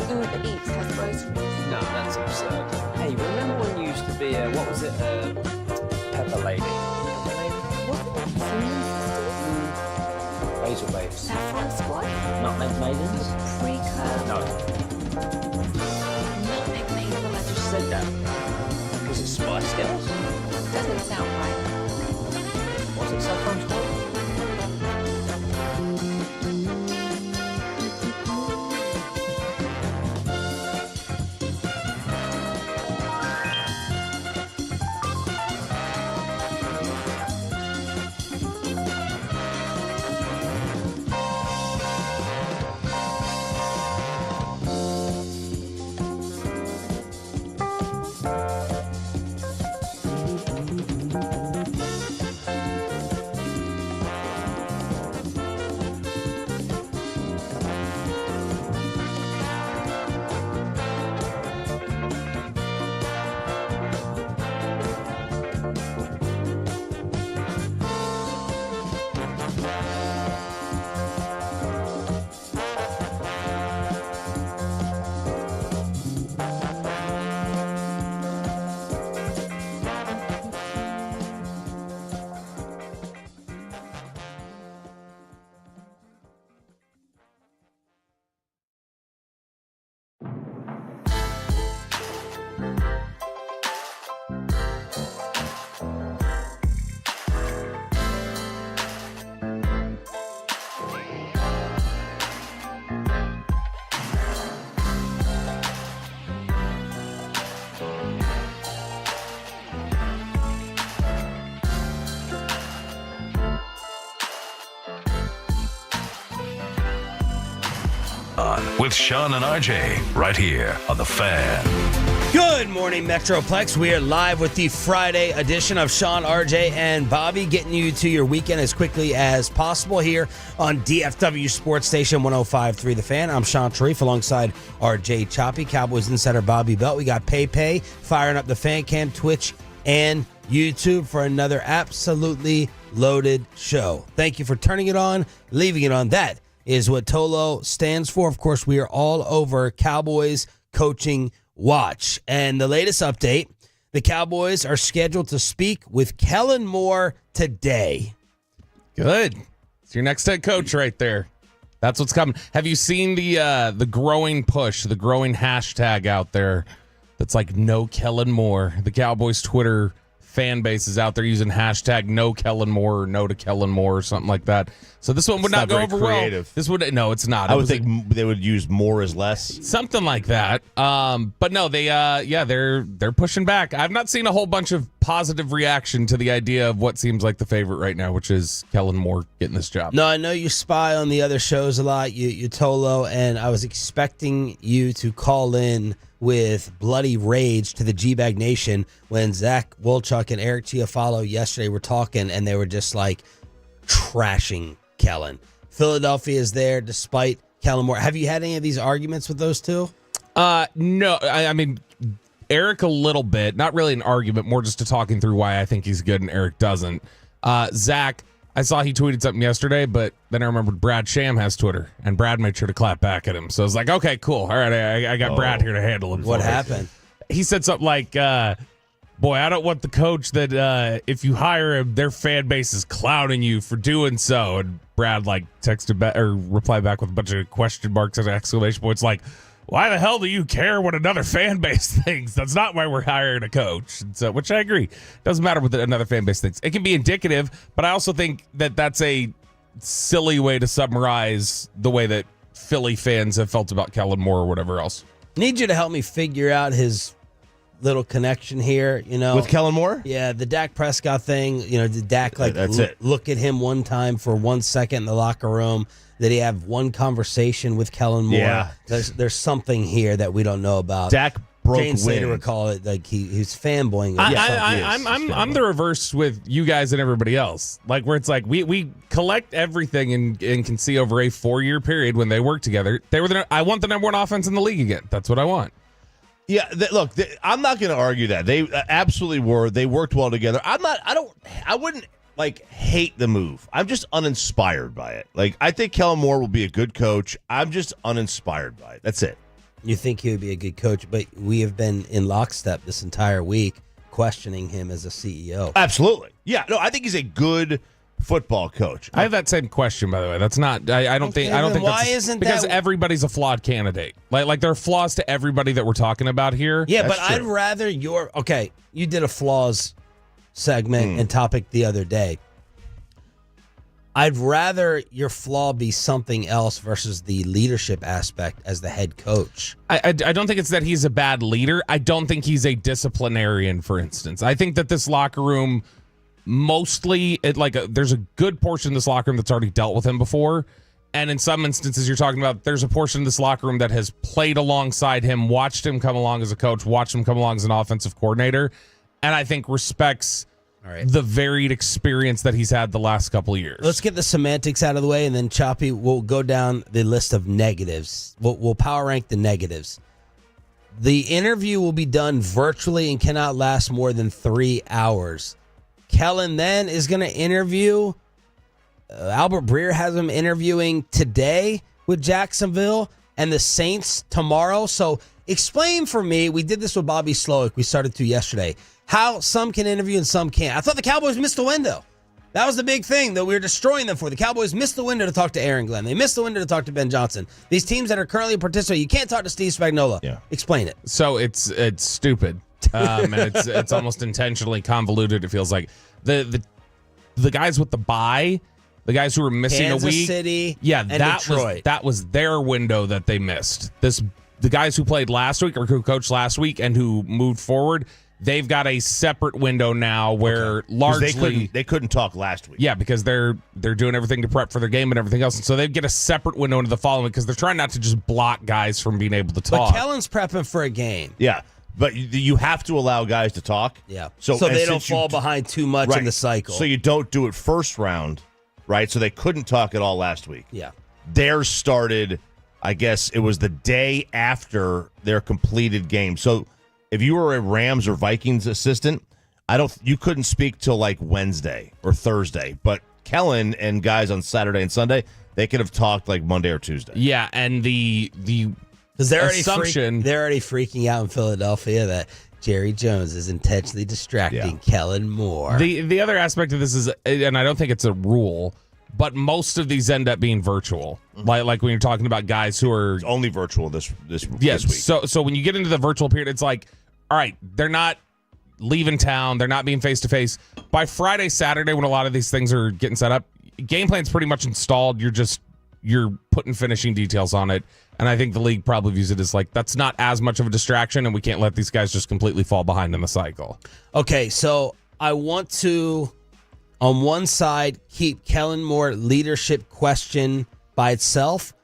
Uber Eats has groceries. No, that's absurd. Hey, remember when you used to be a, what was it, Pepper Lady? Wasn't it Cinnamon Basil Babes. Sisters? Saffron Squad? Nutmeg Maidens? Pre-curl? No. Nutmeg Maidens. I just said that. Was it Spice Girls? Doesn't sound right. Was it Saffron Squad? With Sean and RJ right here on The Fan. Good morning, Metroplex. We are live with the Friday edition of Sean, RJ, and Bobby, getting you to your weekend as quickly as possible here on DFW Sports Station 105.3 The Fan. I'm Sean Sharif alongside RJ Choppy, Cowboys Insider Bobby Belt. We got Pay firing up the Fan Cam, Twitch, and YouTube for another absolutely loaded show. Thank you for turning it on, leaving it on. That is what TOLO stands for. Of course, we are all over Cowboys Coaching Watch. And the latest update, the Cowboys are scheduled to speak with Kellen Moore today. Good. It's your next head coach right there. That's what's coming. Have you seen the growing push, the growing hashtag out there that's like no Kellen Moore? The Cowboys Twitter fan base is out there using hashtag no Kellen Moore or no to Kellen Moore or something like that. So this one would not go over well. This would it's not. I would think they would use more is less. Something like that. But no, they're pushing back. I've not seen a whole bunch of positive reaction to the idea of what seems like the favorite right now, which is Kellen Moore getting this job. No, I know you spy on the other shows a lot, you Tolo, and I was expecting you to call in with bloody rage to the G-Bag Nation when Zach Wolchuk and Eric Chiafalo yesterday were talking, and they were just like trashing Kellen. Philadelphia is there despite Kellen Moore. Have you had any of these arguments with those two? No. I mean, Eric a little bit. Not really an argument, more just to talking through why I think he's good and Eric doesn't. Zach, I saw he tweeted something yesterday, but then I remembered Brad Sham has Twitter, and Brad made sure to clap back at him. So I was like, okay, cool. All right, I got Brad here to handle him. What happened? He said something like, boy, I don't want the coach that if you hire him, their fan base is clowning you for doing so. And Brad texted back or replied back with a bunch of question marks and exclamation points like, why the hell do you care what another fan base thinks? That's not why we're hiring a coach. And so, which I agree. Doesn't matter what another fan base thinks. It can be indicative, but I also think that that's a silly way to summarize the way that Philly fans have felt about Kellen Moore or whatever else. Need you to help me figure out his little connection here, With Kellen Moore? Yeah, the Dak Prescott thing, did Dak That's it. look at him one time for 1 second in the locker room? Did he have one conversation with Kellen Moore? Yeah. There's something here that we don't know about. Dak broke Jane Slater wind. would call it like he's fanboying. I'm the reverse with you guys and everybody else. Like where it's like we collect everything and can see over a 4-year period when they work together. I want the number one offense in the league again. That's what I want. Yeah, look, I'm not going to argue that. They absolutely were. They worked well together. I wouldn't hate the move. I'm just uninspired by it. I think Kellen Moore will be a good coach. I'm just uninspired by it. That's it. You think he would be a good coach, but we have been in lockstep this entire week questioning him as a CEO. Absolutely. Yeah. No, I think he's a good football coach. I have that same question, by the way. That's not. I don't think. Why that's, isn't because that? everybody's a flawed candidate. Like there are flaws to everybody that we're talking about here. Yeah, That's but true. I'd rather okay. You did a flaws segment and topic the other day. I'd rather your flaw be something else versus the leadership aspect as the head coach. I don't think it's that he's a bad leader. I don't think he's a disciplinarian, for instance. I think that this locker room mostly, there's a good portion of this locker room that's already dealt with him before. And in some instances, you're talking about there's a portion of this locker room that has played alongside him, watched him come along as a coach, watched him come along as an offensive coordinator, and I think respects the varied experience that he's had the last couple of years. Let's get the semantics out of the way, and then Choppy, we'll go down the list of negatives. We'll power rank the negatives. The interview will be done virtually and cannot last more than 3 hours. Kellen then is going to interview. Albert Breer has him interviewing today with Jacksonville and the Saints tomorrow. So explain for me, we did this with Bobby Slowick, we started to yesterday, how some can interview and some can't. I thought the Cowboys missed the window. That was the big thing that we were destroying them for. The Cowboys missed the window to talk to Aaron Glenn. They missed the window to talk to Ben Johnson. These teams that are currently participating, you can't talk to Steve Spagnuolo. Yeah. Explain it. So it's stupid, and it's almost intentionally convoluted. It feels like the guys with the bye, the guys who were missing Kansas a week, City, yeah, and that was their window that they missed. The guys who played last week or who coached last week and who moved forward, they've got a separate window now where largely they couldn't talk last week. Yeah, because they're doing everything to prep for their game and everything else, and so they get a separate window into the following because they're trying not to just block guys from being able to talk. But Kellen's prepping for a game. Yeah, but you have to allow guys to talk. Yeah, so they don't fall behind too much in the cycle. So you don't do it first round, right? So they couldn't talk at all last week. Yeah, theirs started, I guess it was the day after their completed game. So if you were a Rams or Vikings assistant, you couldn't speak till like Wednesday or Thursday. But Kellen and guys on Saturday and Sunday, they could have talked like Monday or Tuesday. Yeah, and the because they're assumption they're already freaking out in Philadelphia that Jerry Jones is intentionally distracting Kellen Moore. The other aspect of this is, and I don't think it's a rule, but most of these end up being virtual. Like when you're talking about guys who are It's only virtual this week. So when you get into the virtual period, it's like, all right, they're not leaving town, they're not being face to face. By Friday, Saturday, when a lot of these things are getting set up, game plan's pretty much installed. You're putting finishing details on it. And I think the league probably views it as like, that's not as much of a distraction, and we can't let these guys just completely fall behind in the cycle. Okay, so I want to, on one side, keep Kellen Moore leadership question by itself,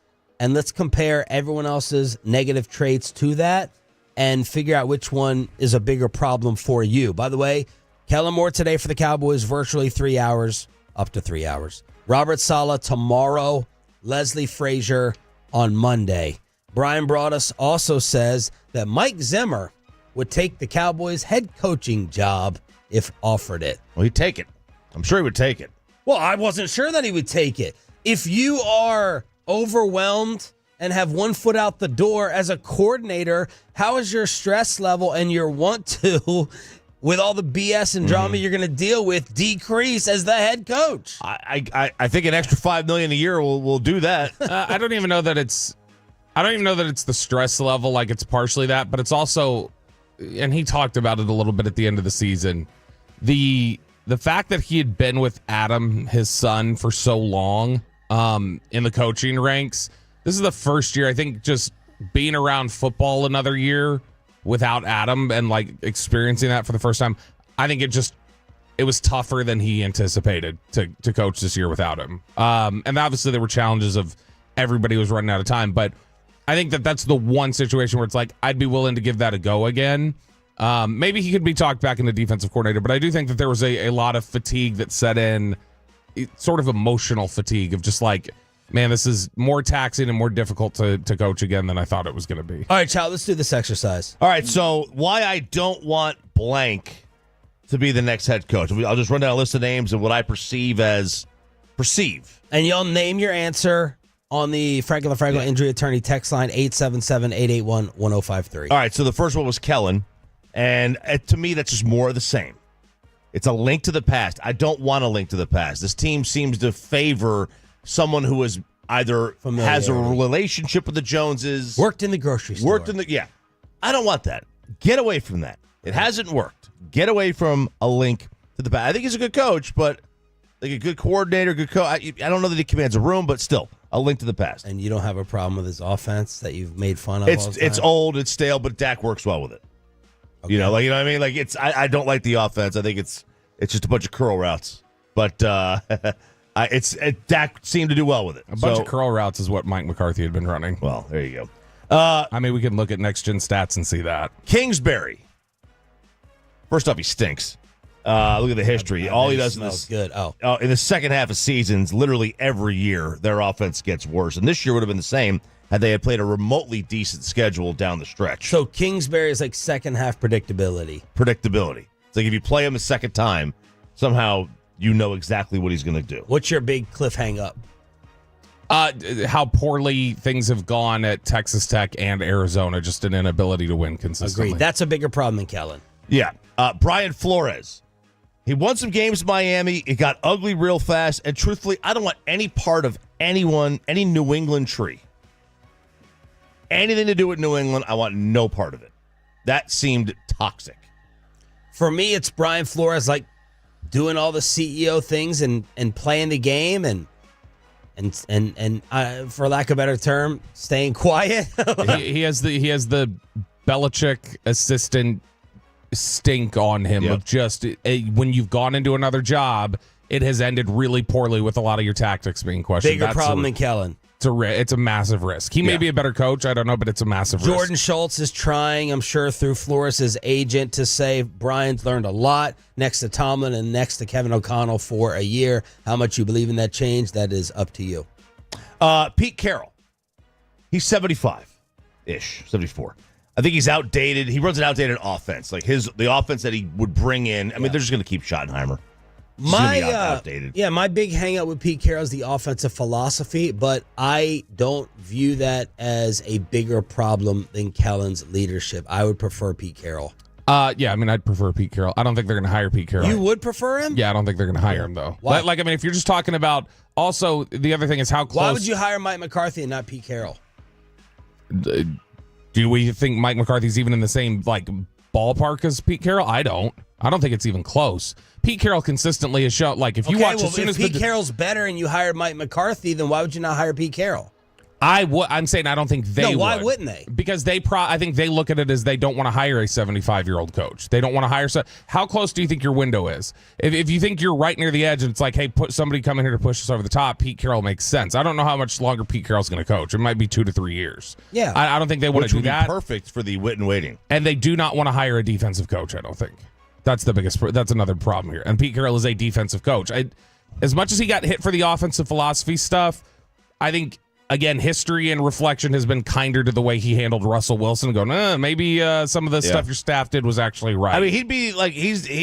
and let's compare everyone else's negative traits to that and figure out which one is a bigger problem for you. By the way, Kellen Moore today for the Cowboys, virtually 3 hours, up to 3 hours. Robert Saleh tomorrow, Leslie Frazier on Monday. Brian Broaddus also says that Mike Zimmer would take the Cowboys head coaching job if offered it. Well, he'd take it. I'm sure he would take it. Well, I wasn't sure that he would take it. If you are overwhelmed and have one foot out the door as a coordinator, how is your stress level and your want to, with all the BS and drama you're going to deal with, decrease as the head coach? I think an extra $5 million a year will do that. I don't even know that it's the stress level. Like, it's partially that, but it's also, and he talked about it a little bit at the end of the season, the fact that he had been with Adam, his son, for so long in the coaching ranks. This is the first year, I think, just being around football another year without Adam and like experiencing that for the first time. I think it was tougher than he anticipated to coach this year without him. And obviously there were challenges of everybody was running out of time, but I think that's the one situation where it's like, I'd be willing to give that a go again. Maybe he could be talked back into defensive coordinator, but I do think that there was a lot of fatigue that set in, sort of emotional fatigue of just like, man, this is more taxing and more difficult to coach again than I thought it was going to be. All right, child, let's do this exercise. All right, so why I don't want blank to be the next head coach. I'll just run down a list of names and what I perceive. And you'll name your answer on the Franklin LaFranco Injury Attorney text line, 877-881-1053. All right, so the first one was Kellen, and to me, that's just more of the same. It's a link to the past. I don't want a link to the past. This team seems to favor someone who is either has a relationship with the Joneses, worked in the grocery store. I don't want that. Get away from that. It hasn't worked. Get away from a link to the past. I think he's a good coach, but like a good coordinator, good coach. I don't know that he commands a room, but still, a link to the past. And you don't have a problem with his offense that you've made fun of? It's old, it's stale, but Dak works well with it. Okay. You know what I mean? Like I don't like the offense. I think it's just a bunch of curl routes. But Dak seemed to do well with it. A bunch of curl routes is what Mike McCarthy had been running. Well, there you go. I mean, we can look at next gen stats and see that. Kingsbury. First off, he stinks. Look at the history. All he does is good. In the second half of seasons, literally every year, their offense gets worse. And this year would have been the same had they had played a remotely decent schedule down the stretch. So Kingsbury is like second half predictability. It's like if you play him a second time, somehow you know exactly what he's going to do. What's your big cliff hang up? How poorly things have gone at Texas Tech and Arizona, just an inability to win consistently. Agreed. That's a bigger problem than Kellen. Yeah. Brian Flores. He won some games in Miami. It got ugly real fast. And truthfully, I don't want any part of any New England tree. Anything to do with New England, I want no part of it. That seemed toxic. For me, it's Brian Flores, like doing all the CEO things and playing the game and for lack of a better term, staying quiet. he has the Belichick assistant stink on him of just when you've gone into another job, it has ended really poorly with a lot of your tactics being questioned. Bigger problem than Kellen. It's a massive risk. He may be a better coach. I don't know, but it's a massive risk. Jordan Schultz is trying, I'm sure, through Flores' agent to say Brian's learned a lot next to Tomlin and next to Kevin O'Connell for a year. How much you believe in that change, that is up to you. Pete Carroll. He's 75-ish, 74. I think he's outdated. He runs an outdated offense. Like the offense that he would bring in. I mean, they're just going to keep Schottenheimer. My big hang up with Pete Carroll is the offensive philosophy, but I don't view that as a bigger problem than Kellen's leadership. I would prefer Pete Carroll. I'd prefer Pete Carroll. I don't think they're going to hire Pete Carroll. You would prefer him? Yeah, I don't think they're going to hire him, though. Why? If you're just talking about, also, the other thing is how close. Why would you hire Mike McCarthy and not Pete Carroll? Do we think Mike McCarthy's even in the same, ballpark as Pete Carroll? I don't think it's even close. Pete Carroll consistently has shown, if you watch as soon as Pete Carroll's better and you hired Mike McCarthy, then why would you not hire Pete Carroll? I'm saying I don't think they would. No, why wouldn't they? Because I think they look at it as they don't want to hire a 75-year-old coach. They don't want to hire. How close do you think your window is? If you think you're right near the edge and it's like, hey, put somebody come in here to push us over the top, Pete Carroll makes sense. I don't know how much longer Pete Carroll's going to coach. It might be 2 to 3 years. Yeah. I don't think they want to do that. Perfect for the Witten waiting. And they do not want to hire a defensive coach, I don't think. That's another problem here. And Pete Carroll is a defensive coach. As much as he got hit for the offensive philosophy stuff, I think, again, history and reflection has been kinder to the way he handled Russell Wilson, going, maybe some of the stuff your staff did was actually right. I mean, he'd be like,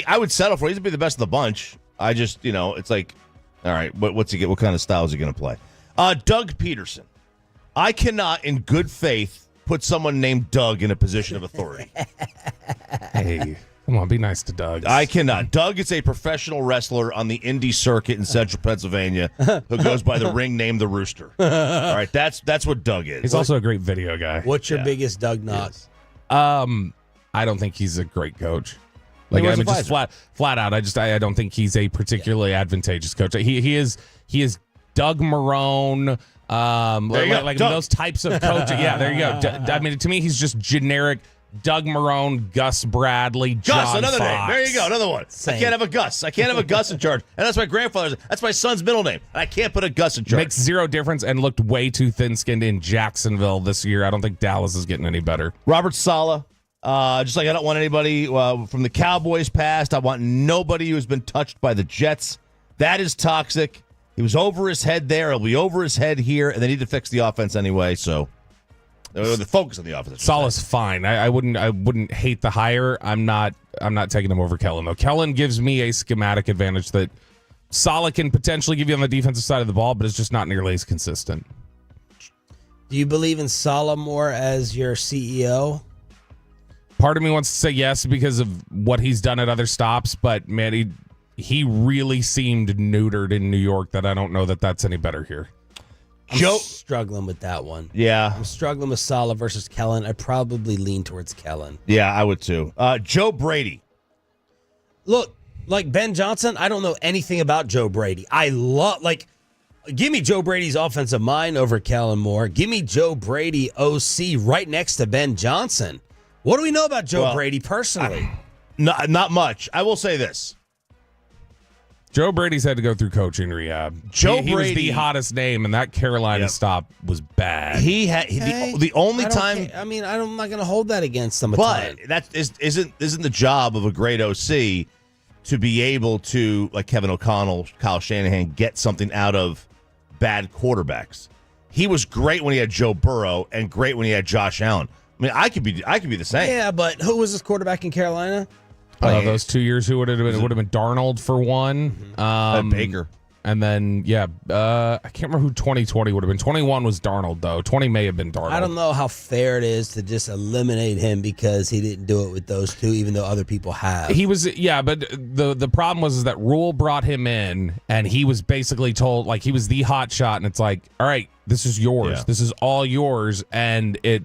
I would settle for, he'd be the best of the bunch. I just, it's like, all right, what's he get? What kind of style is he going to play? Doug Peterson. I cannot, in good faith, put someone named Doug in a position of authority. Hey, come on, be nice to Doug. I cannot. Doug is a professional wrestler on the indie circuit in central Pennsylvania who goes by the ring name The Rooster. All right, that's what Doug is. He's also a great video guy. What's your biggest Doug knock? I don't think he's a great coach. Just flat out. I don't think he's a particularly advantageous coach. He is Doug Marrone. Those types of coaching. Yeah, there you go. To me, he's just generic. Doug Marrone, Gus Bradley, John another Fox. name. There you go, another one. Same. I can't have a Gus. I can't have a Gus in charge. And that's my grandfather's. That's my son's middle name. And I can't put a Gus in charge. Makes zero difference and looked way too thin-skinned in Jacksonville this year. I don't think Dallas is getting any better. Robert Saleh. Just like I don't want anybody from the Cowboys past. I want nobody who's been touched by the Jets. That is toxic. He was over his head there. He'll be over his head here. And they need to fix the offense anyway, so... The focus on the offense. Saleh's fine. I wouldn't hate the hire. I'm not taking him over Kellen though. Kellen gives me a schematic advantage that Saleh can potentially give you on the defensive side of the ball, but it's just not nearly as consistent. Do you believe in Moore as your CEO? Part of me wants to say yes because of what he's done at other stops, but man, he really seemed neutered in New York that I don't know that that's any better here. I'm struggling with that one. Yeah. I'm struggling with Saleh versus Kellen. I'd probably lean towards Kellen. Yeah, I would too. Joe Brady. Look, like Ben Johnson, I don't know anything about Joe Brady. Give me Joe Brady's offensive mind over Kellen Moore. Give me Joe Brady OC right next to Ben Johnson. What do we know about Joe Brady personally? Not much. I will say this. Joe Brady's had to go through coaching rehab. He was the hottest name, and that Carolina stop was bad. He had the only time. I'm not going to hold that against him. But that isn't the job of a great OC to be able to, like Kevin O'Connell, Kyle Shanahan, get something out of bad quarterbacks. He was great when he had Joe Burrow and great when he had Josh Allen. I mean, I could be the same. Yeah, but who was this quarterback in Carolina? Those 2 years, who would have been? It would have been Darnold for one. Baker. And then, I can't remember who 2020 would have been. 21 was Darnold, though. 20 may have been Darnold. I don't know how fair it is to just eliminate him because he didn't do it with those two, even though other people have. He was, but the problem was that Rule brought him in, and he was basically told, like, he was the hot shot, and it's like, all right, this is yours. Yeah. This is all yours, and it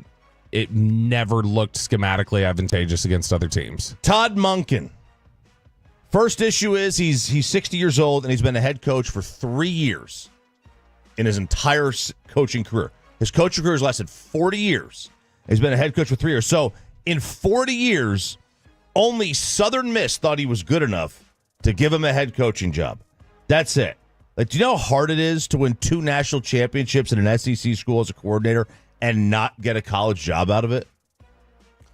never looked schematically advantageous against other teams. Todd Monken. First issue is he's 60 years old, and he's been a head coach for 3 years in his entire coaching career. His coaching career has lasted 40 years. He's been a head coach for 3 years. So in 40 years, only Southern Miss thought he was good enough to give him a head coaching job. That's it. Like, do you know how hard it is to win 2 national championships in an SEC school as a coordinator and not get a college job out of it?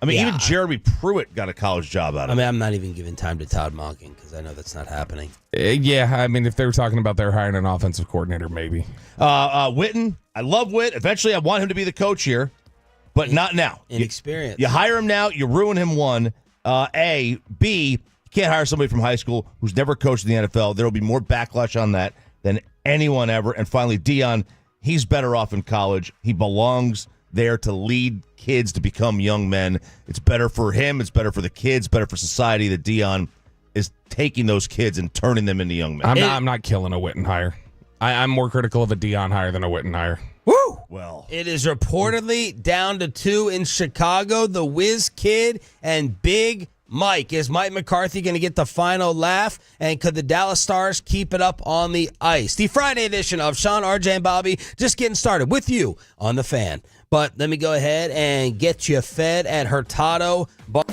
I mean, even Jeremy Pruitt got a college job out of it. I'm not even giving time to Todd Monken because I know that's not happening. I mean, if they were talking about they're hiring an offensive coordinator, maybe. Witten, I love Witt. Eventually, I want him to be the coach here, but not now. Inexperience. You hire him now, you ruin him, one. A. B, you can't hire somebody from high school who's never coached in the NFL. There will be more backlash on that than anyone ever. And finally, Dion, he's better off in college. He belongs there to lead kids to become young men. It's better for him. It's better for the kids, better for society that Dion is taking those kids and turning them into young men. I'm not killing a Witten hire. I'm more critical of a Dion hire than a Witten hire. Woo! Well, it is reportedly down to 2 in Chicago. The Whiz Kid and Big Mike. Is Mike McCarthy going to get the final laugh? And could the Dallas Stars keep it up on the ice? The Friday edition of Sean, RJ, and Bobby just getting started with you on The Fan. But let me go ahead and get you fed at Hurtado Bar.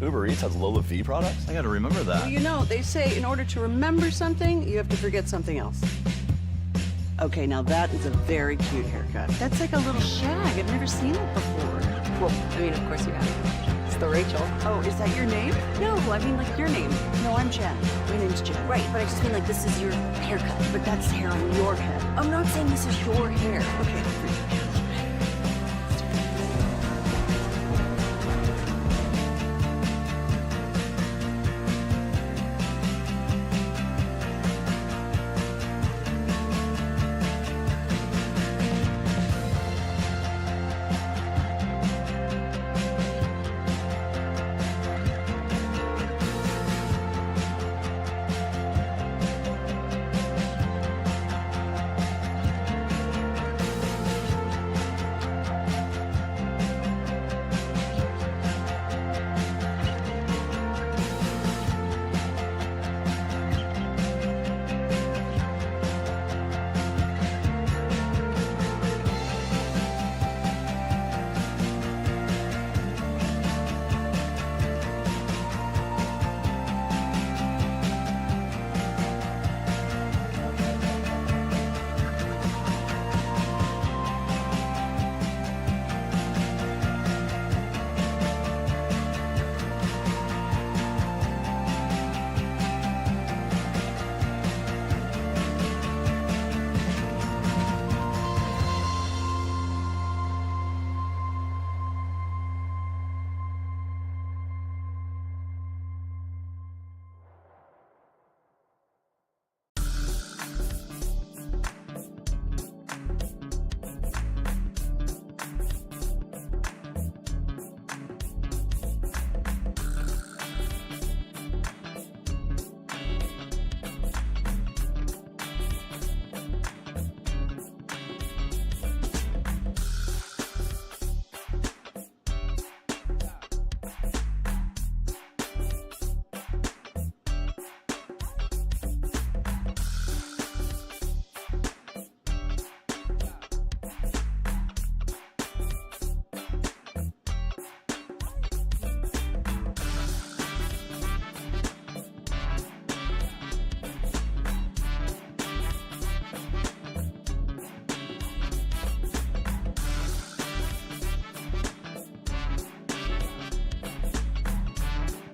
Uber Eats has low fee products? I gotta remember that. Well, you know, they say in order to remember something, you have to forget something else. Okay, now that is a very cute haircut. That's like a little shag. I've never seen it before. Well, I mean, of course you have. It's the Rachel. Oh, is that your name? No, I mean like your name. No, I'm Jen. My name's Jen. Right, but I just mean like this is your haircut. But that's hair on your head. I'm not saying this is your hair. Okay.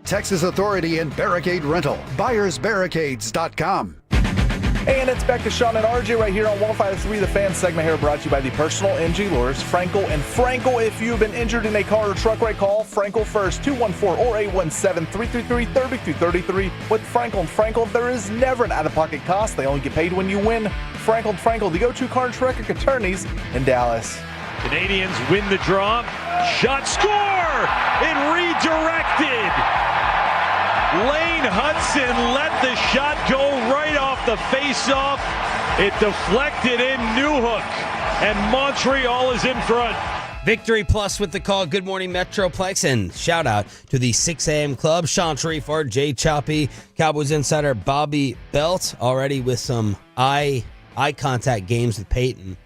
Texas Authority and Barricade Rental. BuyersBarricades.com. And it's back to Sean and RJ right here on 105.3. The Fan segment here brought to you by the personal injury lawyers, Frankel and Frankel. If you've been injured in a car or truck wreck, call Frankel first, 214 or 817-333-3333. With Frankel and Frankel, there is never an out-of-pocket cost. They only get paid when you win. Frankel and Frankel, the go-to car and truck attorneys in Dallas. Canadiens win the draw. Shot, score! It redirected. Lane Hudson let the shot go right off the face-off. It deflected in Newhook, and Montreal is in front. Victory Plus with the call. Good morning, Metroplex, and shout out to the 6 a.m. club. Sean Sharif, RJ Choppy, Cowboys insider Bobby Belt, already with some eye contact games with Peyton.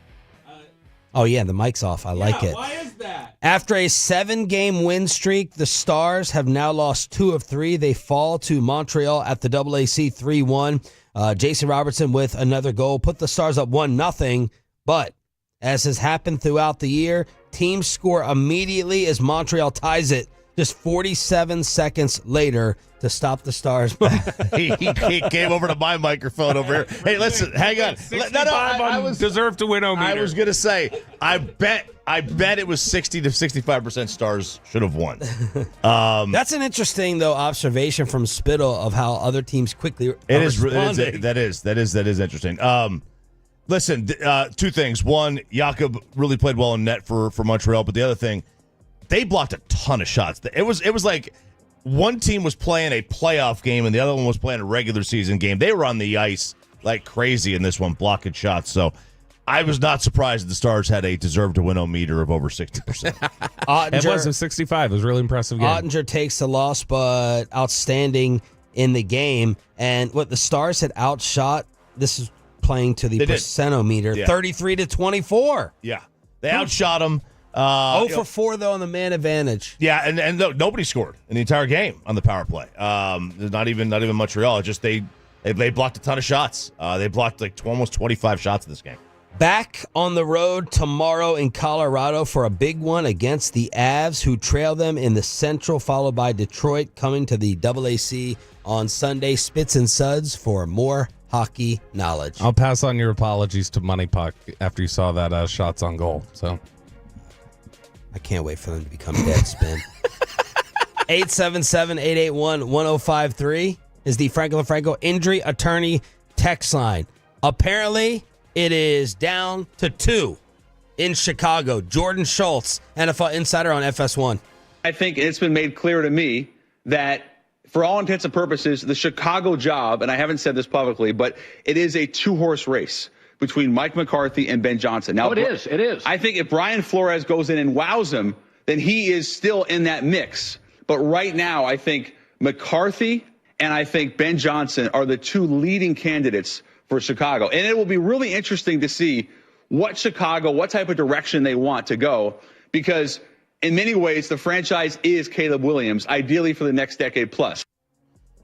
Oh, yeah, the mic's off. I like it. Why is that? After a 7-game win streak, the Stars have now lost 2 of 3. They fall to Montreal at the AAC 3-1. Jason Robertson with another goal put the Stars up 1-0. But as has happened throughout the year, teams score immediately as Montreal ties it just 47 seconds later to stop the Stars. he came over to my microphone over here. Hey, listen, hang on. I was deserve to win-o meter. I was going to say, I bet it was 60 to 65% Stars should have won. That's an interesting, though, observation from Spittle of how other teams quickly responding. That is interesting. Listen, 2 things. One, Jakob really played well in net for Montreal, but the other thing, they blocked a ton of shots. It was like one team was playing a playoff game and the other one was playing a regular season game. They were on the ice like crazy in this one, blocking shots. So I was not surprised that the Stars had a deserve-to-win-o meter of over 60%. It was a 65. It was a really impressive game. Ottinger takes the loss, but outstanding in the game. And what the Stars had outshot, this is playing to the percenometer, 33-24. Yeah, they outshot them. for 4, though, on the man advantage. Yeah, and nobody scored in the entire game on the power play. Not even Montreal. Just they blocked a ton of shots. They blocked almost 25 shots in this game. Back on the road tomorrow in Colorado for a big one against the Avs, who trail them in the Central, followed by Detroit, coming to the AAC on Sunday. Spits and Suds for more hockey knowledge. I'll pass on your apologies to Money Puck after you saw that shots on goal. So I can't wait for them to become Deadspin. 877-881-1053 is the Franco and Franco injury attorney text line. Apparently, it is down to 2 in Chicago. Jordan Schultz, NFL insider on FS1. I think it's been made clear to me that for all intents and purposes, the Chicago job, and I haven't said this publicly, but it is a 2-horse race between Mike McCarthy and Ben Johnson. Now, it is. I think if Brian Flores goes in and wows him, then he is still in that mix. But right now, I think McCarthy and I think Ben Johnson are the 2 leading candidates for Chicago. And it will be really interesting to see what type of direction they want to go, because in many ways, the franchise is Caleb Williams, ideally for the next decade plus.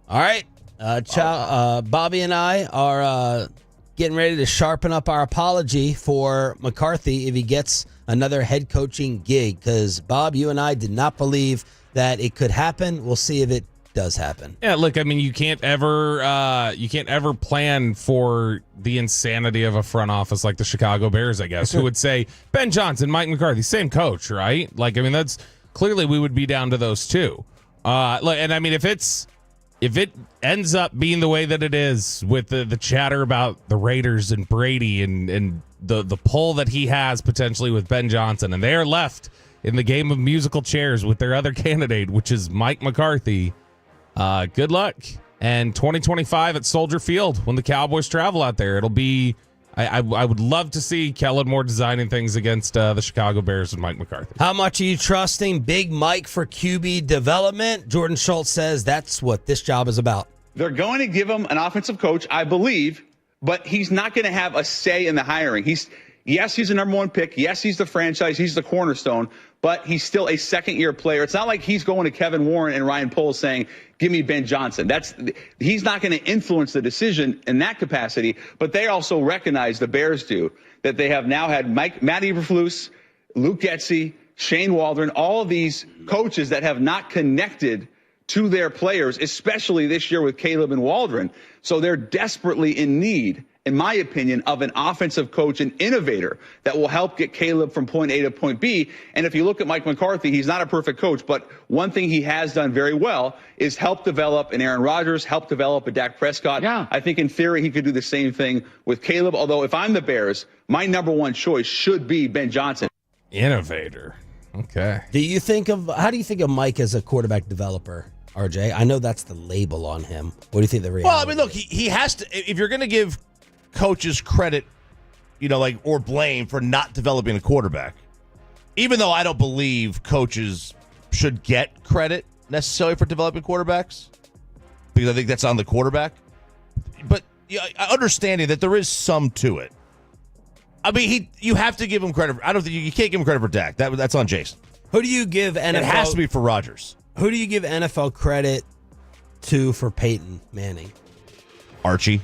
All right. Bobby and I are getting ready to sharpen up our apology for McCarthy if he gets another head coaching gig, because, Bob, you and I did not believe that it could happen. We'll see if it does happen. Yeah, look, I mean, you can't ever plan for the insanity of a front office like the Chicago Bears, I guess, who would say Ben Johnson, Mike McCarthy, same coach, right? Like, I mean, that's clearly we would be down to those 2. And I mean, if it ends up being the way that it is with the chatter about the Raiders and Brady and the pull that he has potentially with Ben Johnson, and they are left in the game of musical chairs with their other candidate, which is Mike McCarthy, good luck. And 2025 at Soldier Field, when the Cowboys travel out there, it'll be, I would love to see Kellen Moore designing things against the Chicago Bears and Mike McCarthy. How much are you trusting Big Mike for QB development? Jordan Schultz says that's what this job is about. They're going to give him an offensive coach, I believe, but he's not going to have a say in the hiring. Yes, he's the number 1 pick. Yes, he's the franchise. He's the cornerstone, but he's still a second-year player. It's not like he's going to Kevin Warren and Ryan Poles saying, give me Ben Johnson. He's not going to influence the decision in that capacity, but they also recognize, the Bears do, that they have now had Matt Eberflus, Luke Getsy, Shane Waldron, all of these coaches that have not connected to their players, especially this year with Caleb and Waldron. So they're desperately in need, in my opinion, of an offensive coach, an innovator that will help get Caleb from point A to point B. And if you look at Mike McCarthy, he's not a perfect coach, but one thing he has done very well is help develop an Aaron Rodgers, help develop a Dak Prescott. Yeah. I think in theory he could do the same thing with Caleb, although if I'm the Bears, my number 1 choice should be Ben Johnson. Innovator. Okay. How do you think of Mike as a quarterback developer, RJ? I know that's the label on him. What do you think the reality? Well, I mean, look, he has to, if you're going to give coaches credit, or blame for not developing a quarterback, even though I don't believe coaches should get credit necessarily for developing quarterbacks, because I think that's on the quarterback. But understanding that there is some to it. I mean, you have to give him credit. I don't think you can't give him credit for Dak. That's on Jason. Who do you give NFL? It has to be for Rodgers. Who do you give NFL credit to for Peyton Manning? Archie.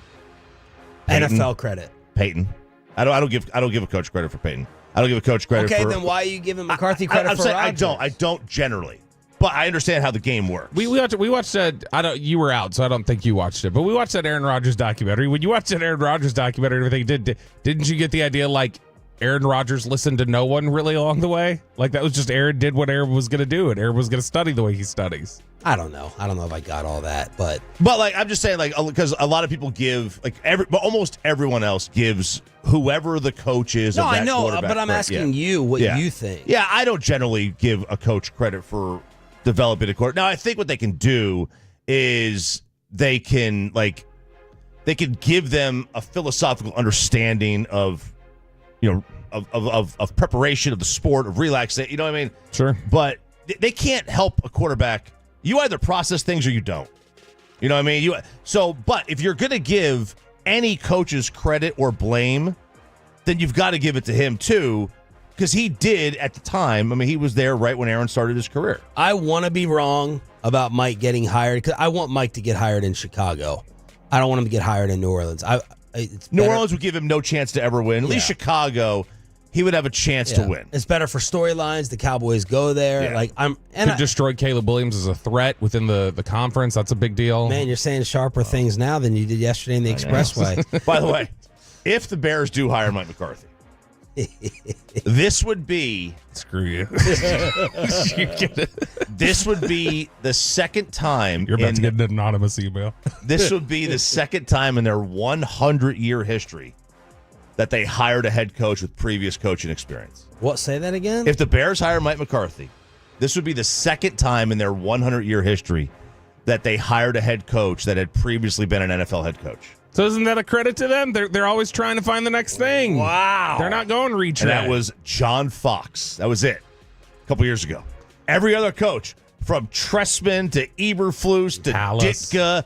Peyton. NFL credit. Peyton. I don't give a coach credit for Peyton. I don't give a coach credit for. Okay, then why are you giving McCarthy credit for Rodgers? I don't generally. But I understand how the game works. We watched that. You were out, so I don't think you watched it. But we watched that Aaron Rodgers documentary. When you watched that Aaron Rodgers documentary and everything, didn't you get the idea like Aaron Rodgers listened to no one really along the way? Like that was just Aaron did what Aaron was going to do, and Aaron was going to study the way he studies. I don't know if I got all that, but like I'm just saying, like, because a lot of people give but almost everyone else gives whoever the coach is. No, of that I know, quarterback but I'm asking you what you think. Yeah, I don't generally give a coach credit for developing a quarterback. Now, I think what they can do is they can give them a philosophical understanding of, of preparation of the sport, of relaxation. You know what I mean? Sure. But they can't help a quarterback. You either process things or you don't. You know what I mean? But if you're going to give any coaches credit or blame, then you've got to give it to him too. because he did at the time. I mean, he was there right when Aaron started his career. I want to be wrong about Mike getting hired because I want Mike to get hired in Chicago. I don't want him to get hired in New Orleans. New Orleans would give him no chance to ever win. At least Chicago, he would have a chance to win. It's better for storylines. The Cowboys go there. To destroy Caleb Williams as a threat within the conference. That's a big deal. Man, you're saying sharper things now than you did yesterday in the Expressway. By the way, if the Bears do hire Mike McCarthy, this would be screw you. This would be the second time You're about to get an anonymous email. This would be the second time in their 100-year history that they hired a head coach with previous coaching experience. What? Say that again? If the Bears hire Mike McCarthy, this would be the second time in their 100-year history that they hired a head coach that had previously been an NFL head coach. So isn't that a credit to them? They're always trying to find the next thing. Wow. They're not going retread. And that was John Fox. That was it. A couple years ago. Every other coach, from Tressman to Eberflus to Hallis. Ditka,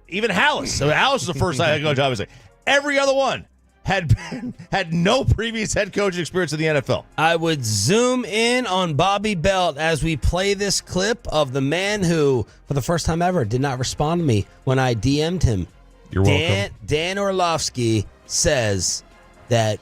even Hallis. So Hallis was the first head coach, obviously. Every other one had no previous head coaching experience in the NFL. I would zoom in on Bobby Belt as we play this clip of the man who, for the first time ever, did not respond to me when I DM'd him. You're welcome. Dan Orlovsky says that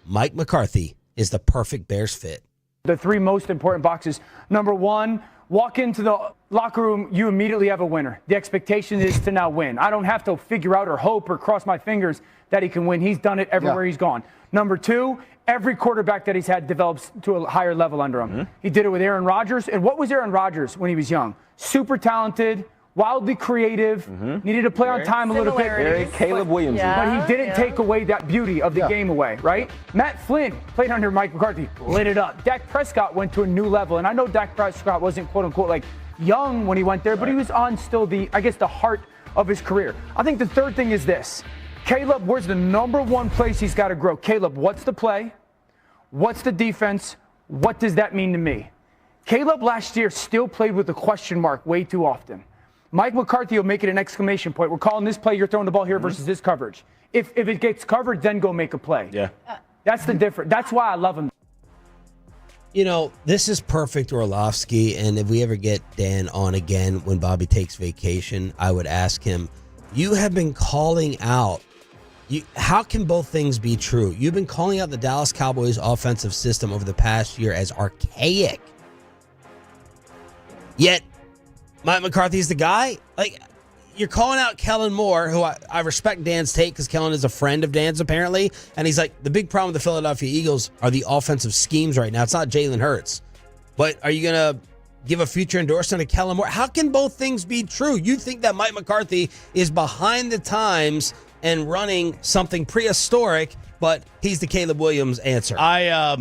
Mike McCarthy is the perfect Bears fit. The three most important boxes. Number one, walk into the locker room, you immediately have a winner. The expectation is to now win. I don't have to figure out or hope or cross my fingers that he can win. He's done it everywhere he's gone. Number two, every quarterback that he's had develops to a higher level under him. Mm-hmm. He did it with Aaron Rodgers. And what was Aaron Rodgers when he was young? Super talented, wildly creative, needed to play on time a little bit. Very Caleb Williams. But he didn't take away that beauty of the game away, right? Matt Flynn played under Mike McCarthy, lit it up. Dak Prescott went to a new level. And I know Dak Prescott wasn't, quote unquote, like young when he went there, but he was on still the heart of his career. I think the third thing is this. Caleb, where's the number one place he's got to grow? Caleb, what's the play? What's the defense? What does that mean to me? Caleb last year still played with a question mark way too often. Mike McCarthy will make it an exclamation point. We're calling this play, you're throwing the ball here versus this coverage. If it gets covered, then go make a play. Yeah. That's the difference. That's why I love him. You know, this is perfect Orlovsky, and if we ever get Dan on again when Bobby takes vacation, I would ask him, you have been calling out, how can both things be true? You've been calling out the Dallas Cowboys offensive system over the past year as archaic. Yet, Mike McCarthy's the guy. Like, you're calling out Kellen Moore, who I respect Dan's take because Kellen is a friend of Dan's apparently. And he's like, the big problem with the Philadelphia Eagles are the offensive schemes right now. It's not Jalen Hurts. But are you going to give a future endorsement to Kellen Moore? How can both things be true? You think that Mike McCarthy is behind the times and running something prehistoric, but he's the Caleb Williams answer. I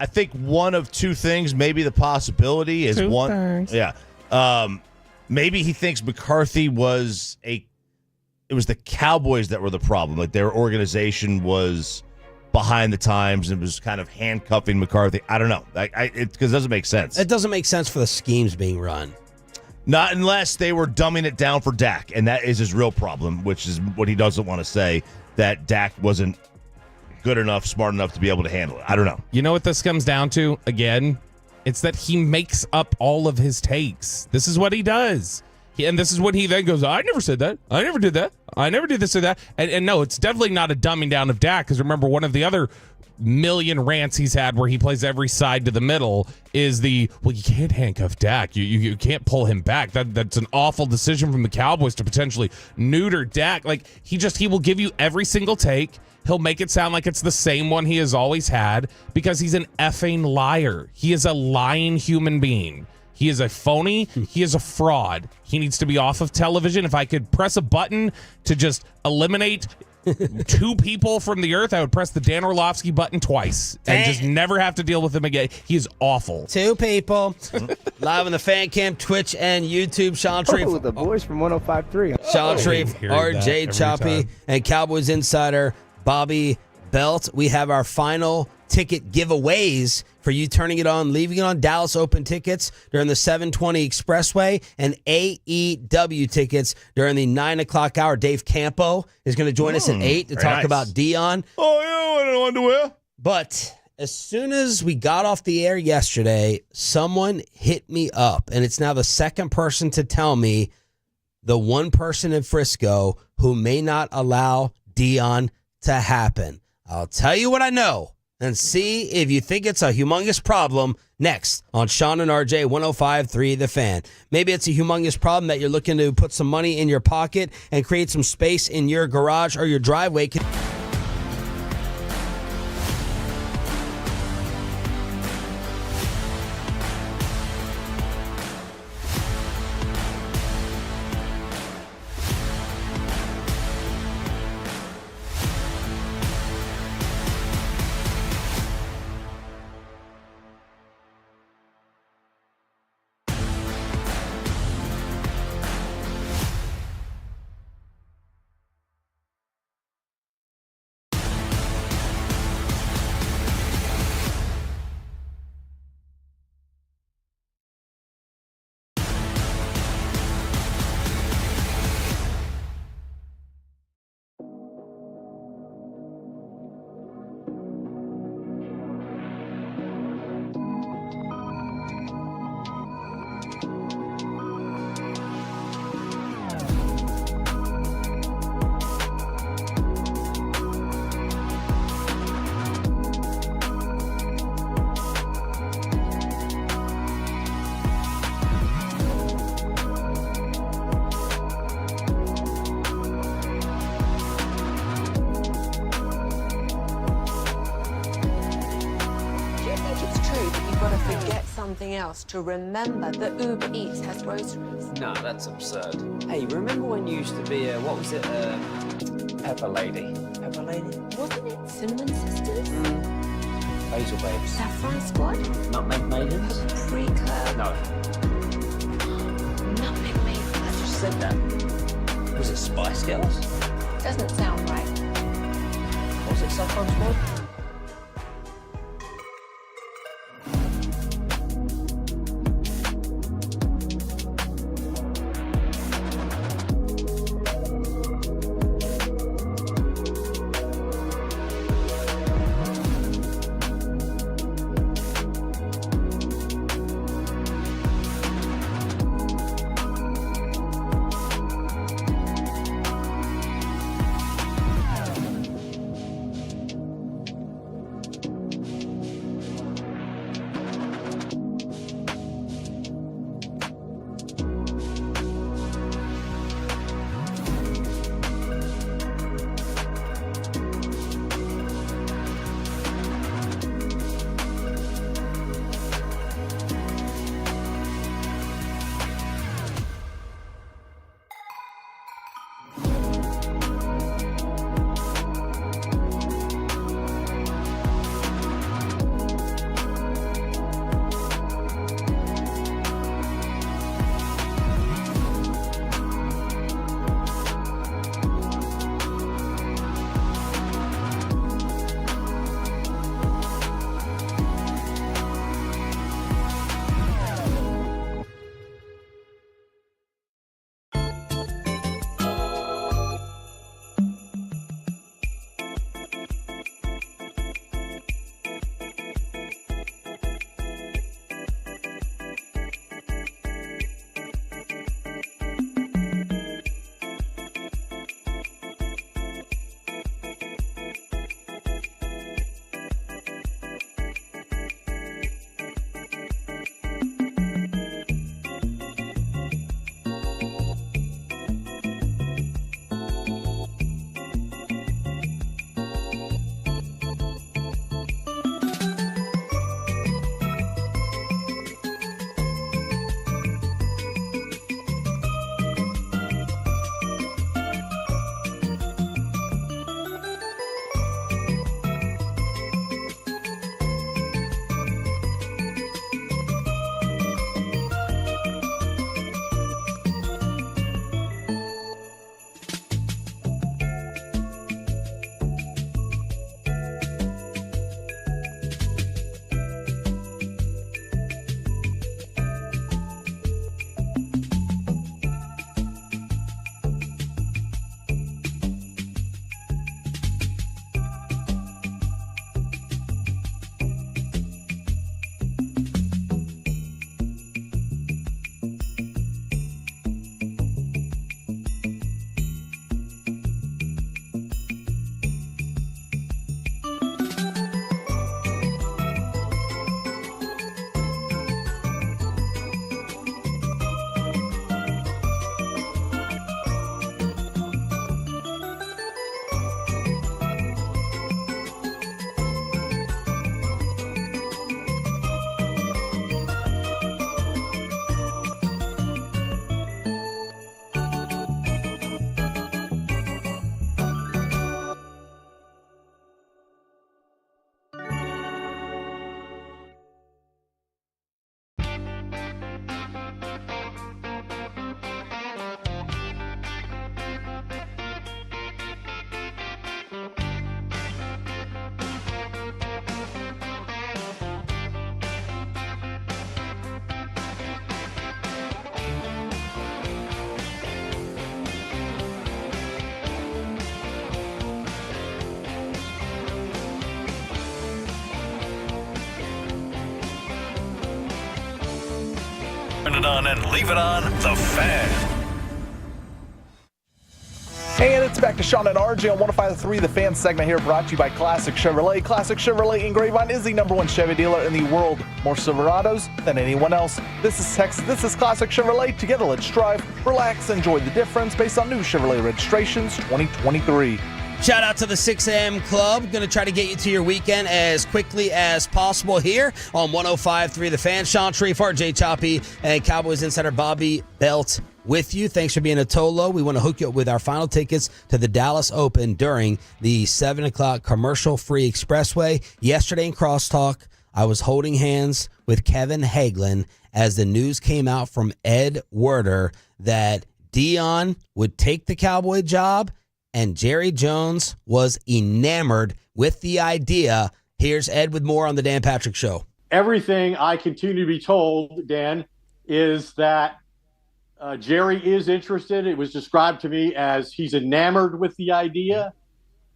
think one of two things, maybe the possibility is maybe he thinks McCarthy was it was the Cowboys that were the problem. Like their organization was behind the times and was kind of handcuffing McCarthy. I don't know. Because it doesn't make sense. It doesn't make sense for the schemes being run. Not unless they were dumbing it down for Dak, and that is his real problem, which is what he doesn't want to say, that Dak wasn't good enough, smart enough to be able to handle it. I don't know. You know what this comes down to, again? It's that he makes up all of his takes. This is what he does. And this is what he then goes, I never said that. I never did that. I never did this or that. And no, it's definitely not a dumbing down of Dak, because remember, one of the other million rants he's had where he plays every side to the middle is you can't handcuff Dak. You can't pull him back. That's an awful decision from the Cowboys to potentially neuter Dak. Like, he will give you every single take. He'll make it sound like it's the same one he has always had because he's an effing liar. He is a lying human being. He is a phony. He is a fraud. He needs to be off of television. If I could press a button to just eliminate two people from the earth, I would press the Dan Orlovsky button twice and just never have to deal with him again. He is awful. Two people. Live on the Fan Cam, Twitch, and YouTube. Sean Shreve. The boys from 105.3. Sean Shreve, RJ Choppy, and Cowboys Insider Bobby Belt. We have our final ticket giveaways for you turning it on, leaving it on. Dallas Open tickets during the 720 Expressway and AEW tickets during the 9 o'clock hour. Dave Campo is going to join us at 8 to talk about Dion. Oh, yeah, I don't know underwear. But As soon as we got off the air yesterday, someone hit me up, and it's now the second person to tell me the one person in Frisco who may not allow Dion to happen. I'll tell you what I know and see if you think it's a humongous problem next on Sean and RJ 105.3 The Fan. Maybe it's a humongous problem that you're looking to put some money in your pocket and create some space in your garage or your driveway. Something else to remember that Uber Eats has groceries. Nah, that's absurd. Hey, remember when you used to be what was it, Pepper Lady? Pepper Lady? Wasn't it Cinnamon Sisters? Basil Babes. Saffron Squad? Nutmeg Maidens? Paprika? No. Nutmeg Maidens. I just said that. Was it Spice Girls? Doesn't sound right. Was it Saffron Squad? it on and leave it on The Fan. And it's back to Sean and RJ on 105.3, the Fan segment here, brought to you by Classic Chevrolet. Classic Chevrolet in Grapevine is the #1 Chevy dealer in the world. More Silverados than anyone else. This is Texas. This is Classic Chevrolet. Together, let's drive, relax, enjoy the difference based on new Chevrolet registrations 2023. Shout out to the 6 a.m. Club. Going to try to get you to your weekend as quickly as possible here on 105.3 The Fan. Sean Sharif, RJ Choppy, and Cowboys insider Bobby Belt with you. Thanks for being a Tolo. We want to hook you up with our final tickets to the Dallas Open during the 7 o'clock commercial-free expressway. Yesterday in Crosstalk, I was holding hands with Kevin Hagelin as the news came out from Ed Werder that Dion would take the Cowboy job, and Jerry Jones was enamored with the idea. Here's Ed with more on the Dan Patrick Show. Everything I continue to be told, Dan, is that Jerry is interested. It was described to me as he's enamored with the idea.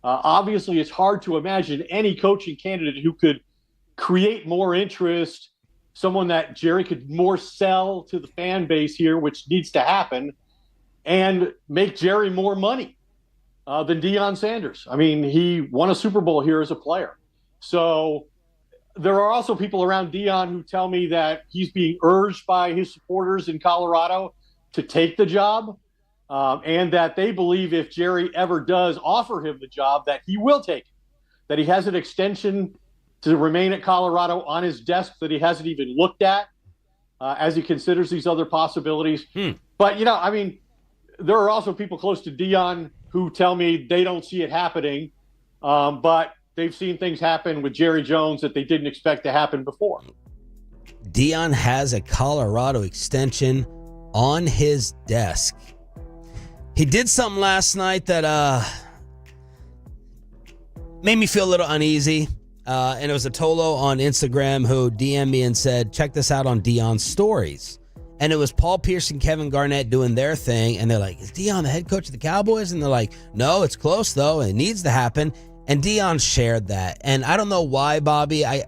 Obviously, it's hard to imagine any coaching candidate who could create more interest, someone that Jerry could more sell to the fan base here, which needs to happen, and make Jerry more money than Dion Sanders. I mean, he won a Super Bowl here as a player. So there are also people around Dion who tell me that he's being urged by his supporters in Colorado to take the job, and that they believe if Jerry ever does offer him the job, that he will take it, that he has an extension to remain at Colorado on his desk that he hasn't even looked at as he considers these other possibilities. But, I mean, there are also people close to Dion who tell me they don't see it happening, but they've seen things happen with Jerry Jones that they didn't expect to happen before. Dion has a Colorado extension on his desk. He did something last night that made me feel a little uneasy. And it was a Tolo on Instagram who DM'd me and said, check this out on Dion's stories. And it was Paul Pierce and Kevin Garnett doing their thing. And they're like, is Dion the head coach of the Cowboys? And they're like, no, it's close though. It needs to happen. And Dion shared that. And I don't know why, Bobby. I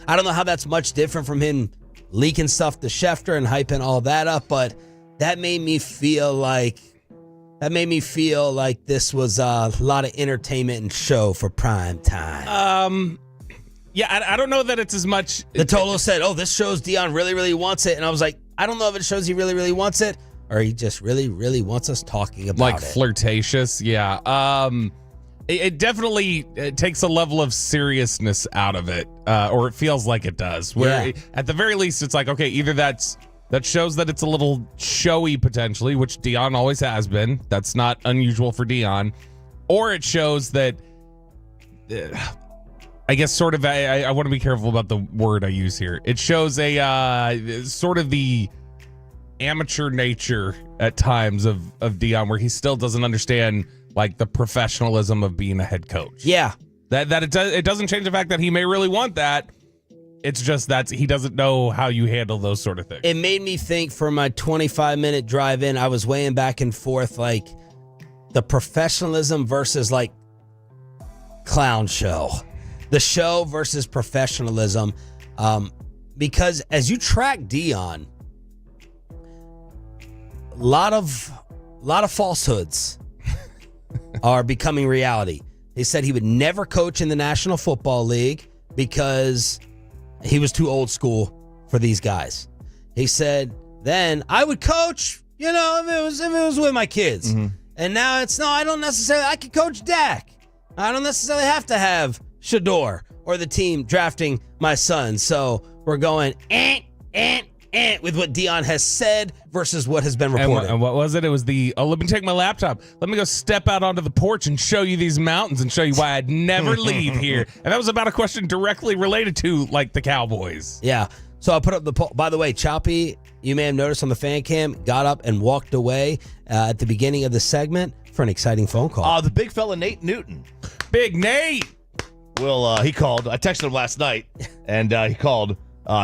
don't know how that's much different from him leaking stuff to Schefter and hyping all that up, but that made me feel like this was a lot of entertainment and show for prime time. Yeah, I don't know that it's as much. The Tolo said, "Oh, this shows Dion really, really wants it," and I was like, I don't know if it shows he really, really wants it, or he just really, really wants us talking about like it. Flirtatious. Yeah. It definitely takes a level of seriousness out of it, or it feels like it does. Where at the very least, it's like, okay, either that shows that it's a little showy potentially, which Dion always has been. That's not unusual for Dion. Or it shows that, I guess sort of, I want to be careful about the word I use here. It shows a sort of the amateur nature at times of Dion, where he still doesn't understand like the professionalism of being a head coach. Yeah. It doesn't change the fact that he may really want that. It's just that he doesn't know how you handle those sort of things. It made me think for my 25-minute drive in, I was weighing back and forth like the professionalism versus like clown show. The show versus professionalism. Because as you track Dion, a lot of falsehoods are becoming reality. They said he would never coach in the National Football League because he was too old school for these guys. He said, then I would coach, if it was with my kids. Mm-hmm. And now I don't necessarily, I could coach Dak. I don't necessarily have to have Shador or the team drafting my son. So we're going with what Dion has said versus what has been reported. And what was it? It was let me take my laptop. Let me go step out onto the porch and show you these mountains and show you why I'd never leave here. And that was about a question directly related to, like, the Cowboys. Yeah. So I put up the poll. By the way, Choppy, you may have noticed on the fan cam, got up and walked away at the beginning of the segment for an exciting phone call. The big fella, Nate Newton. Big Nate. Well, he called. I texted him last night, and he called.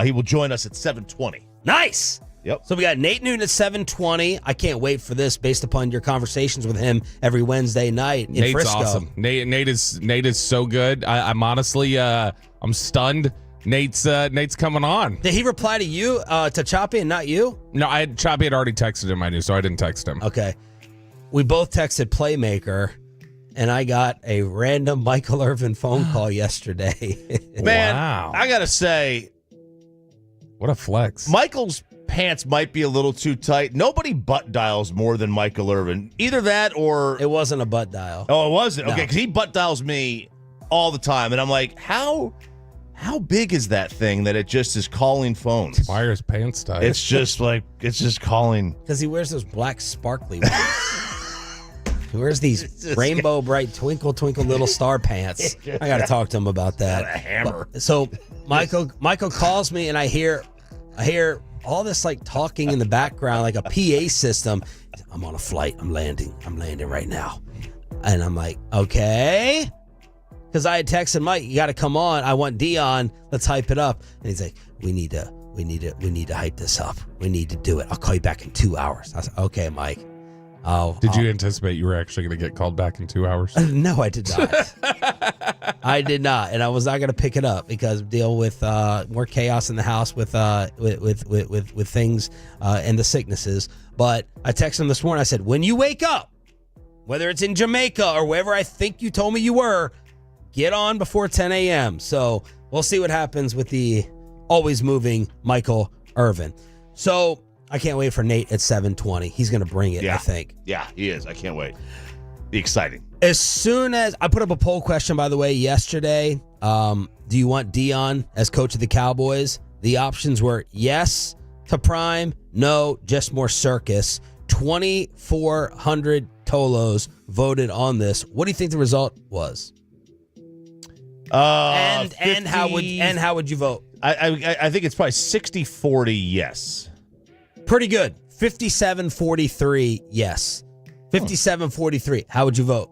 He will join us at 7:20. Nice. Yep. So we got Nate Newton at 7:20. I can't wait for this based upon your conversations with him every Wednesday night in Frisco. Nate's awesome. Nate is so good. I'm honestly I'm stunned Nate's coming on. Did he reply to you, to Choppy, and not you? No, Choppy had already texted him, I knew, so I didn't text him. Okay. We both texted Playmaker, and I got a random Michael Irvin phone call yesterday. Man, Wow. I got to say, what a flex. Michael's pants might be a little too tight. Nobody butt dials more than Michael Irvin. Either that or... It wasn't a butt dial. Oh, it wasn't? No. Okay, because he butt dials me all the time, and I'm like, how big is that thing that it just is calling phones? Why are his pants tight? It's just calling. Because he wears those black sparkly ones. He wears these rainbow bright twinkle twinkle little star pants. I got to talk to him about that. Got a hammer. So Michael calls me, and I hear all this like talking in the background, like a PA system. I'm on a flight. I'm landing right now. And I'm like, okay. Because I had texted Mike, you got to come on. I want Dion. Let's hype it up. And he's like, we need to hype this up. We need to do it. I'll call you back in 2 hours. I said, okay, Mike. Did you anticipate you were actually going to get called back in 2 hours? No, I did not. I did not, and I was not going to pick it up because deal with more chaos in the house with things and the sicknesses. But I texted him this morning. I said, when you wake up, whether it's in Jamaica or wherever I think you told me you were, get on before 10 a.m. So we'll see what happens with the always moving Michael Irvin. So I can't wait for Nate at 7:20. He's going to bring it, I think. Yeah, he is. I can't wait. Be exciting. As soon as I put up a poll question, by the way, yesterday, do you want Dion as coach of the Cowboys? The options were yes to prime, no, just more circus. 2,400 Tolos voted on this. What do you think the result was? And how would you vote? I think it's probably 60-40 yes. Pretty good. 57-43 yes. 57-43. How would you vote?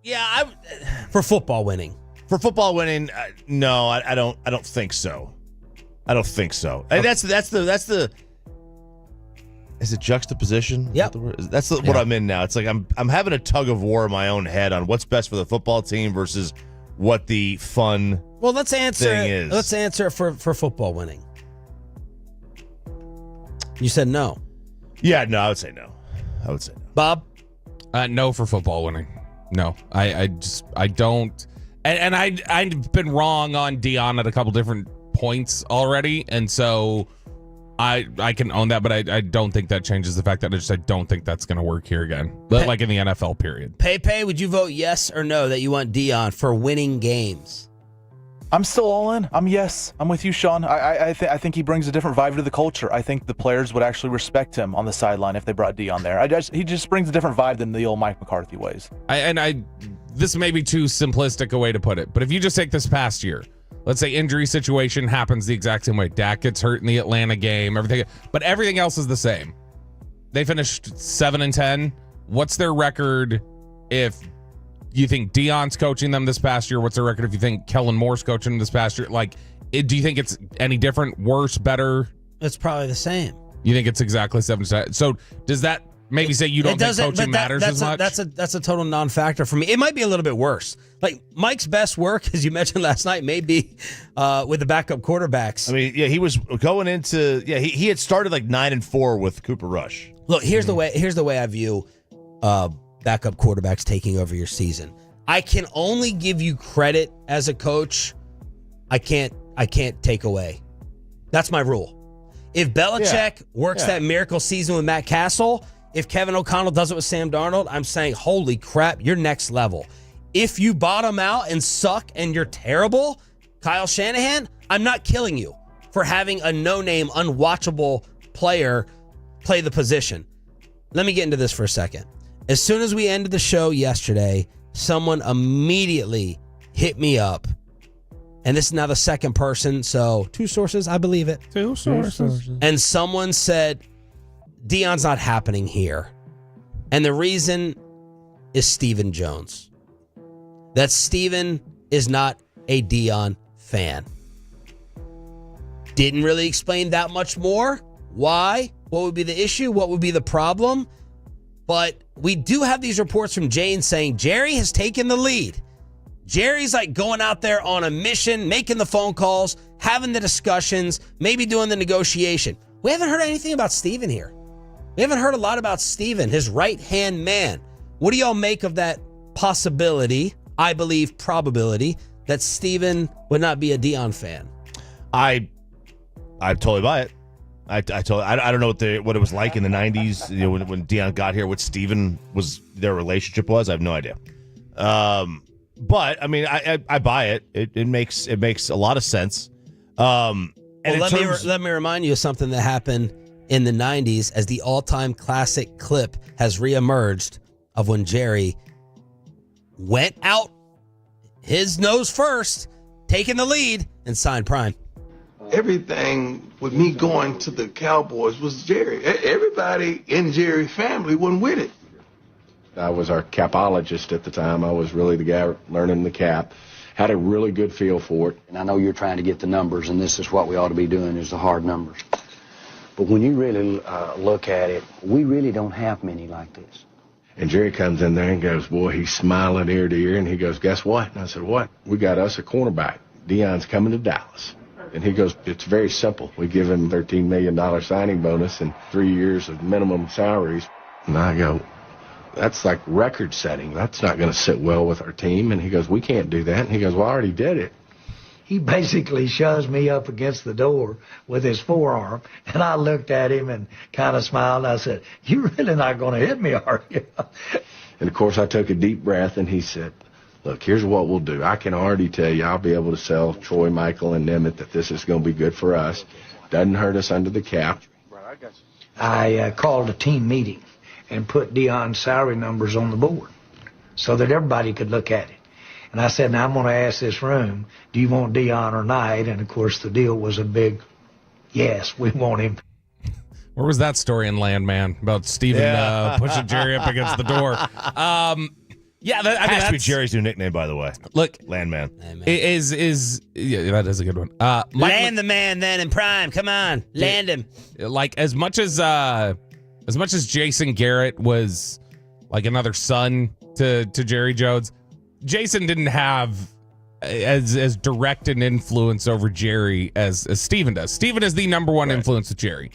Yeah, for football winning. For football winning, no, I don't think so. I don't think so. And that's the. Is it juxtaposition? Yep. That's what I'm in now. It's like I'm having a tug of war in my own head on what's best for the football team versus what the fun. Well, let's answer. Thing is. Let's answer for football winning. You said no. Yeah, no, I would say no. Bob? No for football winning. No, I don't. And I've been wrong on Dion at a couple different points already, and so I can own that, but I don't think that changes the fact that I don't think that's going to work here again. But like in the NFL period. Pepe, would you vote yes or no that you want Dion for winning games? I'm still all in. I'm yes. I'm with you, Sean. I think he brings a different vibe to the culture. I think the players would actually respect him on the sideline if they brought Dion there. He just brings a different vibe than the old Mike McCarthy ways. This may be too simplistic a way to put it, but if you just take this past year, let's say injury situation happens the exact same way. Dak gets hurt in the Atlanta game, but everything else is the same. They finished 7-10. What's their record if you think Dion's coaching them this past year? What's their record if you think Kellen Moore's coaching them this past year? Do you think it's any different, worse, better? It's probably the same. You think it's exactly 7-10? So does that maybe say you don't think coaching matters as much? That's a total non-factor for me. It might be a little bit worse. Like Mike's best work, as you mentioned last night, may be with the backup quarterbacks. I mean, yeah, he was going into he had started like 9-4 with Cooper Rush. Look, here's the way I view backup quarterbacks taking over your season. I can only give you credit as a coach. I can't take away. That's my rule. If Belichick works that miracle season with Matt Castle, if Kevin O'Connell does it with Sam Darnold, I'm saying, holy crap, you're next level. If you bottom out and suck and you're terrible, Kyle Shanahan, I'm not killing you for having a no-name, unwatchable player play the position. Let me get into this for a second. As soon as we ended the show yesterday, someone immediately hit me up. And this is now the second person, so 2 sources, I believe it. 2 sources. And someone said, Dion's not happening here. And the reason is Stephen Jones. That Stephen is not a Dion fan. Didn't really explain that much more. Why? What would be the issue? What would be the problem? But we do have these reports from Jane saying Jerry has taken the lead Jerry's like going out there on a mission, making the phone calls, having the discussions, maybe doing the negotiation. We haven't heard anything about Steven here. We haven't heard a lot about Steven, his right-hand man. What do y'all make of that possibility, I believe probability, that Steven would not be a Dion fan? I totally buy it. I don't know what it was like in the 90s, when Dion got here, what Steven their relationship was. I have no idea. But I mean, I buy it. It makes a lot of sense. And let me remind you of something that happened in the 90s as the all-time classic clip has reemerged of when Jerry went out his nose first, taking the lead, and signed Prime. Everything with me going to the Cowboys was Jerry. Everybody in Jerry's family wasn't with it. I was our capologist at the time. I was really the guy learning the cap. Had a really good feel for it. And I know you're trying to get the numbers, and this is what we ought to be doing, is the hard numbers. But when you really look at it, we really don't have many like this. And Jerry comes in there and goes, boy, he's smiling ear to ear. And he goes, guess what? And I said, what? We got us a cornerback. Dion's coming to Dallas. And he goes, it's very simple. We give him $13 million signing bonus and 3 years of minimum salaries. And I go, that's like record setting. That's not going to sit well with our team. And he goes, we can't do that. And he goes, well, I already did it. He basically shoves me up against the door with his forearm. And I looked at him and kind of smiled. And I said, you're really not going to hit me, are you? And, of course, I took a deep breath, and he said, look, here's what we'll do. I can already tell you I'll be able to sell Troy, Michael, and Nemeth that this is going to be good for us. Doesn't hurt us under the cap. I called a team meeting and put Dion's salary numbers on the board so that everybody could look at it. And I said, now I'm going to ask this room, do you want Dion or Knight? And, of course, the deal was a big, yes, we want him. Where was that story in Landman about Steven pushing Jerry up against the door? Yeah, has to be Jerry's new nickname, by the way. Look, Landman. Yeah, that is a good one. Land the man then in Prime. Come on, land him. Like as much as Jason Garrett was like another son to Jerry Jones, Jason didn't have as direct an influence over Jerry as Steven does. Steven is the number one influence with Jerry.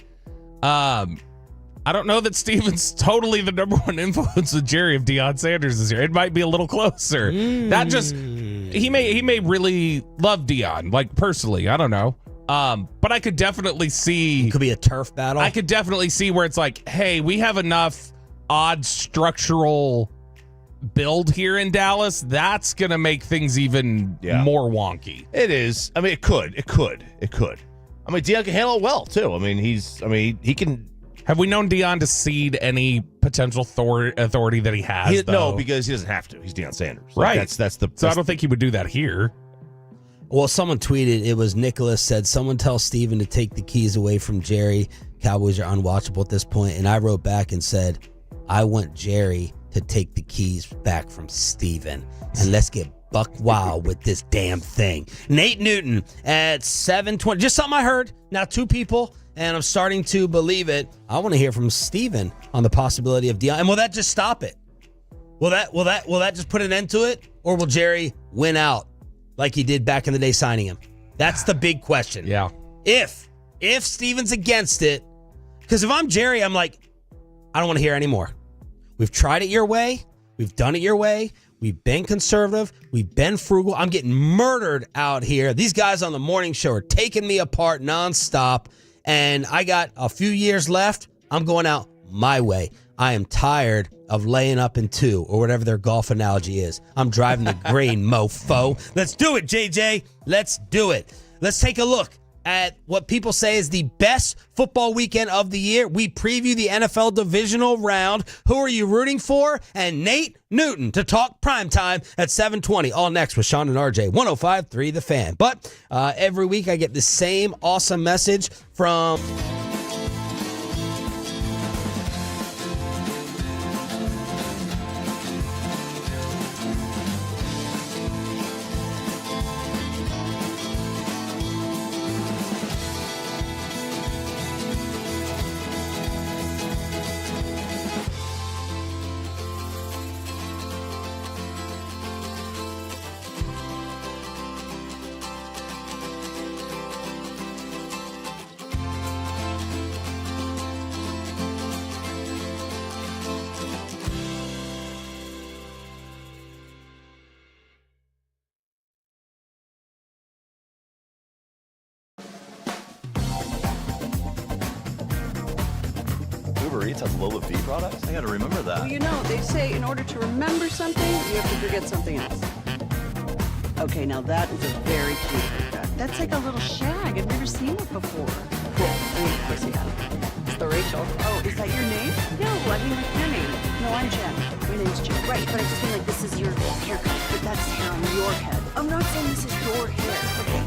I don't know that Steven's totally the number one influence with Jerry if Dion Sanders is here. It might be a little closer. That just he may really love Dion, like personally. I don't know. But I could definitely see it could be a turf battle. I could definitely see where it's like, hey, we have enough odd structural build here in Dallas. That's gonna make things even more wonky. It is. I mean, it could. I mean, Dion can handle it well too. I mean, he can. Have we known Dion to cede any potential authority that he has? No, because he doesn't have to. He's Dion Sanders. Right. That's the. So I don't think he would do that here. Well, someone tweeted, it was Nicholas said, someone tell Steven to take the keys away from Jerry. Cowboys are unwatchable at this point. And I wrote back and said, I want Jerry to take the keys back from Steven. And let's get buck wild with this damn thing. Nate Newton at 7:20. Just something I heard. Now 2 people, and I'm starting to believe it. I want to hear from Steven on the possibility of Dion. And will that just stop it? Will that just put an end to it? Or will Jerry win out like he did back in the day signing him? That's the big question. Yeah. If Steven's against it, because if I'm Jerry, I'm like, I don't want to hear anymore. We've tried it your way. We've done it your way. We've been conservative. We've been frugal. I'm getting murdered out here. These guys on the morning show are taking me apart nonstop. And I got a few years left. I'm going out my way. I am tired of laying up in 2 or whatever their golf analogy is. I'm driving the green, mofo. Let's do it, JJ. Let's do it. Let's take a look at what people say is the best football weekend of the year. We preview the NFL Divisional Round. Who are you rooting for? And Nate Newton to talk primetime at 7:20. All next with Sean and RJ, 105.3 The Fan. But every week I get the same awesome message from... Uber Eats has low-fee products? I gotta remember that. Well, you know, they say in order to remember something, you have to forget something else. Okay, now that is a very cute haircut. That's like a little shag. I've never seen it before. Cool. I mean, of course you have. It's the Rachel. Oh, is that your name? No, I mean like your name. No, I'm Jen. My name's Jen. Right, but I just mean like this is your haircut. But that's hair on your head. I'm not saying this is your hair. Okay,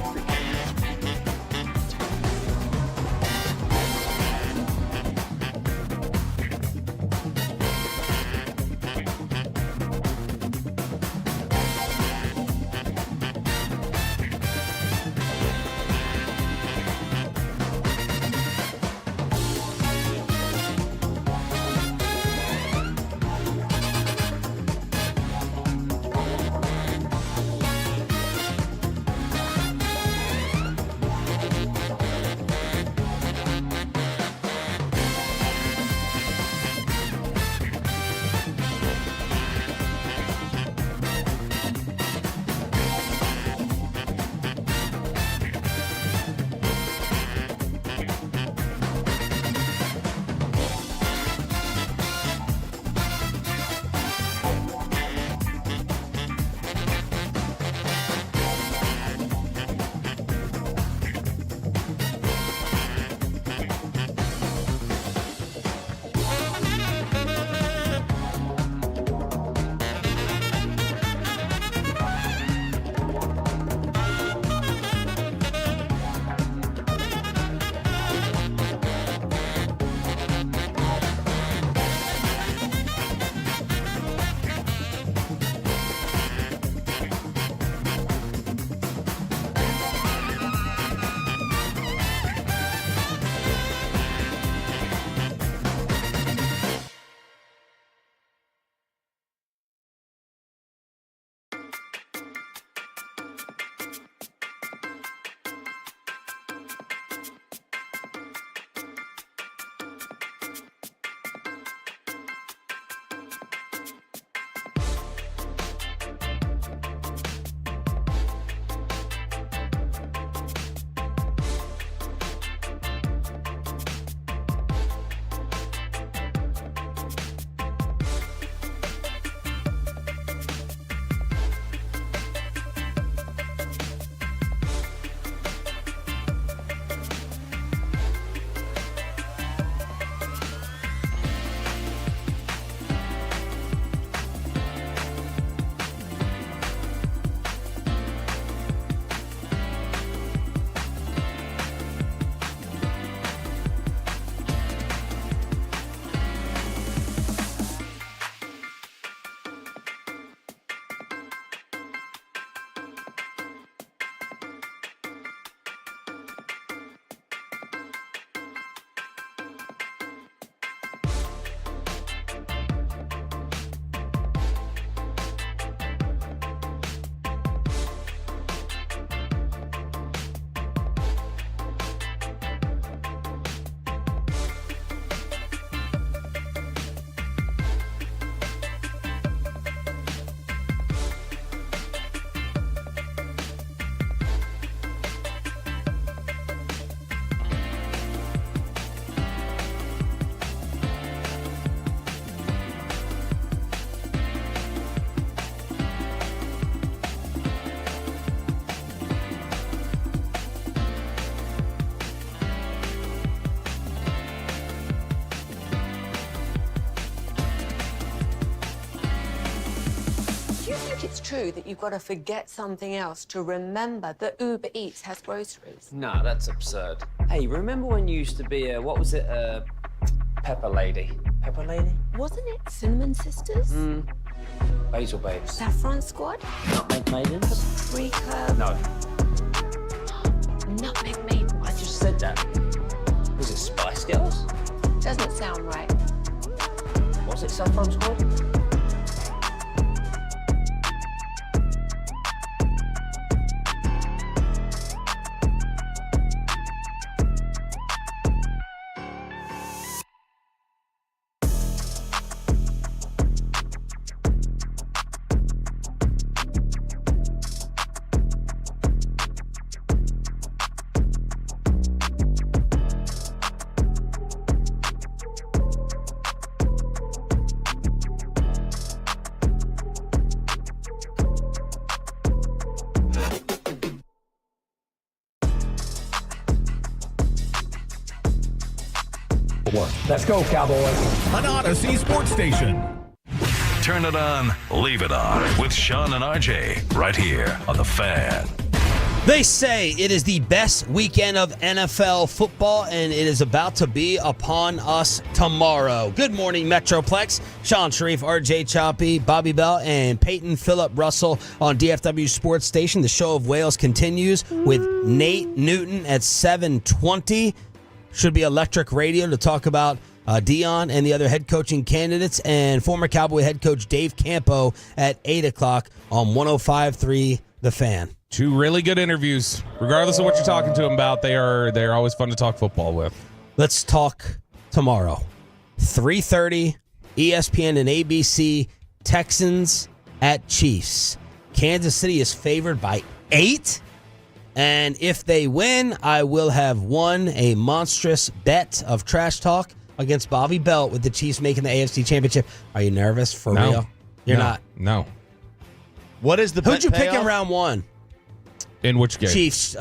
it's true that you've got to forget something else to remember that Uber Eats has groceries? Nah, that's absurd. Hey, remember when you used to be a, what was it, Pepper Lady? Pepper Lady? Wasn't it Cinnamon Sisters? Basil Babes. Saffron Squad? Nutmeg Maidens? Paprika? No. Nutmeg Maidens. I just said that. Was it Spice Girls? Doesn't sound right. Was it Saffron Squad? work. Let's go, Cowboys. An Odyssey Sports Station. Turn it on, leave it on with Sean and RJ right here on The Fan. They say it is the best weekend of NFL football, and it is about to be upon us tomorrow. Good morning, Metroplex. Sean Sharif, RJ Choppy, Bobby Bell, and Peyton Phillip Russell on DFW Sports Station. The show of Wales continues with Nate Newton at 7:20. Should be electric radio to talk about Dion and the other head coaching candidates, and former Cowboy head coach Dave Campo at 8 o'clock on 105.3 The Fan. Two really good interviews. Regardless of what you're talking to them about, they're always fun to talk football with. Let's talk tomorrow. 3:30, ESPN and ABC, Texans at Chiefs. Kansas City is favored by 8. And if they win, I will have won a monstrous bet of trash talk against Bobby Belt with the Chiefs making the AFC Championship. Are you nervous for real? You're not. No. What is the bet Who'd you pick payoff? in round 1? In which game? Chiefs,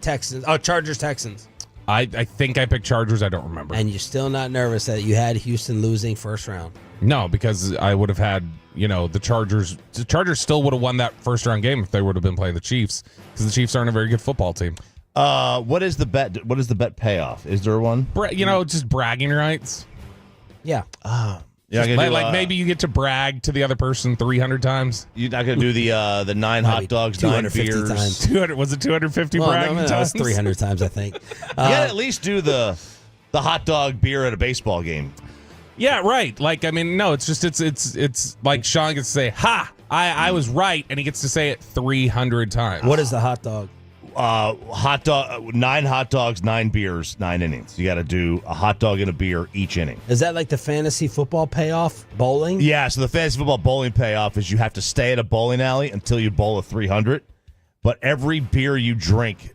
Texans. Oh, Chargers, Texans. I think I picked Chargers. I don't remember. And you're still not nervous that you had Houston losing first round? No, because I would have had, the Chargers. The Chargers still would have won that first round game if they would have been playing the Chiefs, because the Chiefs aren't a very good football team. What is the bet? What is the bet payoff? Is there one? Just bragging rights. Yeah. Maybe you get to brag to the other person 300 times. You're not going to do the 9 hot dogs, 9 beers. Times. 200 was it 250 bragging times? No, it's 300 times, I think. You got to at least do the hot dog beer at a baseball game. Yeah, right. It's like Sean gets to say, "Ha, I was right," and he gets to say it 300 times. What is the hot dog? 9 hot dogs, 9 beers, 9 innings. You got to do a hot dog and a beer each inning. Is that like the fantasy football payoff, bowling? Yeah, so the fantasy football bowling payoff is you have to stay at a bowling alley until you bowl a 300, but every beer you drink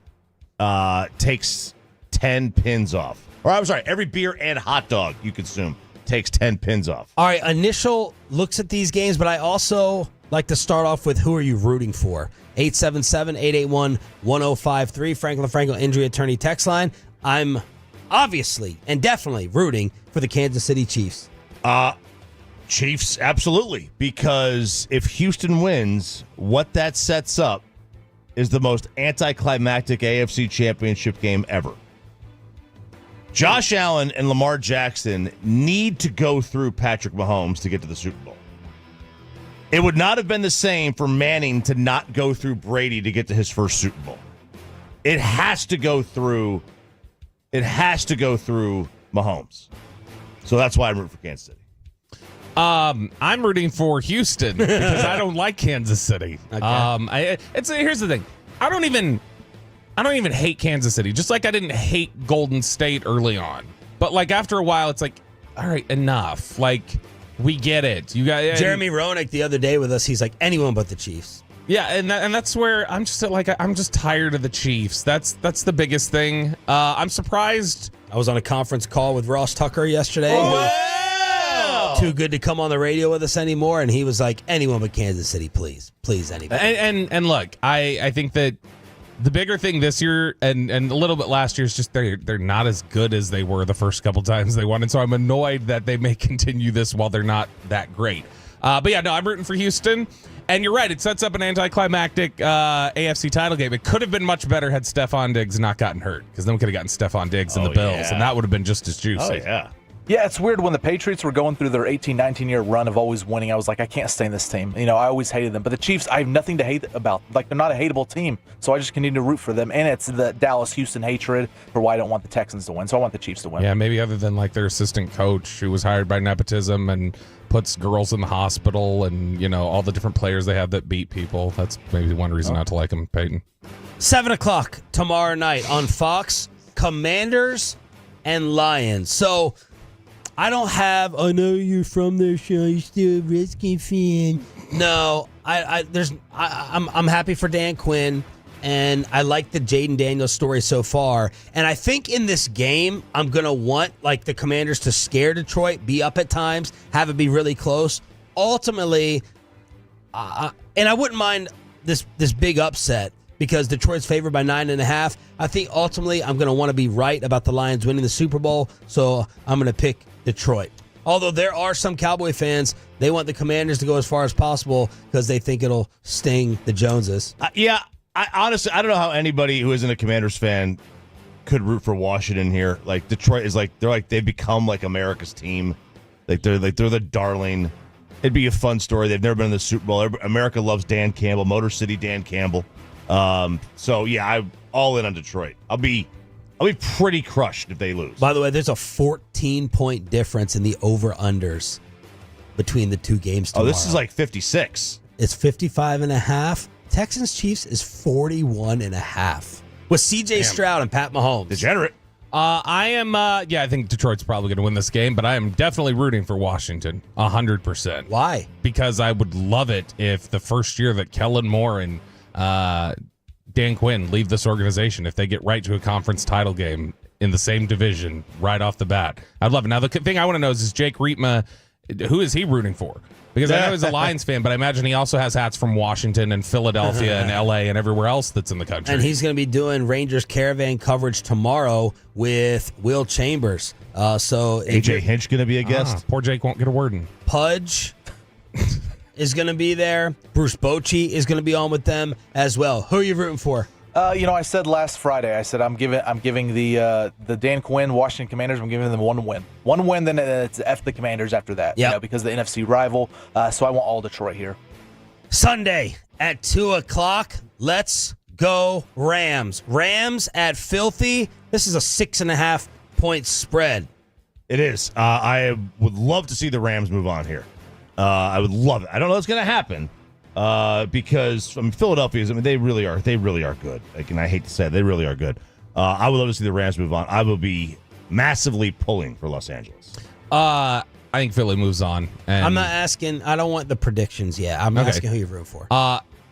takes 10 pins off. Or I'm sorry, every beer and hot dog you consume takes 10 pins off. All right, initial looks at these games, but I also like to start off with who are you rooting for? 877-881-1053, Franklin Injury Attorney text line. I'm obviously and definitely rooting for the Kansas City Chiefs. Chiefs, absolutely, because if Houston wins, what that sets up is the most anticlimactic AFC Championship game ever. Josh Allen and Lamar Jackson need to go through Patrick Mahomes to get to the Super Bowl. It would not have been the same for Manning to not go through Brady to get to his first Super Bowl. It has to go through Mahomes. So that's why I'm rooting for Kansas City. I'm rooting for Houston because I don't like Kansas City. Okay. Here's the thing. I don't even hate Kansas City, just like I didn't hate Golden State early on. But like after a while, it's like, all right, enough. Like, we get it. You got Jeremy Roenick the other day with us. He's like, anyone but the Chiefs. Yeah, and that's where I'm just like, I'm just tired of the Chiefs. That's the biggest thing. I'm surprised. I was on a conference call with Ross Tucker yesterday. Wow. Too good to come on the radio with us anymore, and he was like, anyone but Kansas City, please, anybody. And look, I think that the bigger thing this year and a little bit last year is just they're not as good as they were the first couple times they won, and so I'm annoyed that they may continue this while they're not that great. But yeah, no, I'm rooting for Houston, and you're right. It sets up an anticlimactic AFC title game. It could have been much better had Stephon Diggs not gotten hurt, because then we could have gotten Stephon Diggs and the Bills, and that would have been just as juicy. Oh, yeah. Yeah, it's weird when the Patriots were going through their 18, 19-year run of always winning. I was like, I can't stay in this team. I always hated them. But the Chiefs, I have nothing to hate about. Like, they're not a hateable team. So I just continue to root for them. And it's the Dallas-Houston hatred for why I don't want the Texans to win. So I want the Chiefs to win. Yeah, maybe other than like their assistant coach who was hired by nepotism and puts girls in the hospital and, all the different players they have that beat people. That's maybe one reason not to like them, Peyton. 7 o'clock tomorrow night on Fox, Commanders and Lions. So I don't have, I know you're from there, Sean, you're still a Redskins fan. No, I'm happy for Dan Quinn, and I like the Jaden Daniels story so far. And I think in this game, I'm going to want like the Commanders to scare Detroit, be up at times, have it be really close. Ultimately, and I wouldn't mind this big upset, because Detroit's favored by 9.5. I think ultimately I'm going to want to be right about the Lions winning the Super Bowl, so I'm going to pick Detroit. Although there are some Cowboy fans, they want the Commanders to go as far as possible because they think it'll sting the Joneses. I honestly, I don't know how anybody who isn't a Commanders fan could root for Washington here. Like Detroit is they've become like America's team. They're the darling. It'd be a fun story. They've never been in the Super Bowl. America loves Dan Campbell, Motor City Dan Campbell. So yeah, I'm all in on Detroit. I'll be pretty crushed if they lose. By the way, there's a 14-point difference in the over-unders between the two games tomorrow. Oh, this is like 56. It's 55.5. Texans-Chiefs is 41.5. With C.J. Stroud and Pat Mahomes. Degenerate. I think Detroit's probably going to win this game, but I am definitely rooting for Washington 100%. Why? Because I would love it if the first year that Kellen Moore and Dan Quinn leave this organization, if they get right to a conference title game in the same division right off the bat. I'd love it. Now, the thing I want to know is Jake Rietma, who is he rooting for? Because I know he's a Lions fan, but I imagine he also has hats from Washington and Philadelphia and L.A. and everywhere else that's in the country. And he's going to be doing Rangers Caravan coverage tomorrow with Will Chambers. So AJ Hinch going to be a guest. Poor Jake won't get a word in. Pudge is going to be there. Bruce Bochy is going to be on with them as well. Who are you rooting for? I said last Friday, I said I'm giving the Dan Quinn Washington Commanders, I'm giving them one win. One win, then it's F the Commanders after that. Yeah. Because the NFC rival. So I want all Detroit here. Sunday at 2:00. Let's go Rams. Rams at Filthy. This is a 6.5-point spread. It is. I would love to see the Rams move on here. I would love it. I don't know what's going to happen. Because Philadelphia, they really are good. And I hate to say it, they really are good. I would love to see the Rams move on. I will be massively pulling for Los Angeles. I think Philly moves on. And I'm not asking. I don't want the predictions yet. I'm asking who you root for.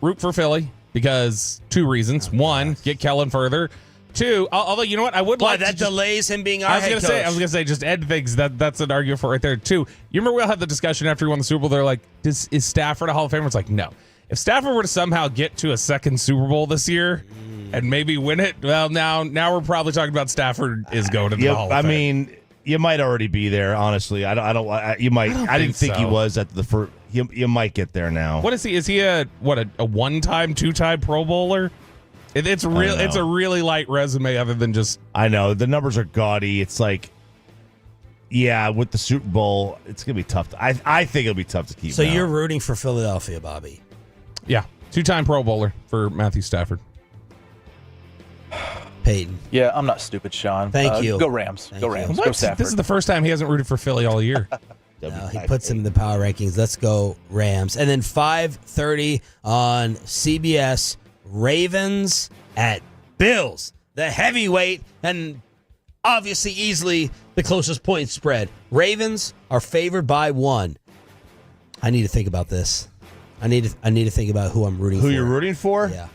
Root for Philly because two reasons. One, get Kellen further. Two, although you know what, I would like that delays him being our I was head coach. gonna say, just end things. That's an argument for right there. Two, you remember we all had the discussion after he won the Super Bowl. They're like, is Stafford a Hall of Famer? It's like, no. If Stafford were to somehow get to a second Super Bowl this year and maybe win it, well, now we're probably talking about Stafford is going to the Hall of Fame. I mean, you might already be there. Honestly, you might. I didn't think he was at the first. You might get there now. What is he? Is he a one-time, two-time Pro Bowler? It's real. It's a really light resume, other than just. I know the numbers are gaudy. It's like, yeah, with the Super Bowl, it's gonna be tough. I think it'll be tough to keep. So you're rooting for Philadelphia, Bobby? Yeah, two-time Pro Bowler for Matthew Stafford. Peyton. Yeah, I'm not stupid, Sean. Thank you. Go Rams. Go Rams. Go Stafford. This is the first time he hasn't rooted for Philly all year. No, he puts him in the power rankings. Let's go Rams. And then 5:30 on CBS. Ravens at Bills, the heavyweight, and obviously easily the closest point spread. Ravens are favored by 1. I need to think about this. I need to think about who I'm rooting for. Who you're rooting for? Yeah.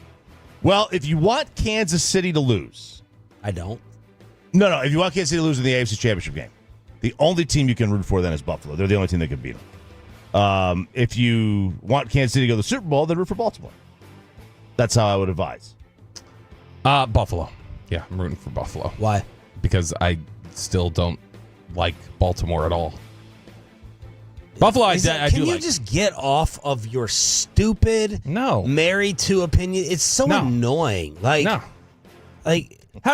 Well, if you want Kansas City to lose. I don't. No. If you want Kansas City to lose in the AFC Championship game, the only team you can root for then is Buffalo. They're the only team that can beat them. If you want Kansas City to go to the Super Bowl, then root for Baltimore. That's how I would advise. Buffalo. Yeah, I'm rooting for Buffalo. Why? Because I still don't like Baltimore at all. Buffalo, Can you just get off of your stupid married to opinion? It's so annoying. What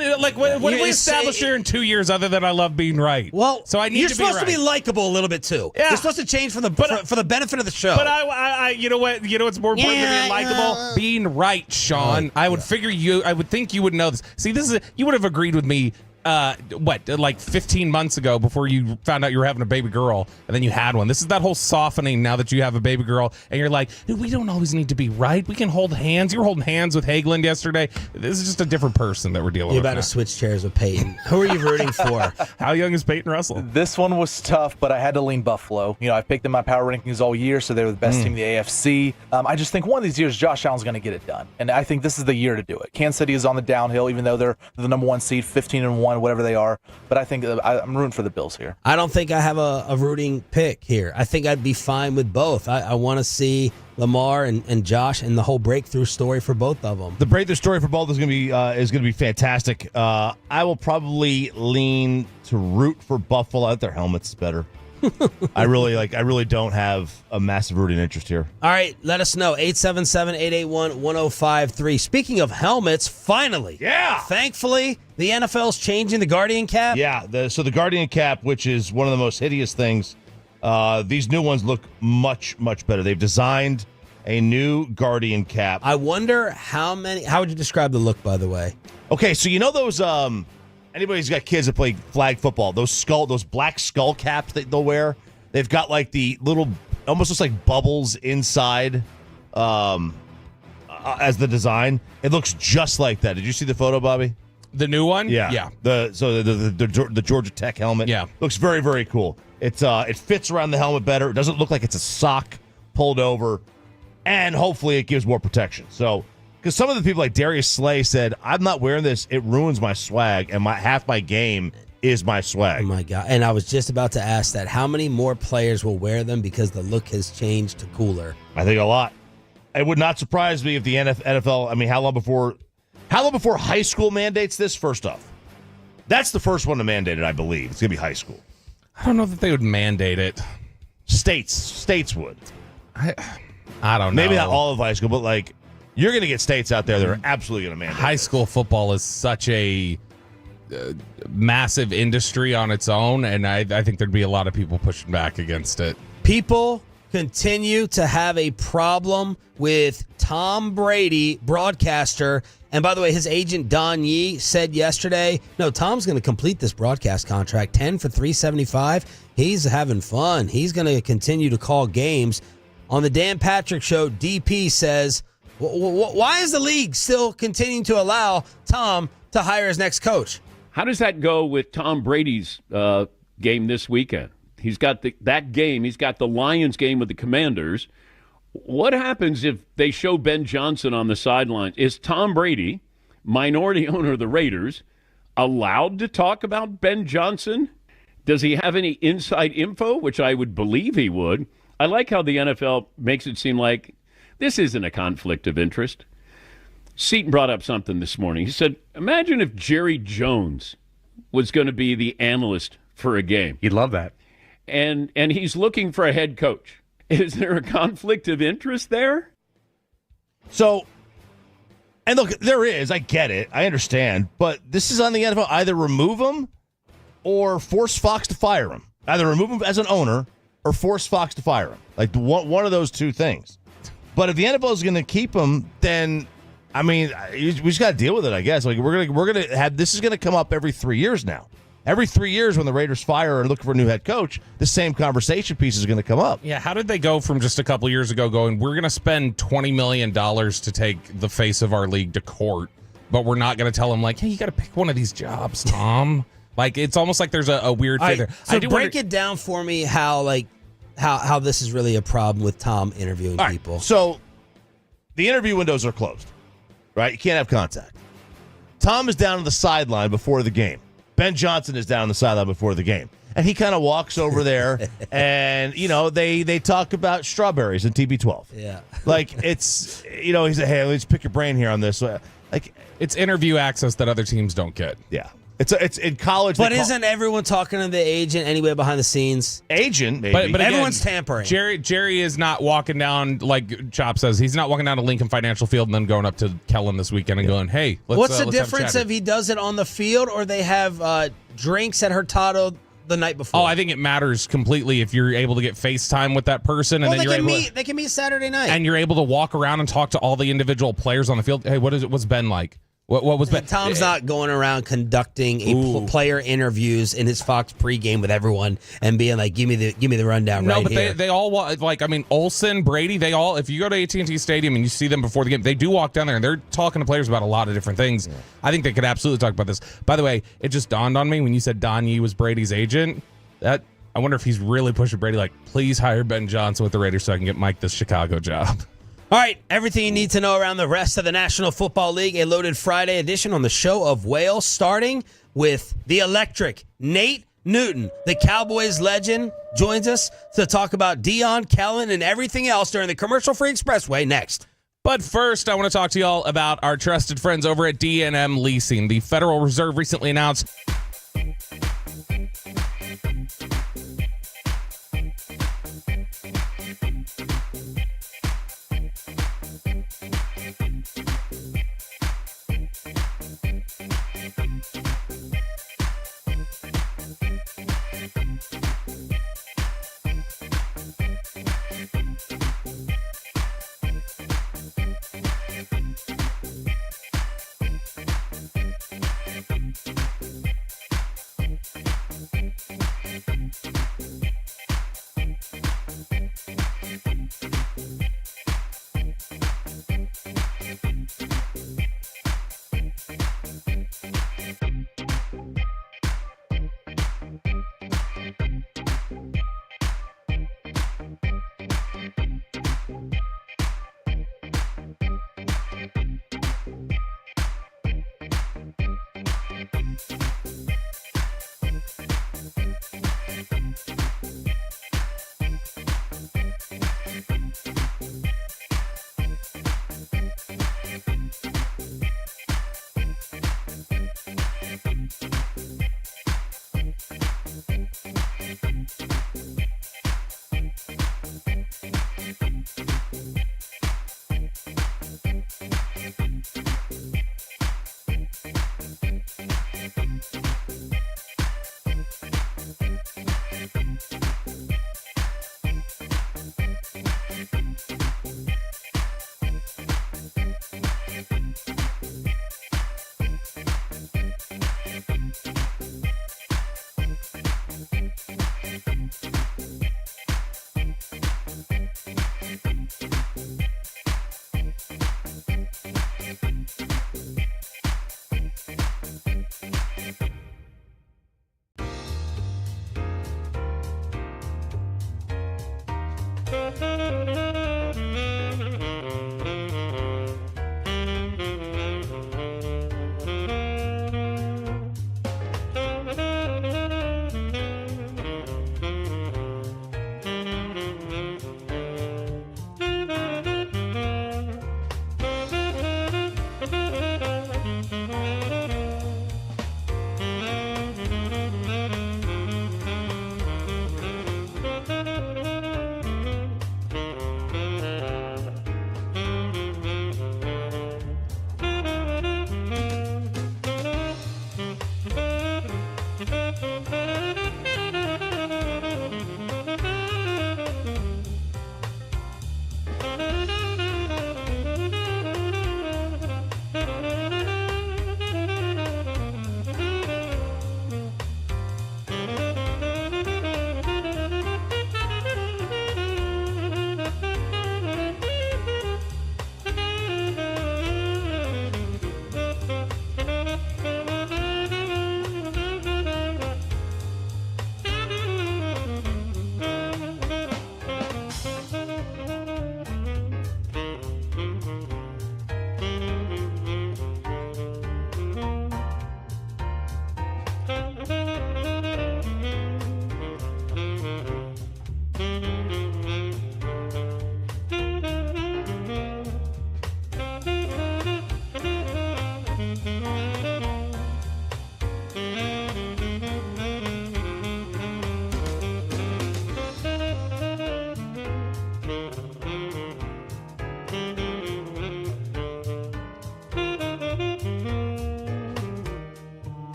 did we establish here in 2 years other than I love being right? Well, so I need you're to supposed be to be likable a little bit too. Yeah. You're supposed to change for the benefit of the show. But I you know what? You know what's more important than being likable? Being right, Sean. I would figure I would think you would know this. See, you would have agreed with me. 15 months ago before you found out you were having a baby girl and then you had one. This is that whole softening now that you have a baby girl and you're like, dude, we don't always need to be right. We can hold hands. You were holding hands with Hageland yesterday. This is just a different person that we're dealing with. You're about to switch chairs with Peyton. Who are you rooting for? How young is Peyton Russell? This one was tough, but I had to lean Buffalo. I've picked them in my power rankings all year, so they're the best team in the AFC. I just think one of these years Josh Allen's going to get it done, and I think this is the year to do it. Kansas City is on the downhill, even though they're the number 1 seed, 15-1 1, whatever they are. But I think I'm rooting for the Bills here. I don't think I have a rooting pick here. I think I'd be fine with both. I want to see Lamar and Josh and the whole breakthrough story for both of them. The breakthrough story for both is going to be fantastic. I will probably lean to root for Buffalo. Their helmets better. I really don't have a massive rooting interest here. All right, let us know. 877-881-1053. Speaking of helmets, finally. Yeah. Thankfully, the NFL's changing the Guardian cap. Yeah, so the Guardian cap, which is one of the most hideous things, these new ones look much, much better. They've designed a new Guardian cap. I wonder how would you describe the look, by the way? Okay, so you know those anybody who's got kids that play flag football, those black skull caps that they'll wear, they've got like the little, almost looks like bubbles inside as the design. It looks just like that. Did you see the photo, Bobby? The new one? Yeah. The Georgia Tech helmet. Yeah. Looks very, very cool. It fits around the helmet better. It doesn't look like it's a sock pulled over. And hopefully it gives more protection. So, because some of the people like Darius Slay said, I'm not wearing this. It ruins my swag, and half my game is my swag. Oh, my God. And I was just about to ask that. How many more players will wear them because the look has changed to cooler? I think a lot. It would not surprise me if the NFL, I mean, how long before high school mandates this, first off? That's the first one to mandate it, I believe. It's going to be high school. I don't know that they would mandate it. States would. I don't know. Maybe not all of high school, but like, you're going to get states out there that are absolutely going to mandate high school football is such a massive industry on its own, and I think there'd be a lot of people pushing back against it. People continue to have a problem with Tom Brady, broadcaster. And by the way, his agent Don Yee said yesterday, no, Tom's going to complete this broadcast contract, 10 for $375. He's having fun. He's going to continue to call games. On the Dan Patrick Show, DP says, why is the league still continuing to allow Tom to hire his next coach? How does that go with Tom Brady's game this weekend? He's got that game. He's got the Lions game with the Commanders. What happens if they show Ben Johnson on the sidelines? Is Tom Brady, minority owner of the Raiders, allowed to talk about Ben Johnson? Does he have any inside info, which I would believe he would? I like how the NFL makes it seem like this isn't a conflict of interest. Seton brought up something this morning. He said, imagine if Jerry Jones was going to be the analyst for a game. He'd love that. And he's looking for a head coach. Is there a conflict of interest there? So, and look, there is. I get it. I understand. But this is on the NFL. Either remove him or force Fox to fire him. Either remove him as an owner or force Fox to fire him. Like one of those two things. But if the NFL is going to keep him, then I mean, we just got to deal with it, I guess. Like we're gonna have this is going to come up every 3 years now. Every 3 years when the Raiders fire and look for a new head coach, the same conversation piece is going to come up. Yeah, how did they go from just a couple years ago going, we're going to spend $20 million to take the face of our league to court, but we're not going to tell him, like, hey, you got to pick one of these jobs, Tom. Like, it's almost like there's a weird thing there. So break it down for me how this is really a problem with Tom interviewing people. Right, so the interview windows are closed, right? You can't have contact. Tom is down on the sideline before the game. Ben Johnson is down on the sideline before the game. And he kind of walks over there and, they talk about strawberries and TB12. Yeah. Like, it's, he said, hey, let's pick your brain here on this. Like, it's interview access that other teams don't get. Yeah. It's in college. But isn't everyone talking to the agent anyway behind the scenes? Agent, maybe. But again, everyone's tampering. Jerry is not walking down, like Chop says, he's not walking down to Lincoln Financial Field and then going up to Kellen this weekend and going, hey, what's the difference if he does it on the field or they have drinks at Hurtado the night before? Oh, I think it matters completely if you're able to get FaceTime with that person. And then they can meet Saturday night. And you're able to walk around and talk to all the individual players on the field. Hey, what's Ben like? What was Ben? Tom's not going around conducting player interviews in his Fox pregame with everyone and being like, "Give me the rundown." No, right but here. they all like. I mean, Olsen, Brady, they all. If you go to AT&T Stadium and you see them before the game, they do walk down there and they're talking to players about a lot of different things. Yeah. I think they could absolutely talk about this. By the way, it just dawned on me when you said Don Yee was Brady's agent. That I wonder if he's really pushing Brady, like, please hire Ben Johnson with the Raiders so I can get Mike this Chicago job. All right, everything you need to know around the rest of the National Football League, a loaded Friday edition on the Show of Wales, starting with the electric Nate Newton, the Cowboys legend, joins us to talk about Dion, Kellen, and everything else during the Commercial-Free Expressway next. But first, I want to talk to y'all about our trusted friends over at D&M Leasing. The Federal Reserve recently announced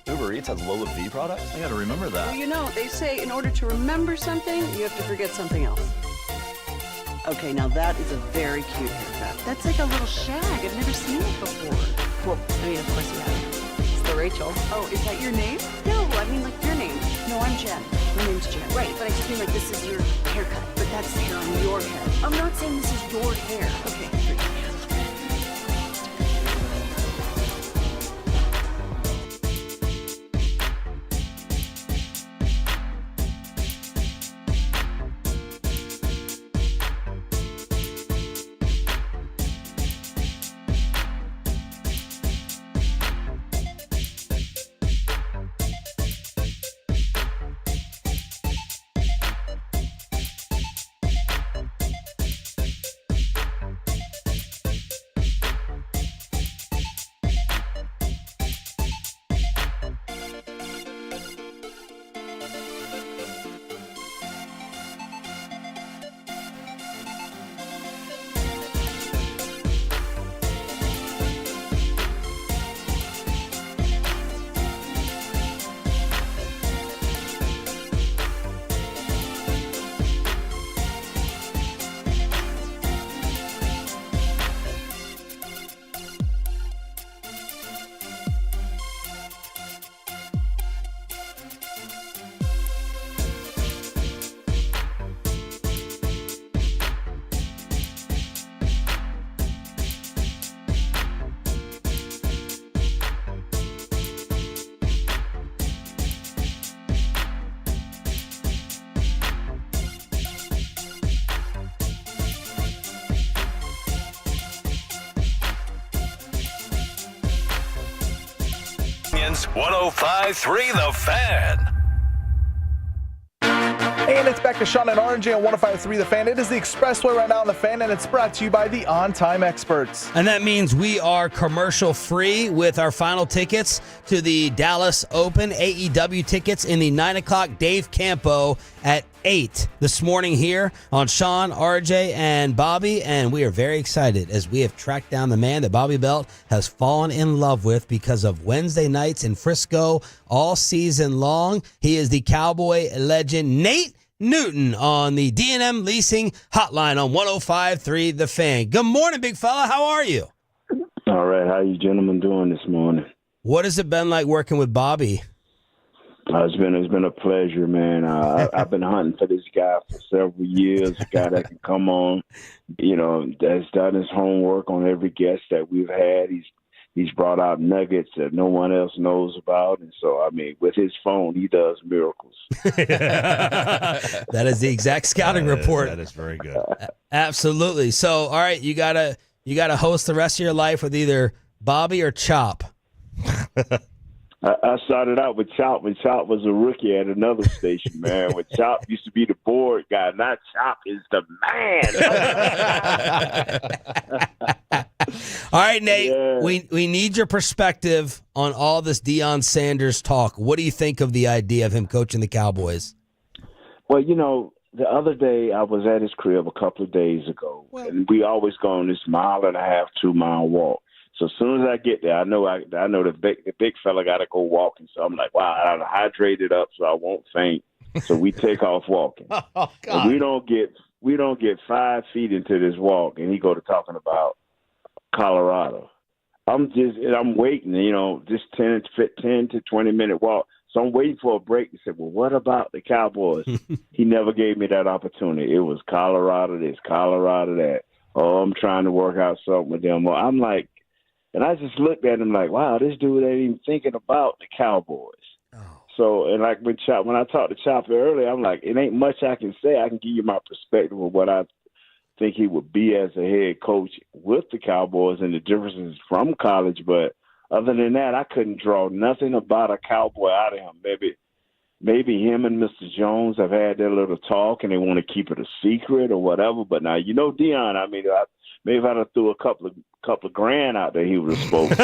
Uber Eats has Lola V products? I gotta remember that. Well, you know, they say in order to remember something, you have to forget something else. Okay, now that is a very cute haircut. That's like a little shag. I've never seen it before. Well, I mean, of course you have. It's the Rachel. Oh, is that your name? No, I mean like your name. No, I'm Jen. My name's Jen. Right, but I just mean like this is your haircut. But that's the hair on your head. I'm not saying this is your hair. Okay. News, 105.3 The Fan. And it's back to Sean and RJ on 105.3 The Fan. It is the Expressway right now on The Fan, and it's brought to you by the On Time Experts. And that means we are commercial free with our final tickets to the Dallas Open AEW tickets in the 9 o'clock Dave Campo at 8 this morning here on Sean, RJ, and Bobby. And we are very excited as we have tracked down the man that Bobby Belt has fallen in love with because of Wednesday nights in Frisco all season long. He is the Cowboy legend, Nate Newton, on the D&M Leasing Hotline on 105.3 The Fan. Good morning, big fella. How are you? All right. How you gentlemen doing this morning? What has it been like working with Bobby? It's been a pleasure, man. I've been hunting for this guy for several years, a guy that can come on, that's done his homework on every guest that we've had. He's brought out nuggets that no one else knows about. And so, with his phone, he does miracles. That is the exact scouting report. That is very good. Absolutely. So, all right, you gotta host the rest of your life with either Bobby or Chop. I started out with Chop when Chop was a rookie at another station, man. When Chop used to be the board guy, now Chop is the man. All right, Nate, we need your perspective on all this Dion Sanders talk. What do you think of the idea of him coaching the Cowboys? Well, the other day I was at his crib a couple of days ago, and we always go on this 1.5 mile, 2 mile walk. So as soon as I get there, I know the big fella got to go walking. So I'm like, wow, I hydrated up so I won't faint. So we take off walking. Oh, God. And we don't get 5 feet into this walk, and he go to talking about Colorado. I'm waiting, just 10 to 20 minute walk. So I'm waiting for a break. He said, well, what about the Cowboys? He never gave me that opportunity. It was Colorado this, Colorado that. Oh, I'm trying to work out something with them. Well, I'm like, and I just looked at him like, wow, this dude ain't even thinking about the Cowboys. Oh. So, and like when I talked to Chopper earlier, I'm like, it ain't much I can say. I can give you my perspective of what I think he would be as a head coach with the Cowboys and the differences from college. But other than that, I couldn't draw nothing about a Cowboy out of him. Maybe him and Mr. Jones have had their little talk and they want to keep it a secret or whatever. But now, Dion, maybe if I'd have threw a couple of grand out there, he would have spoken.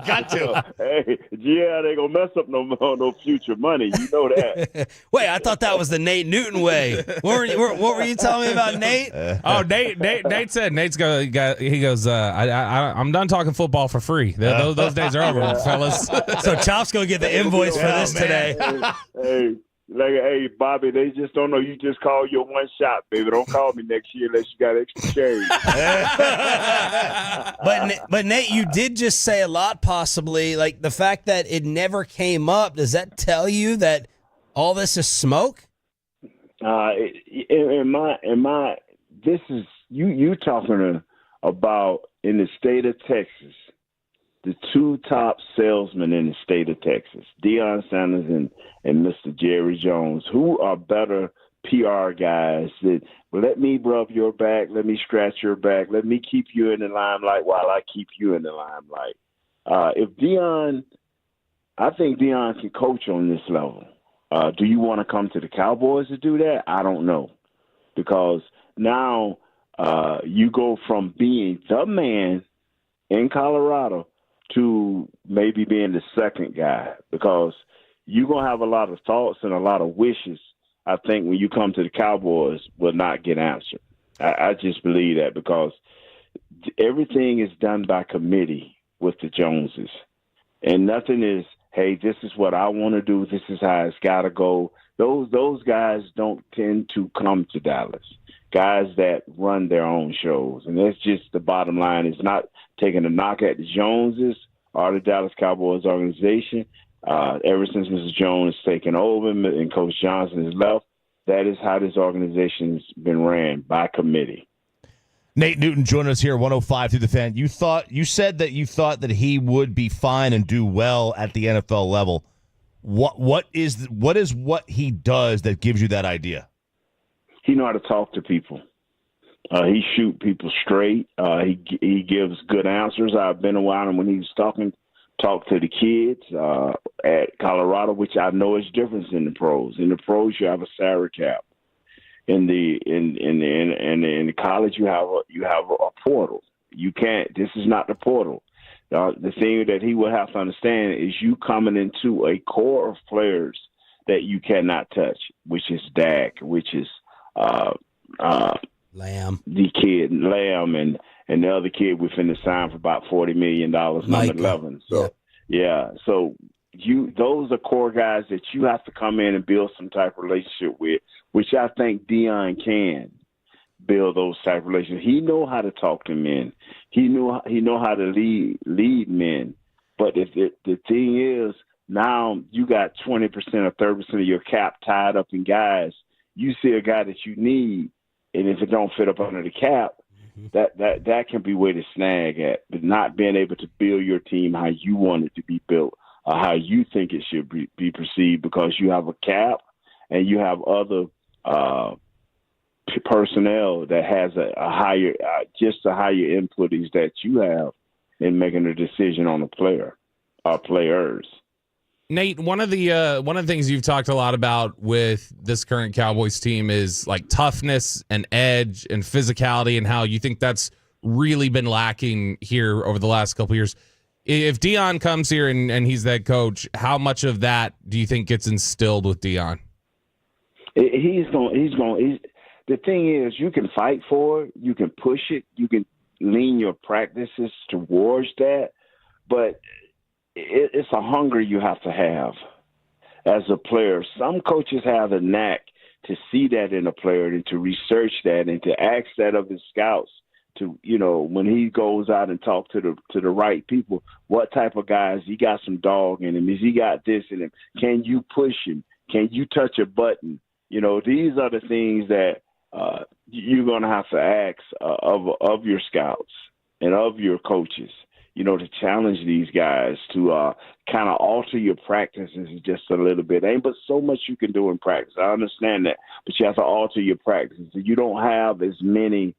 Got to. Hey, they gonna mess up no future money. You know that. Wait, I thought that was the Nate Newton way. What were you telling me about Nate? Nate said he goes. I'm done talking football for free. Those days are over, fellas. So Chop's gonna get the invoice for this today. Hey, Bobby, they just don't know. You just call your one shot, baby. Don't call me next year unless you got extra change. But Nate, you did just say a lot, possibly. Like the fact that it never came up, does that tell you that all this is smoke? This is you talking about in the state of Texas, the 2 top salesmen in the state of Texas, Dion Sanders and Mr. Jerry Jones, who are better PR guys that let me rub your back, let me scratch your back, let me keep you in the limelight while I keep you in the limelight. I think Dion can coach on this level. Do you want to come to the Cowboys to do that? I don't know. Because now you go from being the man in Colorado to maybe being the second guy, because you're going to have a lot of thoughts and a lot of wishes, I think, when you come to the Cowboys will not get answered. I just believe that, because everything is done by committee with the Joneses. And nothing is, hey, this is what I want to do, this is how it's got to go. Those guys don't tend to come to Dallas. Guys that run their own shows. And that's just the bottom line. It's not taking a knock at the Joneses or the Dallas Cowboys organization. Ever since Mr. Jones has taken over and Coach Johnson has left, that is how this organization has been ran, by committee. Nate Newton joining us here, 105 through the Fan. You said that you thought that he would be fine and do well at the NFL level. What is what he does that gives you that idea? He know how to talk to people. He shoot people straight. He gives good answers. I've been around him when he was talking talk to the kids at Colorado, which I know is different than the pros. In the pros, you have a salary cap. In the college, you have a portal. You can't. This is not the portal. The thing that he will have to understand is you coming into a core of players that you cannot touch, which is Dak, which is Lamb, the kid Lamb, and the other kid we finna sign for about $40 million, number 11. So so those are core guys that you have to come in and build some type of relationship with, which I think Dion can build those type of relationships. He know how to talk to men. He know how to lead men. But the thing is, now you got 20% or 30% of your cap tied up in guys. You see a guy that you need, and if it don't fit up under the cap, that can be where to snag at. But not being able to build your team how you want it to be built or how you think it should be perceived, because you have a cap and you have other personnel that has a higher input is that you have in making a decision on a player or players. Nate, one of the things you've talked a lot about with this current Cowboys team is like toughness and edge and physicality, and how you think that's really been lacking here over the last couple of years. If Dion comes here and he's that coach, how much of that do you think gets instilled with Dion? The thing is, you can fight for it, you can push it, you can lean your practices towards that, but it's a hunger you have to have as a player. Some coaches have the knack to see that in a player and to research that and to ask that of his scouts to, when he goes out and talk to the right people, what type of guys, he got some dog in him, is he got this in him, can you push him, can you touch a button? These are the things that you're going to have to ask of your scouts and of your coaches, to challenge these guys to kind of alter your practices just a little bit. Ain't but so much you can do in practice. I understand that, but you have to alter your practices. You don't have as many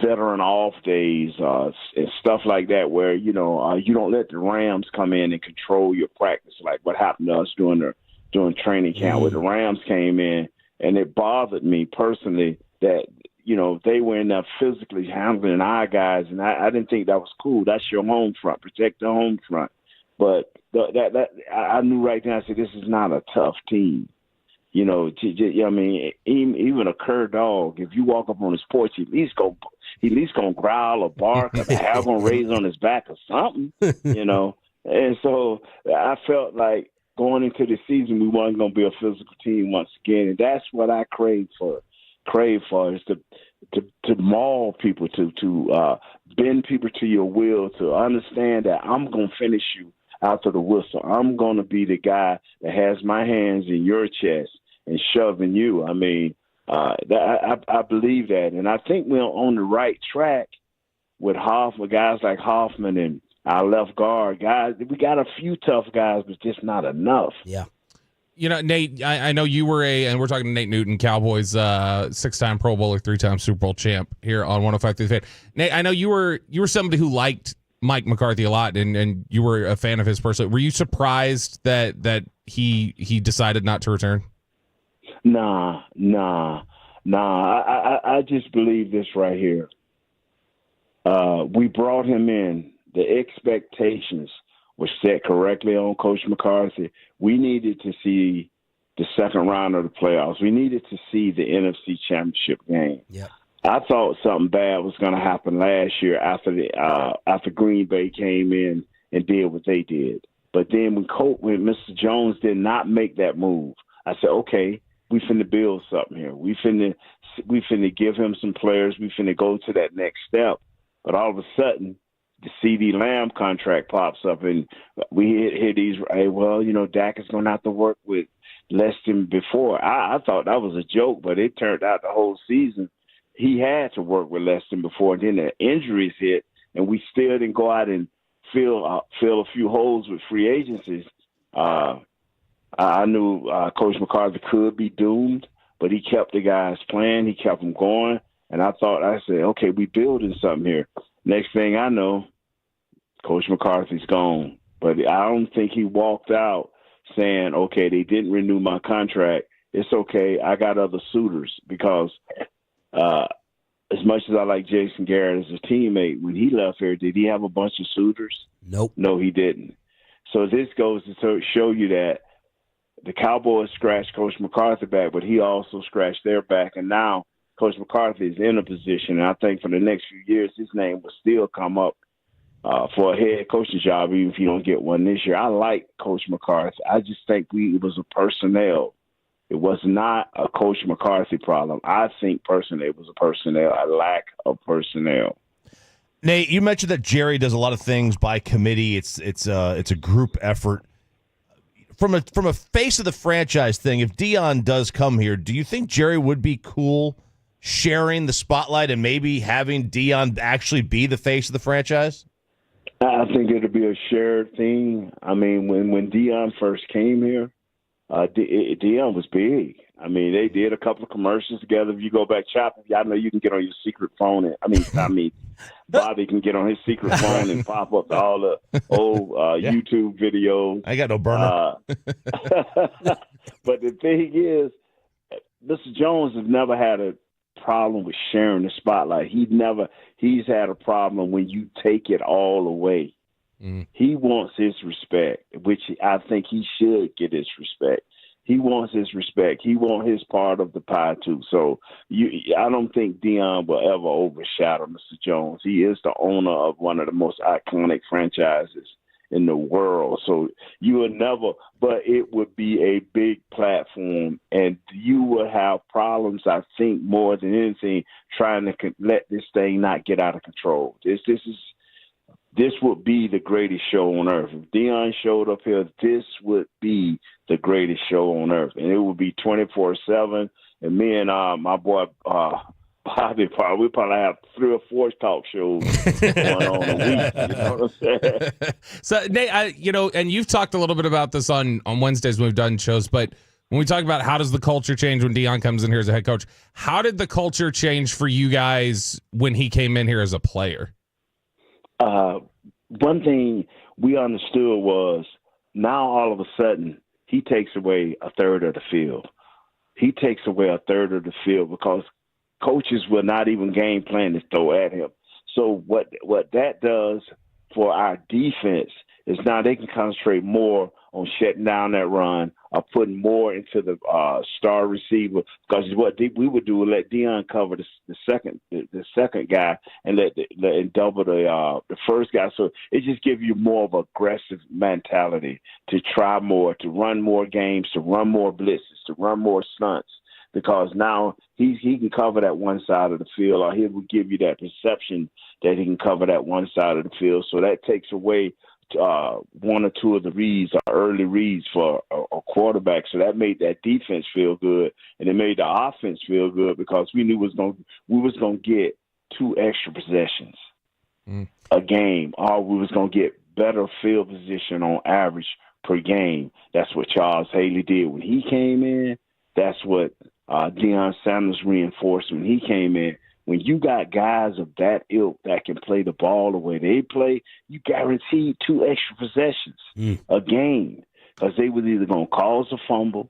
veteran off days and stuff like that where, you don't let the Rams come in and control your practice like what happened to us during training camp where the Rams came in, and it bothered me personally that, they were in there physically handling our guys, and I didn't think that was cool. That's your home front. Protect the home front. But I knew right then, I said, this is not a tough team. Even a cur dog, if you walk up on his porch, he at least gonna growl or bark or have him raise on his back or something, And so I felt like going into the season, we weren't going to be a physical team once again, and that's what I crave for is to maul people, to bend people to your will, to understand that I'm going to finish you after the whistle. I'm going to be the guy that has my hands in your chest and shoving you. I mean, I believe that, and I think we're on the right track with guys like Hoffman and our left guard guys. We got a few tough guys, but just not enough. Yeah. Nate, I know you were and we're talking to Nate Newton, Cowboys 6-time Pro Bowler, 3-time Super Bowl champ here on 105 through the Fan. Nate, I know you were somebody who liked Mike McCarthy a lot, and you were a fan of his personally. Were you surprised that he decided not to return? Nah. I just believe this right here. We brought him in. The expectations were set correctly on Coach McCarthy. We needed to see the second round of the playoffs. We needed to see the NFC Championship game. Yeah. I thought something bad was going to happen last year after Green Bay came in and did what they did. But then when Mr. Jones did not make that move, I said, okay, we finna build something here. We finna give him some players. We finna go to that next step. But all of a sudden, the CD Lamb contract pops up, and we hear these, Dak is going to have to work with less than before. I thought that was a joke, but it turned out the whole season he had to work with less than before. And then the injuries hit, and we still didn't go out and fill a few holes with free agencies. I knew Coach McCarthy could be doomed, but he kept the guys playing. He kept them going. And I said, okay, we building something here. Next thing I know, Coach McCarthy's gone. But I don't think he walked out saying, okay, they didn't renew my contract. It's okay. I got other suitors. Because as much as I like Jason Garrett as a teammate, when he left here, did he have a bunch of suitors? Nope. No, he didn't. So this goes to show you that the Cowboys scratched Coach McCarthy back, but he also scratched their back. And now Coach McCarthy is in a position, and I think for the next few years, his name will still come up for a head coaching job, even if you don't get one this year. I like Coach McCarthy. I just think it was a personnel. It was not a Coach McCarthy problem. I think personally it was a lack of personnel. Nate, you mentioned that Jerry does a lot of things by committee. It's a group effort. From a face of the franchise thing, if Dion does come here, do you think Jerry would be cool sharing the spotlight and maybe having Dion actually be the face of the franchise? I think it'll be a shared thing. I mean, when Dion first came here, Dion was big. I mean, they did a couple of commercials together. If you go back, Chop, I know you can get on your secret phone. Bobby can get on his secret phone and pop up all the old YouTube videos. I got no burner. But the thing is, Mr. Jones has never had a problem with sharing the spotlight. He's had a problem when you take it all away. He wants his respect, which I think he should get his respect. He wants his respect. He wants his part of the pie too. So I don't think Dion will ever overshadow Mr. Jones. He is the owner of one of the most iconic franchises in the world. So you would never, but it would be a big platform, and you would have problems, I think, more than anything, trying to let this thing not get out of control. This would be the greatest show on earth. If Dion showed up here, this would be the greatest show on earth. And it would be 24/7. And me and my boy Bobby, we probably have 3 or 4 talk shows going on a week. You know what I'm saying? So, Nate, and you've talked a little bit about this on Wednesdays when we've done shows, but when we talk about how does the culture change when Dion comes in here as a head coach, how did the culture change for you guys when he came in here as a player? One thing we understood was now all of a sudden he takes away a third of the field. He takes away a third of the field because coaches will not even game plan to throw at him. So what that does for our defense is now they can concentrate more on shutting down that run or putting more into the star receiver, because what we would do is let Dion cover the second guy and and double the first guy. So it just gives you more of an aggressive mentality to try more, to run more games, to run more blitzes, to run more stunts, because now he can cover that one side of the field, or he will give you that perception that he can cover that one side of the field. So that takes away 1 or 2 of the reads, or early reads for a quarterback. So that made that defense feel good, and it made the offense feel good because we knew we was gonna get 2 extra possessions a game, or we was gonna get better field position on average per game. That's what Charles Haley did when he came in. That's what Dion Sanders reinforced when he came in. When you got guys of that ilk that can play the ball the way they play, you guaranteed 2 extra possessions a game, because they was either going to cause a fumble,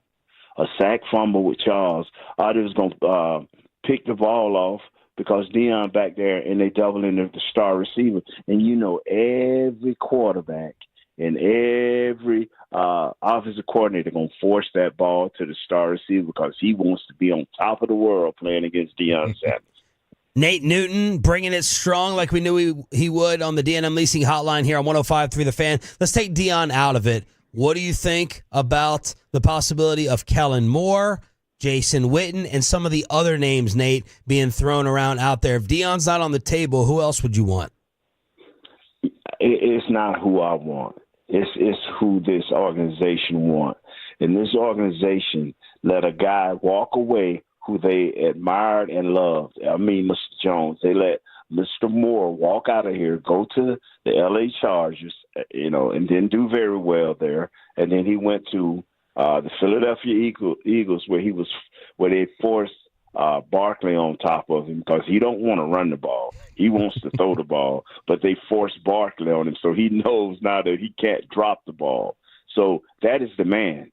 a sack fumble with Charles, or they was going to pick the ball off because Dion back there and they double in the star receiver. And every quarterback and every offensive coordinator going to force that ball to the star receiver because he wants to be on top of the world playing against Dion Sanders. Nate Newton bringing it strong like we knew he would on the D&M Leasing Hotline here on 105.3 The Fan. Let's take Dion out of it. What do you think about the possibility of Kellen Moore, Jason Witten, and some of the other names, Nate, being thrown around out there? If Dion's not on the table, who else would you want? It's not who I want. It's who this organization wants. And this organization let a guy walk away who they admired and loved. I mean, Mr. Jones. They let Mr. Moore walk out of here, go to the L.A. Chargers, and didn't do very well there. And then he went to the Philadelphia Eagles, where they forced Barkley on top of him because he don't want to run the ball. He wants to throw the ball, but they force Barkley on him, so he knows now that he can't drop the ball. So that is the man.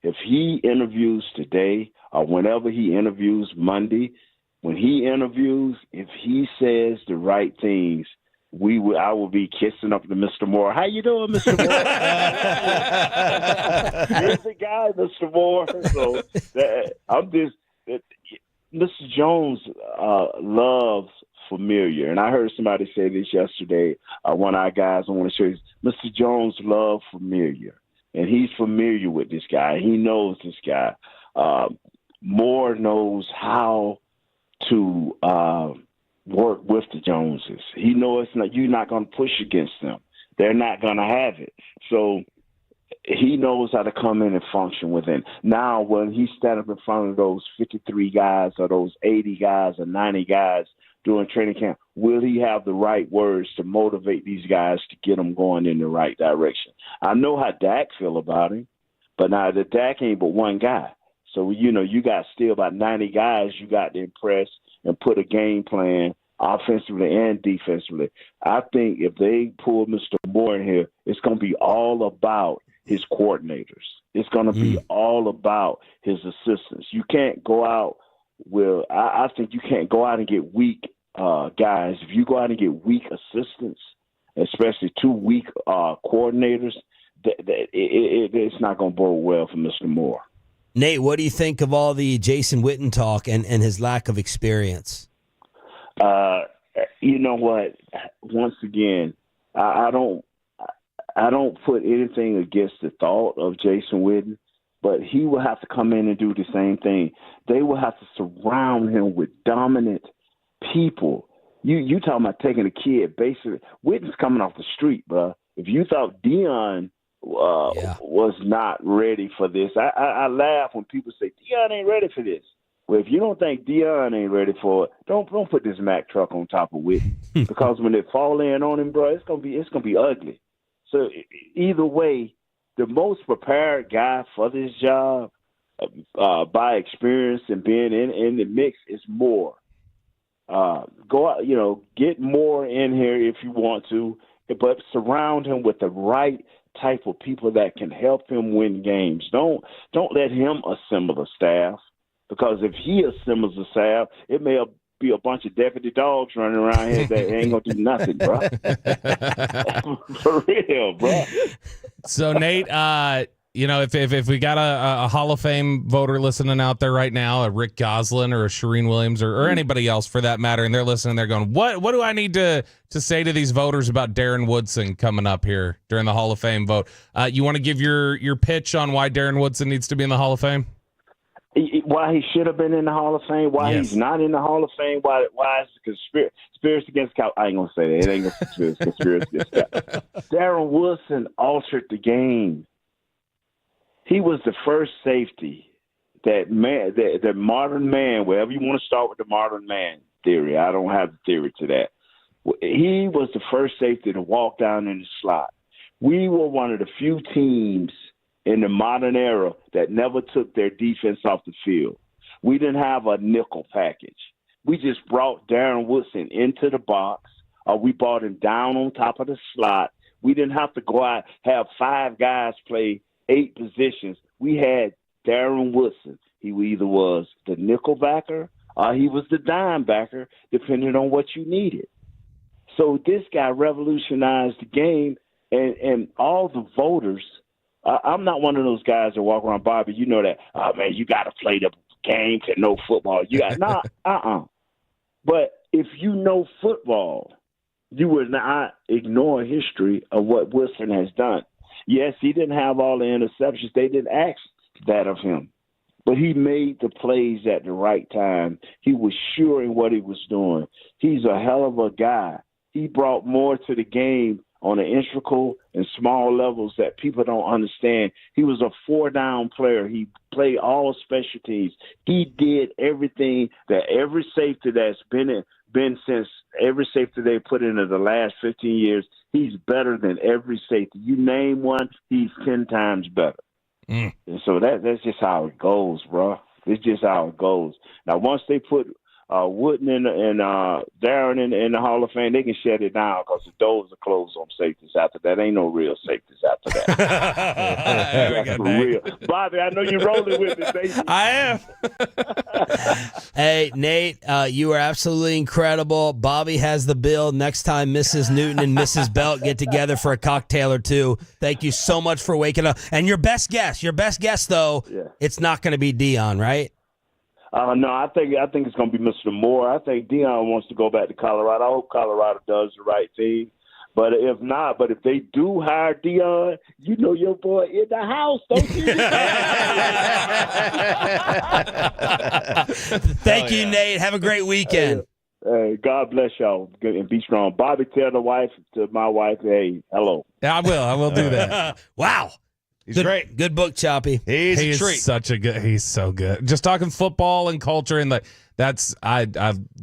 If he interviews today or whenever he interviews Monday, when he interviews, if he says the right things, I will be kissing up to Mr. Moore. How you doing, Mr. Moore? Here's the guy, Mr. Moore. So Mr. Jones loves familiar, and I heard somebody say this yesterday. One of our guys I want to show you, Mr. Jones loves familiar, and he's familiar with this guy. He knows this guy. Moore knows how to work with the Joneses. He knows you're not going to push against them. They're not going to have it. So he knows how to come in and function within. Now, when he stand up in front of those 53 guys or those 80 guys or 90 guys during training camp, will he have the right words to motivate these guys to get them going in the right direction? I know how Dak feel about him, but now the Dak ain't but one guy. So, you got still about 90 guys you got to impress and put a game plan offensively and defensively. I think if they pull Mr. Moore in here, it's going to be all about his coordinators. It's going to be all about his assistants. You can't go out with – I think you can't go out and get weak guys. If you go out and get weak assistants, especially two weak coordinators, it's not going to bode well for Mr. Moore. Nate, what do you think of all the Jason Witten talk and his lack of experience? You know what? Once again, I don't put anything against the thought of Jason Witten, but he will have to come in and do the same thing. They will have to surround him with dominant people. You talking about taking a kid, basically. Witten's coming off the street, bro. If you thought Dion was not ready for this, I laugh when people say Dion ain't ready for this. Well, if you don't think Dion ain't ready for it, don't put this Mack truck on top of Witten because when they fall in on him, bro, it's gonna be ugly. So either way, the most prepared guy for this job, by experience and being in the mix, is Moore. Go out, get Moore in here if you want to, but surround him with the right type of people that can help him win games. Don't let him assemble a staff. Because if he assembles a staff, it may be a bunch of deputy dogs running around here that ain't going to do nothing, bro. For real, bro. So, Nate, if we got a Hall of Fame voter listening out there right now, a Rick Goslin or a Shereen Williams or anybody else for that matter, and they're listening, they're going, what do I need to say to these voters about Darren Woodson coming up here during the Hall of Fame vote? You want to give your pitch on why Darren Woodson needs to be in the Hall of Fame? Why he should have been in the Hall of Fame, why he's not in the Hall of Fame, why is the conspiracy against Cal? I ain't going to say that. It ain't going to conspiracy against Cal. Darren Woodson altered the game. He was the first safety that modern man, wherever you want to start with the modern man theory. I don't have the theory to that. He was the first safety to walk down in the slot. We were one of the few teams in the modern era that never took their defense off the field. We didn't have a nickel package. We just brought Darren Woodson into the box, or we brought him down on top of the slot. We didn't have to go out, have 5 guys play 8 positions. We had Darren Woodson. He either was the nickel backer or he was the dime backer, depending on what you needed. So this guy revolutionized the game, and all the voters – I'm not one of those guys that walk around, Bobby, you know that, oh, man, you got to play the game to know football. You got But if you know football, you would not ignore history of what Wilson has done. Yes, he didn't have all the interceptions. They didn't ask that of him. But he made the plays at the right time. He was sure in what he was doing. He's a hell of a guy. He brought more to the game on the integral and small levels that people don't understand. He was a 4-down player. He played all special teams. He did everything that every safety that's been since every safety they put into the last 15 years, he's better than every safety. You name one, he's 10 times better. And so that's just how it goes, bro. It's just how it goes. Now, once they put Wooden and Darren in the Hall of Fame, they can shut it down because the doors are closed on safeties after that. Ain't no real safeties after that. That's for real. Bobby, I know you're rolling with me, baby. I am. Hey, Nate, you are absolutely incredible. Bobby has the bill. Next time Mrs. Newton and Mrs. Belt get together for a cocktail or two. Thank you so much for waking up. And your best guess, though, it's not going to be Dion, right? No, I think it's going to be Mr. Moore. I think Dion wants to go back to Colorado. I hope Colorado does the right thing. But if not, if they do hire Dion, you know your boy in the house, don't you? Thank you, Nate. Have a great weekend. Hey, God bless y'all. Good, and be strong. Bobby, tell my wife, hey, hello. Yeah, I will do that. Wow. He's great. Good book, Choppy. He's a treat. He's so good. Just talking football and culture and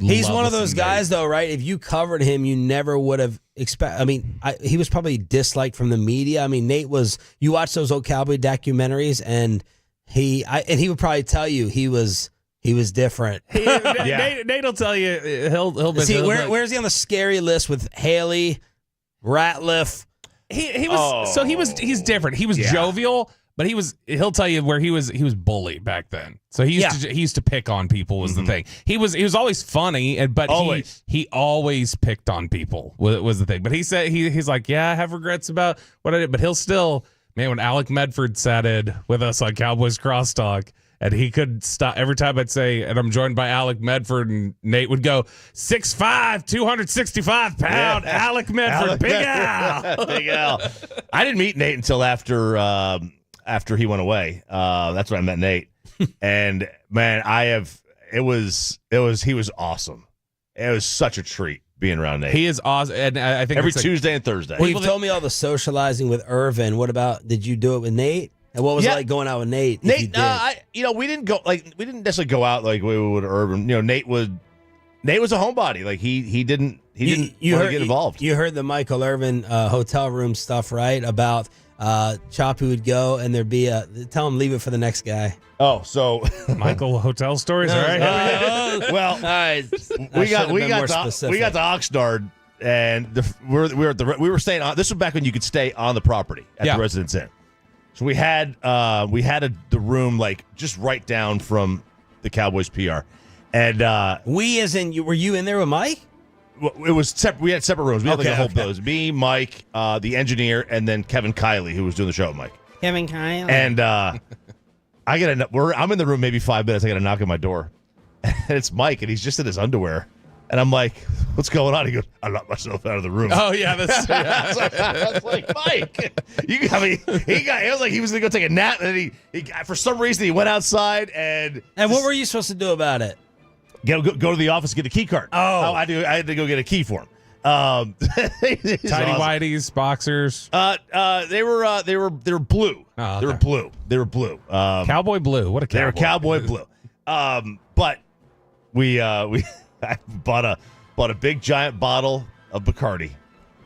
he's one of those guys, though, right? If you covered him, you never would have expected. I mean, he was probably disliked from the media. I mean, Nate was. You watch those old Cowboy documentaries, and he would probably tell you he was different. Nate will tell you he'll see where's he on the scary list with Haley, Ratliff. He's different. He was jovial, but he'll tell you where he was bully back then. So he used to pick on people was the thing. He was always funny, but he always picked on people was the thing. But he said he's like, yeah, I have regrets about what I did, but he'll still, man, when Alec Medford sat in with us on Cowboys Crosstalk, and he could stop every time I'd say, and I'm joined by Alec Medford, and Nate would go, 6'5", 265 pound, Alec Medford, Big Al. Big Al. I didn't meet Nate until after he went away. That's when I met Nate. And man, he was awesome. It was such a treat being around Nate. He is awesome. And I think every Tuesday and Thursday. Well, you've told me all the socializing with Irvin. What about, did you do it with Nate? And what was it like going out with Nate? Nate, we didn't necessarily go out like we would Urban. Nate was a homebody. Like he didn't want to get involved. You heard the Michael Irvin hotel room stuff, right? About Choppy would go and thered be tell him leave it for the next guy. Oh, so Wmichael hotel stories, all right? Well, all right. we got to Oxnard, and we were staying on. This was back when you could stay on the property at the Residence Inn. So we had the room like just right down from the Cowboys PR, and were you in there with Mike? It was separate. We had separate rooms. We had like a whole bill. It was me, Mike, the engineer, and then Kevin Kiley, who was doing the show with Mike. Kevin Kiley. And I'm in the room maybe 5 minutes. I got a knock at my door, and it's Mike, and he's just in his underwear. And I'm like, what's going on? He goes, I locked myself out of the room. Oh, yeah. I was like, Mike, you got me. It was like he was going to go take a nap. And he for some reason, he went outside. And what were you supposed to do about it? Go to the office and get a key card. Oh. I had to go get a key for him. Tidy whities, boxers. They were blue. Oh, okay. They were blue. They were blue. Cowboy blue. What a cowboy. They were cowboy blue. But I bought a big giant bottle of Bacardi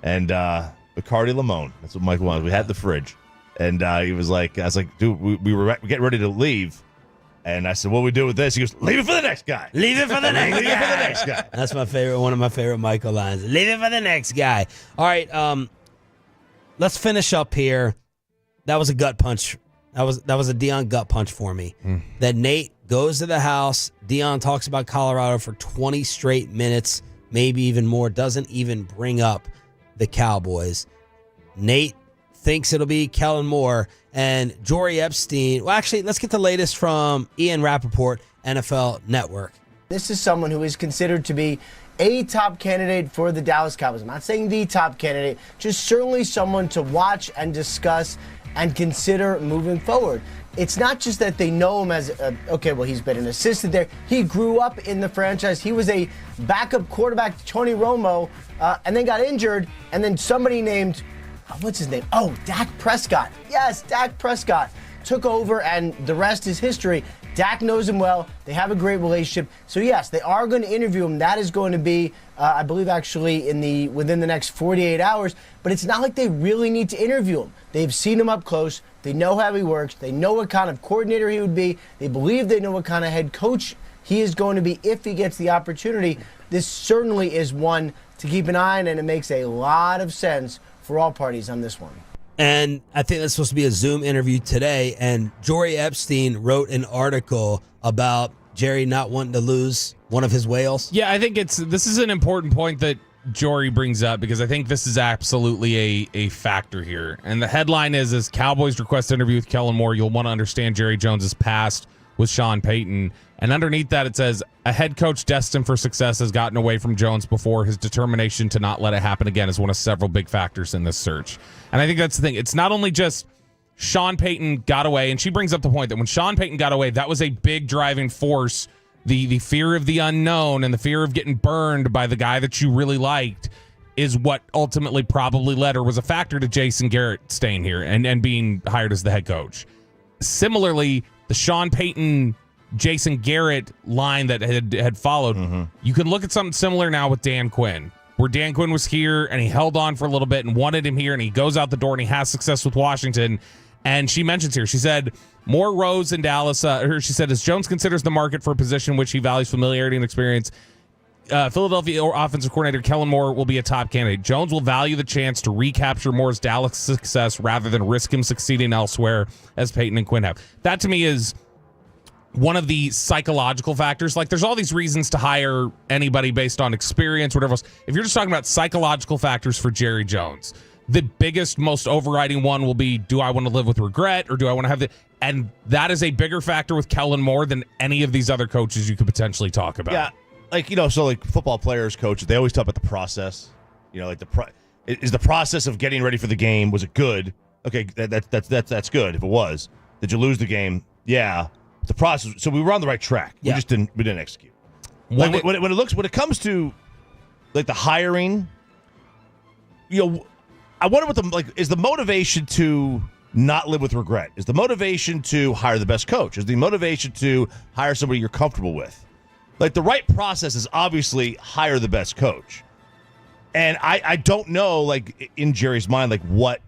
and Bacardi Limon. That's what Mike wanted. We had the fridge, and I was like, dude, we were getting ready to leave, and I said, what do we do with this? He goes, leave it for the next guy. Leave it for the next guy. Leave it for the next guy. That's one of my favorite Michael lines. Leave it for the next guy. All right, let's finish up here. That was a gut punch. That was a Dion gut punch for me. That Nate goes to the house. Dion talks about Colorado for 20 straight minutes, maybe even more. Doesn't even bring up the Cowboys. Nate thinks it'll be Kellen Moore and Jory Epstein. Well, actually, let's get the latest from Ian Rappaport, NFL Network. This is someone who is considered to be a top candidate for the Dallas Cowboys. I'm not saying the top candidate, just certainly someone to watch and discuss and consider moving forward. It's not just that they know him as, he's been an assistant there. He grew up in the franchise. He was a backup quarterback to Tony Romo and then got injured. And then somebody named, what's his name? Oh, Dak Prescott. Yes, Dak Prescott took over, and the rest is history. Dak knows him well. They have a great relationship. So, yes, they are going to interview him. That is going to be, I believe, actually within the next 48 hours. But it's not like they really need to interview him. They've seen him up close. They know how he works. They know what kind of coordinator he would be. They believe they know what kind of head coach he is going to be if he gets the opportunity. This certainly is one to keep an eye on, and it makes a lot of sense for all parties on this one. And I think that's supposed to be a Zoom interview today. And Jory Epstein wrote an article about Jerry not wanting to lose one of his whales. Yeah, I think this is an important point that Jory brings up, because I think this is absolutely a factor here. And the headline is Cowboys request interview with Kellen Moore. You'll want to understand Jerry Jones's past with Sean Payton. And underneath that, it says, a head coach destined for success has gotten away from Jones before. His determination to not let it happen again is one of several big factors in this search. And I think that's the thing. It's not only just Sean Payton got away, and she brings up the point that when Sean Payton got away, that was a big driving force. The fear of the unknown and the fear of getting burned by the guy that you really liked is what ultimately probably led or was a factor to Jason Garrett staying here and being hired as the head coach. Similarly, the Sean Payton Jason Garrett line that had followed, you can look at something similar now with Dan Quinn, where Dan Quinn was here and he held on for a little bit and wanted him here, and he goes out the door and he has success with Washington. And she mentions here, she said, Moore rose in Dallas. She said, as Jones considers the market for a position which he values familiarity and experience, Philadelphia offensive coordinator Kellen Moore will be a top candidate. Jones will value the chance to recapture Moore's Dallas success rather than risk him succeeding elsewhere, as Payton and Quinn have. That to me is one of the psychological factors. Like, there's all these reasons to hire anybody based on experience, whatever else. If you're just talking about psychological factors for Jerry Jones, the biggest, most overriding one will be, do I want to live with regret, or do I want to have the... And that is a bigger factor with Kellen Moore than any of these other coaches you could potentially talk about. Yeah, so football players, coaches, they always talk about the process. Is the process of getting ready for the game, was it good? Okay, that's good if it was. Did you lose the game? Yeah. The process, so we were on the right track. Yeah. We didn't execute. When it comes to like the hiring, I wonder what is the motivation to not live with regret? Is the motivation to hire the best coach? Is the motivation to hire somebody you're comfortable with? Like, the right process is obviously hire the best coach. And I don't know, like, in Jerry's mind, like,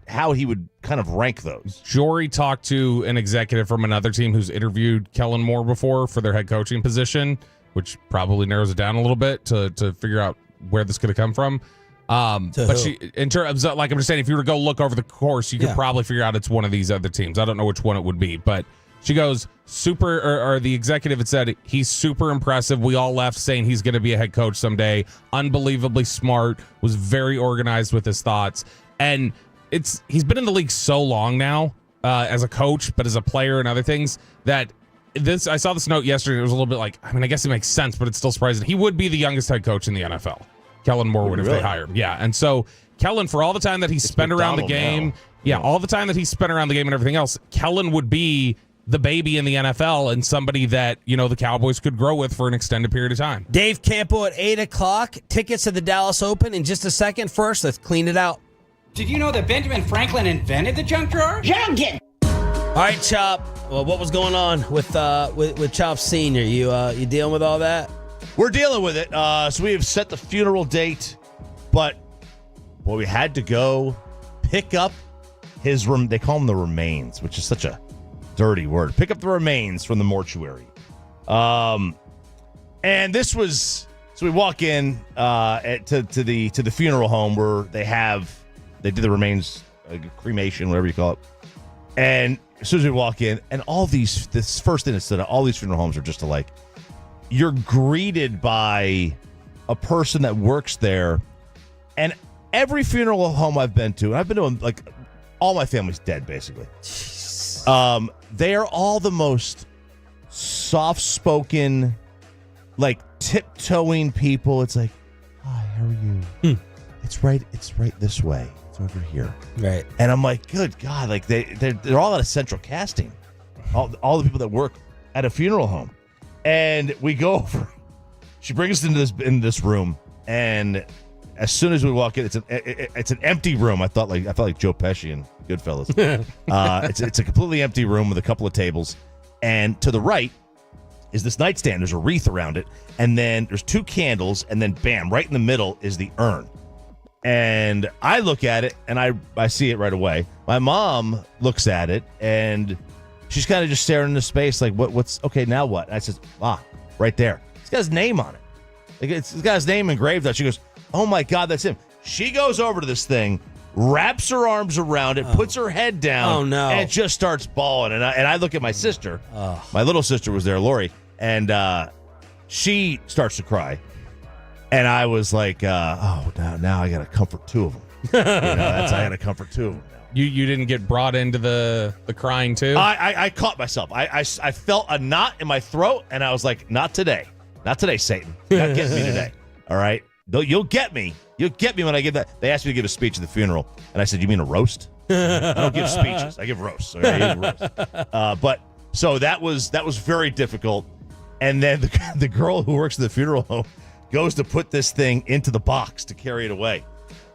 how he would kind of rank those. Jory talked to an executive from another team who's interviewed Kellen Moore before for their head coaching position, which probably narrows it down a little bit to figure out where this could have come from. But she, in terms of, like, I'm just saying, if you were to go look over the course, you could probably figure out it's one of these other teams. I don't know which one it would be, but she goes, or the executive had said, he's super impressive. We all left saying he's going to be a head coach someday. Unbelievably smart, was very organized with his thoughts. And he's been in the league so long now as a coach, but as a player and other things, that I saw this note yesterday. It was a little bit like, I mean, I guess it makes sense, but it's still surprising. He would be the youngest head coach in the NFL. Kellen Moore would if they hire him. Yeah. And so Kellen, for all the time that he's spent around the game, all the time that he's spent around the game and everything else, Kellen would be the baby in the NFL and somebody that, the Cowboys could grow with for an extended period of time. Dave Campo at 8 o'clock. Tickets to the Dallas Open in just a second. First, let's clean it out. Did you know that Benjamin Franklin invented the junk drawer? Junk! All right, Chop. Well, what was going on with Chop Sr.? You dealing with all that? We're dealing with it. So we have set the funeral date, but we had to go pick up his room. They call them the remains, which is such a dirty word. Pick up the remains from the mortuary. And this was, so we walk in to the funeral home where they did the remains, cremation, whatever you call it. And as soon as we walk in, and this first thing that stood out, all these funeral homes are just alike. You're greeted by a person that works there, and every funeral home I've been to, and I've been to, like, all my family's dead, basically. They are all the most soft-spoken, like, tiptoeing people. It's like, hi, how are you? It's right this way. It's over here. Right. And I'm like, good God, like, they're all out of central casting. All the people that work at a funeral home. And we go over. She brings us into this room, and as soon as we walk in, it's an empty room. I felt like Joe Pesci in Goodfellas. It's a completely empty room with a couple of tables, and to the right is this nightstand. There's a wreath around it, and then there's 2 candles, and then bam, right in the middle is the urn. And I look at it, and I see it right away. My mom looks at it, and she's kind of just staring into space like, what's okay, now what? And I says, right there. It's got his name on it. Like, it's got his name engraved on it. She goes, oh, my God, that's him. She goes over to this thing, wraps her arms around it, puts her head down, Oh, no. and just starts bawling. And I look at my sister. My little sister was there, Lori, and she starts to cry. And I was like, now I got to comfort 2 of them. I got to comfort 2 of them. You didn't get brought into the crying too? I caught myself. I felt a knot in my throat, and I was like, not today. Not today, Satan. You're not getting me today. All right? You'll get me. You'll get me when I give that. They asked me to give a speech at the funeral, and I said, you mean a roast? I don't give speeches. I give roasts. Okay? I give roasts. But so that was very difficult. And then the girl who works at the funeral home goes to put this thing into the box to carry it away.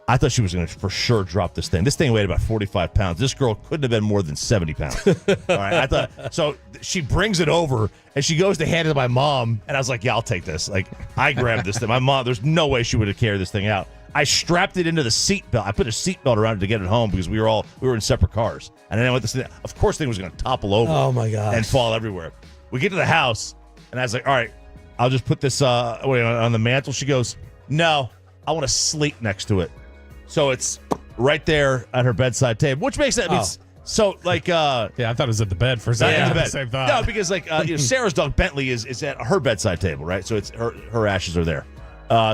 I thought she was going to for sure drop this thing. This thing weighed about 45 pounds. This girl couldn't have been more than 70 pounds. All right, I thought so. She brings it over and she goes to hand it to my mom, and I was like, "Yeah, I'll take this." Like, I grabbed this thing. My mom, there's no way she would have carried this thing out. I strapped it into the seat belt. I put a seat belt around it to get it home because we were in separate cars. And then I went this thing. Of course, the thing was going to topple over. Oh my gosh. And fall everywhere. We get to the house, and I was like, "All right, I'll just put this on the mantle." She goes, "No, I want to sleep next to it." So it's right there at her bedside table, which makes sense. So like, yeah, I thought it was at the bed for a second. Yeah, Same thought. No, because like Sarah's dog Bentley is at her bedside table, right? So it's her ashes are there.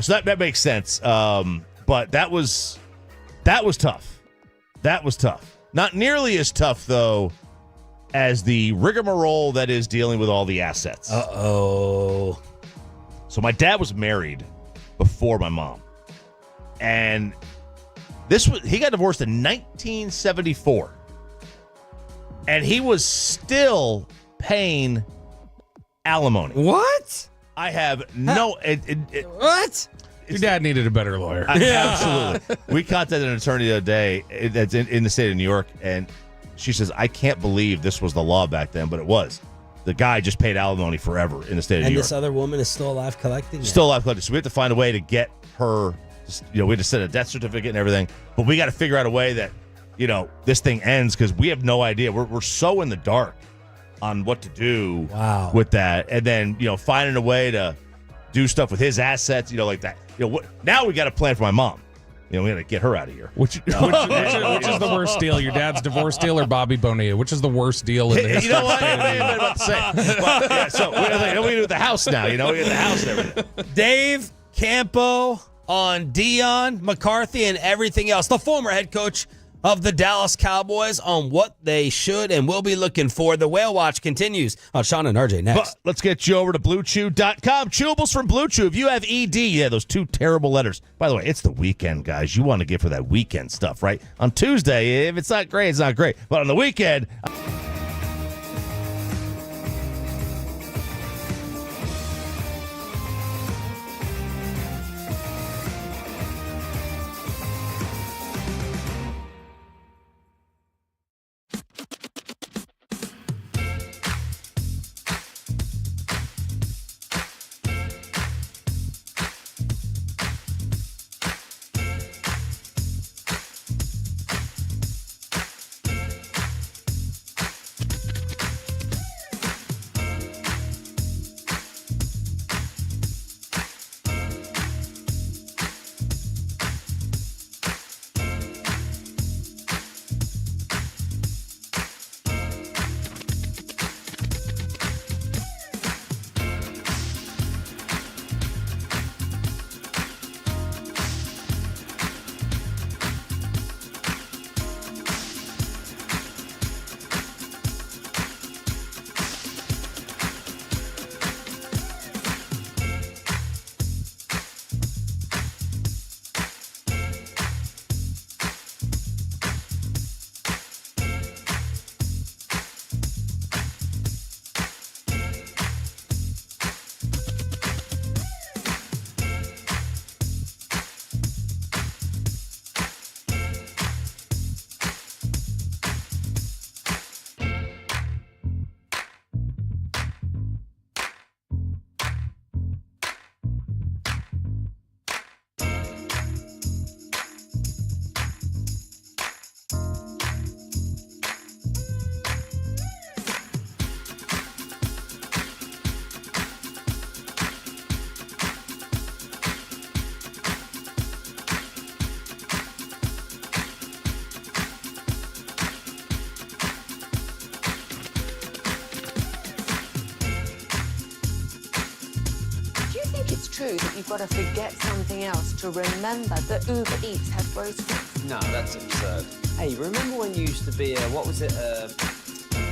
So that makes sense. But that was tough. That was tough. Not nearly as tough though as the rigmarole that is dealing with all the assets. Uh-oh. So my dad was married before my mom, and he got divorced in 1974, and he was still paying alimony. What? I have no. What? Your dad needed a better lawyer. Absolutely. We contacted an attorney the other day that's in the state of New York, and she says, I can't believe this was the law back then, but it was. The guy just paid alimony forever in the state of New York. And this other woman is still alive collecting? Still alive collecting. So we have to find a way to get her. We had to send a death certificate and everything, but we got to figure out a way that, this thing ends because we have no idea. We're so in the dark on what to do with that. And then, finding a way to do stuff with his assets, like that. Now we got a plan for my mom. We got to get her out of here. Which is the worst deal? Your dad's divorce deal or Bobby Bonilla? Which is the worst deal in the history? You know what? I'm about to say. But, yeah, so we do with the house now. We get the house and everything. Dave Campo on Dion, McCarthy, and everything else. The former head coach of the Dallas Cowboys on what they should and will be looking for. The Whale Watch continues on Sean and RJ next. But let's get you over to BlueChew.com. Chewables from Blue Chew. If you have ED, those 2 terrible letters. By the way, it's the weekend, guys. You want to get for that weekend stuff, right? On Tuesday, if it's not great, it's not great. But on the weekend... true that you've got to forget something else to remember that Uber Eats has groceries? No, that's absurd. Hey, remember when you used to be what was it,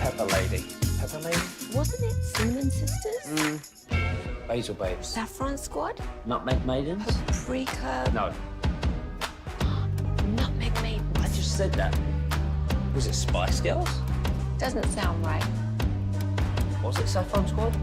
Pepper Lady? Pepper Lady? Wasn't it Cinnamon Sisters? Basil Babes. Saffron Squad? Nutmeg Maidens? Paprika? No. Nutmeg Maidens. I just said that. Was it Spice Girls? Doesn't sound right. Was it Saffron Squad?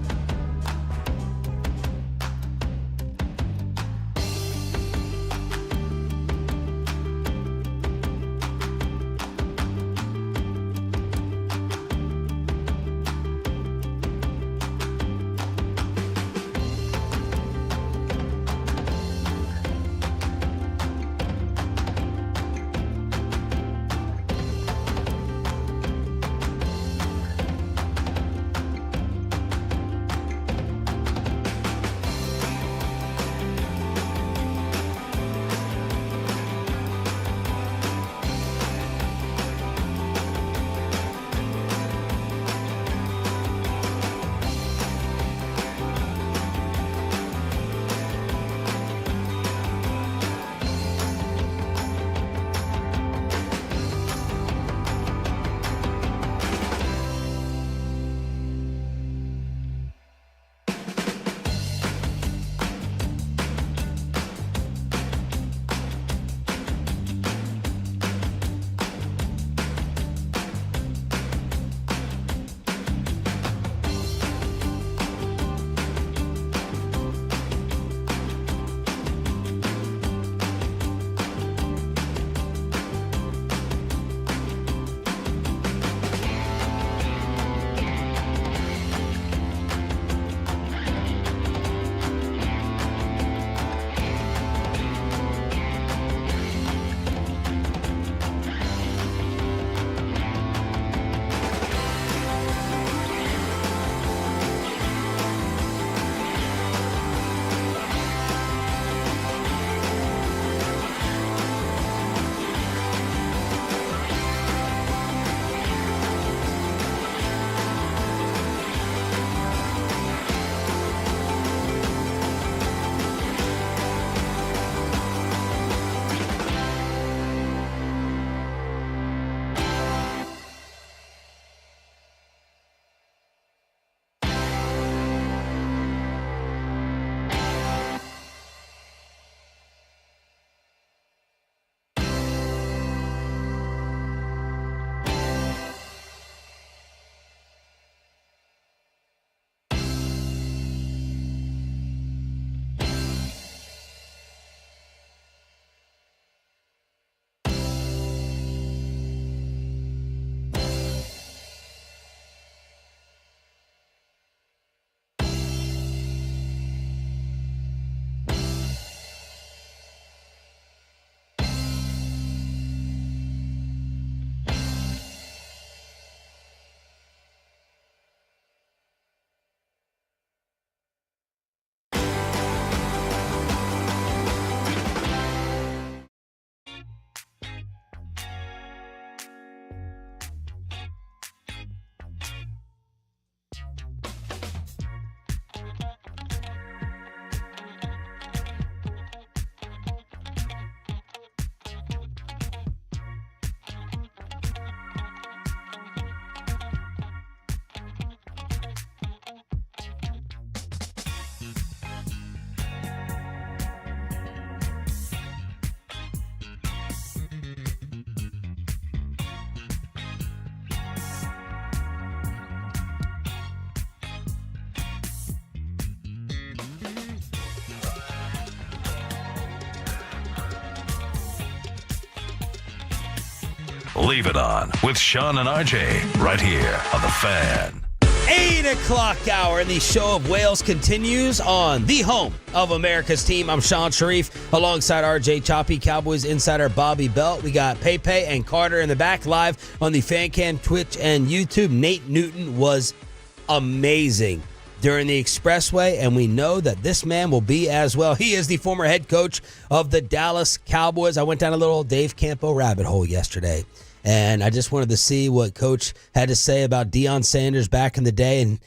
Leave It On with Sean and RJ right here on The Fan. 8 o'clock hour, and the show of Wales continues on the home of America's team. I'm Sean Sharif alongside RJ Choppy, Cowboys insider Bobby Belt. We got Pepe and Carter in the back live on the Fan Cam, Twitch, and YouTube. Nate Newton was amazing during the Expressway, and we know that this man will be as well. He is the former head coach of the Dallas Cowboys. I went down a little Dave Campo rabbit hole yesterday, and I just wanted to see what Coach had to say about Dion Sanders back in the day. And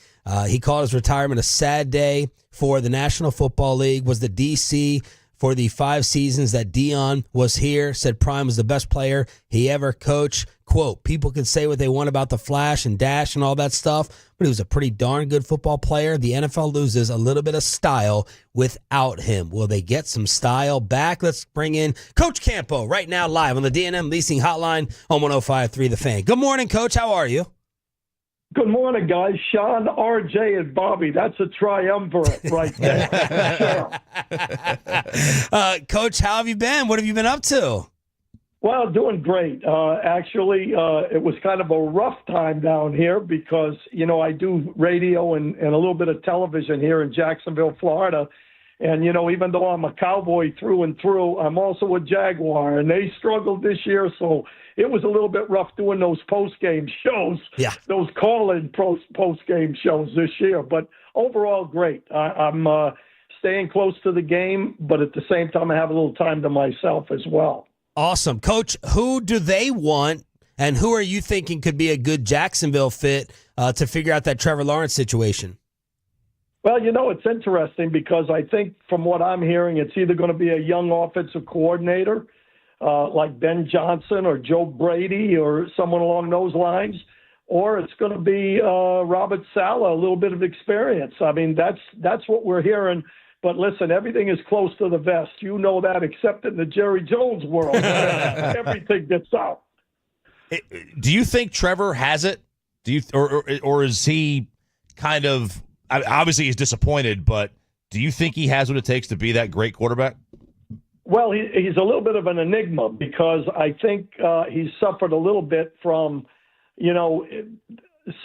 he called his retirement a sad day for the National Football League, was the DC for the 5 seasons that Dion was here, said Prime was the best player he ever coached. Quote, people can say what they want about the flash and dash and all that stuff, but he was a pretty darn good football player. The NFL loses a little bit of style without him. Will they get some style back? Let's bring in Coach Campo right now live on the D&M Leasing Hotline on 105.3 The Fan. Good morning, Coach. How are you? Good morning, guys. Sean, RJ, and Bobby. That's a triumvirate right there. Coach, how have you been? What have you been up to? Well, doing great. Actually, it was kind of a rough time down here because, I do radio and a little bit of television here in Jacksonville, Florida. And, even though I'm a Cowboy through and through, I'm also a Jaguar. And they struggled this year, so it was a little bit rough doing those post-game shows, those call-in post-game shows this year. But overall, great. I'm staying close to the game, but at the same time, I have a little time to myself as well. Awesome. Coach, who do they want, and who are you thinking could be a good Jacksonville fit to figure out that Trevor Lawrence situation? Well, it's interesting because I think from what I'm hearing, it's either going to be a young offensive coordinator like Ben Johnson or Joe Brady or someone along those lines, or it's going to be Robert Saleh, a little bit of experience. I mean, that's what we're hearing. But listen, everything is close to the vest. You know that, except in the Jerry Jones world. Everything gets out. Do you think Trevor has it? Do you, or is he kind of, obviously he's disappointed, but do you think he has what it takes to be that great quarterback? Well, he's a little bit of an enigma because I think he's suffered a little bit from,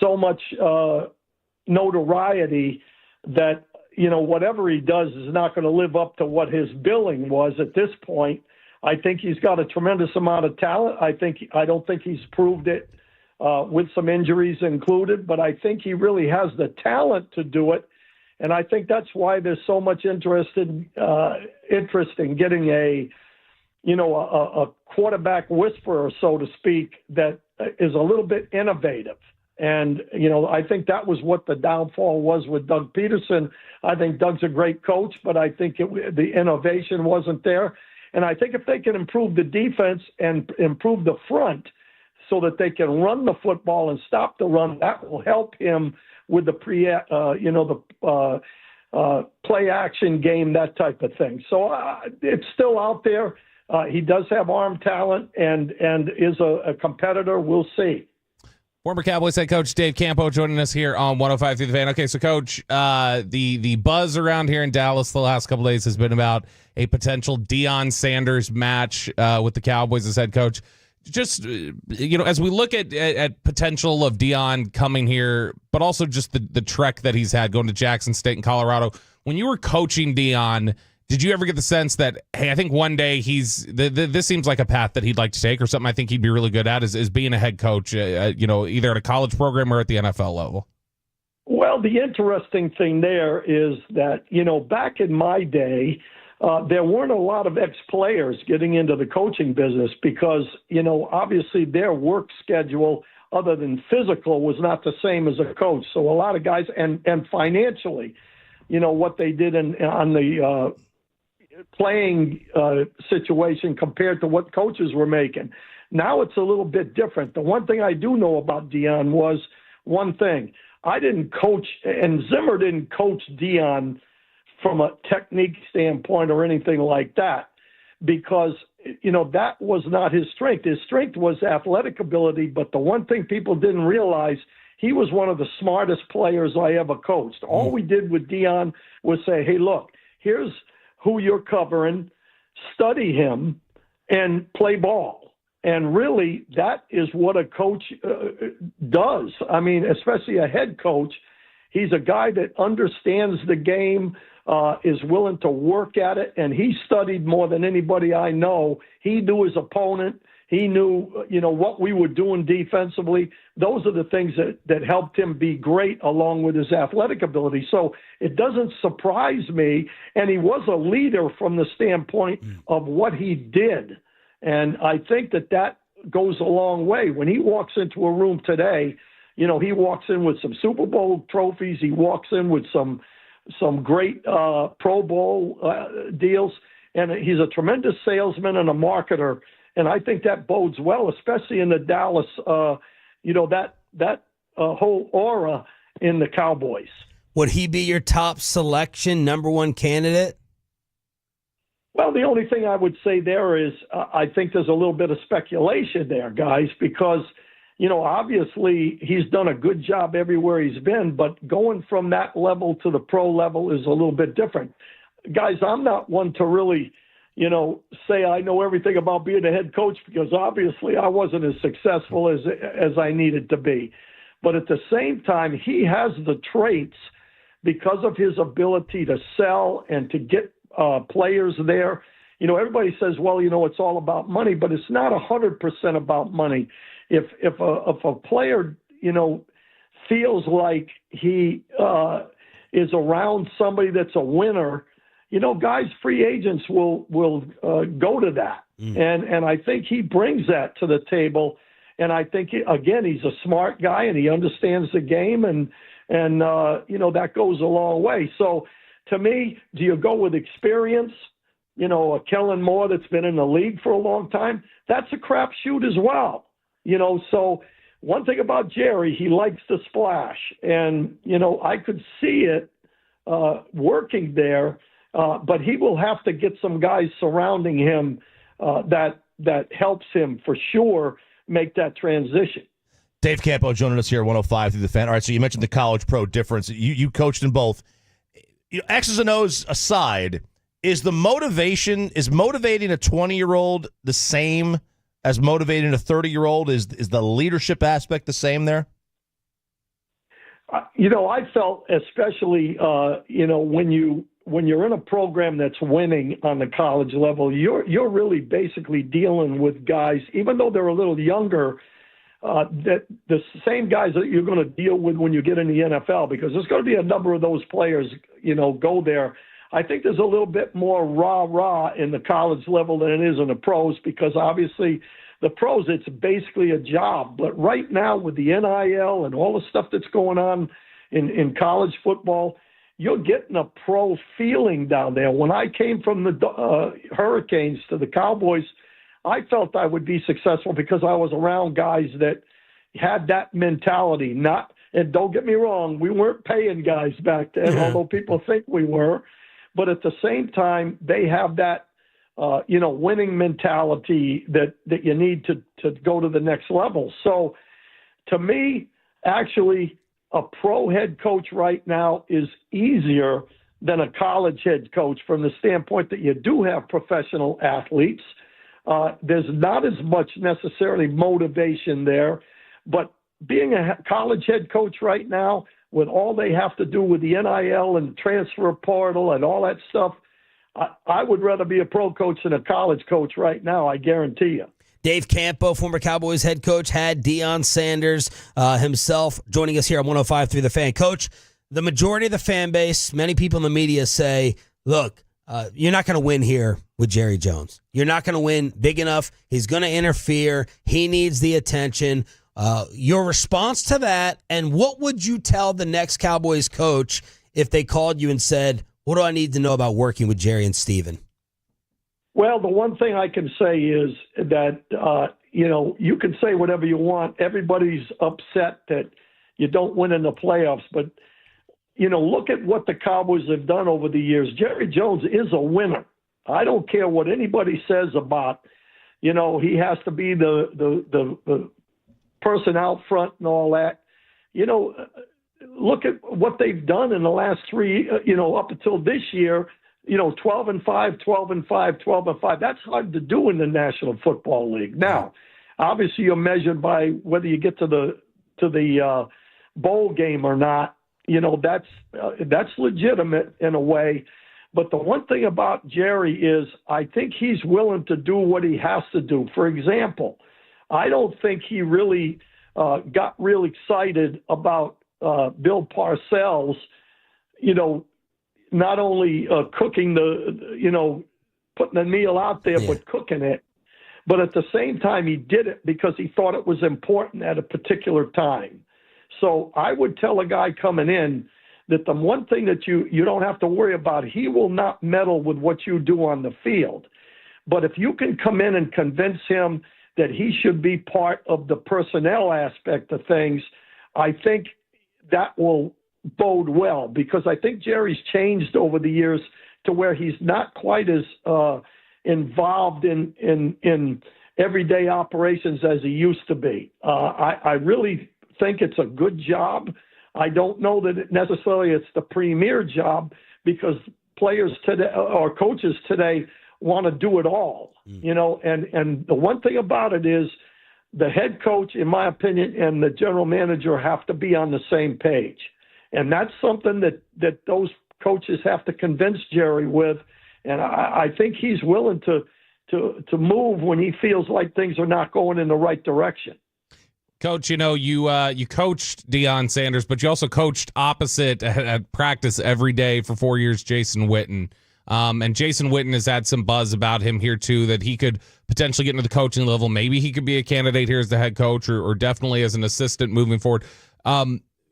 so much notoriety that, whatever he does is not going to live up to what his billing was at this point. I think he's got a tremendous amount of talent. I don't think he's proved it with some injuries included, but I think he really has the talent to do it. And I think that's why there's so much interest in getting a quarterback whisperer, so to speak, that is a little bit innovative. And, I think that was what the downfall was with Doug Peterson. I think Doug's a great coach, but I think the innovation wasn't there. And I think if they can improve the defense and improve the front so that they can run the football and stop the run, that will help him with the play action game, that type of thing. So it's still out there. He does have arm talent and is a competitor. We'll see. Former Cowboys head coach Dave Campo joining us here on 105 through the Fan. Okay, so Coach, the buzz around here in Dallas the last couple of days has been about a potential Dion Sanders match with the Cowboys as head coach. Just, as we look at potential of Dion coming here, but also just the trek that he's had going to Jackson State and Colorado, when you were coaching Dion, did you ever get the sense that, hey, I think one day this seems like a path that he'd like to take, or something I think he'd be really good at is being a head coach, either at a college program or at the NFL level? Well, the interesting thing there is that, back in my day, there weren't a lot of ex-players getting into the coaching business because, obviously their work schedule other than physical was not the same as a coach. So a lot of guys, and financially, what they did on the playing situation compared to what coaches were making. Now it's a little bit different. The one thing I do know about Dion was one thing. I didn't coach, and Zimmer didn't coach Dion from a technique standpoint or anything like that, because, that was not his strength. His strength was athletic ability, but the one thing people didn't realize, he was one of the smartest players I ever coached. All we did with Dion was say, hey, look, here's who you're covering, study him, and play ball. And really, that is what a coach does. I mean, especially a head coach. He's a guy that understands the game, is willing to work at it, and he studied more than anybody I know. He knew his opponent. He knew, what we were doing defensively. Those are the things that helped him be great along with his athletic ability. So it doesn't surprise me. And he was a leader from the standpoint of what he did. And I think that goes a long way. When he walks into a room today, he walks in with some Super Bowl trophies. He walks in with some some great Pro Bowl deals, and he's a tremendous salesman and a marketer. And I think that bodes well, especially in the Dallas, that whole aura in the Cowboys. Would he be your top selection, number one candidate? Well, the only thing I would say there is I think there's a little bit of speculation there, guys, because, obviously he's done a good job everywhere he's been, but going from that level to the pro level is a little bit different. Guys, I'm not one to really, say I know everything about being a head coach, because obviously I wasn't as successful as I needed to be. But at the same time, he has the traits because of his ability to sell and to get players there. Everybody says, well, it's all about money, but it's not 100% about money. If a player, feels like he is around somebody that's a winner, guys, free agents will go to that. And I think he brings that to the table. And I think, again, he's a smart guy and he understands the game, and that goes a long way. So to me, do you go with experience? A Kellen Moore that's been in the league for a long time, that's a crapshoot as well. So one thing about Jerry, he likes to splash. And, I could see it working there, but he will have to get some guys surrounding him that helps him for sure make that transition. Dave Campo joining us here at 105 through the Fan. All right, so you mentioned the college pro difference. You coached in both. X's and O's aside, is motivating a 20-year-old the same as motivating a 30-year-old? Is the leadership aspect the same there? I felt especially, when you're in a program that's winning on the college level, you're really basically dealing with guys, even though they're a little younger, that the same guys that you're going to deal with when you get in the NFL, because there's going to be a number of those players, go there. I think there's a little bit more rah-rah in the college level than it is in the pros, because obviously the pros, it's basically a job. But right now with the NIL and all the stuff that's going on in college football, you're getting a pro feeling down there. When I came from the Hurricanes to the Cowboys, I felt I would be successful because I was around guys that had that mentality. And don't get me wrong, we weren't paying guys back then, although people think we were. But at the same time, they have that, winning mentality that you need to go to the next level. So to me, actually, a pro head coach right now is easier than a college head coach from the standpoint that you do have professional athletes. There's not as much necessarily motivation there, but being a college head coach right now, with all they have to do with the NIL and transfer portal and all that stuff, I would rather be a pro coach than a college coach right now, I guarantee you. Dave Campo, former Cowboys head coach, had Dion Sanders himself joining us here on 105 through the Fan. Coach, the majority of the fan base, many people in the media say, look, you're not going to win here with Jerry Jones. You're not going to win big enough. He's going to interfere. He needs the attention. Your response to that, and what would you tell the next Cowboys coach if they called you and said, what do I need to know about working with Jerry and Steven? Well, the one thing I can say is that, you can say whatever you want. Everybody's upset that you don't win in the playoffs. But, look at what the Cowboys have done over the years. Jerry Jones is a winner. I don't care what anybody says about, he has to be the person out front and all that. Look at what they've done in the last three, up until this year, 12-5, 12-5, 12-5. That's hard to do in the National Football League. Now, obviously you're measured by whether you get to the bowl game or not. That's legitimate in a way. But the one thing about Jerry is I think he's willing to do what he has to do. For example, I don't think he really got real excited about Bill Parcells, not only cooking putting the meal out there, but cooking it. But at the same time, he did it because he thought it was important at a particular time. So I would tell a guy coming in that the one thing that you don't have to worry about, he will not meddle with what you do on the field. But if you can come in and convince him that he should be part of the personnel aspect of things, I think that will bode well, because I think Jerry's changed over the years to where he's not quite as involved in everyday operations as he used to be. I really think it's a good job. I don't know that it's the premier job, because players today or coaches today want to do it all, and the one thing about it is the head coach, in my opinion, and the general manager have to be on the same page. And that's something that those coaches have to convince Jerry with. And I think he's willing to move when he feels like things are not going in the right direction. Coach, you coached Dion Sanders, but you also coached opposite at practice every day for 4 years, Jason Witten. And Jason Witten has had some buzz about him here, too, that he could potentially get into the coaching level. Maybe he could be a candidate here as the head coach or definitely as an assistant moving forward.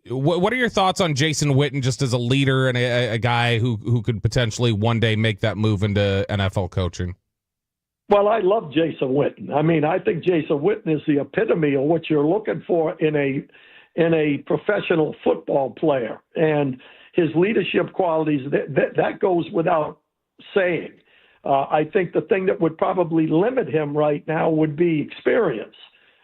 What are your thoughts on Jason Witten just as a leader and a guy who could potentially one day make that move into NFL coaching? Well, I love Jason Witten. I mean, I think Jason Witten is the epitome of what you're looking for in a professional football player. And his leadership qualities, that goes without saying. I think the thing that would probably limit him right now would be experience.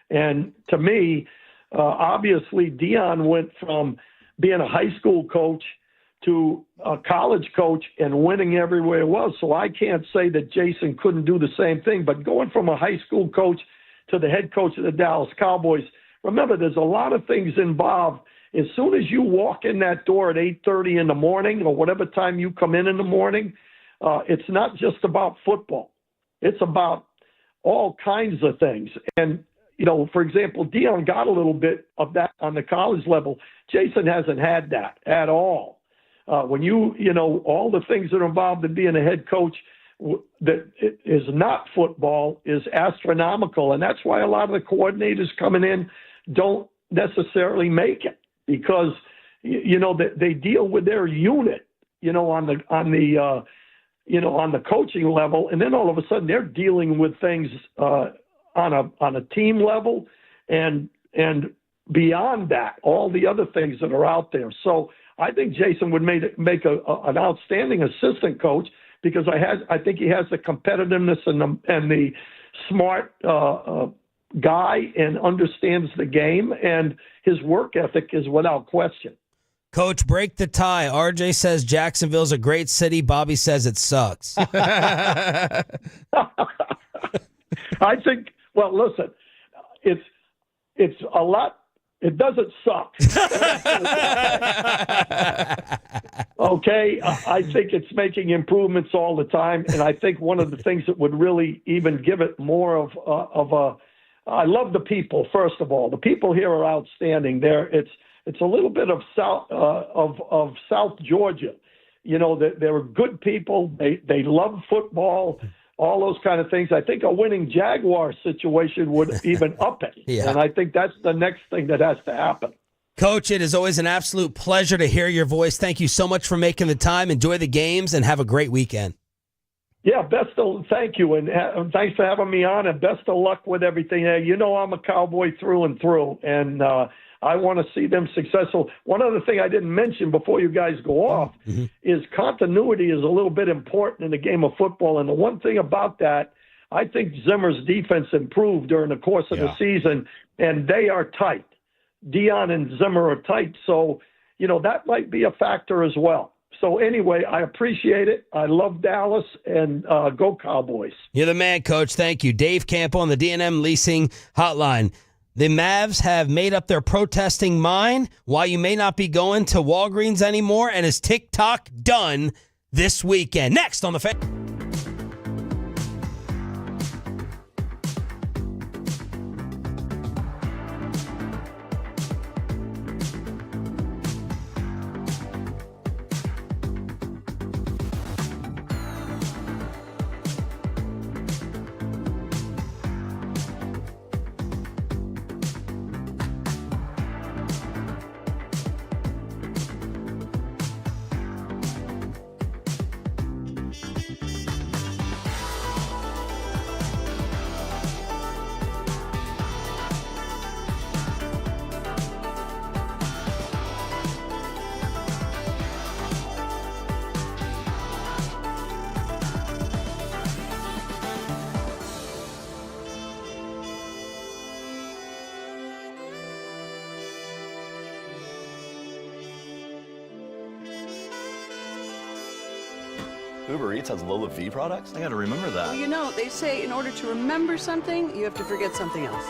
And to me, obviously, Dion went from being a high school coach to a college coach and winning everywhere it was. So I can't say that Jason couldn't do the same thing. But going from a high school coach to the head coach of the Dallas Cowboys, remember, there's a lot of things involved. As soon as you walk in that door at 8:30 in the morning or whatever time you come in the morning, it's not just about football. It's about all kinds of things. And, for example, Dion got a little bit of that on the college level. Jason hasn't had that at all. When all the things that are involved in being a head coach that is not football is astronomical. And that's why a lot of the coordinators coming in don't necessarily make it, because, they deal with their unit, on the coaching level. And then all of a sudden they're dealing with things on a team level and beyond that, all the other things that are out there. So I think Jason would make an outstanding assistant coach, because I think he has the competitiveness and the smart guy and understands the game, and his work ethic is without question. Coach, break the tie. RJ says Jacksonville's a great city. Bobby says it sucks. I think, well, listen, it's a lot. It doesn't suck. Okay? I think it's making improvements all the time, and I think one of the things that would really even give it more of a I love the people, first of all. The people here are outstanding. It's a little bit of South Georgia. They're good people. They love football, all those kind of things. I think a winning Jaguar situation would even up it. Yeah. And I think that's the next thing that has to happen. Coach, it is always an absolute pleasure to hear your voice. Thank you so much for making the time. Enjoy the games and have a great weekend. Yeah, thank you, and thanks for having me on, and best of luck with everything. I'm a Cowboy through and through, and I want to see them successful. One other thing I didn't mention before you guys go off is continuity is a little bit important in the game of football, and the one thing about that, I think Zimmer's defense improved during the course of the season, and they are tight. Dion and Zimmer are tight, so, that might be a factor as well. So anyway, I appreciate it. I love Dallas, and go Cowboys. You're the man, Coach. Thank you. Dave Campo on the D&M Leasing Hotline. The Mavs have made up their protesting mind why you may not be going to Walgreens anymore, and is TikTok done this weekend? Next on the Fan. Uber Eats has Lola V products? I gotta remember that. Well, you know, they say in order to remember something, you have to forget something else.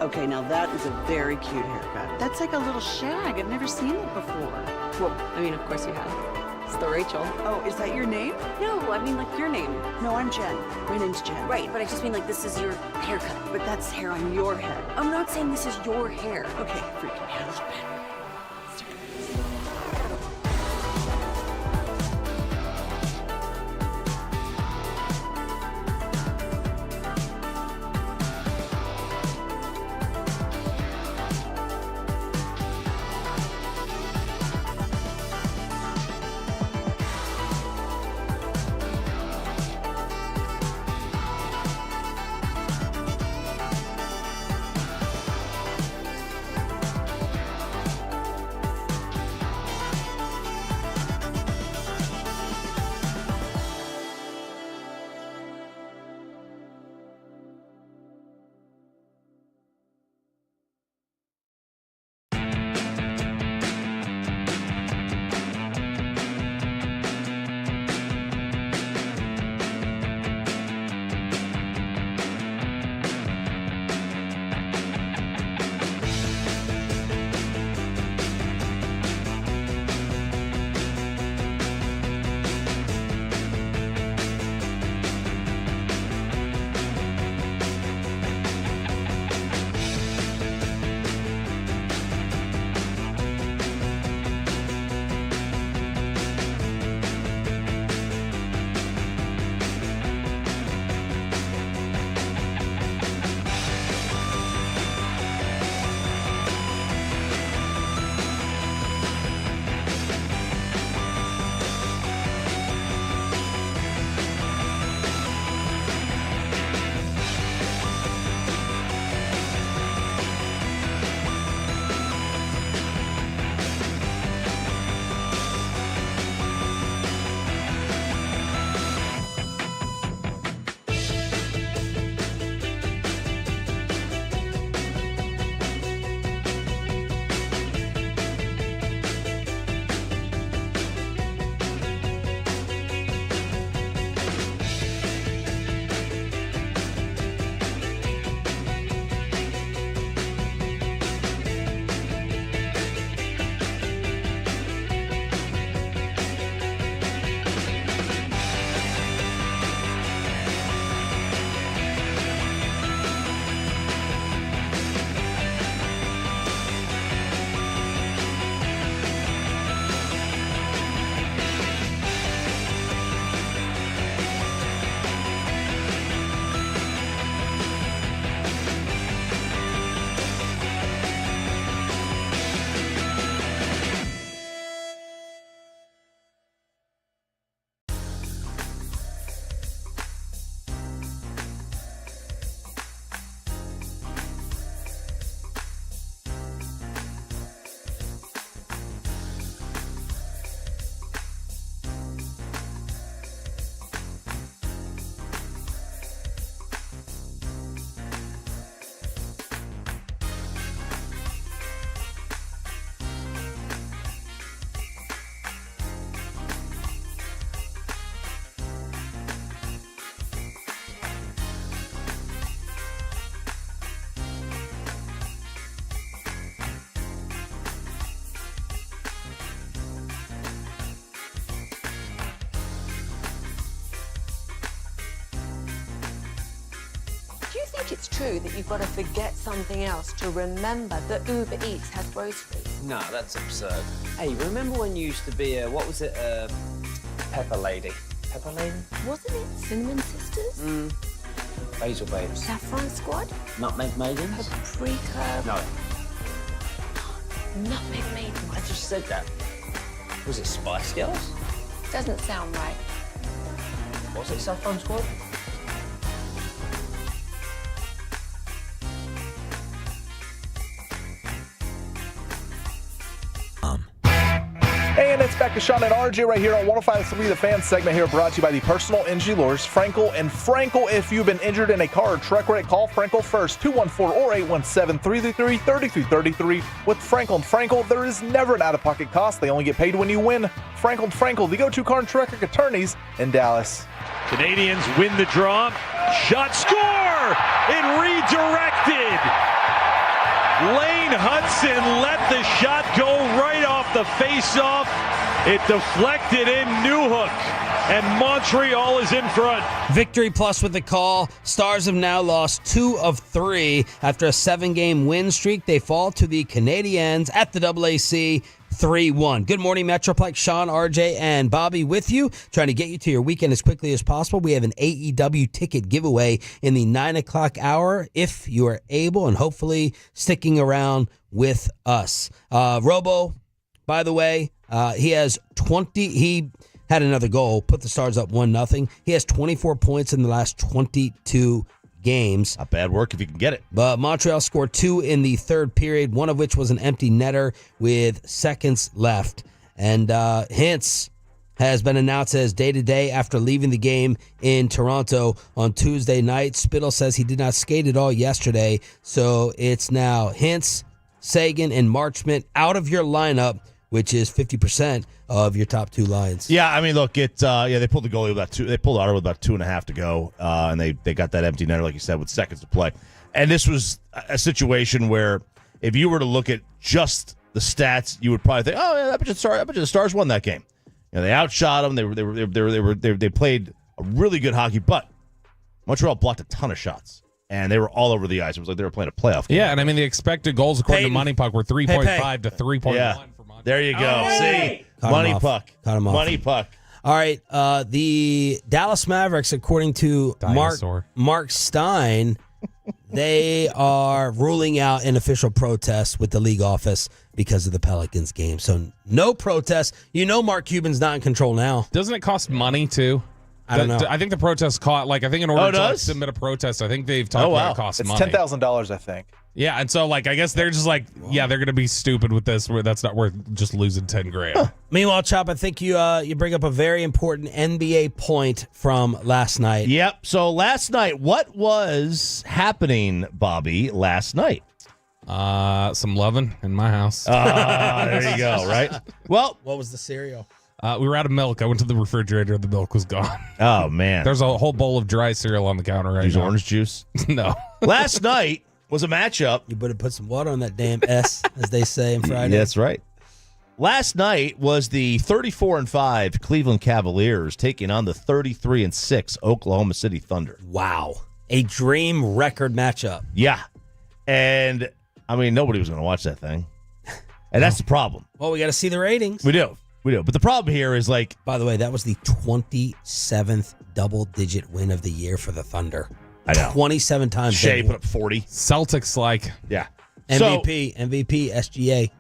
Okay, now that is a very cute haircut. That's like a little shag. I've never seen it before. Well, I mean, of course you have. It's the Rachel. Oh, is that your name? No, I mean like your name. No, I'm Jen. My name's Jen. Right, but I just mean like this is your haircut. But that's hair on your head. I'm not saying this is your hair. Okay, freaking me out a little bit. think it's true that you've got to forget something else to remember that Uber Eats has groceries? No, that's absurd. Hey, remember when you used to be a, what was it, Pepper Lady? Pepper Lady? Wasn't it Cinnamon Sisters? Basil Babes. Saffron Squad? Nutmeg Maidens? Paprika? No. Nutmeg Maidens. I just said that. Was it Spice Girls? Doesn't sound right. Was it Saffron Squad? And it's back to Sean and RJ right here on 105.3 The Fan segment here, brought to you by the personal injury lawyers Frankel and Frankel. If you've been injured in a car or truck wreck, call Frankel first, 214 or 817-333-3333. With Frankel and Frankel, there is never an out-of-pocket cost. They only get paid when you win. Frankel and Frankel, the go-to car and truck wreck attorneys in Dallas. Canadiens win the draw. Shot, score! It redirected. Lane Hudson let the shot go right off the face-off. It deflected in Newhook, and Montreal is in front. Victory Plus with the call. Stars have now lost 2 of 3 after a 7-game win streak. They fall to the Canadiens at the AAC 3-1. Good morning, Metroplex. Sean, RJ, and Bobby with you, trying to get you to your weekend as quickly as possible. We have an AEW ticket giveaway in the 9 o'clock hour if you are able, and hopefully sticking around with us. Robo, by the way, he has 20. He had another goal, put the Stars up 1-0. He has 24 points in the last 22 games. Not bad work if you can get it. But Montreal scored 2 in the third period, one of which was an empty netter with seconds left. And Hintz has been announced as day-to-day after leaving the game in Toronto on Tuesday night. Spittle says he did not skate at all yesterday, so it's now Hintz, Sagan, and Marchment out of your lineup, which is 50% of your top 2 lines. Yeah, I mean, look, they pulled the goalie with about 2. They pulled out with about 2.5 to go, and they got that empty netter, like you said, with seconds to play. And this was a situation where if you were to look at just the stats, you would probably think, oh yeah, I bet you the Stars won that game. You know, they outshot them. They played a really good hockey, but Montreal blocked a ton of shots. And they were all over the ice. It was like they were playing a playoff game. Yeah, and I mean, the expected goals according to Money Puck were 3.5 to 3.1. Yeah. There you go. See? Money Puck. Cut him off. Money Puck. All right. The Dallas Mavericks, according to Mark Stein, they are ruling out an official protest with the league office because of the Pelicans game. So no protest. You know Mark Cuban's not in control now. Doesn't it cost money, too? I don't know. I think the protest cost, I think in order to submit a protest, I think they've talked about it costs money. It's $10,000, I think. Yeah, and so, I guess they're just they're going to be stupid with this, where that's not worth just losing $10,000. Huh. Meanwhile, Chop, I think you bring up a very important NBA point from last night. Yep. So last night, what was happening, Bobby, last night? Some loving in my house. There you go, right? Well, what was the cereal? We were out of milk. I went to the refrigerator. The milk was gone. Oh, man. There's a whole bowl of dry cereal on the counter right now. Orange juice? No. Last night was a matchup. You better put some water on that damn S, as they say in Friday. Yeah, that's right. Last night was the 34-5 Cleveland Cavaliers taking on the 33-6 Oklahoma City Thunder. Wow. A dream record matchup. Yeah. And, I mean, nobody was going to watch that thing. And that's the problem. Well, we got to see the ratings. We do. But the problem here is By the way, that was the 27th double-digit win of the year for the Thunder. I know. 27 times. Shea put up 40. Celtics Yeah. MVP, SGA.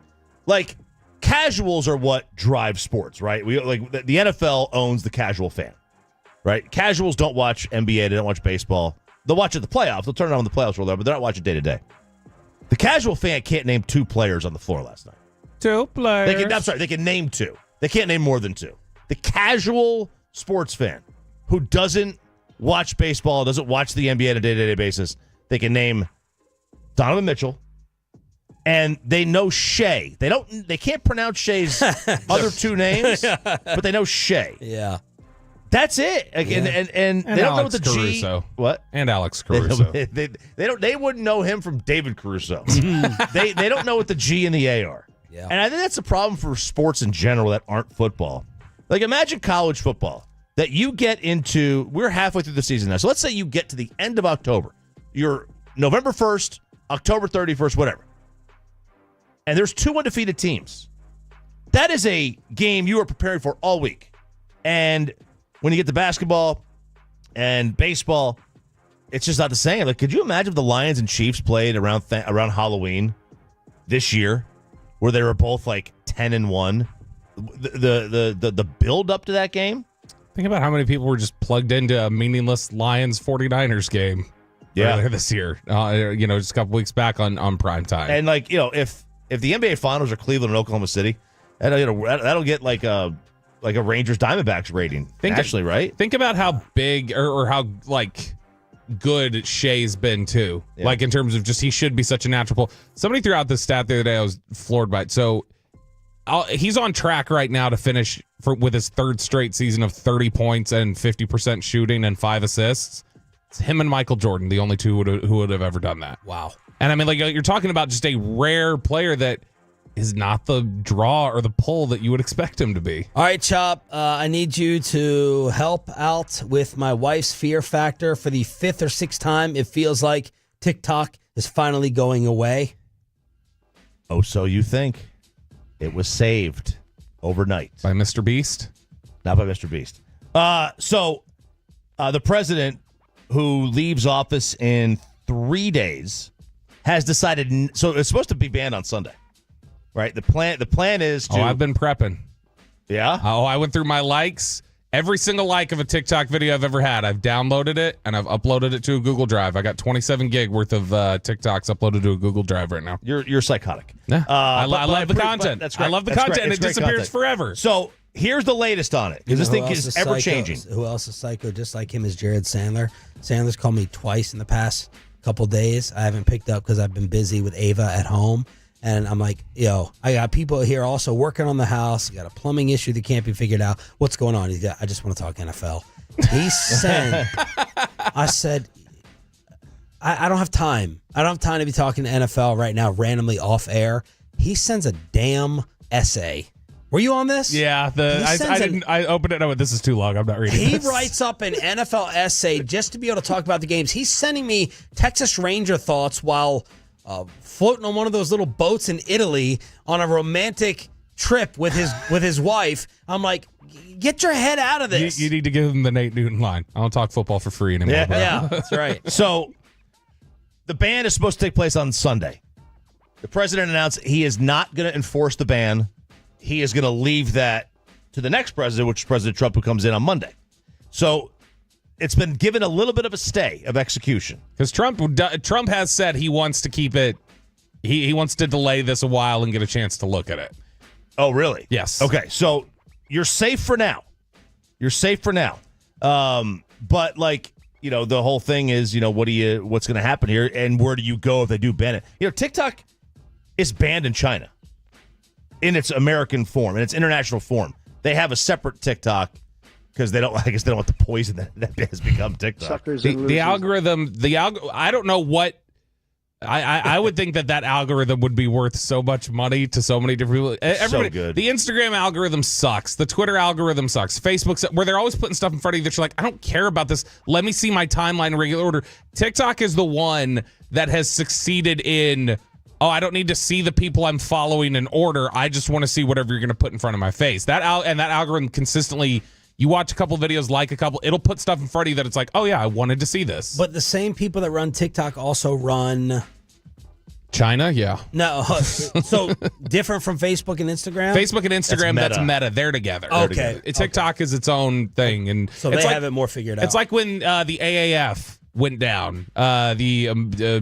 Casuals are what drive sports, right? The NFL owns the casual fan, right? Casuals don't watch NBA, they don't watch baseball. They'll watch it in the playoffs. They'll turn it on when the playoffs roll over, but they're not watching day to day. The casual fan can't name 2 players on the floor last night. 2 players. They can name 2. They can't name more than 2. The casual sports fan who doesn't watch baseball, doesn't watch the NBA on a day-to-day basis, they can name Donovan Mitchell, and they know Shea. They can't pronounce Shea's other 2 names, but they know Shea. Yeah. That's it. And they don't know what the Caruso. G. What? And Alex Caruso. They wouldn't know him from David Caruso. they don't know what the G and the A are. Yeah. And I think that's a problem for sports in general that aren't football. Imagine college football that you get into. We're halfway through the season now. So let's say you get to the end of October. You're November 1st, October 31st, whatever. And there's 2 undefeated teams. That is a game you are preparing for all week. And when you get to basketball and baseball, it's just not the same. Could you imagine if the Lions and Chiefs played around Halloween this year, where they were both 10-1? The build up to that game. Think about how many people were just plugged into a meaningless Lions 49ers game earlier this year. Just a couple weeks back on prime time. And if the NBA Finals are Cleveland and Oklahoma City, That'll get like a Rangers Diamondbacks rating. Actually, right? Think about how big or how like good Shea's been too. Yeah. Like in terms of just he should be such a natural. Somebody threw out this stat the other day. I was floored by it. So he's on track right now to finish with his third straight season of 30 points and 50% shooting and 5 assists. It's him and Michael Jordan, the only two who would have ever done that. Wow. And I mean, like you're talking about just a rare player that is not the draw or the pull that you would expect him to be. All right, Chop, I need you to help out with my wife's fear factor for the 5th or 6th time. It feels like TikTok is finally going away. Oh, so you think. It was saved overnight. By Mr. Beast? Not by Mr. Beast. So the president, who leaves office in 3 days, has decided. So it's supposed to be banned on Sunday. Right, the plan is to. Oh, I've been prepping. Yeah. Oh, I went through my likes. Every single like of a TikTok video I've ever had, I've downloaded it and I've uploaded it to a Google Drive. I got 27 gig worth of TikToks uploaded to a Google Drive right now. You're psychotic. Yeah. I love the content. That's great. I love the That's content, great. and It's it great disappears content. forever. So here's the latest on it, because this thing is ever changing. Who else is psycho just like him is Jared Sandler. Sandler's called me twice in the past couple days. I haven't picked up because I've been busy with Ava at home. And I'm like, yo, I got people here also working on the house. Got a plumbing issue that can't be figured out. What's going on? I just want to talk NFL. He sent, I said, I don't have time. I don't have time to be talking to NFL right now, randomly off air. He sends a damn essay. Were you on this? Yeah, I opened it. I went, this is too long. I'm not reading He this. writes up an NFL essay just to be able to talk about the games. He's sending me Texas Ranger thoughts while floating on one of those little boats in Italy on a romantic trip with his wife. I'm like, get your head out of this. You need to give him the Nate Newton line. I don't talk football for free anymore. Yeah, that's right. So the ban is supposed to take place on Sunday. The president announced he is not going to enforce the ban. He is going to leave that to the next president, which is President Trump, who comes in on Monday. So it's been given a little bit of a stay of execution. Because Trump has said he wants to keep it, he wants to delay this a while and get a chance to look at it. Oh, really? Yes. Okay, so you're safe for now. But like, the whole thing is, what's going to happen here, and where do you go if they do ban it? TikTok is banned in China in its American form, in its international form. They have a separate TikTok because they don't want the poison that has become TikTok. The algorithm, I don't know what. I would think that algorithm would be worth so much money to so many different people. Everybody, so good. The Instagram algorithm sucks. The Twitter algorithm sucks. Facebook, where they're always putting stuff in front of you that you're like, I don't care about this. Let me see my timeline in regular order. TikTok is the one that has succeeded in, I don't need to see the people I'm following in order. I just want to see whatever you're going to put in front of my face. That algorithm consistently. You watch a couple videos, like a couple, it'll put stuff in front of you that it's like, oh yeah, I wanted to see this. But the same people that run TikTok also run China, yeah. No, so different from Facebook and Instagram? Facebook and Instagram, that's Meta. They're together. Okay. TikTok is its own thing. And so they have it more figured out. It's like when the AAF went down, the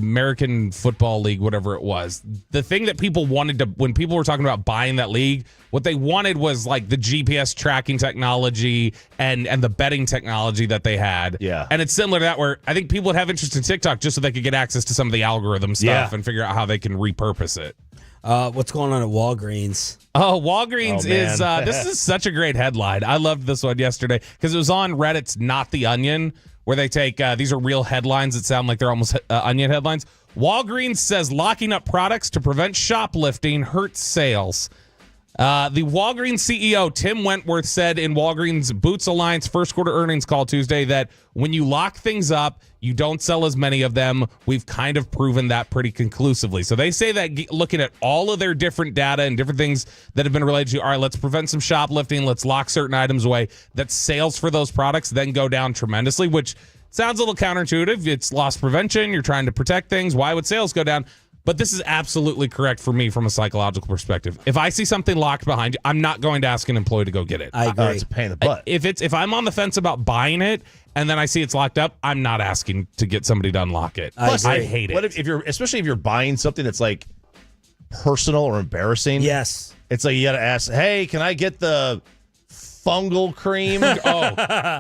American Football League, whatever it was. The thing that people wanted to, when people were talking about buying that league, what they wanted was like the GPS tracking technology and the betting technology that they had. Yeah. And it's similar to that, where I think people would have interest in TikTok just so they could get access to some of the algorithm stuff and figure out how they can repurpose it. What's going on at Walgreens? Oh, Walgreens is, this is such a great headline. I loved this one yesterday because it was on Reddit's Not the Onion, where they take, these are real headlines that sound like they're almost Onion headlines. Walgreens says locking up products to prevent shoplifting hurts sales. The Walgreens CEO, Tim Wentworth, said in Walgreens Boots Alliance first quarter earnings call Tuesday that when you lock things up, you don't sell as many of them. We've kind of proven that pretty conclusively. So they say that looking at all of their different data and different things that have been related to, all right, let's prevent some shoplifting, let's lock certain items away, that sales for those products then go down tremendously, which sounds a little counterintuitive. It's loss prevention. You're trying to protect things. Why would sales go down? But this is absolutely correct for me from a psychological perspective. If I see something locked behind you, I'm not going to ask an employee to go get it. I agree. It's a pain in the butt. If I'm on the fence about buying it and then I see it's locked up, I'm not asking to get somebody to unlock it. Plus, I hate it. What if you're, especially if you're buying something that's like personal or embarrassing. Yes. It's like you got to ask, hey, can I get the fungal cream?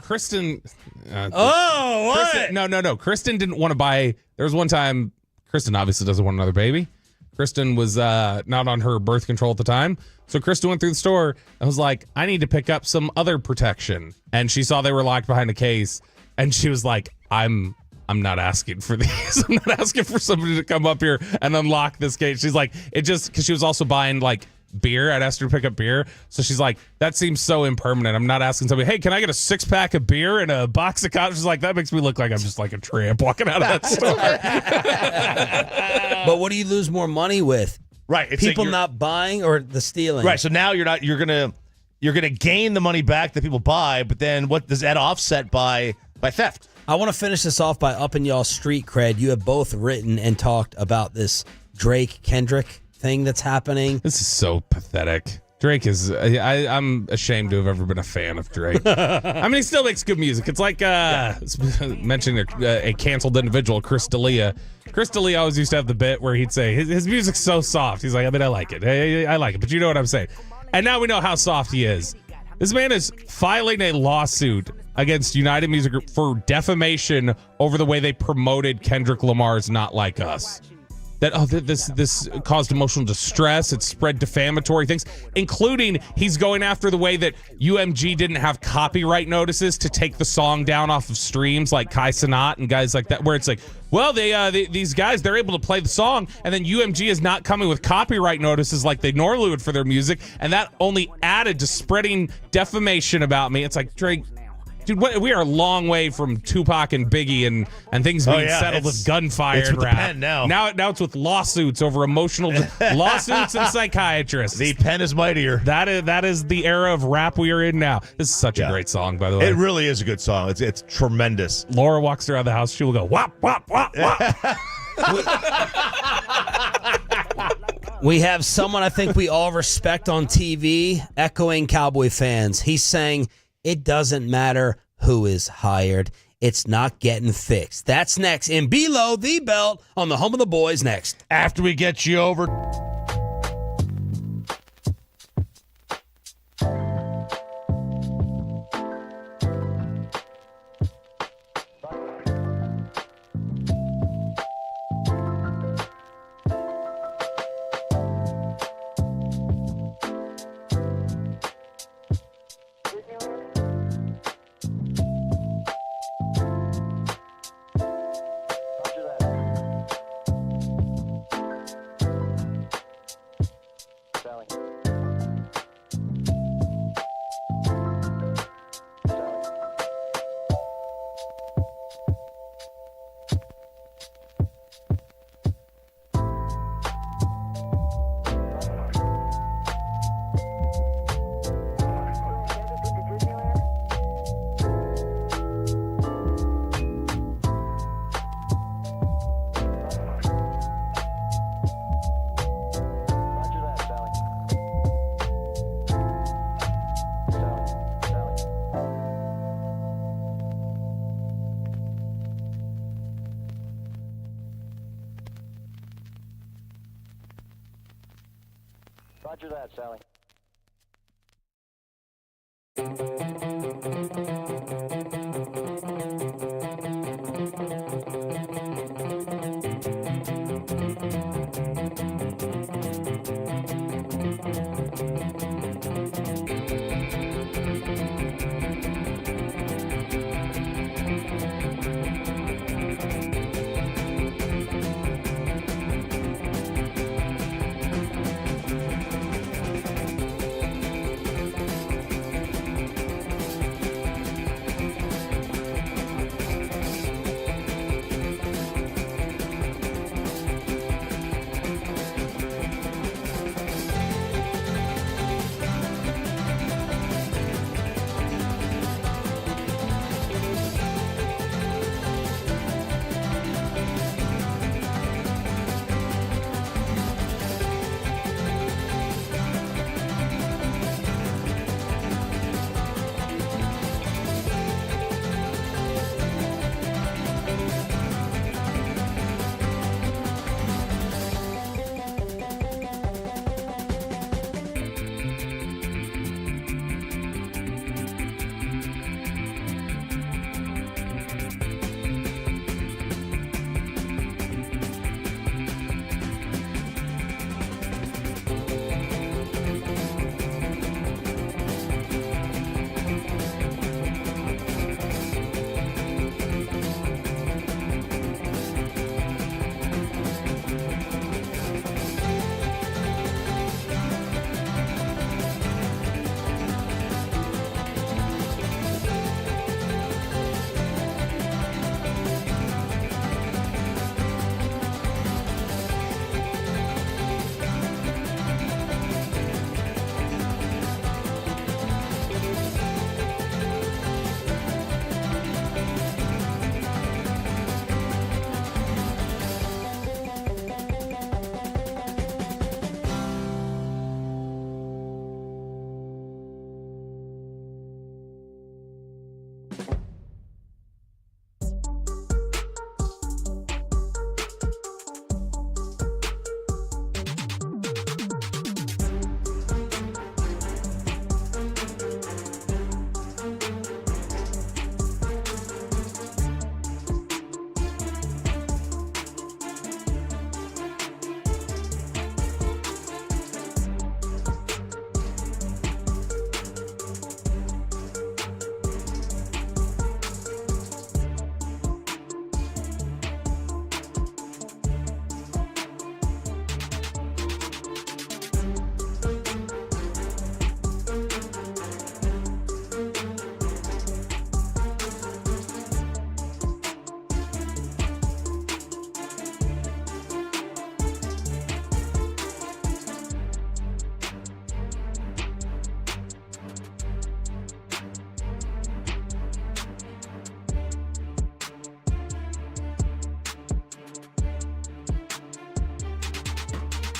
Kristen. What? Kristen, no. Kristen didn't want to buy. There was one time, Kristen obviously doesn't want another baby. Kristen was not on her birth control at the time. So Kristen went through the store and was like, I need to pick up some other protection. And she saw they were locked behind a case. And she was like, I'm not asking for these. I'm not asking for somebody to come up here and unlock this case. She's like, it just, because she was also buying like beer. I'd asked her to pick up beer. So she's like, that seems so impermanent. I'm not asking somebody, hey, can I get a 6-pack of beer and a box of coffee? She's like, that makes me look like I'm just like a tramp walking out of that store. But what do you lose more money with? Right. It's people like not buying or the stealing? Right. So now you're gonna gain the money back that people buy, but then what does that offset by theft? I want to finish this off by upping y'all street cred. You have both written and talked about this Drake Kendrick thing that's happening. This is so pathetic. Drake is, I'm ashamed to have ever been a fan of Drake. I mean, he still makes good music. It's like mentioning a canceled individual, Chris D'Elia. Chris D'Elia always used to have the bit where he'd say, his music's so soft. He's like, I mean, I like it. I like it, but you know what I'm saying. And now we know how soft he is. This man is filing a lawsuit against United Music Group for defamation over the way they promoted Kendrick Lamar's Not Like Us. That this caused emotional distress. It spread defamatory things, including he's going after the way that UMG didn't have copyright notices to take the song down off of streams, like Kai Cenat and guys like that, where it's like, well, these guys, they're able to play the song, and then UMG is not coming with copyright notices like they normally would for their music, and that only added to spreading defamation about me. It's like, Drake, dude, we are a long way from Tupac and Biggie and things being settled with gunfire it's and with rap. the pen now. Now it's with lawsuits over emotional lawsuits and psychiatrists. The pen is mightier. That is the era of rap we are in now. This is such a great song, by the way. It really is a good song. It's tremendous. Laura walks around the house. She will go wop wop wop wop. We have someone I think we all respect on TV echoing Cowboy fans. He's saying, it doesn't matter who is hired. It's not getting fixed. That's next in Below the Belt on the home of the boys next. After we get you over. Roger that, Sally.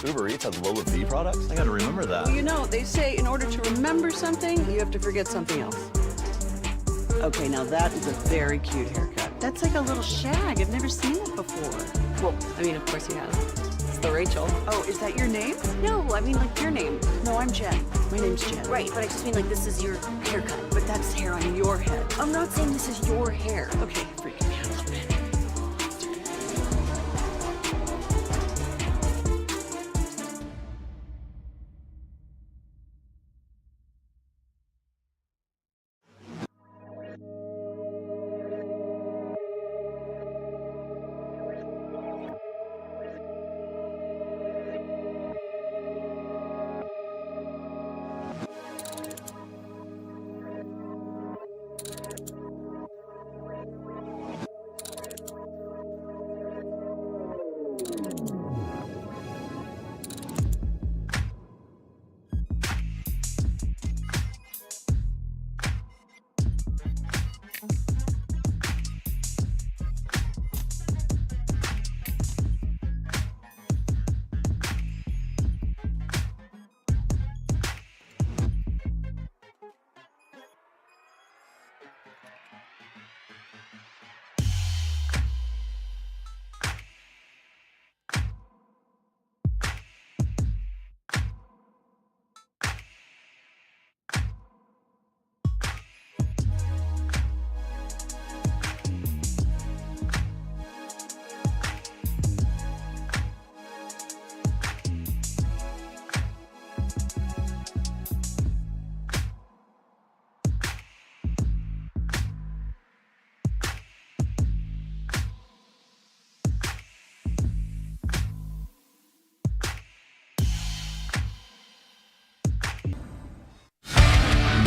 Uber Eats has Lola V products? I gotta remember that. Well, you know, they say in order to remember something, you have to forget something else. Okay, now that is a very cute haircut. That's like a little shag. I've never seen it before. Well, I mean, of course you have. It's the Rachel. Oh, is that your name? No, I mean like your name. No, I'm Jen. My name's Jen. Right, but I just mean like this is your haircut. But that's hair on your head. I'm not saying this is your hair. Okay, freaking me out a little bit.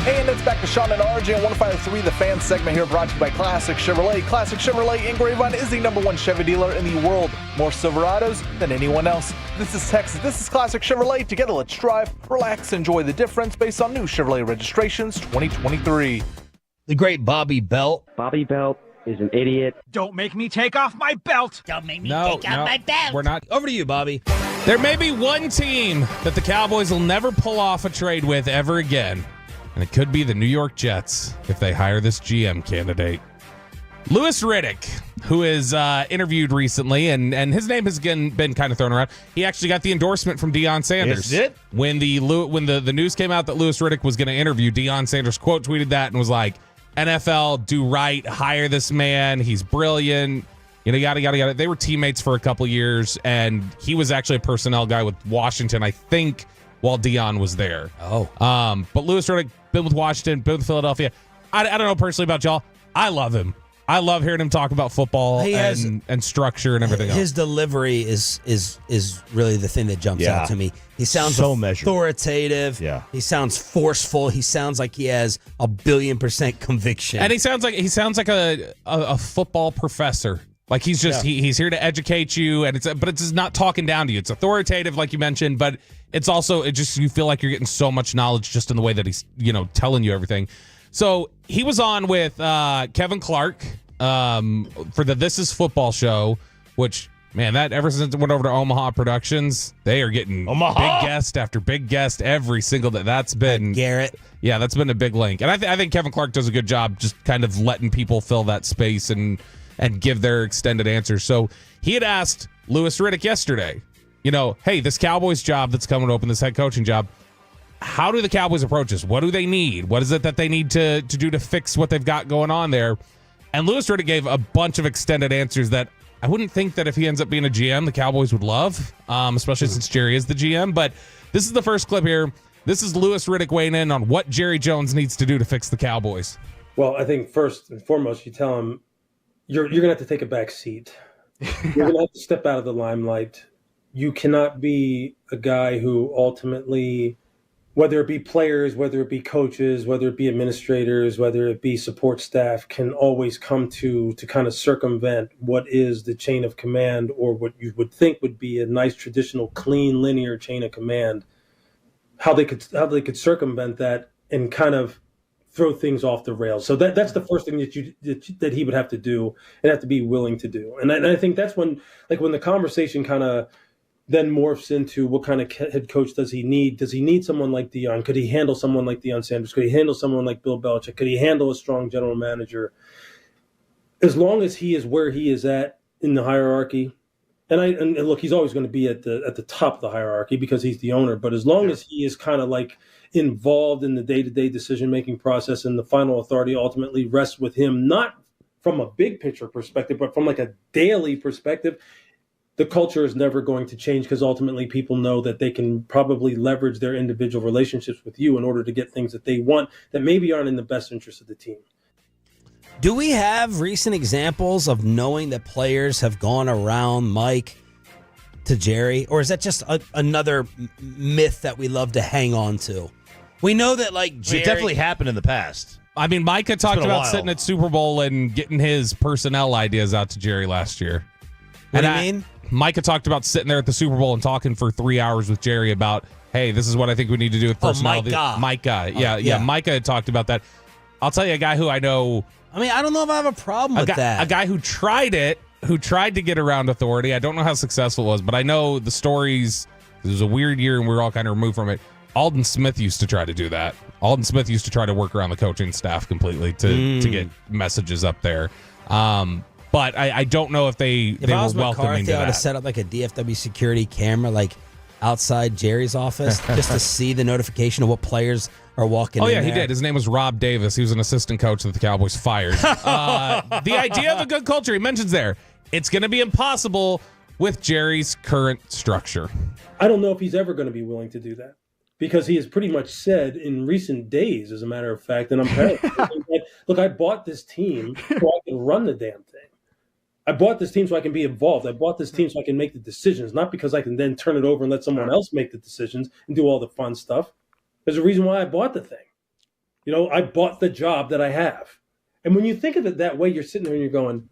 Hey, and it's back to Sean and RJ on 105.3, the fan segment here, brought to you by Classic Chevrolet. Classic Chevrolet in Grapevine is the #1 Chevy dealer in the world. More Silverados than anyone else. This is Texas. This is Classic Chevrolet. Together, let's drive, relax, enjoy the difference based on new Chevrolet registrations 2023. The great Bobby Belt. Bobby Belt is an idiot. Don't make me take off my belt. Don't make me take off my belt. We're not. Over to you, Bobby. There may be one team that the Cowboys will never pull off a trade with ever again, and it could be the New York Jets if they hire this GM candidate. Louis Riddick, who is interviewed recently, and his name has been kind of thrown around. He actually got the endorsement from Dion Sanders. Yes, it? When the news came out that Louis Riddick was going to interview, Dion Sanders quote tweeted that and was like, NFL, do right, hire this man. He's brilliant. You know, yada. They were teammates for a couple years, and he was actually a personnel guy with Washington, I think, while Dion was there. Oh. But Louis Riddick, been with Washington, been with Philadelphia. I don't know personally about y'all. I love him. I love hearing him talk about football and structure and everything else. His delivery is really the thing that jumps out to me. He sounds so measured, authoritative. Yeah. He sounds forceful. He sounds like he has 1,000,000,000% conviction. And he sounds like a football professor. Like he's just he's here to educate you, and but it's just not talking down to you. It's authoritative, like you mentioned, but it's also you feel like you're getting so much knowledge just in the way that he's telling you everything. So he was on with Kevin Clark for the This Is Football show, which, man, that ever since it went over to Omaha Productions, they are getting big guest after big guest every single day. That's been Garrett. Yeah, that's been a big link. And I think Kevin Clark does a good job just kind of letting people fill that space and give their extended answers. So he had asked Louis Riddick yesterday, hey, this Cowboys job that's coming open, this head coaching job, how do the Cowboys approach this? What do they need? What is it that they need to do to fix what they've got going on there? And Louis Riddick gave a bunch of extended answers that I wouldn't think that if he ends up being a GM, the Cowboys would love, especially since Jerry is the GM. But this is the first clip here. This is Louis Riddick weighing in on what Jerry Jones needs to do to fix the Cowboys. Well, I think first and foremost, you tell him you're going to have to take a back seat. You're going to have to step out of the limelight. You cannot be a guy who ultimately, whether it be players, whether it be coaches, whether it be administrators, whether it be support staff, can always come to kind of circumvent what is the chain of command, or what you would think would be a nice traditional clean linear chain of command. How they could circumvent that and kind of throw things off the rails. So that's the first thing that he would have to do and have to be willing to do. And I think that's when the conversation kind of then morphs into what kind of head coach does he need? Does he need someone like Dion? Could he handle someone like Dion Sanders? Could he handle someone like Bill Belichick? Could he handle a strong general manager? As long as he is where he is at in the hierarchy, and look, he's always going to be at the top of the hierarchy because he's the owner. But as long as he is kind of like involved in the day-to-day decision-making process, and the final authority ultimately rests with him, not from a big picture perspective, but from like a daily perspective, the culture is never going to change because ultimately people know that they can probably leverage their individual relationships with you in order to get things that they want that maybe aren't in the best interest of the team. Do we have recent examples of knowing that players have gone around Mike to Jerry? Or is that just another myth that we love to hang on to? We know that, like, Jerry... It definitely happened in the past. I mean, Micah talked about sitting at Super Bowl and getting his personnel ideas out to Jerry last year. What do you mean? Micah talked about sitting there at the Super Bowl and talking for 3 hours with Jerry about, hey, this is what I think we need to do with personnel. Micah. Yeah. Micah had talked about that. I'll tell you a guy who I know... I mean, I don't know if I have a problem with that. A guy who tried to get around authority. I don't know how successful it was, but I know the stories. It was a weird year and we were all kind of removed from it. Alden Smith used to try to do that. Alden Smith used to try to work around the coaching staff completely to get messages up there. But I don't know if they were welcoming McCarthy, to I would that. have set up like a DFW security camera like outside Jerry's office just to see the notification of what players are walking in. Oh, yeah, there. he did. His name was Rob Davis. He was an assistant coach that the Cowboys fired. The idea of a good culture, he mentions there, it's going to be impossible with Jerry's current structure. I don't know if he's ever going to be willing to do that because he has pretty much said in recent days, as a matter of fact, and I'm paraphrasing, look, I bought this team so I can run the damn thing. I bought this team so I can be involved. I bought this team so I can make the decisions, not because I can then turn it over and let someone else make the decisions and do all the fun stuff. There's a reason why I bought the thing. You know, I bought the job that I have. And when you think of it that way, you're sitting there and you're going,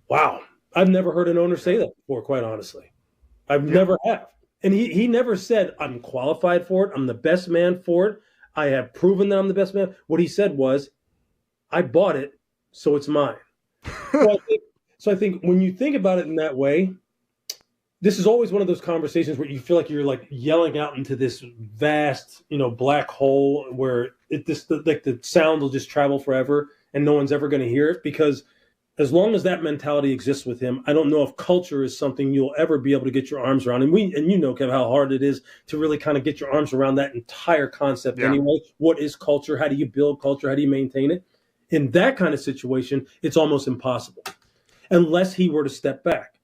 wow, I've never heard an owner say that before, quite honestly. I've never have. And he never said, I'm qualified for it. I'm the best man for it. I have proven that I'm the best man. What he said was, I bought it, so it's mine. So I think when you think about it in that way, this is always one of those conversations where you feel like you're like yelling out into this vast, black hole where the sound will just travel forever and no one's ever going to hear it. Because as long as that mentality exists with him, I don't know if culture is something you'll ever be able to get your arms around. And you know, Kev, how hard it is to really kind of get your arms around that entire concept anyway. What is culture? How do you build culture? How do you maintain it? In that kind of situation, it's almost impossible. Unless he were to step back.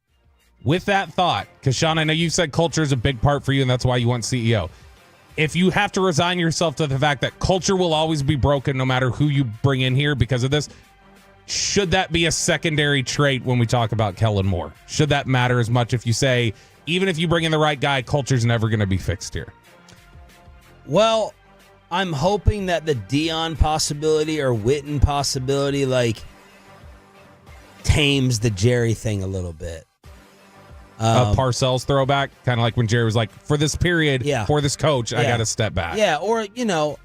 With that thought, because Sean, I know you said culture is a big part for you, and that's why you want CEO. If you have to resign yourself to the fact that culture will always be broken no matter who you bring in here because of this, should that be a secondary trait when we talk about Kellen Moore? Should that matter as much if you say, even if you bring in the right guy, culture's never going to be fixed here? Well, I'm hoping that the Dion possibility or Witten possibility, tames the Jerry thing a little bit. Parcells throwback, kind of like when Jerry was like, for this period, for this coach, I got to step back. Yeah, or, the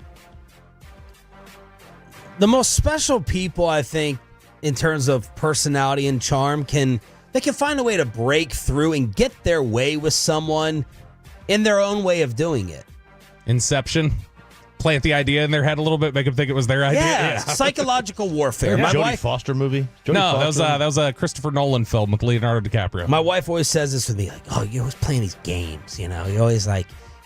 most special people, I think, in terms of personality and charm, they can find a way to break through and get their way with someone in their own way of doing it. Inception. Plant the idea in their head a little bit, make them think it was their idea. Yeah, psychological warfare. My Jodie wife, Foster movie? That was a Christopher Nolan film with Leonardo DiCaprio. My wife always says this with me, like, oh, you're always playing these games, You're always,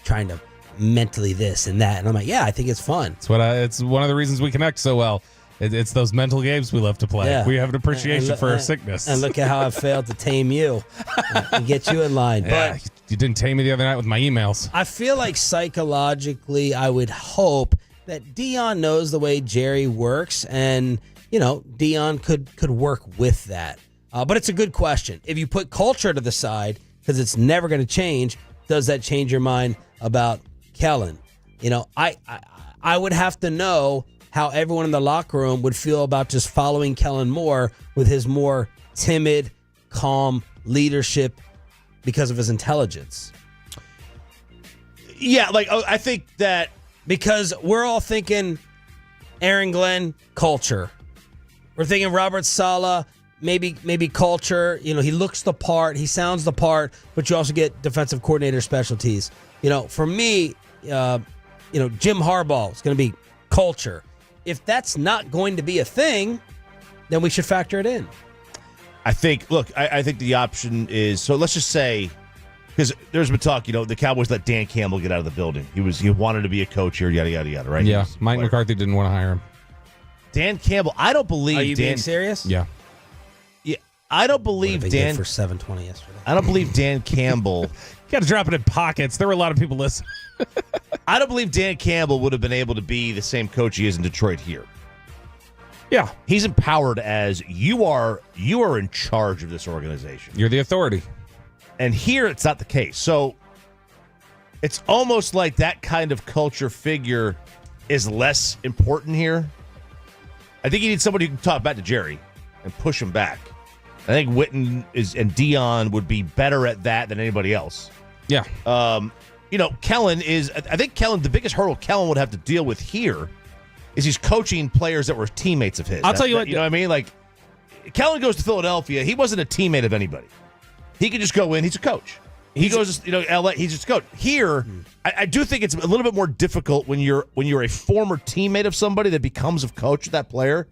trying to mentally this and that. And I'm like, yeah, I think it's fun. It's one of the reasons we connect so well. It's those mental games we love to play. Yeah. We have an appreciation for our sickness. And look at how I failed to tame you and get you in line. Yeah, but you didn't tame me the other night with my emails. I feel like psychologically, I would hope that Dion knows the way Jerry works, and Dion could work with that. But it's a good question. If you put culture to the side, because it's never going to change, does that change your mind about Kellen? I would have to know how everyone in the locker room would feel about just following Kellen Moore with his more timid, calm leadership because of his intelligence. Yeah, I think that because we're all thinking Aaron Glenn culture. We're thinking Robert Saleh, maybe culture. He looks the part, he sounds the part, but you also get defensive coordinator specialties. For me, Jim Harbaugh is going to be culture. If that's not going to be a thing, then we should factor it in. I think the option is, so let's just say, because there's been talk, the Cowboys let Dan Campbell get out of the building. He wanted to be a coach here, yada, yada, yada, right? Yeah, Mike McCarthy didn't want to hire him. Dan Campbell, I don't believe Are you being serious? Yeah. Yeah, I don't believe Dan for 720 yesterday. I don't believe Dan Campbell. Got to drop it in pockets. There were a lot of people listening. I don't believe Dan Campbell would have been able to be the same coach he is in Detroit here. Yeah, he's empowered as you are in charge of this organization. You're the authority. And here it's not the case. So it's almost like that kind of culture figure is less important here. I think you need somebody who can talk back to Jerry and push him back. I think Witten and Dion would be better at that than anybody else. Yeah. Kellen is, I think the biggest hurdle Kellen would have to deal with here is he's coaching players that were teammates of his. I'll tell you what. You know what I mean? Like, Kellen goes to Philadelphia. He wasn't a teammate of anybody. He could just go in. He's a coach. He goes to LA. He's just a coach. Here, I do think it's a little bit more difficult when you're a former teammate of somebody that becomes a coach of that player.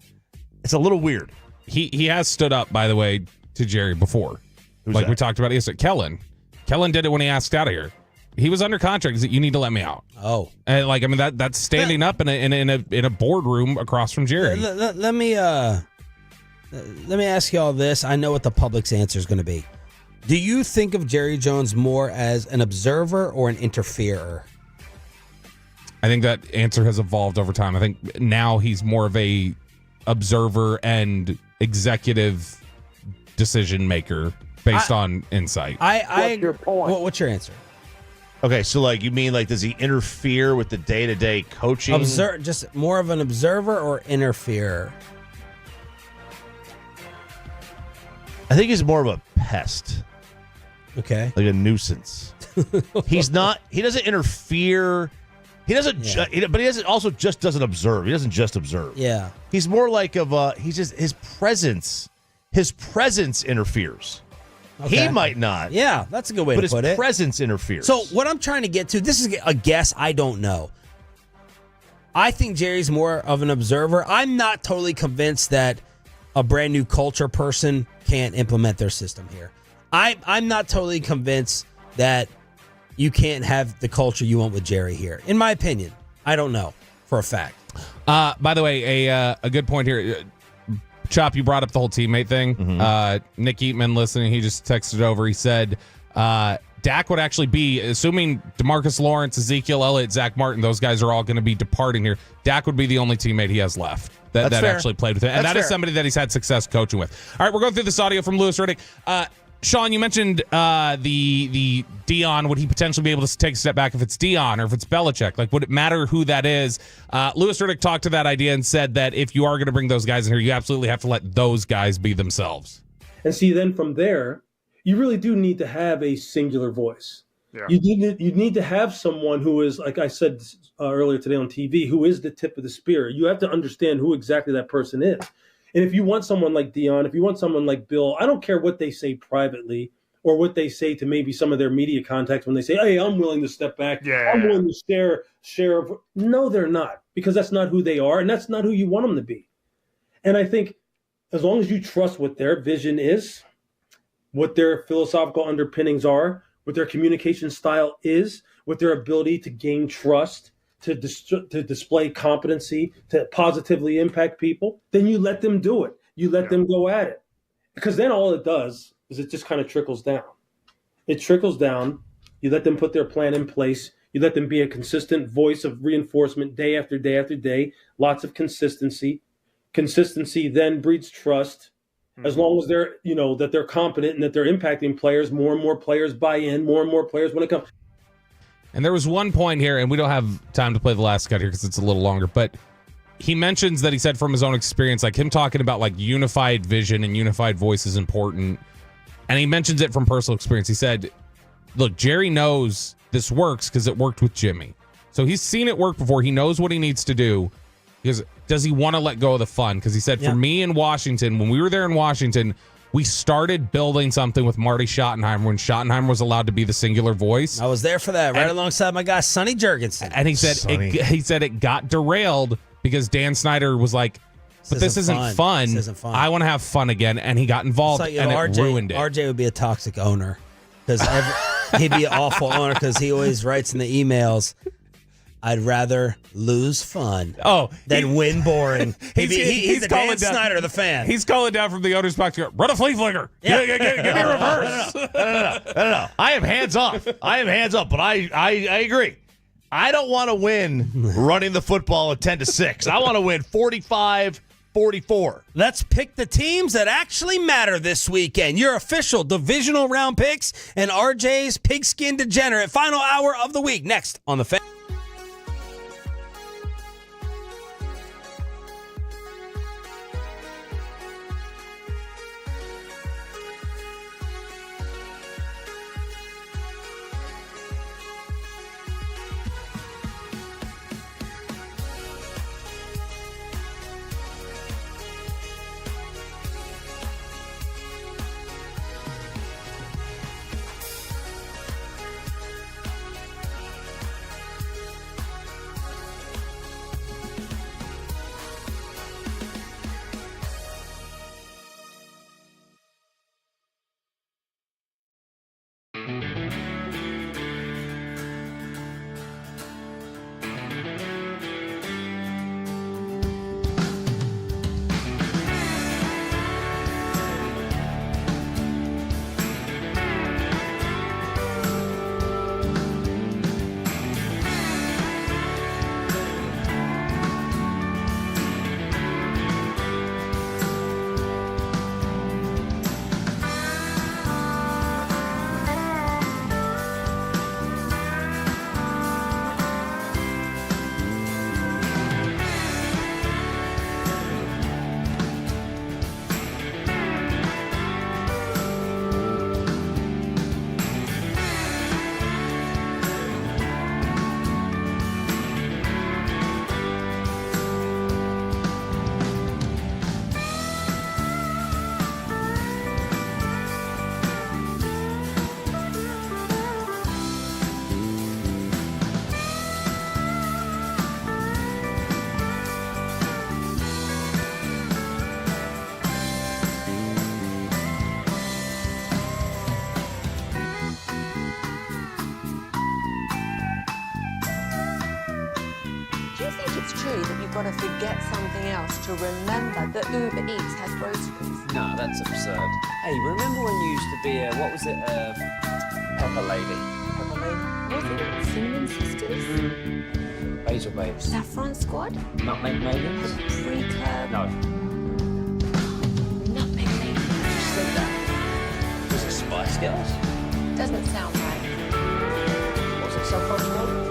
It's a little weird. He has stood up, by the way, to Jerry before. Who's like that? we talked about yesterday. Kellen did it when he asked out of here. He was under contract. He said, you need to let me out. Oh, and that's standing up in a boardroom across from Jerry. Let me ask you all this. I know what the public's answer is going to be. Do you think of Jerry Jones more as an observer or an interferer? I think that answer has evolved over time. I think now he's more of a observer and executive decision maker based on insight. What's your point? What's your answer? Okay, so you mean does he interfere with the day-to-day coaching? Just more of an observer or interferer? I think he's more of a pest. Okay. Like a nuisance. He doesn't interfere. He doesn't, but he doesn't observe. He doesn't just observe. Yeah. He's more his presence interferes. Okay. He might not. Yeah, that's a good way to put it. But his presence interferes. So what I'm trying to get to, this is a guess, I don't know. I think Jerry's more of an observer. I'm not totally convinced that a brand new culture person can't implement their system here. I'm not totally convinced that you can't have the culture you want with Jerry here. In my opinion, I don't know for a fact. By the way, a good point here. Chop, you brought up the whole teammate thing. Mm-hmm. Nick Eatman listening, he just texted over. He said Dak would actually be, assuming DeMarcus Lawrence, Ezekiel Elliott, Zach Martin, those guys are all going to be departing here. Dak would be the only teammate he has left that actually played with him. And that is somebody that he's had success coaching with. All right, we're going through this audio from Louis Riddick. Sean, you mentioned the Dion. Would he potentially be able to take a step back if it's Dion or if it's Belichick? Would it matter who that is? Louis Riddick talked to that idea and said that if you are going to bring those guys in here, you absolutely have to let those guys be themselves. And see, then from there, you really do need to have a singular voice. Yeah. You need to have someone who is, like I said earlier today on TV, who is the tip of the spear. You have to understand who exactly that person is. And if you want someone like Dion, if you want someone like Bill, I don't care what they say privately or what they say to maybe some of their media contacts when they say, hey, I'm willing to step back. Yeah. I'm willing to share. No, they're not, because that's not who they are, and that's not who you want them to be. And I think as long as you trust what their vision is, what their philosophical underpinnings are, what their communication style is, what their ability to gain trust, to display competency, to positively impact people, then you let them do it. You let them go at it. Because then all it does is it just kind of trickles down. It trickles down. You let them put their plan in place. You let them be a consistent voice of reinforcement day after day after day. Lots of consistency. Consistency then breeds trust. As long as they're, that they're competent and that they're impacting players, more and more players buy in, more and more players when it comes. And there was one point here, and we don't have time to play the last cut here because it's a little longer, but he mentions that he said from his own experience, him talking about unified vision and unified voice is important. And he mentions it from personal experience. He said, look, Jerry knows this works because it worked with Jimmy. So he's seen it work before. He knows what he needs to do. Because does he want to let go of the fun? Because he said, for me in Washington, when we were there in Washington, we started building something with Marty Schottenheimer when Schottenheimer was allowed to be the singular voice. I was there for that, right alongside my guy Sonny Jurgensen. And he said it got derailed because Dan Snyder was like, but this isn't fun. This isn't fun. I want to have fun again. And he got involved, It's like, and RJ, it ruined it. RJ would be a toxic owner because he'd be an awful owner because he always writes in the emails, I'd rather lose fun than win boring. He's the Dan Snyder of the fan. He's calling down from the owner's box. Run a flea flicker. Yeah. Give me reverse. No. I am hands off. But I agree. I don't want to win running the football at 10-6. I want to win 45-44. Let's pick the teams that actually matter this weekend. Your official divisional round picks and RJ's Pigskin Degenerate final hour of the week. Next on the Fan. True that you've got to forget something else to remember that Uber Eats has groceries. No, that's absurd. Hey, remember when you used to be what was it, Pepper Lady? Pepper Lady? Was it Cinnamon Sisters? Basil Babes. Saffron Squad? Nutmeg Maidens? Pre-Club? No. Nutmeg Maidens. You said that. Was it Spice Girls? Doesn't sound right. Was it Saffron Squad?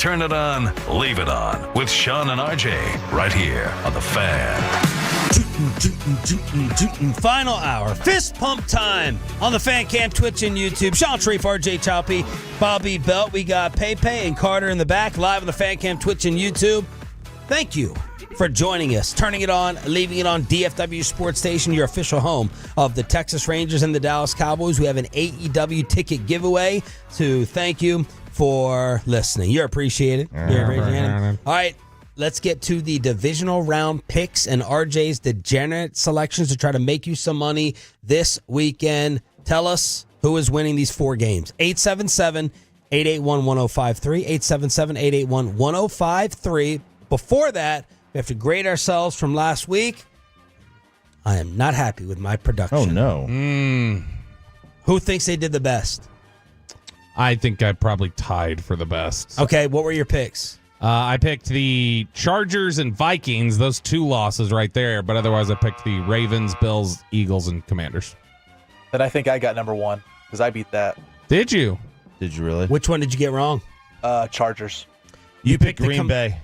Turn it on, leave it on with Sean and RJ right here on The Fan. Final hour. Fist pump time on the Fan Cam, Twitch, and YouTube. Sean Sharif, RJ Choppy, Bobby Belt. We got Pepe and Carter in the back, live on the Fan Cam, Twitch, and YouTube. Thank you for joining us. Turning it on, leaving it on DFW Sports Station, your official home of the Texas Rangers and the Dallas Cowboys. We have an AEW ticket giveaway to thank you for listening. You're appreciated. You're appreciated. All right. Let's get to the divisional round picks and RJ's degenerate selections to try to make you some money this weekend. Tell us who is winning these 4 games. 877-881-1053. 877-881-1053. Before that, we have to grade ourselves from last week. I am not happy with my production. Oh, no. Who thinks they did the best? I think I probably tied for the best. Okay, what were your picks? I picked the Chargers and Vikings, those 2 losses right there. But otherwise, I picked the Ravens, Bills, Eagles, and Commanders. Then I think I got number 1 because I beat that. Did you? Did you really? Which one did you get wrong? Chargers. You picked Green Bay.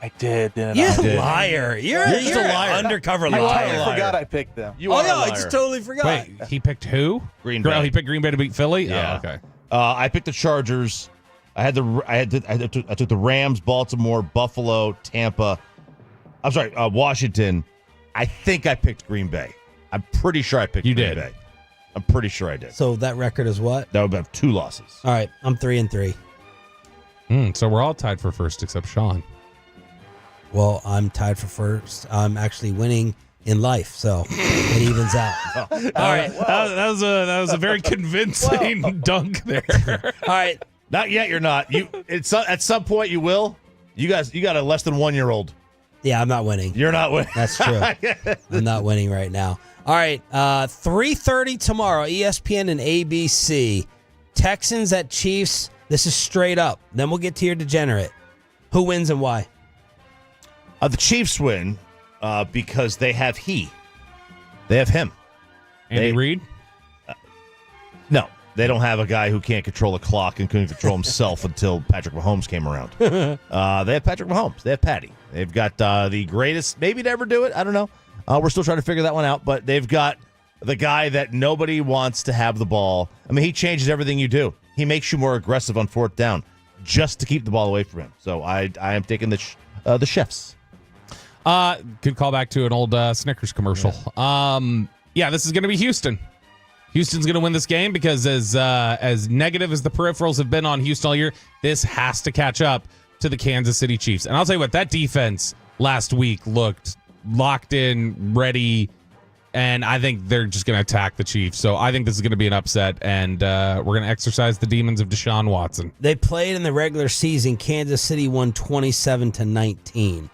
I did, didn't You're I? a liar. You're just a liar. Undercover I liar. totally forgot I picked them. I just totally forgot. Wait, he picked who? Green Bay. He picked Green Bay to beat Philly? Yeah. Oh, okay. I picked the Chargers. I took the Rams, Baltimore, Buffalo, Tampa. I'm sorry, Washington. I think I picked Green Bay. I'm pretty sure I picked Green Bay. I'm pretty sure I did. So that record is what? That would have 2 losses. All right, I'm 3-3. So we're all tied for first except Sean. Well, I'm tied for first. I'm actually winning in life, so it evens out. All right, that was a very convincing dunk there. All right, not yet. You're not. At some point you will. You got a less than 1-year-old. Yeah, I'm not winning. You're not winning. That's true. I'm not winning right now. All right, 3:30 tomorrow, ESPN and ABC. Texans at Chiefs. This is straight up. Then we'll get to your degenerate. Who wins and why? The Chiefs win because they have They have him. Andy Reid? No, they don't have a guy who can't control a clock and couldn't control himself until Patrick Mahomes came around. They have Patrick Mahomes. They have Patty. They've got the greatest, maybe to ever do it. I don't know. We're still trying to figure that one out, but they've got the guy that nobody wants to have the ball. I mean, he changes everything you do. He makes you more aggressive on 4th down just to keep the ball away from him. So I am taking the Chiefs. Good call back to an old Snickers commercial. Yeah, this is going to be Houston. Houston's going to win this game because as negative as the peripherals have been on Houston all year, this has to catch up to the Kansas City Chiefs. And I'll tell you what, that defense last week looked locked in, ready, and I think they're just going to attack the Chiefs. So I think this is going to be an upset, and we're going to exercise the demons of Deshaun Watson. They played in the regular season. Kansas City won 27-19.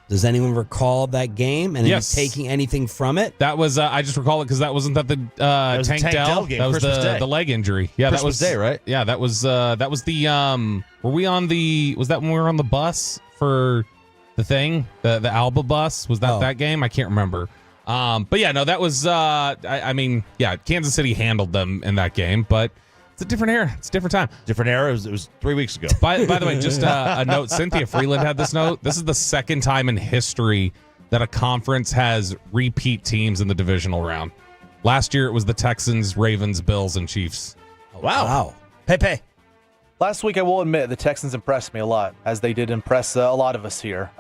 Does anyone recall that game? And yes. Are you taking anything from it? That was I just recall it because that wasn't that the Tank Dell game. That was Christmas the leg injury. Yeah, Christmas that was Day, right? Yeah, that was the were we on the was that when we were on the bus for the thing the Alba bus? Was that game? I can't remember. But yeah, no, that was I mean, yeah, Kansas City handled them in that game, but it's a different era. It's a different time. Different era. It was 3 weeks ago. By the way, just a note. Cynthia Freeland had this note. This is the second time in history that a conference has repeat teams in the divisional round. Last year, it was the Texans, Ravens, Bills, and Chiefs. Wow. Pepe. Last week, I will admit, the Texans impressed me a lot, as they did impress a lot of us here,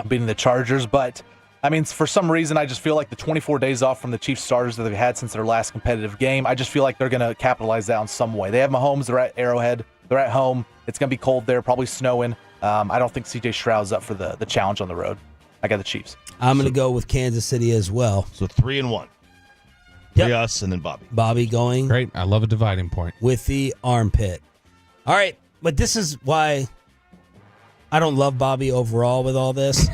beating the Chargers. But, I mean, for some reason, I just feel like the 24 days off from the Chiefs starters that they've had since their last competitive game, I just feel like they're going to capitalize that in some way. They have Mahomes. They're at Arrowhead. They're at home. It's going to be cold there, probably snowing. I don't think C.J. Stroud's up for the challenge on the road. I got the Chiefs. I'm going to go with Kansas City as well. So 3-1. Yep. 3 us and then Bobby. Bobby going. Great. I love a dividing point. With the armpit. All right. But this is why I don't love Bobby overall with all this.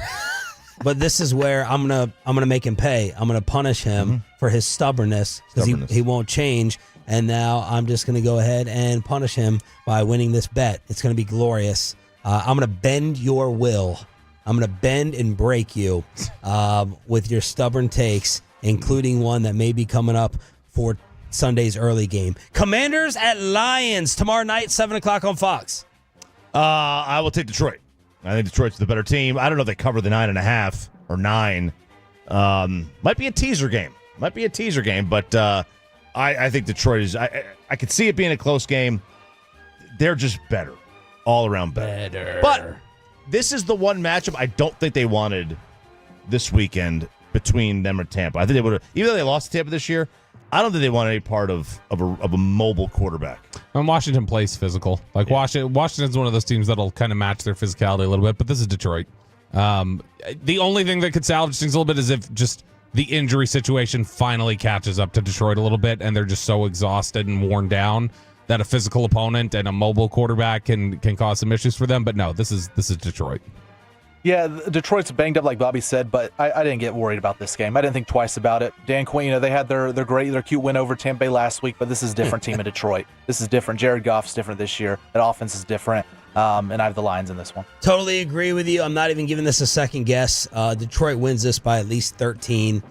But this is where I'm gonna make him pay. I'm gonna punish him for his stubbornness because he won't change. And now I'm just gonna go ahead and punish him by winning this bet. It's gonna be glorious. I'm gonna bend your will. I'm gonna bend and break you with your stubborn takes, including one that may be coming up for Sunday's early game. Commanders at Lions tomorrow night, 7 o'clock on Fox. I will take Detroit. I think Detroit's the better team. I don't know if they cover the 9.5 or 9. Might be a teaser game. But I think Detroit is. I could see it being a close game. They're just better, all around better. But this is the one matchup I don't think they wanted this weekend between them and Tampa. I think they would have, even though they lost to Tampa this year. I don't think they want any part of a mobile quarterback. And Washington plays physical. Washington's one of those teams that'll kind of match their physicality a little bit, but this is Detroit. The only thing that could salvage things a little bit is if just the injury situation finally catches up to Detroit a little bit, and they're just so exhausted and worn down that a physical opponent and a mobile quarterback can cause some issues for them. But no, this is Detroit. Yeah, Detroit's banged up like Bobby said, but I didn't get worried about this game. I didn't think twice about it. Dan Quinn, they had their cute win over Tampa Bay last week, but this is a different team in Detroit. This is different. Jared Goff's different this year. That offense is different, and I have the Lions in this one. Totally agree with you. I'm not even giving this a second guess. Detroit wins this by at least 13.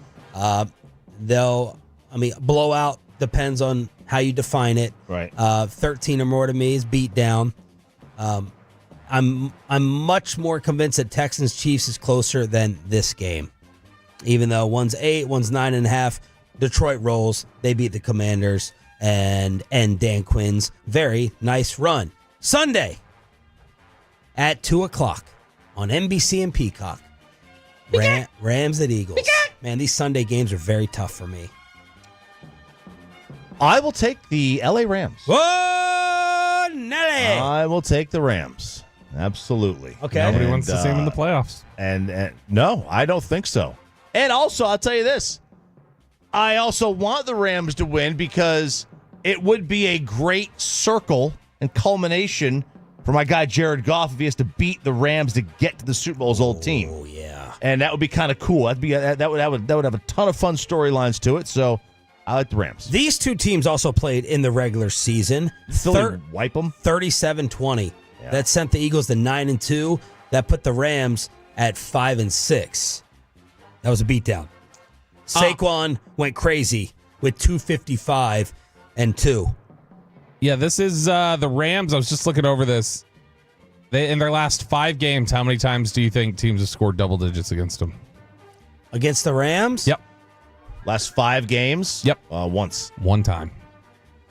Blowout depends on how you define it. Right. 13 or more to me is beat down. I'm much more convinced that Texans Chiefs is closer than this game. Even though one's 8, one's 9.5. Detroit rolls. They beat the Commanders and Dan Quinn's very nice run. Sunday at 2 o'clock on NBC and Peacock. Rams at Eagles. Man, these Sunday games are very tough for me. I will take the LA Rams. Whoa, Nelly! I will take the Rams. Absolutely. Okay. Nobody wants to see him in the playoffs. And no, I don't think so. And also, I'll tell you this. I also want the Rams to win because it would be a great circle and culmination for my guy Jared Goff if he has to beat the Rams to get to the Super Bowl's old team. Oh, yeah. And that would be kind of cool. That would have a ton of fun storylines to it. So I like the Rams. These two teams also played in the regular season. Philly wipe them 37-20. Yeah. That sent the Eagles to 9-2. That put the Rams at 5-6. That was a beatdown. Saquon went crazy with 255 and 2. Yeah, this is the Rams. I was just looking over this. In their last 5 games, how many times do you think teams have scored double digits against them? Against the Rams? Yep. Last 5 games? Yep. Once. One time.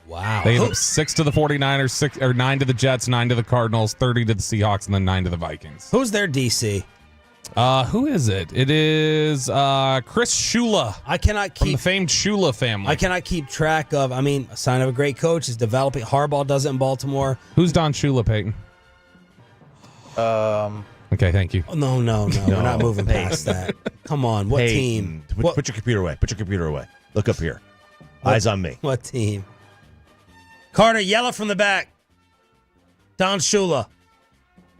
Wow. They gave up 6 to the 49ers, 9 to the Jets, 9 to the Cardinals, 30 to the Seahawks, and then 9 to the Vikings. Who's their DC? Who is it? It is Chris Shula. I cannot keep from the famed Shula family. I cannot keep track of. I mean, a sign of a great coach is developing. Harbaugh does it in Baltimore. Who's Don Shula, Peyton? Okay, thank you. Oh, no. We're not moving past that. Come on, what team? Put your computer away. Put your computer away. Look up here. Eyes on me. What team? Carter, yell it from the back. Don Shula.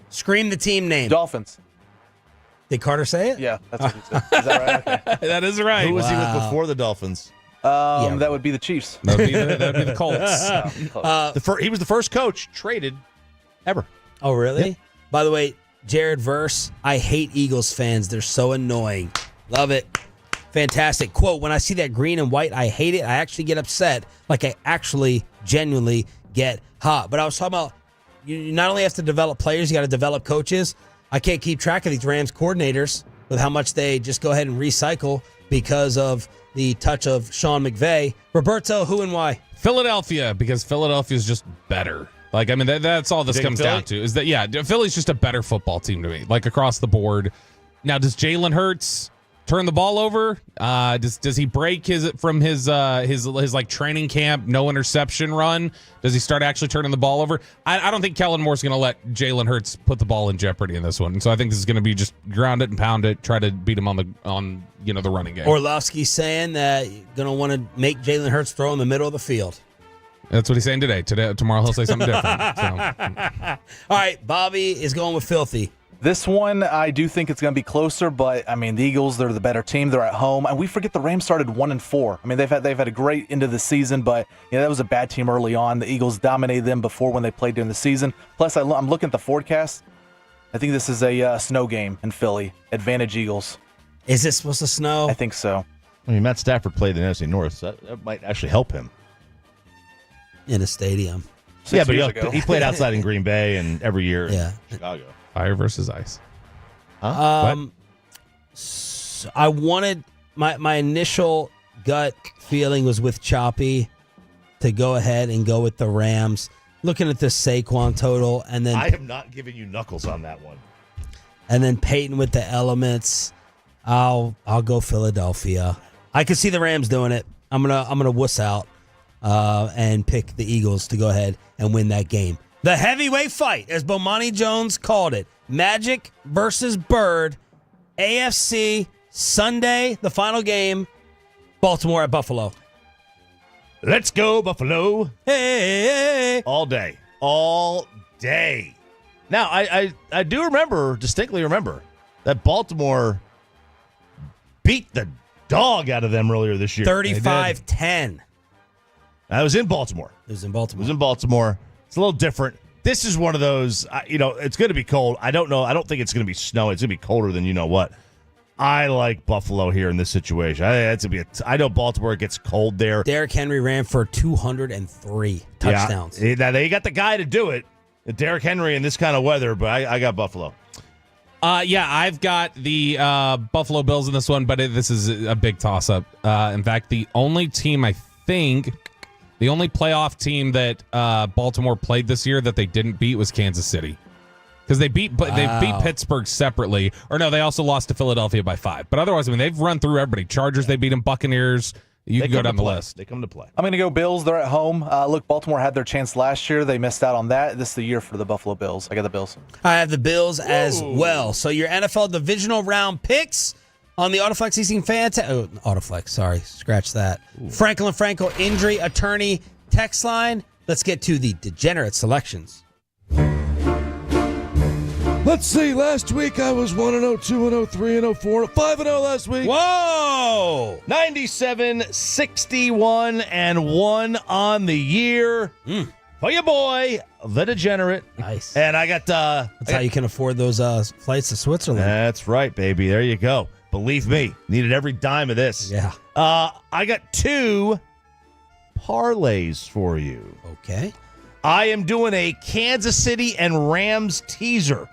Scream the team name. Dolphins. Did Carter say it? Yeah, that's what he said. Is that right? Okay. That is right. Who was he with before the Dolphins? That would be the Chiefs. That would be the Colts. He was the first coach traded ever. Oh, really? Yep. By the way, Jared Verse, I hate Eagles fans. They're so annoying. Love it. Fantastic. Quote, when I see that green and white, I hate it. I actually get upset. Like I actually genuinely get hot. But I was talking about you not only have to develop players, you got to develop coaches. I can't keep track of these Rams coordinators with how much they just go ahead and recycle because of the touch of Sean McVay. Roberto, who and why? Philadelphia, because Philadelphia is just better. Like, I mean, that's all this comes down to is that, yeah, Philly's just a better football team to me, like across the board. Now, does Jalen Hurts turn the ball over? Does he break his like training camp no interception run? Does he start actually turning the ball over? I don't think Kellen Moore's going to let Jalen Hurts put the ball in jeopardy in this one. And so I think this is going to be just ground it and pound it, try to beat him on the running game. Orlovsky's saying that you're going to want to make Jalen Hurts throw in the middle of the field. That's what he's saying today. Tomorrow he'll say something different. So. All right, Bobby is going with filthy. This one, I do think it's going to be closer, but I mean, the Eagles, they're the better team. They're at home, and we forget the Rams started 1-4. I mean, they've had a great end of the season, but that was a bad team early on. The Eagles dominated them before when they played during the season. Plus, I'm looking at the forecast. I think this is a snow game in Philly. Advantage Eagles. Is it supposed to snow? I think so. I mean, Matt Stafford played in the NFC North, so that might actually help him. in a stadium. Yeah, but he played outside in Green Bay and every year in Chicago. Fire versus ice. So I wanted my initial gut feeling was with Choppy to go ahead and go with the Rams. Looking at the Saquon total, and then I am not giving you knuckles on that one. And then Peyton with the elements. I'll go Philadelphia. I could see the Rams doing it. I'm gonna wuss out and pick the Eagles to go ahead and win that game. The heavyweight fight, as Bomani Jones called it, Magic versus Bird, AFC Sunday, the final game, Baltimore at Buffalo. Let's go, Buffalo. Hey. All day. Now, I do distinctly remember, that Baltimore beat the dog out of them earlier this year. 35-10. I was in Baltimore. It was in Baltimore. It's a little different. This is one of those, it's going to be cold. I don't know. I don't think it's going to be snow. It's going to be colder than you know what. I like Buffalo here in this situation. I know Baltimore gets cold there. Derrick Henry ran for 203 touchdowns. Yeah, they got the guy to do it. Derrick Henry in this kind of weather, but I got Buffalo. I've got the Buffalo Bills in this one, but this is a big toss-up. In fact, the only playoff team that Baltimore played this year that they didn't beat was Kansas City. Because they beat Pittsburgh separately. Or no, they also lost to Philadelphia by 5. But otherwise, they've run through everybody. Chargers, they beat them. Buccaneers. You can go down the list. They come to play. I'm going to go Bills. They're at home. Look, Baltimore had their chance last year. They missed out on that. This is the year for the Buffalo Bills. I got the Bills. I have the Bills as well. So your NFL Divisional Round picks on the Autoflex Leasing Autoflex, sorry. Scratch that. Franklin Franco Injury Attorney text line. Let's get to the degenerate selections. Let's see. Last week I was 1-0, 2-0, 3-0, 4-0, 5-0 last week. Whoa! 97, 61, and 1 on the year. For your boy, the degenerate. Nice. And I got... That's how you can afford those flights to Switzerland. That's right, baby. There you go. Believe me, needed every dime of this. Yeah. I got 2 parlays for you. Okay. I am doing a Kansas City and Rams teaser.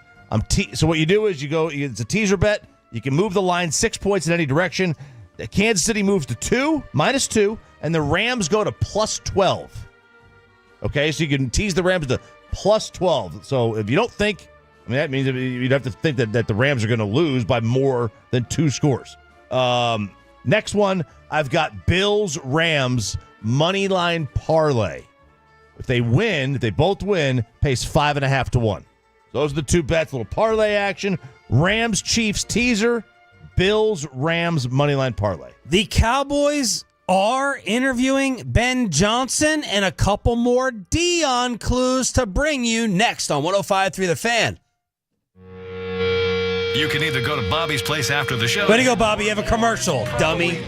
So what you do is it's a teaser bet. You can move the line 6 points in any direction. The Kansas City moves to -2, and the Rams go to +12. Okay, so you can tease the Rams to +12. So if you don't think, that means you'd have to think that the Rams are going to lose by more than 2 scores. Next one, I've got Bills-Rams moneyline parlay. If they both win, pays 5.5 to 1. Those are the 2 bets, little parlay action. Rams-Chiefs teaser, Bills-Rams moneyline parlay. The Cowboys are interviewing Ben Johnson and a couple more Dion clues to bring you next on 105.3 The Fan. You can either go to Bobby's place after the show. Way to go, Bobby. You have a commercial, dummy.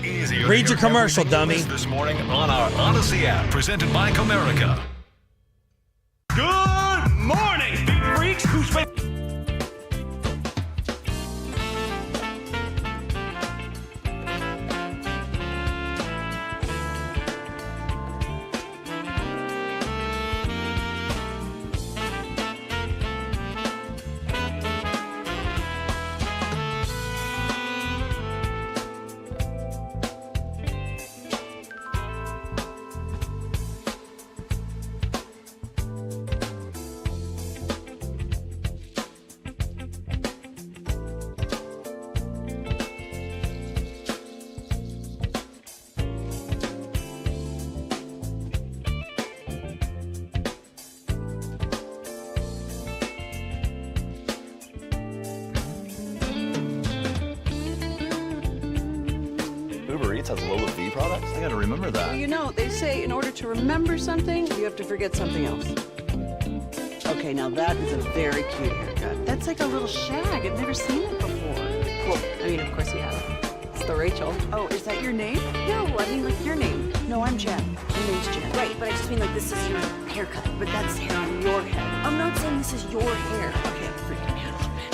Read your commercial, dummy. This morning on our Odyssey app, presented by Comerica. Good morning, big freaks. Who's has lower fee products? I gotta remember that. Well, they say in order to remember something, you have to forget something else. Okay, now that is a very cute haircut. That's like a little shag. I've never seen it before. Well, of course you have. It's the Rachel. Oh, is that your name? No, I mean like your name. No, I'm Jen. My name's Jen. Right, but I just mean like this is your haircut. But that's hair on your head. I'm not saying this is your hair. Okay, I'm freaking out a little bit.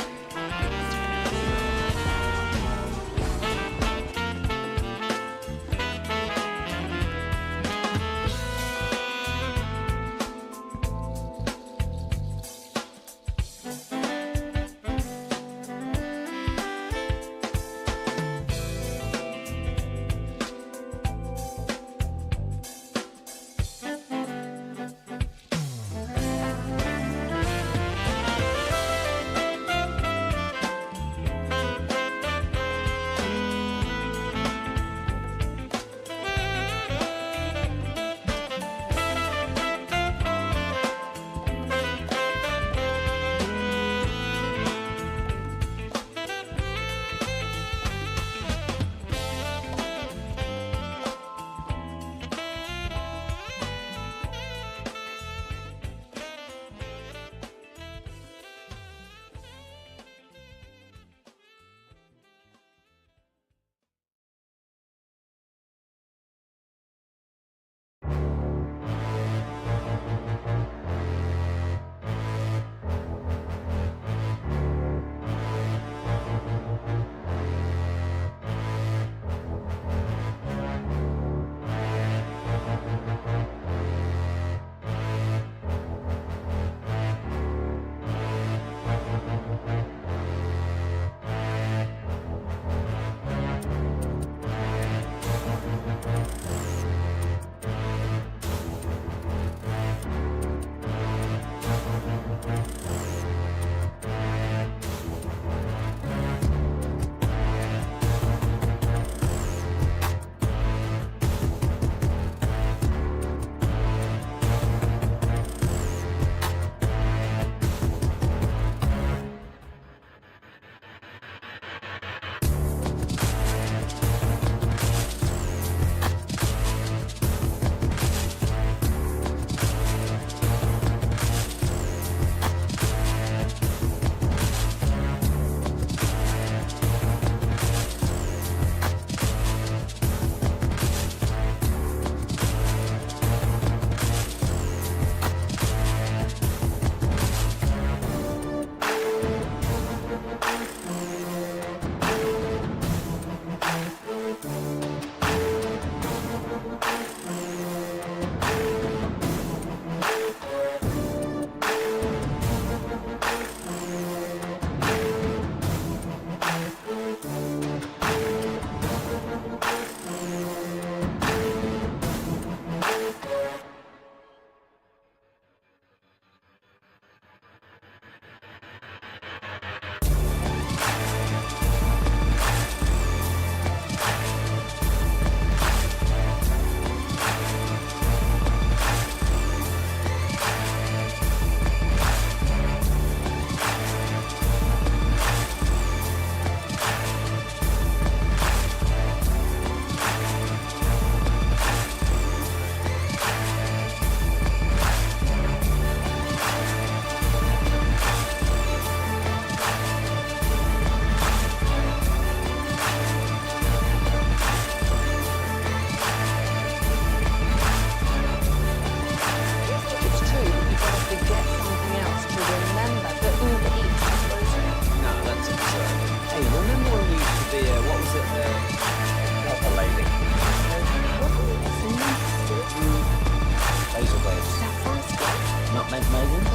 Nutmeg maidens?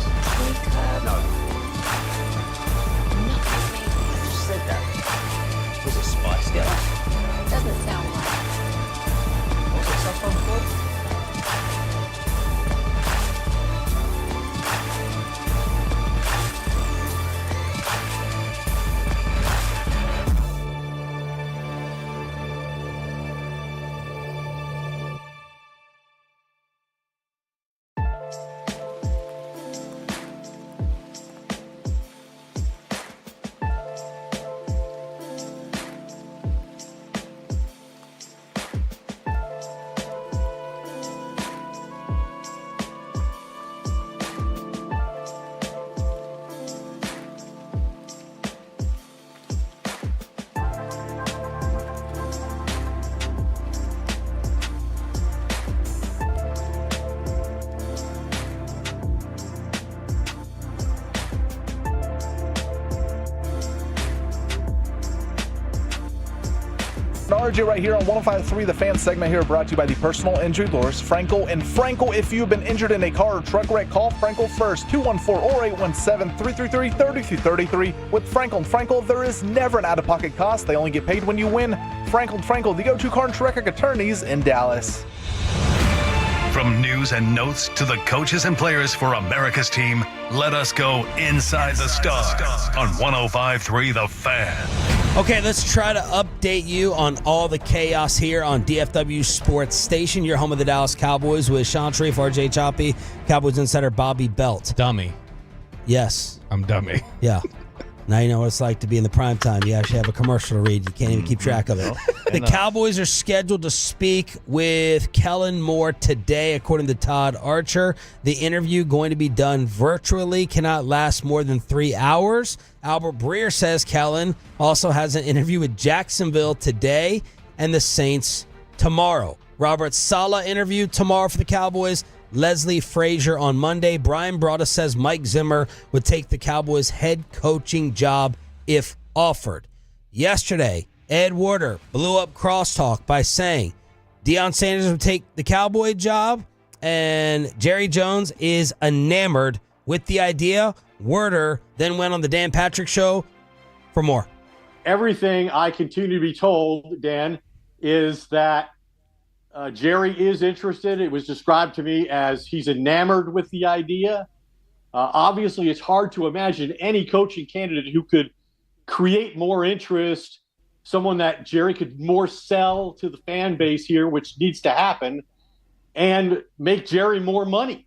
No. I just said that. Was it Spice Girl? Doesn't sound like. What's that saxophone called? RJ right here on 105.3, the fan segment here brought to you by the personal injury lawyers, Frankel and Frankel. If you've been injured in a car or truck wreck, call Frankel first, 214 or 817-333-3333. With Frankel and Frankel, there is never an out-of-pocket cost. They only get paid when you win. Frankel and Frankel, the go-to car and truck wreck attorneys in Dallas. From news and notes to the coaches and players for America's team, let us go inside the stars on 105.3 The Fan. Okay, let's try to update you on all the chaos here on DFW Sports Station, your home of the Dallas Cowboys, with Sean Sharif, RJ Choppy, Cowboys insider Bobby Belt. Dummy. Yes. I'm dummy. Yeah. Now you know what it's like to be in the prime time. You actually have a commercial to read. You can't even keep track of it. The Cowboys are scheduled to speak with Kellen Moore today, according to Todd Archer. The interview, going to be done virtually, cannot last more than 3 hours. Albert Breer says Kellen also has an interview with Jacksonville today and the Saints tomorrow. Robert Saleh interview tomorrow for the Cowboys. Leslie Frazier on Monday. Brian Broaddus says Mike Zimmer would take the Cowboys' head coaching job if offered. Yesterday, Ed Werder blew up crosstalk by saying Dion Sanders would take the Cowboy job and Jerry Jones is enamored with the idea. Werder then went on the Dan Patrick Show for more. Everything I continue to be told, Dan, is that Jerry is interested. It was described to me as he's enamored with the idea. Obviously, it's hard to imagine any coaching candidate who could create more interest, someone that Jerry could more sell to the fan base here, which needs to happen, and make Jerry more money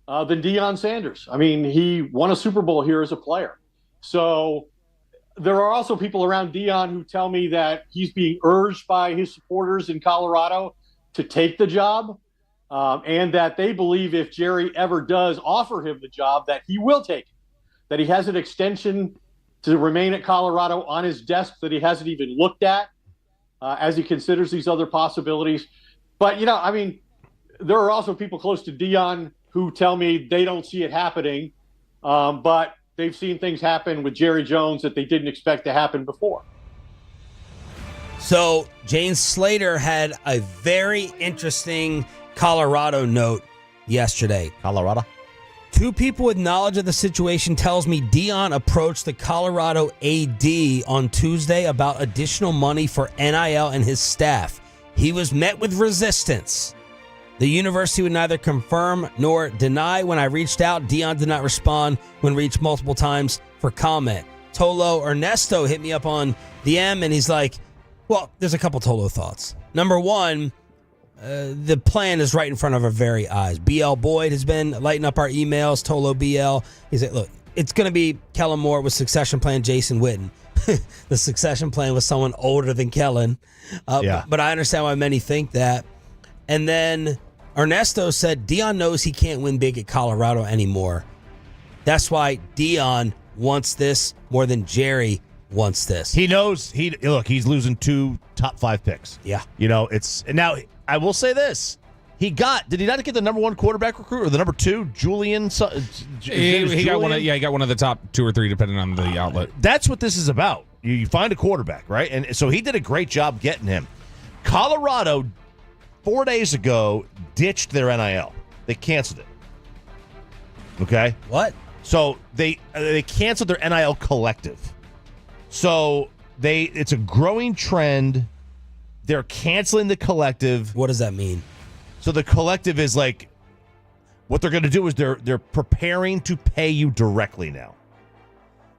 than Dion Sanders. I mean, he won a Super Bowl here as a player. So there are also people around Dion who tell me that he's being urged by his supporters in Colorado to take the job, and that they believe if Jerry ever does offer him the job, that he will take it, that he has an extension to remain at Colorado on his desk that he hasn't even looked at as he considers these other possibilities. But, you know, I mean, there are also people close to Dion who tell me they don't see it happening, but they've seen things happen with Jerry Jones that they didn't expect to happen before. So Jane Slater had a very interesting Colorado note yesterday. Colorado? Two people with knowledge of the situation tells me Dion approached the Colorado AD on Tuesday about additional money for NIL and his staff. He was met with resistance. The university would neither confirm nor deny. When I reached out, Dion did not respond when reached multiple times for comment. Tolo Ernesto hit me up on DM and he's like, well, there's a couple Tolo thoughts. Number one, the plan is right in front of our very eyes. BL Boyd has been lighting up our emails. Tolo BL. He said, look, it's going to be Kellen Moore with succession plan Jason Witten. The succession plan was someone older than Kellen. But I understand why many think that. And then Ernesto said Dion knows he can't win big at Colorado anymore. That's why Dion wants this more than Jerry wants this. He knows he's losing 2 top 5 picks. Yeah. You know, it's now I will say this. Did he not get the number 1 quarterback recruit or the number 2, Julian? He got one. He got one of the top 2 or 3, depending on the outlet. That's what this is about. You find a quarterback, right? And so he did a great job getting him. Colorado 4 days ago ditched their NIL. They canceled it. Okay? What? So they canceled their NIL collective. So it's a growing trend. They're canceling the collective. What does that mean? So the collective is like, what they're going to do is they're preparing to pay you directly now.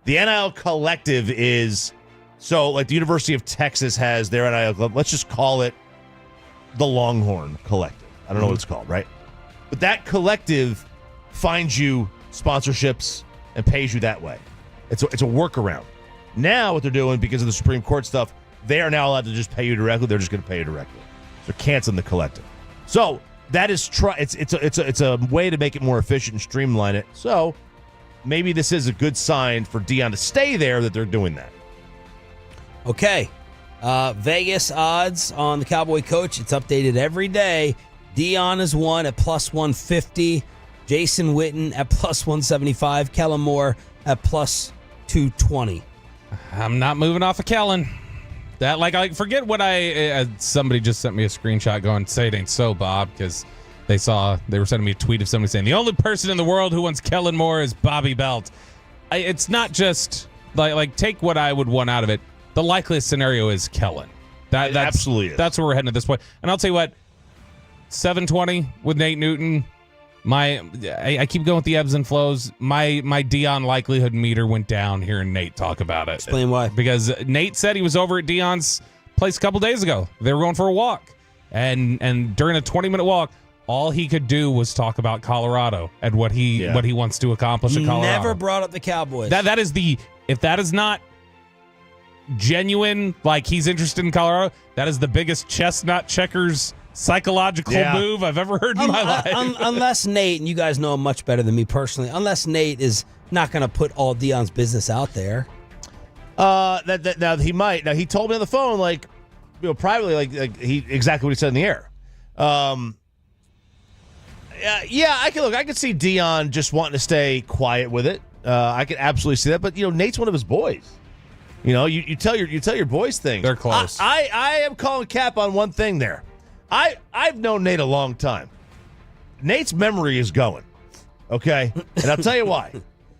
The NIL collective is, so like the University of Texas has their NIL club. Let's just call it the Longhorn Collective. I don't know what it's called, right? But that collective finds you sponsorships and pays you that way. It's a workaround. Now what they're doing, because of the Supreme Court stuff, they are now allowed to just pay you directly. They're just going to pay you directly. They're canceling the collective. So that is it's a way to make it more efficient and streamline it. So maybe this is a good sign for Dion to stay there that they're doing that. Okay. Vegas odds on the Cowboy coach. It's updated every day. Dion is 1 at plus 150. Jason Witten at plus 175. Kellen Moore at plus 220. I'm not moving off of Kellen. That like forget what somebody just sent me a screenshot going, say it ain't so, Bob, because they were sending me a tweet of somebody saying the only person in the world who wants Kellen Moore is Bobby Belt. It's not just like take what I would want out of it. The likeliest scenario is Kellen. That's absolutely is. That's where we're heading at this point. And I'll tell you what, 720 with Nate Newton. I keep going with the ebbs and flows. My Dion likelihood meter went down hearing Nate talk about it. Explain why. Because Nate said he was over at Dion's place a couple days ago. They were going for a walk, and during a 20-minute walk, all he could do was talk about Colorado and what he wants to accomplish in Colorado. Never brought up the Cowboys. That is if that is not genuine, like he's interested in Colorado, that is the biggest chestnut checkers psychological move I've ever heard in my life. Unless Nate, and you guys know him much better than me personally, unless Nate is not going to put all Dion's business out there. Now he might. Now he told me on the phone, like, privately, like he exactly what he said in the air. I could see Dion just wanting to stay quiet with it. I could absolutely see that. But Nate's one of his boys. You tell your boys things. They're close. I am calling cap on one thing there. I've known Nate a long time. Nate's memory is going. Okay? And I'll tell you why.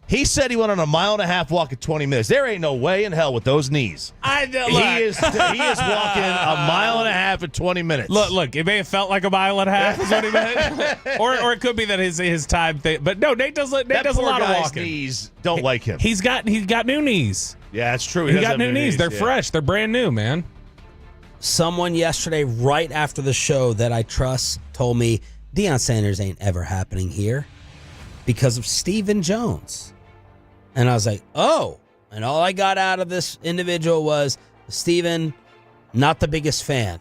He said he went on a 1.5-mile walk at 20 minutes. There ain't no way in hell with those knees. He is walking a 1.5 miles at 20 minutes. Look, it may have felt like a 1.5 miles is what he meant. or it could be that his time thing. But no, Nate does a lot of walking. Knees don't like him. He's got new knees. Yeah, that's true. He got new knees. They're fresh. They're brand new, man. Someone yesterday, right after the show that I trust, told me Dion Sanders ain't ever happening here because of Stephen Jones. And I was like, oh. And all I got out of this individual was, Stephen, not the biggest fan.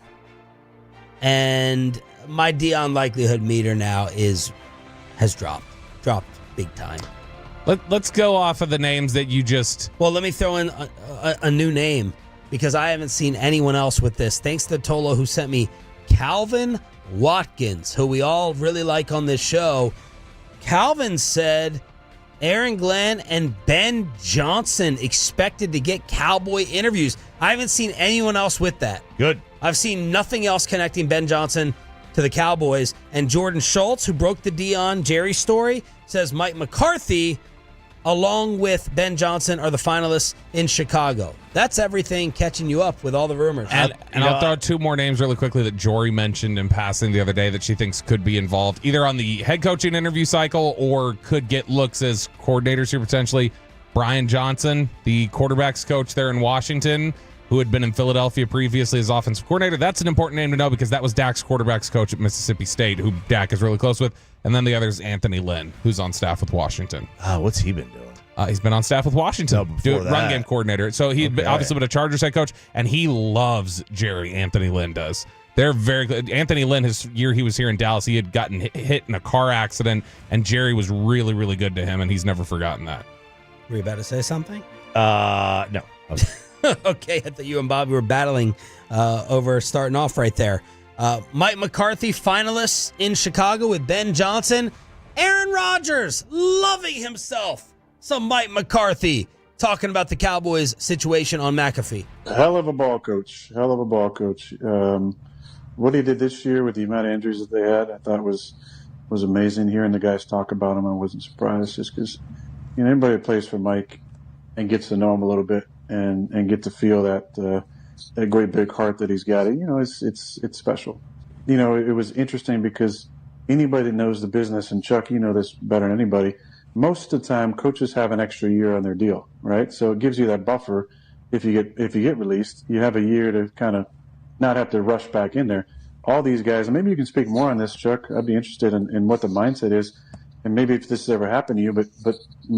And my Dion likelihood meter now has dropped big time. Let's go off of the names that you just... Well, let me throw in a new name, because I haven't seen anyone else with this. Thanks to Tolo, who sent me Calvin Watkins, who we all really like on this show. Calvin said Aaron Glenn and Ben Johnson expected to get Cowboy interviews. I haven't seen anyone else with that. Good. I've seen nothing else connecting Ben Johnson to the Cowboys. And Jordan Schultz, who broke the Dion Jerry story, says Mike McCarthy, along with Ben Johnson, are the finalists in Chicago. That's everything, catching you up with all the rumors. And I'll throw two more names really quickly that Jory mentioned in passing the other day that she thinks could be involved, either on the head coaching interview cycle or could get looks as coordinators here potentially. Brian Johnson, the quarterbacks coach there in Washington, who had been in Philadelphia previously as offensive coordinator. That's an important name to know because that was Dak's quarterbacks coach at Mississippi State, who Dak is really close with. And then the other is Anthony Lynn, who's on staff with Washington. What's he been doing? He's been on staff with Washington, run game coordinator. So he'd obviously been a Chargers head coach, and he loves Jerry. Anthony Lynn does. They're very good. Anthony Lynn, his year he was here in Dallas, he had gotten hit in a car accident, and Jerry was really, really good to him, and he's never forgotten that. Were you about to say something? No. Okay, I thought you and Bobby were battling over starting off right there. Mike McCarthy, finalists in Chicago with Ben Johnson. Aaron Rodgers, loving himself. Some Mike McCarthy talking about the Cowboys situation on McAfee. Hell of a ball coach. What he did this year with the amount of injuries that they had, I thought was was amazing. Hearing the guys talk about him, I wasn't surprised, just because anybody that plays for Mike and gets to know him a little bit and get to feel that great big heart that he's got, it's special. It was interesting because anybody that knows the business, and Chuck, you know this better than anybody, most of the time coaches have an extra year on their deal, right? So it gives you that buffer. If you get released, you have a year to kind of not have to rush back in there. All these guys, and maybe you can speak more on this, Chuck. I'd be interested in what the mindset is, and maybe if this has ever happened to you. But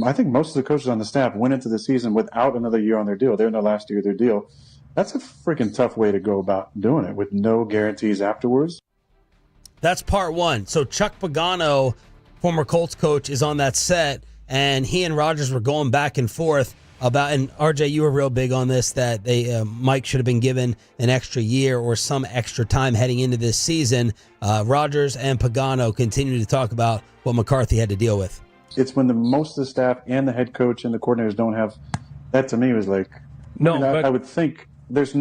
I think most of the coaches on the staff went into the season without another year on their deal. They're in the last year of their deal. That's a freaking tough way to go about doing it with no guarantees afterwards. That's part one. So Chuck Pagano, former Colts coach, is on that set, and he and Rodgers were going back and forth about, and RJ, you were real big on this, that Mike should have been given an extra year or some extra time heading into this season. Rodgers and Pagano continue to talk about what McCarthy had to deal with. It's when most of the staff and the head coach and the coordinators don't have, that to me was like, no, I would think there's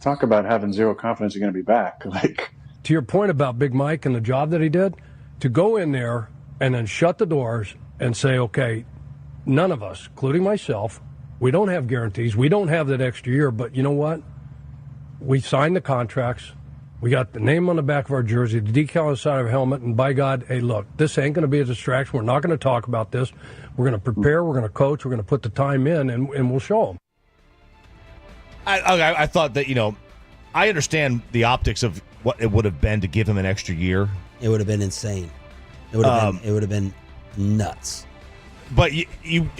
talk about having zero confidence you're going to be back. Like, to your point about Big Mike and the job that he did, to go in there and then shut the doors and say, okay, none of us, including myself, we don't have guarantees. We don't have that extra year, but you know what? We signed the contracts. We got the name on the back of our jersey, the decal on the side of our helmet, and by God, hey, look, this ain't going to be a distraction. We're not going to talk about this. We're going to prepare. We're going to coach. We're going to put the time in, and we'll show them. I thought that, I understand the optics of what it would have been to give him an extra year. It would have been insane. It would have been nuts. But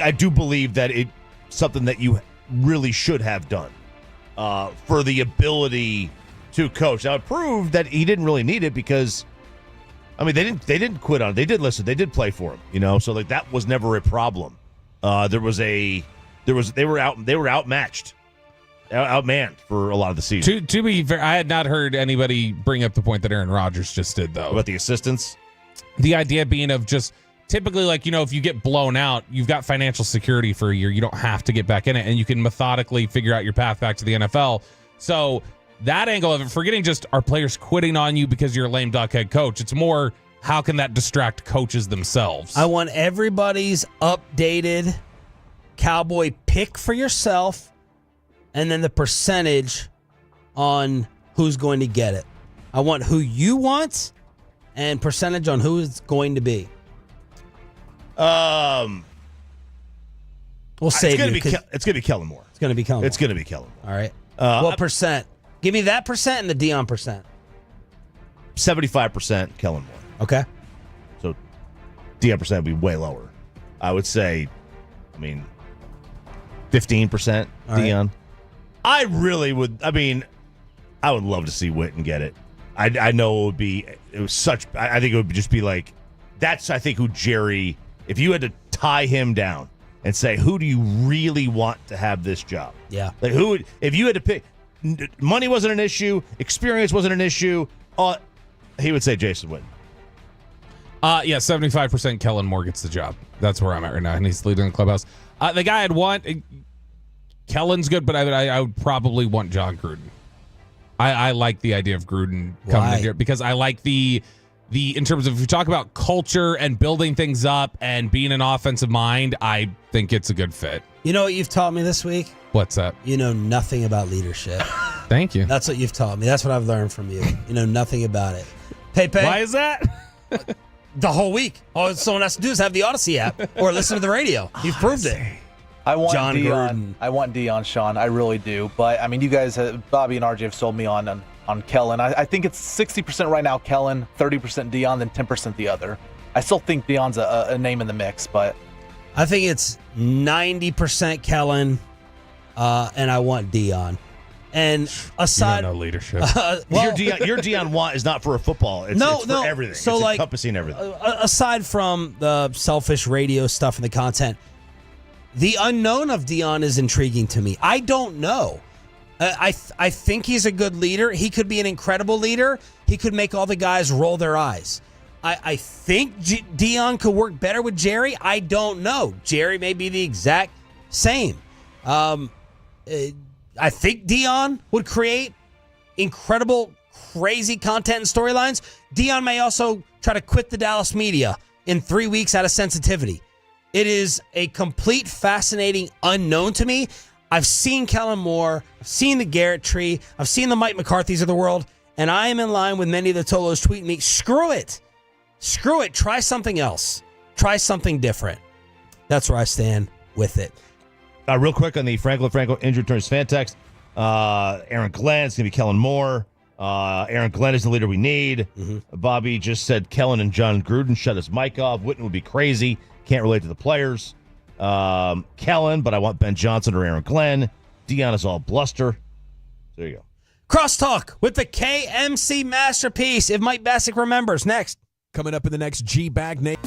I do believe that it's something that you really should have done for the ability to coach. Now, it proved that he didn't really need it because, they didn't quit on it. They did listen. They did play for him, so like that was never a problem. They were outmatched. Outmanned for a lot of the season. To be fair, I had not heard anybody bring up the point that Aaron Rodgers just did, though. About the assistants? The idea being of just typically, if you get blown out, you've got financial security for a year. You don't have to get back in it, and you can methodically figure out your path back to the NFL. So that angle of it, forgetting just are players quitting on you because you're a lame duck head coach, it's more how can that distract coaches themselves? I want everybody's updated Cowboy pick for yourself, and then the percentage on who's going to get it. I want who you want and percentage on who it's going to be. We'll save it's going to be Kellen Moore. It's going to be Kellen Moore. It's going to be Kellen Moore. All right. What percent? Give me that percent and the Dion percent. 75% Kellen Moore. Okay. So Dion percent would be way lower. I would say, 15% Dion. Right. I really would. I would love to see Witten get it. I know it was such. I think it would just be like, that's, I think, who Jerry, if you had to tie him down and say, who do you really want to have this job? Yeah. Like, if you had to pick, money wasn't an issue, experience wasn't an issue, he would say Jason Witten. 75% Kellen Moore gets the job. That's where I'm at right now, and he's leading the clubhouse. The guy I'd want, Kellen's good, but I would probably want John Gruden. I like the idea of Gruden coming in here because I like the in terms of, if you talk about culture and building things up and being an offensive mind, I think it's a good fit. You know what you've taught me this week? What's that? You know nothing about leadership. Thank you. That's what you've taught me. That's what I've learned from you. You know nothing about it. Pepe. Why is that? The whole week. All someone has to do is have the Odyssey app or listen to the radio. You've proved it. I want John Dion. Gruden. I want Dion, Sean. I really do. But you guys, Bobby and RJ, have sold me on Kellen. I think it's 60% right now Kellen, 30% Dion, then 10% the other. I still think Dion's a name in the mix, but I think it's 90% Kellen, and I want Dion. And aside, you don't know leadership. Your Dion want is not for a football. It's for everything. So it's encompassing everything. Aside from the selfish radio stuff and the content, the unknown of Dion is intriguing to me. I don't know. I think he's a good leader. He could be an incredible leader. He could make all the guys roll their eyes. I think Dion could work better with Jerry. I don't know. Jerry may be the exact same. I think Dion would create incredible crazy content and storylines, Dion may also try to quit the Dallas media in 3 weeks out of sensitivity. It is a complete fascinating unknown to me. I've seen Kellen Moore, I've seen the Garrett Tree, I've seen the Mike McCarthys of the world, and I am in line with many of the Tolos tweeting me, screw it. Screw it. Try something else. Try something different. That's where I stand with it. Real quick on the Franco injured returns fan text. Aaron Glenn, it's going to be Kellen Moore. Aaron Glenn is the leader we need. Bobby just said Kellen and John Gruden shut his mic off. Witten would be crazy. Can't relate to the players. Kellen, but I want Ben Johnson or Aaron Glenn. Dion is all bluster. There you go. Crosstalk with the KMC masterpiece. If Mike Bassick remembers. Next. Coming up in the next G-Bag Nate.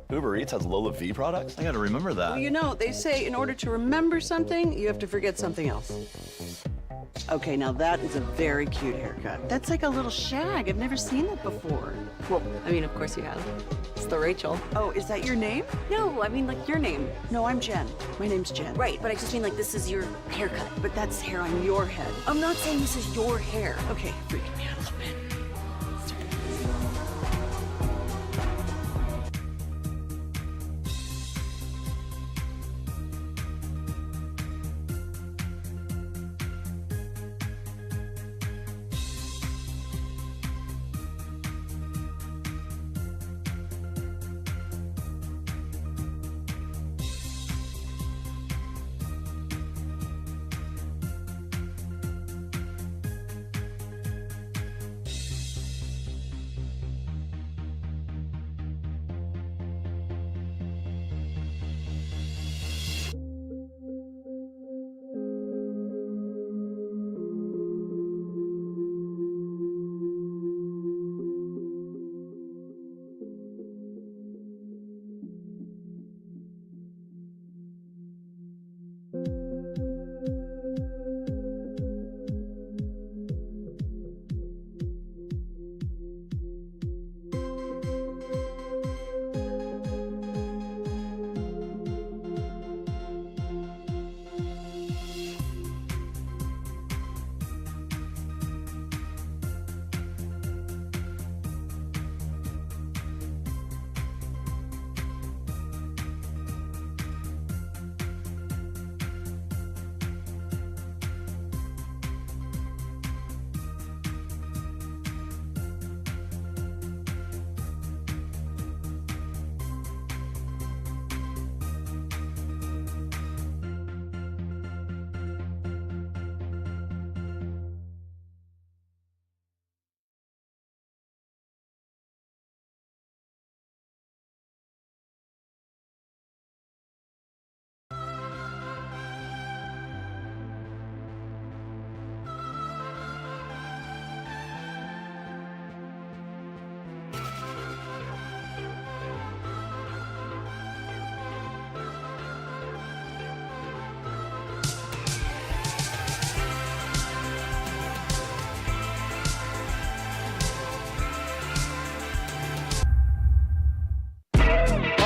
Uber Eats has Lola V products? I gotta remember that. Well, you know, they say in order to remember something, you have to forget something else. Okay, now that is a very cute haircut. That's like a little shag. I've never seen that before. Well, I mean, of course you have. It's the Rachel. Oh, is that your name? No, I mean, like, your name. No, I'm Jen. My name's Jen. Right, but I just mean, like, this is your haircut. But that's hair on your head. I'm not saying this is your hair. Okay, freaking me out a little bit.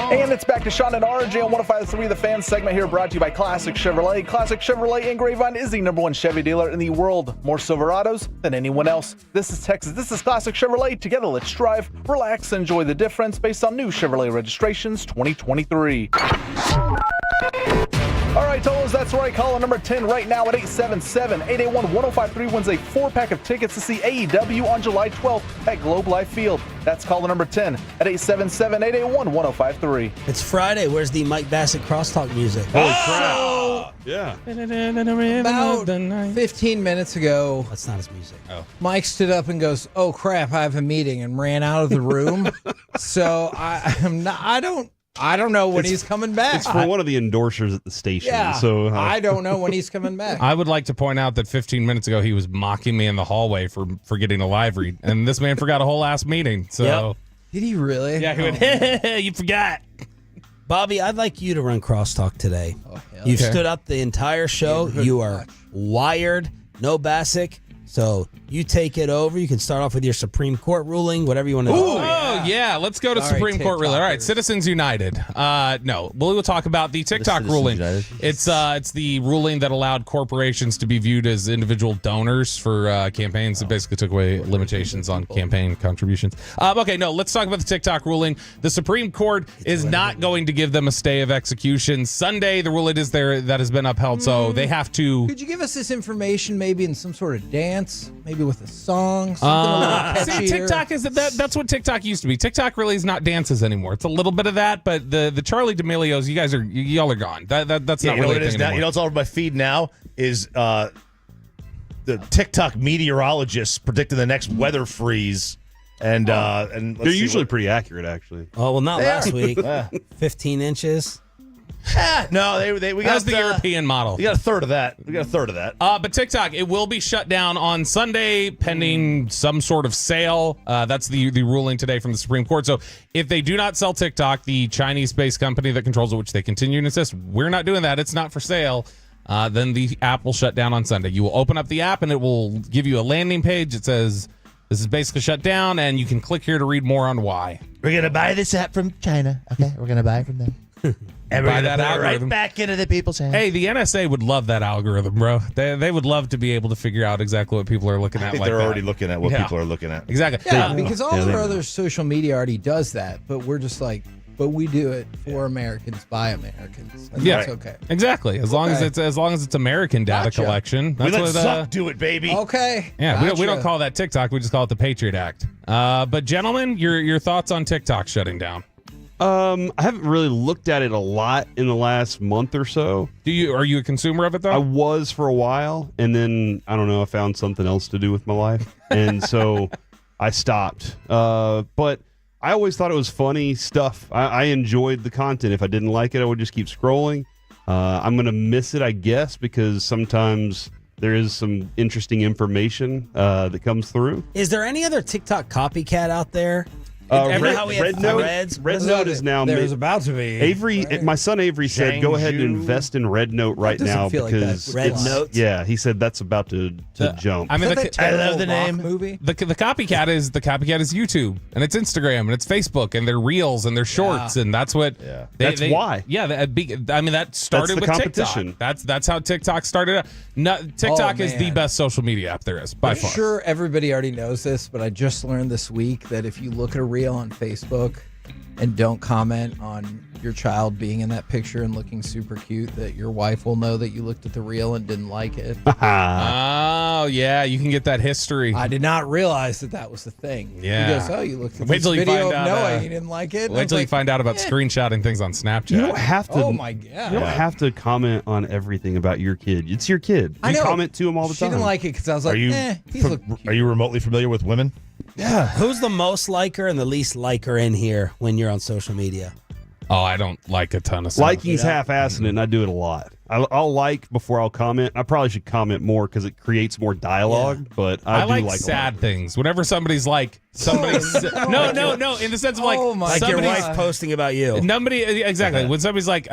And it's back to Sean and RJ on 105.3 The Fan segment here, brought to you by Classic Chevrolet. Classic Chevrolet in Grapevine is the #1 Chevy dealer in the world. More Silverados than anyone else. This is Texas. This is Classic Chevrolet. Together, let's drive, relax, enjoy the difference based on new Chevrolet registrations 2023. All right, Tolos, that's right. Caller number 10 right now at 877-881-1053 wins a 4-pack of tickets to see AEW on July 12th at Globe Life Field. That's caller number 10 at 877-881-1053. It's Friday. Where's the Mike Bassett crosstalk music? Holy crap. Yeah. About 15 minutes ago, That's not his music. Oh. Mike stood up and goes, "Oh crap, I have a meeting," and ran out of the room. So I don't know when he's coming back. It's for one of the endorsers at the station. Yeah, so I don't know when he's coming back. I would like to point out that 15 minutes ago he was mocking me in the hallway for forgetting a live read, and this man forgot a whole ass meeting. So Yep. Did he really? yeah, he went, you forgot. Bobby, I'd like you to run crosstalk today. You've stood up the entire show. You are wired. No Bassick. So you take it over. You can start off with your Supreme Court ruling, whatever you want to do. Oh, yeah. Let's go to Supreme Court ruling. All right, Citizens United. No, we'll talk about the TikTok ruling. It's the ruling that allowed corporations to be viewed as individual donors for campaigns. It basically took away limitations on campaign contributions. Okay, no, let's talk about the TikTok ruling. The Supreme Court is not going to give them a stay of execution. Sunday, the ruling is there that has been upheld, so they have to. Could you give us this information maybe in some sort of dance, maybe with a song, something a little catchier? See, TikTok is that's what TikTok used to be. TikTok really is not dances anymore. It's a little bit of that, but the Charlie D'Amelios, y'all are gone. That's not really what it is now. You know what's all over my feed now is the TikTok meteorologists predicting the next weather freeze, and they're usually pretty accurate, actually. Oh well, not last week. 15 inches. No, we got the European model. We got a third of that. But TikTok, it will be shut down on Sunday pending some sort of sale. That's the ruling today from the Supreme Court. So if they do not sell TikTok, the Chinese-based company that controls it, which they continue to insist, we're not doing that. It's not for sale. then the app will shut down on Sunday. You will open up the app, and it will give you a landing page. It says, this is basically shut down, and you can click here to read more on why. We're going to buy this app from China. Okay, we're going to buy it from them. And we're Buy going to that put it algorithm. right back into the people's hands. Hey, the NSA would love that algorithm, bro. They would love to be able to figure out exactly what people are looking at. I think like they're that. already looking at what people are looking at. Exactly. Yeah, because all our other social media already does that, but we're just like, but we do it for Americans by Americans. And that's okay. Exactly. As long as it's American data collection. That's We let what Zuck do it, baby. Okay. Yeah, we don't call that TikTok. We just call it the Patriot Act. But gentlemen, your thoughts on TikTok shutting down? I haven't really looked at it a lot in the last month or so. Are you a consumer of it though? I was for a while, and then I don't know, I found something else to do with my life, and so I stopped. But I always thought it was funny stuff. I enjoyed the content. If I didn't like it, I would just keep scrolling. I'm gonna miss it, I guess, because sometimes there is some interesting information that comes through. Is there any other TikTok copycat out there? Red Note is now. There's about to be. Avery, my son Avery said, "Go ahead and invest in Red Note right now because Red Note." Yeah, he said that's about to jump. I mean, I love the name. Movie. The copycat is YouTube and it's Instagram and it's Facebook and their reels and their shorts and that's what. Yeah. That's why. Yeah, that started with competition. TikTok. That's how TikTok started. TikTok is the best social media app there is by far. I'm sure everybody already knows this, but I just learned this week that if you look at a reel on Facebook and don't comment on your child being in that picture and looking super cute, that your wife will know that you looked at the reel and didn't like it. Oh, yeah, you can get that history. I did not realize that was the thing. Yeah. He goes, oh, you looked at Wait this till you video find of out, Noah, you didn't like it? Wait till you find out about screenshotting things on Snapchat. You don't have to. Oh my god! You don't have to comment on everything about your kid. It's your kid. I You know. comment to him all the She time. didn't like it because I was like, Are you remotely familiar with women? Yeah. Who's the most liker and the least liker in here when you're on social media? Oh, I don't like a ton of stuff. Liking's half-assing it, and I do it a lot. I'll like before I'll comment. I probably should comment more because it creates more dialogue. But I do like sad things. Whenever somebody's like somebody's no, in the sense of like like your wife posting about you. Nobody exactly. When somebody's like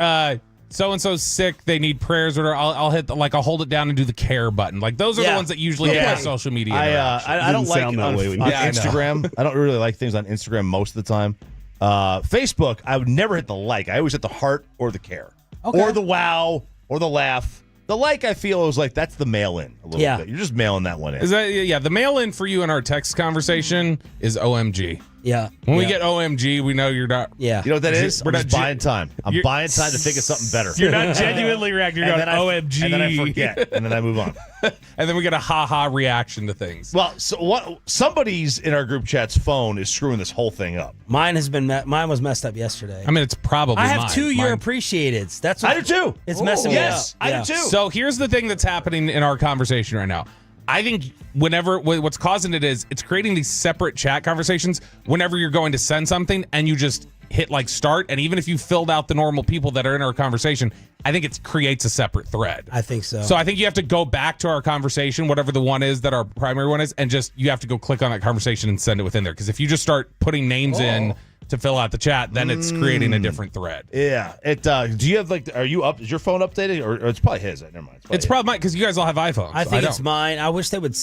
so and so's sick, they need prayers, or I'll hit I'll hold it down and do the care button. Like those are the ones that usually get my social media. I don't like it on Instagram. I don't really like things on Instagram most of the time. Facebook, I would never hit the like. I always hit the heart or the care, or the wow, or the laugh. The like, I feel, is like that's the mail in a little bit. You're just mailing that one in. Is that the mail in for you in our text conversation is OMG. Yeah. When we get OMG, we know you're not. Yeah. You know what that is? We're I'm just not buying time. I'm buying time to think of something better. You're not genuinely reacting. You're going OMG. And then I forget. And then I move on. And then we get a ha-ha reaction to things. Well, so what? Somebody's in our group chat's phone is screwing this whole thing up. Mine was messed up yesterday. I mean, it's probably I have mine. 2 year appreciateds. That's what I do too. It's messing me up. Yes, I do too. So here's the thing that's happening in our conversation right now. I think what's causing it is it's creating these separate chat conversations whenever you're going to send something and you just hit start. And even if you filled out the normal people that are in our conversation, I think it creates a separate thread. I think so. So I think you have to go back to our conversation, whatever the one is that our primary one is, and you have to go click on that conversation and send it within there. Because if you just start putting names in to fill out the chat, then it's creating a different thread. Yeah. Do you have are you up? Is your phone updated, or it's probably his? Never mind. It's probably mine because you guys all have iPhones. I think it's mine. I wish they would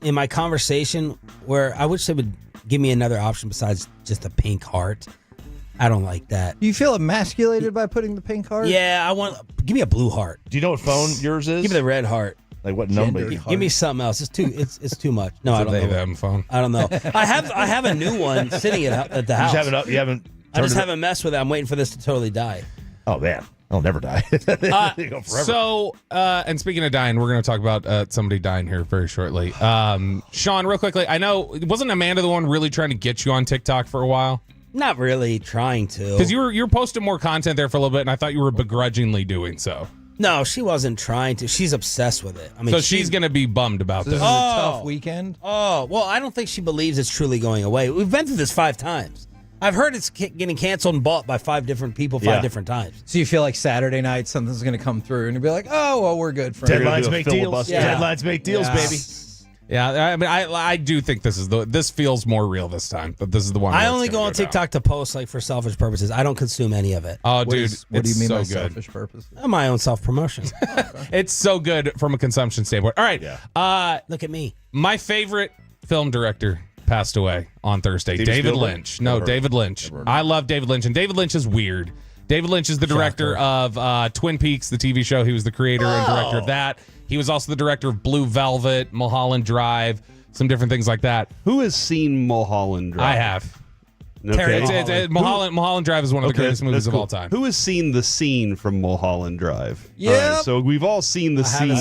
in my conversation I wish they would give me another option besides just a pink heart. I don't like that. Do you feel emasculated by putting the pink heart? Yeah, give me a blue heart. Do you know what phone yours is? Give me the red heart. Like what number? Give me something else. It's too much. No, I don't know. Them phone. I don't know. I have a new one sitting at the house. You haven't. I just haven't messed with it. I'm waiting for this to totally die. Oh man, I'll never die. You go forever. So, and speaking of dying, we're going to talk about somebody dying here very shortly. Sean, real quickly, I know wasn't Amanda the one really trying to get you on TikTok for a while? Not really trying to, because you were posting more content there for a little bit, and I thought you were begrudgingly doing so. No, she wasn't trying to. She's obsessed with it. I mean, so she's going to be bummed about this. This is a tough weekend. Oh, well, I don't think she believes it's truly going away. We've been through this 5 times. I've heard it's getting canceled and bought by 5 different people 5 different times. So you feel like Saturday night something's going to come through and you'll be like, oh, well, we're good for Deadlines make deals. Yeah. Deadlines make deals, baby. Yeah, I mean, I do think this feels more real this time, but this is the one. I only go on TikTok to post like for selfish purposes. I don't consume any of it. Oh, dude, What do you mean so by good. selfish purposes? My own self-promotion. It's so good from a consumption standpoint. All right, look at me. My favorite film director passed away on Thursday. Steven David Spielberg? Lynch. No, David Lynch. I love David Lynch, and David Lynch is weird. David Lynch is the director of Twin Peaks, the TV show. He was the creator and director of that. He was also the director of Blue Velvet, Mulholland Drive, some different things like that. Who has seen Mulholland Drive? I have. Okay. Mulholland Drive is one of the greatest movies of all time. Who has seen the scene from Mulholland Drive? Yep. All right, so we've all seen the scene.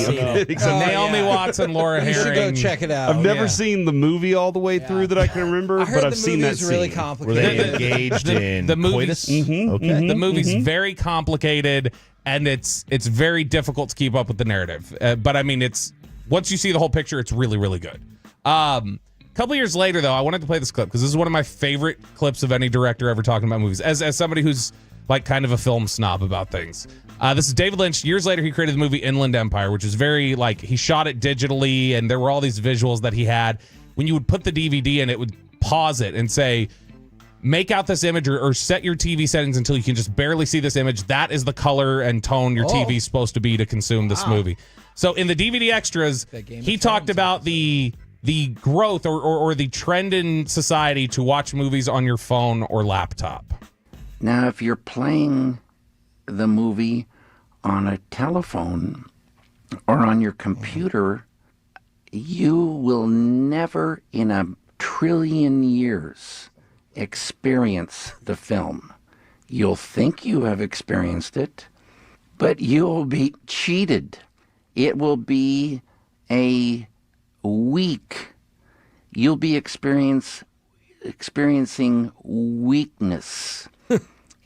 Naomi Watts and Laura You Herring. should go check it out. I've never seen the movie all the way through that I can remember, I heard but I've the seen that movie's really scene. complicated. Were they engaged in the movie's, coitus? Okay. The movie's very complicated, and it's very difficult to keep up with the narrative. But I mean, it's once you see the whole picture, it's really, really good. A couple years later, though, I wanted to play this clip because this is one of my favorite clips of any director ever talking about movies. As somebody who's like kind of a film snob about things, this is David Lynch. Years later, he created the movie Inland Empire, which is very like he shot it digitally, and there were all these visuals that he had. When you would put the DVD in, it would pause it and say, "Make out this image or set your TV settings until you can just barely see this image. That is the color and tone your TV is supposed to be to consume this movie." So in the DVD extras, he talked about the growth or the trend in society to watch movies on your phone or laptop. Now, if you're playing the movie on a telephone or on your computer, you will never in a trillion years experience the film. You'll think you have experienced it, but you'll be cheated. It will be a weak. You'll be experiencing weakness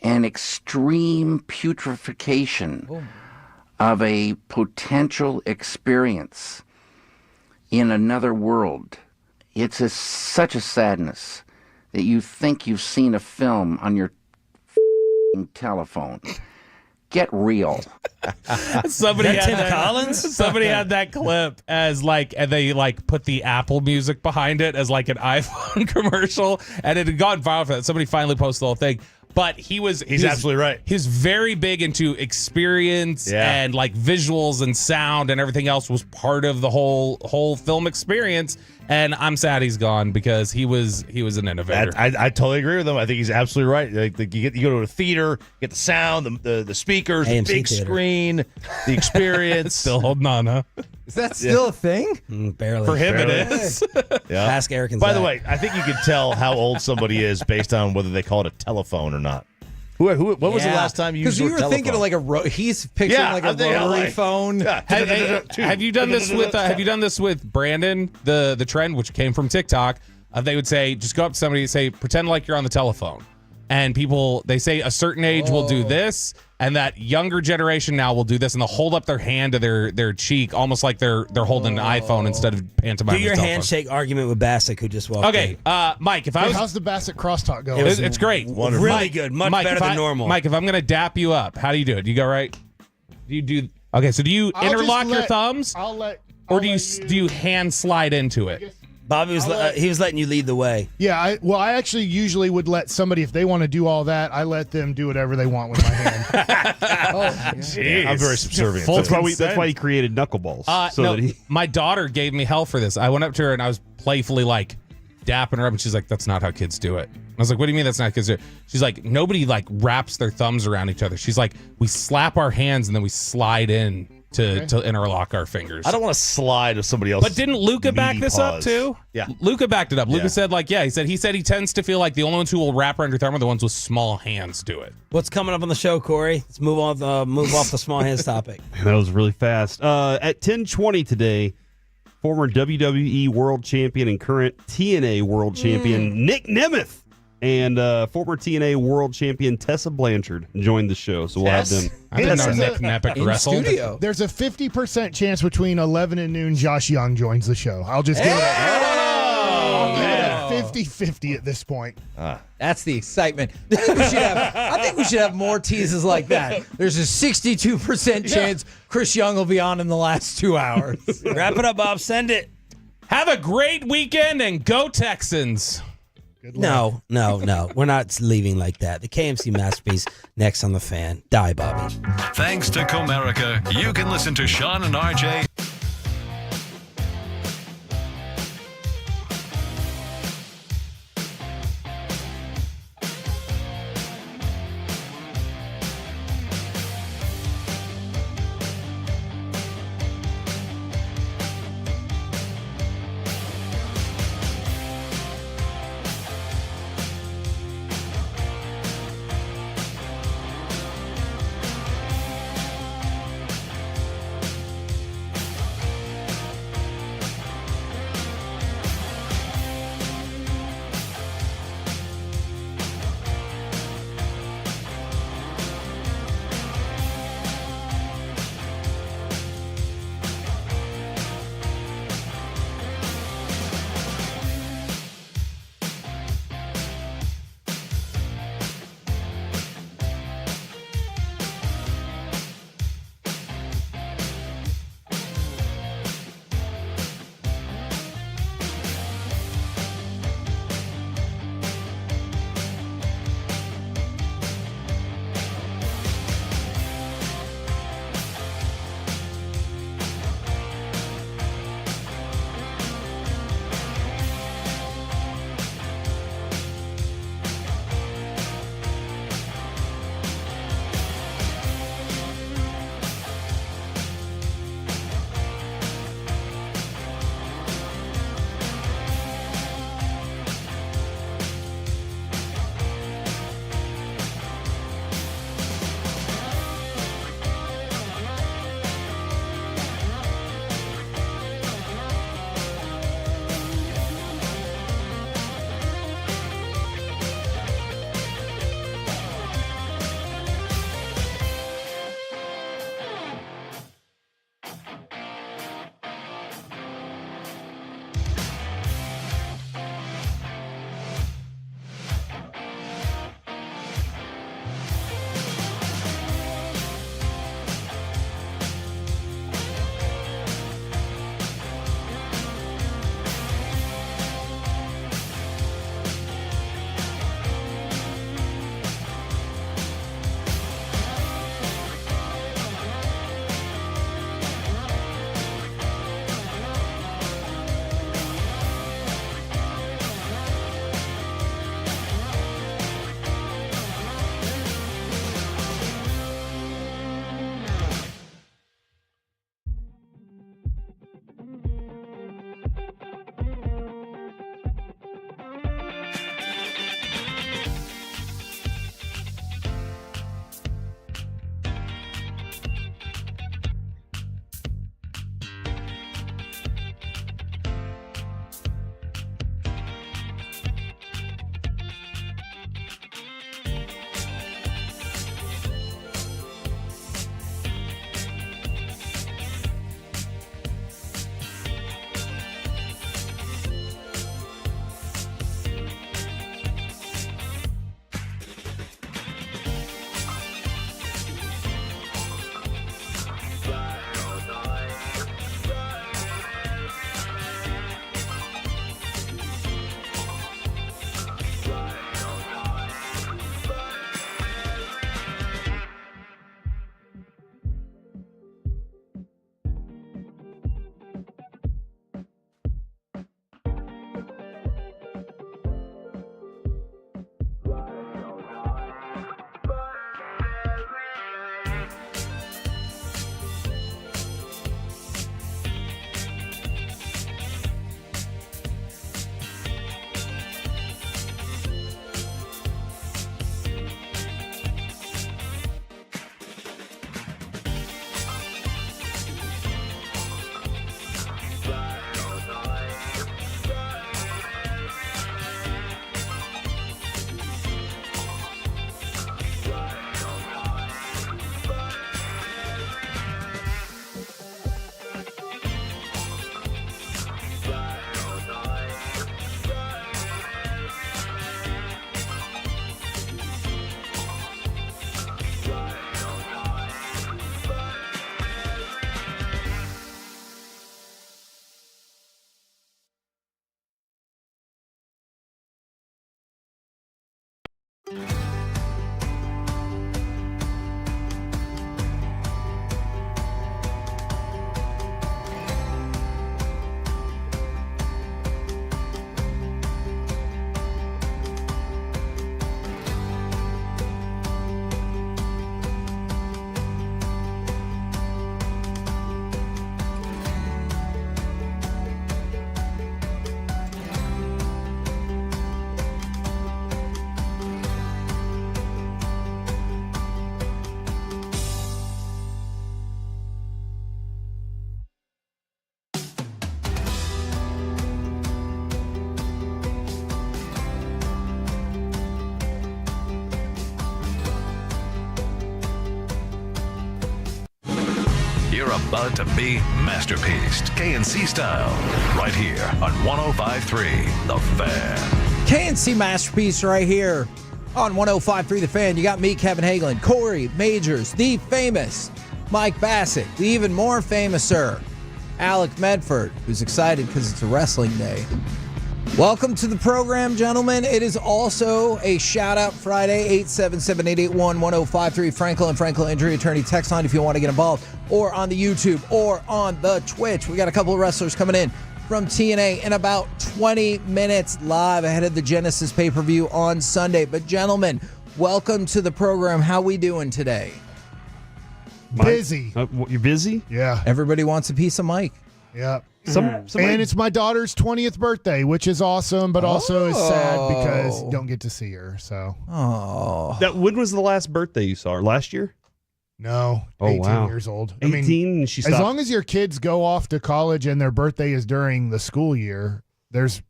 and extreme putrefaction of a potential experience in another world. It's such a sadness that you think you've seen a film on your telephone. Get real. Somebody That had Tim Collins? Somebody had that clip as like, and they like put the Apple Music behind it as like an iPhone commercial, and it had gone viral for that. Somebody finally posted the whole thing. But he's absolutely right. He's very big into experience and like visuals and sound and everything else was part of the whole film experience. And I'm sad he's gone because he was an innovator. I totally agree with him. I think he's absolutely right. Like you go to a theater, get the sound, the speakers, the AMC big theater. screen, the experience. Still holding on, huh? Is that still a thing? Barely. For him, Barely. it is. Yeah. Ask Eric and By the Zach. way, I think you can tell how old somebody is based on whether they call it a telephone or not. When was the last time you used Because you your were telephone? thinking of like he's picturing like a I'm thinking rotary like- phone. Have you done this with Brandon, the trend, which came from TikTok? They would say, just go up to somebody and say, pretend like you're on the telephone. And people, they say a certain age will do this, and that younger generation now will do this, and they'll hold up their hand to their cheek, almost like they're holding an iPhone instead of pantomiming. Do your a telephone. handshake argument with Bassick, who just walked Okay, in. Mike, if I was... how's the Bassett crosstalk going? It's great. Wonderful. Really good. Much Mike, better if than normal. Mike, if I'm going to dap you up, how do you do it? Do you go right? Do you do... Okay, so do you I'll interlock just your let- thumbs? Or do you hand slide into it? Bobby was he was letting you lead the way. Yeah, I actually usually would let somebody, if they want to do all that, I let them do whatever they want with my hand. Jeez. I'm very subservient. Full to it. That's why he created knuckleballs. My daughter gave me hell for this. I went up to her and I was playfully like dapping her up, and she's like, "That's not how kids do it." I was like, "What do you mean that's not how kids do it?" She's like, "Nobody like wraps their thumbs around each other." She's like, "We slap our hands and then we slide in to interlock our fingers." I don't want to slide with somebody else. But didn't Luca back this up too? Yeah. Luca backed it up. Luca Yeah. said he said he tends to feel like the only ones who will wrap around your thumb are the ones with small hands do it. What's coming up on the show, Corey? Let's move off the small hands topic. That was really fast. At 10:20 today, former WWE World Champion and current TNA World Champion Nick Nemeth and former TNA World Champion Tessa Blanchard joined the show. So we'll have them. I didn't know Nick Nemeth wrestled. Studio. There's a 50% chance between 11 and noon Josh Young joins the show. I'll just give it a 50-50 at this point. That's the excitement. I think we should have more teases like that. There's a 62% chance Chris Young will be on in the last 2 hours. Wrap it up, Bob. Send it. Have a great weekend and go Texans. No. We're not leaving like that. The KMC Masterpiece next on the Fan. Die, Bobby. Thanks to Comerica, you can listen to Sean and RJ. You're about to be masterpieced, KNC style, right here on 105.3 The Fan. KNC Masterpiece right here on 105.3 The Fan. You got me, Kevin Hagelin, Corey Majors, the famous Mike Bassett, the even more famous sir, Alec Medford, who's excited because it's a wrestling day. Welcome to the program, gentlemen. It is also a shout-out Friday, 877-881-1053. Franklin Injury Attorney text line if you want to get involved, or on the YouTube, or on the Twitch. We got a couple of wrestlers coming in from TNA in about 20 minutes live ahead of the Genesis pay-per-view on Sunday. But, gentlemen, welcome to the program. How we doing today? Busy. You're busy? Yeah. Everybody wants a piece of Mike. Yeah. And it's my daughter's 20th birthday, which is awesome, but also is sad because you don't get to see her. So, when was the last birthday you saw her? Last year? No. 18 years old. 18. And she stopped. As long as your kids go off to college and their birthday is during the school year, there's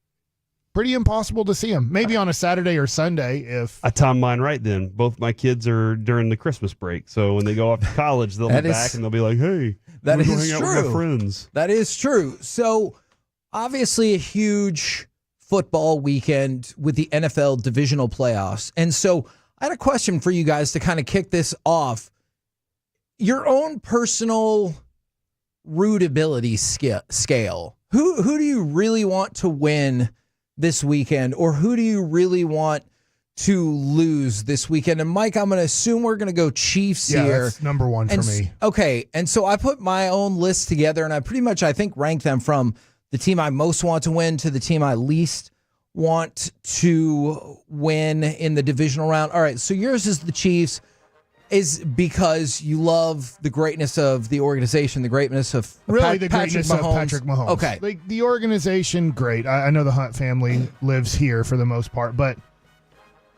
pretty impossible to see them. Maybe on a Saturday or Sunday if I timed mine right then. Both my kids are during the Christmas break, so when they go off to college, they'll be back and they'll be like, "Hey, that is hang out true. with my friends." That is true. So, obviously, a huge football weekend with the NFL divisional playoffs, and so I had a question for you guys to kind of kick this off. Your own personal rootability scale. Who do you really want to win this weekend, or who do you really want to lose this weekend? And Mike, I'm going to assume we're going to go Chiefs here. That's number one for me. Okay, and so I put my own list together, and I pretty much, I think, rank them from the team I most want to win to the team I least want to win in the divisional round. All right, so yours is the Chiefs, is because you love the greatness of the organization, the greatness of the greatness of Patrick Mahomes. Okay. Like the organization, great. I know the Hunt family lives here for the most part, but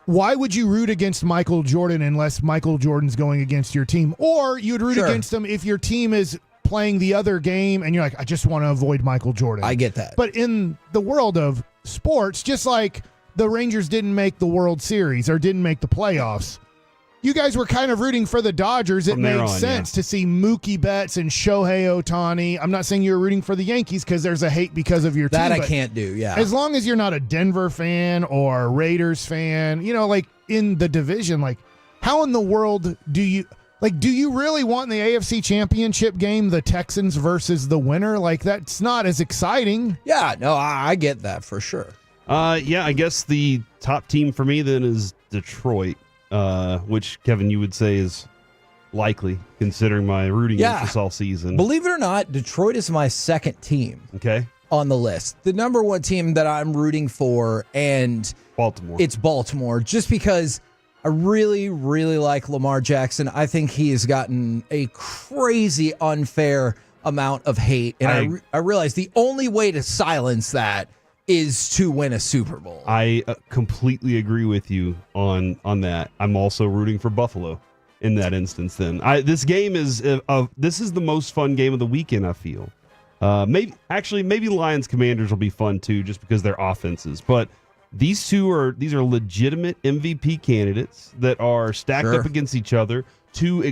why would you root against Michael Jordan unless Michael Jordan's going against your team? Or you'd root against him if your team is playing the other game and you're like, I just want to avoid Michael Jordan. I get that. But in the world of sports, just like the Rangers didn't make the World Series or didn't make the playoffs, you guys were kind of rooting for the Dodgers. It made sense to see Mookie Betts and Shohei Ohtani. I'm not saying you were rooting for the Yankees because there's a hate because of your team. That I can't do, yeah. As long as you're not a Denver fan or a Raiders fan, like in the division, like how in the world do you really want in the AFC Championship game the Texans versus the winner? Like that's not as exciting. Yeah, no, I get that for sure. Yeah, I guess the top team for me then is Detroit. Which, Kevin, you would say is likely, considering my rooting interest all season. Believe it or not, Detroit is my second team on the list. The number one team that I'm rooting for, and Baltimore. It's Baltimore, just because I really, really like Lamar Jackson. I think he has gotten a crazy unfair amount of hate, and I realize the only way to silence that is to win a Super Bowl. I completely agree with you on that. I'm also rooting for Buffalo in that instance. Then this game is this is the most fun game of the weekend. I feel maybe Lions Commanders will be fun too, just because they're offenses. But these are legitimate MVP candidates that are stacked up against each other. Two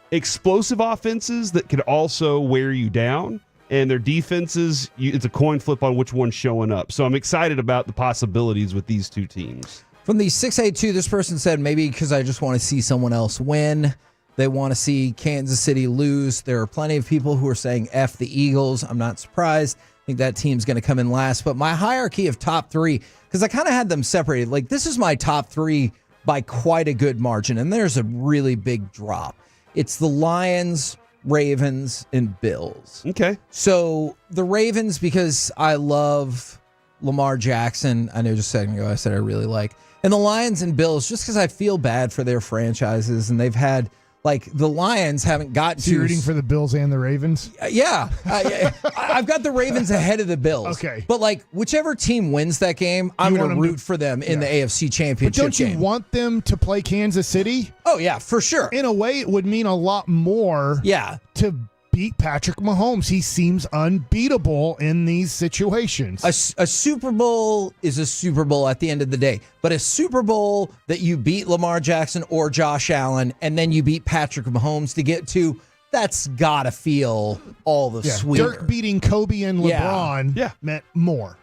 explosive offenses that could also wear you down. And their defenses, it's a coin flip on which one's showing up. So I'm excited about the possibilities with these two teams. From the 682, this person said, maybe because I just want to see someone else win. They want to see Kansas City lose. There are plenty of people who are saying F the Eagles. I'm not surprised. I think that team's going to come in last. But my hierarchy of top three, because I kind of had them separated. Like, this is my top three by quite a good margin. And there's a really big drop. It's the Lions, Ravens, and Bills. Okay. So the Ravens, because I love Lamar Jackson. I know just a second ago I said I really like. And the Lions and Bills, just because I feel bad for their franchises. And they've had, like, the Lions haven't got to... rooting for the Bills and the Ravens? Yeah. I've got the Ravens ahead of the Bills. Okay. But, like, whichever team wins that game, I'm going to root for them in the AFC Championship But don't you want them to play Kansas City? Oh, yeah, for sure. In a way, it would mean a lot more to beat Patrick Mahomes. He seems unbeatable in these situations. A Super Bowl is a Super Bowl at the end of the day. But a Super Bowl that you beat Lamar Jackson or Josh Allen and then you beat Patrick Mahomes to get to, that's got to feel all the sweeter. Dirk beating Kobe and LeBron meant more.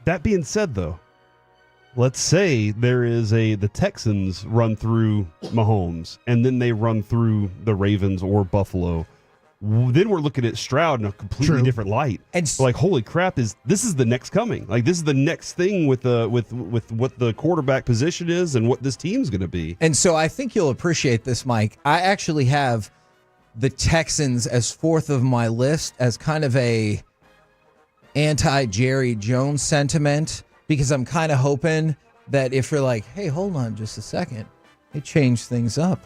That being said, though, let's say there is the Texans run through Mahomes, and then they run through the Ravens or Buffalo. Then we're looking at Stroud in a completely different light. And like, holy crap, this is the next coming. Like, this is the next thing with what the quarterback position is and what this team's going to be. And so I think you'll appreciate this, Mike. I actually have the Texans as fourth of my list as kind of a anti-Jerry Jones sentiment, because I'm kind of hoping that if you're like, hey, hold on just a second, they changed things up.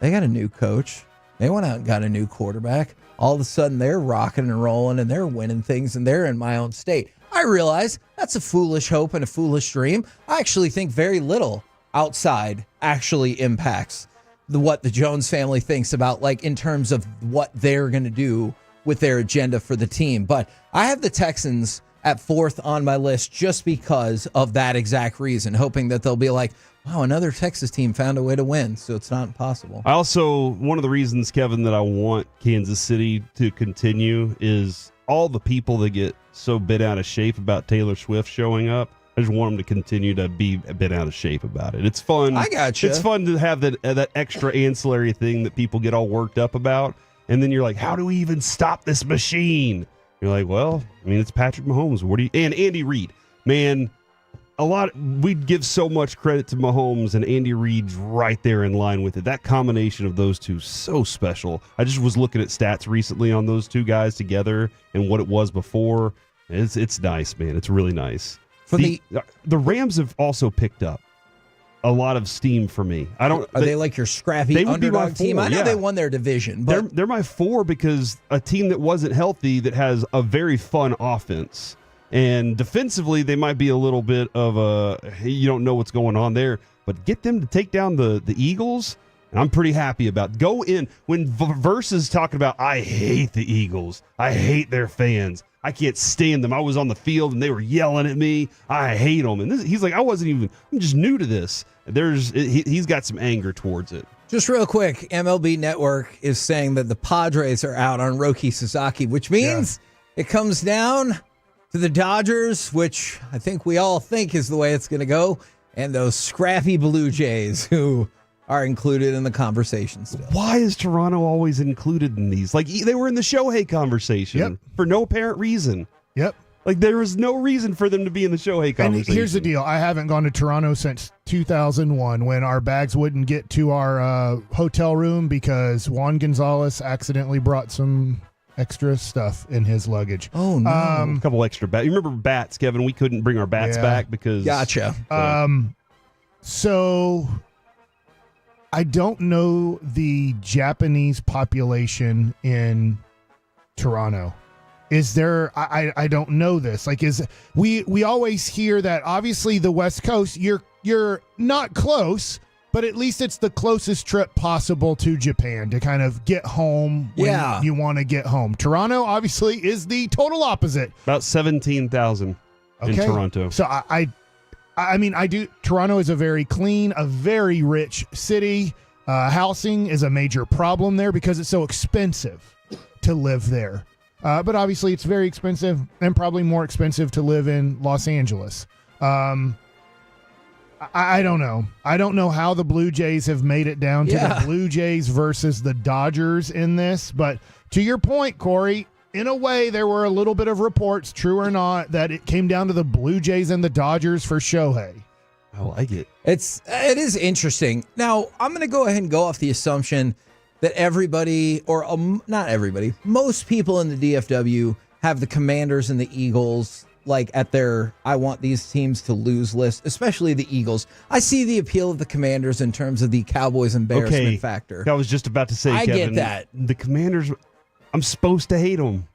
They got a new coach. They went out and got a new quarterback. All of a sudden, they're rocking and rolling, and they're winning things, and they're in my own state. I realize that's a foolish hope and a foolish dream. I actually think very little outside actually impacts what the Jones family thinks about, like, in terms of what they're going to do with their agenda for the team. But I have the Texans at fourth on my list just because of that exact reason, hoping that they'll be like, wow, another Texas team found a way to win, so it's not impossible. I also, one of the reasons, Kevin, that I want Kansas City to continue is all the people that get so bent out of shape about Taylor Swift showing up. I just want them to continue to be a bit out of shape about it. It's fun. I gotcha. It's fun to have that extra ancillary thing that people get all worked up about, and then you're like, how do we even stop this machine? You're like, well, I mean, it's Patrick Mahomes. And Andy Reid, man. We'd give so much credit to Mahomes, and Andy Reid's right there in line with it. That combination of those two, so special. I just was looking at stats recently on those two guys together and what it was before. It's nice, man. It's really nice. The Rams have also picked up a lot of steam for me. Are they like your scrappy underdog team? I know they won their division, but they're my 4 because a team that wasn't healthy that has a very fun offense. And defensively, they might be a little bit of you don't know what's going on there. But get them to take down the Eagles, and I'm pretty happy about. Go in. When Verse is talking about, I hate the Eagles. I hate their fans. I can't stand them. I was on the field, and they were yelling at me. I hate them. And he's like, I'm just new to this. He's got some anger towards it. Just real quick, MLB Network is saying that the Padres are out on Roki Sasaki, which means it comes down to the Dodgers, which I think we all think is the way it's going to go, and those scrappy Blue Jays who are included in the conversation still. Why is Toronto always included in these? Like, they were in the Shohei conversation for no apparent reason. Yep. Like, there was no reason for them to be in the Shohei conversation. And here's the deal. I haven't gone to Toronto since 2001 when our bags wouldn't get to our hotel room because Juan Gonzalez accidentally brought some extra stuff in his luggage. Oh, no. A couple extra bats. You remember bats, Kevin? We couldn't bring our bats back because... Gotcha. So I don't know the Japanese population in Toronto. Is there... I don't know this. Like, we always hear that obviously the West Coast, you're not close, but at least it's the closest trip possible to Japan to kind of get home when you want to get home. Toronto, obviously, is the total opposite. About 17,000 in Toronto. So I mean, Toronto is a very clean, a very rich city. Housing is a major problem there because it's so expensive to live there. But obviously, it's very expensive and probably more expensive to live in Los Angeles. I don't know. I don't know how the Blue Jays have made it down to the Blue Jays versus the Dodgers in this. But to your point, Corey, in a way, there were a little bit of reports, true or not, that it came down to the Blue Jays and the Dodgers for Shohei. I like it. It is interesting. Now, I'm going to go ahead and go off the assumption that everybody, or not everybody, most people in the DFW have the Commanders and the Eagles like at their I want these teams to lose list, especially the Eagles. I see the appeal of the Commanders in terms of the Cowboys embarrassment factor. I was just about to say, Kevin, get that. The Commanders, I'm supposed to hate them.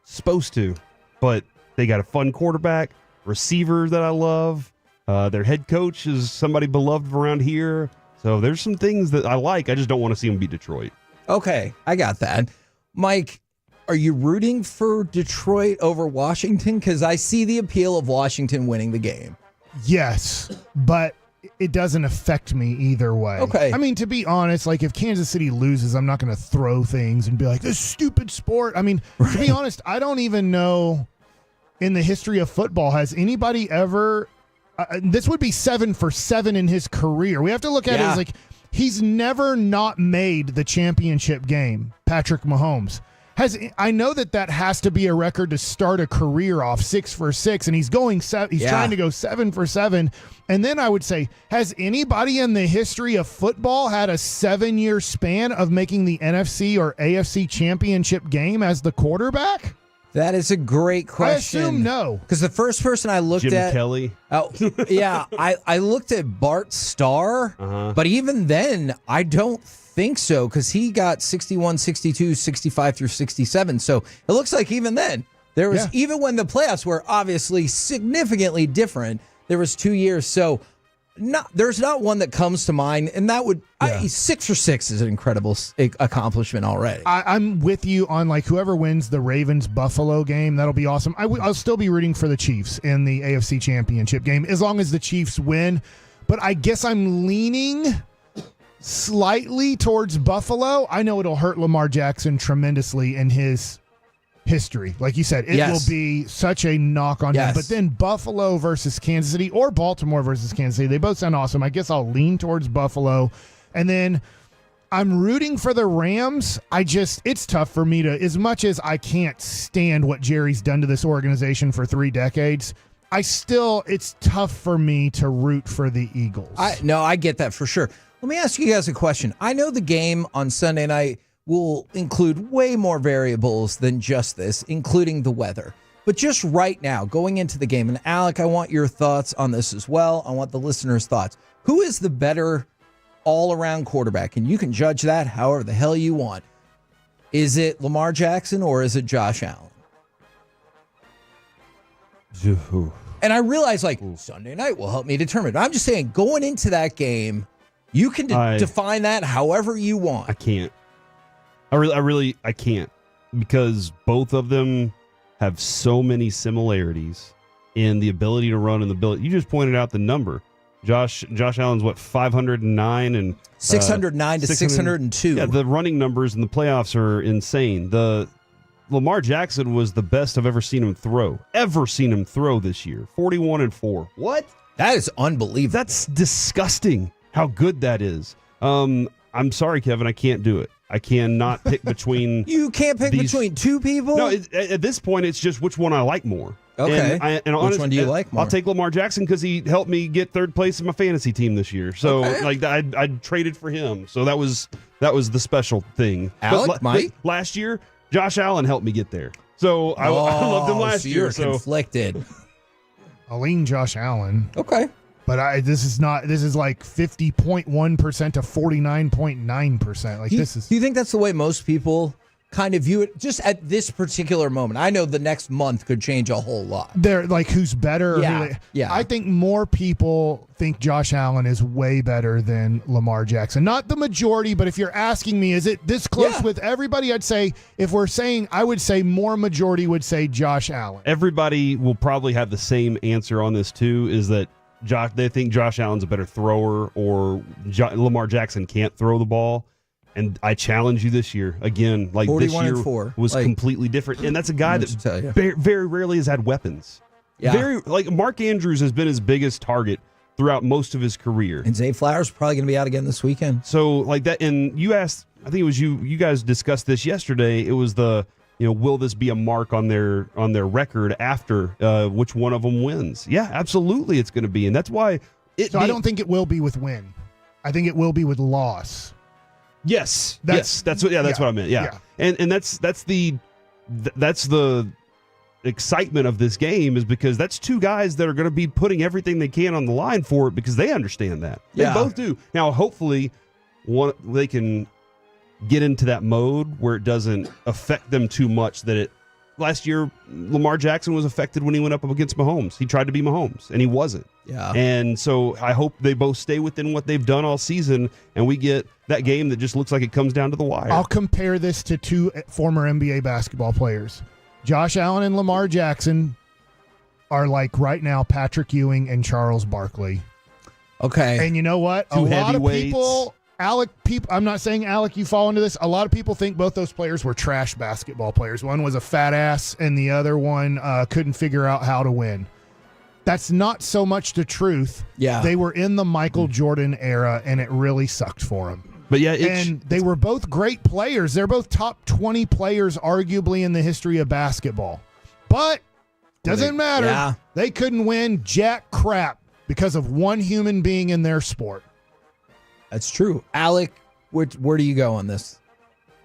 Supposed to. But they got a fun quarterback, receiver that I love. Their head coach is somebody beloved around here. So there's some things that I like. I just don't want to see them beat Detroit. Okay, I got that. Mike, are you rooting for Detroit over Washington? Because I see the appeal of Washington winning the game. Yes, but it doesn't affect me either way. Okay. I mean, to be honest, like if Kansas City loses, I'm not going to throw things and be like, this stupid sport. I mean, to be honest, I don't even know in the history of football, has anybody ever, this would be 7 for 7 in his career. We have to look at it as like, he's never not made the championship game, Patrick Mahomes. I know that has to be a record to start a career off 6 for 6, and he's going trying to go 7 for 7. And then I would say, has anybody in the history of football had a 7-year span of making the NFC or AFC championship game as the quarterback? That is a great question. I assume no. Because the first person I looked Jim at... Kelly. Oh, yeah. I looked at Bart Starr, but even then, I don't think so, because he got 61, 62, 65 through 67. So it looks like even then, there was, even when the playoffs were obviously significantly different, there was 2 years. So there's not one that comes to mind, and that would 6 for 6 is an incredible accomplishment already. I'm with you on like whoever wins the Ravens-Buffalo game, that'll be awesome. I'll still be rooting for the Chiefs in the AFC Championship game as long as the Chiefs win. But I guess I'm leaning slightly towards Buffalo. I know it'll hurt Lamar Jackson tremendously in his history. Like you said, it will be such a knock on him. But then Buffalo versus Kansas City or Baltimore versus Kansas City, they both sound awesome. I guess I'll lean towards Buffalo. And then I'm rooting for the Rams. It's tough for me to, as much as I can't stand what Jerry's done to this organization for 3 decades, it's tough for me to root for the Eagles. I get that for sure. Let me ask you guys a question. I know the game on Sunday night will include way more variables than just this, including the weather. But just right now, going into the game, and Alec, I want your thoughts on this as well. I want the listeners' thoughts. Who is the better all-around quarterback? And you can judge that however the hell you want. Is it Lamar Jackson or is it Josh Allen? And I realize, Sunday night will help me determine. But I'm just saying, going into that game, you can define that however you want. I can't. I can't, because both of them have so many similarities in the ability to run and the ability. You just pointed out the number. Josh Allen's 509 and 609 to 602. Yeah, the running numbers in the playoffs are insane. The Lamar Jackson was the best I've ever seen him throw this year. 41-4. What? That is unbelievable. That's disgusting. How good that is. I'm sorry, Kevin. I can't do it. I cannot pick between. You can't pick between two people? No, at this point, it's just which one I like more. Okay. And which one do you like more? I'll take Lamar Jackson because he helped me get 3rd place in my fantasy team this year. So, I traded for him. So that was the special thing. Alec, Mike? Last year, Josh Allen helped me get there. So I loved him last year. You're conflicted. I'll lean Josh Allen. Okay. But this is like 50.1% to 49.9%. Do you think that's the way most people kind of view it just at this particular moment? I know the next month could change a whole lot. They're like, who's better? Yeah. I think more people think Josh Allen is way better than Lamar Jackson. Not the majority, but if you're asking me, is it this close with everybody? I'd say, I would say more majority would say Josh Allen. Everybody will probably have the same answer on this too, is that they think Josh Allen's a better thrower, or Lamar Jackson can't throw the ball. And I challenge you this year again. This year was completely different, and that's a guy that very rarely has had weapons. Yeah, Mark Andrews has been his biggest target throughout most of his career. And Zay Flowers probably going to be out again this weekend. So that, and you asked, I think it was you guys discussed this yesterday. It was will this be a mark on their record after which one of them wins? Yeah, absolutely, it's going to be, and that's why. I don't think it will be with win. I think it will be with loss. Yes, that's what I meant. Yeah. And that's the excitement of this game, is because that's two guys that are going to be putting everything they can on the line for it, because they understand that. They both do. Now, hopefully, they can get into that mode where it doesn't affect them too much. Last year, Lamar Jackson was affected when he went up against Mahomes. He tried to be Mahomes, and he wasn't. Yeah. And so I hope they both stay within what they've done all season, and we get that game that just looks like it comes down to the wire. I'll compare this to 2 former NBA basketball players. Josh Allen and Lamar Jackson are like right now Patrick Ewing and Charles Barkley. Okay. And you know what? Two a lot of heavyweights. people, I'm not saying, Alec, you fall into this. A lot of people think both those players were trash basketball players. One was a fat ass, and the other one couldn't figure out how to win. That's not so much the truth. Yeah. They were in the Michael Jordan era, and it really sucked for them. But yeah, and they were both great players. They're both top 20 players, arguably, in the history of basketball. But doesn't matter. Yeah. They couldn't win jack crap because of one human being in their sport. That's true. Alec, where do you go on this?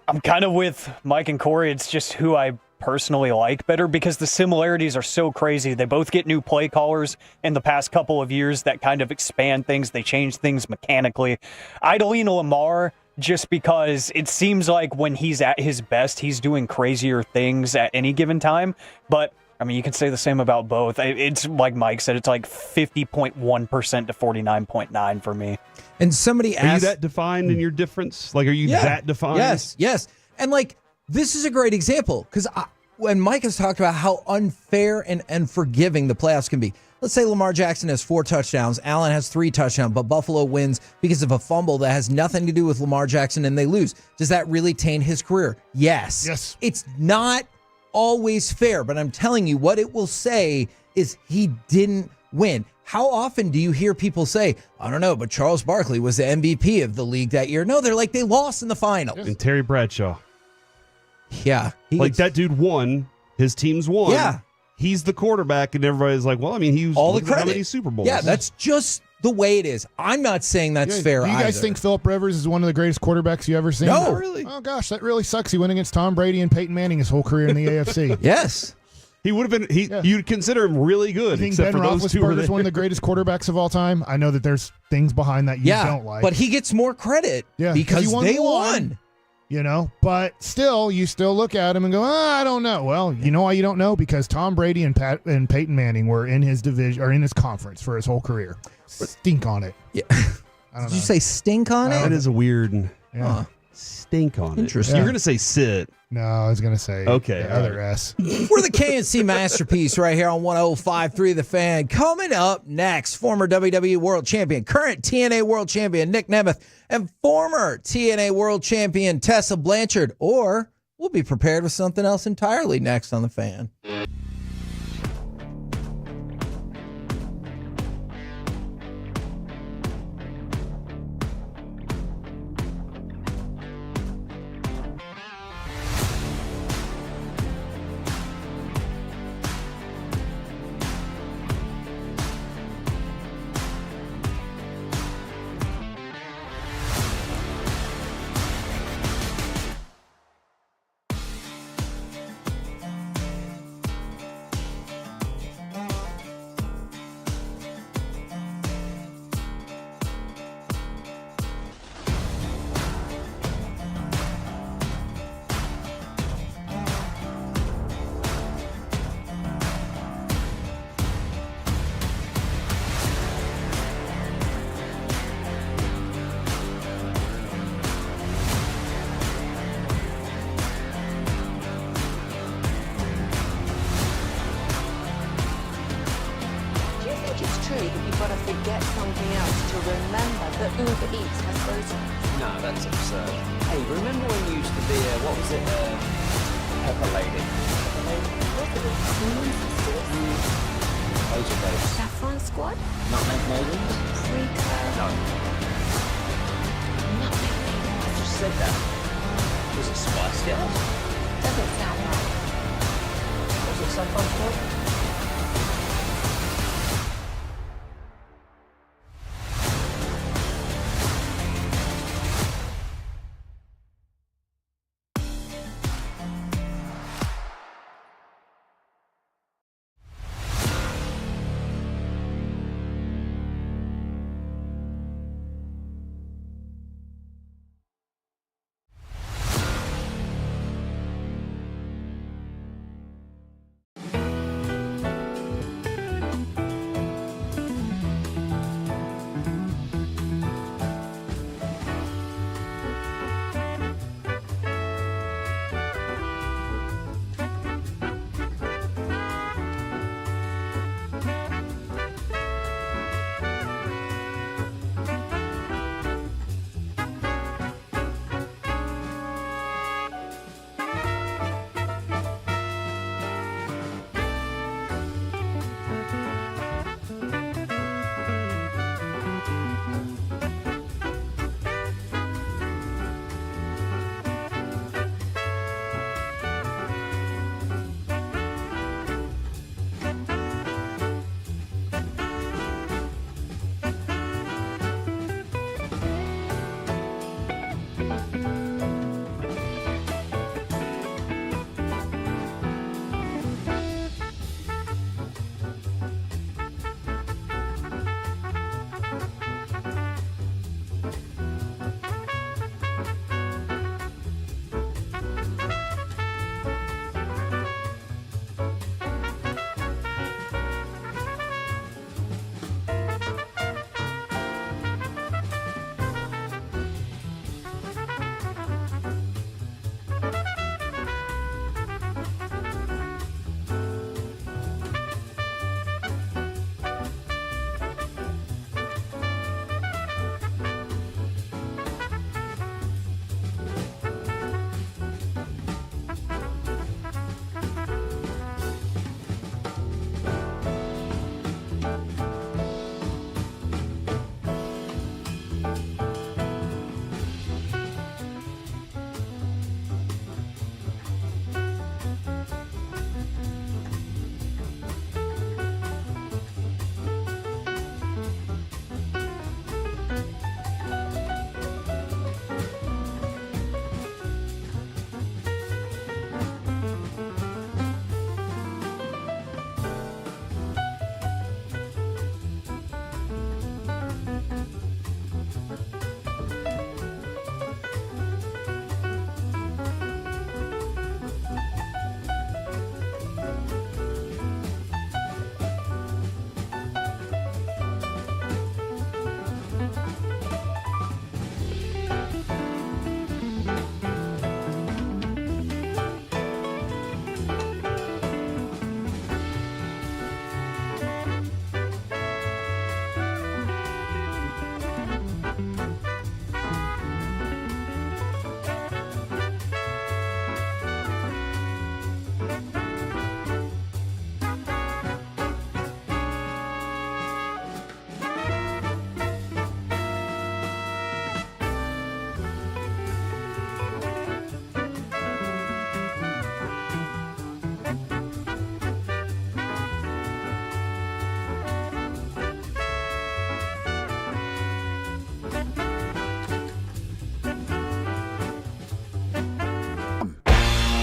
I'm kind of with Mike and Corey. It's just who I personally like better because the similarities are so crazy. They both get new play callers in the past couple of years that kind of expand things. They change things mechanically. I'd lean Lamar just because it seems like when he's at his best, he's doing crazier things at any given time. But I mean, you can say the same about both. It's like Mike said, it's like 50.1% to 49.9% for me. And somebody asked... Are you that defined in your difference? Like, are you that defined? Yes. And like, this is a great example because when Mike has talked about how unfair and forgiving the playoffs can be. Let's say Lamar Jackson has 4 touchdowns, Allen has 3 touchdowns, but Buffalo wins because of a fumble that has nothing to do with Lamar Jackson and they lose. Does that really taint his career? Yes. It's not always fair, but I'm telling you what it will say is he didn't win. How often do you hear people say, I don't know, but Charles Barkley was the MVP of the league that year? No, they're like, they lost in the final. And Terry Bradshaw. Yeah. That dude won. His teams won. Yeah. He's the quarterback, and everybody's like, well, I mean, he was all the credit. How many Super Bowls? Yeah, that's just the way it is. I'm not saying that's fair Do you guys either. think Philip Rivers is one of the greatest quarterbacks you ever seen? No. Not really. Oh, gosh, that really sucks. He went against Tom Brady and Peyton Manning his whole career in the AFC. Yes. He would have been, you'd consider him really good, You think except Ben for those two. Roethlisberger is one of the greatest quarterbacks of all time? I know that there's things behind that you don't like. But he gets more credit because he they won. You know, but still, you still look at him and go, I don't know. Well, you know why you don't know? Because Tom Brady and Peyton Manning were in his division or in his conference for his whole career. Stink on it. Yeah. I don't know. Did you say stink on it? That is a weird stink on Interesting. it. You're going to say sit. No, I was going to say okay, the other S. We're the KNC Masterpiece right here on 105.3 The Fan. Coming up next, former WWE World Champion, current TNA World Champion Nick Nemeth, and former TNA World Champion Tessa Blanchard. Or we'll be prepared with something else entirely next on The Fan. Forget something else to remember that Uber Eats has groceries. No, that's absurd. Hey, remember when you used to be what was it, Pepper Lady? Those are those. Saffron Squad? Nutmeg Maidens? Pre-curl? No. Nutmeg Maidens? I just said that. Was it Spice Girls? Doesn't sound right. Was it Saffron Squad?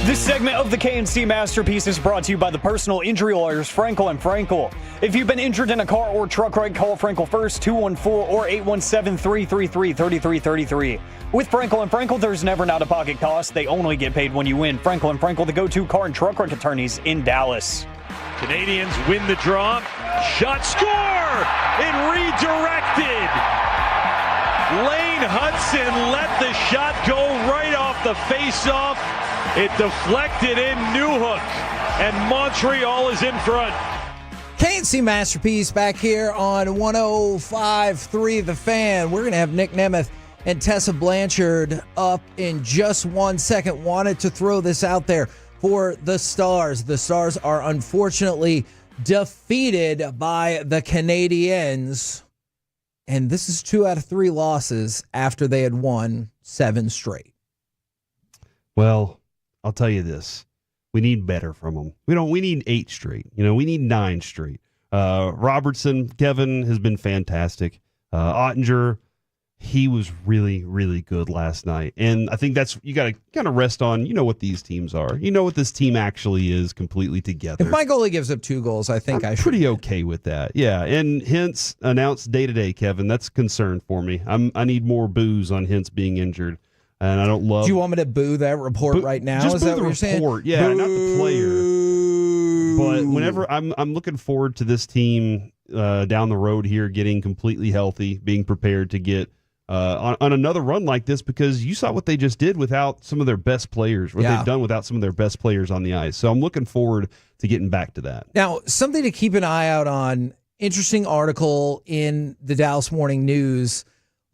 This segment of the KNC Masterpiece is brought to you by the personal injury lawyers Frankel and Frankel. If you've been injured in a car or truck wreck, call Frankel first, 214 or 817-333-3333. With Frankel and Frankel, there's never an out-of-pocket cost. They only get paid when you win. Frankel and Frankel, the go-to car and truck wreck attorneys in Dallas. Canadiens win the draw. Shot, score! It redirected. Lane Hudson let the shot go right off the face-off. It deflected in Newhook, and Montreal is in front. KNC Masterpiece back here on 105.3 The Fan. We're going to have Nick Nemeth and Tessa Blanchard up in just 1 second. Wanted to throw this out there for the Stars. The Stars are unfortunately defeated by the Canadiens. And this is 2 out of 3 losses after they had won 7 straight. Well, I'll tell you this. We need better from them. We need 8 straight. We need 9 straight. Robertson, Kevin has been fantastic. Ottinger, he was really, really good last night. And I think that's, you got to kind of rest on, what these teams are. What this team actually is completely together. If my goalie gives up 2 goals, I think I'm I should. pretty okay with that. Yeah. And Hintz announced day-to-day, Kevin. That's a concern for me. I need more boos on Hintz being injured. And I don't love. Do you want me to boo that report right now? Just is boo that the what you're report. saying? Yeah, boo. not the player. But whenever I'm looking forward to this team down the road here getting completely healthy, being prepared to get on another run like this, because you saw what they just did without some of their best players, what they've done without some of their best players on the ice. So I'm looking forward to getting back to that. Now, something to keep an eye out on. Interesting article in the Dallas Morning News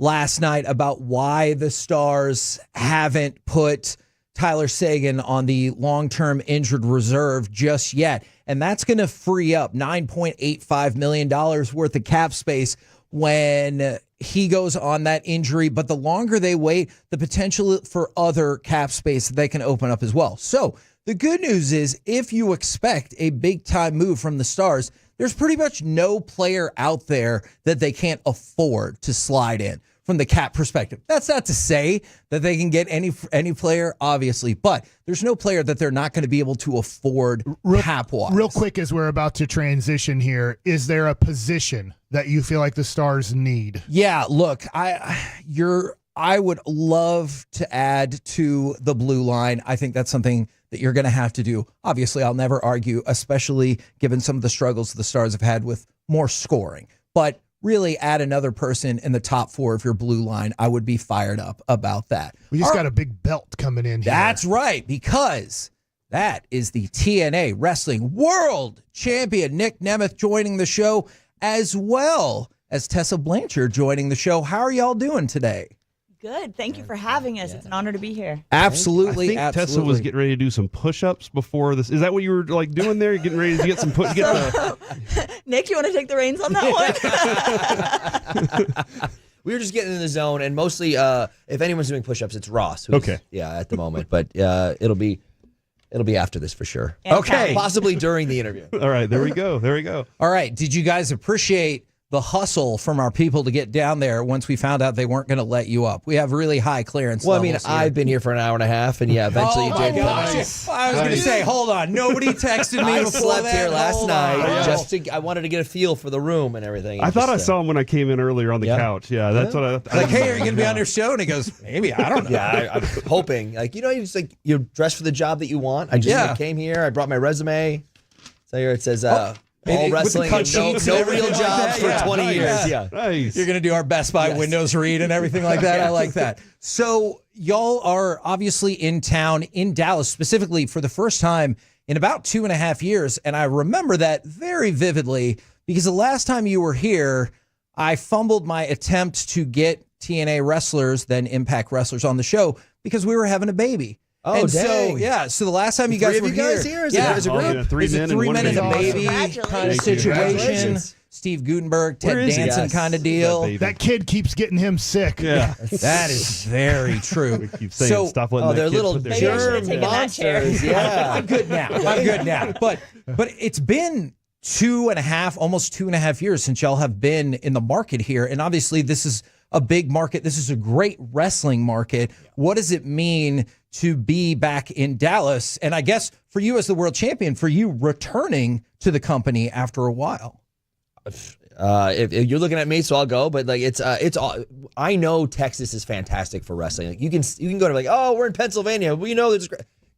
last night about why the Stars haven't put Tyler Seguin on the long-term injured reserve just yet. And that's going to free up $9.85 million worth of cap space when he goes on that injury. But the longer they wait, the potential for other cap space they can open up as well. So the good news is if you expect a big-time move from the Stars, there's pretty much no player out there that they can't afford to slide in from the cap perspective. That's not to say that they can get any player, obviously, but there's no player that they're not going to be able to afford cap-wise. Real quick, as we're about to transition here, is there a position that you feel like the Stars need? Yeah, look, I would love to add to the blue line. I think that's something that you're going to have to do. Obviously, I'll never argue, especially given some of the struggles the Stars have had with more scoring. But really add another person in the top 4 of your blue line. I would be fired up about that. We just got a big belt coming in here. That's right, because that is the TNA Wrestling World Champion Nick Nemeth joining the show, as well as Tessa Blanchard joining the show. How are y'all doing today? Good. Thank you for having us. It's an honor to be here. Absolutely. I think Tessa was getting ready to do some push-ups before this. Is that what you were doing there? You're getting ready to get some Nick, you want to take the reins on that one? We were just getting in the zone, and mostly, if anyone's doing push-ups, it's Ross. Who's, okay. Yeah, at the moment, but it'll be after this for sure. And okay. Possibly during the interview. All right, there we go. All right. Did you guys appreciate the hustle from our people to get down there once we found out they weren't going to let you up? We have really high clearance levels here. I've been here for an hour and a half, and eventually oh my gosh. I was going to say, hold on. Nobody texted me I before slept that. here last night. Oh. I wanted to get a feel for the room and everything. I thought I saw him when I came in earlier on the couch. Yeah, that's what I like, hey, are you going to be on your show? And he goes, maybe. I don't know. Yeah, I'm hoping. You're dressed for the job that you want. I just came here. I brought my resume. So here it says, all wrestling and no real jobs for 20 years. Yeah. Nice. You're going to do our Best Buy Windows read and everything like that. I like that. So y'all are obviously in town in Dallas, specifically for the first time in about 2.5 years. And I remember that very vividly because the last time you were here, I fumbled my attempt to get TNA wrestlers, then Impact wrestlers on the show because we were having a baby. Oh, and dang. So the last time you guys were here. Is it a group? 3 men and a baby Congratulations. kind of situation. Steve Gutenberg, Ted Danson kind of deal. That kid keeps getting him sick. Yeah. That is very true. We keep saying, stop letting that they're kid little put their germ monsters. Yeah. I'm good now. But it's been 2.5, almost 2.5 years since y'all have been in the market here. And obviously this is a big market. This is a great wrestling market. What does it mean to be back in Dallas? And I guess for you as the world champion, for you returning to the company after a while. If you're looking at me, so I'll go. But like it's all. I know Texas is fantastic for wrestling. Like you can go to like, oh, we're in Pennsylvania. We know this.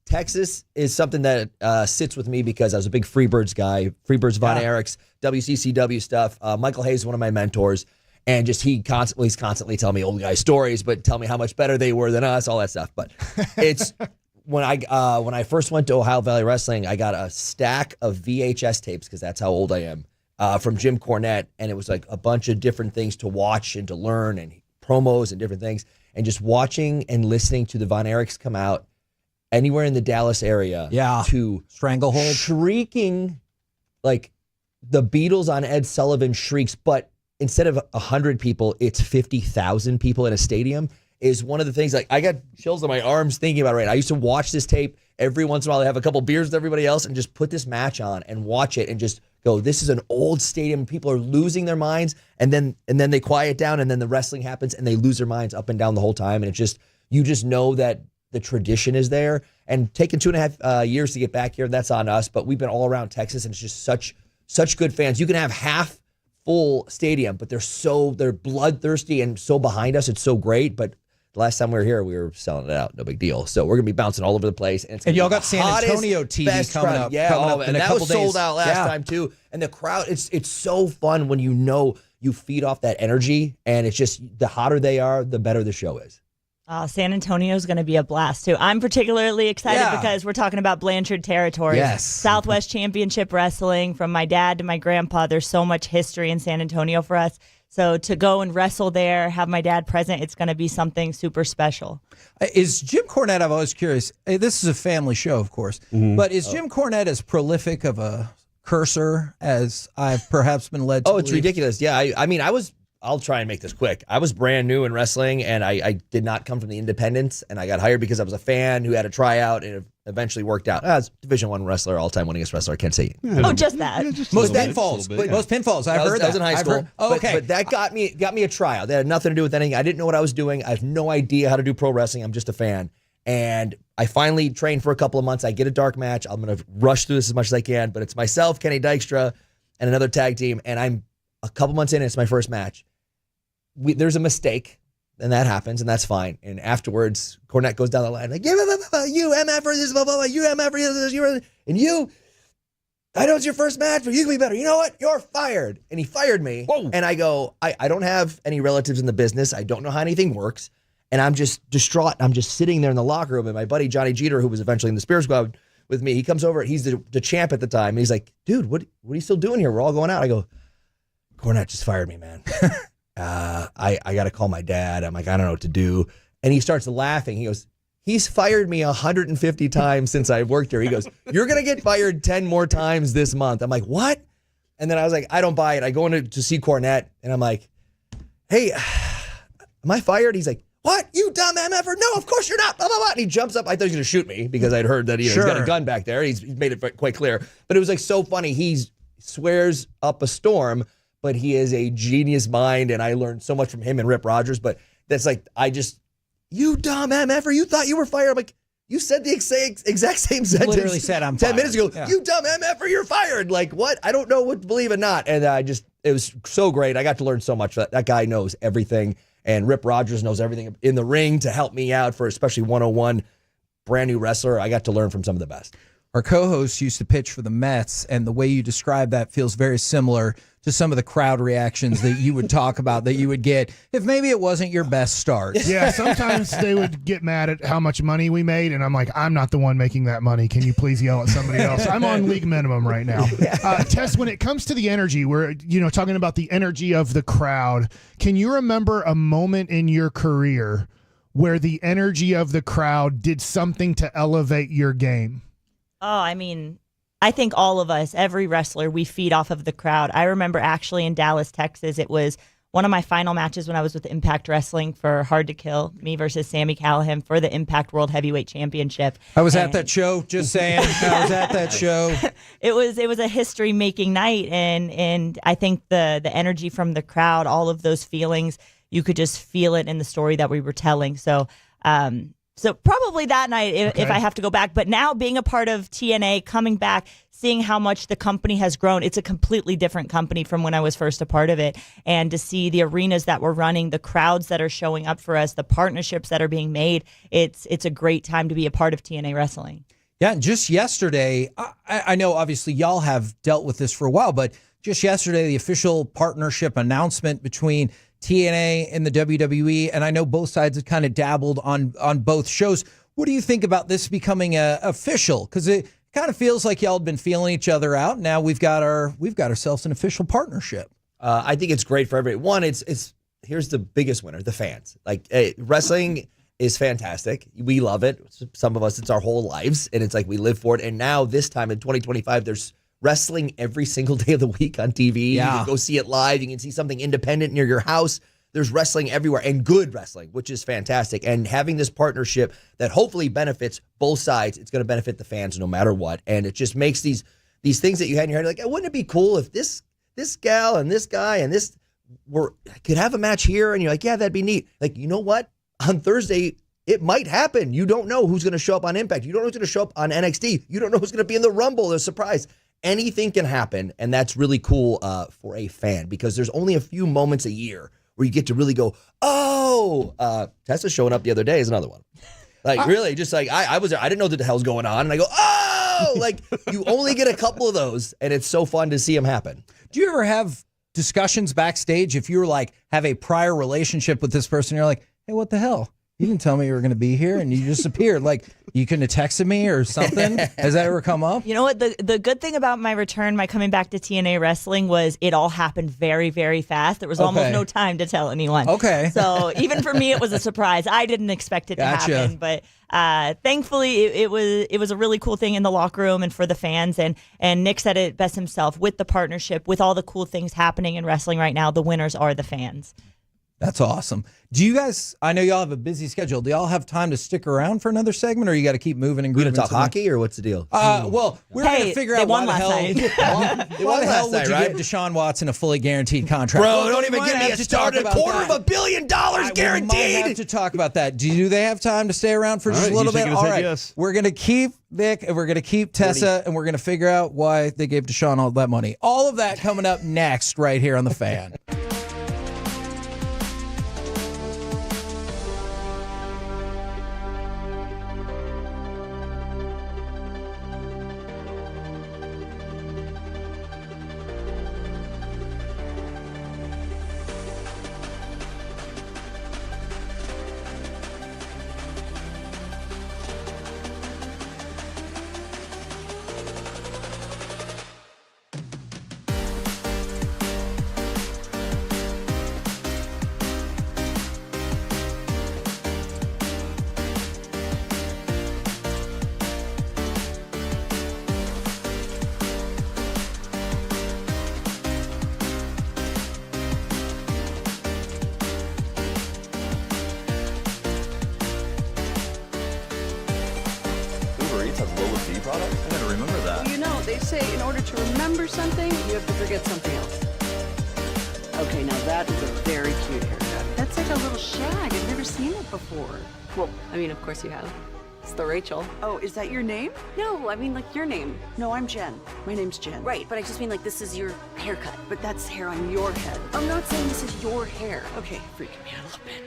Texas is something that sits with me because I was a big Freebirds guy. Freebirds, Von Erichs, WCCW stuff. Michael Hayes is one of my mentors, and just he's constantly telling me old guy stories, but tell me how much better they were than us, all that stuff. But it's when I first went to Ohio Valley Wrestling, I got a stack of VHS tapes because that's how old I am. From Jim Cornette, and it was like a bunch of different things to watch and to learn and promos and different things, and just watching and listening to the Von Erichs come out anywhere in the Dallas area to Stranglehold, shrieking like the Beatles on Ed Sullivan shrieks, but instead of 100 people, it's 50,000 people in a stadium is one of the things. Like I got chills on my arms thinking about it. Right, I used to watch this tape every once in a while. I have a couple beers with everybody else and just put this match on and watch it and just go, this is an old stadium. People are losing their minds, and then they quiet down, and then the wrestling happens, and they lose their minds up and down the whole time. And you just know that the tradition is there. And taking 2.5 years to get back here, that's on us. But we've been all around Texas, and it's just such good fans. You can have half full stadium, but they're bloodthirsty and so behind us. It's so great. But the last time we were here, we were selling it out. No big deal. So we're going to be bouncing all over the place. And y'all got San Antonio TV coming up. Yeah, coming up in and a that couple was days. sold out last time too. And the crowd, it's so fun when you know you feed off that energy. And it's just the hotter they are, the better the show is. San Antonio is going to be a blast, too. I'm particularly excited because we're talking about Blanchard territory. Yes. Southwest Championship Wrestling, from my dad to my grandpa. There's so much history in San Antonio for us. So to go and wrestle there, have my dad present, it's going to be something super special. Is Jim Cornette, I'm always curious, this is a family show, of course, but is Jim Cornette as prolific of a cursor as I've perhaps been led to believe? It's ridiculous. Yeah, I mean, I'll try and make this quick. I was brand new in wrestling, and I did not come from the independents, and I got hired because I was a fan who had a tryout, and it eventually worked out. I was Division I wrestler, all-time winningest wrestler. I can't say. Just that. Most pinfalls. Most pinfalls. I've heard that. I was in high school. Okay. But that got me a tryout. That had nothing to do with anything. I didn't know what I was doing. I have no idea how to do pro wrestling. I'm just a fan. And I finally trained for a couple of months. I get a dark match. I'm going to rush through this as much as I can, but it's myself, Kenny Dykstra, and another tag team, and I'm a couple months in, and it's my first match. There's a mistake, and that happens, and that's fine. And afterwards, Cornette goes down the line like, you MF for this, blah, blah, blah, you MF for this, and you, I know it's your first match, but you can be better. You know what? You're fired. And he fired me. Whoa. And I go, I don't have any relatives in the business. I don't know how anything works. And I'm just distraught. I'm just sitting there in the locker room, and my buddy Johnny Jeter, who was eventually in the Spear Squad with me, he comes over. He's the champ at the time, and he's like, dude, what are you still doing here? We're all going out. I go, Cornette just fired me, man. I got to call my dad. I'm like, I don't know what to do. And he starts laughing. He goes, he's fired me 150 times since I worked here. He goes, you're going to get fired 10 more times this month. I'm like, what? And then I was like, I don't buy it. I go in to see Cornette, and I'm like, hey, am I fired? He's like, what? You dumb MFer? No, of course you're not. Blah, blah, blah. And he jumps up. I thought he was going to shoot me because I'd heard that he's got a gun back there. He's made it quite clear. But it was like so funny. He swears up a storm, but he is a genius mind, and I learned so much from him and Rip Rogers. But that's like, you dumb MFer, you thought you were fired. I'm like, you said the exact same sentence. Literally said I'm 10 fired. minutes ago. Yeah. You dumb MFer, you're fired. Like, what? I don't know what to believe or not. And it was so great. I got to learn so much. That guy knows everything. And Rip Rogers knows everything in the ring to help me out for especially 101, brand new wrestler. I got to learn from some of the best. Our co-host used to pitch for the Mets, and the way you describe that feels very similar to some of the crowd reactions that you would talk about that you would get if maybe it wasn't your best start. Yeah, sometimes they would get mad at how much money we made, and I'm like, I'm not the one making that money. Can you please yell at somebody else? I'm on league minimum right now. Tess, when it comes to the energy, we're talking about the energy of the crowd. Can you remember a moment in your career where the energy of the crowd did something to elevate your game? Oh, I mean, I think all of us, every wrestler, we feed off of the crowd. I remember actually in Dallas, Texas, it was one of my final matches when I was with Impact Wrestling for Hard to Kill, me versus Sami Callihan for the Impact World Heavyweight Championship. I was at that show, just saying. I was at that show. It was a history-making night, and I think the energy from the crowd, all of those feelings, you could just feel it in the story that we were telling. So so probably that night if I have to go back. But now being a part of TNA, coming back, seeing how much the company has grown, it's a completely different company from when I was first a part of it. And to see the arenas that we're running, the crowds that are showing up for us, the partnerships that are being made, it's a great time to be a part of TNA Wrestling. Yeah, and just yesterday, I know obviously y'all have dealt with this for a while, but just yesterday, the official partnership announcement between TNA and the WWE, and I know both sides have kind of dabbled on both shows. What do you think about this becoming official? Because it kind of feels like y'all have been feeling each other out. Now we've got ourselves an official partnership. I think it's great for everyone. It's here's the biggest winner: the fans. Like wrestling is fantastic. We love it. Some of us, it's our whole lives, and it's like we live for it. And now this time in 2025, there's wrestling every single day of the week on TV. Yeah. You can go see it live. You can see something independent near your house. There's wrestling everywhere, and good wrestling, which is fantastic. And having this partnership that hopefully benefits both sides, it's going to benefit the fans no matter what. And it just makes these things that you had in your head, like, wouldn't it be cool if this gal and this guy and this could have a match here? And you're like, yeah, that'd be neat. Like, you know what? On Thursday, it might happen. You don't know who's going to show up on Impact. You don't know who's going to show up on NXT. You don't know who's going to be in the Rumble. There's a surprise. Anything can happen, and that's really cool for a fan, because there's only a few moments a year where you get to really go, oh, Tessa showing up the other day is another one. Like, really, just like, I was there. I didn't know what the hell's going on. And I go, oh, like, you only get a couple of those, and it's so fun to see them happen. Do you ever have discussions backstage if you were like, have a prior relationship with this person, you're like, hey, what the hell? You didn't tell me you were going to be here, and you just appeared. Like, you couldn't have texted me or something? Has that ever come up? You know what? The good thing about my return, my coming back to TNA Wrestling, was it all happened very, very fast. There was almost no time to tell anyone. Okay. So even for me, it was a surprise. I didn't expect it to happen. But thankfully, it was a really cool thing in the locker room and for the fans. And Nick said it best himself. With the partnership, with all the cool things happening in wrestling right now, the winners are the fans. That's awesome. Do you guys, I know y'all have a busy schedule. Do y'all have time to stick around for another segment, or you got to keep moving and We're grooving? going to talk hockey, or what's the deal? Well, we're going to figure out why the hell would you give Deshaun Watson a fully guaranteed contract? Bro, don't even get me started. $250 million guaranteed. We might have to talk about that. Do they have time to stay around for just a little bit? All right. Yes. We're going to keep Nick, and we're going to keep Tessa, and we're going to figure out why they gave Deshaun all that money. All of that coming up next right here on The Fan. I gotta remember that. Well, you know, they say in order to remember something, you have to forget something else. Okay, now that is a very cute haircut. That's like a little shag. I've never seen it before. Well, I mean, of course you have. It's the Rachel. Oh, is that your name? No, I mean, like, your name. No, I'm Jen. My name's Jen. Right, but I just mean, like, this is your haircut. But that's hair on your head. I'm not saying this is your hair. Okay, freaking me out a little bit.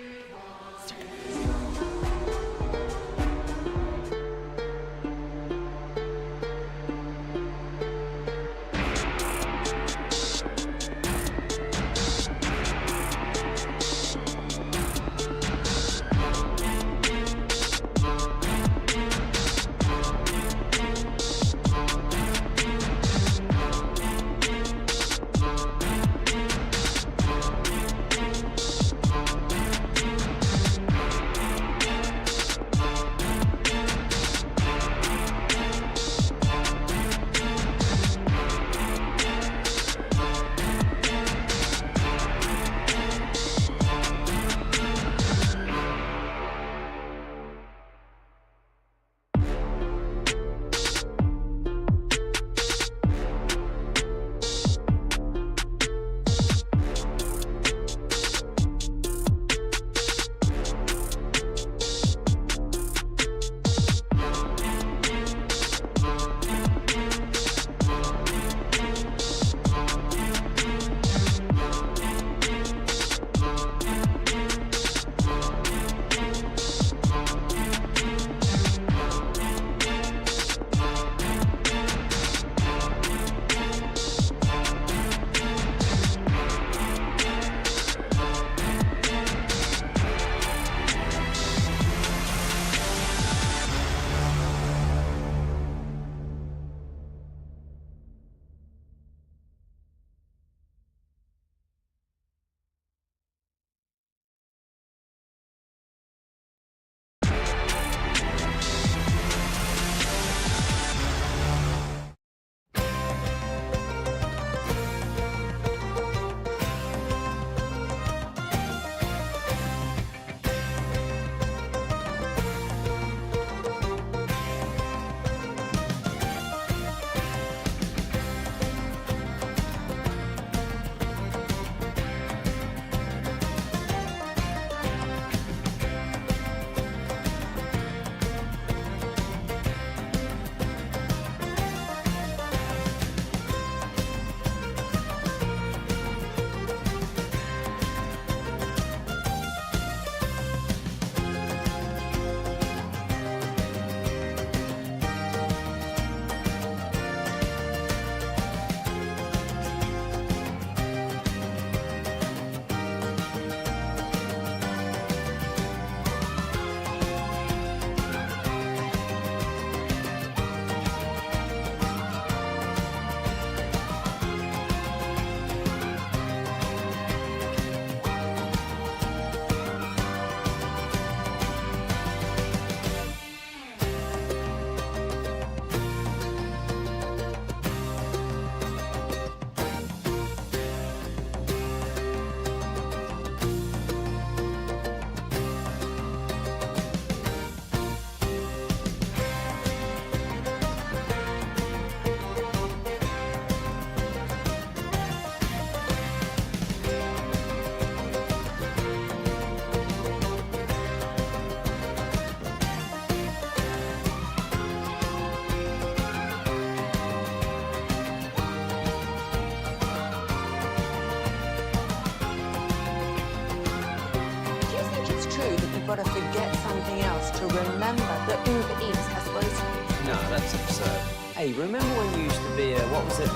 got to forget something else to remember that Uber Eats has groceries. No, that's absurd. Hey, remember when you used to be what was it,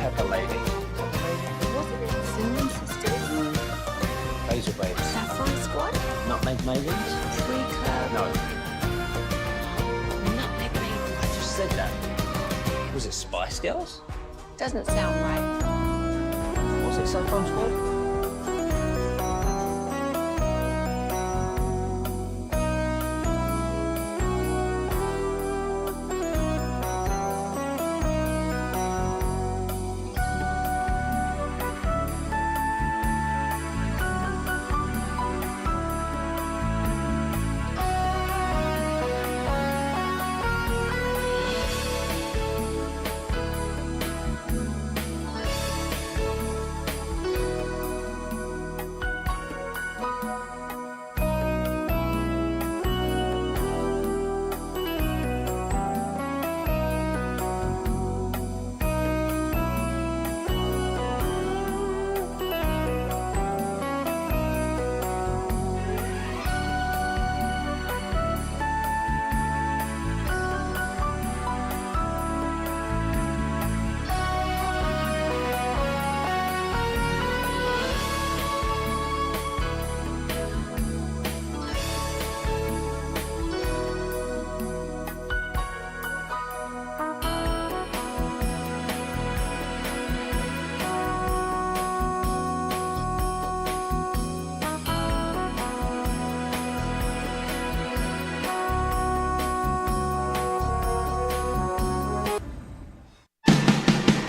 Pepper Lady? Wasn't it Cinnamon Sisters? Basil Baby. Saffron Squad? Nutmeg Maidens? Tree Club? No. Nutmeg Maidens. I just said that. Was it Spice Girls? Doesn't sound right. Was it Saffron Squad?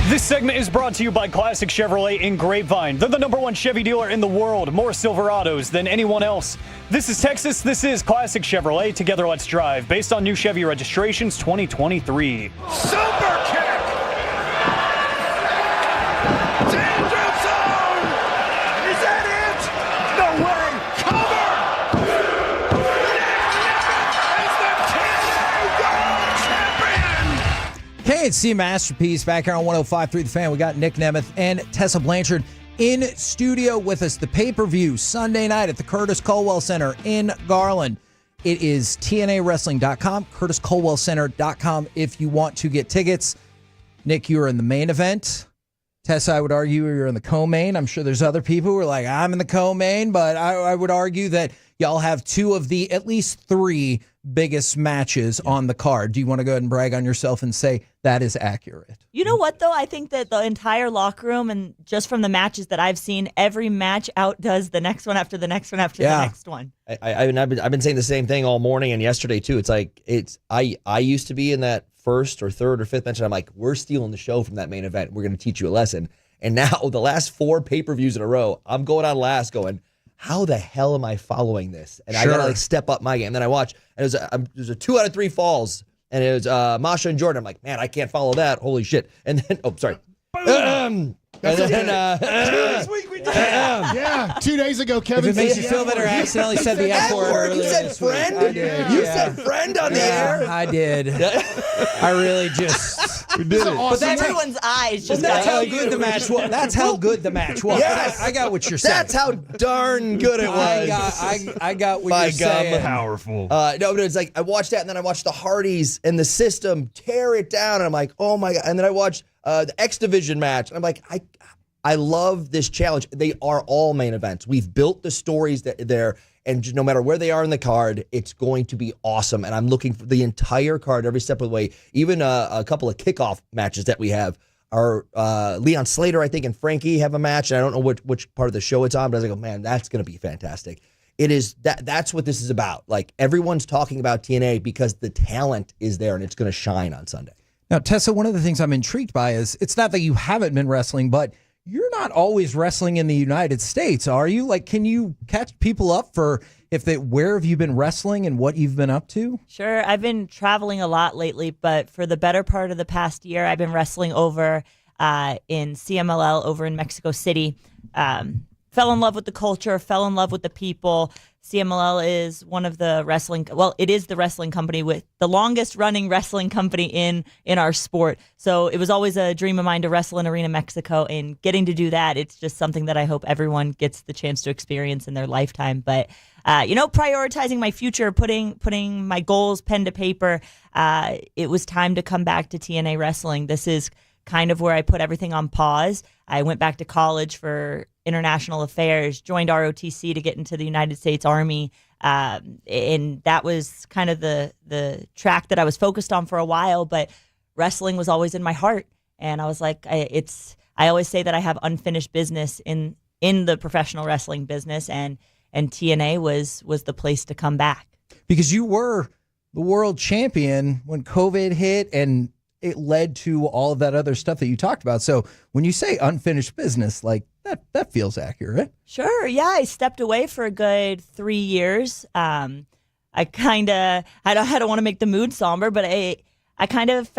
This segment is brought to you by Classic Chevrolet in Grapevine. They're the #1 Chevy dealer in the world, more Silverados than anyone else. This is Texas, this is Classic Chevrolet. Together, let's drive. Based on new Chevy registrations 2023. Super kick! Danger zone! Is that it? No way! Cover! KNC Masterpiece back here on 105.3 The Fan. We got Nick Nemeth and Tessa Blanchard in studio with us. The pay-per-view Sunday night at the Curtis Colwell Center in Garland. It is TNAWrestling.com, CurtisColwellCenter.com if you want to get tickets. Nick, you are in the main event. Tessa, I would argue you're in the co-main. I'm sure there's other people who are like, I'm in the co-main, but I would argue that y'all have two of the at least three biggest matches on the card. Do you want to go ahead and brag on yourself and say that is accurate? You know what, though? I think that the entire locker room, and just from the matches that I've seen, every match outdoes the next one after the next one after the next one. I've been saying the same thing all morning and yesterday too. It's like I used to be in that first or third or fifth match, and I'm like, we're stealing the show from that main event. We're going to teach you a lesson. And now the last 4 pay-per-views in a row, I'm going on last going, how the hell am I following this? And I got to like step up my game. And then I watch, and it was a 2 out of 3 falls. And it was Masha and Jordan. I'm like, man, I can't follow that. Holy shit. And then, oh, sorry. And then, yeah, 2 days ago, Kevin. If it makes you feel better, I accidentally said the F word. You said friend? I did. You said friend on the air? I did. I really just... We did it. But everyone's eyes just that's got how you. good the match was. That's how good the match was. Yes. I got what you're saying. That's how darn good it was. I got what you're saying. Powerful. No, but it's like I watched that, and then I watched the Hardys and the System tear it down, and I'm like, oh my god! And then I watched the X Division match, and I'm like, I love this challenge. They are all main events. We've built the stories there, and no matter where they are in the card, it's going to be awesome. And I'm looking for the entire card every step of the way. Even a couple of kickoff matches that we have are Leon Slater, I think, and Frankie have a match, and I don't know which part of the show it's on, but I was like, oh man, that's going to be fantastic. It is that's what this is about. Like, everyone's talking about TNA because the talent is there, and it's going to shine on Sunday. Now, Tessa, one of the things I'm intrigued by is it's not that you haven't been wrestling, but you're not always wrestling in the United States, are you? Like, can you catch people up for where have you been wrestling and what you've been up to? Sure. I've been traveling a lot lately, but for the better part of the past year, I've been wrestling over in CMLL over in Mexico City. Fell in love with the culture, fell in love with the people, CMLL is one of the it is the wrestling company with the longest running wrestling company in our sport. So it was always a dream of mine to wrestle in Arena Mexico, and getting to do that, it's just something that I hope everyone gets the chance to experience in their lifetime. But, prioritizing my future, putting my goals pen to paper, it was time to come back to TNA Wrestling. This is kind of where I put everything on pause. I went back to college for international affairs, joined ROTC to get into the United States Army, and that was kind of the track that I was focused on for a while, but wrestling was always in my heart, and I was like, I always say that I have unfinished business in the professional wrestling business, and TNA was the place to come back. Because you were the world champion when COVID hit, and it led to all of that other stuff that you talked about. So when you say unfinished business, like that feels accurate. Sure. Yeah. I stepped away for a good 3 years. I don't want to make the mood somber, but I kind of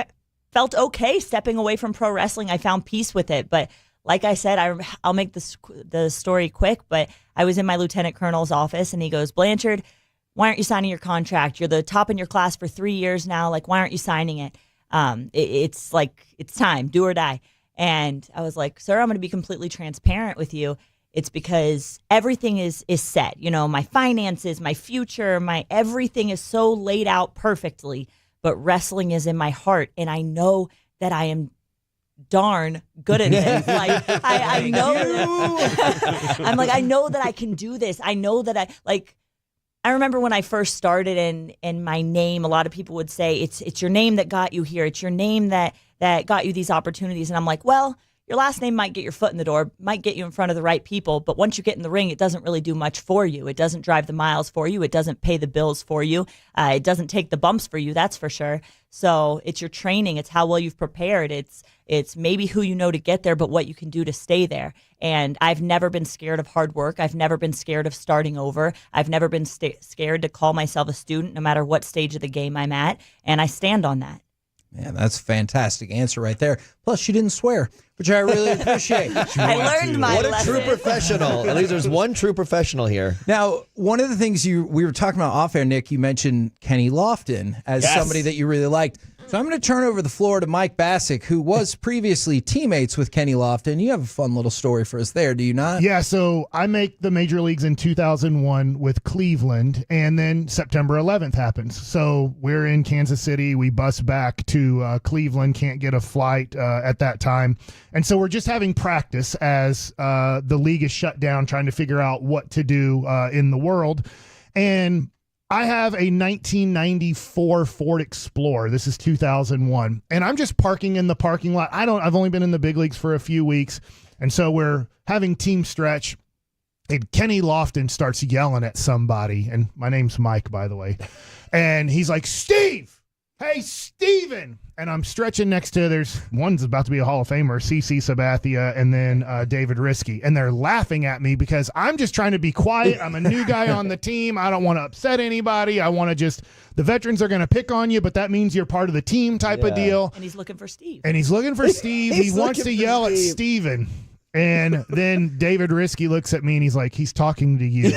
felt okay stepping away from pro wrestling. I found peace with it. But like I said, I'll make the story quick, but I was in my lieutenant colonel's office and he goes, Blanchard, why aren't you signing your contract? You're the top in your class for 3 years now. Like, why aren't you signing it? It's time, do or die. And I was like, sir, I'm going to be completely transparent with you. It's because everything is set. My finances, my future, my everything is so laid out perfectly. But wrestling is in my heart, and I know that I am darn good at this. Like I know that I'm like, I know that I can do this. I know that I remember when I first started and my name, a lot of people would say, it's your name that got you here. It's your name that got you these opportunities. And I'm like, well, your last name might get your foot in the door, might get you in front of the right people. But once you get in the ring, it doesn't really do much for you. It doesn't drive the miles for you. It doesn't pay the bills for you. It doesn't take the bumps for you. That's for sure. So it's your training. It's how well you've prepared. It's maybe who you know to get there, but what you can do to stay there. And I've never been scared of hard work. I've never been scared of starting over. I've never been scared to call myself a student, no matter what stage of the game I'm at. And I stand on that. Man, that's a fantastic answer right there. Plus, she didn't swear, which I really appreciate. I learned my lesson. What a true professional. At least there's one true professional here. Now, one of the things we were talking about off air, Nick, you mentioned Kenny Lofton as somebody that you really liked. So I'm going to turn over the floor to Mike Bassick, who was previously teammates with Kenny Lofton. You have a fun little story for us there, do you not? Yeah, so I make the major leagues in 2001 with Cleveland, and then September 11th happens. So we're in Kansas City. We bus back to Cleveland, can't get a flight at that time. And so we're just having practice as the league is shut down, trying to figure out what to do in the world. And I have a 1994 Ford Explorer. This is 2001. And I'm just parking in the parking lot. I've only been in the big leagues for a few weeks. And so we're having team stretch. And Kenny Lofton starts yelling at somebody. And my name's Mike, by the way. And he's like, Steve! Hey, Steven! And I'm stretching next to, one's about to be a Hall of Famer, CC Sabathia, and then David Risky. And they're laughing at me because I'm just trying to be quiet. I'm a new guy on the team. I don't want to upset anybody. I want to the veterans are going to pick on you, but that means you're part of the team type of deal. And he's looking for Steve. He wants to yell at Steven. And then David Risky looks at me and he's like, he's talking to you.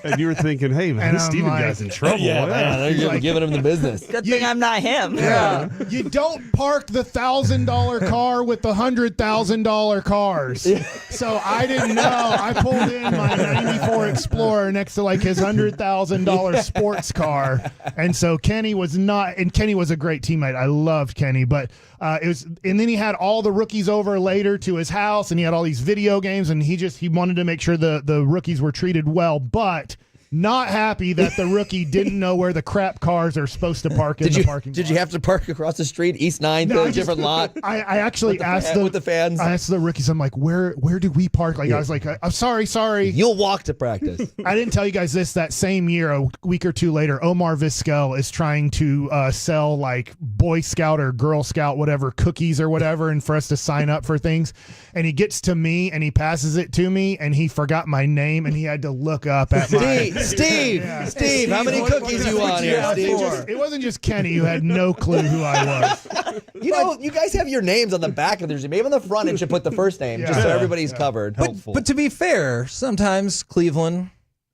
And you were thinking, hey, man, this Steven guy's in trouble. They're giving him the business. Good thing I'm not him. Yeah. You don't park the $1,000 car with the $100,000 cars. So I didn't know. I pulled in my 94 Explorer next to his $100,000 sports car. And so Kenny was not, and Kenny was a great teammate. I loved Kenny, but and then he had all the rookies over later to his house, and he had all these video games, and he wanted to make sure the rookies were treated well, but not happy that the rookie didn't know where the crap cars are supposed to park in the parking lot. Did you have to park across the street, East 9th, different lot? I actually asked with the fans. I asked the rookies, I'm like, where do we park? I was like, I'm sorry. You'll walk to practice. I didn't tell you guys this. That same year, a week or two later, Omar Vizquel is trying to sell Boy Scout or Girl Scout, whatever, cookies or whatever, and for us to sign up for things. And he gets to me and he passes it to me, and he forgot my name, and he had to look up at my Steve, how many cookies you want here, Steve? It wasn't just Kenny who had no clue who I was. You guys have your names on the back of their maybe on the front it should put the first name just so everybody's covered. But to be fair, sometimes Cleveland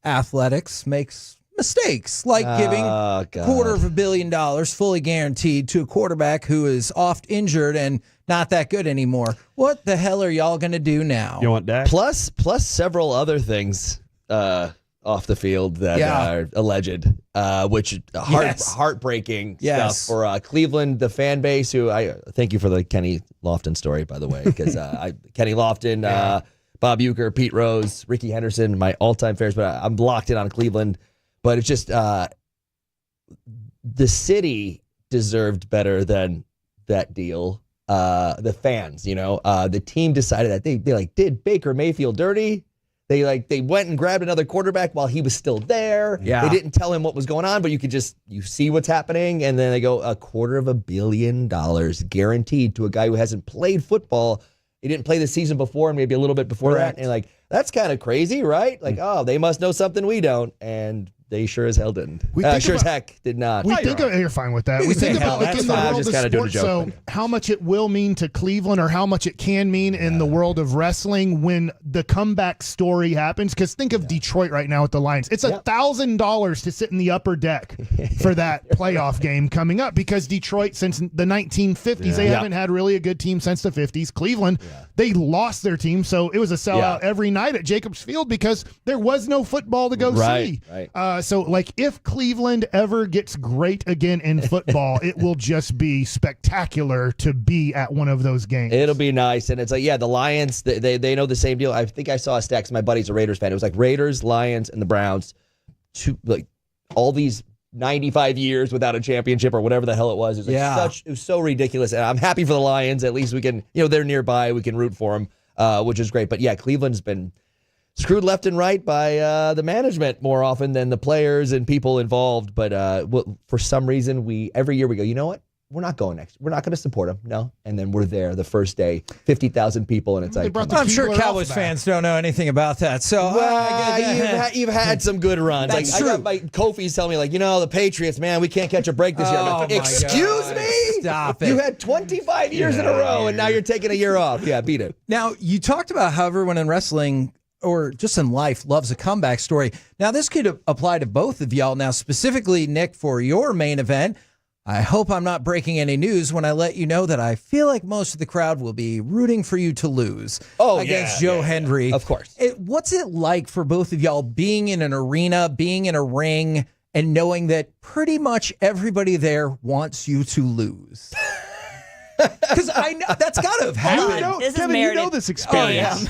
athletics makes mistakes, like giving $250 million fully guaranteed to a quarterback who is oft injured and not that good anymore. What the hell are y'all going to do now? You want Dak? Plus several other things off the field that are alleged, which heartbreaking stuff for Cleveland, the fan base. Who I thank you for the Kenny Lofton story, by the way, because Kenny Lofton, Bob Uecker, Pete Rose, Ricky Henderson, my all-time favorites. But I'm locked in on Cleveland. But it's just the city deserved better than that deal. The fans, the team decided that they did Baker Mayfield dirty. They went and grabbed another quarterback while he was still there. Yeah. They didn't tell him what was going on, but you see what's happening, and then they go $250 million guaranteed to a guy who hasn't played football. He didn't play the season before and maybe a little bit before that. And that's kind of crazy, right? They must know something we don't, and they sure as hell didn't. Sure as heck did not. We think you're fine with that. We think about in the world of sports, so how much it will mean to Cleveland or how much it can mean in the world of wrestling when the comeback story happens. Because think of Detroit right now with the Lions. It's $1,000 to sit in the upper deck for that playoff game coming up, because Detroit, since the 1950s, they haven't had really a good team since the 50s. Cleveland, they lost their team, so it was a sellout every night at Jacobs Field because there was no football to go see. So, if Cleveland ever gets great again in football, it will just be spectacular to be at one of those games. It'll be nice. And it's the Lions, they know the same deal. I think I saw a stat, 'cause my buddy's a Raiders fan. It was Raiders, Lions, and the Browns. All these 95 years without a championship or whatever the hell it was. It was so ridiculous. And I'm happy for the Lions. At least we can, they're nearby. We can root for them, which is great. But Cleveland's been screwed left and right by the management more often than the players and people involved. But for some reason, every year we go, you know what? We're not going next. We're not going to support them. No. And then we're there the first day, 50,000 people, and it's I'm sure Cowboys fans don't know anything about that. So you've had some good runs. That's I true. got my Kofi's telling me, the Patriots, man, we can't catch a break this year. I'm like, excuse me? Stop it. You had 25 years in a row, and now you're taking a year off. Yeah, beat it. Now, you talked about how everyone in wrestling or just in life loves a comeback story. Now, this could apply to both of y'all. Now, specifically, Nick, for your main event, I hope I'm not breaking any news when I let you know that I feel like most of the crowd will be rooting for you to lose against Joe Hendry. Of course. What's it like for both of y'all being in an arena, being in a ring, and knowing that pretty much everybody there wants you to lose? Because I know that's got to have happened. Kevin, you know this experience.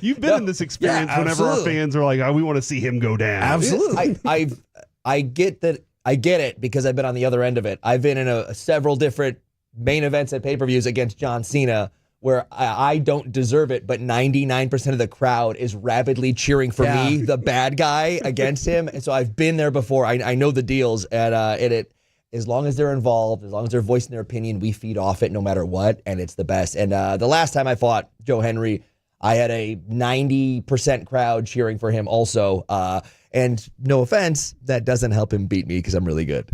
You've been in this experience whenever our fans are like, we want to see him go down. Absolutely. I get that. I get it because I've been on the other end of it. I've been in several different main events and pay-per-views against John Cena where I don't deserve it, but 99% of the crowd is rabidly cheering for me, the bad guy, against him. And so I've been there before. I know the deals, and as long as they're involved, as long as they're voicing their opinion, we feed off it no matter what, and it's the best. And the last time I fought Joe Hendry, I had a 90% crowd cheering for him also. And no offense, that doesn't help him beat me because I'm really good.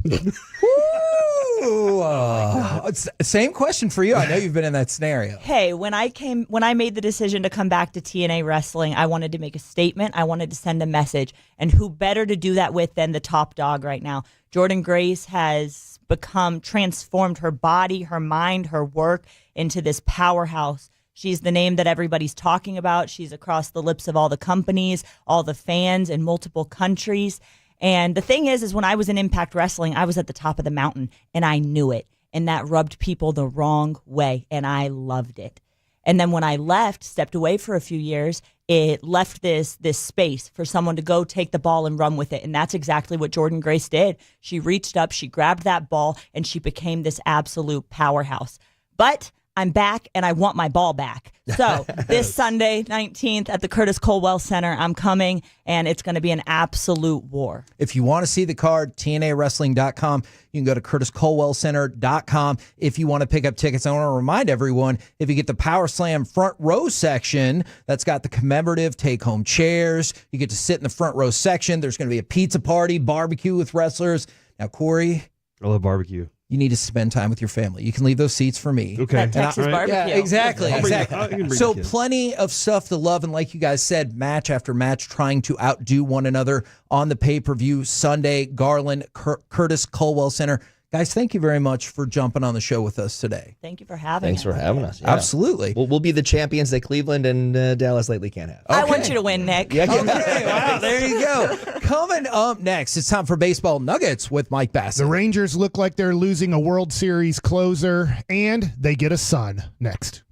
Same question for you. I know you've been in that scenario. Hey, when I made the decision to come back to TNA Wrestling, I wanted to make a statement. I wanted to send a message. And who better to do that with than the top dog right now? Jordynne Grace has transformed her body, her mind, her work into this powerhouse. She's the name that everybody's talking about. She's across the lips of all the companies, all the fans in multiple countries. And the thing is when I was in Impact Wrestling, I was at the top of the mountain, and I knew it. And that rubbed people the wrong way, and I loved it. And then when I stepped away for a few years, it left this space for someone to go take the ball and run with it. And that's exactly what Jordynne Grace did. She reached up, she grabbed that ball, and she became this absolute powerhouse. But I'm back, and I want my ball back. So this Sunday, 19th, at the Curtis Colwell Center, I'm coming, and it's going to be an absolute war. If you want to see the card, TNAWrestling.com. You can go to CurtisColwellCenter.com if you want to pick up tickets. I want to remind everyone, if you get the Power Slam front row section, that's got the commemorative take-home chairs. You get to sit in the front row section. There's going to be a pizza party, barbecue with wrestlers. Now, Corey, I love barbecue. you need to spend time with your family. You can leave those seats for me. Okay. That Texas barbecue. Yeah, exactly. I'll bring- exactly. I can bring So the kids. plenty of stuff to love, and like you guys said, match after match, trying to outdo one another on the pay-per-view Sunday. Garland, Curtis Culwell Center. Guys, thank you very much for jumping on the show with us today. Thank you for having Thanks us. for having us. Yeah. Absolutely. We'll be the champions that Cleveland and Dallas lately can't have. I want you to win, Nick. Yeah, Okay, wow, there you go. Coming up next, it's time for Baseball Nuggets with Mike Bassett. The Rangers look like they're losing a World Series closer, and they get a son next.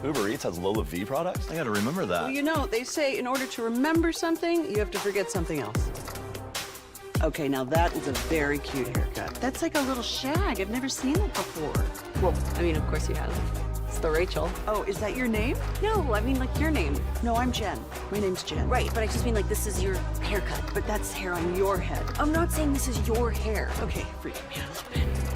Uber Eats has low fee products? I gotta remember that. Well, you know, they say in order to remember something, you have to forget something else. Okay, now that is a very cute haircut. That's like a little shag. I've never seen it before. Well, I mean, of course you have. It's the Rachel. Oh, is that your name? No, I mean like your name. No, I'm Jen. My name's Jen. Right, but I just mean like this is your haircut. But that's hair on your head. I'm not saying this is your hair. Okay, freaking me out a little bit.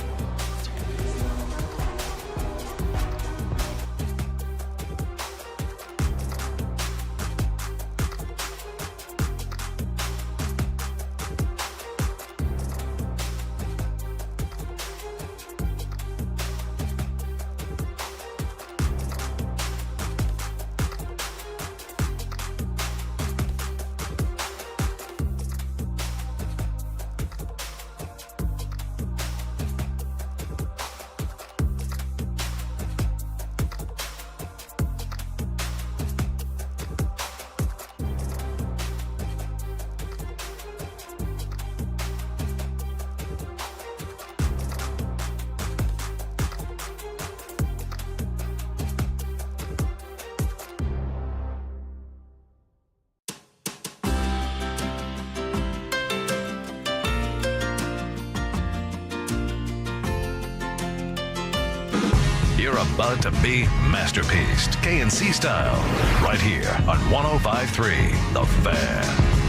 about to be masterpieced, KNC style, right here on 105.3 The Fan.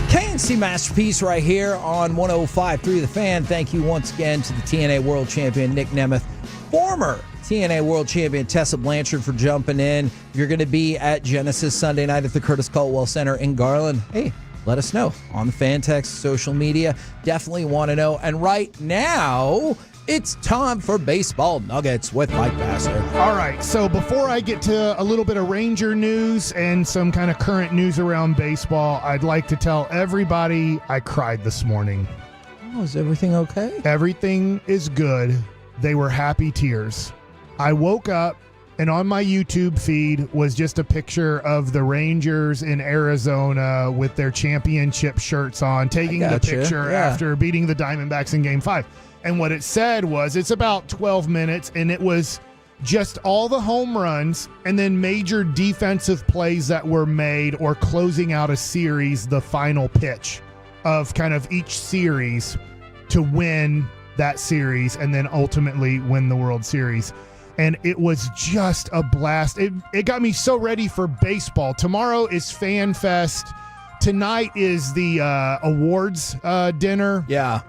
KNC Masterpiece right here on 105.3 The Fan. Thank you once again to the TNA World Champion Nick Nemeth, former TNA World Champion Tessa Blanchard for jumping in. If you're going to be at Genesis Sunday night at the Curtis Caldwell Center in Garland, hey, let us know on the Fan Text, social media. Definitely want to know. And right now, it's time for Baseball Nuggets with Mike Bassler. All right, so before I get to a little bit of Ranger news and some kind of current news around baseball, I'd like to tell everybody I cried this morning. Oh, is everything okay? Everything is good. They were happy tears. I woke up, and on my YouTube feed was just a picture of the Rangers in Arizona with their championship shirts on, taking the picture after beating the Diamondbacks in Game 5. And what it said was, it's about 12 minutes, and it was just all the home runs and then major defensive plays that were made or closing out a series, the final pitch of kind of each series to win that series and then ultimately win the World Series. And it was just a blast. It got me so ready for baseball. Tomorrow is Fan Fest. Tonight is the awards dinner. Yeah.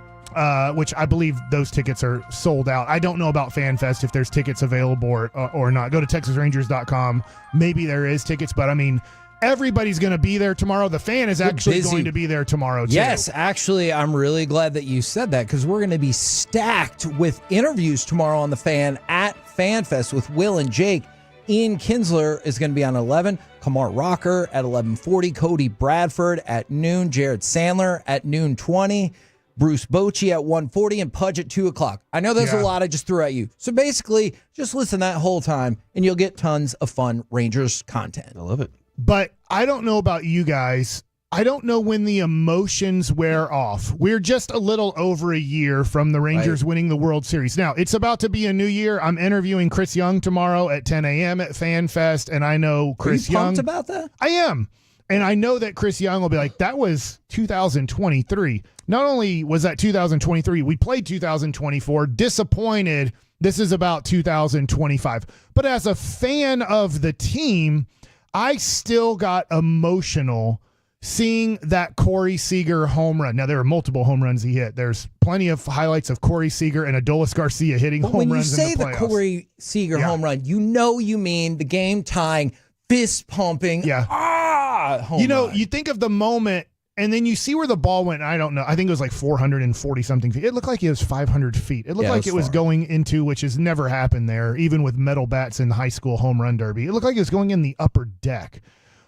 Which I believe those tickets are sold out. I don't know about Fan Fest if there's tickets available or not. Go to TexasRangers.com. Maybe there is tickets, but I mean, everybody's going to be there tomorrow. The Fan is actually going to be there tomorrow, too. Yes, actually, I'm really glad that you said that because we're going to be stacked with interviews tomorrow on the Fan at FanFest with Will and Jake. Ian Kinsler is going to be on 11. Kamar Rocker at 11:40. Cody Bradford at noon. Jared Sandler at noon 20. Bruce Bochy at 1:40 and Pudge at 2 o'clock. I know there's a lot I just threw at you. So basically, just listen that whole time and you'll get tons of fun Rangers content. I love it. But I don't know about you guys. I don't know when the emotions wear off. We're just a little over a year from the Rangers winning the World Series. Now, it's about to be a new year. I'm interviewing Chris Young tomorrow at 10 a.m. at FanFest, and I know Chris Young. Are you pumped about that? I am. And I know that Chris Young will be like, that was 2023. Not only was that 2023, we played 2024, disappointed. This is about 2025. But as a fan of the team, I still got emotional seeing that Corey Seager home run. Now, there are multiple home runs he hit. There's plenty of highlights of Corey Seager and Adolis Garcia hitting home runs in the playoffs. When you say the Corey Seager home run, you mean the game-tying, fist-pumping, home run. You think of the moment, and then you see where the ball went. I don't know. I think it was like 440-something feet. It looked like it was 500 feet. It looked like it was going into, which has never happened there, even with metal bats in the high school home run derby. It looked like it was going in the upper deck.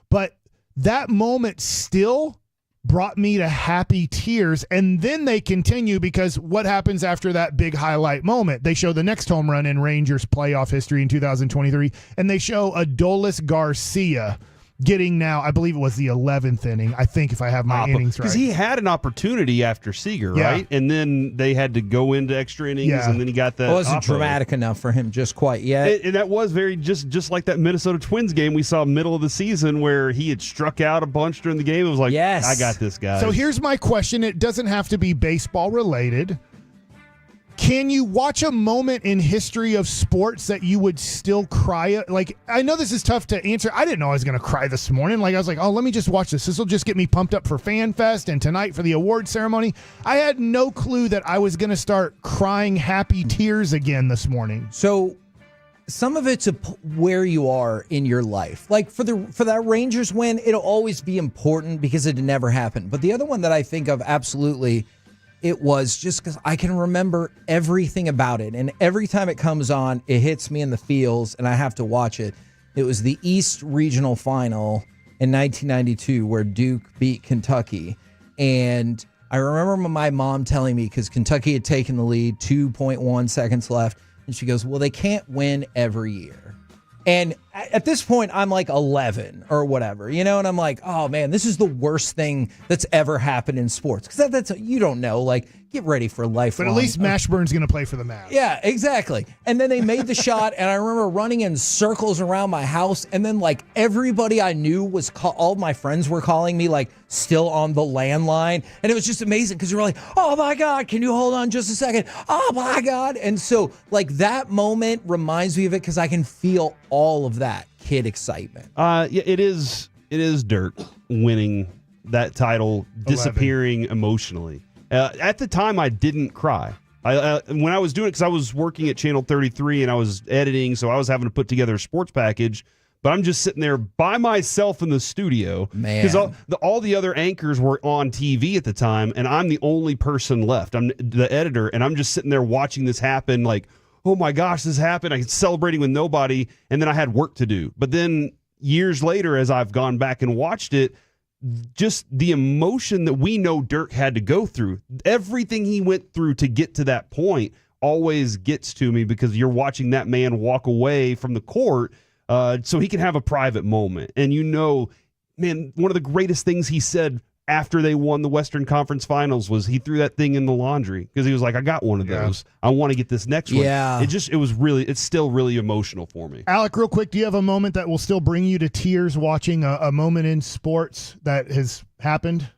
But that moment still brought me to happy tears. And then they continue because what happens after that big highlight moment? They show the next home run in Rangers playoff history in 2023, and they show Adolis Garcia getting now, I believe it was the 11th inning, I think, if I have my innings right. Because he had an opportunity after Seager, right? And then they had to go into extra innings, and then he got that. It wasn't dramatic enough for him just quite yet. And that was very, just like that Minnesota Twins game we saw middle of the season where he had struck out a bunch during the game. It was like, I got this guy. So here's my question. It doesn't have to be baseball related. Can you watch a moment in history of sports that you would still cry? Like, I know this is tough to answer. I didn't know I was going to cry this morning. Like, I was like, oh, let me just watch this. This will just get me pumped up for Fan Fest and tonight for the award ceremony. I had no clue that I was going to start crying happy tears again this morning. So some of it's where you are in your life. Like for that Rangers win, it'll always be important because it never happened. But the other one that I think of absolutely, it was just because I can remember everything about it. And every time it comes on, it hits me in the feels and I have to watch it. It was the East Regional Final in 1992 where Duke beat Kentucky. And I remember my mom telling me, because Kentucky had taken the lead, 2.1 seconds left. And she goes, well, they can't win every year. And at this point, I'm like 11 or whatever, and I'm like, oh man, this is the worst thing that's ever happened in sports. Because that's you don't know, like, get ready for life. But at least Mashburn's going to play for the Mavs. Yeah, exactly. And then they made the shot, and I remember running in circles around my house, and then like everybody I knew was all my friends were calling me like still on the landline, and it was just amazing because you were like, oh my God, can you hold on just a second? Oh my God. And so like that moment reminds me of it because I can feel all of that kid excitement. Yeah, it is Dirk winning that title, disappearing emotionally. At the time, I didn't cry. When I was doing it, because I was working at Channel 33 and I was editing, so I was having to put together a sports package. But I'm just sitting there by myself in the studio because all the other anchors were on TV at the time, and I'm the only person left. I'm the editor, and I'm just sitting there watching this happen. Like, oh my gosh, this happened! I'm celebrating with nobody, and then I had work to do. But then years later, as I've gone back and watched it, just the emotion that we know Dirk had to go through, everything he went through to get to that point always gets to me because you're watching that man walk away from the court so he can have a private moment. And man, one of the greatest things he said after they won the Western Conference Finals was he threw that thing in the laundry because he was like, I got one of those. I want to get this next one. Yeah. It's still really emotional for me. Alec, real quick, do you have a moment that will still bring you to tears watching a moment in sports that has happened?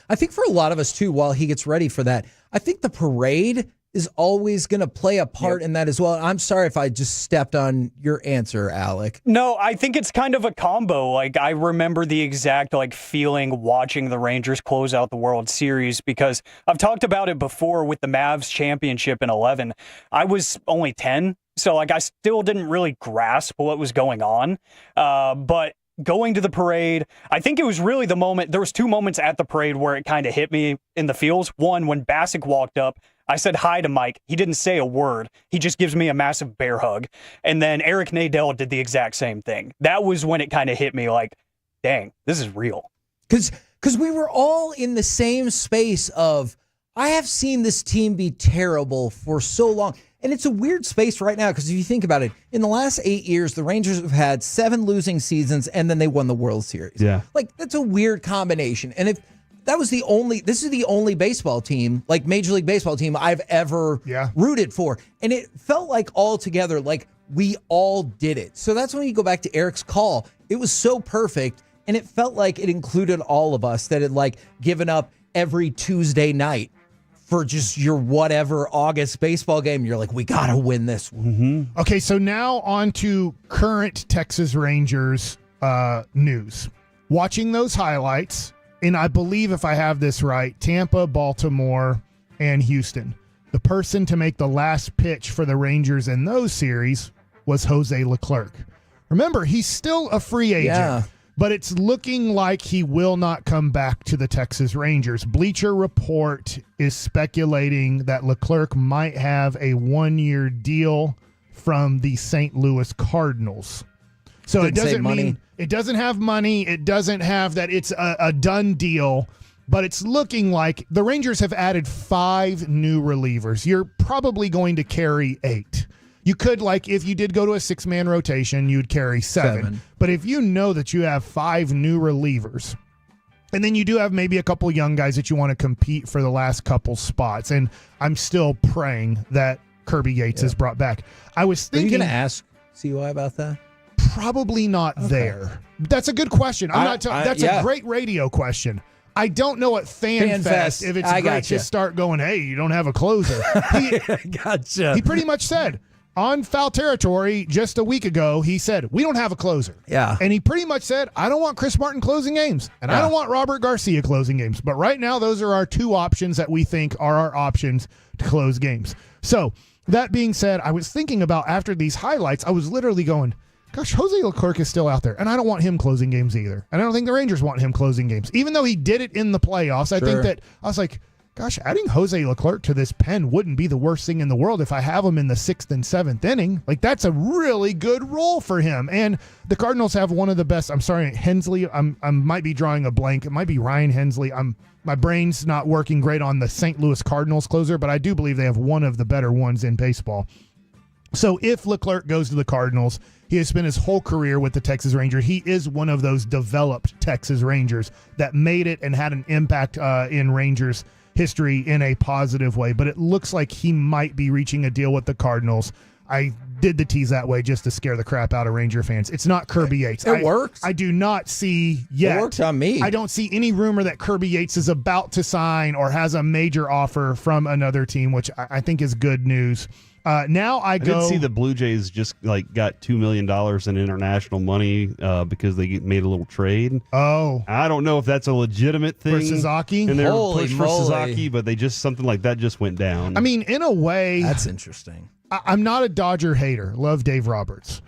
I think for a lot of us too, while he gets ready for that, I think the parade is always going to play a part in that as well. I'm sorry if I just stepped on your answer, Alec. No, I think it's kind of a combo. Like, I remember the exact feeling watching the Rangers close out the World Series because I've talked about it before with the Mavs championship in 11. I was only 10, so I still didn't really grasp what was going on. But going to the parade, I think it was really the moment. There was two moments at the parade where it kind of hit me in the feels. One, when Bassick walked up, I said hi to Mike. He didn't say a word. He just gives me a massive bear hug. And then Eric Nadel did the exact same thing. That was when it kind of hit me like, dang, this is real. Because we were all in the same space of, I have seen this team be terrible for so long. And it's a weird space right now because if you think about it, in the last 8 years, the Rangers have had 7 losing seasons and then they won the World Series. Yeah. Like, that's a weird combination. And if that was this is the only baseball team, like Major League Baseball team I've ever rooted for. And it felt like all together, like we all did it. So that's when you go back to Eric's call. It was so perfect. And it felt like it included all of us that had like given up every Tuesday night for just your whatever August baseball game. You're like, we got to win this one. Mm-hmm. Okay, so now on to current Texas Rangers news. Watching those highlights, and I believe if I have this right, Tampa, Baltimore, and Houston. The person to make the last pitch for the Rangers in those series was Jose Leclerc. Remember, he's still a free agent, but it's looking like he will not come back to the Texas Rangers. Bleacher Report is speculating that Leclerc might have a 1-year deal from the St. Louis Cardinals. So it doesn't mean it doesn't have money. It doesn't have that it's a done deal, but it's looking like the Rangers have added 5 new relievers. You're probably going to carry 8. You could, like, if you did go to a 6-man rotation, you'd carry 7. But if you know that you have 5 new relievers, and then you do have maybe a couple young guys that you want to compete for the last couple spots, and I'm still praying that Kirby Yates is brought back. I was thinking, are you going to ask CY about that? Probably not there. That's a good question. That's a great radio question. I don't know at Fan Fest if it's great to start going, hey, you don't have a closer. Gotcha. He pretty much said on Foul Territory just a week ago, he said, we don't have a closer. Yeah. And he pretty much said, I don't want Chris Martin closing games, and I don't want Robert Garcia closing games. But right now, those are our 2 options that we think are our options to close games. So that being said, I was thinking about after these highlights, I was literally going, gosh, Jose Leclerc is still out there, and I don't want him closing games either. And I don't think the Rangers want him closing games. Even though he did it in the playoffs, I think that I was like, gosh, adding Jose Leclerc to this pen wouldn't be the worst thing in the world if I have him in the 6th and 7th inning. Like, that's a really good role for him. And the Cardinals have one of the best. I'm sorry, Hensley. I might be drawing a blank. It might be Ryan Hensley. My brain's not working great on the St. Louis Cardinals closer, but I do believe they have one of the better ones in baseball. So if Leclerc goes to the Cardinals, He has spent his whole career with the Texas Rangers. He is one of those developed Texas Rangers that made it and had an impact in Rangers history in a positive way. But it looks like he might be reaching a deal with the Cardinals. I did the tease that way just to scare the crap out of Ranger fans. It's not Kirby Yates. It works. I do not see yet. It works on me. I don't see any rumor that Kirby Yates is about to sign or has a major offer from another team, which I think is good news. Now I did see the Blue Jays just got $2 million in international money because they made a little trade. Oh, I don't know if that's a legitimate thing for Sasaki and they're Holy push for moly. Sasaki, but they just something like that just went down. I mean, in a way, That's interesting. I'm not a Dodger hater. Love Dave Roberts.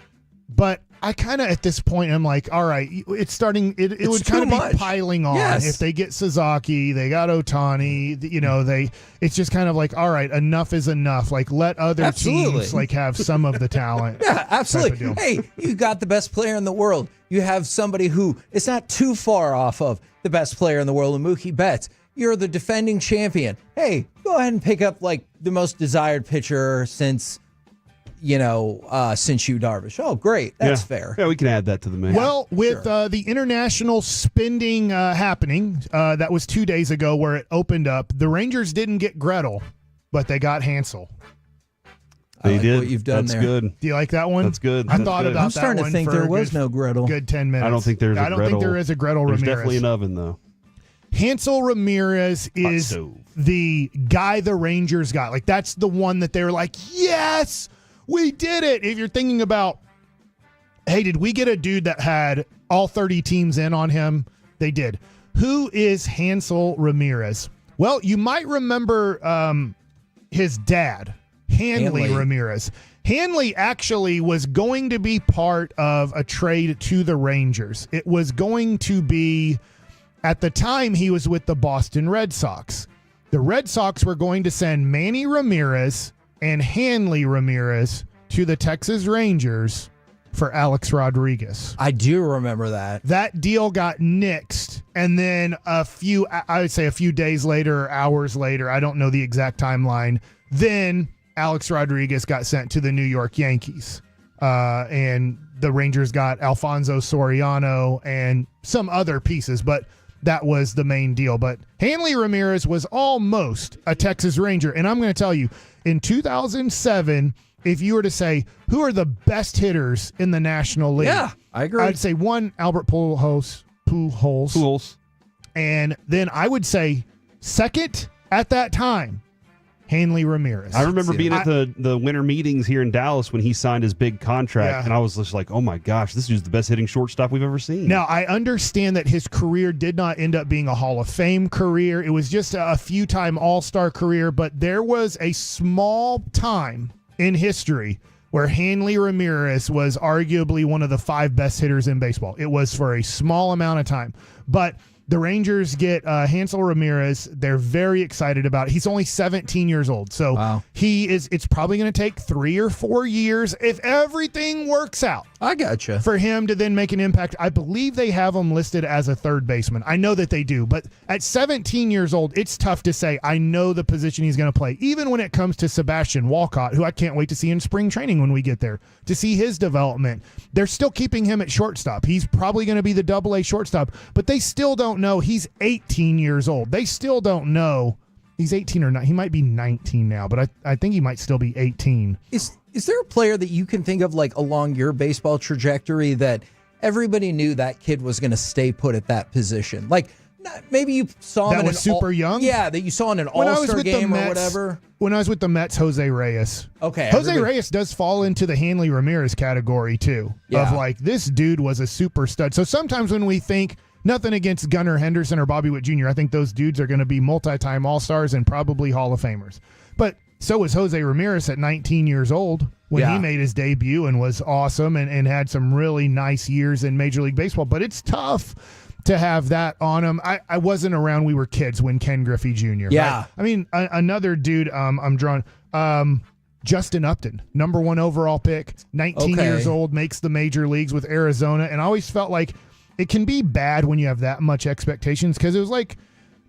But I kind of, at this point, I'm like, all right, it's starting, it would kind of be piling on. Yes. If they get Sasaki, they got Ohtani, it's just kind of like, all right, enough is enough. Like, let other teams have some of the talent. Yeah, absolutely. Hey, you got the best player in the world. You have somebody who is not too far off of the best player in the world, Mookie Betts. You're the defending champion. Hey, go ahead and pick up the most desired pitcher since Yu Darvish. Oh, great. That's fair. Yeah, we can add that to the mix. Well, with the international spending happening, that was 2 days ago where it opened up. The Rangers didn't get Gretel, but they got Hansel. They did. What you've done That's there. good. Do you like that one? That's good. I That's thought good. about I'm starting that to one think for there a was good, no Gretel. good 10 minutes. I don't think there's a I don't Gretel. think there is a Gretel There's Ramirez. definitely an oven, though. Hansel Ramirez is the guy the Rangers got. Like, that's the one that they're like, yes, we did it. If you're thinking about, hey, did we get a dude that had all 30 teams in on him? They did. Who is Hansel Ramirez? Well, you might remember his dad, Hanley Ramirez. Hanley actually was going to be part of a trade to the Rangers. It was going to be, at the time, he was with the Boston Red Sox. The Red Sox were going to send Manny Ramirez and Hanley Ramirez to the Texas Rangers for Alex Rodriguez. I do remember that. That deal got nixed, and then I would say a few days later or hours later, I don't know the exact timeline, then Alex Rodriguez got sent to the New York Yankees. And the Rangers got Alfonso Soriano and some other pieces, but that was the main deal. But Hanley Ramirez was almost a Texas Ranger. And I'm going to tell you, in 2007, if you were to say, who are the best hitters in the National League? Yeah, I agree. I'd say one, Albert Pujols. And then I would say second at that time, Hanley Ramirez. I remember being at the winter meetings here in Dallas when he signed his big contract, and I was just like, oh my gosh, this is the best hitting shortstop we've ever seen. Now, I understand that his career did not end up being a Hall of Fame career. It was just a few-time All-Star career, but there was a small time in history where Hanley Ramirez was arguably one of the 5 best hitters in baseball. It was for a small amount of time. But the Rangers get Hansel Ramirez. They're very excited about it. He's only 17 years old. So it's probably going to take 3 or 4 years if everything works out. I gotcha. For him to then make an impact. I believe they have him listed as a third baseman. I know that they do, but at 17 years old, it's tough to say, I know the position he's going to play. Even when it comes to Sebastian Walcott, who I can't wait to see in spring training when we get there, to see his development. They're still keeping him at shortstop. He's probably going to be the Double-A shortstop, but they still don't know. He's 18 years old. They still don't know he's 18 or not. He might be 19 now, but I think he might still be 18. Is there a player that you can think of, like, along your baseball trajectory that everybody knew that kid was going to stay put at that position? Like, maybe you saw him that in was super young? Yeah, that you saw in an All-Star game or whatever. When I was with the Mets, Jose Reyes. Okay. Jose Reyes does fall into the Hanley Ramirez category, too. Yeah. Of, like, this dude was a super stud. So sometimes when we think, nothing against Gunnar Henderson or Bobby Witt Jr., I think those dudes are going to be multi-time All-Stars and probably Hall of Famers. But so was Jose Ramirez at 19 years old when he made his debut and was awesome and had some really nice years in Major League Baseball. But it's tough to have that on him. I wasn't around. We were kids when Ken Griffey Jr. Yeah. Right? I mean, another dude I'm drawn. Justin Upton, number 1 overall pick, 19 years old, makes the major leagues with Arizona. And I always felt like it can be bad when you have that much expectations, because it was like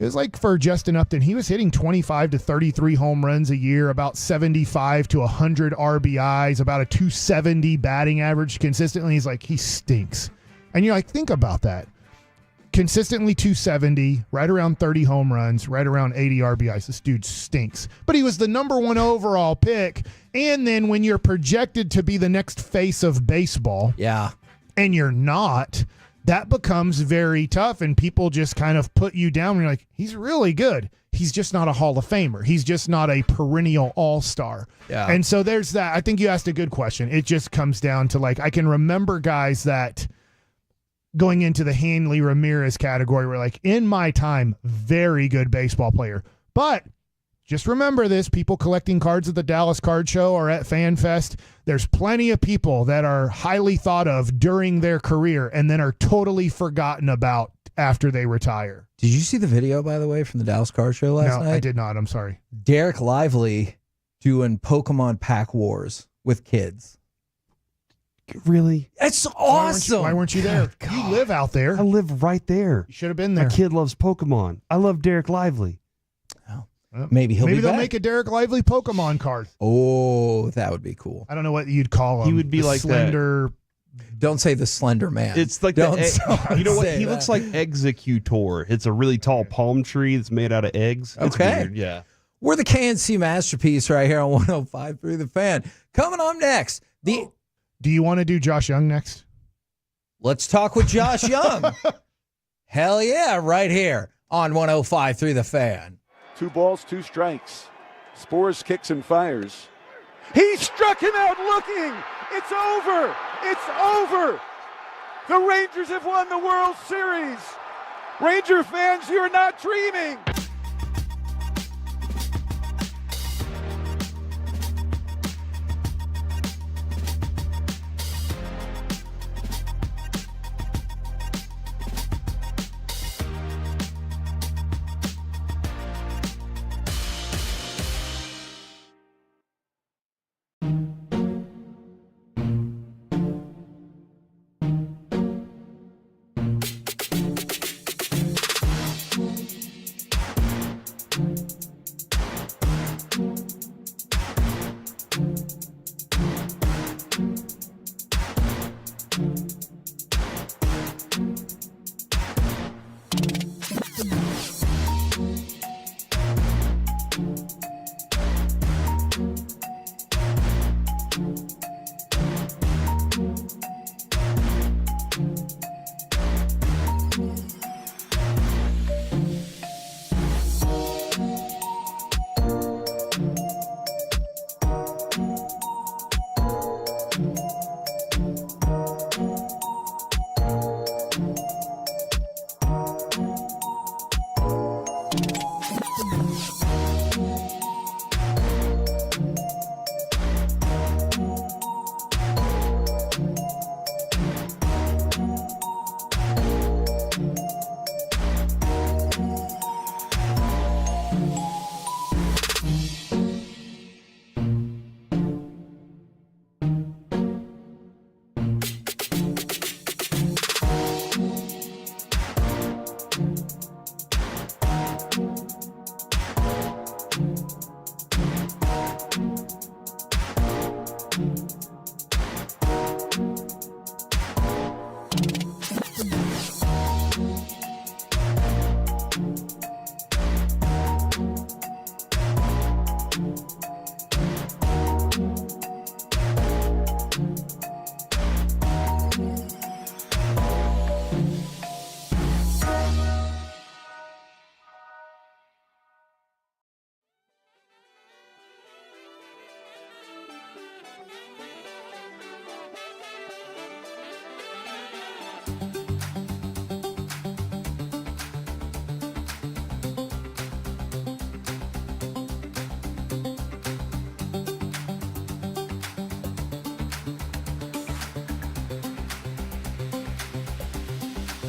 It was like for Justin Upton, he was hitting 25 to 33 home runs a year, about 75 to 100 RBIs, about a 270 batting average consistently. He's like, he stinks. And you're like, think about that. Consistently 270, right around 30 home runs, right around 80 RBIs. This dude stinks. But he was the number 1 overall pick. And then when you're projected to be the next face of baseball, and you're not, that becomes very tough, and people just kind of put you down. And you're like, he's really good. He's just not a Hall of Famer. He's just not a perennial all-star. Yeah. And so there's that. I think you asked a good question. It just comes down to, like, I can remember guys that going into the Hanley Ramirez category were like, in my time, very good baseball player. But just remember this, people collecting cards at the Dallas Card Show or at FanFest, there's plenty of people that are highly thought of during their career and then are totally forgotten about after they retire. Did you see the video, by the way, from the Dallas Card Show last night? No, I did not. I'm sorry. Derek Lively doing Pokemon Pack Wars with kids. Really? It's awesome. Why weren't you there? You live out there. I live right there. You should have been there. My kid loves Pokemon. I love Derek Lively. Maybe he'll be they'll back. make a Derek Lively Pokemon card. Oh, that would be cool. I don't know what you'd call him. He would be The like slender. Don't say the Slender Man. It's like Don't you know what? say He that. looks like Executor. It's a really tall palm tree that's made out of eggs. It's Okay. weird, yeah. We're the KNC Masterpiece right here on 105.3 The Fan. Coming up next, Do you want to do Josh Young next? Let's talk with Josh Young. Hell yeah, right here on 105.3 The Fan. 2 balls, 2 strikes. Spores kicks and fires. He struck him out looking. It's over. It's over. The Rangers have won the World Series. Ranger fans, you're not dreaming.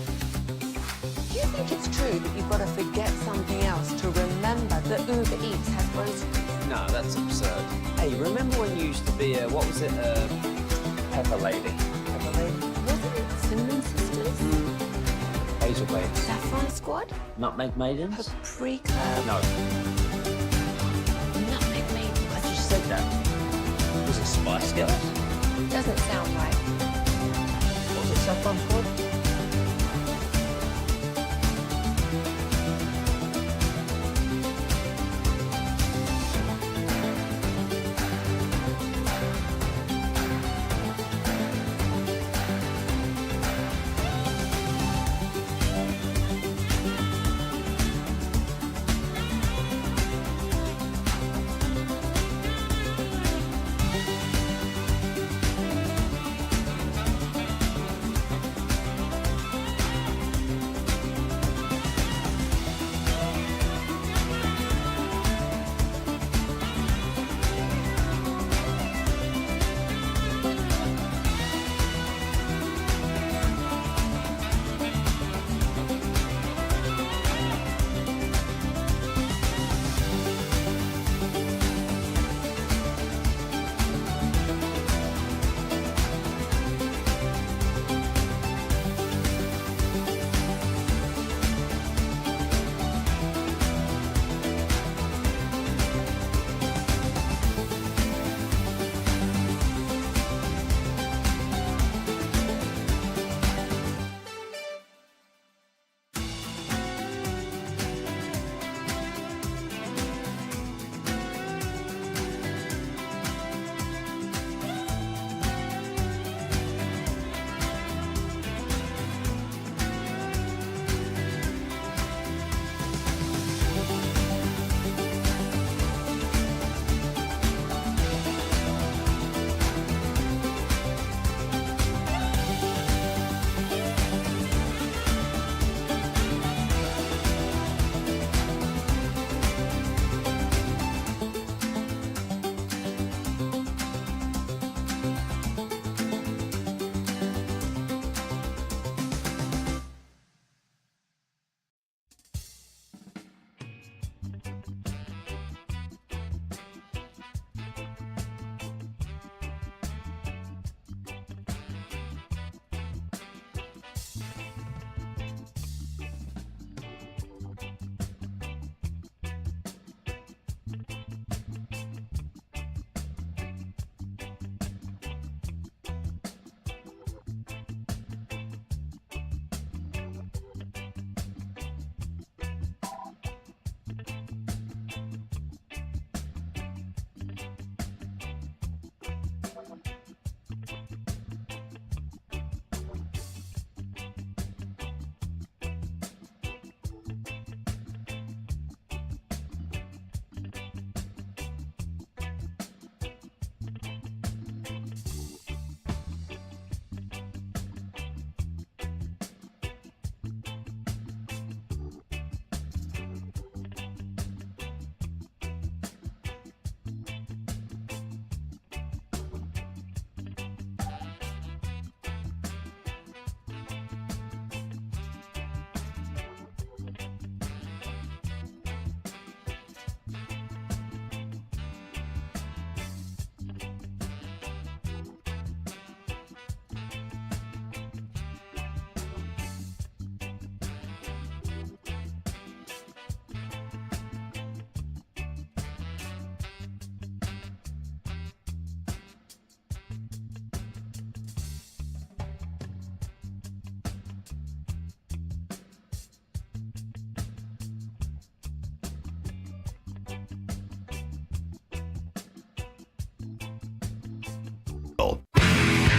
Do you think it's true that you've got to forget something else to remember that Uber Eats has groceries? No, that's absurd. Hey, remember when you used to be a, what was it, Pepper Lady? Pepper Lady? Wasn't it Cinnamon Sisters? Hey, Razorblade. Saffron Squad? Nutmeg Maidens? Paprika? No. Nutmeg Maidens? I just said that. Was it Spice Girls? Doesn't sound right. Was it Saffron Squad?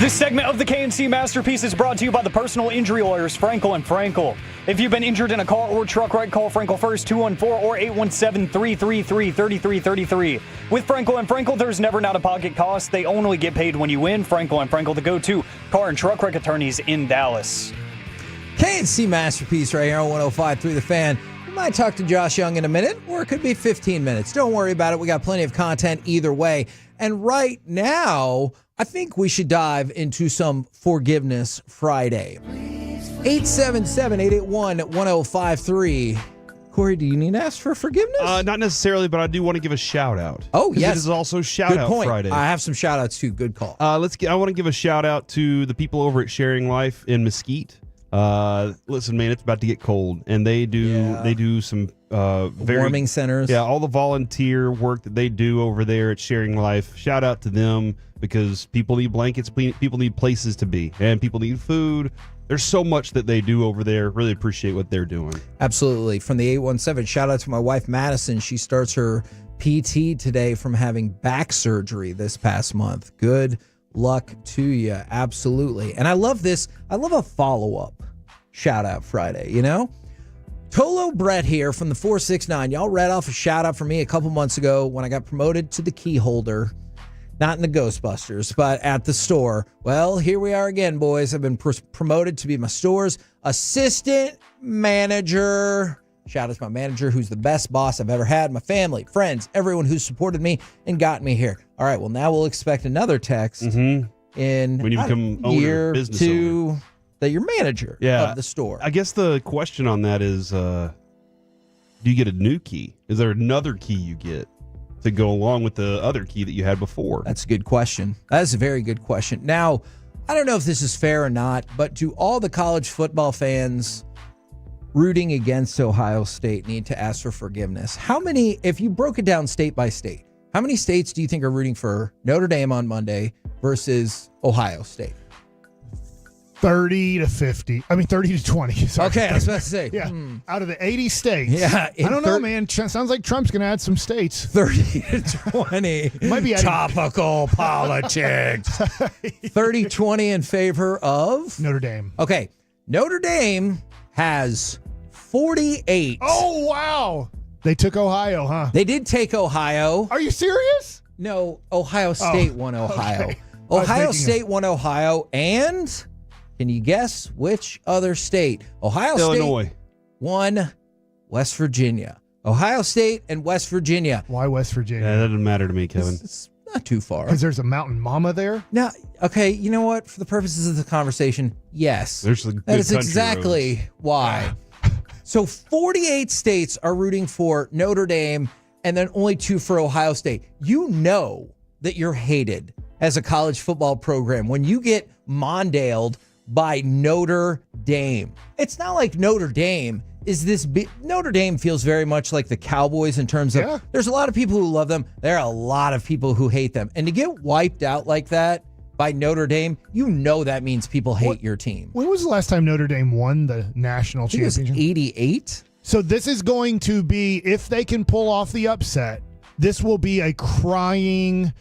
This segment of the KNC Masterpiece is brought to you by the personal injury lawyers, Frankel and Frankel. If you've been injured in a car or truck wreck, call Frankel first, 214 or 817-333-3333. With Frankel and Frankel, there's never an out-of-pocket cost. They only get paid when you win. Frankel and Frankel, the go-to car and truck wreck attorneys in Dallas. KNC Masterpiece right here on 105.3 The Fan. We might talk to Josh Young in a minute, or it could be 15 minutes. Don't worry about it. We got plenty of content either way. And right now, I think we should dive into some Forgiveness Friday. 877-881-1053. Corey, do you need to ask for forgiveness? Not necessarily, but I do want to give a shout out. Oh, yes. It is also Shout Out Friday. I have some shout outs too. Good call. I want to give a shout out to the people over at Sharing Life in Mesquite. Listen, man, it's about to get cold, and they do some very warming centers. Yeah, all the volunteer work that they do over there at Sharing Life. Shout out to them, because people need blankets, people need places to be, and people need food. There's so much that they do over there. Really appreciate what they're doing. Absolutely. From the 817, shout out to my wife, Madison. She starts her PT today from having back surgery this past month. Good luck to you. Absolutely. And I love this. I love a follow-up shout out Friday, you know? Tolo Brett here from the 469. Y'all read off a shout out for me a couple months ago when I got promoted to the key holder. Not in the Ghostbusters, but at the store. Well, here we are again, boys. I've been promoted to be my store's assistant manager. Shout out to my manager, who's the best boss I've ever had. My family, friends, everyone who's supported me and got me here. All right, well, now we'll expect another text in when you become a year, owner, business two, owner. That you're manager of the store. I guess the question on that is, do you get a new key? Is there another key you get to go along with the other key that you had before? That's a good question. That is a very good question. Now, I don't know if this is fair or not, but do all the college football fans rooting against Ohio State need to ask for forgiveness? How many, if you broke it down state by state, how many states do you think are rooting for Notre Dame on Monday versus Ohio State? 30 to 50. I mean, 30 to 20. Sorry. Okay, I was about to say. Yeah. Out of the 80 states. Yeah. I don't know, man. Sounds like Trump's going to add some states. 30 to 20. Might be topical politics. 30, 20 in favor of Notre Dame. Okay. Notre Dame has 48. Oh, wow. They took Ohio, huh? They did take Ohio. Are you serious? No, Ohio State won Ohio. Okay. Ohio State won Ohio, and can you guess which other state? Ohio Illinois. State won West Virginia. Ohio State and West Virginia. Why West Virginia? Yeah, that doesn't matter to me, Kevin. It's not too far. Because there's a mountain mama there? Now, okay, you know what? For the purposes of the conversation, yes. There's the that is good country exactly roads. why. So 48 states are rooting for Notre Dame, and then only 2 for Ohio State. You know that you're hated as a college football program when you get Mondale'd by Notre Dame. It's not like Notre Dame is this big. Notre Dame feels very much like the Cowboys in terms of there's a lot of people who love them. There are a lot of people who hate them. And to get wiped out like that by Notre Dame, you know that means people hate your team. When was the last time Notre Dame won the national championship? 88. So this is going to be, if they can pull off the upset, this will be a crying.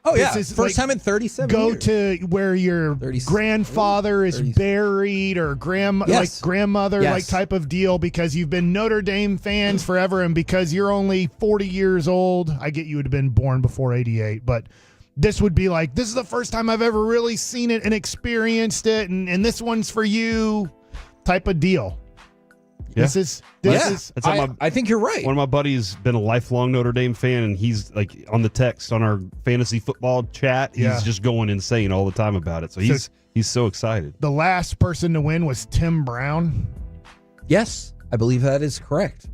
Oh, yeah. This is First time in 37 Go years. to where your grandfather is buried or grandmother like type of deal because you've been Notre Dame fans forever, and because you're only 40 years old. I get you would have been born before 88, but this would be like, this is the first time I've ever really seen it and experienced it, and this one's for you type of deal. Yeah. This is. That's I think you're right. One of my buddies been a lifelong Notre Dame fan, and he's like on the text on our fantasy football chat. He's just going insane all the time about it. So he's so excited. The last person to win was Tim Brown. Yes, I believe that is correct.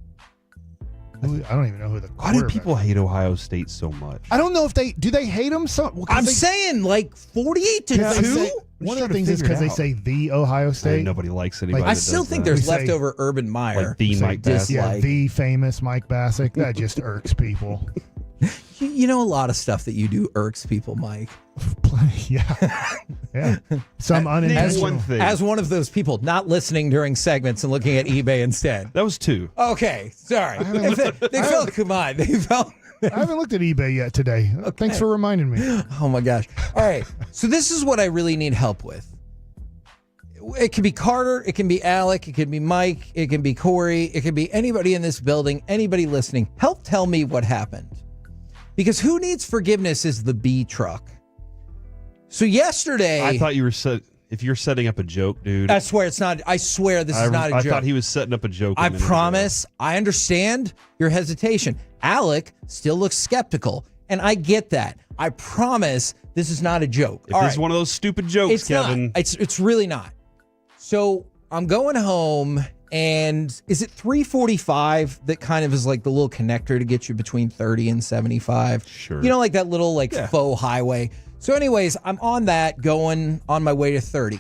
I don't even know who the Why do people hate Ohio State so much? I don't know if they hate him so. Well, I'm saying like 48 to 2. One of the things is because they say the Ohio State. Nobody likes anybody. I still think there's leftover Urban Meyer. Like the Mike Bassick. Yeah, the famous Mike Bassick. That just irks people. You know, a lot of stuff that you do irks people, Mike. Yeah. Some unintentional. As one of those people not listening during segments and looking at eBay instead. That was 2. Okay, sorry. Come on. They felt. I haven't looked at eBay yet today. Thanks for reminding me. Oh my gosh. All right. So this is what I really need help with. It can be Carter, it can be Alec, it can be Mike, it can be Corey, it can be anybody in this building, anybody listening. Help tell me what happened. Because who needs forgiveness is the B truck. So yesterday, I thought you were if you're setting up a joke, dude. I swear it's not. I swear this is not a joke. I thought he was setting up a joke. I promise. I understand your hesitation. Alec still looks skeptical, and I get that. I promise this is not a joke. If it's one of those stupid jokes, it's Kevin. Not. It's really not. So I'm going home, and is it 345 that kind of is like the little connector to get you between 30 and 75? Sure. You know, like that little faux highway. So anyways, I'm on that going on my way to 30.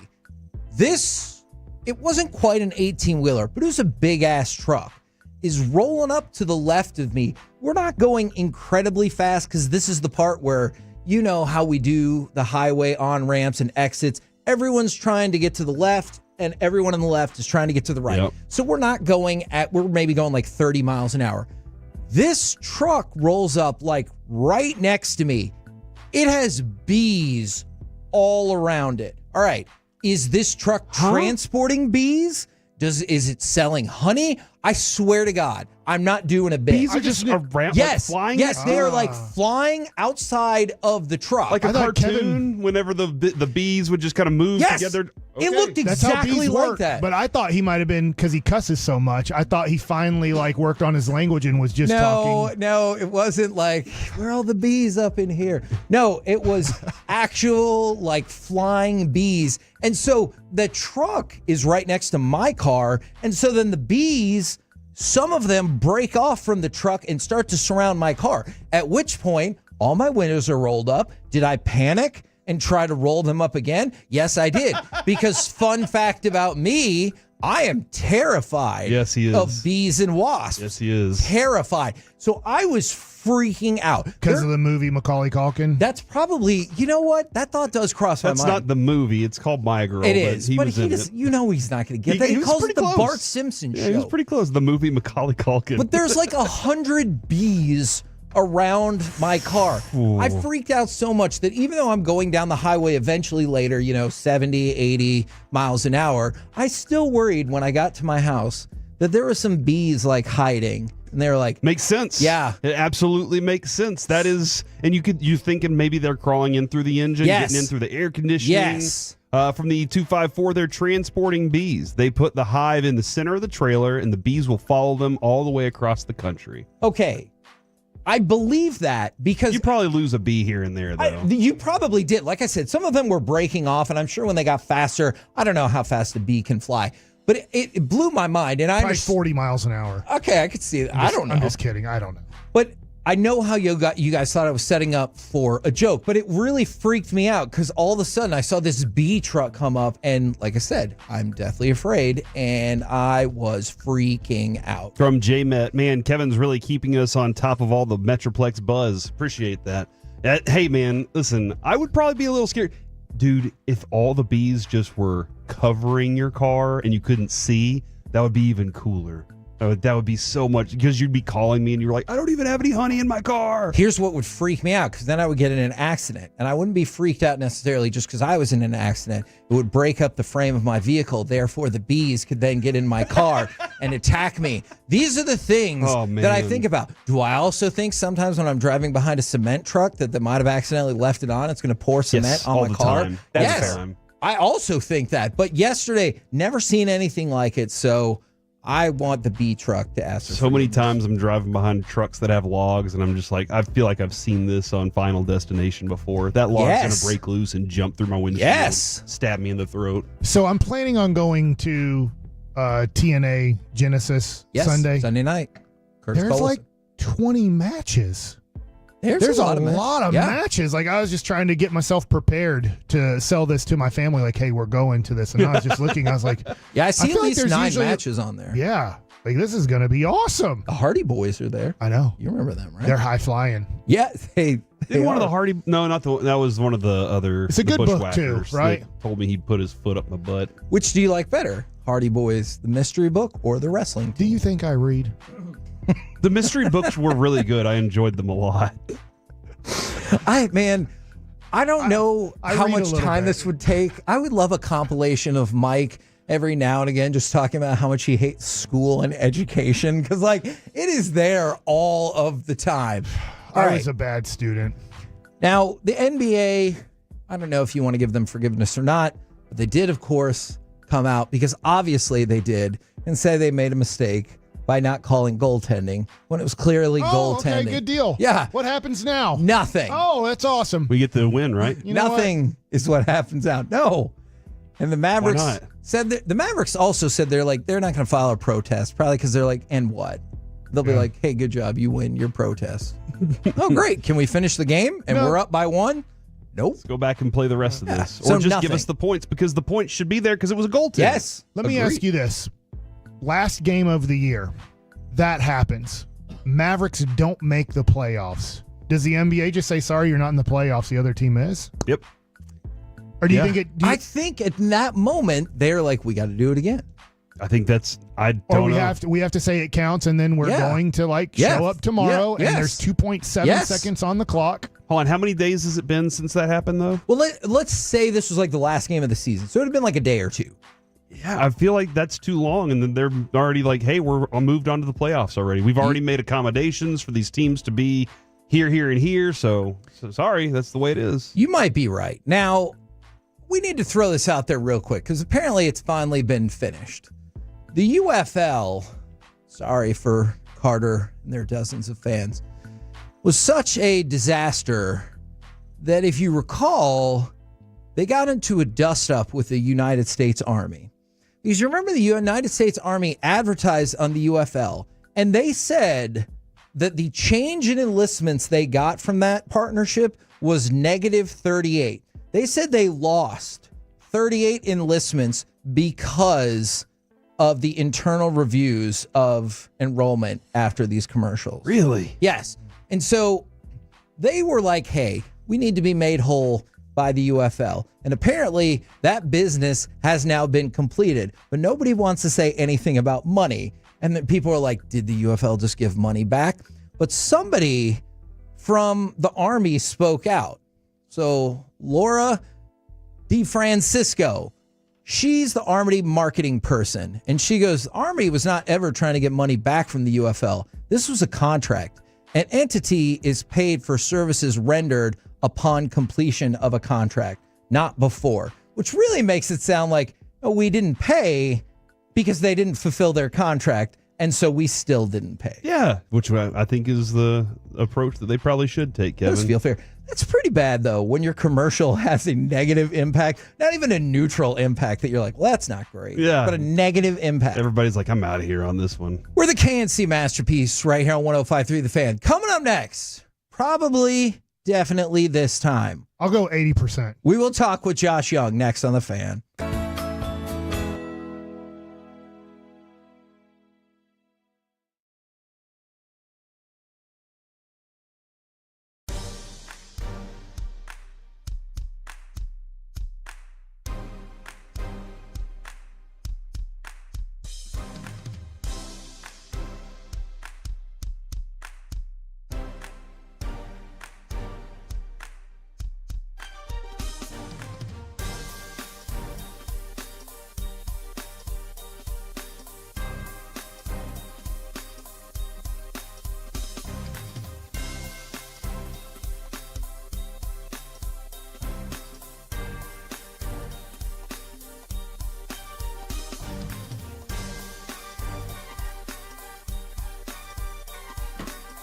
This it wasn't quite an 18-wheeler, but it was a big-ass truck, is rolling up to the left of me. We're not going incredibly fast because this is the part where you know how we do the highway on-ramps and exits. Everyone's trying to get to the left, and everyone on the left is trying to get to the right. Yep. So we're maybe going like 30 miles an hour. This truck rolls up like right next to me. It has bees all around it. All right. Is this truck transporting bees? Is it selling honey? I swear to God, I'm not doing a bit. Bees are just around, yes, flying? Yes, they are like flying outside of the truck. Like a cartoon, whenever the bees would just kind of move together. It looked exactly like that. But I thought he might have been, because he cusses so much, I thought he finally worked on his language and was just talking. No, it wasn't like, where are all the bees up in here? No, it was actual flying bees. And so the truck is right next to my car. And so then the bees, some of them break off from the truck and start to surround my car, at which point all my windows are rolled up. Did I panic and try to roll them up again? Yes, I did. Because fun fact about me, I am terrified of bees and wasps. Yes, he is. Terrified. So I was freaking out. Because of the movie Macaulay Culkin? That's probably, you know what? That thought does cross my mind. That's not the movie. It's called My Girl. It is. But he does, you know he's not going to get that. He calls it the close. Bart Simpson show. He was pretty close. The movie Macaulay Culkin. But there's 100 bees around my car. Ooh. I freaked out so much that even though I'm going down the highway eventually later, 70, 80 miles an hour, I still worried when I got to my house that there were some bees hiding. And they were like, makes sense. Yeah. It absolutely makes sense. That is, and you thinking maybe they're crawling in through the engine, getting in through the air conditioning. Yes. From the 254, they're transporting bees. They put the hive in the center of the trailer, and the bees will follow them all the way across the country. Okay. I believe that because you probably lose a bee here and there, though. You probably did. Like I said, some of them were breaking off, and I'm sure when they got faster, I don't know how fast a bee can fly, but it blew my mind. And Probably 40 miles an hour. Okay, I could see it. I don't know. I'm just kidding. I don't know. But I know how you guys thought I was setting up for a joke, but it really freaked me out because all of a sudden I saw this bee truck come up, and like I said, I'm deathly afraid, and I was freaking out. From JMet, man, Kevin's really keeping us on top of all the Metroplex buzz. Appreciate that. Hey, man, listen, I would probably be a little scared. Dude, if all the bees just were covering your car and you couldn't see, that would be even cooler. That would be so much, because you'd be calling me and you're like, I don't even have any honey in my car. Here's what would freak me out, because then I would get in an accident, and I wouldn't be freaked out necessarily just because I was in an accident. It would break up the frame of my vehicle. Therefore, the bees could then get in my car and attack me. These are the things that I think about. Do I also think sometimes when I'm driving behind a cement truck that they might have accidentally left it on? It's going to pour cement on my car. Time. That's yes, I also think that. But yesterday, never seen anything like it, so I want the bee truck to ask. So many times I'm driving behind trucks that have logs, and I'm just like, I feel like I've seen this on Final Destination before. That log's going to break loose and jump through my windshield, stab me in the throat. So I'm planning on going to TNA Genesis Sunday night. There's 20 matches. There's a lot of matches. I was just trying to get myself prepared to sell this to my family. Hey, we're going to this. And I was just looking. I was like, I see at least there's 9 matches on there. Yeah. This is going to be awesome. The Hardy Boys are there. I know. You remember them, right? They're high flying. Yeah. They one of the Hardy. No, not the. That was one of the other. It's a good book too, right? Told me he'd put his foot up my butt. Which do you like better, Hardy Boys, the mystery book, or the wrestling team? Do you think I read? The mystery books were really good. I enjoyed them a lot. I don't know how much time this would take. I would love a compilation of Mike every now and again just talking about how much he hates school and education, because it is there all of the time. I was a bad student. Now, the NBA, I don't know if you want to give them forgiveness or not, but they did, of course, come out, because obviously they did, and say they made a mistake by not calling goaltending when it was clearly goaltending. Okay, good deal. Yeah. What happens now? Nothing. Oh, that's awesome. We get the win, right? Nothing is what happens out. No. And the Mavericks said that the Mavericks also said they're not going to file a protest, probably because they're like, and what? They'll be like, hey, good job, you win your protest. Oh, great. Can we finish the game? And we're up by 1? Nope. Let's go back and play the rest of this. So Or just nothing. give us the points because the points should be there because it was a goaltender. Yes. Let me ask you this. Last game of the year, that happens. Mavericks don't make the playoffs. Does the NBA just say, sorry, you're not in the playoffs, the other team is? Yep. Or do you think it... I think at that moment, they're like, we got to do it again. I think that's... I don't Or know. we have to say it counts, and then we're going to show up tomorrow, and there's 2.7 seconds on the clock. Hold on, how many days has it been since that happened, though? Well, let's say this was like the last game of the season. So it would have been like a day or two. Yeah, I feel like that's too long, and then they're already like, hey, we're moved on to the playoffs already. We've already made accommodations for these teams to be here, here, and here, so sorry, that's the way it is. You might be right. Now, we need to throw this out there real quick because apparently it's finally been finished. The UFL, sorry for Carter and their dozens of fans, was such a disaster that if you recall, they got into a dust-up with the United States Army. Because you remember the United States Army advertised on the UFL, and they said that the change in enlistments they got from that partnership was negative 38. They said they lost 38 enlistments because of the internal reviews of enrollment after these commercials. Really? Yes. And so they were like, hey, we need to be made whole by the UFL. And apparently that business has now been completed, but nobody wants to say anything about money. And then people are like, did the UFL just give money back? But somebody from the Army spoke out. So Laura DeFrancisco, she's the Army marketing person. And she goes, the Army was not ever trying to get money back from the UFL. This was a contract. An entity is paid for services rendered upon completion of a contract, not before, which really makes it sound like, oh, we didn't pay because they didn't fulfill their contract, and so we still didn't pay. Yeah, which I think is the approach that they probably should take, Kevin. Does feel fair. That's pretty bad, though, when your commercial has a negative impact, not even a neutral impact that you're like, well, that's not great. Yeah. But a negative impact. Everybody's like, I'm out of here on this one. We're the KNC Masterpiece right here on 105.3 The Fan. Coming up next, probably, definitely this time, I'll go 80%. we will talk with Josh Young next on The Fan.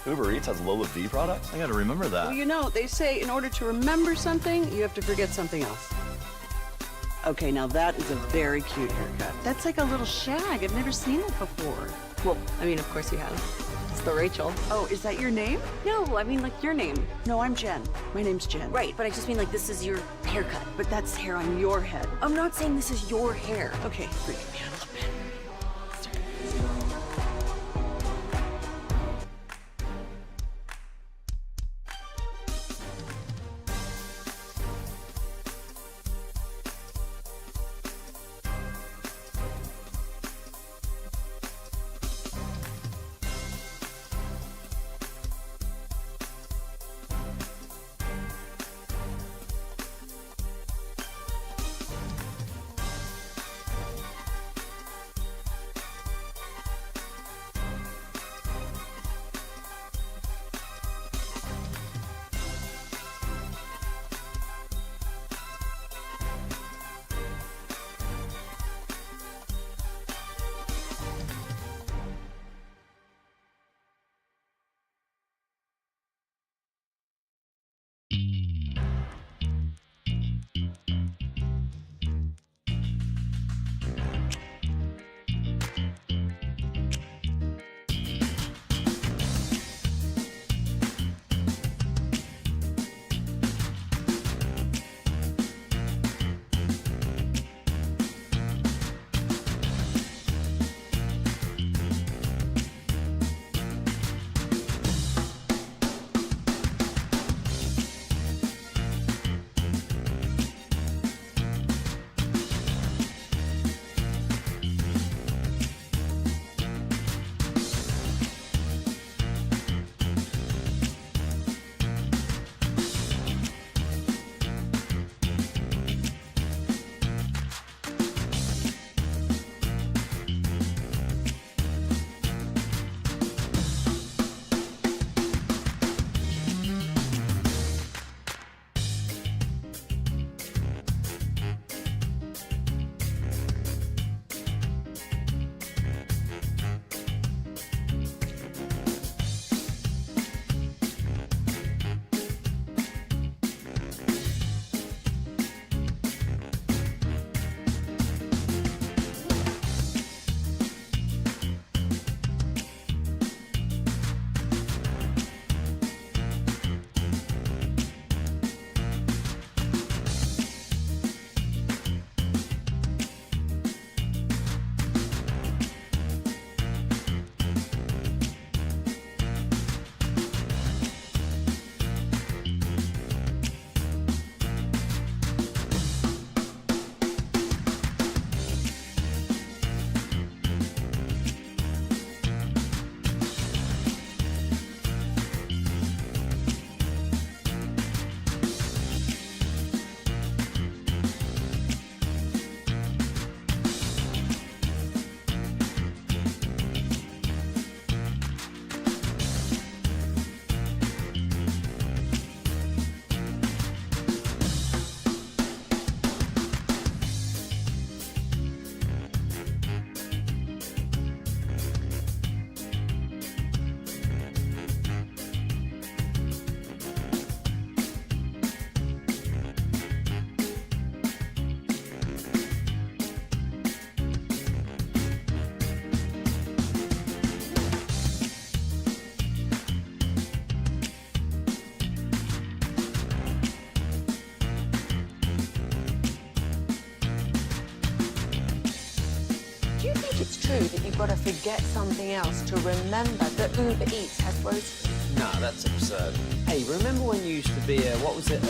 Uber Eats has Lola V products? I gotta remember that. Well, you know, they say in order to remember something, you have to forget something else. Okay, now that is a very cute haircut. That's like a little shag. I've never seen it before. Well, I mean, of course you have. It's the Rachel. Oh, is that your name? No, I mean, like your name. No, I'm Jen. My name's Jen. Right, but I just mean like this is your haircut. But that's hair on your head. I'm not saying this is your hair. Okay, freak me out a little bit. that you've got to forget something else to remember that Uber Eats has groceries? No, that's absurd. Hey, remember when you used to be a, what was it,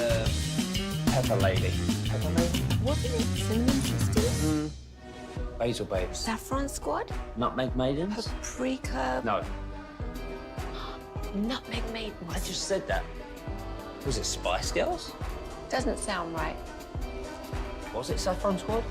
Pepper Lady? Pepper Lady? Wasn't it Cinnamon Sisters? Basil Babes. Saffron Squad? Nutmeg Maidens? Paprika? No, Nutmeg Maidens. I just said that. Was it Spice Girls? Doesn't sound right. Was it Saffron Squad?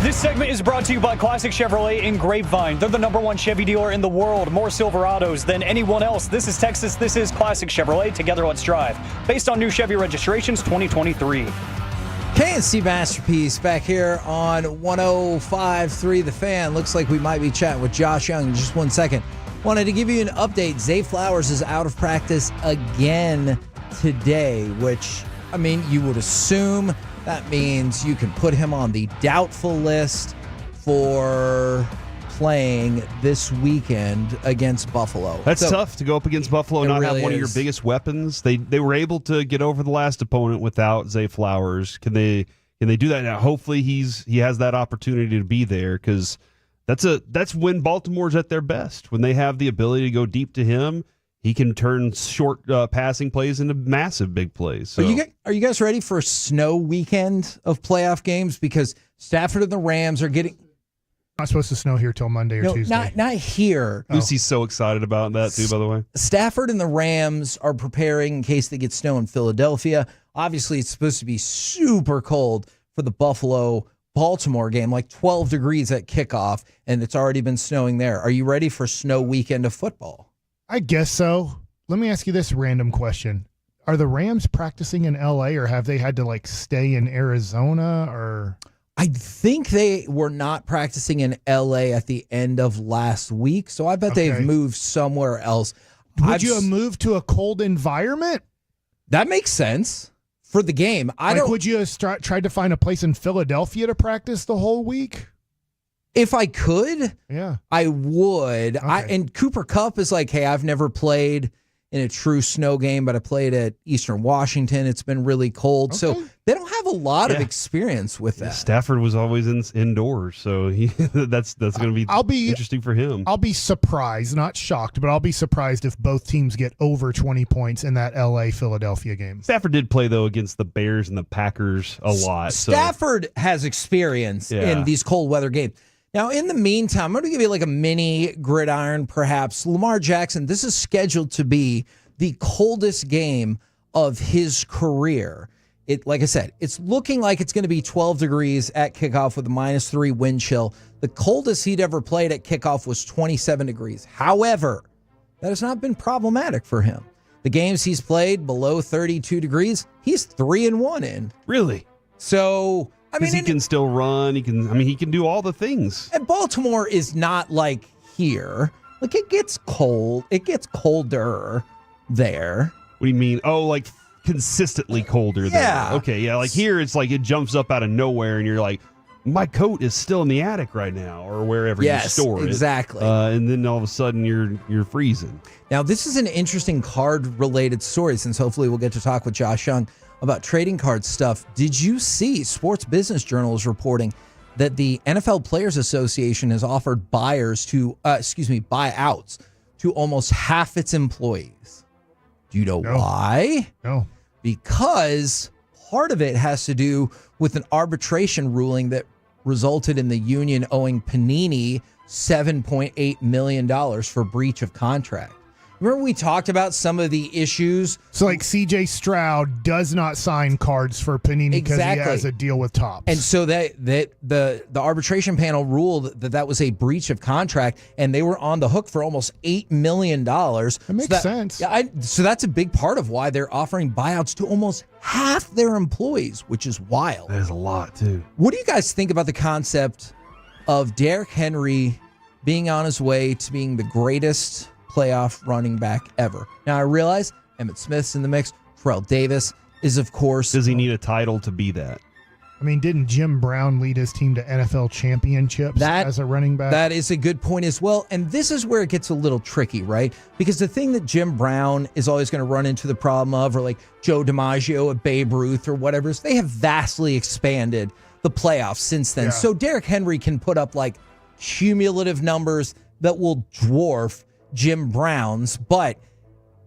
This segment is brought to you by Classic Chevrolet in Grapevine. They're the #1 Chevy dealer in the world. More Silverados than anyone else. This is Texas. This is Classic Chevrolet. Together, let's drive. Based on new Chevy registrations 2023. KNC Masterpiece back here on 105.3 The Fan. Looks like we might be chatting with Josh Young in just 1 second. Wanted to give you an update. Zay Flowers is out of practice again today, which, I mean, you would assume that means you can put him on the doubtful list for playing this weekend against Buffalo. That's tough to go up against Buffalo and not really have one of your biggest weapons. They were able to get over the last opponent without Zay Flowers. Can they do that now? Hopefully he has that opportunity to be there, because that's when Baltimore's at their best. When they have the ability to go deep to him, he can turn short passing plays into massive big plays. So. Are you guys ready for a snow weekend of playoff games? Because Stafford and the Rams are getting... Not supposed to snow here till Monday or Tuesday. Not here. Lucy's so excited about that too, by the way. Stafford and the Rams are preparing in case they get snow in Philadelphia. Obviously, it's supposed to be super cold for the Buffalo-Baltimore game, like 12 degrees at kickoff, and it's already been snowing there. Are you ready for snow weekend of football? I guess so. Let me ask you this random question. Are the Rams practicing in LA, or have they had to stay in Arizona, or? I think they were not practicing in LA at the end of last week, so I bet they've moved somewhere else. Would you have moved to a cold environment? That makes sense for the game. Would you have tried to find a place in Philadelphia to practice the whole week? If I could, yeah, I would. And Cooper Kupp is like, hey, I've never played in a true snow game, but I played at Eastern Washington. It's been really cold. So they don't have a lot of experience with that. Stafford was always indoors, so that's going to be interesting for him. I'll be surprised, not shocked, but I'll be surprised if both teams get over 20 points in that LA-Philadelphia game. Stafford did play, though, against the Bears and the Packers a lot. Stafford has experience in these cold weather games. Now, in the meantime, I'm going to give you a mini gridiron, perhaps. Lamar Jackson, this is scheduled to be the coldest game of his career. Like I said, it's looking like it's going to be 12 degrees at kickoff with a -3 wind chill. The coldest he'd ever played at kickoff was 27 degrees. However, that has not been problematic for him. The games he's played below 32 degrees, he's 3-1 in. Really? So... he can still run. He can do all the things. And Baltimore is not like here. It gets cold. It gets colder there. What do you mean? Oh, consistently colder there. Okay, yeah. Here, it's it jumps up out of nowhere, and you're like, my coat is still in the attic right now, or wherever you store it. Exactly. And then all of a sudden, you're freezing. Now, this is an interesting card-related story, since hopefully we'll get to talk with Josh Young about trading card stuff. Did you see Sports Business Journal is reporting that the NFL Players Association has offered buyouts to almost half its employees? Do you know why? No. Because part of it has to do with an arbitration ruling that resulted in the union owing Panini $7.8 million for breach of contract. Remember we talked about some of the issues? So like CJ Stroud does not sign cards for Panini because he has a deal with Topps. And so that the arbitration panel ruled that was a breach of contract, and they were on the hook for almost $8 million. That makes sense. Yeah, so that's a big part of why they're offering buyouts to almost half their employees, which is wild. That is a lot, too. What do you guys think about the concept of Derrick Henry being on his way to being the greatest playoff running back ever? Now, I realize Emmitt Smith's in the mix. Terrell Davis is, of course. Does he need a title to be that? I mean, didn't Jim Brown lead his team to NFL championships as a running back? That is a good point as well. And this is where it gets a little tricky, right? Because the thing that Jim Brown is always going to run into the problem of, or like Joe DiMaggio at Babe Ruth or whatever, is they have vastly expanded the playoffs since then. Yeah. So Derrick Henry can put up like cumulative numbers that will dwarf Jim Brown's, but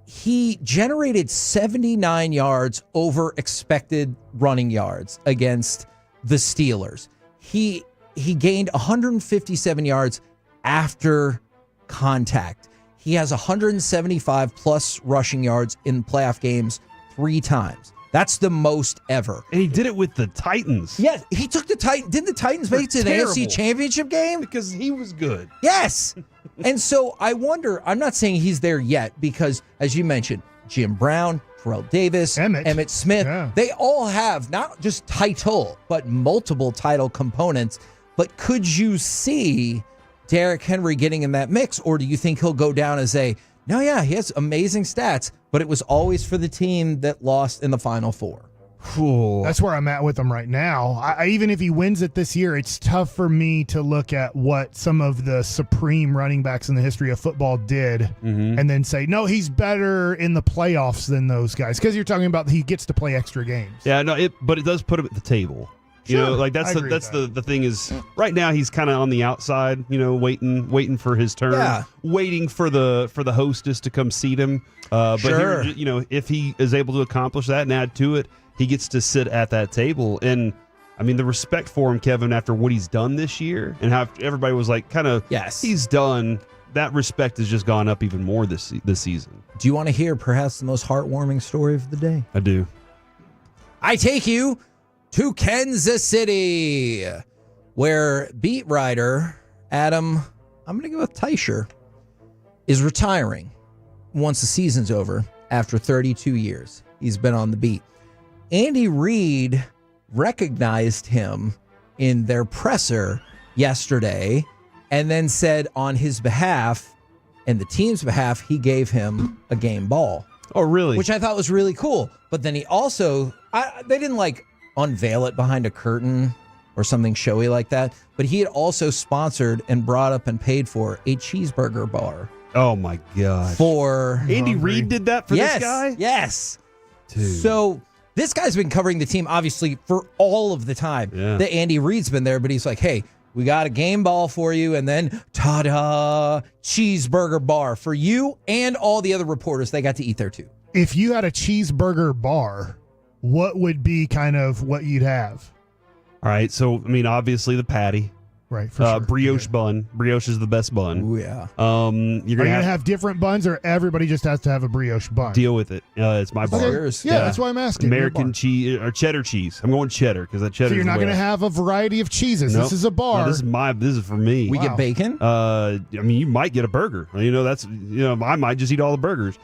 he generated 79 yards over expected running yards against the Steelers. He gained 157 yards after contact. He has 175 plus rushing yards in playoff games 3 times. That's the most ever. And he did it with the Titans. Yes, he took the Titans. Didn't the Titans make it to the AFC Championship game? Because he was good. Yes. And so I wonder, I'm not saying he's there yet because, as you mentioned, Jim Brown, Terrell Davis, Emmitt Smith, they all have not just title, but multiple title components. But could you see Derrick Henry getting in that mix, or do you think he'll go down as he has amazing stats, but it was always for the team that lost in the Final Four? That's where I'm at with him right now. I even if he wins it this year, it's tough for me to look at what some of the supreme running backs in the history of football did and then say, no, he's better in the playoffs than those guys. Because you're talking about he gets to play extra games. Yeah, no, but it does put him at the table. You know, like that's the thing is right now he's kind of on the outside, waiting for his turn, waiting for the hostess to come seat him. But here, if he is able to accomplish that and add to it, he gets to sit at that table. And I mean, the respect for him, Kevin, after what he's done this year and how everybody was like, he's done. That respect has just gone up even more this season. Do you want to hear perhaps the most heartwarming story of the day? I do. I take you to Kansas City, where beat writer Adam, I'm going to go with Teicher, is retiring once the season's over after 32 years. He's been on the beat. Andy Reid recognized him in their presser yesterday and then said on his behalf and the team's behalf, he gave him a game ball. Oh, really? Which I thought was really cool. But then he also, they didn't unveil it behind a curtain or something showy like that, but he had also sponsored and brought up and paid for a cheeseburger bar. Oh my God. For Andy Reid did that for this guy? Yes. Dude. So this guy's been covering the team obviously for all of the time that Andy Reid's been there, but he's like, hey, we got a game ball for you, and then ta-da, cheeseburger bar for you and all the other reporters. They got to eat there too. If you had a cheeseburger bar, what would be kind of what you'd have? All right, so I mean, obviously the patty, right? For sure. Brioche bun. Brioche is the best bun. Oh yeah. You're gonna have different buns, or everybody just has to have a brioche bun? Deal with it. It's my bar. Yeah, that's why I'm asking. American cheese or cheddar cheese. I'm going cheddar because that cheddar. So you're not going to have a variety of cheeses. Nope. This is a bar. No, this is for me. We get bacon. I mean, you might get a burger. I might just eat all the burgers.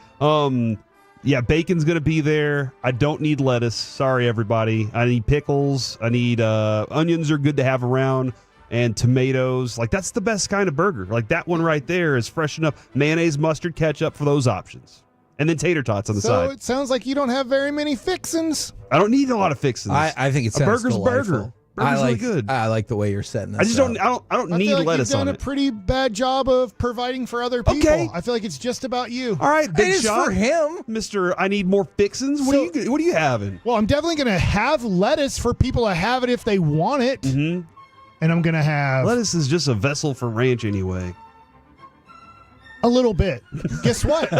Yeah, bacon's going to be there. I don't need lettuce. Sorry, everybody. I need pickles. I need onions are good to have around. And tomatoes. That's the best kind of burger. That one right there is fresh enough. Mayonnaise, mustard, ketchup for those options. And then tater tots on the side. So it sounds like you don't have very many fixins. I don't need a lot of fixins. I think it's a burger's delightful. burger. Burger's really good. I like the way you're setting this. I just don't. I don't need feel like lettuce you've done on a pretty bad job of providing for other people. Okay. I feel like it's just about you. All right, big It is shot for him, Mr. I need more fixins. What are you having? Well, I'm definitely going to have lettuce for people to have it if they want it. Mm-hmm. And I'm going to have lettuce is just a vessel for ranch anyway. A little bit. Guess what?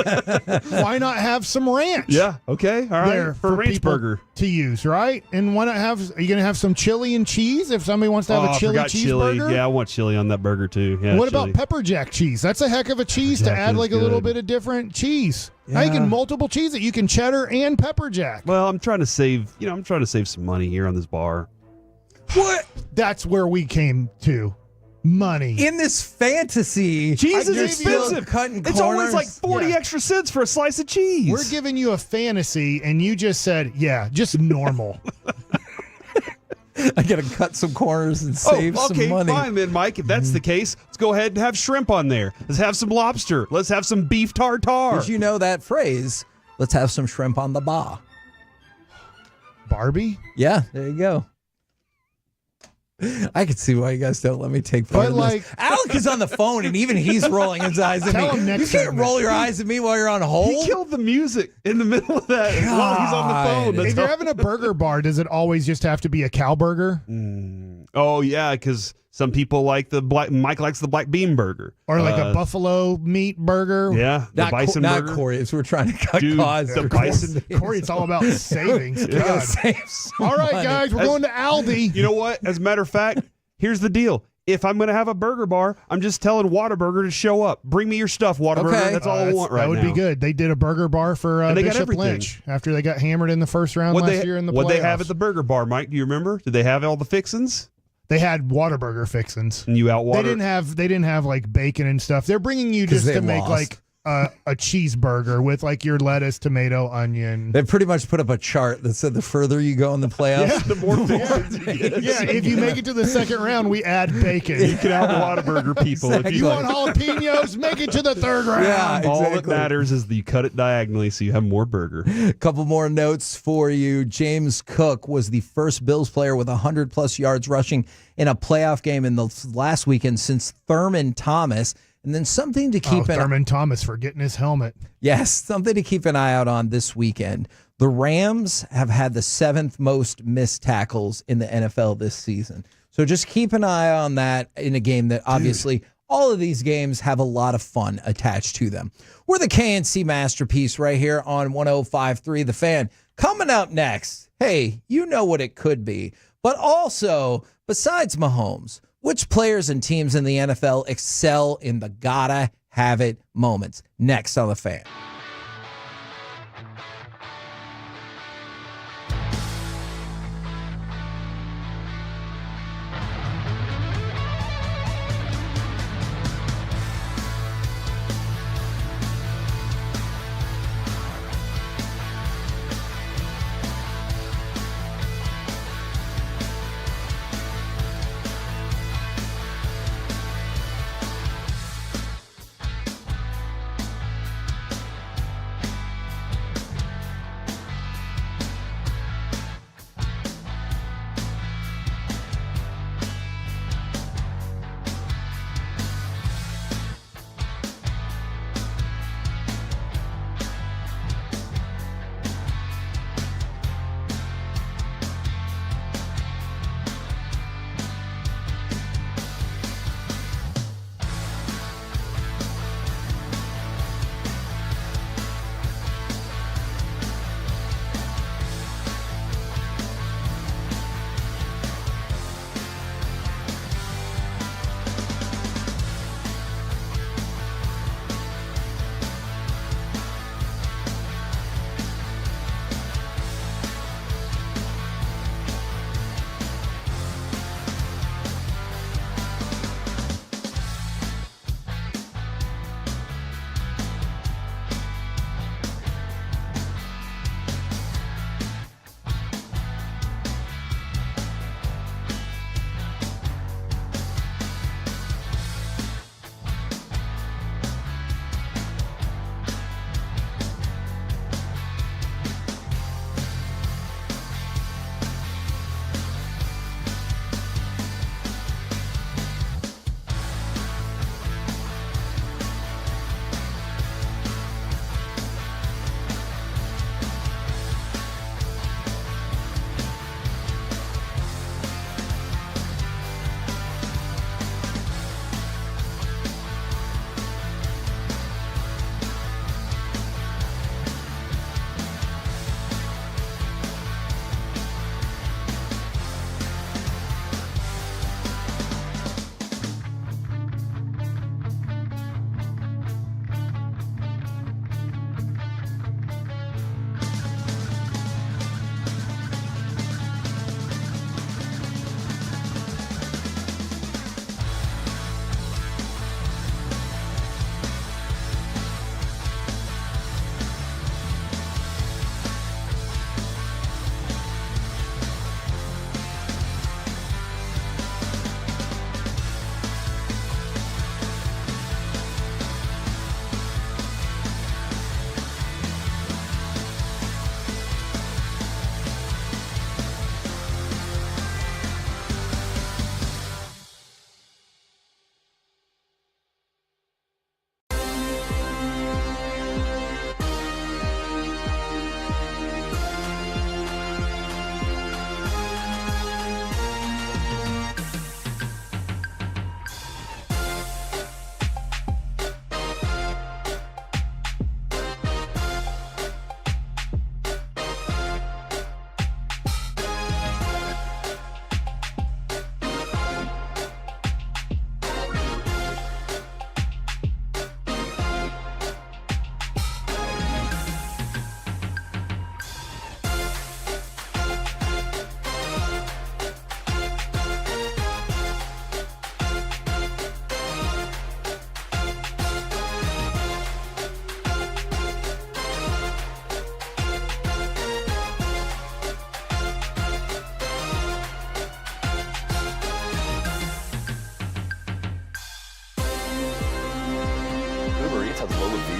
Why not have some ranch? Yeah. Okay. All right. There For a ranch people burger to use, right? And why not have? Are you going to have some chili and cheese if somebody wants to have a chili I forgot chili. cheeseburger? Yeah, I want chili on that burger too. Yeah, What chili. about pepper jack cheese? That's a heck of a cheese to add is like a little good. bit of different cheese. Now Yeah. you can multiple cheese it. You can cheddar and pepper jack. Well, I'm trying to save. I'm trying to save some money here on this bar. What? That's where we came to. Money. In this fantasy, Cheese is you're expensive. still cutting It's always corners. like 40 extra cents for a slice of cheese. We're giving you a fantasy, and you just said, yeah, just normal. I got to cut some corners and save some money. Fine then, Mike. If that's the case, let's go ahead and have shrimp on there. Let's have some lobster. Let's have some beef tartare. Did you know that phrase? Let's have some shrimp on the bar. Barbie? Yeah, there you go. I can see why you guys don't let me take part But in like- this. Alec is on the phone, and even he's rolling his eyes at Tell me. him next You can't segment. roll your eyes at me while you're on hold. He killed the music in the middle of that while he's on the phone. God. That's If you're all. having a burger bar, does it always just have to be a cow burger? Oh yeah, because some people like the black. Mike likes the black bean burger, Or like a buffalo meat burger? Yeah, the Not, bison not burger. Corey. It's we're trying to cut Dude, costs. the bison. Corey, it's all about savings. We gotta God. save some All right, money. guys, we're going to Aldi. You know what? As a matter of fact, here's the deal. If I'm going to have a burger bar, I'm just telling Whataburger to show up. Bring me your stuff, Whataburger. Okay. That's all I want right That would now. be good. They did a burger bar for And they got Bishop everything. Lynch after they got hammered in the first round What'd last year in the playoffs. What'd they have at the burger bar, Mike? Do you remember? Did they have all the fixins? They had Whataburger fixins. And you out They didn't have like bacon and stuff. They're bringing you 'Cause just to they make lost. like a cheeseburger with like your lettuce, tomato, onion. They pretty much put up a chart that said the further you go in the playoffs, Yeah. the more fixins you get. Yeah, if you make it to the second round, we add bacon. You can out Whataburger people. If You want jalapenos? Make it to the third round. Yeah, all that exactly. matters is that you cut it diagonally so you have more burger. A couple more notes for you. James Cook was the first Bills player with 100-plus yards rushing in a playoff game in the last weekend since Thurman Thomas. And then something to keep Thurman Thomas forgetting his helmet. Yes, something to keep an eye out on this weekend. The Rams have had the 7th most missed tackles in the NFL this season. So just keep an eye on that in a game that obviously all of these games have a lot of fun attached to them. We're the KNC Masterpiece right here on 105.3 The Fan. Coming up next, hey, you know what it could be. But also, besides Mahomes, which players and teams in the NFL excel in the gotta have it moments? Next on The Fan.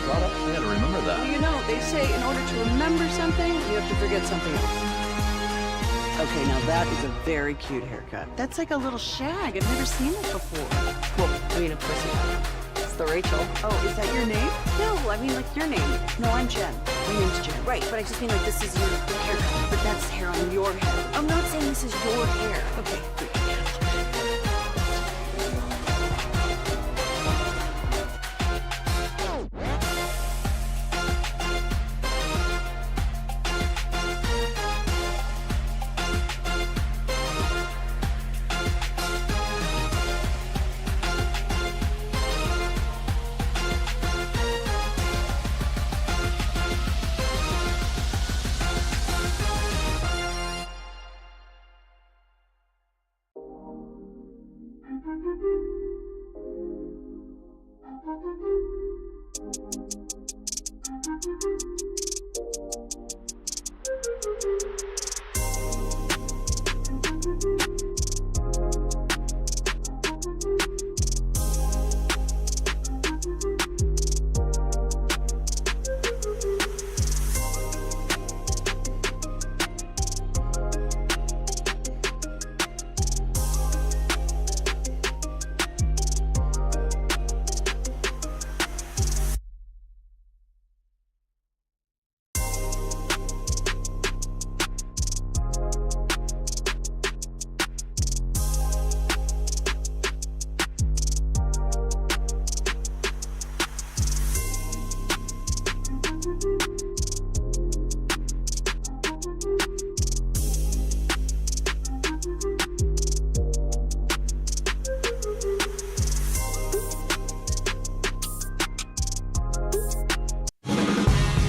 product? I gotta remember that. Well, you know, they say in order to remember something, you have to forget something else. Okay, now that is a very cute haircut. That's like a little shag. I've never seen it before. Well, I mean, of course you have. It's the Rachel. Oh, is that your name? No, I mean, like your name. No, I'm Jen. My name's Jen. Right, but I just mean like this is your haircut, but that's hair on your head. I'm not saying this is your hair. Okay, great.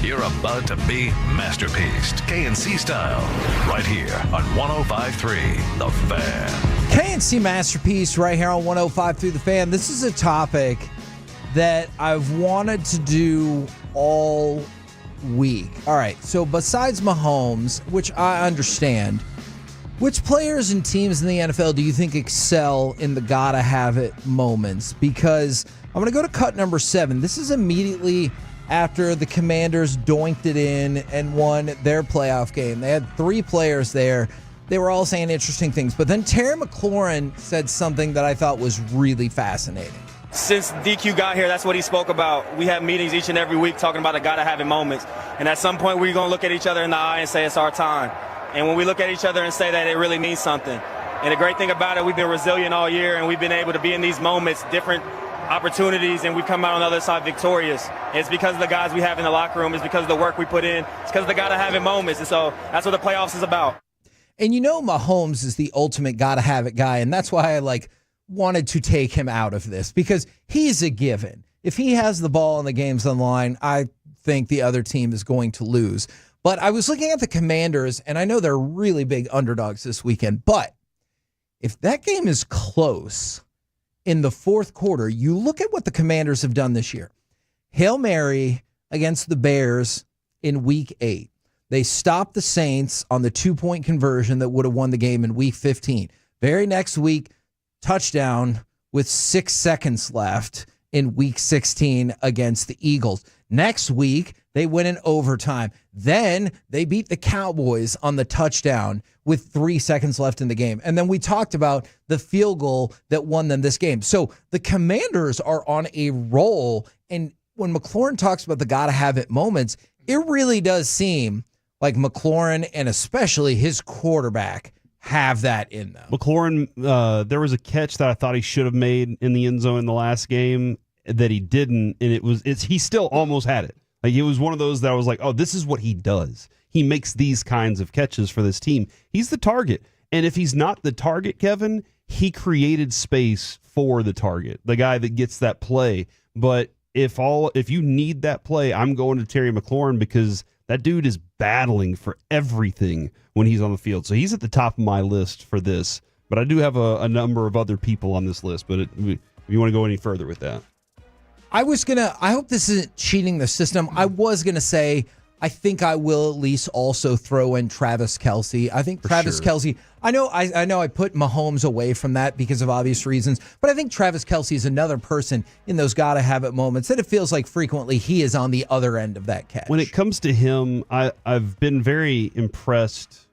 You're about to be masterpieced, KNC style, right here on 105.3 The Fan. KNC Masterpiece right here on 105.3 The Fan. This is a topic that I've wanted to do all week. All right, so besides Mahomes, which I understand, which players and teams in the NFL do you think excel in the gotta have it moments? Because I'm going to go to cut number 7. This is immediately after the Commanders doinked it in and won their playoff game. They had 3 players there. They were all saying interesting things. But then Terry McLaurin said something that I thought was really fascinating. Since DQ got here, that's what he spoke about. We have meetings each and every week talking about the gotta-have-it moments. And at some point, we're going to look at each other in the eye and say it's our time. And when we look at each other and say that, it really means something. And the great thing about it, we've been resilient all year, and we've been able to be in these moments, different opportunities, and we come out on the other side victorious. And it's because of the guys we have in the locker room. It's because of the work we put in. It's because of the gotta-have-it moments. And so that's what the playoffs is about. And you know Mahomes is the ultimate gotta-have-it guy, and that's why I wanted to take him out of this, because he's a given. If he has the ball and the game's on the line, I think the other team is going to lose. But I was looking at the Commanders, and I know they're really big underdogs this weekend, but if that game is close in the fourth quarter, you look at what the Commanders have done this year. Hail Mary against the Bears in Week 8. They stopped the Saints on the 2-point conversion that would have won the game in Week 15. Very next week, touchdown with 6 seconds left in Week 16 against the Eagles. Next week, they win in overtime. Then they beat the Cowboys on the touchdown with 3 seconds left in the game. And then we talked about the field goal that won them this game. So the Commanders are on a roll. And when McLaurin talks about the gotta-have-it moments, it really does seem like McLaurin and especially his quarterback have that in them. McLaurin, there was a catch that I thought he should have made in the end zone in the last game that he didn't, and he still almost had it. Like, it was one of those that I was like, oh, this is what he does. He makes these kinds of catches for this team. He's the target. And if he's not the target, Kevin, he created space for the target, the guy that gets that play. But if you need that play, I'm going to Terry McLaurin, because that dude is battling for everything when he's on the field. So he's at the top of my list for this. But I do have a number of other people on this list. But if you want to go any further with that. I hope this isn't cheating the system. I was going to say I think I will at least also throw in Travis Kelce. I think Travis Kelce, I know I put Mahomes away from that because of obvious reasons, but I think Travis Kelce is another person in those gotta have it moments that it feels like frequently he is on the other end of that catch. When it comes to him, I've been very impressed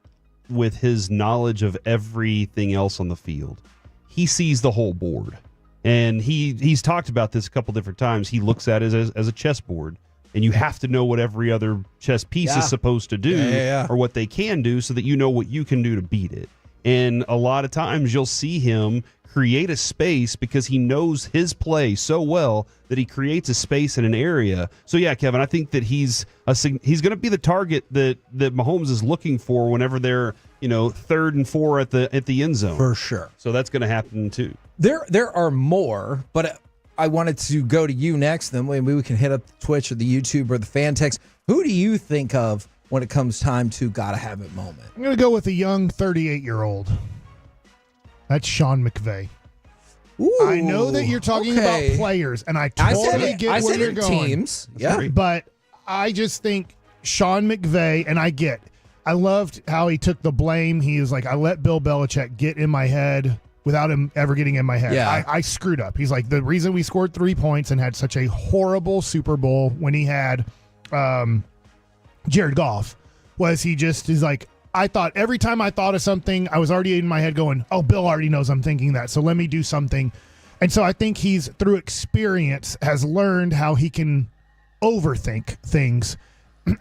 with his knowledge of everything else on the field. He sees the whole board. And he's talked about this a couple different times. He looks at it as a chessboard. And you have to know what every other chess piece is supposed to do or what they can do so that you know what you can do to beat it. And a lot of times you'll see him create a space because he knows his play so well that he creates a space in an area. So, yeah, Kevin, I think that he's going to be the target that Mahomes is looking for whenever they're, 3rd and 4 at the end zone. For sure. So that's going to happen too. There are more, but I wanted to go to you next. Then maybe we can hit up the Twitch or the YouTube or the fan text. Who do you think of when it comes time to gotta have it moment? I'm going to go with a young 38-year-old. That's Sean McVay. Ooh, I know that you're talking about players, and I totally get where you're going. Teams. Yeah. But I just think Sean McVay, and I loved how he took the blame. He was like, I let Bill Belichick get in my head without him ever getting in my head. Yeah. I screwed up. He's like, the reason we scored 3 points and had such a horrible Super Bowl when he had Jared Goff was he just is like, I thought every time I thought of something, I was already in my head going, oh, Bill already knows I'm thinking that, so let me do something. And so I think he's, through experience, has learned how he can overthink things.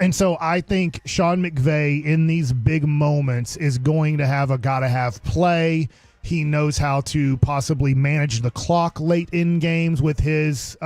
And so I think Sean McVay in these big moments is going to have a gotta-have play. He knows how to possibly manage the clock late in games with his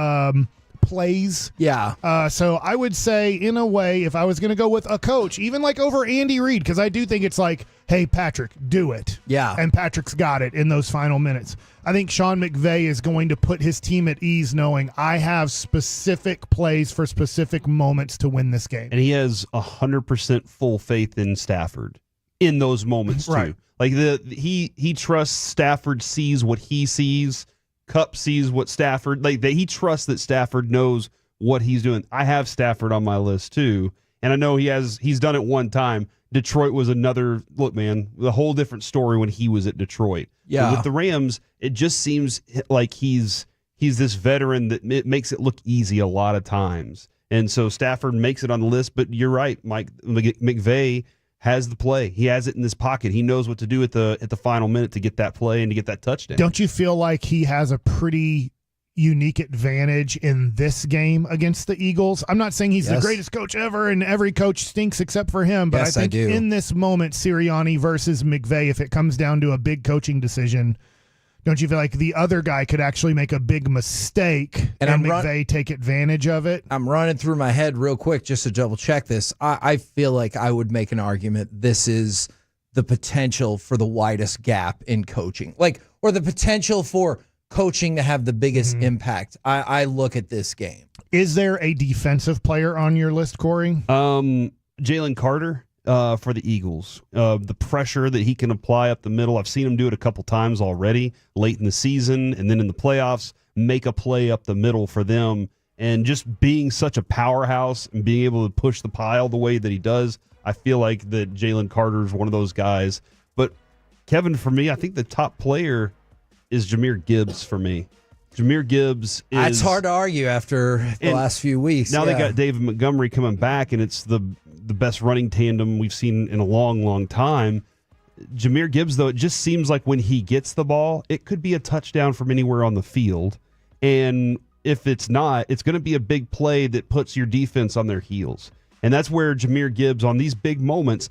plays. Yeah. So I would say, in a way, if I was going to go with a coach, even like over Andy Reid, because I do think it's like, hey, Patrick, do it. Yeah. And Patrick's got it in those final minutes. I think Sean McVay is going to put his team at ease knowing I have specific plays for specific moments to win this game. And he has 100% full faith in Stafford in those moments, too. Right. Like he trusts Stafford sees what he sees. Cup sees what Stafford he trusts that Stafford knows what he's doing. I have Stafford on my list too, and I know he's done it one time. Detroit was another look, man. The whole different story when he was at Detroit. Yeah, but with the Rams, it just seems like he's this veteran that it makes it look easy a lot of times, and so Stafford makes it on the list. But you're right, Mike McVay has the play. He has it in his pocket. He knows what to do at the final minute to get that play and to get that touchdown. Don't you feel like he has a pretty unique advantage in this game against the Eagles? I'm not saying he's the greatest coach ever and every coach stinks except for him, but I think in this moment, Sirianni versus McVay, if it comes down to a big coaching decision, don't you feel like the other guy could actually make a big mistake and McVay take advantage of it? I'm running through my head real quick just to double check this. I feel like I would make an argument this is the potential for the widest gap in coaching, or the potential for coaching to have the biggest impact. I look at this game. Is there a defensive player on your list, Corey? Jalen Carter. For the Eagles, the pressure that he can apply up the middle. I've seen him do it a couple times already late in the season and then in the playoffs, make a play up the middle for them. And just being such a powerhouse and being able to push the pile the way that he does, I feel like that Jalen Carter is one of those guys. But Kevin, for me, I think the top player is Jahmyr Gibbs for me. Jahmyr Gibbs is... That's hard to argue after the last few weeks. Now they got David Montgomery coming back, and it's the best running tandem we've seen in a long, long time. Jahmyr Gibbs, though, it just seems like when he gets the ball, it could be a touchdown from anywhere on the field. And if it's not, it's going to be a big play that puts your defense on their heels. And that's where Jahmyr Gibbs, on these big moments,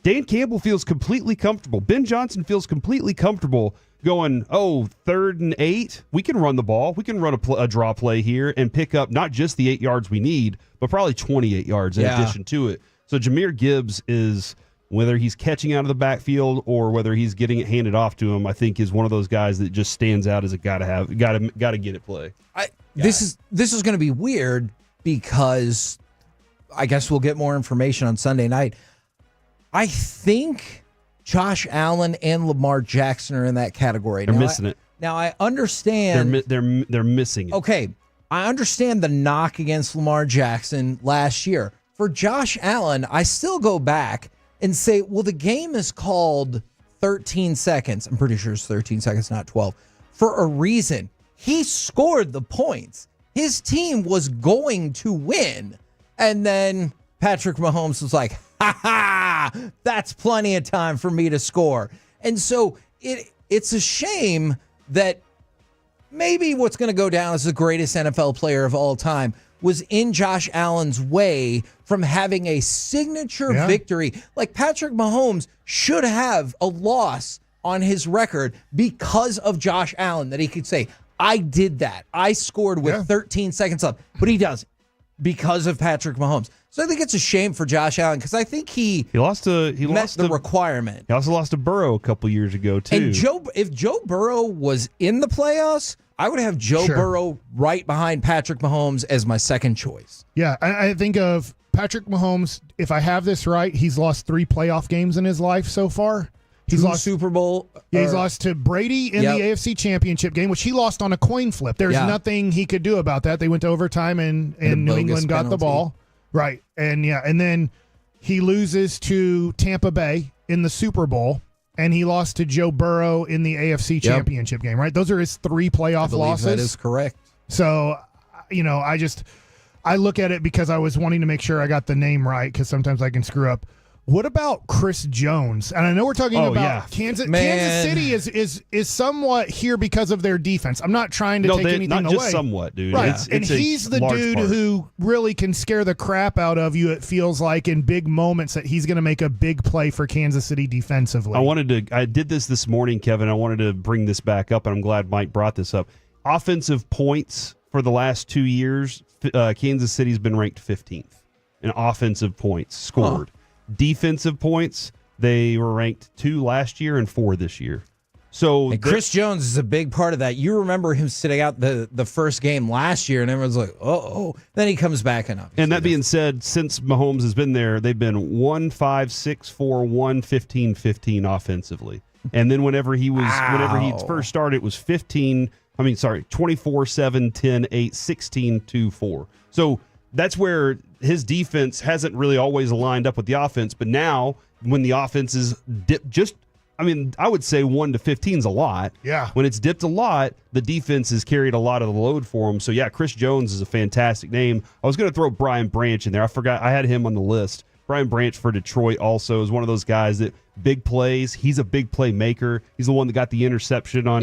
Dan Campbell feels completely comfortable. Ben Johnson feels completely comfortable going, 3rd and 8, we can run the ball. We can run a draw play here and pick up not just the 8 yards we need, but probably 28 yards in addition to it. So Jahmyr Gibbs is, whether he's catching out of the backfield or whether he's getting it handed off to him, I think is one of those guys that just stands out as a gotta get it play. This is going to be weird because I guess we'll get more information on Sunday night. I think Josh Allen and Lamar Jackson are in that category. They're missing it. Now I understand they're missing it. Okay, I understand the knock against Lamar Jackson last year. for Josh Allen, I still go back and say, well, the game is called 13 seconds. I'm pretty sure it's 13 seconds, not 12, for a reason. He scored the points. His team was going to win. And then Patrick Mahomes was like, ha ha, that's plenty of time for me to score. And so it's a shame that maybe what's going to go down as the greatest NFL player of all time was in Josh Allen's way from having a signature victory. Like Patrick Mahomes should have a loss on his record because of Josh Allen, that he could say, I did that. I scored with 13 seconds left. But he doesn't because of Patrick Mahomes. So I think it's a shame for Josh Allen because I think he lost the requirement. He also lost to Burrow a couple years ago, too. And if Joe Burrow was in the playoffs, I would have Joe Burrow right behind Patrick Mahomes as my second choice. Yeah, I think of Patrick Mahomes. If I have this right, he's lost 3 playoff games in his life so far. He's lost Super Bowl. He's lost to Brady in the AFC Championship game, which he lost on a coin flip. There's nothing he could do about that. They went to overtime and New England got the ball. Right. And then he loses to Tampa Bay in the Super Bowl, and he lost to Joe Burrow in the AFC Championship game, right? Those are his 3 playoff losses. That is correct. So, I look at it because I was wanting to make sure I got the name right because sometimes I can screw up. What about Chris Jones? And I know we're talking about Kansas. Kansas City is somewhat here because of their defense. I'm not trying to take anything away. Not just somewhat, dude. Right. It's and he's the dude who really can scare the crap out of you, it feels like, in big moments that he's going to make a big play for Kansas City defensively. I did this morning, Kevin. I wanted to bring this back up, and I'm glad Mike brought this up. Offensive points for the last 2 years, Kansas City's been ranked 15th in offensive points scored. Defensive points, they were ranked 2 last year and 4 this year. So Chris Jones is a big part of that. You remember him sitting out the first game last year, and everyone's like, oh. Then he comes back and And that being said, since Mahomes has been there, they've been 1-5-6-4, 1-15-15 offensively. And then whenever he first started, it was 24-7, 10-8, 16-2-4. So that's where his defense hasn't really always lined up with the offense. But now, when the offense is I would say 1 to 15 is a lot. Yeah. When it's dipped a lot, the defense has carried a lot of the load for him. So, yeah, Chris Jones is a fantastic name. I was going to throw Brian Branch in there. I forgot. I had him on the list. Brian Branch for Detroit also is one of those guys that big plays. He's a big play maker. He's the one that got the interception on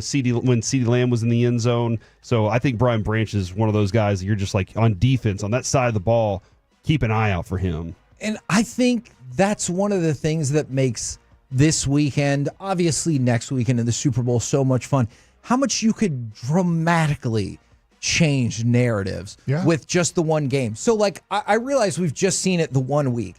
CD when CeeDee Lamb was in the end zone. So I think Brian Branch is one of those guys that you're just like on defense on that side of the ball. Keep an eye out for him. And I think that's one of the things that makes this weekend, obviously next weekend in the Super Bowl, so much fun. How much you could dramatically change narratives with just the one game. So, I realize we've just seen it the 1 week,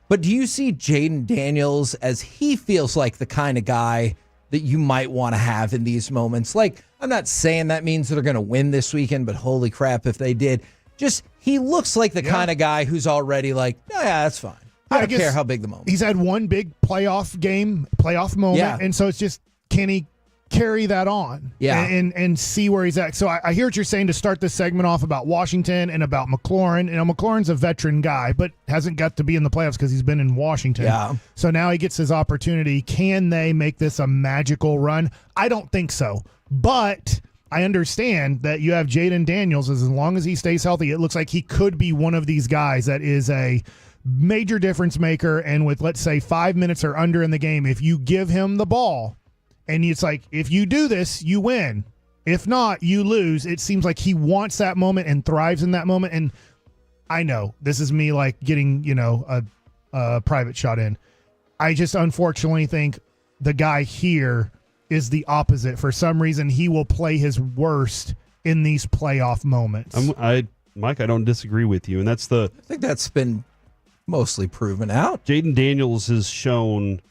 but do you see Jaden Daniels as he feels like the kind of guy that you might want to have in these moments? I'm not saying that means they're going to win this weekend, but holy crap, if they did. Just, he looks like the kind of guy who's already like, oh, yeah, that's fine. I don't care how big the moment. He's had one big playoff moment, and so it's just, can he carry that on and see where he's at? So I hear what you're saying to start this segment off about Washington and about McLaurin. McLaurin's a veteran guy, but hasn't got to be in the playoffs because he's been in Washington. Yeah. So now he gets his opportunity. Can they make this a magical run? I don't think so, but I understand that you have Jaden Daniels. As long as he stays healthy, it looks like he could be one of these guys that is a major difference maker. And with, let's say, 5 minutes or under in the game, if you give him the ball, and it's like, if you do this, you win. If not, you lose. It seems like he wants that moment and thrives in that moment. And I know this is me getting, a private shot in. I just unfortunately think the guy here is the opposite. For some reason, he will play his worst in these playoff moments. Mike, I don't disagree with you. And I think that's been mostly proven out. Jaden Daniels has shown,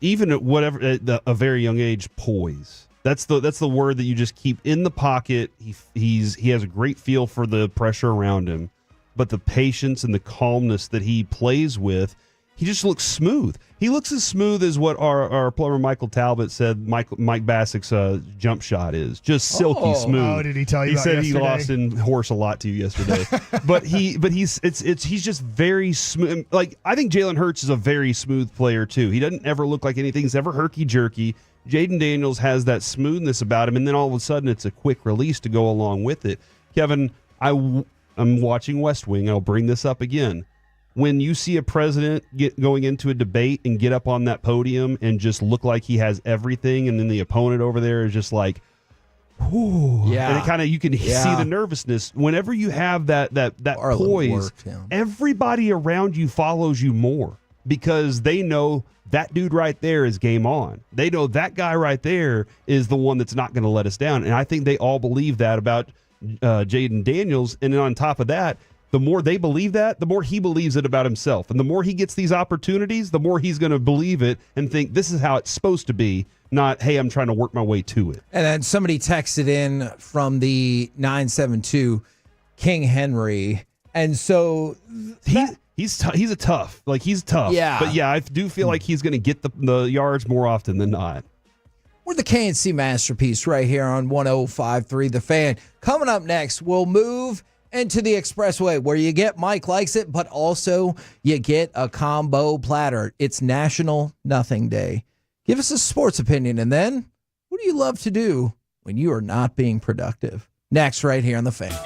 even at a very young age, poise. That's the word that you just keep in the pocket. He has a great feel for the pressure around him, but the patience and the calmness that he plays with, he just looks smooth. He looks as smooth as what our plumber Michael Talbot said Mike Bassick's jump shot is. Just silky smooth. Oh, did he tell you He about said yesterday? he lost in horse a lot to you yesterday. but he's just very smooth. Like, I think Jalen Hurts is a very smooth player too. He doesn't ever look like anything. He's ever herky-jerky. Jaden Daniels has that smoothness about him, and then all of a sudden it's a quick release to go along with it. Kevin, I'm watching West Wing. I'll bring this up again. When you see a president going into a debate and get up on that podium and just look like he has everything, and then the opponent over there is just like, whew. Yeah. And it kind of, you can see the nervousness. Whenever you have that poise, everybody around you follows you more because they know that dude right there is game on. They know that guy right there is the one that's not going to let us down. And I think they all believe that about Jaden Daniels. And then on top of that, the more they believe that, the more he believes it about himself. And the more he gets these opportunities, the more he's going to believe it and think this is how it's supposed to be, not, hey, I'm trying to work my way to it. And then somebody texted in from the 972, King Henry. And so he's a tough. Like, he's tough. Yeah. But yeah, I do feel like he's going to get the yards more often than not. We're the KNC Masterpiece right here on 105.3 The Fan. Coming up next, we'll move into the Expressway where you get Mike Likes It, but also you get a combo platter. It's National Nothing Day. Give us a sports opinion, and then what do you love to do when you are not being productive? Next, right here on The Fan.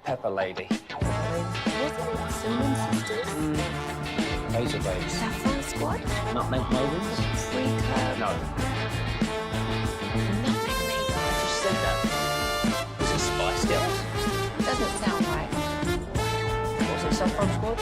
Pepper Lady. Wasn't it Cinnamon Sisters? Hazel Babes. Saffron Squad? Nutmeg Maidens? Free Club? No. Nothing Maidens. I just said that. Was it Spice Girls? Doesn't sound right. Was it Saffron Squad?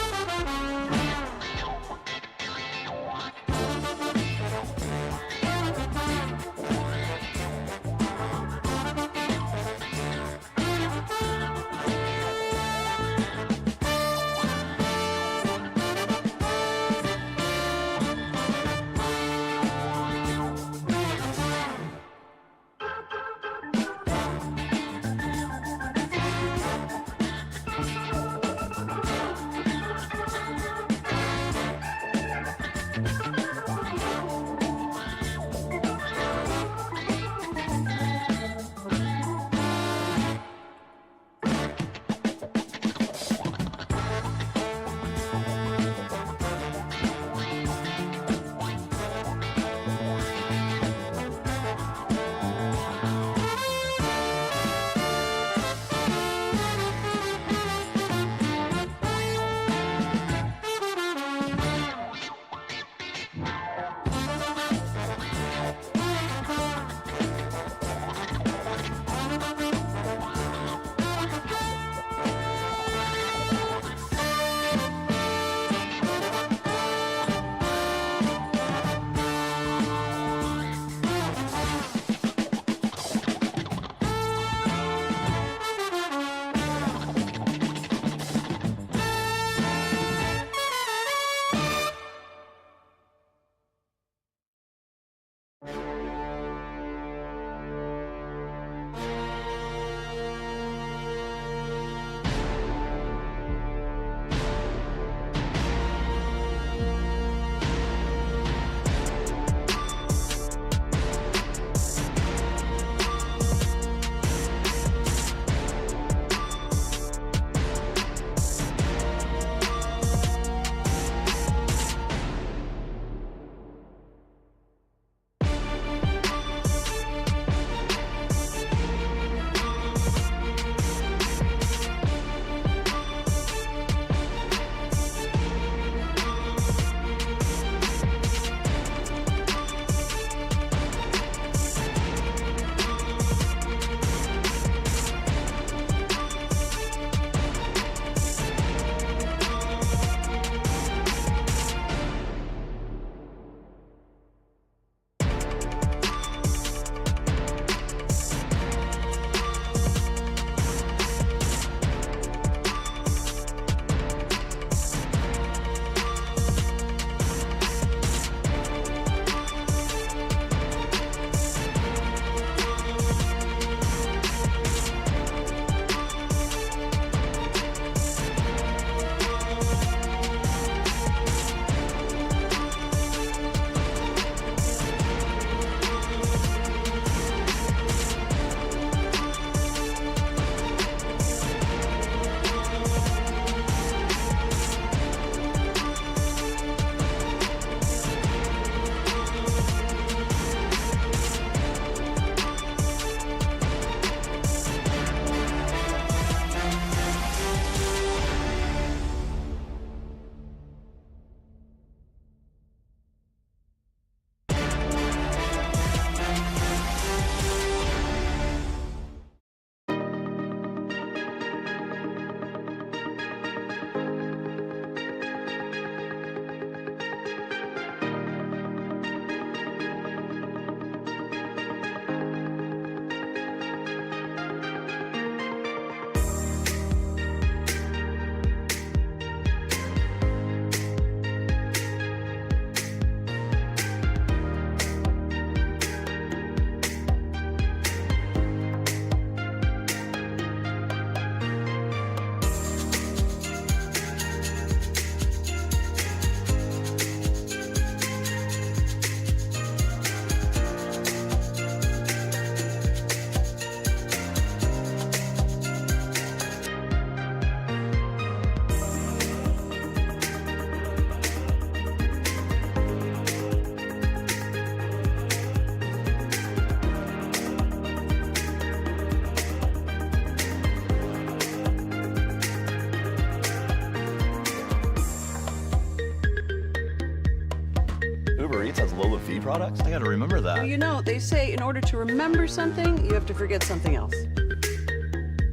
low-fee products? I gotta remember that. Well, you know, they say in order to remember something, you have to forget something else.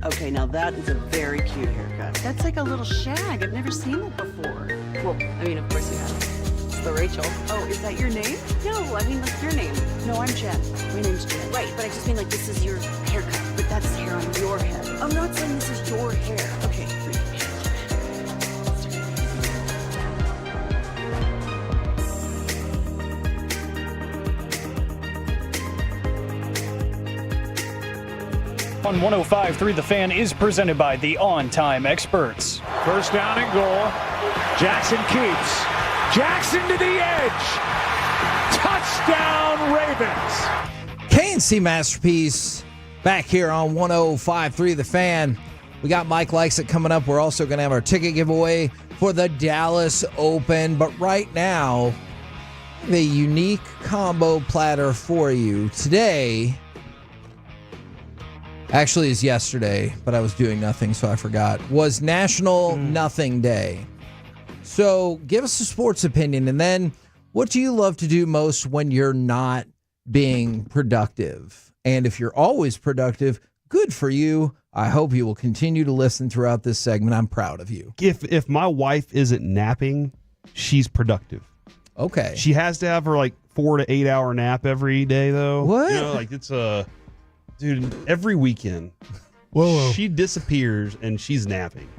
Okay, now that is a very cute haircut. That's like a little shag. I've never seen it before. Well, I mean, of course you have. It's the Rachel. Oh, is that your name? No, I mean, like your name. No, I'm Jen. My name's Jen. Right, but I just mean like this is your haircut, but that's hair on your head. I'm not saying this is your hair. Okay. On 105.3 The Fan is presented by the On Time Experts. First down and goal. Jackson keeps. Jackson to the edge. Touchdown, Ravens. KNC Masterpiece back here on 105.3 The Fan. We got Mike Likes It coming up. We're also going to have our ticket giveaway for the Dallas Open. But right now, the unique combo platter for you today. Actually, is yesterday, but I was doing nothing, so I forgot. Was National Nothing Day. So give us a sports opinion, and then what do you love to do most when you're not being productive? And if you're always productive, good for you. I hope you will continue to listen throughout this segment. I'm proud of you. If my wife isn't napping, she's productive. Okay. She has to have her like 4 to 8 hour nap every day, though. What? You know, like it's a... Dude, every weekend, Whoa. she disappears and she's napping.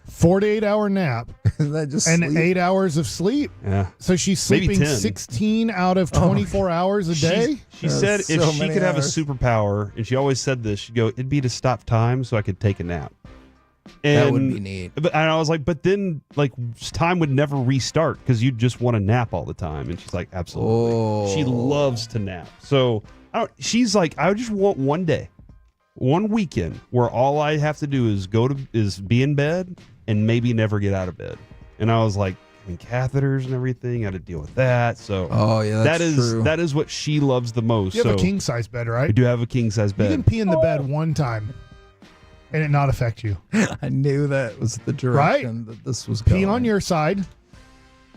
48-hour nap. That just and sleep? 8 hours of sleep. Yeah. So she's Maybe sleeping 10. 16 out of 24 hours a day? She said if she could have a superpower, and she always said this, she'd go, it'd be to stop time so I could take a nap. And, that would be neat. But and I was like, but then like time would never restart because you'd just want to nap all the time. And she's like, absolutely. Oh. She loves to nap. So she's like, I just want one day, one weekend where all I have to do is be in bed and maybe never get out of bed. And I was like, I mean, catheters and everything, got to deal with that. So that's true. That is what she loves the most. You have a king size bed, right? We do have a king size bed. You can pee in the bed one time and it not affect you. I knew that was the direction that this was going. Pee on your side,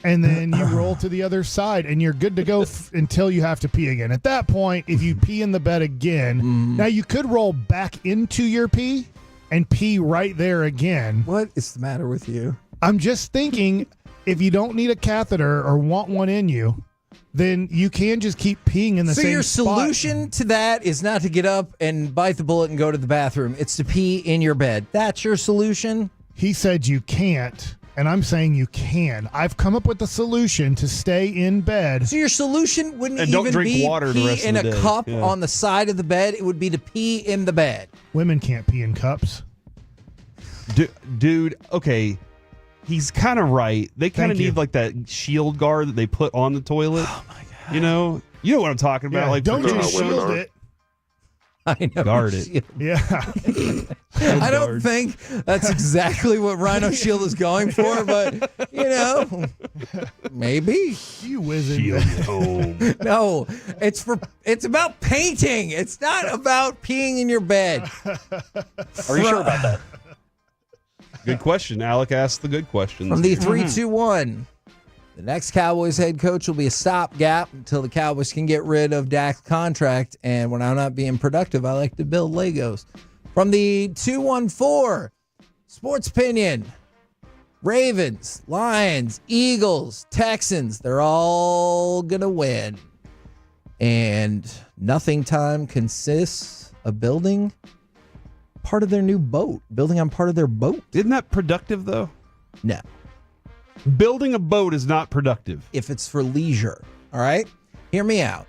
and then you roll to the other side, and you're good to go until you have to pee again. At that point, if you pee in the bed again, now you could roll back into your pee and pee right there again. What is the matter with you? I'm just thinking, if you don't need a catheter or want one in you, then you can just keep peeing in the same So your spot. solution to that is not to get up and bite the bullet and go to the bathroom. It's to pee in your bed. That's your solution? He said you can't, and I'm saying you can. I've come up with a solution to stay in bed. So your solution wouldn't And don't even drink be water the pee rest of in the a day. cup Yeah. on the side of the bed. It would be to pee in the bed. Women can't pee in cups. Dude, okay. He's kind of right. They kind of Thank you. need like that shield guard that they put on the toilet. Oh my god! You know what I'm talking about. Yeah, like don't for just women. shield it. I know. Guard it. Yeah. I don't think that's exactly what Rhino Shield is going for, but maybe. You whizzing. Shield home. No, it's about painting. It's not about peeing in your bed. Are you sure about that? Good question. Alec asked the good questions. From the 3-2-1, the next Cowboys head coach will be a stopgap until the Cowboys can get rid of Dak's contract. And when I'm not being productive, I like to build Legos. From the 2-1-4, sports opinion, Ravens, Lions, Eagles, Texans, they're all going to win. And nothing time consists of building part of their new boat, building on part of their boat. Isn't that productive though? No. Building a boat is not productive. If it's for leisure, all right? Hear me out.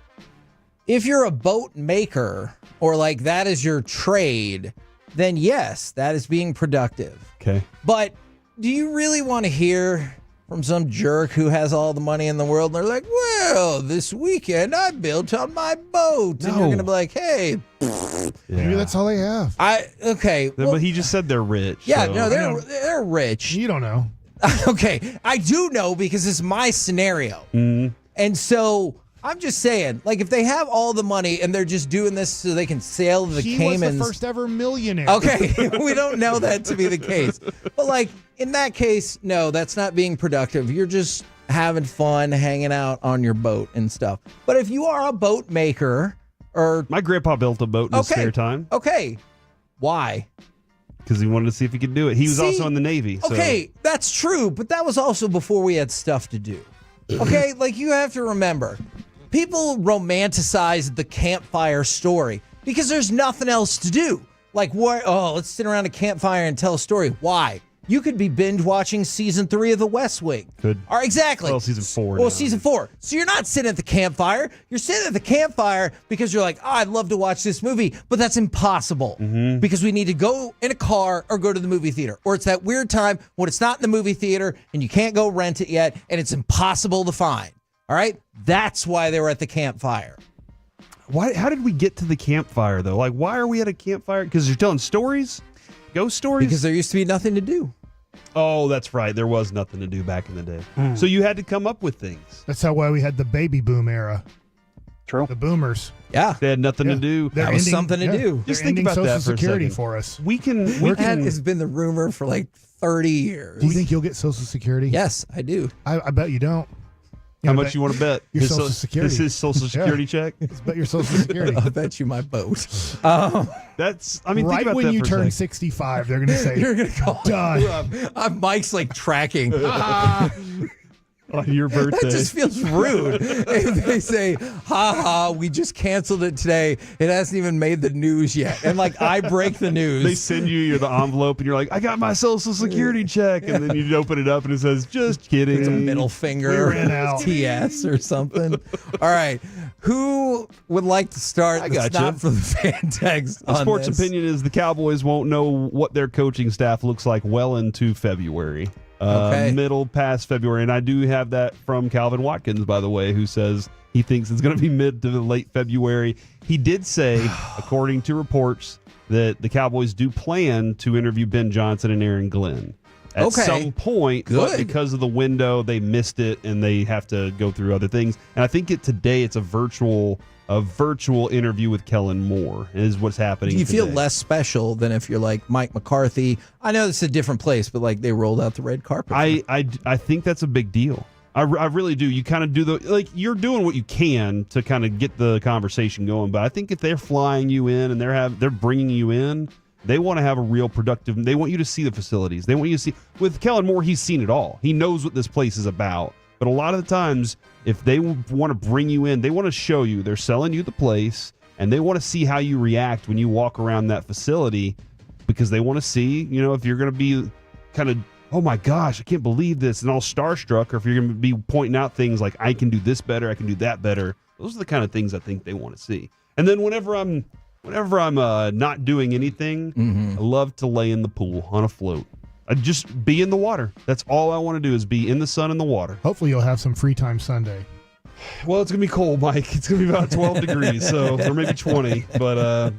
If you're a boat maker or like that is your trade, then yes, that is being productive. Okay. But do you really want to hear from some jerk who has all the money in the world and they're like, well, this weekend I built on my boat. And you're going to be like, hey. Maybe that's all they have. Okay. But he just said they're rich. Yeah, so. no, they're rich. You don't know. Okay. I do know because it's my scenario. Mm-hmm. And so I'm just saying, like, if they have all the money and they're just doing this so they can sail the Caymans. He was the first ever millionaire. Okay, we don't know that to be the case. But, like, in that case, no, that's not being productive. You're just having fun, hanging out on your boat and stuff. But if you are a boat maker or... My grandpa built a boat in his spare time. Okay. Why? Because he wanted to see if he could do it. He was also in the Navy. So. Okay, that's true, but that was also before we had stuff to do. Okay, like you have to remember, people romanticize the campfire story because there's nothing else to do. Like, what? Oh, let's sit around a campfire and tell a story. Why? You could be binge watching season 3 of The West Wing. Could. All right, exactly. Well, season 4. Well, now. season 4. So you're not sitting at the campfire. You're sitting at the campfire because you're like, oh, I'd love to watch this movie, but that's impossible because we need to go in a car or go to the movie theater. Or it's that weird time when it's not in the movie theater and you can't go rent it yet and it's impossible to find. All right? That's why they were at the campfire. Why? How did we get to the campfire, though? Like, why are we at a campfire? Because you're telling stories? Ghost stories? Because there used to be nothing to do. Oh, that's right. There was nothing to do back in the day. So you had to come up with things. That's why we had the baby boom era. True. The boomers. Yeah. They had nothing to do. That was something to do. Just think about Social that for Security a second. for us. That has been the rumor for like 30 years. Do you think you'll get Social Security? Yes, I do. I bet you don't. How much you want to bet? Your Social Security. This is Social Security check? Let's bet your Social Security. I bet you my boat. That's, I mean, right think about when that you for a turn second. 65, they're going to say, You're going to call done. Mike's like tracking. On your birthday. That just feels rude. If they say, we just canceled it today. It hasn't even made the news yet. And like, I break the news. They send you the envelope and you're like, I got my Social Security check. And then you open it up and it says, just kidding. It's a middle finger. We ran out. TS or something. All right. Who would like to start? I That's gotcha. not for the fan text. The on sports this. opinion is the Cowboys won't know what their coaching staff looks like well into February. Okay. Middle past February. And I do have that from Calvin Watkins, by the way, who says he thinks it's going to be mid to late February. He did say, according to reports, that the Cowboys do plan to interview Ben Johnson and Aaron Glenn at some point. Good. But because of the window, they missed it and they have to go through other things. And I think today it's a virtual interview with Kellen Moore is what's happening. Do you feel today. less special than if you're like Mike McCarthy? I know this is a different place, but like they rolled out the red carpet. I think that's a big deal. I really do. You kind of do you're doing what you can to kind of get the conversation going. But I think if they're flying you in and they're bringing you in, they want to have a real productive. They want you to see the facilities. They want you to see. With Kellen Moore, he's seen it all. He knows what this place is about. But a lot of the times, if they want to bring you in, they want to show you. They're selling you the place, and they want to see how you react when you walk around that facility because they want to see, if you're going to be kind of, oh my gosh, I can't believe this, and all starstruck, or if you're going to be pointing out things like, I can do this better, I can do that better. Those are the kind of things I think they want to see. And then whenever I'm not doing anything, I love to lay in the pool on a float. I just be in the water. That's all I want to do is be in the sun and the water. Hopefully you'll have some free time Sunday. Well, it's going to be cold, Mike. It's going to be about 12 degrees, or maybe 20. But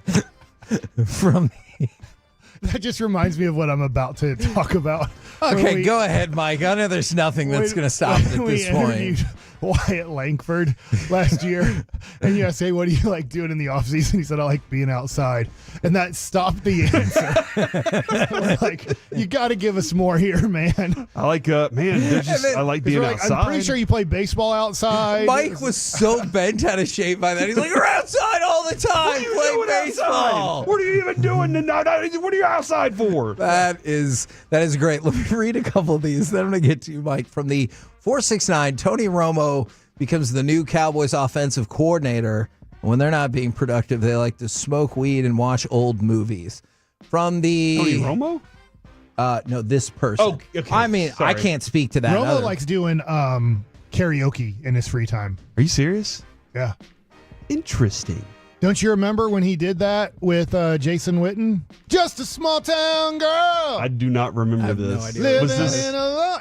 that just reminds me of what I'm about to talk about. Okay, go ahead, Mike. I know there's nothing that's going to stop it at this point. We interviewed Wyatt Langford last year, and you asked, hey, what do you like doing in the off season? He said, I like being outside, and that stopped the answer. Like, you got to give us more here, man. I like, I like being outside. I'm pretty sure you play baseball outside. Mike was so bent out of shape by that. He's like, we're outside all the time playing baseball. Outside? What are you even doing? What are you outside for? That is great. Let me read a couple of these. Then I'm going to get to you, Mike. From the 469, Tony Romo becomes the new Cowboys offensive coordinator. When they're not being productive, they like to smoke weed and watch old movies. From the Tony Romo? No, this person. Oh, okay. I mean, Sorry. I can't speak to that. Romo likes doing karaoke in his free time. Are you serious? Yeah. Interesting. Don't you remember when he did that with Jason Witten? Just a small town girl. I do not remember this. No idea. Was this?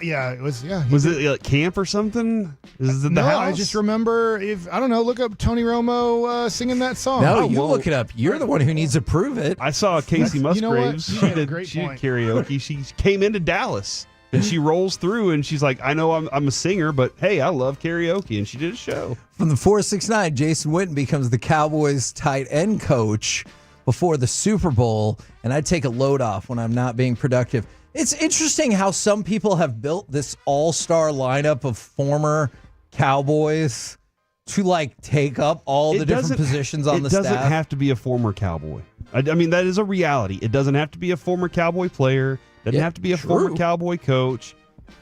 Yeah, it was. Yeah. Was it like camp or something? Is it the no, house? I just remember. I don't know. Look up Tony Romo singing that song. No, you look it up. You're the one who needs to prove it. I saw Casey Musgraves. You know what? She did point. karaoke. She came into Dallas And she rolls through and she's like, I know I'm a singer, but hey, I love karaoke. And she did a show. From the 469, Jason Witten becomes the Cowboys tight end coach before the Super Bowl, and I take a load off when I'm not being productive. It's interesting how some people have built this all-star lineup of former Cowboys to like take up all the different positions on the staff. It doesn't have to be a former Cowboy. I mean, that is a reality. It doesn't have to be a former Cowboy player. It doesn't have to be a former Cowboy coach.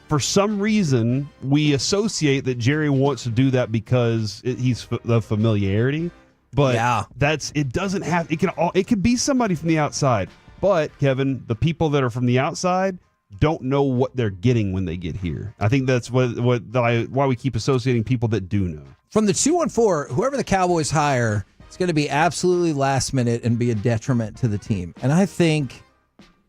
For some reason, we associate that Jerry wants to do that because he's the familiarity. But it doesn't have. It can be somebody from the outside. But Kevin, the people that are from the outside don't know what they're getting when they get here. I think that's why we keep associating people that do know. From the 214, whoever the Cowboys hire, it's going to be absolutely last minute and be a detriment to the team. And I think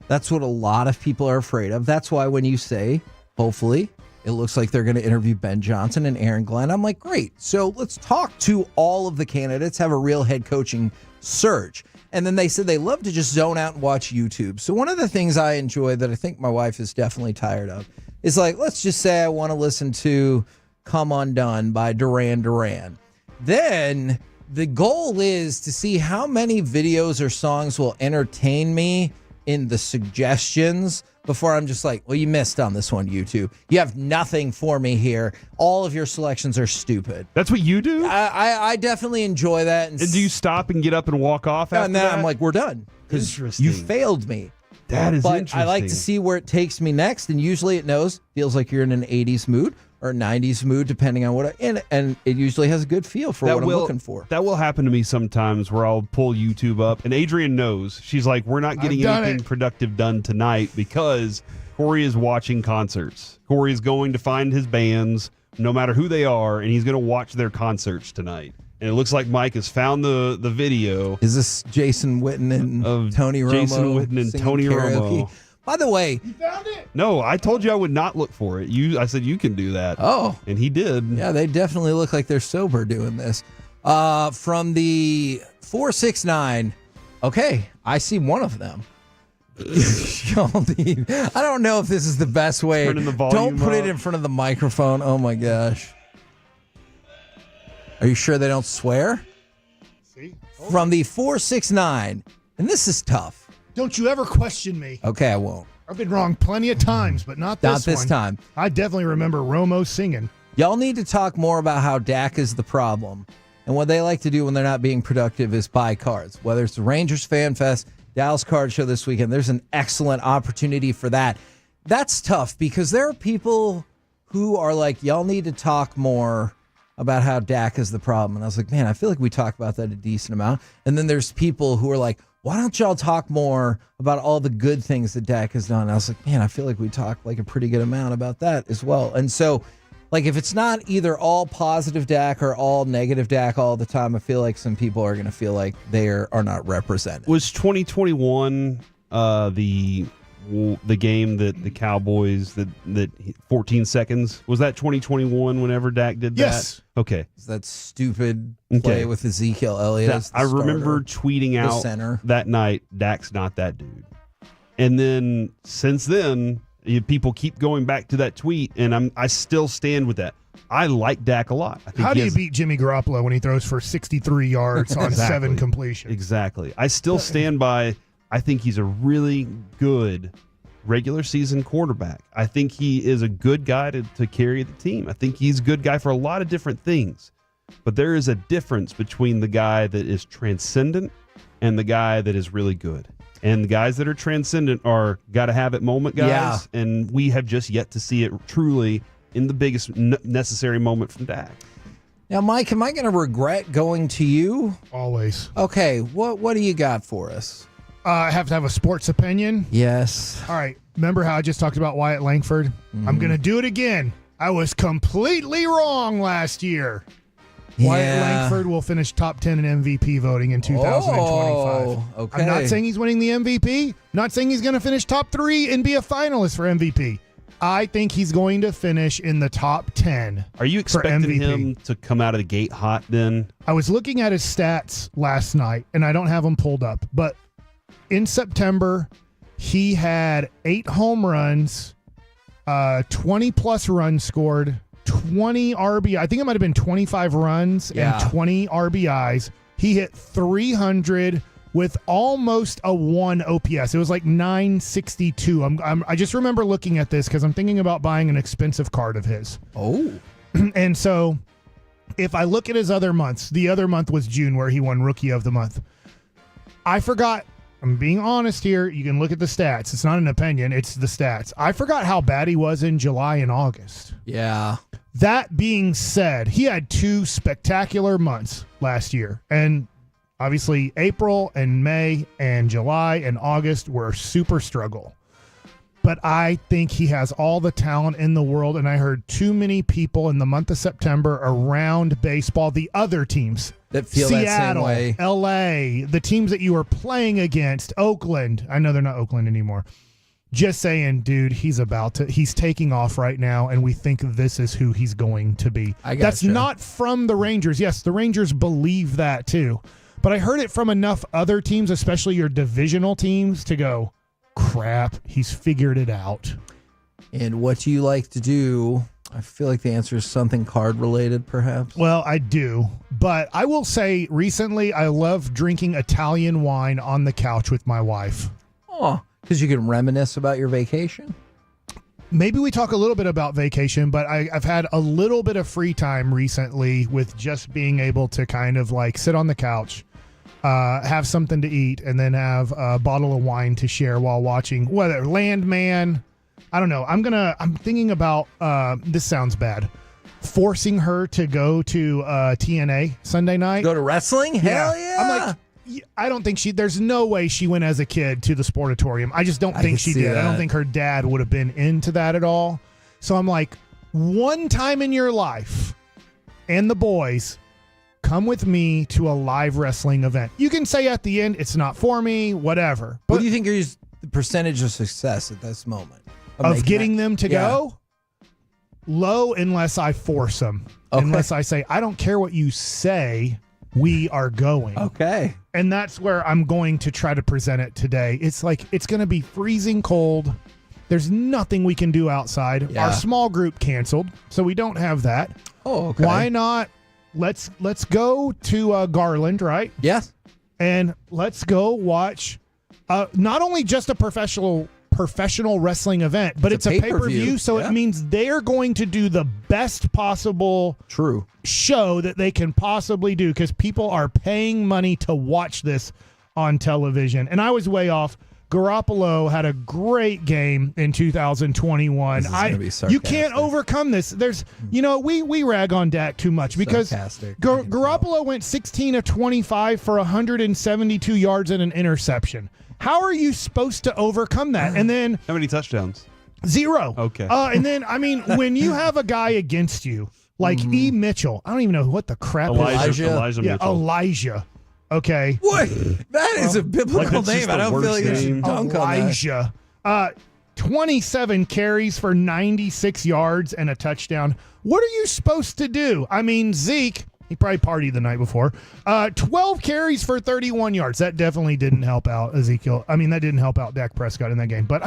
that's what a lot of people are afraid of. That's why when you say, hopefully, it looks like they're going to interview Ben Johnson and Aaron Glenn, I'm like, great. So let's talk to all of the candidates, have a real head coaching search. And then they said they love to just zone out and watch YouTube. So one of the things I enjoy that I think my wife is definitely tired of is like, let's just say I want to listen to Come Undone by Duran Duran. Then the goal is to see how many videos or songs will entertain me in the suggestions before I'm just like, well, you missed on this one, YouTube. You have nothing for me here. All of your selections are stupid. That's what you do? I definitely enjoy that. And do you stop and get up and walk off after and then that? I'm like, we're done. Because you failed me. That is but interesting. I like to see where it takes me next. And usually it feels like you're in an 80s mood or 90s mood, depending on what and it usually has a good feel for what I'm looking for. That will happen to me sometimes where I'll pull YouTube up. And Adrian knows. She's like, we're not getting anything productive done tonight because Corey is watching concerts. Corey is going to find his bands, no matter who they are, and he's going to watch their concerts tonight. And it looks like Mike has found the video. Is this Jason Witten and Tony Romo? Jason Witten and Tony karaoke? Romo. By the way, you found it? No, I told you I would not look for it. I said you can do that. Oh. And he did. Yeah, they definitely look like they're sober doing this. From the 469, okay, I see one of them. I don't know if this is the best way. Turning the volume Don't put up. it in front of the microphone. Oh my gosh. Are you sure they don't swear? See? From the 469, and this is tough. Don't you ever question me. Okay, I won't. I've been wrong plenty of times, but not this one. Not this time. I definitely remember Romo singing. Y'all need to talk more about how Dak is the problem. And what they like to do when they're not being productive is buy cards. Whether it's the Rangers Fan Fest, Dallas Card Show this weekend, there's an excellent opportunity for that. That's tough because there are people who are like, y'all need to talk more about how Dak is the problem. And I was like, man, I feel like we talk about that a decent amount. And then there's people who are like, why don't y'all talk more about all the good things that Dak has done? And I was like, man, I feel like we talk like a pretty good amount about that as well. And so, like, if it's not either all positive Dak or all negative Dak all the time, I feel like some people are going to feel like they are not represented. Was 2021 the game that the Cowboys that 14 seconds, was that 2021 whenever Dak did that? Yes. Okay. That stupid play with Ezekiel Elliott as the I remember starter, tweeting the out center. that night, Dak's not that dude. And then since then, people keep going back to that tweet, and I still stand with that. I like Dak a lot. I think How do you beat Jimmy Garoppolo when he throws for 63 yards on 7 completions? Exactly. I still stand by, I think he's a really good regular season quarterback. I think he is a good guy to carry the team. I think he's a good guy for a lot of different things. But there is a difference between the guy that is transcendent and the guy that is really good. And the guys that are transcendent are got-to-have-it moment guys. Yeah. And we have just yet to see it truly in the biggest necessary moment from Dak. Now, Mike, am I going to regret going to you? Always. Okay, what do you got for us? I have to have a sports opinion. Yes. All right. Remember how I just talked about Wyatt Langford? Mm-hmm. I'm going to do it again. I was completely wrong last year. Wyatt Langford will finish top 10 in MVP voting in 2025. Oh, okay. I'm not saying he's winning the MVP. Not saying he's going to finish top 3 and be a finalist for MVP. I think he's going to finish in the top 10. Are you expecting him to come out of the gate hot then? I was looking at his stats last night, and I don't have them pulled up, but in September, he had 8 home runs, 20 plus runs scored, 20 RBI. I think it might have been 25 runs and 20 RBIs. He hit 300 with almost a 1 OPS. It was like 962. I just remember looking at this because I'm thinking about buying an expensive card of his. Oh. And so if I look at his other months, the other month was June where he won Rookie of the Month. I forgot. I'm being honest here. You can look at the stats. It's not an opinion. It's the stats. I forgot how bad he was in July and August. Yeah. That being said, he had 2 spectacular months last year. And obviously April and May and July and August were a super struggle. But I think he has all the talent in the world. And I heard too many people in the month of September around baseball, the other teams, that feel Seattle, that same way. LA, the teams that you were playing against, Oakland. I know they're not Oakland anymore. Just saying, dude, he's taking off right now, and we think this is who he's going to be. That's not from the Rangers. Yes, the Rangers believe that too. But I heard it from enough other teams, especially your divisional teams, to go, crap, he's figured it out. And what do you like to do? I feel like the answer is something card related, perhaps. Well, I do. But I will say recently I love drinking Italian wine on the couch with my wife. Oh, because you can reminisce about your vacation? Maybe we talk a little bit about vacation, but I've had a little bit of free time recently with just being able to kind of like sit on the couch, have something to eat, and then have a bottle of wine to share while watching whether Landman. I don't know. I'm thinking about, this sounds bad, forcing her to go to TNA Sunday night. Go to wrestling? Hell yeah. I'm like, I don't think there's no way she went as a kid to the Sportatorium. I just don't think she did. I don't think her dad would have been into that at all. So I'm like, one time in your life and the boys, come with me to a live wrestling event. You can say at the end, it's not for me, whatever. But what do you think is the percentage of success at this moment? Of getting them to go? Low unless I force them. Okay. Unless I say, I don't care what you say, we are going. Okay. And that's where I'm going to try to present it today. It's like, it's going to be freezing cold. There's nothing we can do outside. Yeah. Our small group canceled, so we don't have that. Oh, okay. Why not? Let's go to Garland, right? Yes. And let's go watch not only just a professional wrestling event, but it's a pay-per-view, so it means they're going to do the best possible show that they can possibly do because people are paying money to watch this on television. And I was way off. Garoppolo had a great game in 2021. You can't overcome this. There's, we rag on Dak too much because Garoppolo went 16 of 25 for 172 yards and an interception. How are you supposed to overcome that? And then how many touchdowns? 0. Okay. And then, when you have a guy against you like E. Mitchell, I don't even know what the crap Elijah is. Mitchell. Elijah. Okay. What? That is a biblical name. I don't feel like you should dunk on that. Elijah. 27 carries for 96 yards and a touchdown. What are you supposed to do? Zeke, he probably partied the night before. 12 carries for 31 yards. That definitely didn't help out Ezekiel. That didn't help out Dak Prescott in that game. But,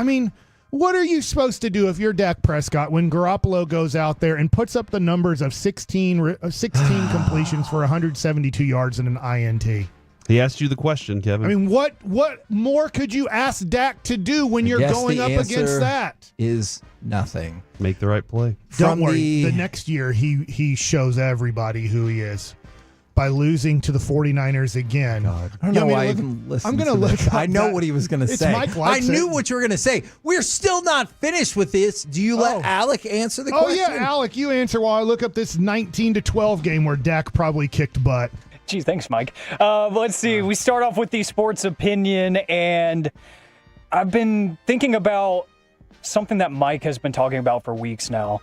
what are you supposed to do if you're Dak Prescott when Garoppolo goes out there and puts up the numbers of 16 completions for 172 yards and an INT? He asked you the question, Kevin. What more could you ask Dak to do when you're going up against that? Is nothing. Make the right play. Don't worry. The next year, he shows everybody who he is by losing to the 49ers again. I don't know why I even listened. I'm going to look. I know what he was going to say. I knew what you were going to say. We're still not finished with this. Do you let Alec answer the question? Oh, yeah, Alec, you answer while I look up this 19-12 game where Dak probably kicked butt. Gee, thanks, Mike. Let's see. We start off with the sports opinion, and I've been thinking about something that Mike has been talking about for weeks now.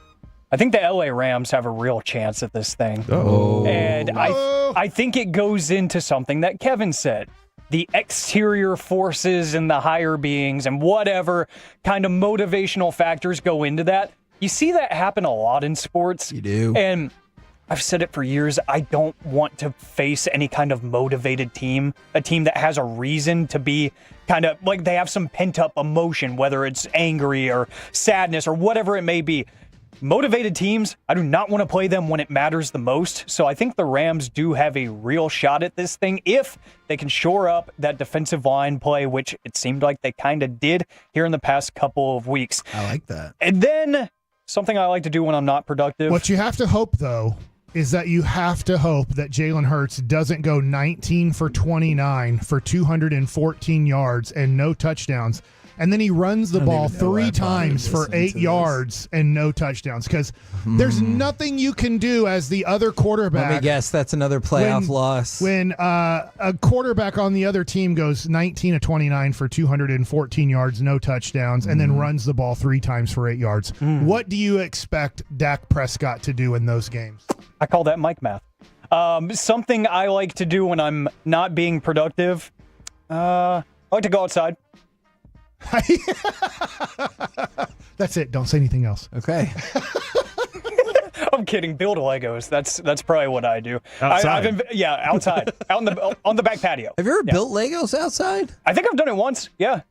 I think the LA Rams have a real chance at this thing. Oh. And I think it goes into something that Kevin said. The exterior forces and the higher beings and whatever kind of motivational factors go into that. You see that happen a lot in sports. You do. And I've said it for years. I don't want to face any kind of motivated team, a team that has a reason to be kind of like they have some pent-up emotion, whether it's angry or sadness or whatever it may be. Motivated teams, I do not want to play them when it matters the most. So I think the Rams do have a real shot at this thing if they can shore up that defensive line play, which it seemed like they kind of did here in the past couple of weeks. I like that. And then something I like to do when I'm not productive. What you have to hope, though, is that you have to hope that Jalen Hurts doesn't go 19 for 29 for 214 yards and no touchdowns. And then he runs the ball 3 times for 8 yards and no touchdowns. Because there's nothing you can do as the other quarterback. Let me guess, that's another playoff loss. When a quarterback on the other team goes 19 of 29 for 214 yards, no touchdowns, and then runs the ball 3 times for 8 yards. What do you expect Dak Prescott to do in those games? I call that Mike math. Something I like to do when I'm not being productive, I like to go outside. That's it. Don't say anything else. Okay. I'm kidding. Build Legos. That's probably what I do. Outside. Outside, out on the back patio. Have you ever built Legos outside? I think I've done it once. Yeah.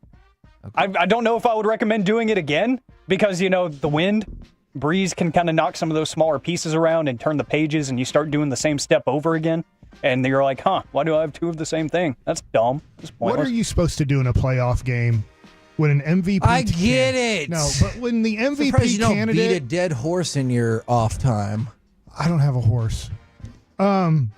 Okay. I don't know if I would recommend doing it again because the wind, breeze can kind of knock some of those smaller pieces around and turn the pages, and you start doing the same step over again. And you're like, why do I have 2 of the same thing? That's dumb. That's pointless. What are you supposed to do in a playoff game? When an MVP, I get it. No, but when the MVP Surprised you don't candidate, beat a dead horse in your off time. I don't have a horse. That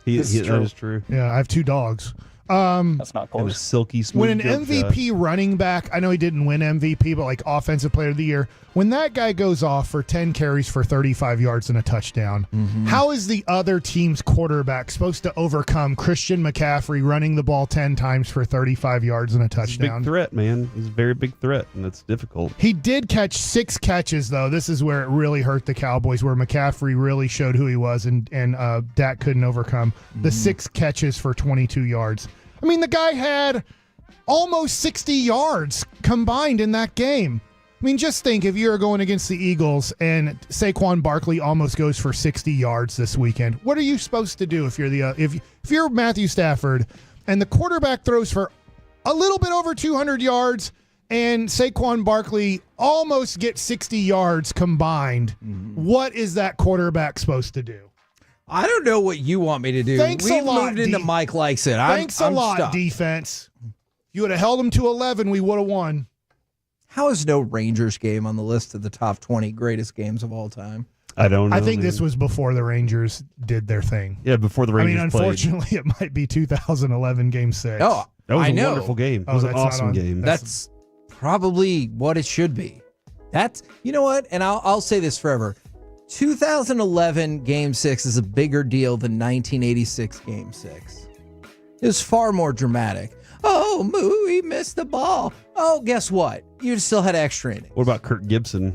is true. Yeah, I have 2 dogs. That's not close. And a silky smooth. When an jump MVP shot. running back, I know he didn't win MVP, but like Offensive Player of the Year, when that guy goes off for 10 carries for 35 yards and a touchdown, how is the other team's quarterback supposed to overcome Christian McCaffrey running the ball 10 times for 35 yards and a touchdown? He's a big threat, man. He's a very big threat, and that's difficult. He did catch 6 catches, though. This is where it really hurt the Cowboys, where McCaffrey really showed who he was, and Dak couldn't overcome the 6 catches for 22 yards. I mean, the guy had almost 60 yards combined in that game. I mean, just think if you're going against the Eagles and Saquon Barkley almost goes for 60 yards this weekend. What are you supposed to do if you're if you're Matthew Stafford and the quarterback throws for a little bit over 200 yards and Saquon Barkley almost gets 60 yards combined? What is that quarterback supposed to do? I don't know what you want me to do. Thanks a lot. Moved into Mike likes it. Thanks a lot, stuck. defense. If you would have held them to 11, we would have won. How is no Rangers game on the list of the top 20 greatest games of all time? I don't know. I think this was before the Rangers did their thing. Yeah, before the Rangers unfortunately, it might be 2011 Game 6. Oh, that was I a know. wonderful game. It was an awesome game. That's probably what it should be. That's, you know what? And I'll say this forever. 2011 Game 6 is a bigger deal than 1986 Game 6. It was far more dramatic. Oh, he missed the ball. Oh, guess what? You still had extra innings. What about Kirk Gibson?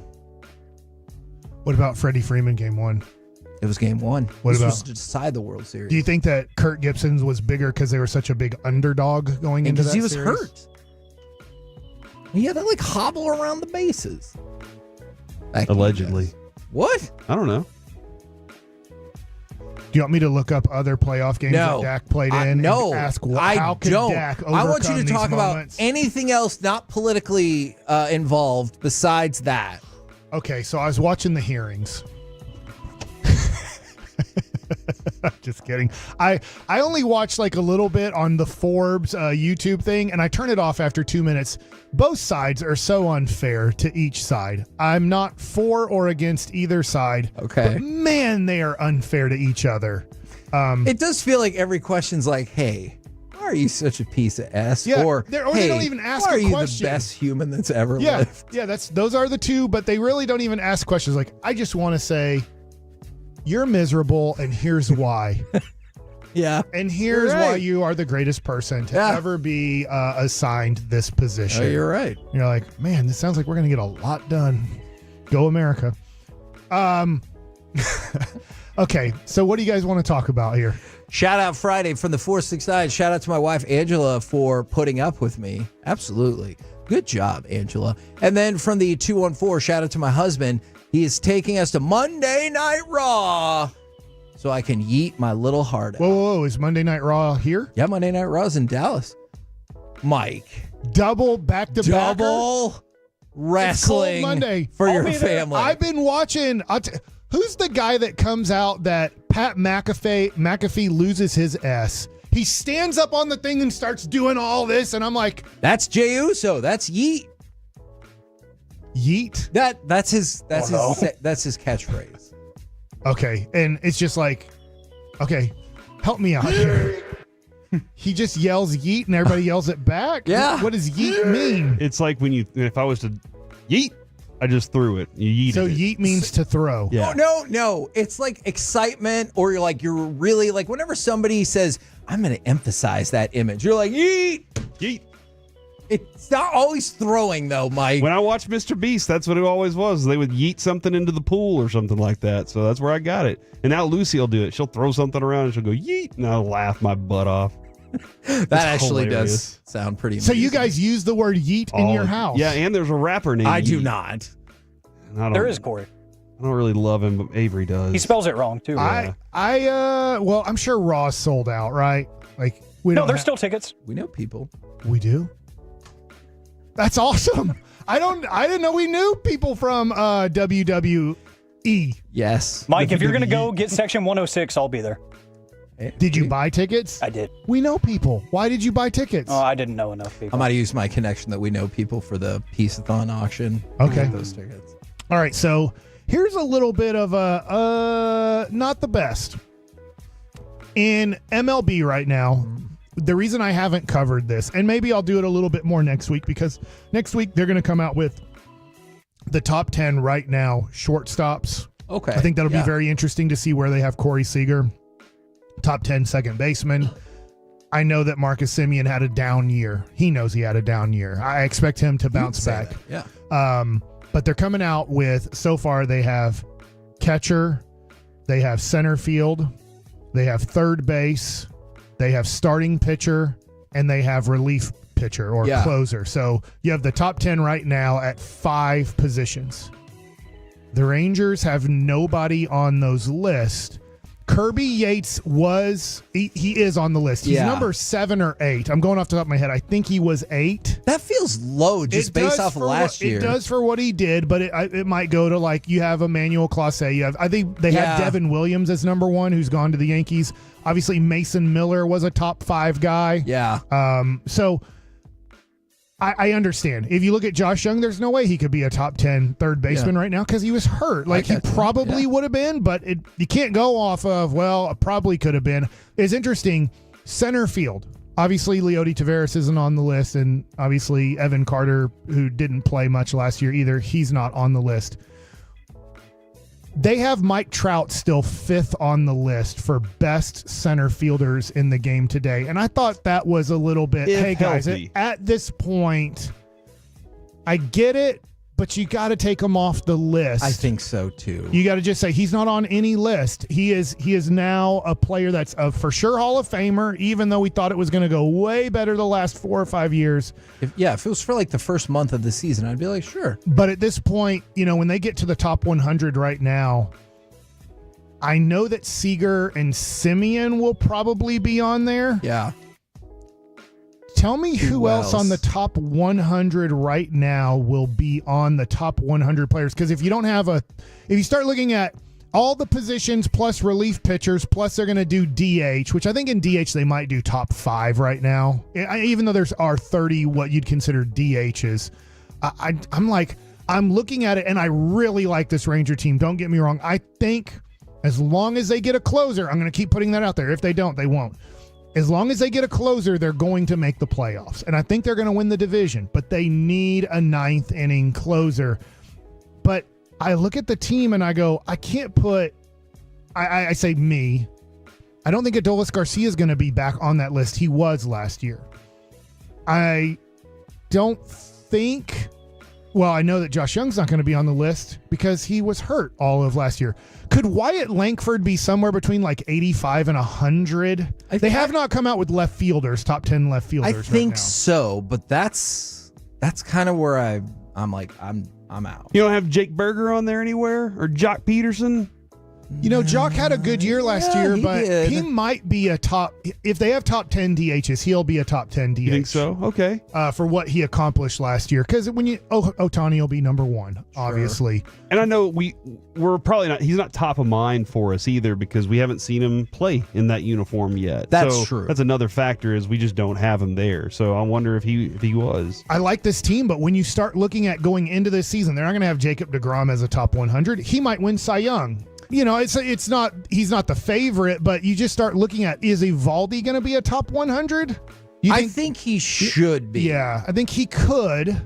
What about Freddie Freeman Game 1? It was Game 1. What this about? was to decide the World Series. Do you think that Kirk Gibson's was bigger because they were such a big underdog going into that because he was series? hurt. He had to like hobble around the bases. Allegedly. What? I don't know. Do you want me to look up other playoff games that Dak played in? No, and ask I how could don't. Dak overcome I want you to these talk moments? about anything else not politically involved besides that. Okay, so I was watching the hearings. Just kidding. I only watched like a little bit on the Forbes YouTube thing, and I turn it off after 2 minutes. Both sides are so unfair to each side. I'm not for or against either side. Okay. But man, they are unfair to each other. It does feel like every question's like, hey, why are you such a piece of S? Yeah, or they hey, don't even ask why a are you question. the best human that's ever Yeah, lived? yeah. Those are the two, but they really don't even ask questions. Like, I just want to say, you're miserable, and here's why. Yeah. And here's You're right. why you are the greatest person to ever be assigned this position. Oh, you're right. You're like, man, this sounds like we're going to get a lot done. Go America. Okay, so what do you guys want to talk about here? Shout out Friday from the 469. Shout out to my wife, Angela, for putting up with me. Absolutely. Good job, Angela. And then from the 214, shout out to my husband. He is taking us to Monday Night Raw so I can yeet my little heart out. Whoa, is Monday Night Raw here? Yeah, Monday Night Raw's in Dallas. Mike, Double back-to-back. Double wrestling Monday for your family. I've been watching. Who's the guy that comes out that Pat McAfee loses his S? He stands up on the thing and starts doing all this, and I'm like, that's Jey Uso. That's Yeet. Yeet. That's his catchphrase. Okay, and it's just like, okay, help me out here. He just yells yeet and everybody yells it back? Yeah. What does yeet mean? It's like if I was to yeet, I just threw it. You yeeted So it. yeet means to throw. Yeah. No. It's like excitement, or you're really like, whenever somebody says, I'm going to emphasize that image, you're like, yeet. Yeet. It's not always throwing, though, Mike. When I watched Mr. Beast, that's what it always was. They would yeet something into the pool or something like that. So that's where I got it. And now Lucy will do it. She'll throw something around and she'll go yeet, and I'll laugh my butt off. That actually does sound pretty amazing. So you guys use the word yeet in your house? Yeah, and there's a rapper named I Yeet. do not. There is Corey. I don't really love him, but Avery does. He spells it wrong too. Well, I'm sure Raw's sold out, right? Like No, there's still tickets. We know people. We do. That's awesome. I didn't know we knew people from WWE. Yes. Mike, if you're going to go get section 106, I'll be there. Did you buy tickets? I did. We know people. Why did you buy tickets? Oh, I didn't know enough people. I might use my connection that we know people for the Peace-a-thon auction. Okay. Those tickets. All right, so here's a little bit of a not the best. In MLB right now, the reason I haven't covered this, and maybe I'll do it a little bit more next week, because next week they're going to come out with the top 10 right now shortstops. Okay. I think that'll be very interesting to see where they have Corey Seager, top 10 second baseman. I know that Marcus Semien had a down year. He knows he had a down year. I expect him to bounce back. That. Yeah. But they're coming out with, so far they have catcher, they have center field, they have third base, they have starting pitcher, and they have relief pitcher or closer. So you have the top 10 right now at 5 positions. The Rangers have nobody on those lists. Kirby Yates he is on the list. He's number 7 or 8. I'm going off the top of my head. I think he was 8. That feels low just based off of last year. It does for what he did, but it might go to, like, you have Emmanuel Clase. I think they had Devin Williams as number 1, who's gone to the Yankees. Obviously, Mason Miller was a top 5 guy. Yeah. So I understand. If you look at Josh Young, there's no way he could be a top 10 third baseman right now because he was hurt. Like, he probably would have been, but you can't go off of, well, probably could have been. It's interesting. Center field. Obviously, Leody Taveras isn't on the list, and obviously Evan Carter, who didn't play much last year either, he's not on the list. They have Mike Trout still 5th on the list for best center fielders in the game today. And I thought that was a little bit, hey, guys, at this point, I get it, but you got to take him off the list. I think so, too. You got to just say he's not on any list. He is now a player that's a for sure Hall of Famer, even though we thought it was going to go way better the last 4 or 5 years. If it was for like the first month of the season, I'd be like, sure. But at this point, when they get to the top 100 right now, I know that Seager and Semien will probably be on there. Yeah. Tell me who else on the top 100 right now will be on the top 100 players. Because if you start looking at all the positions plus relief pitchers, plus they're going to do DH, which I think in DH they might do top 5 right now. Even though are 30 what you'd consider DHs. I'm looking at it and I really like this Ranger team. Don't get me wrong. I think as long as they get a closer, I'm going to keep putting that out there. If they don't, they won't. As long as they get a closer, they're going to make the playoffs. And I think they're going to win the division, but they need a 9th inning closer. But I look at the team and I go, I can't put, I say me. I don't think Adolis Garcia is going to be back on that list. He was last year. I don't think, I know that Josh Young's not going to be on the list because he was hurt all of last year. Could Wyatt Langford be somewhere between like 85 and 100? They have not come out with left fielders, top 10 left fielders. I think so, but that's kind of where I'm like, I'm out. You don't have Jake Berger on there anywhere or Jock Peterson? You know, Jock had a good year last year, but did. he might be a top. If they have top 10 DHs, he'll be a top 10 DH. You think so? Okay. For what he accomplished last year, because when Ohtani will be number one, obviously. And I know we're probably not. He's not top of mind for us either because we haven't seen him play in that uniform yet. That's true. That's another factor is we just don't have him there. So I wonder if he was. I like this team, but when you start looking at going into this season, they're not going to have Jacob deGrom as a top 100. He might win Cy Young. You know, it's not. He's not the favorite, but you just start looking at, is Evaldi going to be a top 100? I think he should be. Yeah, I think he could.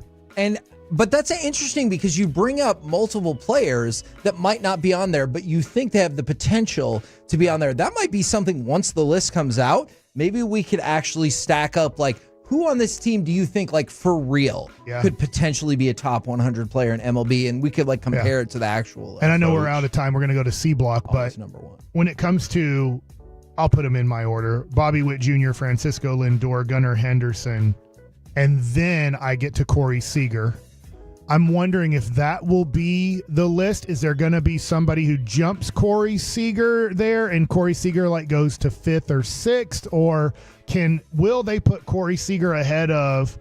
But that's interesting because you bring up multiple players that might not be on there, but you think they have the potential to be on there. That might be something once the list comes out, maybe we could actually stack up like, who on this team do you think, like, for real, could potentially be a top 100 player in MLB? And we could, like, compare it to the actual. And I know we're out of time. We're going to go to C block, but number one. When it comes to, I'll put them in my order: Bobby Witt Jr., Francisco Lindor, Gunnar Henderson, and then I get to Corey Seager. I'm wondering if that will be the list. Is there going to be somebody who jumps Corey Seager there, and Corey Seager like goes to 5th or 6th, or will they put Corey Seager ahead of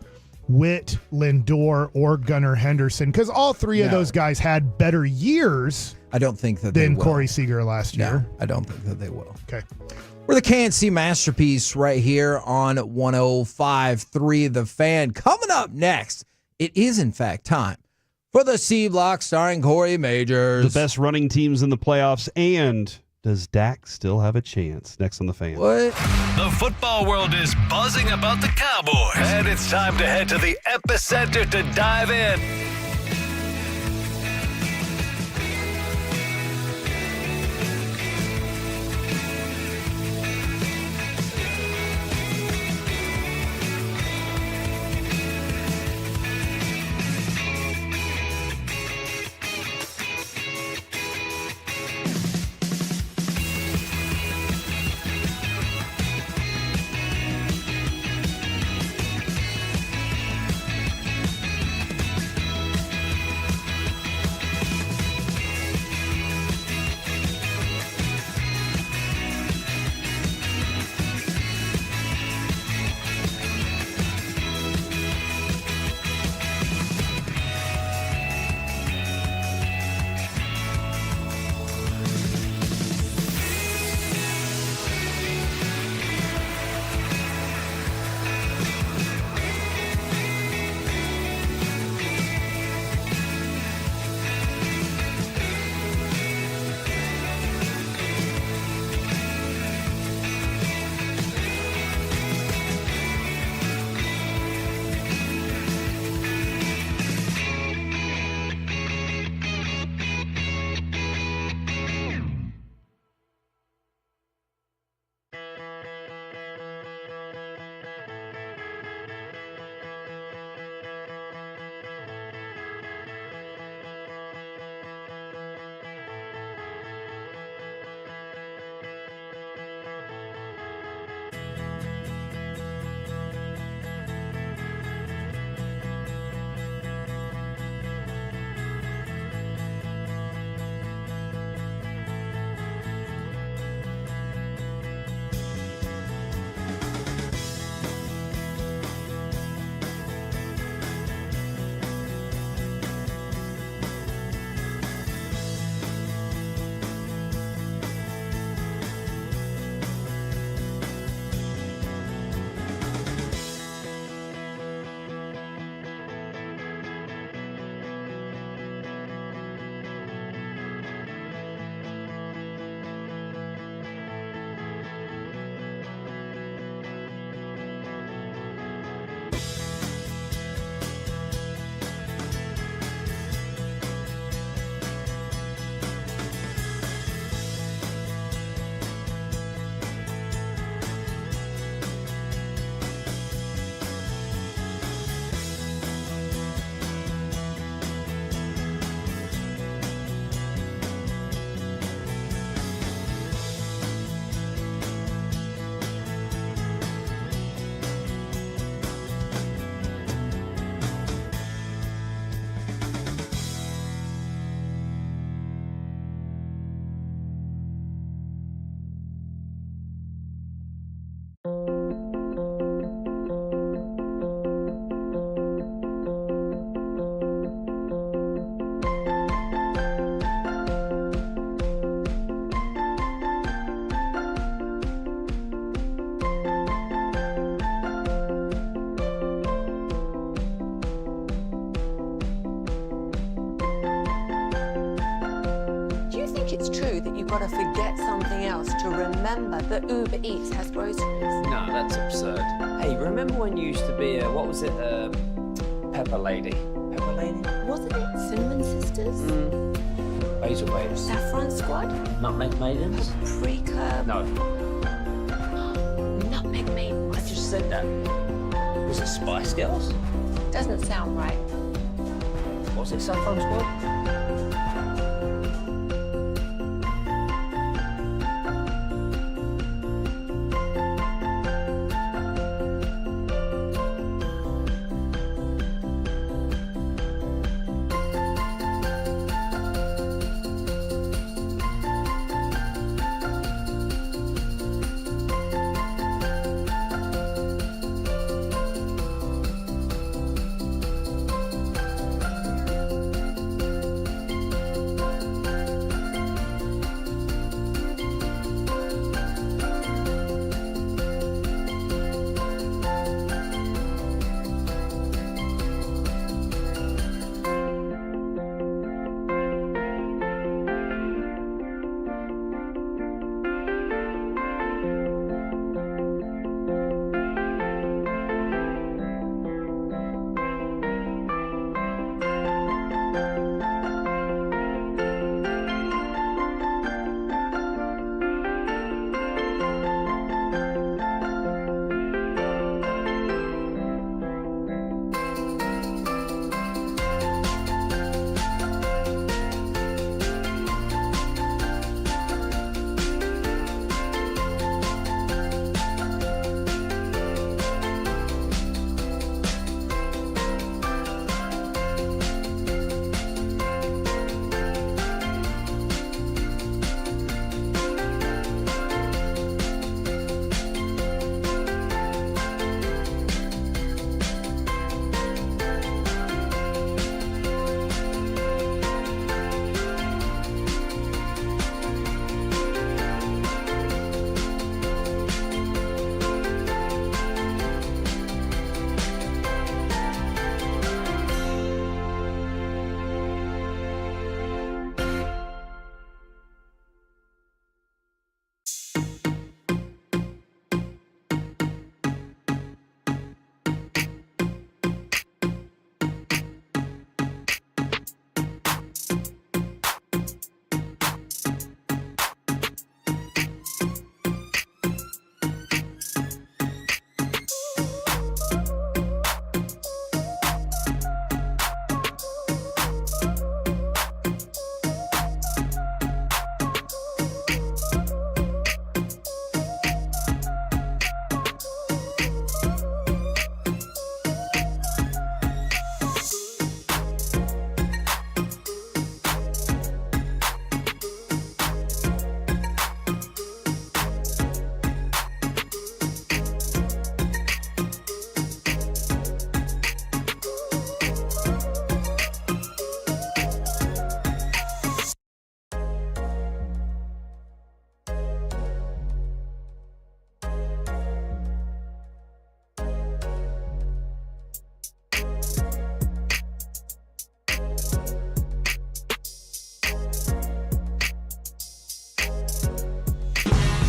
Witt, Lindor, or Gunnar Henderson? Because all three of those guys had better years. I don't think that than they will. Corey Seager last year. No, I don't think that they will. Okay. We're the KNC Masterpiece right here on 105.3 The Fan. Coming up next, it is, in fact, time for the C Block starring Corey Majors. The best running teams in the playoffs, and does Dak still have a chance? Next on The Fan. What? The football world is buzzing about the Cowboys, and it's time to head to the epicenter to dive in. got to forget something else to remember that Uber Eats has groceries. No, that's absurd. Hey, remember when you used to be a, what was it, Pepper Lady? Pepper Lady? Wasn't it Cinnamon Sisters? Basil Babes. Saffron Squad? Nutmeg Maidens? Paprika? No. Nutmeg Maidens. I just said that. Was it Spice Girls? Doesn't sound right. Was it Saffron Squad?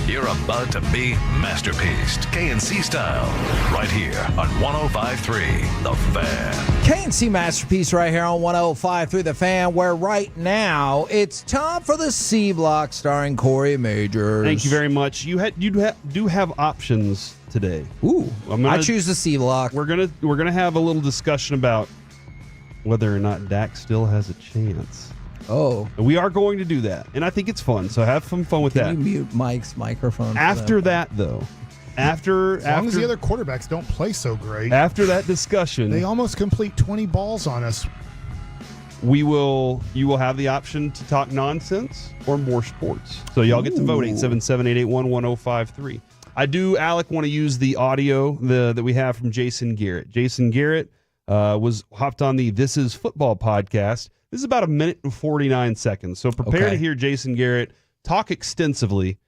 You're about to be masterpieced, KNC style, right here on 105.3 The Fan. KNC Masterpiece right here on 105.3 The Fan, where right now it's time for the C Block starring Corey Majors. Thank you very much. You do have options today. Ooh, I choose the C Block. We're gonna have a little discussion about whether or not Dak still has a chance. Oh, we are going to do that, and I think it's fun. So have some fun with that. Can you mute Mike's microphone? After that, though, as long as the other quarterbacks don't play so great. After that discussion, they almost complete 20 balls on us. You will have the option to talk nonsense or more sports. So y'all get to vote 877-881-1053. I do, Alec, want to use the audio that we have from Jason Garrett. Jason Garrett was hopped on the This Is Football podcast. This is about 1 minute and 49 seconds. So prepare to hear Jason Garrett talk extensively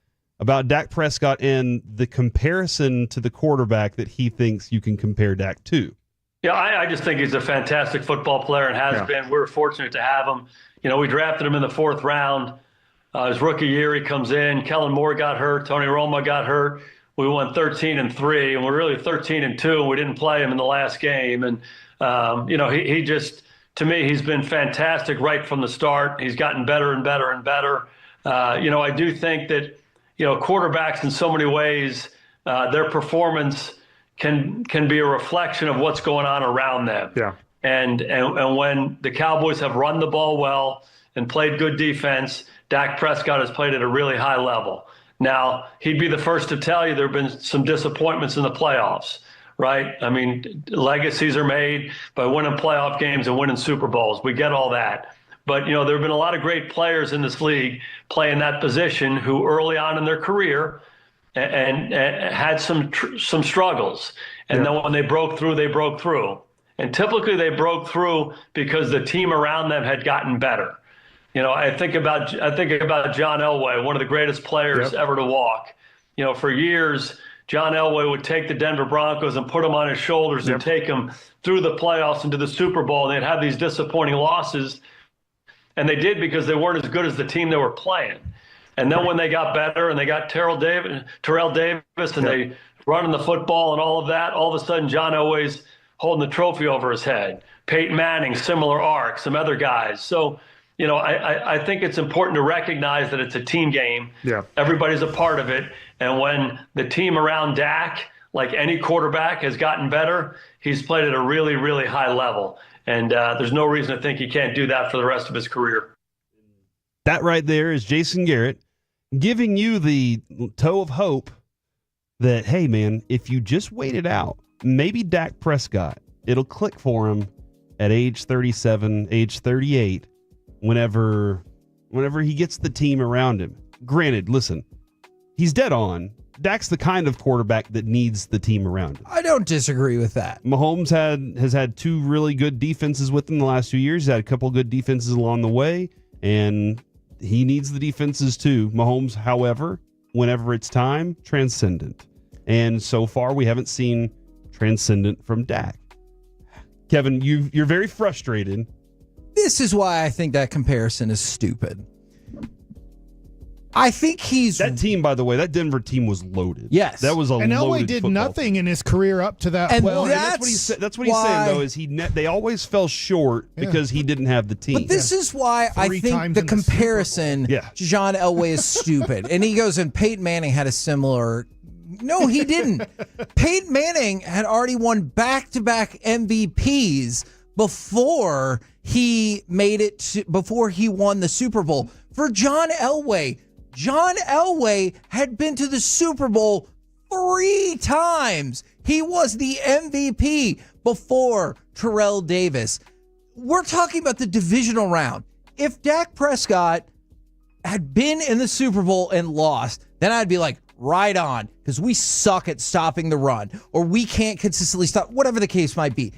about Dak Prescott and the comparison to the quarterback that he thinks you can compare Dak to. Yeah, I just think he's a fantastic football player and has been. We're fortunate to have him. You know, we drafted him in the 4th round. His rookie year, he comes in. Kellen Moore got hurt. Tony Romo got hurt. We won 13-3, and we're really 13-2, and we didn't play him in the last game. And he just, to me, he's been fantastic right from the start. He's gotten better and better and better. I do think that quarterbacks in so many ways, their performance can be a reflection of what's going on around them. Yeah. And when the Cowboys have run the ball well and played good defense, Dak Prescott has played at a really high level. Now, he'd be the first to tell you there have been some disappointments in the playoffs, right? I mean, legacies are made by winning playoff games and winning Super Bowls. We get all that. But, there have been a lot of great players in this league playing that position who early on in their career and had some struggles. And then when they broke through, they broke through. And typically they broke through because the team around them had gotten better. I think about John Elway, one of the greatest players ever to walk. For years, John Elway would take the Denver Broncos and put them on his shoulders and take them through the playoffs into the Super Bowl. And they'd have these disappointing losses. And they did because they weren't as good as the team they were playing. And then when they got better and they got Terrell Davis and they running the football and all of that, all of a sudden John Elway's holding the trophy over his head. Peyton Manning, similar arc, some other guys. So, I think it's important to recognize that it's a team game. Yeah. Everybody's a part of it. And when the team around Dak, like any quarterback, has gotten better, he's played at a really, really high level. And there's no reason to think he can't do that for the rest of his career. That right there is Jason Garrett giving you the toe of hope that, hey, man, if you just wait it out, maybe Dak Prescott, it'll click for him at age 37, age 38, whenever he gets the team around him. Granted, listen, he's dead on. Dak's the kind of quarterback that needs the team around him. I don't disagree with that. Mahomes has had two really good defenses with him the last 2 years. He's had a couple good defenses along the way, and he needs the defenses too. Mahomes, however, whenever it's time, transcendent. And so far, we haven't seen transcendent from Dak. Kevin, you're very frustrated. This is why I think that comparison is stupid. I think that team, by the way, that Denver team was loaded. Yes, that was a and loaded Elway did football nothing in his career up to that. And point. That's what he said. That's what he's saying though. Is they always fell short because he didn't have the team. But this is why I think the comparison to John Elway is stupid. And he goes, and Peyton Manning had a similar. No, he didn't. Peyton Manning had already won back-to-back MVPs before he made it. Before he won the Super Bowl. For John Elway had been to the Super Bowl 3 times. He was the MVP before Terrell Davis. We're talking about the divisional round. If Dak Prescott had been in the Super Bowl and lost, then I'd be like, right on, because we suck at stopping the run, or we can't consistently stop, whatever the case might be.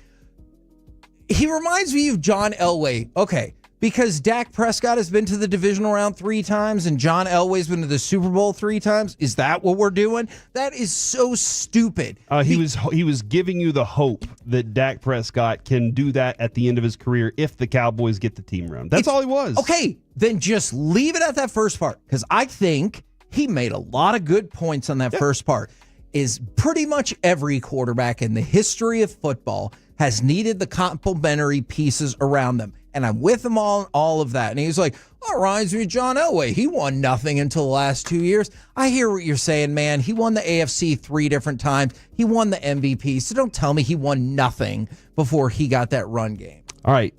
He reminds me of John Elway. Okay, because Dak Prescott has been to the divisional round 3 times and John Elway's been to the Super Bowl 3 times. Is that what we're doing? That is so stupid. He was giving you the hope that Dak Prescott can do that at the end of his career if the Cowboys get the team around. That's all he was. Okay, then just leave it at that first part, because I think he made a lot of good points on that first part. Is pretty much every quarterback in the history of football has needed the complementary pieces around them. And I'm with him on all of that. And he's like, that reminds me of John Elway. He won nothing until the last 2 years. I hear what you're saying, man. He won the AFC 3 different times. He won the MVP. So don't tell me he won nothing before he got that run game. All right.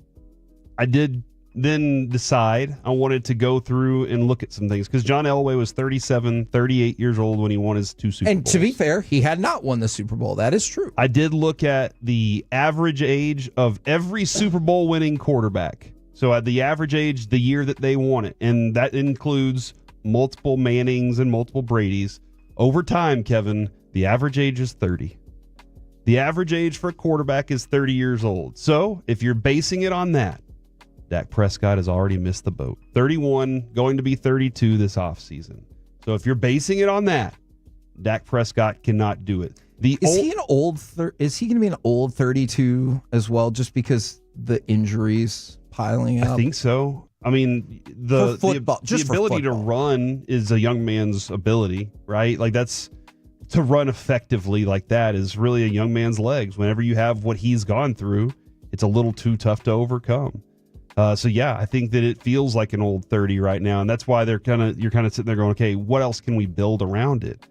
I did then decide I wanted to go through and look at some things, because John Elway was 37, 38 years old when he won his 2 Super Bowls. And to be fair, he had not won the Super Bowl. That is true. I did look at the average age of every Super Bowl winning quarterback. So at the average age, the year that they won it, and that includes multiple Mannings and multiple Bradys. Over time, Kevin, the average age is 30. The average age for a quarterback is 30 years old. So if you're basing it on that, Dak Prescott has already missed the boat. 31, going to be 32 this offseason. So if you're basing it on that, Dak Prescott cannot do it. Is he going to be an old 32 as well, just because the injuries piling up? I think so. I mean, the football, the just for ability to football. run is a young man's ability, right? Like that's to run effectively like that is really a young man's legs. Whenever you have what he's gone through, it's a little too tough to overcome. So yeah, I think that it feels like an old 30 right now, and that's why you're kind of sitting there going, okay, what else can we build around it?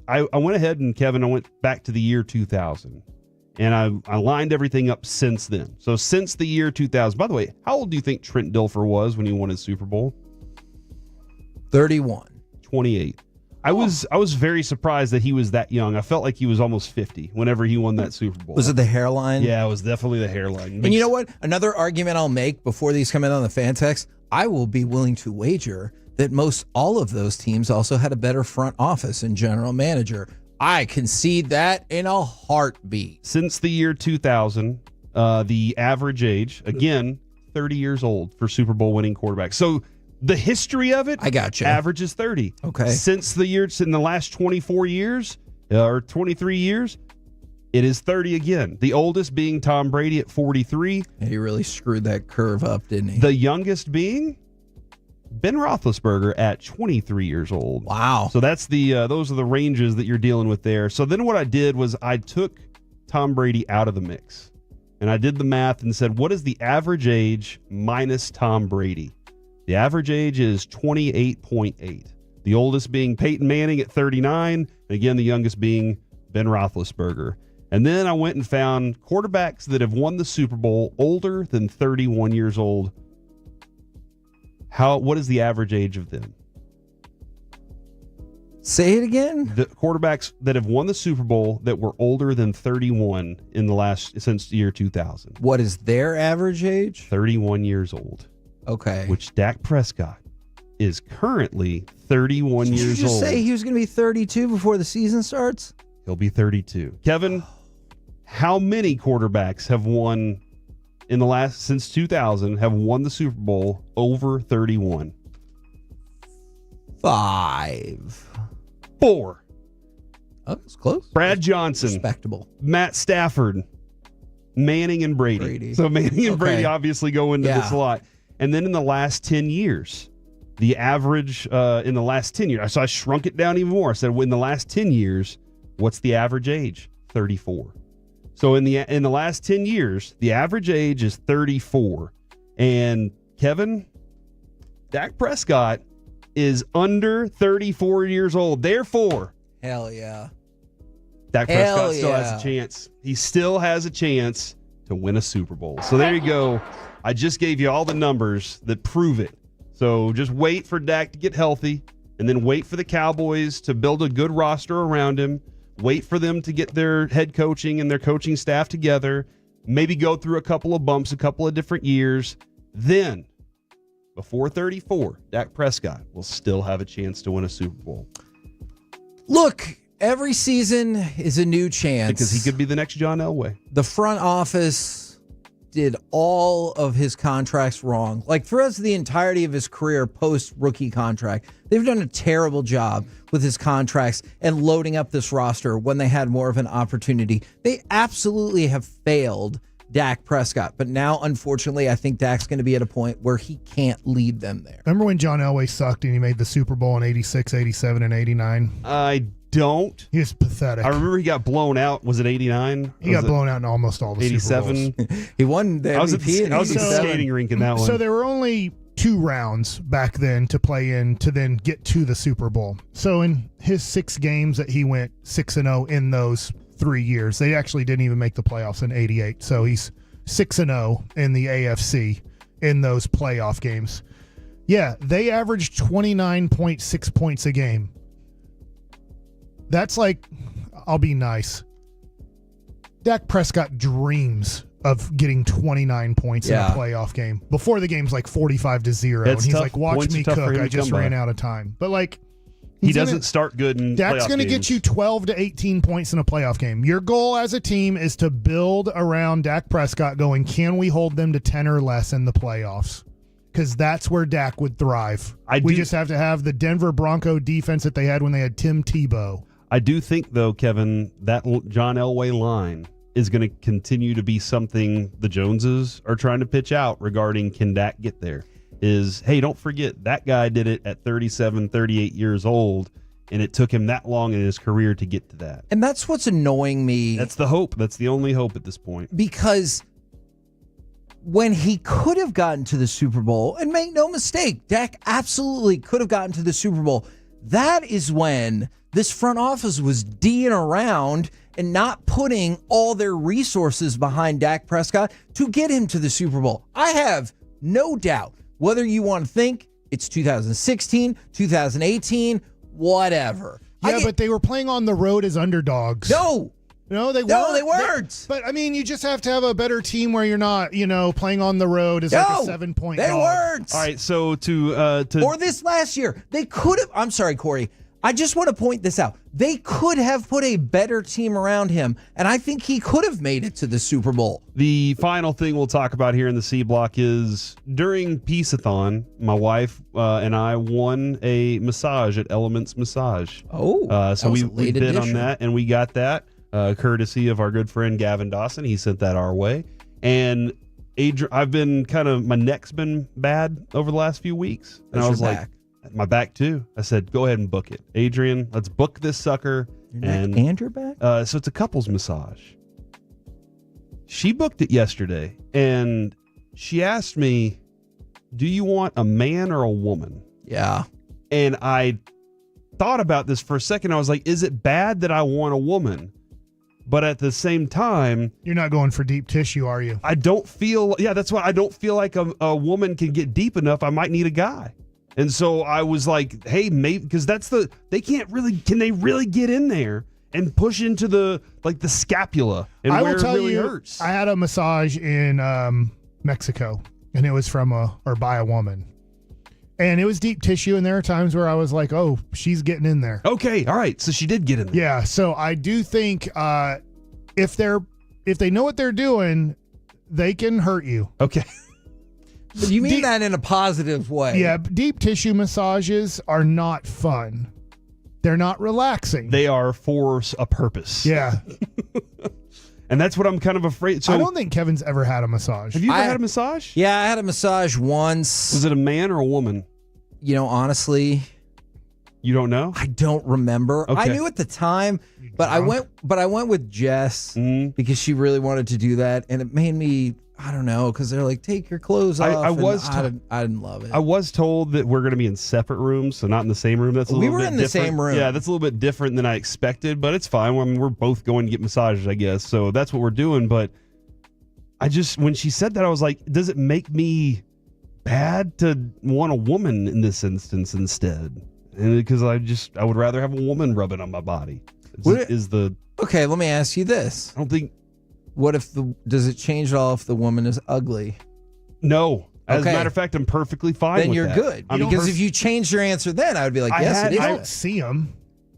I went ahead and Kevin, I went back to the year 2000. And I lined everything up since then. So since the year 2000. By the way, how old do you think Trent Dilfer was when he won his Super Bowl? 31. 28. I was very surprised that he was that young. I felt like he was almost 50 whenever he won that Super Bowl. Was it the hairline? Yeah, it was definitely the hairline. And you know what? Another argument I'll make before these come in on the fan text, I will be willing to wager that most all of those teams also had a better front office and general manager. I concede that in a heartbeat. Since the year 2000, the average age, again, 30 years old for Super Bowl winning quarterbacks. So the history of it, I got you. Average is 30. Okay. Since in the last 24 years or 23 years, it is 30 again. The oldest being Tom Brady at 43. And he really screwed that curve up, didn't he? The youngest being Ben Roethlisberger at 23 years old. Wow. So that's those are the ranges that you're dealing with there. So then what I did was I took Tom Brady out of the mix. And I did the math and said, what is the average age minus Tom Brady? The average age is 28.8. The oldest being Peyton Manning at 39. And again, the youngest being Ben Roethlisberger. And then I went and found quarterbacks that have won the Super Bowl older than 31 years old. What is the average age of them? Say it again. The quarterbacks that have won the Super Bowl that were older than 31 since the year 2000. What is their average age? 31 years old. Okay. Which Dak Prescott is currently 31 Did years you just old. say he was going to be 32 before the season starts? He'll be 32. Kevin, how many quarterbacks have won since 2000 have won the Super Bowl over 31? 5. 4. Oh, it's close. Brad Johnson. Respectable. Matt Stafford. Manning and Brady. So Manning and Brady obviously go into this a lot. And then in the last 10 years, the average in the last 10 years, so I shrunk it down even more. I said, in the last 10 years, what's the average age? 34. So in the last 10 years, the average age is 34. And Kevin, Dak Prescott is under 34 years old. Therefore, hell yeah. Dak Prescott still has a chance. He still has a chance to win a Super Bowl. So there you go. I just gave you all the numbers that prove it. So just wait for Dak to get healthy, and then wait for the Cowboys to build a good roster around him. Wait for them to get their head coaching and their coaching staff together. Maybe go through a couple of bumps, a couple of different years. Then, before 34, Dak Prescott will still have a chance to win a Super Bowl. Look, every season is a new chance. Because he could be the next John Elway. The front office did all of his contracts wrong. Like throughout the entirety of his career post-rookie contract, they've done a terrible job with his contracts and loading up this roster when they had more of an opportunity. They absolutely have failed Dak Prescott. But now, unfortunately, I think Dak's going to be at a point where he can't lead them there. Remember when John Elway sucked and he made the Super Bowl in 86, 87, and 89? I don't. He was pathetic. I remember he got blown out. Was it 89? He got blown out in almost all the 87? Super Bowls. He won the MVP. I was at the skating rink in that one. So there were only 2 rounds back then to play in to then get to the Super Bowl. So in his 6 games that he went 6-0 in those 3 years, they actually didn't even make the playoffs in 88. So he's 6-0 in the AFC in those playoff games. Yeah, they averaged 29.6 points a game. That's like, I'll be nice. Dak Prescott dreams of getting 29 points in a playoff game. Before the game's like 45-0. And he's tough. like, watch Points me are tough for cook. him I to just come ran by. out of time. But like, He doesn't start good in Dak's playoff going to games. get you 12 to 18 points in a playoff game. Your goal as a team is to build around Dak Prescott going, can we hold them to 10 or less in the playoffs? Because that's where Dak would thrive. We just have to have the Denver Bronco defense that they had when they had Tim Tebow. I do think, though, Kevin, that John Elway line is going to continue to be something the Joneses are trying to pitch out regarding can Dak get there. is, hey, don't forget that guy did it at 37, 38 years old, and it took him that long in his career to get to that. And that's what's annoying me. That's the hope. That's the only hope at this point. Because when he could have gotten to the Super Bowl, and make no mistake, Dak absolutely could have gotten to the Super Bowl, that is when this front office was D'ing around and not putting all their resources behind Dak Prescott to get him to the Super Bowl. I have no doubt, whether you want to think it's 2016, 2018, whatever. Yeah, but they were playing on the road as underdogs. No, they weren't. But I mean, you just have to have a better team where you're not, playing on the road as like a 7-point they dog. weren't. All right, so or this last year, they could have. I'm sorry, Corey. I just want to point this out. They could have put a better team around him, and I think he could have made it to the Super Bowl. The final thing we'll talk about here in the C Block is during Peace-a-thon, my wife and I won a massage at Elements Massage. So we bid on that, and we got that courtesy of our good friend Gavin Dawson. He sent that our way. And I've been my neck's been bad over the last few weeks. And I was like, my back too. I said, go ahead and book it. Adrian, let's book this sucker. Your neck and your back? So it's a couples massage. She booked it yesterday, and she asked me, do you want a man or a woman? Yeah. And I thought about this for a second. I was like, is it bad that I want a woman? But at the same time, you're not going for deep tissue, are you? I don't feel, that's why I don't feel like a woman can get deep enough. I might need a guy. And so I was like, hey, maybe, because can they really get in there and push into the scapula and I where will tell it really you, hurts? I had a massage in Mexico, and it was by a woman. And it was deep tissue, and there are times where I was like, oh, she's getting in there. Okay, all right. So she did get in there. Yeah, so I do think if they know what they're doing, they can hurt you. Okay. But you mean that in a positive way? Yeah, deep tissue massages are not fun. They're not relaxing. They are for a purpose. Yeah. And that's what I'm kind of afraid. So I don't think Kevin's ever had a massage. Have you ever had a massage? Yeah, I had a massage once. Was it a man or a woman? Honestly, you don't know? I don't remember. Okay. I knew at the time, but I went with Jess because she really wanted to do that, and it made me, I don't know, because they're like, take your clothes off. I didn't love it. I was told that we're going to be in separate rooms, so not in the same room. That's a little bit different. We were in the same room. Yeah, that's a little bit different than I expected, but it's fine. I mean, we're both going to get massages, I guess. So that's what we're doing. But when she said that, I was like, does it make me bad to want a woman in this instance instead? And because I would rather have a woman rub it on my body. Okay, let me ask you this. I don't think. What if does it change at all if the woman is ugly? No. As Okay. a matter of fact, I'm perfectly fine Then with you're that. good. Because if you changed your answer then, I would be like, yes, it is. I don't see them.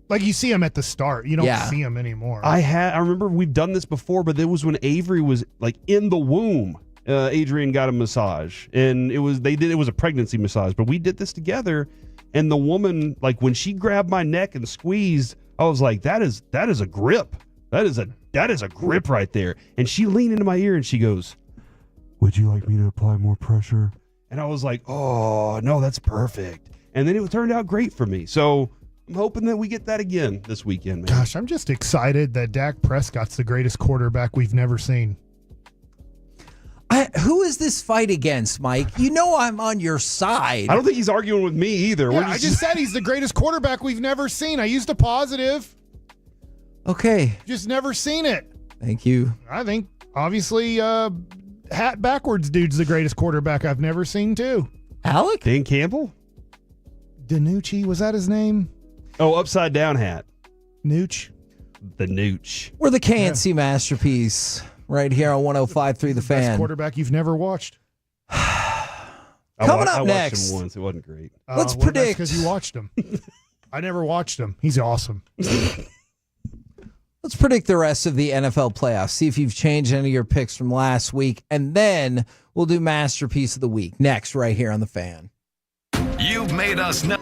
Like, you see them at the start. You don't see them anymore. I remember we've done this before, but it was when Avery was like in the womb. Adrian got a massage, and it was a pregnancy massage, but we did this together, and the woman, like, when she grabbed my neck and squeezed, I was like, that is a grip. That is a grip right there. And she leaned into my ear and she goes, would you like me to apply more pressure? And I was like, oh, no, that's perfect. And then it turned out great for me. So I'm hoping that we get that again this weekend, man. Gosh, I'm just excited that Dak Prescott's the greatest quarterback we've never seen. Who is this fight against, Mike? You know I'm on your side. I don't think he's arguing with me either. Yeah, I just said he's the greatest quarterback we've never seen. I used a positive. Okay. Just never seen it. Thank you. I think, obviously, hat backwards dude's the greatest quarterback I've never seen, too. Alec? Dan Campbell? Danucci, was that his name? Oh, upside down hat. Nooch? The Nooch. We're the KNC masterpiece right here on 105.3 The Fan. Best quarterback you've never watched. Coming up I watched next. him once. It wasn't great. Let's predict. Because you watched him. I never watched him. He's awesome. Let's predict the rest of the NFL playoffs. See if you've changed any of your picks from last week. And then we'll do Masterpiece of the Week next right here on The Fan. You've made us know.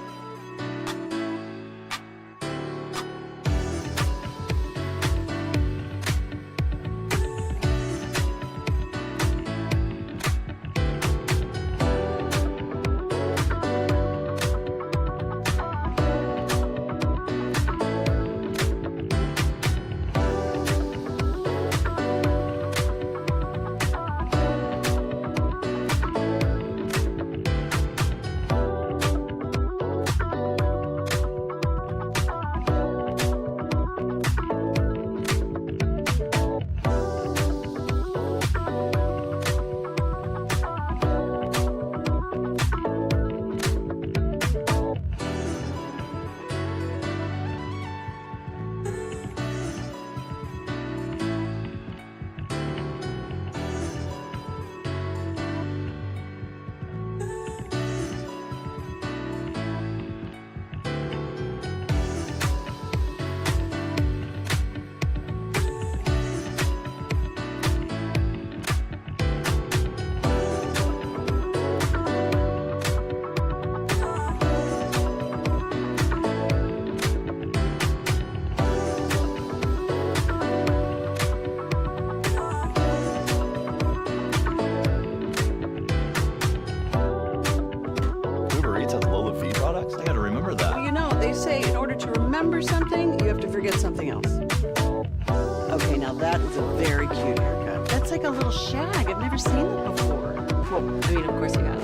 that is a very cute haircut. That's like a little shag. I've never seen that before. Well, I mean, of course you got it.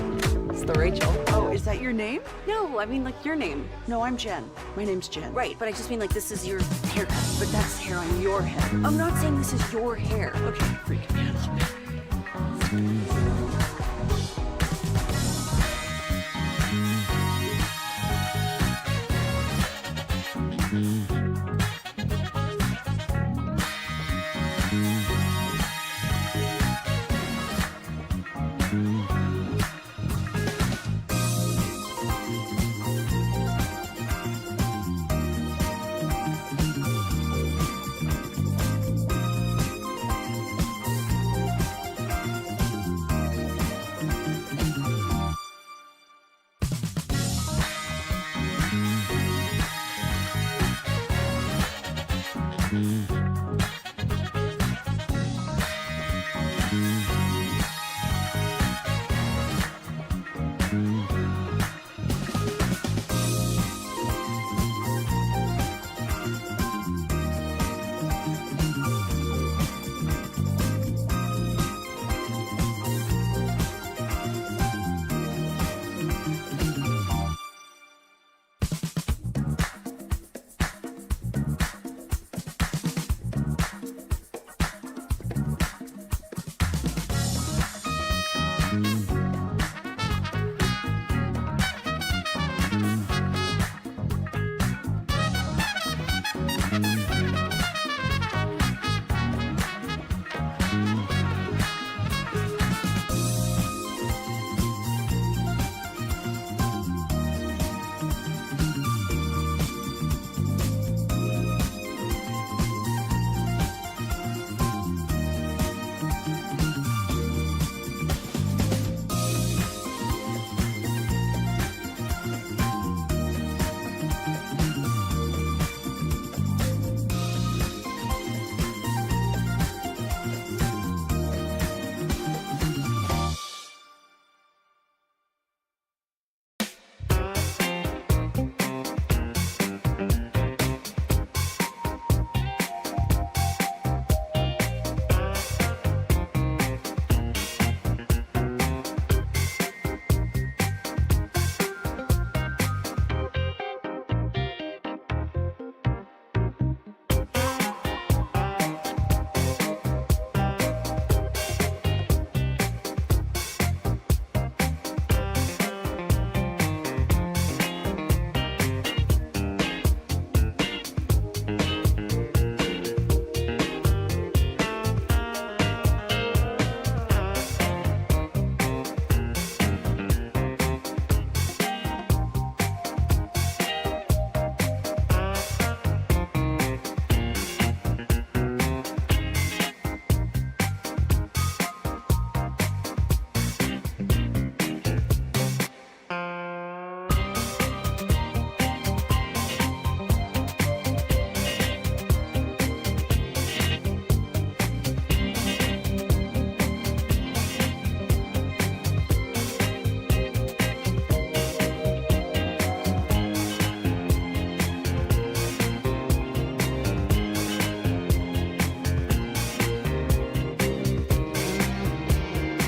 It's the Rachel. Oh, is that your name? No, I mean, like, your name. No, I'm Jen. My name's Jen. Right, but I just mean, like, this is your haircut. But that's hair on your head. I'm not saying this is your hair. Okay, freaking me out a little bit.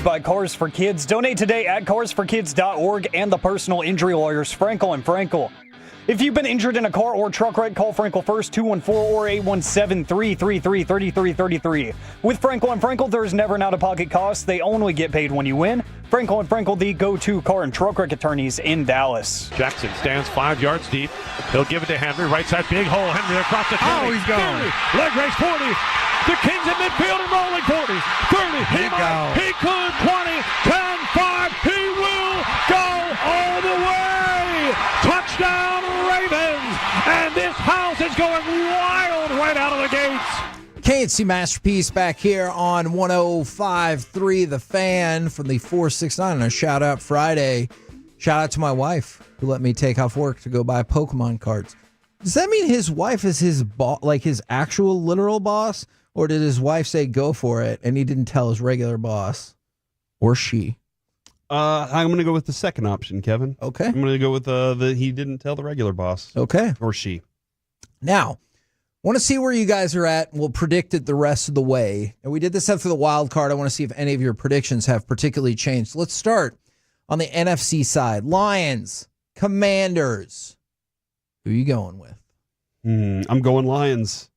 By Cars for Kids. Donate today at carsforkids.org and the personal injury lawyers Frankel and Frankel. If you've been injured in a car or truck wreck, call Frankel first, 214 or 817-333-3333. With Frankel and Frankel, there's never an out-of-pocket cost. They only get paid when you win. Frankel and Frankel, the go-to car and truck wreck attorneys in Dallas. Jackson stands 5 yards deep. He'll give it to Henry. Right side, big hole. Henry across the 20. Oh, he's gone. Henry, leg race 40. The Kings in midfield and rolling 40. 30. He could. 20. 10. 5. He will go all the way. Touchdown Ravens. And this house is going wild right out of the gates. KNC Masterpiece back here on 105.3 The Fan from the 469 on a shout out Friday. Shout out to my wife who let me take off work to go buy Pokemon cards. Does that mean his wife is his boss, like his actual literal boss? Or did his wife say go for it and he didn't tell his regular boss? Or she? I'm going to go with the second option, Kevin. Okay. I'm going to go with the he didn't tell the regular boss. Okay. Or she. Now, Want to see where you guys are at. We'll predict it the rest of the way. And we did this after the wild card. I want to see if any of your predictions have particularly changed. Let's start on the NFC side. Lions, Commanders. Who are you going with? I'm going Lions.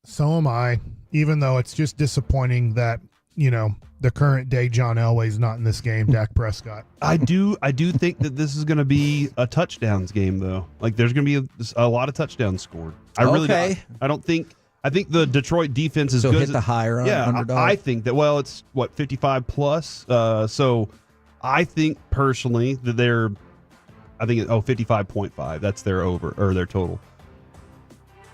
So am I, even though it's just disappointing that, the current day John Elway's not in this game, Dak Prescott. I do think that this is going to be a touchdowns game, though. Like, there's going to be a lot of touchdowns scored. I really don't. I think the Detroit defense is so good. Hit the higher underdog? I think that, it's 55 plus. So I think personally that 55.5. That's their over or their total.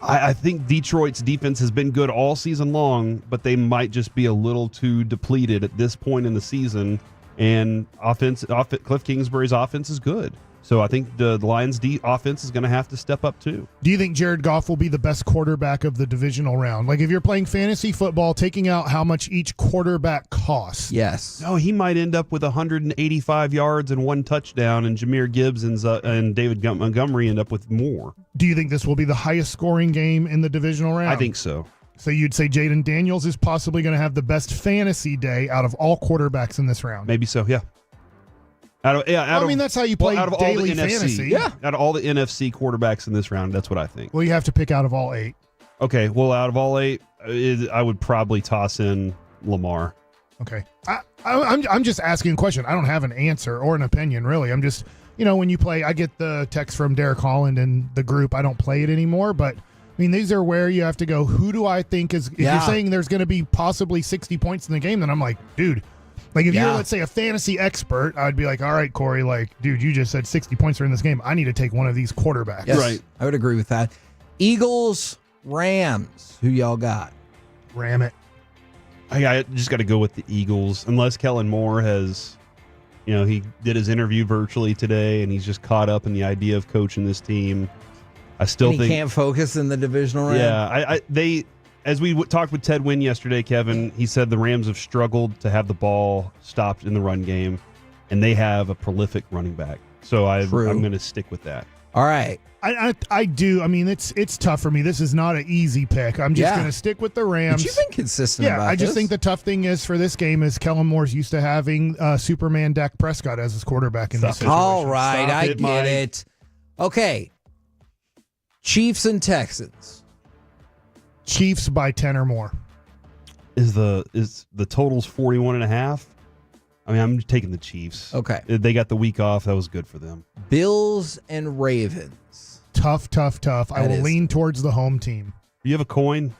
I think Detroit's defense has been good all season long, but they might just be a little too depleted at this point in the season. And Cliff Kingsbury's offense is good. So I think the Lions' offense is going to have to step up too. Do you think Jared Goff will be the best quarterback of the divisional round? Like if you're playing fantasy football, taking out how much each quarterback costs. Yes. No, he might end up with 185 yards and 1 touchdown, and Jahmyr Gibbs and David Montgomery end up with more. Do you think this will be the highest scoring game in the divisional round? I think so. So you'd say Jaden Daniels is possibly going to have the best fantasy day out of all quarterbacks in this round? Maybe so, yeah. That's how you play out of daily all the fantasy. NFC, yeah. Out of all the NFC quarterbacks in this round, that's what I think. Well, you have to pick out of all 8. Okay, well, out of all 8, I would probably toss in Lamar. Okay. I'm just asking a question. I don't have an answer or an opinion, really. I'm just, when you play, I get the text from Derek Holland and the group. I don't play it anymore, but these are where you have to go, who do I think is, if you're saying there's going to be possibly 60 points in the game, then I'm like, dude. Like, if you're, let's say, a fantasy expert, I'd be like, all right, Corey, dude, you just said 60 points are in this game. I need to take one of these quarterbacks. Yes, right. I would agree with that. Eagles, Rams. Who y'all got? Ram it. I just got to go with the Eagles, unless Kellen Moore has, he did his interview virtually today, and he's just caught up in the idea of coaching this team. I still think he can't focus in the divisional round. Yeah, as we talked with Ted Wynn yesterday, Kevin, he said the Rams have struggled to have the ball stopped in the run game, and they have a prolific running back. So I'm going to stick with that. All right. I do. It's tough for me. This is not an easy pick. I'm just going to stick with the Rams. But you've been consistent about I just this. think the tough thing is for this game is Kellen Moore's used to having Superman Dak Prescott as his quarterback in this situation. All right, I get it. Okay. Chiefs and Texans. Chiefs by 10 or more. Is the totals 41.5? I'm taking the Chiefs. Okay. They got the week off. That was good for them. Bills and Ravens. Tough. I will lean towards the home team. You have a coin?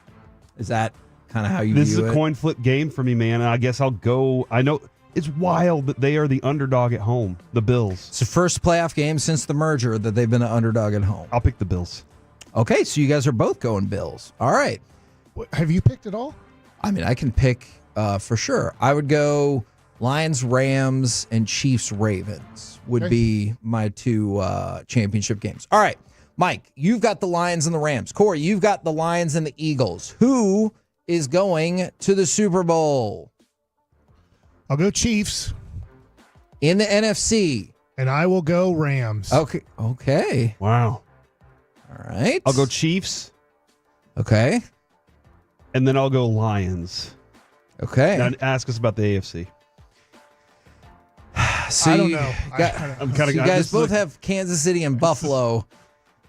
Is that kind of how you This view is a it? coin flip game for me, man. And I guess I'll go. I know it's wild that they are the underdog at home, the Bills. It's the first playoff game since the merger that they've been an underdog at home. I'll pick the Bills. Okay, so you guys are both going Bills. All right. Have you picked it all? I can pick for sure. I would go Lions, Rams, and Chiefs, Ravens would be my 2 championship games. All right, Mike, you've got the Lions and the Rams. Corey, you've got the Lions and the Eagles. Who is going to the Super Bowl? I'll go Chiefs. In the NFC. And I will go Rams. Okay. Wow. All right. I'll go Chiefs. Okay. And then I'll go Lions. Okay. Now ask us about the AFC. So I don't know. You guys both have Kansas City and Buffalo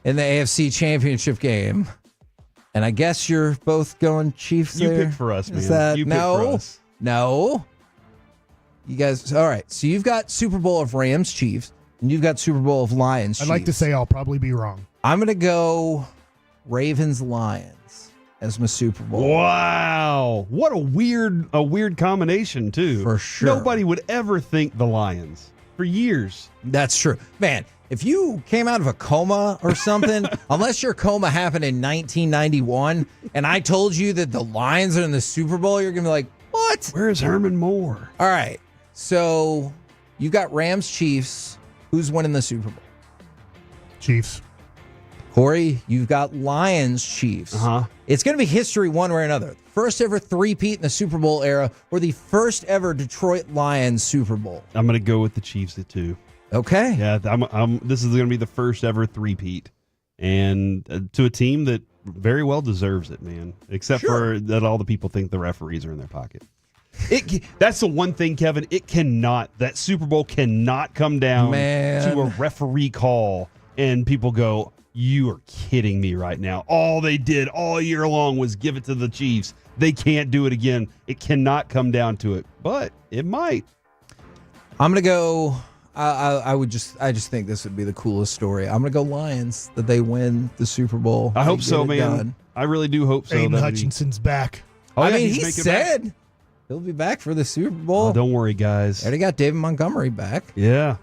in the AFC Championship game. And I guess you're both going Chiefs You there? pick for us, man. Is that, You pick no? for us. No. You guys, all right. So you've got Super Bowl of Rams, Chiefs, and you've got Super Bowl of Lions, I'd like to say I'll probably be wrong. I'm going to go Ravens, Lions as my Super Bowl. Wow. What a weird combination, too. For sure. Nobody would ever think the Lions for years. That's true. Man, if you came out of a coma or something, unless your coma happened in 1991, and I told you that the Lions are in the Super Bowl, you're going to be like, what? Where's Herman Moore? All right. So you got Rams, Chiefs. Who's winning the Super Bowl? Chiefs. Corey, you've got Lions, Chiefs. It's going to be history one way or another. First ever three-peat in the Super Bowl era, or the first ever Detroit Lions Super Bowl. I'm going to go with the Chiefs at 2. Okay. Yeah, this is going to be the first ever three-peat. And to a team that very well deserves it, man. Except for that all the people think the referees are in their pocket. That's the one thing, Kevin. That Super Bowl cannot come down to a referee call and people go, you are kidding me right now. All they did all year long was give it to the Chiefs. They can't do it again. It cannot come down to it, but it might. I'm gonna go. I just think this would be the coolest story. I'm gonna go Lions, that they win the Super Bowl. I hope so, man. Done. I really do hope so. Aiden Hutchinson's back. I mean, he said he'll be back for the Super Bowl. Oh, don't worry, guys. Already got David Montgomery back. Yeah.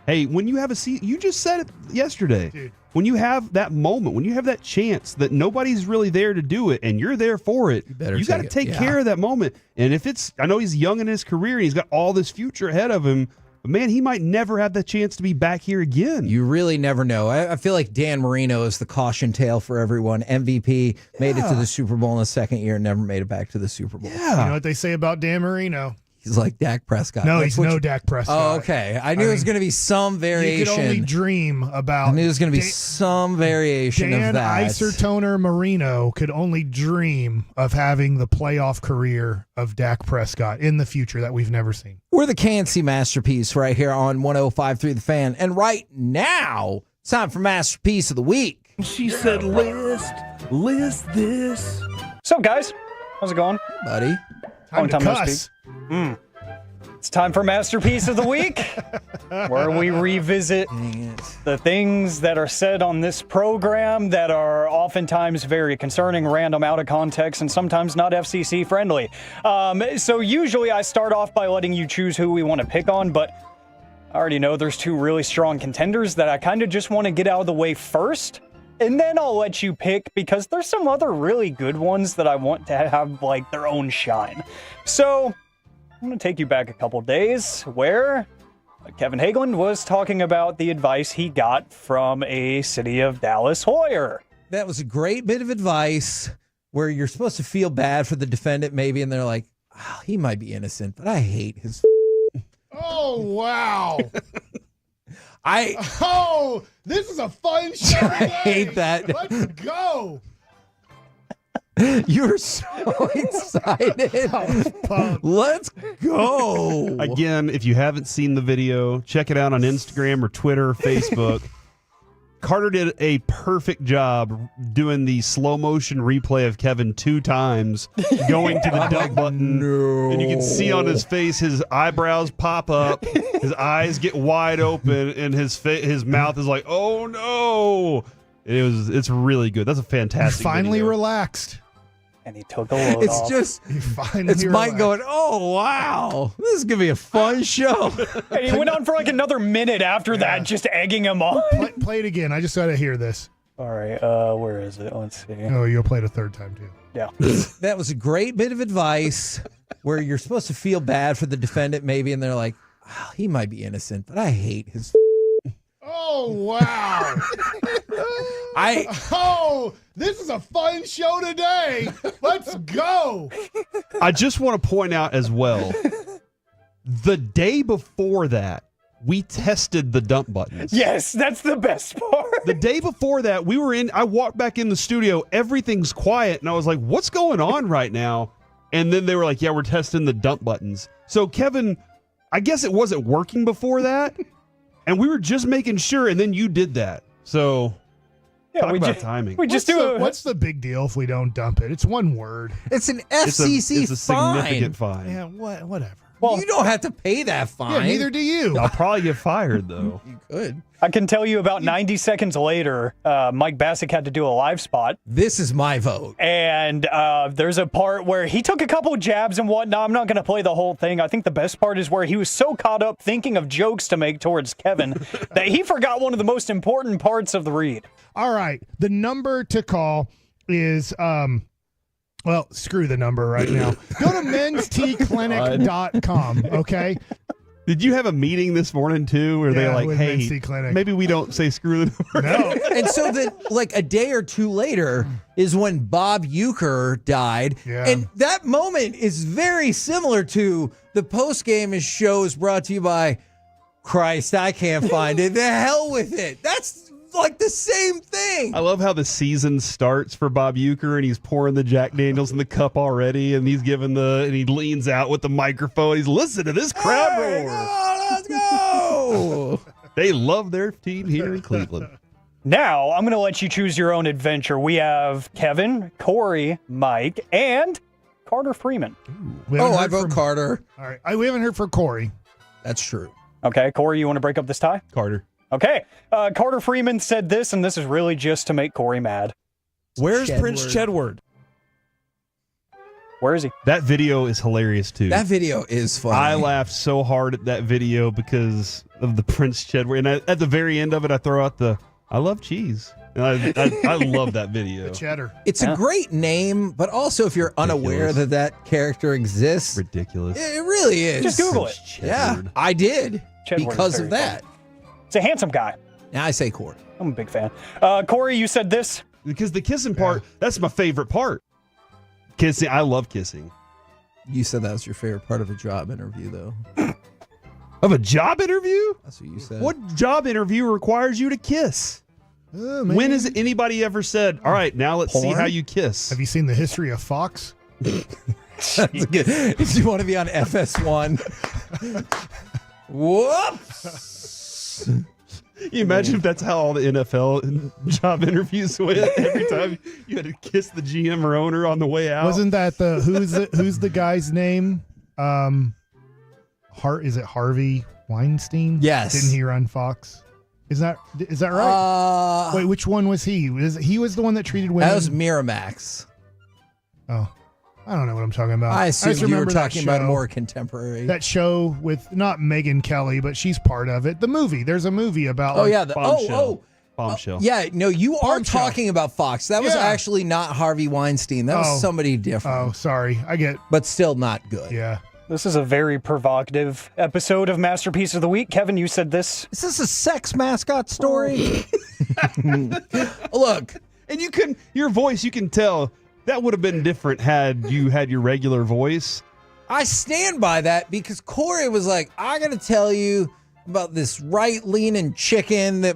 Hey, when you have a seat, you just said it yesterday. Dude. When you have that moment, when you have that chance that nobody's really there to do it and you're there for it, you got to take care of that moment. And if I know he's young in his career and he's got all this future ahead of him, but man, he might never have the chance to be back here again. You really never know. I feel like Dan Marino is the caution tale for everyone. MVP, made it to the Super Bowl in the second year, never made it back to the Super Bowl. Yeah. You know what they say about Dan Marino? He's like Dak Prescott. No, he's no Dak Prescott. Oh, okay. I knew it was going to be some variation. You could only dream about. I knew it was going to be some variation of that. Dan Isertoner Marino could only dream of having the playoff career of Dak Prescott in the future that we've never seen. We're the Cancy Masterpiece right here on 105.3 The Fan. And right now, it's time for Masterpiece of the Week. She said, list this. What's up, guys? How's it going? Hey, buddy. Time to cuss. It's time for Masterpiece of the Week, where we revisit the things that are said on this program that are oftentimes very concerning, random, out of context, and sometimes not FCC friendly. So usually I start off by letting you choose who we want to pick on, but I already know there's two really strong contenders that I kind of just want to get out of the way first. And then I'll let you pick, because there's some other really good ones that I want to have like their own shine. So I'm going to take you back a couple days where Kevin Hageland was talking about the advice he got from a City of Dallas Hoyer. That was a great bit of advice where you're supposed to feel bad for the defendant maybe, and they're like, oh, he might be innocent, but I hate his Oh, wow. This is a fun show today. I hate that. Let's go. You're so excited. Let's go. Again, if you haven't seen the video, check it out on Instagram or Twitter or Facebook. Carter did a perfect job doing the slow motion replay of Kevin 2 times, going to the dump button. No. And you can see on his face his eyebrows pop up, his eyes get wide open, and his mouth is like, oh no. It's really good. That's a fantastic Finally video. relaxed. And he took a load It's off. just, Finally it's Mike relaxed. going, oh, wow. This is going to be a fun show. And he went on for like another minute after that, just egging him on. Play it again. I just got to hear this. All right, where is it? Let's see. Oh, you'll play it a third time, too. Yeah. That was a great bit of advice where you're supposed to feel bad for the defendant maybe, and they're like, oh, he might be innocent, but I hate his Oh, wow. This is a fun show today. Let's go. I just want to point out as well, the day before that, we tested the dump buttons. Yes, that's the best part. The day before that, I walked back in the studio, everything's quiet, and I was like, what's going on right now? And then they were like, yeah, we're testing the dump buttons. So, Kevin, I guess it wasn't working before that, and we were just making sure, and then you did that. So, talk about timing. What's the big deal if we don't dump it? It's one word. It's an FCC it's a fine. significant fine. Yeah, whatever. Well, you don't have to pay that fine. Yeah, neither do you. I'll probably get fired, though. You could. I can tell you about 90 seconds later, Mike Bassick had to do a live spot. This is my vote. And there's a part where he took a couple jabs and whatnot. I'm not going to play the whole thing. I think the best part is where he was so caught up thinking of jokes to make towards Kevin that he forgot one of the most important parts of the read. All right. The number to call is, well, screw the number right now. Go to mensteaclinic.com, okay? Did you have a meeting this morning, too, where they're like, with hey, Men's Tea Clinic. maybe we don't say screw the number? No. And so then, like a day or two later is when Bob Uecker died. Yeah. And that moment is very similar to the post-game shows brought to you by Christ, I can't find it. The hell with it. That's like the same thing. I love how the season starts for Bob Uecker, and he's pouring the Jack Daniels in the cup already, and he's and he leans out with the microphone. He's listening to this crowd roar. Let's go. They love their team here in Cleveland. Now, I'm going to let you choose your own adventure. We have Kevin, Corey, Mike, and Carter Freeman. I vote Carter. All right. We haven't heard from Corey. That's true. Okay, Corey, you want to break up this tie? Carter. Okay. Carter Freeman said this, and this is really just to make Corey mad. Where's Prince Chedward? Where is he? That video is hilarious, too. That video is funny. I laughed so hard at that video because of the Prince Chedward. And at the very end of it, I throw out I love cheese. And I love that video. The cheddar. It's a great name, but also if you're unaware that character exists. Ridiculous. It really is. Just Google it. Yeah, I did Chedward because is of very that. funny. It's a handsome guy. Now I say Corey. I'm a big fan. Corey, you said this. Because the kissing part, that's my favorite part. Kissing, I love kissing. You said that was your favorite part of a job interview, though. Of a job interview? That's what you said. What job interview requires you to kiss? When has anybody ever said, all right, now let's see how you kiss? Have you seen the history of Fox? That's good. If you want to be on FS1. Whoops. You imagine if that's how all the NFL job interviews went? Every time you had to kiss the GM or owner on the way out. Wasn't that who's the guy's name? Is it Harvey Weinstein? Yes. Didn't he run Fox? Is that right? Wait, which one was he? He was the one that treated women. That was Miramax. Oh, I don't know what I'm talking about. I assume just you were remember that talking about show. more contemporary. That show with not Megyn Kelly, but she's part of it. The movie. There's a movie about. Bombshell. Yeah, no, you are Bombshell. talking about Fox. That was actually not Harvey Weinstein. That was somebody different. Oh, sorry. But still not good. Yeah. This is a very provocative episode of Masterpiece of the Week. Kevin, you said this. Is this a sex mascot story? Look, and your voice, you can tell that would have been different had you had your regular voice. I stand by that because Corey was like, I got to tell you about this right-leaning chicken that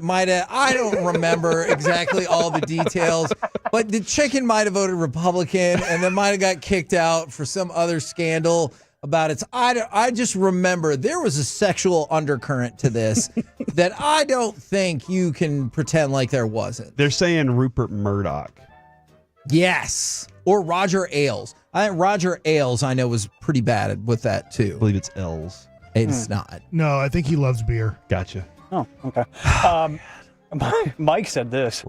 I don't remember exactly all the details, but the chicken might have voted Republican and then might have got kicked out for some other scandal about it. I just remember there was a sexual undercurrent to this that I don't think you can pretend like there wasn't. They're saying Rupert Murdoch. Yes. Or Roger Ailes. I think Roger Ailes, I know, was pretty bad with that, too. I believe it's L's. It's not. No, I think he loves beer. Gotcha. Oh, okay. Mike said this.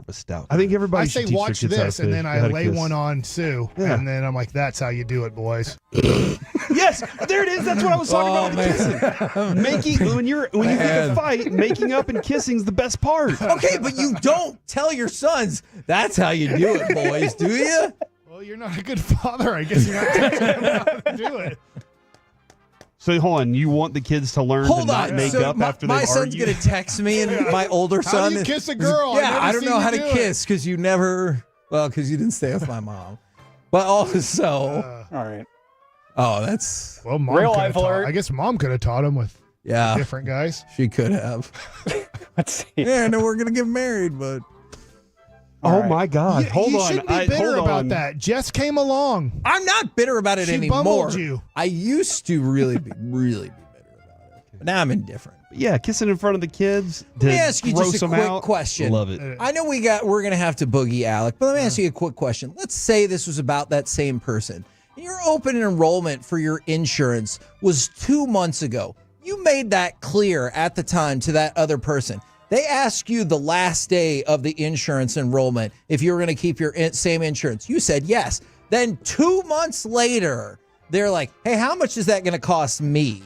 I think everybody I should say teach watch their kids how this, to and then I how to lay kiss. one on Sue, Yeah. and then I'm like, "That's how you do it, boys." Yes, there it is. That's what I was talking about. Kissing. When you get to fight, making up and kissing's the best part. Okay, but you don't tell your sons that's how you do it, boys, do you? Well, you're not a good father. I guess you're not teaching them how to do it. So hold on, you want the kids to learn to not make up after they my son's argue? gonna text me, and my older How son. do you kiss a girl? Yeah, I I've never don't seen know you how to do it. kiss because you never. Well, because you didn't stay with my mom. But also, all right. Oh, that's well, mom Real could have life taught- alert. I guess mom could have taught him with different guys. She could have. Let's see. Yeah, no, we're gonna get married, but. Oh my God! Hold you on, shouldn't be bitter hold about on. that. Jess came along. I'm not bitter about it She anymore. bumbled you. I used to really be bitter about it, but now I'm indifferent. Yeah, kissing in front of the kids. Let me ask you just a quick out. question. Love it. I know we're gonna have to boogie Alec, but let me ask you a quick question. Let's say this was about that same person. Your open enrollment for your insurance was 2 months ago. You made that clear at the time to that other person. They asked you the last day of the insurance enrollment if you were going to keep your same insurance. You said yes. Then 2 months later, they're like, hey, how much is that going to cost me?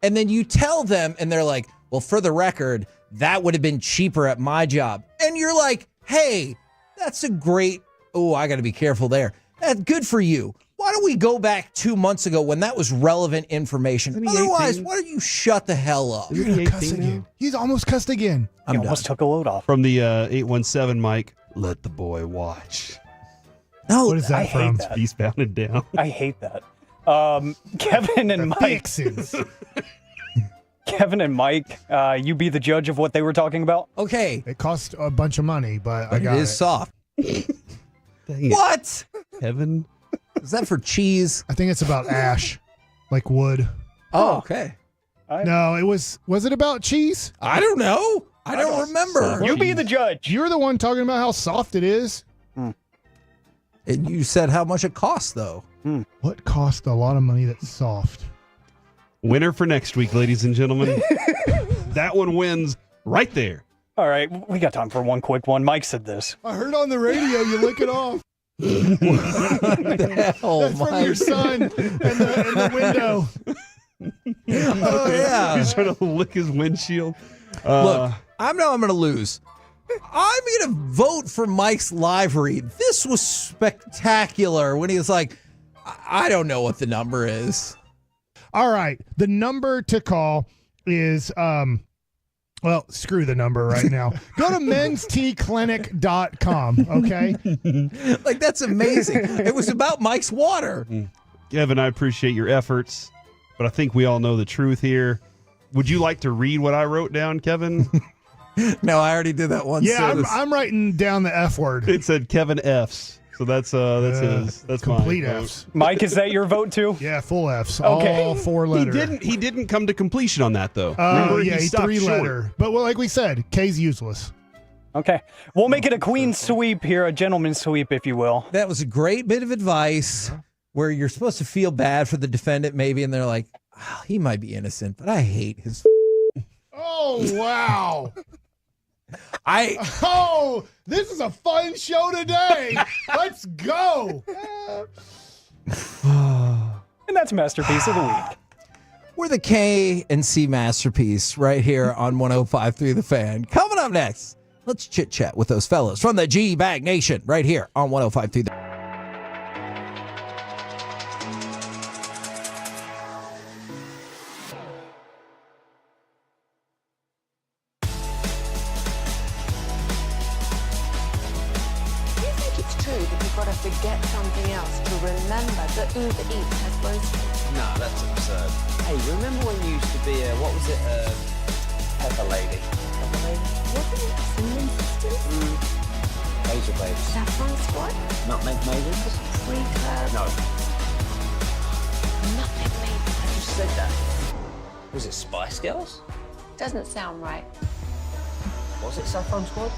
And then you tell them, and they're like, well, for the record, that would have been cheaper at my job. And you're like, hey, that's a great, I got to be careful there. That's good for you. Why don't we go back 2 months ago when that was relevant information? Otherwise, why don't you shut the hell up? You're gonna cuss again. He's almost cussed again. He almost took a load off. From the 817 mic, let the boy watch. No, What is that I from? hate that. Eastbound and Down. I hate that. Kevin and Mike. Fixins. Kevin and Mike, you be the judge of what they were talking about. Okay. It cost a bunch of money, but I got it is soft. What? Kevin? Is that for cheese? I think it's about ash, like wood. Oh, okay. No, was it about cheese? I don't know. I don't remember. You be the judge. You're the one talking about how soft it is. And you said how much it costs, though. What cost a lot of money that's soft? Winner for next week, ladies and gentlemen. That one wins right there. All right, we got time for one quick one. Mike said this. I heard on the radio you lick it off. What the hell, That's from Mike? your son in the window. Oh, yeah. He's trying to lick his windshield. Look, I know I'm going to lose. I'm going to vote for Mike's live read. This was spectacular when he was like, I don't know what the number is. All right. The number to call is, well, screw the number right now. Go to mensteaclinic.com, okay? Like, that's amazing. It was about Mike's water. Kevin, I appreciate your efforts, but I think we all know the truth here. Would you like to read what I wrote down, Kevin? No, I already did that once. Yeah, I'm writing down the F word. It said Kevin F's. So that's his. That's complete mine. F's. Mike, is that your vote too? Yeah, full F's. Okay. All four letter. He didn't come to completion on that though. Yeah, he stopped three short. letter. But well, like we said, K's useless. Okay. We'll make it a queen sweep here, a gentleman's sweep, if you will. That was a great bit of advice where you're supposed to feel bad for the defendant maybe, and they're like, oh, he might be innocent, but I hate his Oh, wow. I this is a fun show today. Let's go. And that's Masterpiece of the Week. We're the K and C Masterpiece right here on 105.3 The Fan. Coming up next, let's chit chat with those fellas from the G Bag Nation right here on 105.3 The Forget something else to remember that Uber Eats has groceries. No, that's absurd. Hey, remember when you used to be a, what was it, Pepper Lady? Pepper Lady? Wasn't it Cinnamon Sisters? Razor Babes. Saffron Squad? Nutmeg Maidens? Free Club? No. Nutmeg Maidens. I just said that. Was it Spice Girls? Doesn't sound right. Was it Saffron Squad?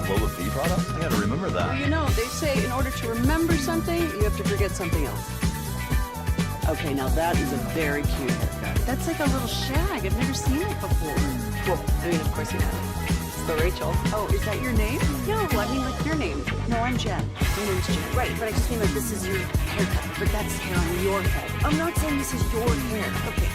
has low fee products? I gotta remember that. Well, you know, they say in order to remember something, you have to forget something else. Okay, now that is a very cute haircut. That's like a little shag. I've never seen it before. Well, I mean, of course you have. So Rachel. Oh, is that your name? No, I mean like your name. No, I'm Jen. My name's Jen. Right, but I just mean like this is your haircut, but that's hair on your head. I'm not saying this is your hair. Okay.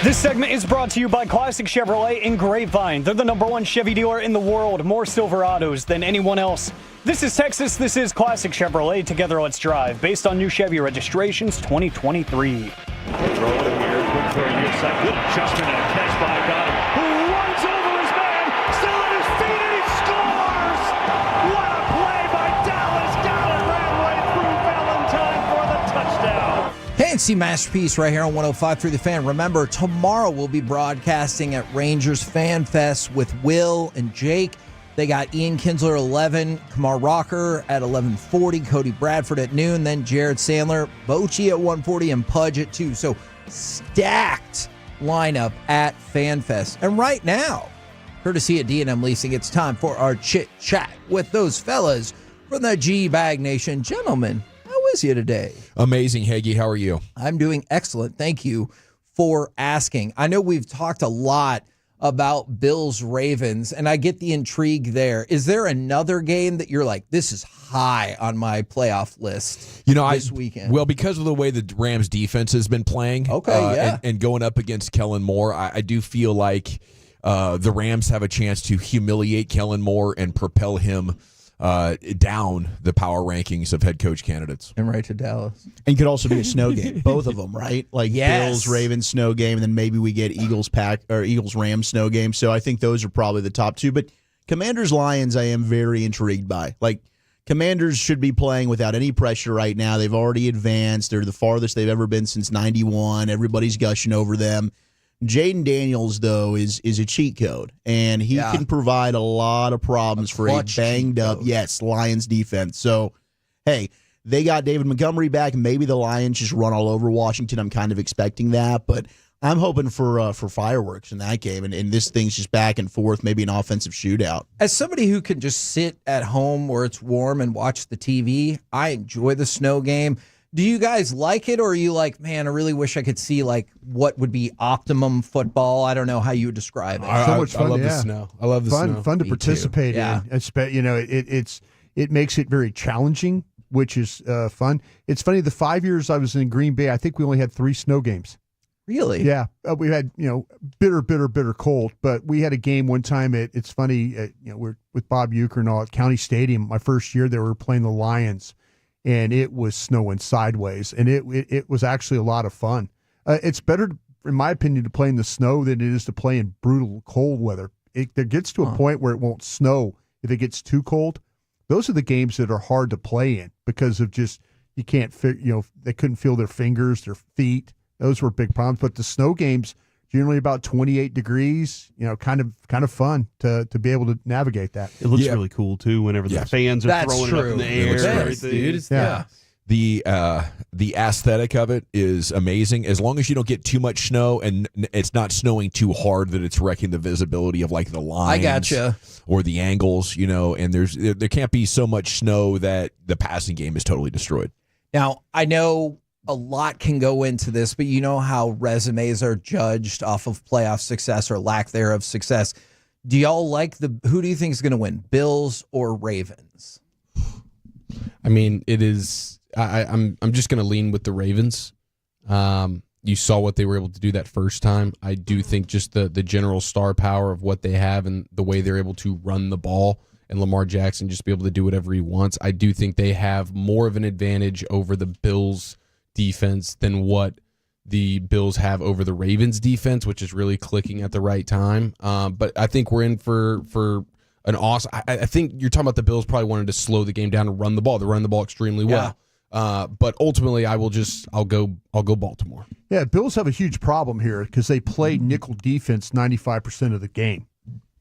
This segment is brought to you by Classic Chevrolet in Grapevine. They're the #1 Chevy dealer in the world, more Silverados than anyone else. This is Texas, this is Classic Chevrolet. Together, let's drive. Based on new Chevy registrations 2023. Throw it here, quick throw near side. Good adjustment and a catch by Goddard, who runs over his man, still on his feet, and he scores! What a play by Dallas! Goddard ran right through Valentine for the touchdown. Fancy masterpiece right here on 105.3 The Fan. Remember, tomorrow we'll be broadcasting at Rangers Fan Fest with Will and Jake. They got Ian Kinsler at 11, Kamar Rocker at 11:40, Cody Bradford at noon, then Jared Sandler, Bochy at 1:40, and Pudge at 2. So stacked lineup at Fan Fest. And right now, courtesy of D&M Leasing, it's time for our chit chat with those fellas from the G-Bag Nation. Gentlemen, how is you today? Amazing, Hagee. How are you? I'm doing excellent. Thank you for asking. I know we've talked a lot about Bills-Ravens, and I get the intrigue there. Is there another game that you're like, this is high on my playoff list this weekend? Well, because of the way the Rams defense has been playing and going up against Kellen Moore, I do feel like the Rams have a chance to humiliate Kellen Moore and propel him down the power rankings of head coach candidates. And right to Dallas. And could also be a snow game, both of them, right? Like Bills, Ravens snow game, and then maybe we get Eagles Rams snow game. So I think those are probably the top two. But Commanders Lions, I am very intrigued by. Like, Commanders should be playing without any pressure right now. They've already advanced. They're the farthest they've ever been since '91. Everybody's gushing over them. Jaden Daniels, though, is a cheat code, and he can provide a lot of problems for a banged-up, Lions defense. So, hey, they got David Montgomery back. Maybe the Lions just run all over Washington. I'm kind of expecting that, but I'm hoping for fireworks in that game, and this thing's just back and forth, maybe an offensive shootout. As somebody who can just sit at home where it's warm and watch the TV, I enjoy the snow game. Do you guys like it, or are you like, man, I really wish I could see like what would be optimum football? I don't know how you would describe it. So much fun. I love the snow. I love the snow. Fun to participate in. It makes it very challenging, which is fun. It's funny. The 5 years I was in Green Bay, I think we only had 3 snow games. Really? Yeah. We had, bitter cold, but we had a game one time it's funny, we're with Bob Uecker and all at County Stadium. My first year there, we were playing the Lions, and it was snowing sideways, and it was actually a lot of fun. It's better, in my opinion, to play in the snow than it is to play in brutal cold weather. There gets to a point where it won't snow if it gets too cold. Those are the games that are hard to play in because of just, you can't they couldn't feel their fingers, their feet. Those were big problems. But the snow games, generally about 28 degrees, kind of fun to be able to navigate that. It looks really cool too whenever the fans are throwing it up in the air and everything. Dude. Yeah. The aesthetic of it is amazing as long as you don't get too much snow and it's not snowing too hard that it's wrecking the visibility of like the lines. I gotcha. Or the angles, and there can't be so much snow that the passing game is totally destroyed. Now, I know a lot can go into this, but you know how resumes are judged off of playoff success or lack thereof success. Do y'all like who do you think is going to win, Bills or Ravens? I mean, it is. I'm just going to lean with the Ravens. You saw what they were able to do that first time. I do think just the general star power of what they have and the way they're able to run the ball and Lamar Jackson just be able to do whatever he wants. I do think they have more of an advantage over the Bills defense than what the Bills have over the Ravens defense, which is really clicking at the right time. But I think we're in for an awesome. I think you're talking about the Bills probably wanted to slow the game down and run the ball. They run the ball extremely well. But ultimately, I'll go Baltimore. Yeah, Bills have a huge problem here because they play nickel defense 95% of the game.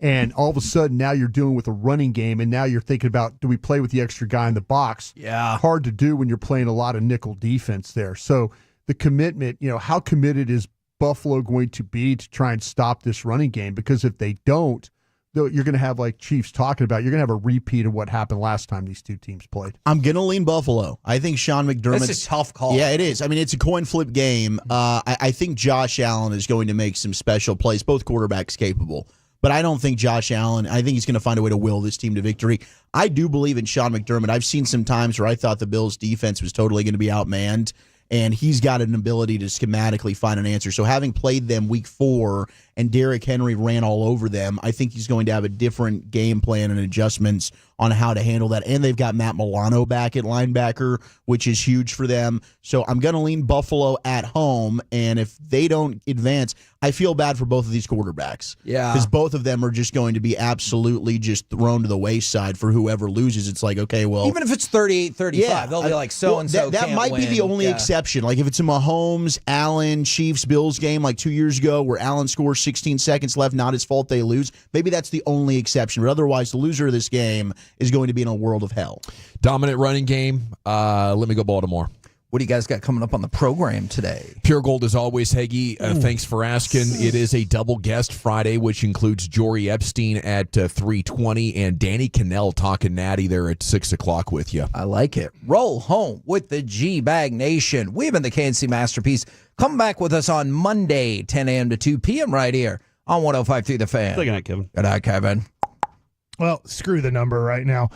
And all of a sudden, now you're dealing with a running game, and now you're thinking about, do we play with the extra guy in the box? Yeah. Hard to do when you're playing a lot of nickel defense there. So the commitment, how committed is Buffalo going to be to try and stop this running game? Because if they don't, you're going to have, like Chiefs talking about, you're going to have a repeat of what happened last time these two teams played. I'm going to lean Buffalo. I think Sean McDermott's... That's a tough call. Yeah, it is. I mean, it's a coin flip game. I think Josh Allen is going to make some special plays, both quarterbacks capable. But I don't think Josh Allen, I think he's going to find a way to will this team to victory. I do believe in Sean McDermott. I've seen some times where I thought the Bills' defense was totally going to be outmanned, and he's got an ability to schematically find an answer. So having played them week 4 and Derrick Henry ran all over them, I think he's going to have a different game plan and adjustments on how to handle that. And they've got Matt Milano back at linebacker, which is huge for them. So I'm going to lean Buffalo at home, and if they don't advance, I feel bad for both of these quarterbacks. Yeah. Because both of them are just going to be absolutely just thrown to the wayside for whoever loses. It's like, okay, well... Even if it's 38-35, they'll be like, so-and-so that might be the only exception. Like if it's a Mahomes, Allen, Chiefs, Bills game like 2 years ago where Allen scores 16 seconds left, not his fault they lose, maybe that's the only exception. But otherwise, the loser of this game is going to be in a world of hell. Dominant running game. Let me go Baltimore. What do you guys got coming up on the program today? Pure Gold as always, Heggie. Thanks for asking. It is a double guest Friday, which includes Jory Epstein at 3:20 and Danny Cannell talking natty there at 6 o'clock with you. I like it. Roll home with the G-Bag Nation. We've been the KNC Masterpiece. Come back with us on Monday, 10 a.m. to 2 p.m. right here on 105.3 The Fan. Good night, Kevin. Good night, Kevin. Well, screw the number right now.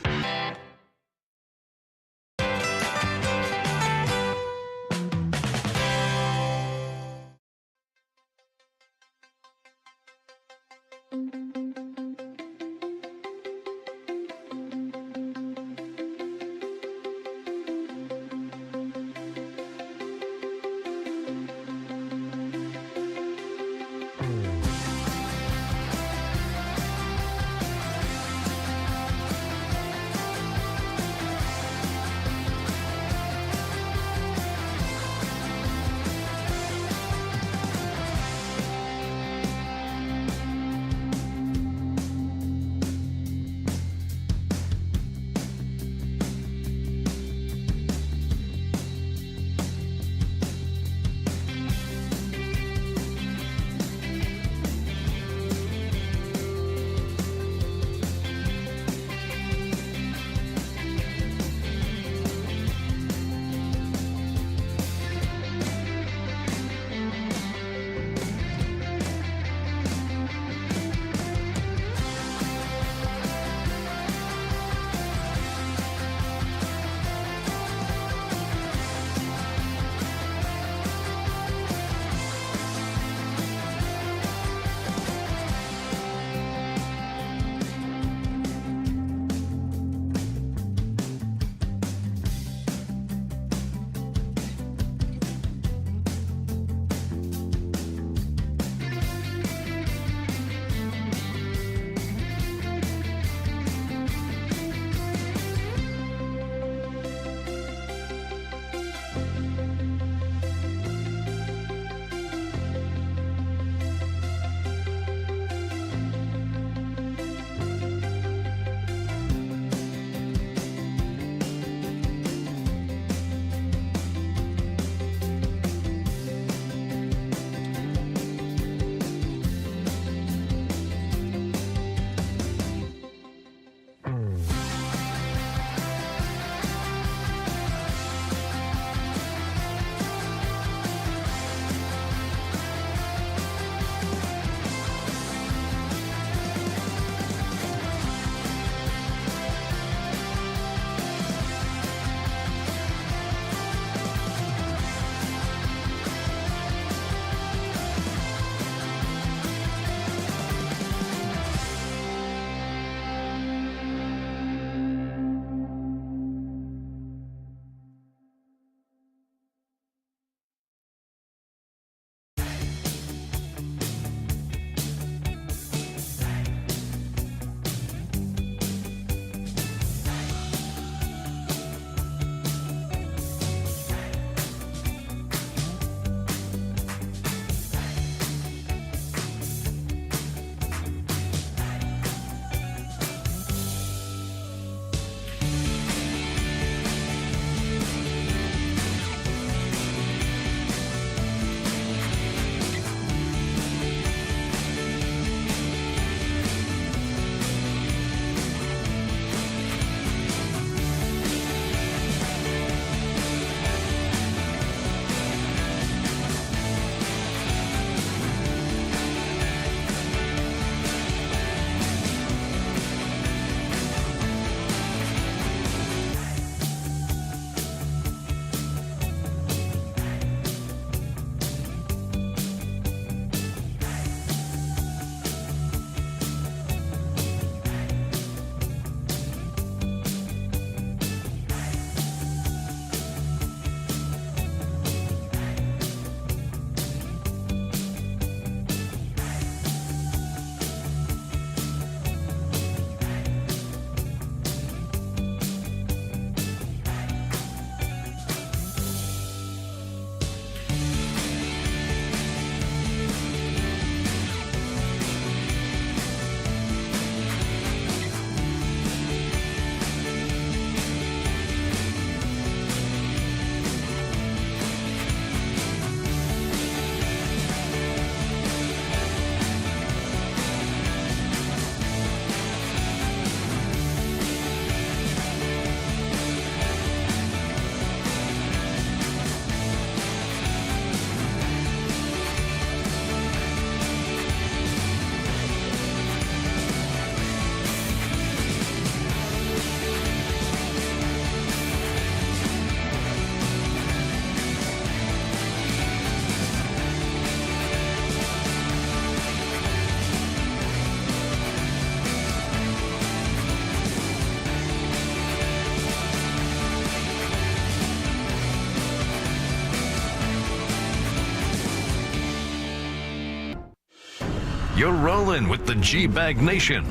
You're rolling with the G-Bag Nation.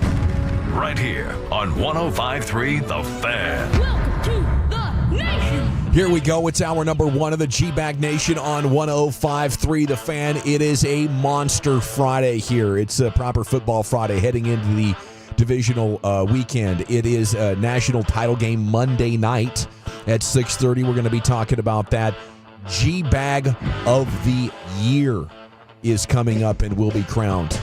Right here on 105.3 The Fan. Welcome to the nation. Here we go. It's hour number 1 of the G-Bag Nation on 105.3 The Fan. It is a monster Friday here. It's a proper football Friday heading into the divisional weekend. It is a national title game Monday night at 6:30. We're going to be talking about that. G-Bag of the Year is coming up and will be crowned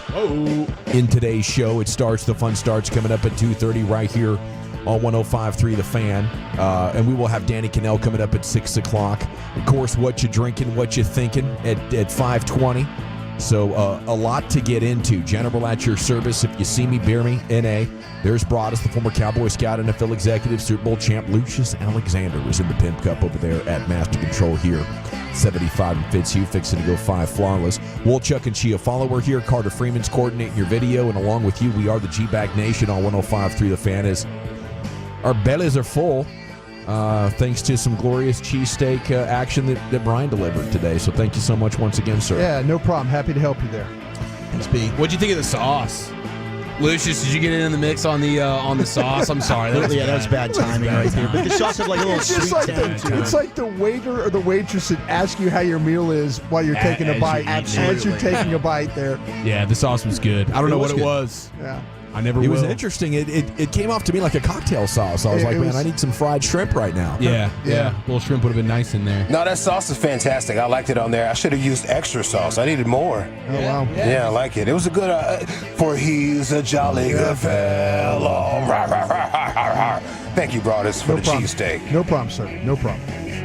in today's show. The fun starts coming up at 2:30 right here on 105.3 The Fan. And we will have Danny Cannell coming up at 6 o'clock. Of course, what you drinking, what you thinking at 5:20. So a lot to get into. General at your service. If you see me, beer me, N.A. There's Broadus, the former Cowboy Scout, NFL executive, Super Bowl champ. Lucius Alexander was in the Pimp Cup over there at Master Control here. 75 and Fitzhugh fixing to go 5 flawless. Woolchuck and Chia follower here. Carter Freeman's coordinating your video. And along with you, we are the G-Bag Nation on 105.3 The Fan. As our bellies are full. Thanks to some glorious cheesesteak action that Brian delivered today. So thank you so much once again, sir. Yeah, no problem. Happy to help you there. Thanks, B. What'd you think of the sauce? Lucius, did you get in the mix on the sauce? I'm sorry. That was bad timing right there. But the sauce had like a little sweet like tang to it. It's like the waiter or the waitress that asks you how your meal is while you're taking a bite. As you're taking a bite there. Yeah, the sauce was good. I don't know what it was. Yeah. I never It will. was interesting. It came off to me like a cocktail sauce. I was like, man, I need some fried shrimp right now. Yeah. A little shrimp would have been nice in there. No, that sauce is fantastic. I liked it on there. I should have used extra sauce. I needed more. Oh, wow. Yeah, I like it. It was a good, for he's a jolly good fellow. Thank you, Broadus, for the cheesesteak. No problem, sir. No problem.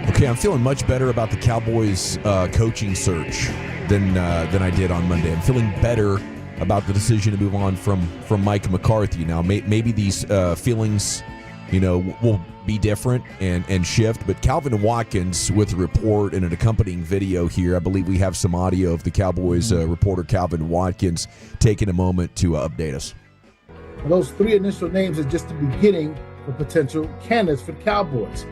Okay, I'm feeling much better about the Cowboys coaching search than I did on Monday. I'm feeling better about the decision to move on from Mike McCarthy. Now, maybe these feelings, will be different and shift. But Calvin Watkins with a report and an accompanying video here. I believe we have some audio of the Cowboys reporter Calvin Watkins taking a moment to update us. Those 3 initial names are just the beginning for potential candidates for the Cowboys.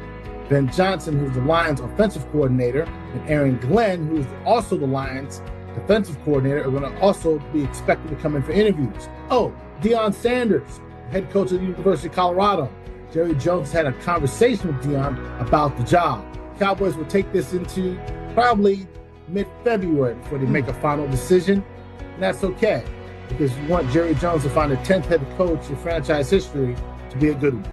Ben Johnson, who's the Lions offensive coordinator, and Aaron Glenn, who's also the Lions defensive coordinator, are going to also be expected to come in for interviews. Oh, Dion Sanders, head coach of the University of Colorado. Jerry Jones had a conversation with Dion about the job. Cowboys will take this into probably mid-February before they make a final decision, and that's okay, because you want Jerry Jones to find a 10th head coach in franchise history to be a good one.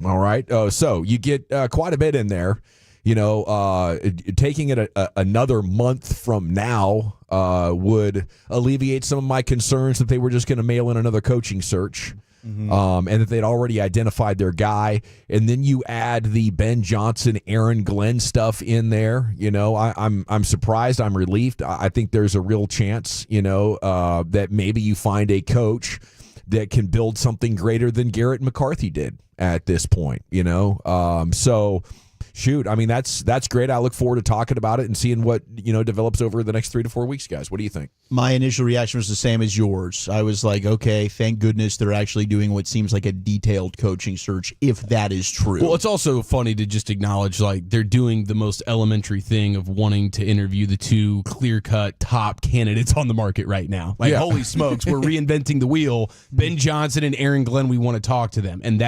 All right. So you get quite a bit in there. Taking it another month from now would alleviate some of my concerns that they were just going to mail in another coaching search, and that they'd already identified their guy. And then you add the Ben Johnson, Aaron Glenn stuff in there. I'm surprised. I'm relieved. I think there's a real chance, that maybe you find a coach that can build something greater than Garrett McCarthy did at this point. So. Shoot, I mean, that's great. I look forward to talking about it and seeing what, develops over the next 3 to 4 weeks, guys. What do you think? My initial reaction was the same as yours. I was like, okay, thank goodness they're actually doing what seems like a detailed coaching search, if that is true. Well, it's also funny to just acknowledge, they're doing the most elementary thing of wanting to interview the 2 clear-cut top candidates on the market right now. Holy smokes, we're reinventing the wheel. Ben Johnson and Aaron Glenn, we want to talk to them. And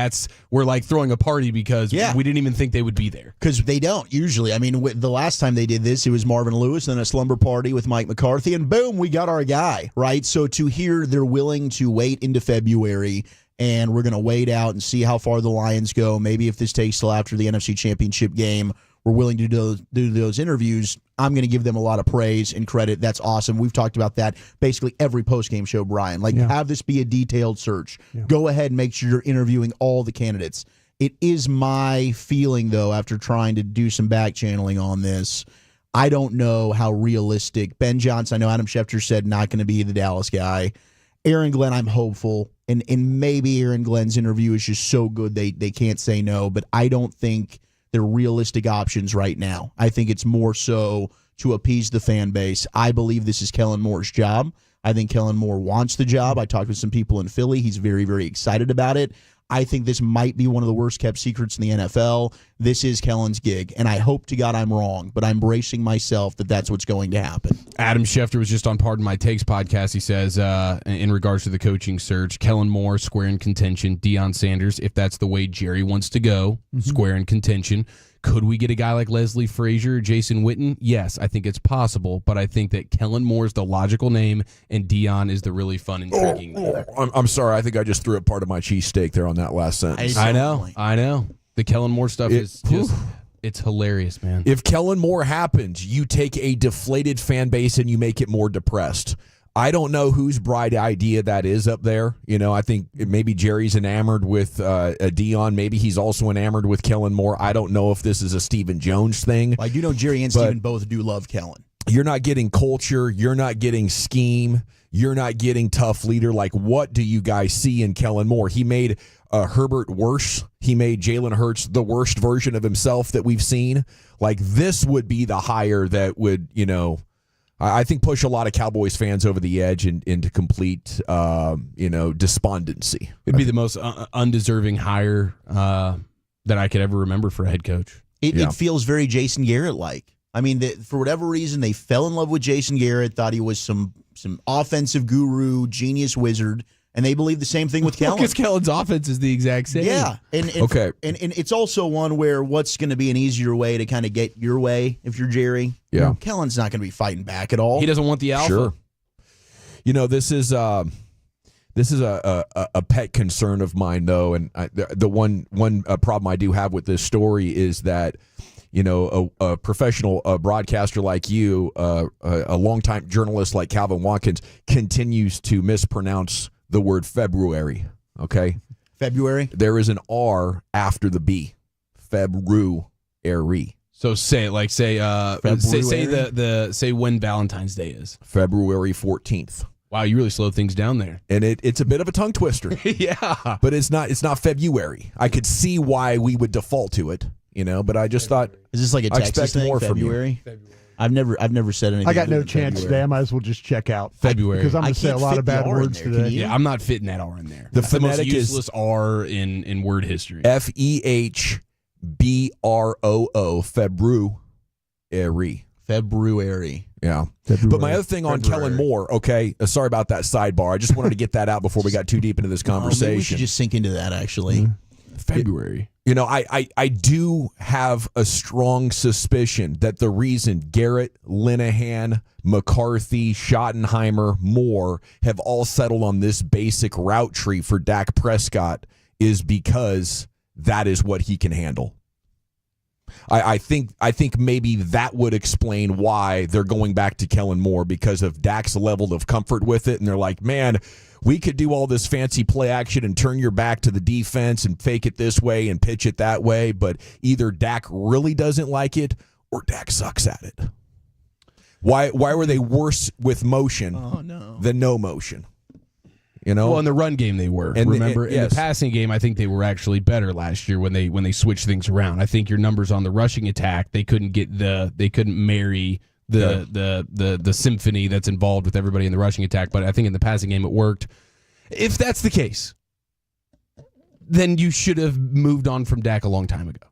we're throwing a party because we didn't even think they would be there. Because they don't usually. I mean, the last time they did this, it was Marvin Lewis and a slumber party with Mike McCarthy, and boom, we got our guy, right? So to hear they're willing to wait into February, and we're going to wait out and see how far the Lions go. Maybe if this takes till after the NFC Championship game, we're willing to do those interviews. I'm going to give them a lot of praise and credit. That's awesome. We've talked about that basically every postgame show, Brian. Have this be a detailed search. Yeah. Go ahead and make sure you're interviewing all the candidates. It is my feeling, though, after trying to do some back channeling on this, I don't know how realistic. Ben Johnson, I know Adam Schefter said not going to be the Dallas guy. Aaron Glenn, I'm hopeful. And maybe Aaron Glenn's interview is just so good they can't say no, but I don't think they're realistic options right now. I think it's more so to appease the fan base. I believe this is Kellen Moore's job. I think Kellen Moore wants the job. I talked with some people in Philly. He's very, very excited about it. I think this might be one of the worst kept secrets in the NFL. This is Kellen's gig, and I hope to God I'm wrong, but I'm bracing myself that that's what's going to happen. Adam Schefter was just on Pardon My Takes podcast. He says, in regards to the coaching search, Kellen Moore, square in contention. Dion Sanders, if that's the way Jerry wants to go, square in contention. Could we get a guy like Leslie Frazier or Jason Witten? Yes, I think it's possible, but I think that Kellen Moore is the logical name, and Dion is the really fun, intriguing name. I'm sorry. I think I just threw a part of my cheesesteak there on that last sentence. I know. The Kellen Moore stuff is just... It's hilarious, man. If Kellen Moore happens, you take a deflated fan base and you make it more depressed. I don't know whose bright idea that is up there. I think maybe Jerry's enamored with Dion. Maybe he's also enamored with Kellen Moore. I don't know if this is a Stephen Jones thing. I do know Jerry and Stephen both do love Kellen. You're not getting culture. You're not getting scheme. You're not getting tough leader. Like, what do you guys see in Kellen Moore? He made Herbert worse. He made Jalen Hurts the worst version of himself that we've seen. Like, this would be the hire that would, I think push a lot of Cowboys fans over the edge and into complete, despondency. It'd be the most undeserving hire that I could ever remember for a head coach. It feels very Jason Garrett-like. I mean, for whatever reason, they fell in love with Jason Garrett, thought he was some offensive guru, genius wizard, and they believe the same thing with Kellen. Because Kellen's offense is the exact same. Yeah. And it's also one where what's going to be an easier way to kind of get your way if you're Jerry? Yeah. Kellen's not going to be fighting back at all. He doesn't want the alpha. Sure. This is a pet concern of mine, though, and the one problem I do have with this story is that a professional broadcaster like you, a longtime journalist like Calvin Watkins, continues to mispronounce the word February. Okay, February. There is an R after the B. February. So say when Valentine's Day is. February 14th. Wow, you really slowed things down there. And it's a bit of a tongue twister. Yeah. But it's not February. I could see why we would default to it, but I just thought, is this like a Texas thing? More February? I've never said anything. I got no chance today. I might as well just check out February because I'm going to say a lot of bad words today. Yeah, I'm not fitting that R in there. The That's the most phonetic useless R in word history. FEHBROO, February. February. Yeah. But my other thing on Kellen Moore, okay, sorry about that sidebar. I just wanted to get that out before we got too deep into this conversation. Maybe we should just sink into that, actually. February. I do have a strong suspicion that the reason Garrett, Linehan, McCarthy, Schottenheimer, Moore have all settled on this basic route tree for Dak Prescott is because that is what he can handle. I think maybe that would explain why they're going back to Kellen Moore, because of Dak's level of comfort with it. And they're like, man, we could do all this fancy play action and turn your back to the defense and fake it this way and pitch it that way. But either Dak really doesn't like it or Dak sucks at it. Why were they worse with motion than no motion? Well, in the run game they were. And remember, in the passing game, I think they were actually better last year when they switched things around. I think your numbers on the rushing attack, they couldn't marry the symphony that's involved with everybody in the rushing attack. But I think in the passing game it worked. If that's the case, then you should have moved on from Dak a long time ago.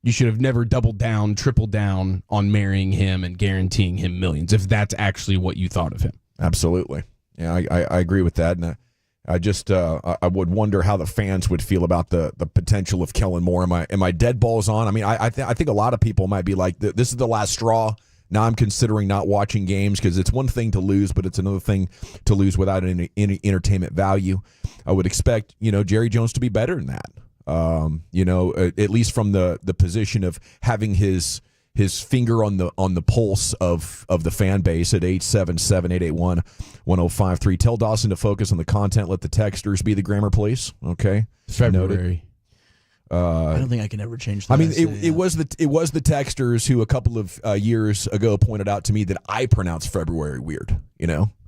You should have never doubled down, tripled down on marrying him and guaranteeing him millions, if that's actually what you thought of him. Absolutely. Yeah, I agree with that. And I just I would wonder how the fans would feel about the potential of Kellen Moore. Am I dead balls on? I mean, I think a lot of people might be like, this is the last straw. Now I'm considering not watching games, because it's one thing to lose, but it's another thing to lose without any entertainment value. I would expect Jerry Jones to be better than that. At least from the position of having his finger on the pulse of the fan base at 877-881-1053. Tell Dawson to focus on the content. Let the texters be the grammar police. Okay. February. I don't think I can ever change that. I mean, it was the texters who a couple of years ago pointed out to me that I pronounce February weird.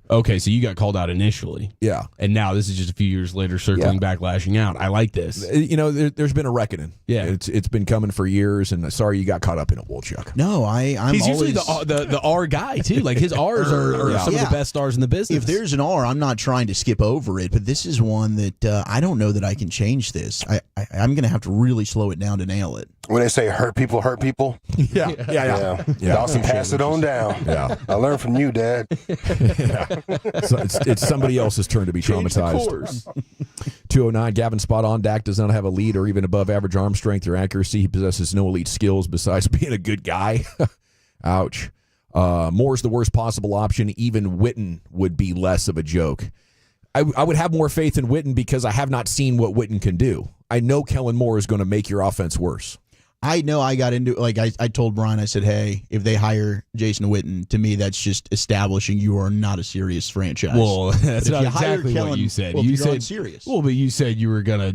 Okay, so you got called out initially. Yeah. And now this is just a few years later circling back, lashing out. I like this. There's been a reckoning. Yeah. It's been coming for years, and sorry you got caught up in it, Wolchuk. No, I'm He's always... usually the R guy, too. Like, his R's are some of the best R's in the business. If there's an R, I'm not trying to skip over it, but this is one that I don't know that I can change this. I'm going to have to really slow it down to nail it. When they say hurt people, Yeah. Dawson, pass it on down. Yeah. I learned from you, Dad. So it's somebody else's turn to be traumatized. 209, Gavin, spot on. Dak does not have elite or even above average arm strength or accuracy. He possesses no elite skills besides being a good guy. Ouch. Moore's the worst possible option. Even Witten would be less of a joke. I would have more faith in Witten because I have not seen what Witten can do. I know Kellen Moore is going to make your offense worse. I know I got into like I told Brian, I said, hey, if they hire Jason Witten, to me that's just establishing you are not a serious franchise. Well, that's not exactly Kellen, what you said. Well, you said serious. Well, but you said you were gonna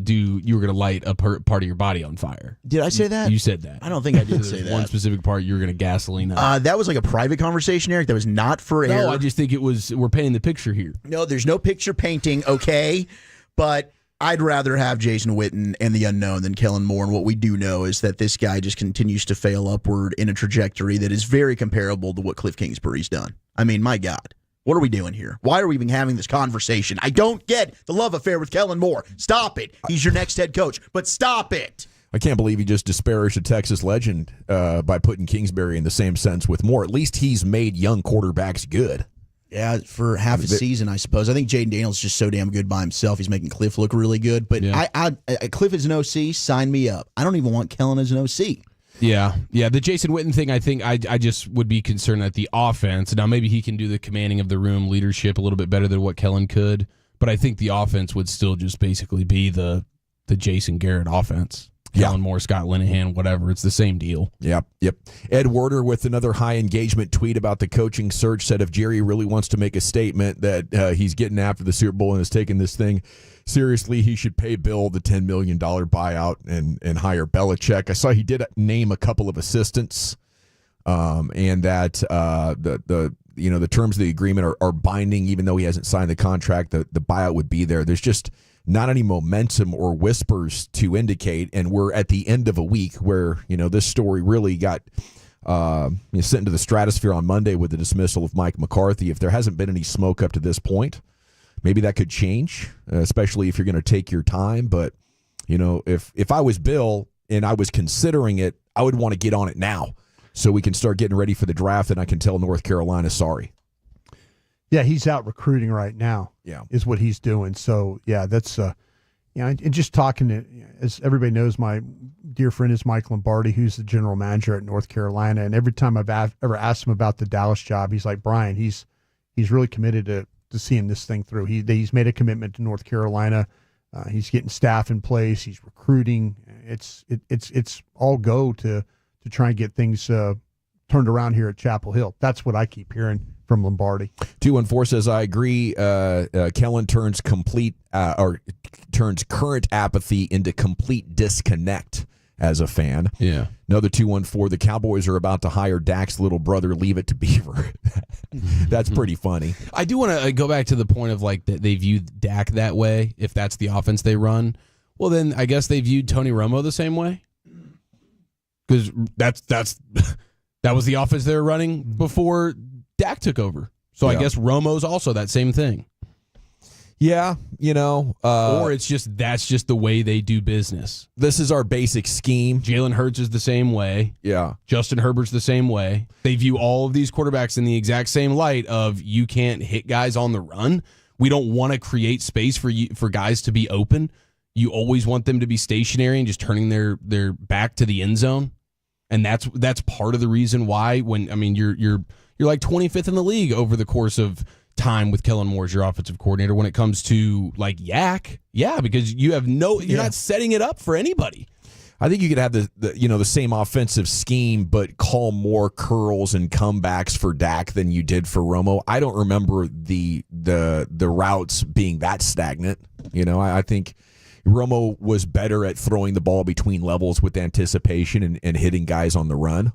light a part of your body on fire. Did I say that? You said that. I don't think I did say that. One specific part you were gonna gasoline up. That was like a private conversation, Eric. That was not for air. No, I just think we're painting the picture here. No, there's no picture painting, okay? But I'd rather have Jason Witten and the unknown than Kellen Moore. And what we do know is that this guy just continues to fail upward in a trajectory that is very comparable to what Cliff Kingsbury's done. I mean, my God, what are we doing here? Why are we even having this conversation? I don't get the love affair with Kellen Moore. Stop it. He's your next head coach, but stop it. I can't believe he just disparaged a Texas legend by putting Kingsbury in the same sentence with Moore. At least he's made young quarterbacks good. Yeah, for half a season, I suppose. I think Jaden Daniels is just so damn good by himself. He's making Cliff look really good. But Cliff as an OC, sign me up. I don't even want Kellen as an OC. Yeah. The Jason Witten thing, I think I just would be concerned at the offense. Now, maybe he can do the commanding of the room leadership a little bit better than what Kellen could. But I think the offense would still just basically be the Jason Garrett offense. Kellen Moore, Scott Linehan, whatever. It's the same deal. Yep. Ed Werder with another high engagement tweet about the coaching search said if Jerry really wants to make a statement that he's getting after the Super Bowl and is taking this thing seriously, he should pay Bill the $10 million buyout and hire Belichick. I saw he did name a couple of assistants, and that the terms of the agreement are binding, even though he hasn't signed the contract. The buyout would be there. There's just not any momentum or whispers to indicate, and we're at the end of a week where this story really got sent into the stratosphere on Monday with the dismissal of Mike McCarthy. If there hasn't been any smoke up to this point, maybe that could change, especially if you're going to take your time. But if I was Bill and I was considering it, I would want to get on it now so we can start getting ready for the draft, and I can tell North Carolina sorry. Yeah, he's out recruiting right now. Yeah, is what he's doing. So yeah, that's and just talking to, as everybody knows, my dear friend is Mike Lombardi, who's the general manager at North Carolina. And every time I've ever asked him about the Dallas job, he's like, Brian, he's really committed to seeing this thing through. He's made a commitment to North Carolina. He's getting staff in place. He's recruiting. It's all go to try and get things turned around here at Chapel Hill. That's what I keep hearing from Lombardi. 214 says, I agree. Kellen turns current apathy into complete disconnect as a fan. Yeah. Another 214, the Cowboys are about to hire Dak's little brother, Leave It to Beaver. That's pretty funny. I do want to go back to the point of that they viewed Dak that way. If that's the offense they run, well, then I guess they viewed Tony Romo the same way. Because that was the offense they were running before Dak took over. So I guess Romo's also that same thing. Yeah, or that's just the way they do business. This is our basic scheme. Jalen Hurts is the same way. Yeah. Justin Herbert's the same way. They view all of these quarterbacks in the exact same light of you can't hit guys on the run. We don't want to create space for guys to be open. You always want them to be stationary and just turning their back to the end zone. And that's part of the reason why you're like 25th in the league over the course of time with Kellen Moore as your offensive coordinator when it comes to yak. Yeah, because you're not setting it up for anybody. I think you could have the same offensive scheme, but call more curls and comebacks for Dak than you did for Romo. I don't remember the routes being that stagnant. I think Romo was better at throwing the ball between levels with anticipation and hitting guys on the run.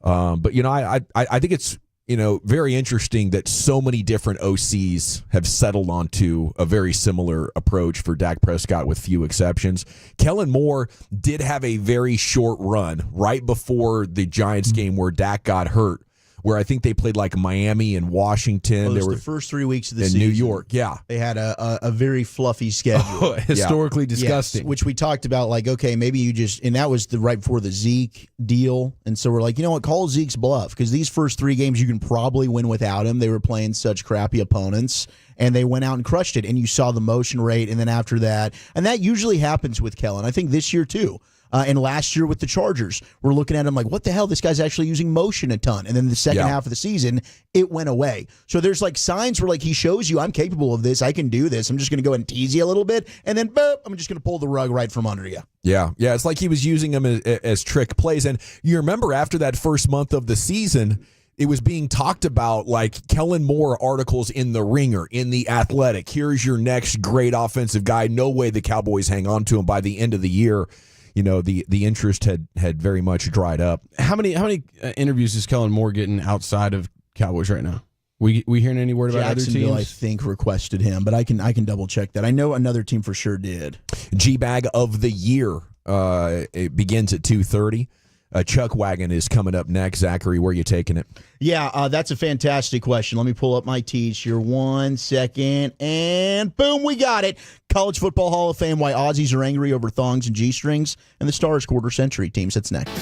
But I think it's very interesting that so many different OCs have settled onto a very similar approach for Dak Prescott with few exceptions. Kellen Moore did have a very short run right before the Giants game where Dak got hurt, where I think they played like Miami and Washington. There were the first 3 weeks of the in season. New York, yeah. They had a very fluffy schedule. Historically disgusting. Yes, which we talked about, like, okay, maybe you just, and that was the right before the Zeke deal. And so we're like, you know what, call Zeke's bluff, because these first 3 games you can probably win without him. They were playing such crappy opponents, and they went out and crushed it. And you saw the motion rate, and then after that, and that usually happens with Kellen. I think this year too. And last year with the Chargers, we're looking at him like, what the hell? This guy's actually using motion a ton. And then the second half of the season, it went away. So there's like signs where like he shows you, I'm capable of this. I can do this. I'm just going to go and tease you a little bit. And then, boop, I'm just going to pull the rug right from under you. Yeah. It's like he was using them as trick plays. And you remember after that first month of the season, it was being talked about like Kellen Moore articles in The Ringer, in The Athletic. Here's your next great offensive guy. No way the Cowboys hang on to him by the end of the year. The interest had very much dried up. How many interviews is Kellen Moore getting outside of Cowboys right now? We hearing any word about other Jacksonville, teams? I think, requested him, but I can double check that. I know another team for sure did. G-Bag of the Year it begins at 2:30. Chuck Wagon is coming up next. Zachary, where are you taking it? Yeah, that's a fantastic question. Let me pull up my teach here 1 second, and boom, we got it. College Football Hall of Fame, Why Aussies Are Angry Over Thongs and G-Strings, and the Stars Quarter Century teams. That's next.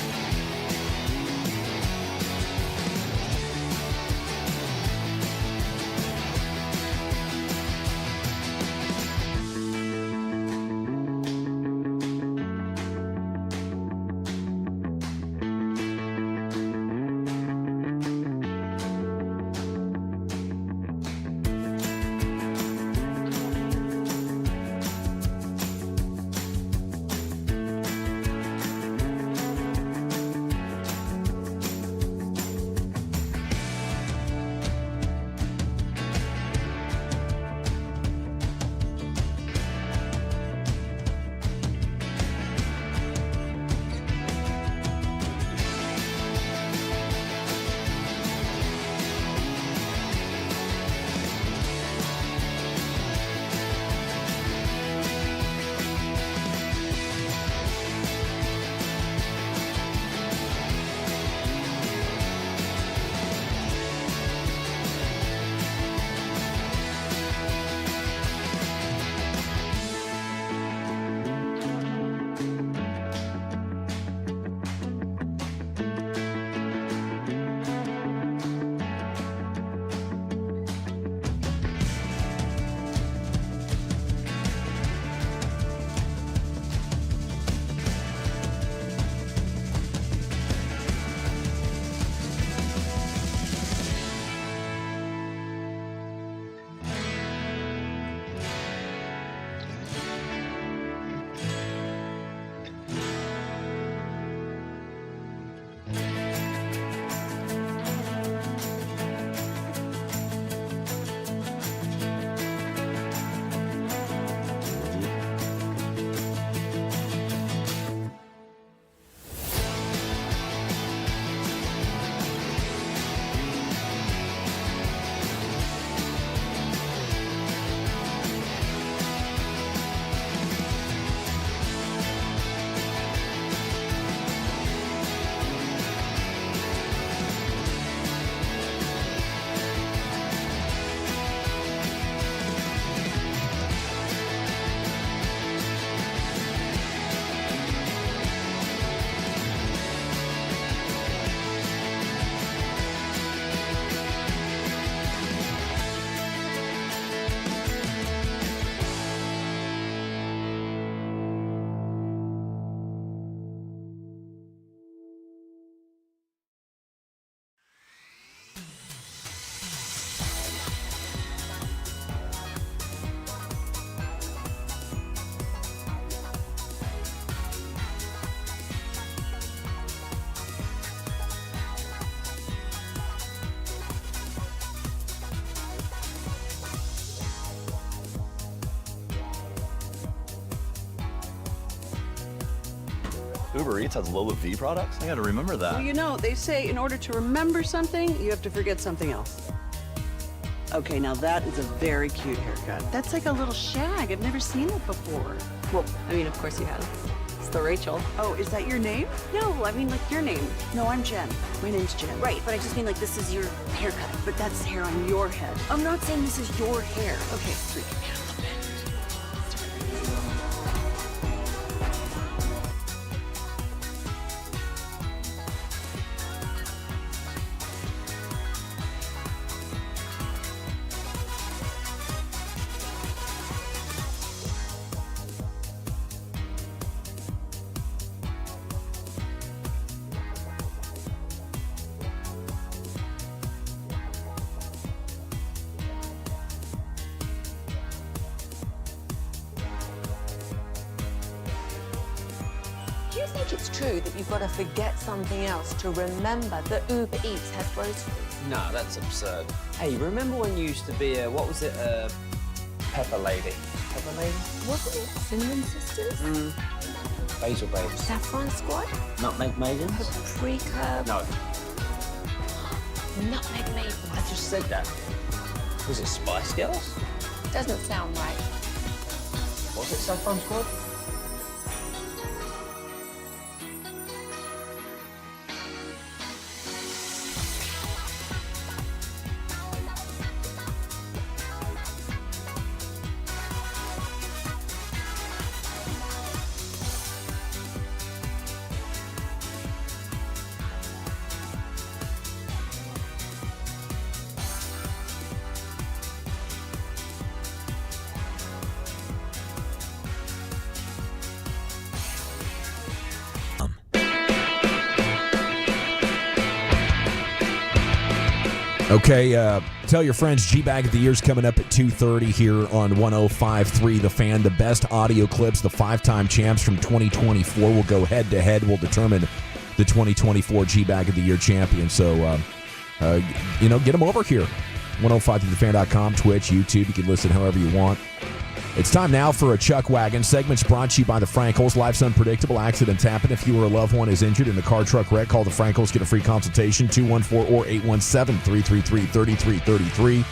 Uber Eats has low V products? I gotta remember that. Well, you know, they say in order to remember something, you have to forget something else. Okay, now that is a very cute haircut. That's like a little shag. I've never seen it before. Well, I mean, of course you have. It's the Rachel. Oh, is that your name? No, I mean like your name. No, I'm Jen. My name's Jen. Right, but I just mean like this is your haircut. But that's hair on your head. I'm not saying this is your hair. Okay, freaking out. Do you think it's true that you've got to forget something else to remember that Uber Eats has groceries? No, that's absurd. Hey, remember when you used to be a, what was it, Pepper Lady? Pepper Lady? Wasn't it Cinnamon Sisters? Basil Babes. Saffron Squad? Nutmeg Maidens? Paprika? No, Nutmeg Maidens? I just said that. Was it Spice Girls? Doesn't sound right. Was it Saffron Squad? Okay, tell your friends G-Bag of the Year's coming up at 2:30 here on 105.3 The Fan. The best audio clips, the 5-time champs from 2024 will go head-to-head. Will determine the 2024 G-Bag of the Year champion. So, get them over here. 105thefan.com, Twitch, YouTube. You can listen however you want. It's time now for a Chuck Wagon. Segment's brought to you by the Frankels. Life's unpredictable. Accidents happen. If you or a loved one is injured in a car, truck wreck, call the Frankels. Get a free consultation, 214 or 817-333-3333.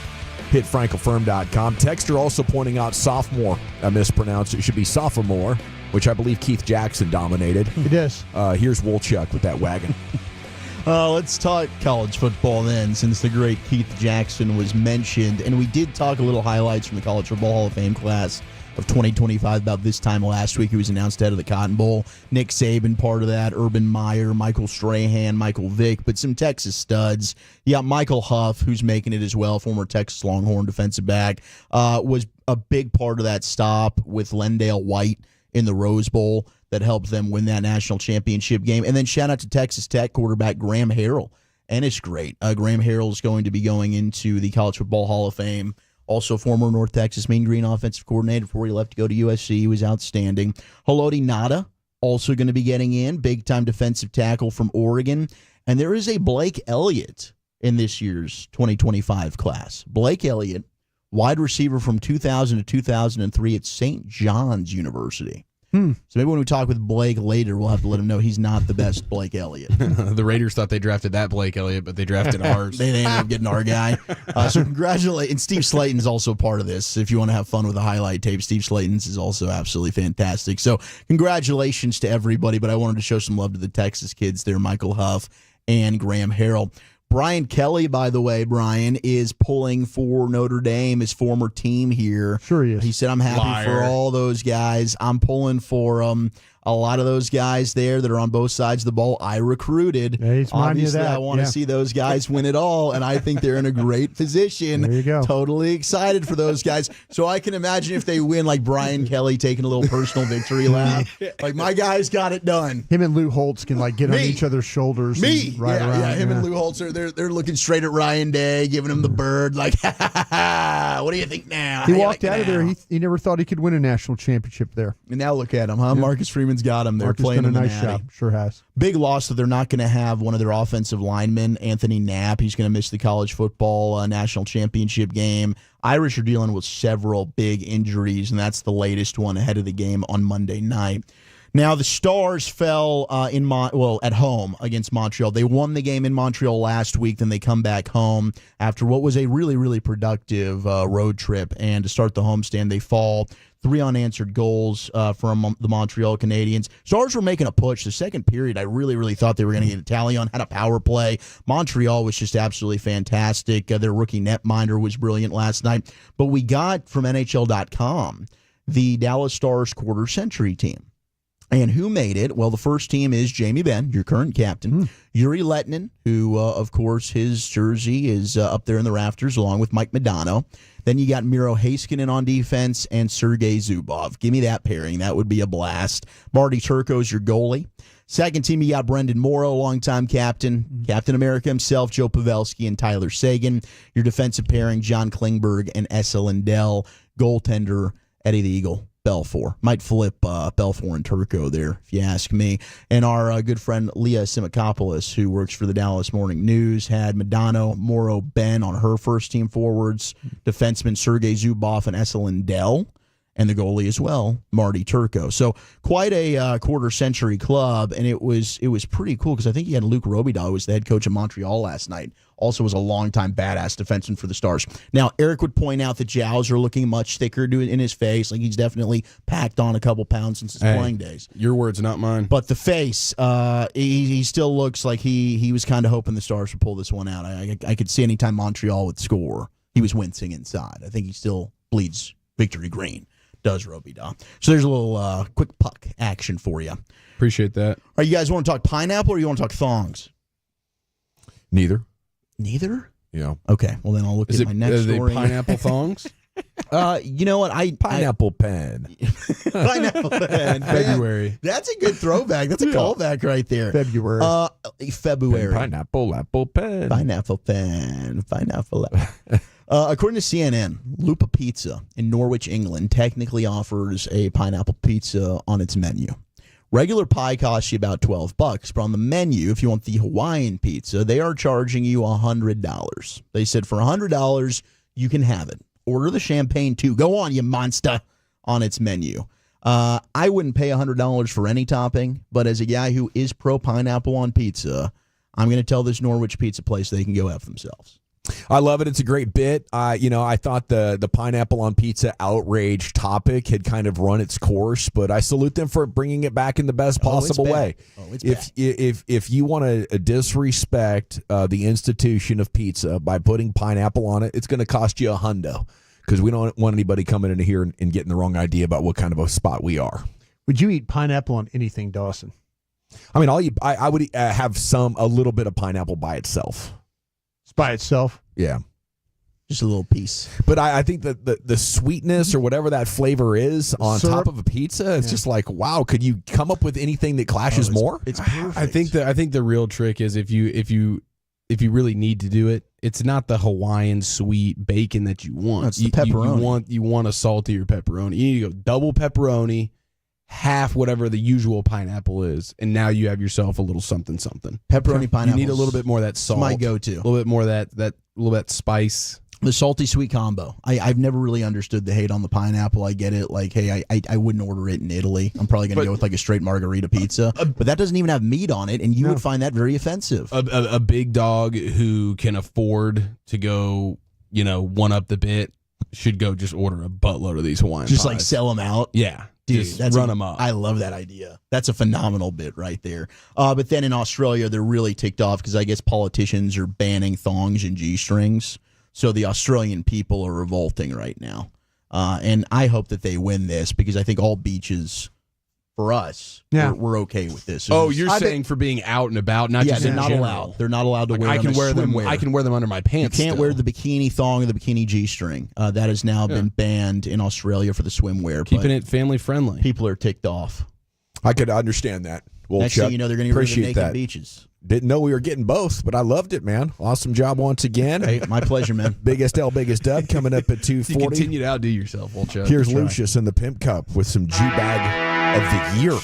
Hit frankelfirm.com. Texter also pointing out sophomore. I mispronounced. It should be sophomore, which I believe Keith Jackson dominated. It is. Here's Wolchuk with that wagon. Let's talk college football then, since the great Keith Jackson was mentioned. And we did talk a little highlights from the College Football Hall of Fame class of 2025 about this time last week. He was announced head of the Cotton Bowl. Nick Saban, part of that. Urban Meyer, Michael Strahan, Michael Vick, but some Texas studs. You got Michael Huff, who's making it as well, former Texas Longhorn defensive back, was a big part of that stop with Lendale White in the Rose Bowl that helped them win that national championship game. And then shout out to Texas Tech quarterback Graham Harrell. And it's great. Graham Harrell is going to be going into the College Football Hall of Fame. Also former North Texas Mean Green offensive coordinator before he left to go to USC. He was outstanding. Haloti Ngata also going to be getting in. Big-time defensive tackle from Oregon. And there is a Blake Elliott in this year's 2025 class. Blake Elliott, wide receiver from 2000 to 2003 at St. John's University. So maybe when we talk with Blake later, we'll have to let him know he's not the best Blake Elliott. The Raiders thought they drafted that Blake Elliott, but they drafted ours. They ended up getting our guy. So congratulate. And Steve Slayton's also part of this. If you want to have fun with the highlight tape, Steve Slayton's is also absolutely fantastic. So congratulations to everybody, but I wanted to show some love to the Texas kids there, Michael Huff and Graham Harrell. Brian Kelly, by the way, Brian, is pulling for Notre Dame, his former team here. Sure he is. He said, I'm happy for all those guys. I'm pulling for a lot of those guys there that are on both sides of the ball. I recruited. Yeah, he's reminding you of Obviously, that. I want to see those guys win it all, and I think they're in a great position. There you go. Totally excited for those guys. So I can imagine if they win, like Brian Kelly taking a little personal victory lap. Like, my guys got it done. Him and Lou Holtz can get on each other's shoulders. And ride around. Him and Lou Holtz are they're looking straight at Ryan Day, giving him the bird, like, ha, ha, ha, ha. What do you think now? He walked out of there. He never thought he could win a national championship there. And now look at him, huh? Marcus Freeman's got him there. Marcus done a nice job. Sure has. Big loss that they're not going to have one of their offensive linemen, Anthony Knapp. He's going to miss the college football national championship game. Irish are dealing with several big injuries, and that's the latest one ahead of the game on Monday night. Now, the Stars fell at home against Montreal. They won the game in Montreal last week. Then they come back home after what was a really, really productive road trip. And to start the homestand, they fall 3 unanswered goals from the Montreal Canadiens. Stars were making a push. The second period, I really, really thought they were going to get a tally on. Had a power play. Montreal was just absolutely fantastic. Their rookie netminder was brilliant last night. But we got from NHL.com the Dallas Stars quarter century team. And who made it? Well, the first team is Jamie Benn, your current captain. Yuri Lettinen, who, of course, his jersey is up there in the rafters, along with Mike Modano. Then you got Miro Heiskanen on defense and Sergei Zubov. Give me that pairing. That would be a blast. Marty Turco's your goalie. Second team, you got Brendan Morrow, longtime captain. Captain America himself, Joe Pavelski and Tyler Seguin. Your defensive pairing, John Klingberg and Esa Lindell. Goaltender, Eddie the Eagle Belfour. Might flip Belfour and Turco there, if you ask me. And our good friend Leah Simakopoulos, who works for the Dallas Morning News, had Modano, Morrow, Ben on her first-team forwards, defenseman Sergei Zubov and Esa Lindell, and the goalie as well, Marty Turco. So quite a quarter-century club, and it was pretty cool because I think he had Luc Robitaille, who was the head coach of Montreal last night. Also was a longtime badass defenseman for the Stars. Now, Eric would point out that jowls are looking much thicker in his face. Like he's definitely packed on a couple pounds since his playing days. Your words, not mine. But the face, he still looks like he was kind of hoping the Stars would pull this one out. I could see anytime Montreal would score, he was wincing inside. I think he still bleeds victory green. Does Robitaille. So there's a little quick puck action for you. Appreciate that. All right, you guys want to talk pineapple or you want to talk thongs? Neither. Neither? Yeah. Okay. Well, then I'll look at my next story. Are they pineapple thongs? You know what? Pineapple pen. Pineapple pen. February. That's a good throwback. That's a callback right there. February. February. Pineapple apple pen. Pineapple pen. Pineapple. According to CNN, Lupa Pizza in Norwich, England, technically offers a pineapple pizza on its menu. Regular pie costs you about $12, but on the menu, if you want the Hawaiian pizza, they are charging you $100. They said for $100, you can have it. Order the champagne too. Go on, you monster, on its menu. I wouldn't pay $100 for any topping, but as a guy who is pro pineapple on pizza, I'm going to tell this Norwich pizza place they can go F themselves. I love it. It's a great bit. I thought the pineapple on pizza outrage topic had kind of run its course, but I salute them for bringing it back in the best possible way. If you want to disrespect the institution of pizza by putting pineapple on it, it's going to cost you $100 because we don't want anybody coming into here and getting the wrong idea about what kind of a spot we are. Would you eat pineapple on anything, Dawson? I mean, I would have a little bit of pineapple by itself. By itself? Yeah. Just a little piece. But I think that the sweetness or whatever that flavor is on top of a pizza, it's just like, wow, could you come up with anything that clashes more? It's perfect. I think the real trick is if you really need to do it, it's not the Hawaiian sweet bacon that you want. It's the pepperoni. You want a saltier pepperoni. You need to go double pepperoni, half whatever the usual pineapple is, and now you have yourself a little something. Pepperoni pineapple. You need a little bit more of that salt. My go-to. A little bit more of that little bit spice. The salty sweet combo. I've never really understood the hate on the pineapple. I get it. Like, hey, I wouldn't order it in Italy. I'm probably going to go with like a straight margarita pizza. But that doesn't even have meat on it, and you would find that very offensive. A big dog who can afford to go, one up the bit should go just order a buttload of these Hawaiian Just pies. like sell them out. Yeah. Dude, just run them up. I love that idea. That's a phenomenal bit right there. But then in Australia, they're really ticked off because I guess politicians are banning thongs and G-strings. So the Australian people are revolting right now. And I hope that they win this because I think all beaches, for us, we're okay with this. So you're saying for being out and about, not just they're in not general. allowed. They're not allowed to wear them. I can wear them under my pants. You can't still. wear the bikini thong or the bikini G-string. That has now been banned in Australia for the swimwear. Keeping it family friendly. People are ticked off. I could understand that. Well, Next Chuck, thing you know, they're going to get rid of naked that. beaches. Didn't know we were getting both, but I loved it, man. Awesome job once again. Hey, my pleasure, man. Biggest L, biggest dub coming up at 2:40. You continue to outdo yourself, old Chuck. Here's Lucius in the Pimp Cup with some G-Bag of the Year.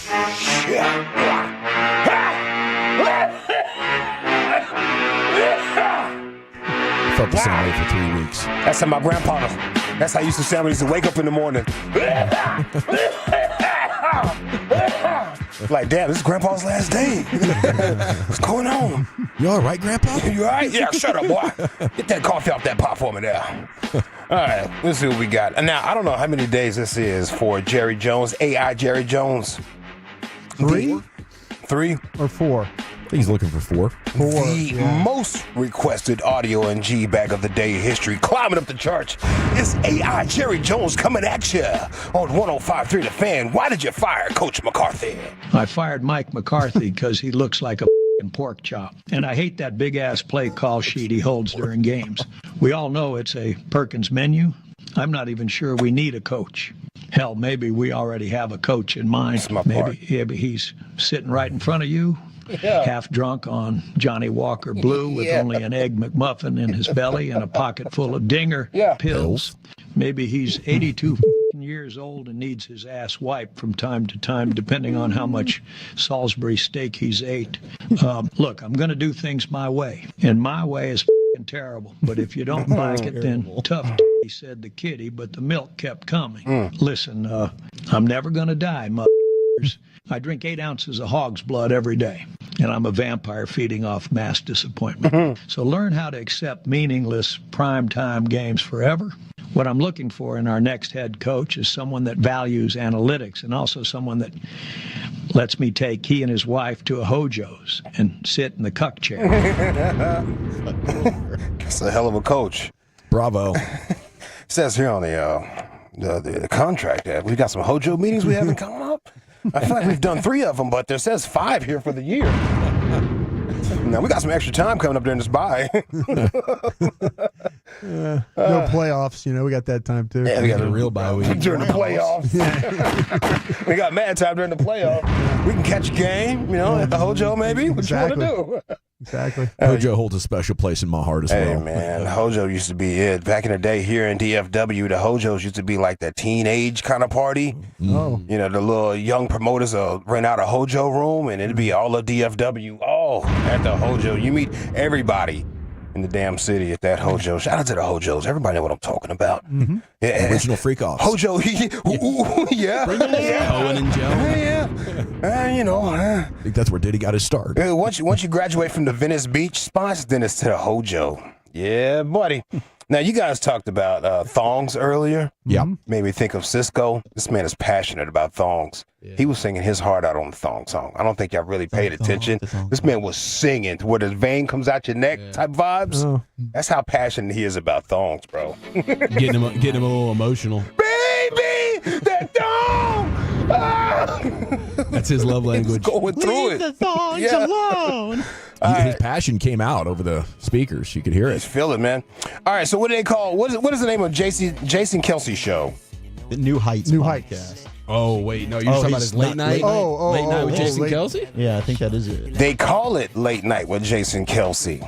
I felt the same way for 3 weeks. That's how my grandpa, that's how I used to sound when he used to wake up in the morning. Like, damn, this is Grandpa's last day. What's going on? You all right, Grandpa? You all right? Yeah, shut up, boy. Get that coffee off that pot for me there. All right, let's see what we got. And now, I don't know how many days this is for Jerry Jones, AI Jerry Jones. 3? 3? Or 4? I think he's looking for 4. The most requested audio and G bag of the day history, climbing up the charts. It's AI Jerry Jones coming at you on 105.3 The Fan. Why did you fire Coach McCarthy? I fired Mike McCarthy because he looks like a pork chop. And I hate that big-ass play call sheet he holds during games. We all know it's a Perkins menu. I'm not even sure we need a coach. Hell, maybe we already have a coach in mind. Maybe he's sitting right in front of you. Yeah. Half drunk on Johnny Walker Blue with only an Egg McMuffin in his belly and a pocket full of Dinger pills. Maybe he's 82 years old and needs his ass wiped from time to time, depending on how much Salisbury steak he's ate. Look, I'm going to do things my way, and my way is terrible. But if you don't like it, then tough. He said the kitty, but the milk kept coming. Listen, I'm never going to die, motherfuckers. I drink 8 ounces of hog's blood every day, and I'm a vampire feeding off mass disappointment. So learn how to accept meaningless primetime games forever. What I'm looking for in our next head coach is someone that values analytics and also someone that lets me take he and his wife to a Hojo's and sit in the cuck chair. That's a hell of a coach. Bravo. Says here on the contract that we got some Hojo meetings we haven't come up. I feel like we've done 3 of them, but there says 5 here for the year. Now, we got some extra time coming up during this bye. No playoffs, we got that time too. Yeah, we got a real bye week. During the playoffs. We got mad time during the playoffs. We can catch a game, at the Hojo maybe. What you want to do? Exactly. Hojo holds a special place in my heart as well. Hey, man, Hojo used to be it. Back in the day here in DFW, the Hojos used to be like that teenage kind of party. Oh. The little young promoters rent out a Hojo room, and it'd be all of DFW. Oh, at the Hojo. You meet everybody in the damn city at that Hojo. Shout out to the Hojos. Everybody know what I'm talking about. Mm-hmm. Yeah, original freak offs. Hojo, yeah. Bring them in. Owen and Joe. Yeah. I think that's where Diddy got his start. Once you graduate from the Venice Beach spots, then it's to the Hojo. Yeah, buddy. Now, you guys talked about thongs earlier. Yeah. Made me think of Cisco. This man is passionate about thongs. Yeah. He was singing his heart out on the thong song. I don't think y'all really paid attention. This man was singing to where the vein comes out your neck type vibes. Oh. That's how passionate he is about thongs, bro. getting him a little emotional. Baby, that thong! Ah! That's his love language. Going through Leave the thongs alone. His passion came out over the speakers. You could hear it. Just feel it, man. All right, so what do they call? What is the name of Jason Kelsey's show? The New Heights podcast. Oh, wait. No, you're talking about his late night? Late night with Jason Kelsey? Yeah, I think that is it. They call it Late Night with Jason Kelsey.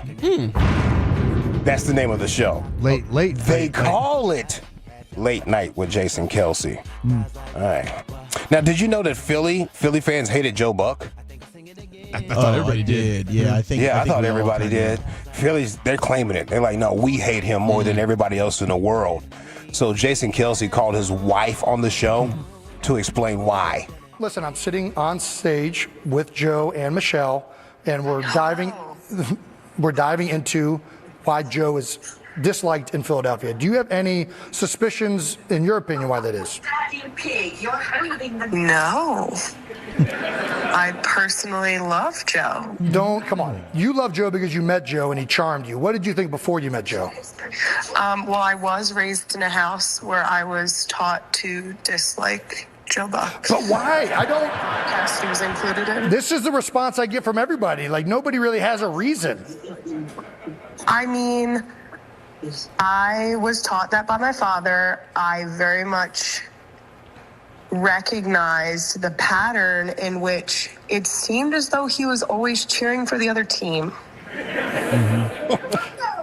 That's the name of the show. They call it Late Night with Jason Kelsey. All right. Now, did you know that Philly fans hated Joe Buck? I thought everybody did. Yeah, I thought everybody did. Phillies, they're claiming it. They're like, no, we hate him more than everybody else in the world. So Jason Kelsey called his wife on the show to explain why. Listen, I'm sitting on stage with Joe and Michelle, and we're diving into why Joe is disliked in Philadelphia. Do you have any suspicions, in your opinion, why that is? No. I personally love Joe. Come on. You love Joe because you met Joe and he charmed you. What did you think before you met Joe? Well, I was raised in a house where I was taught to dislike Joe Buck. But why? Yes, he was included in. This is the response I get from everybody. Like, nobody really has a reason. I mean, I was taught that by my father. I very much recognized the pattern in which it seemed as though he was always cheering for the other team.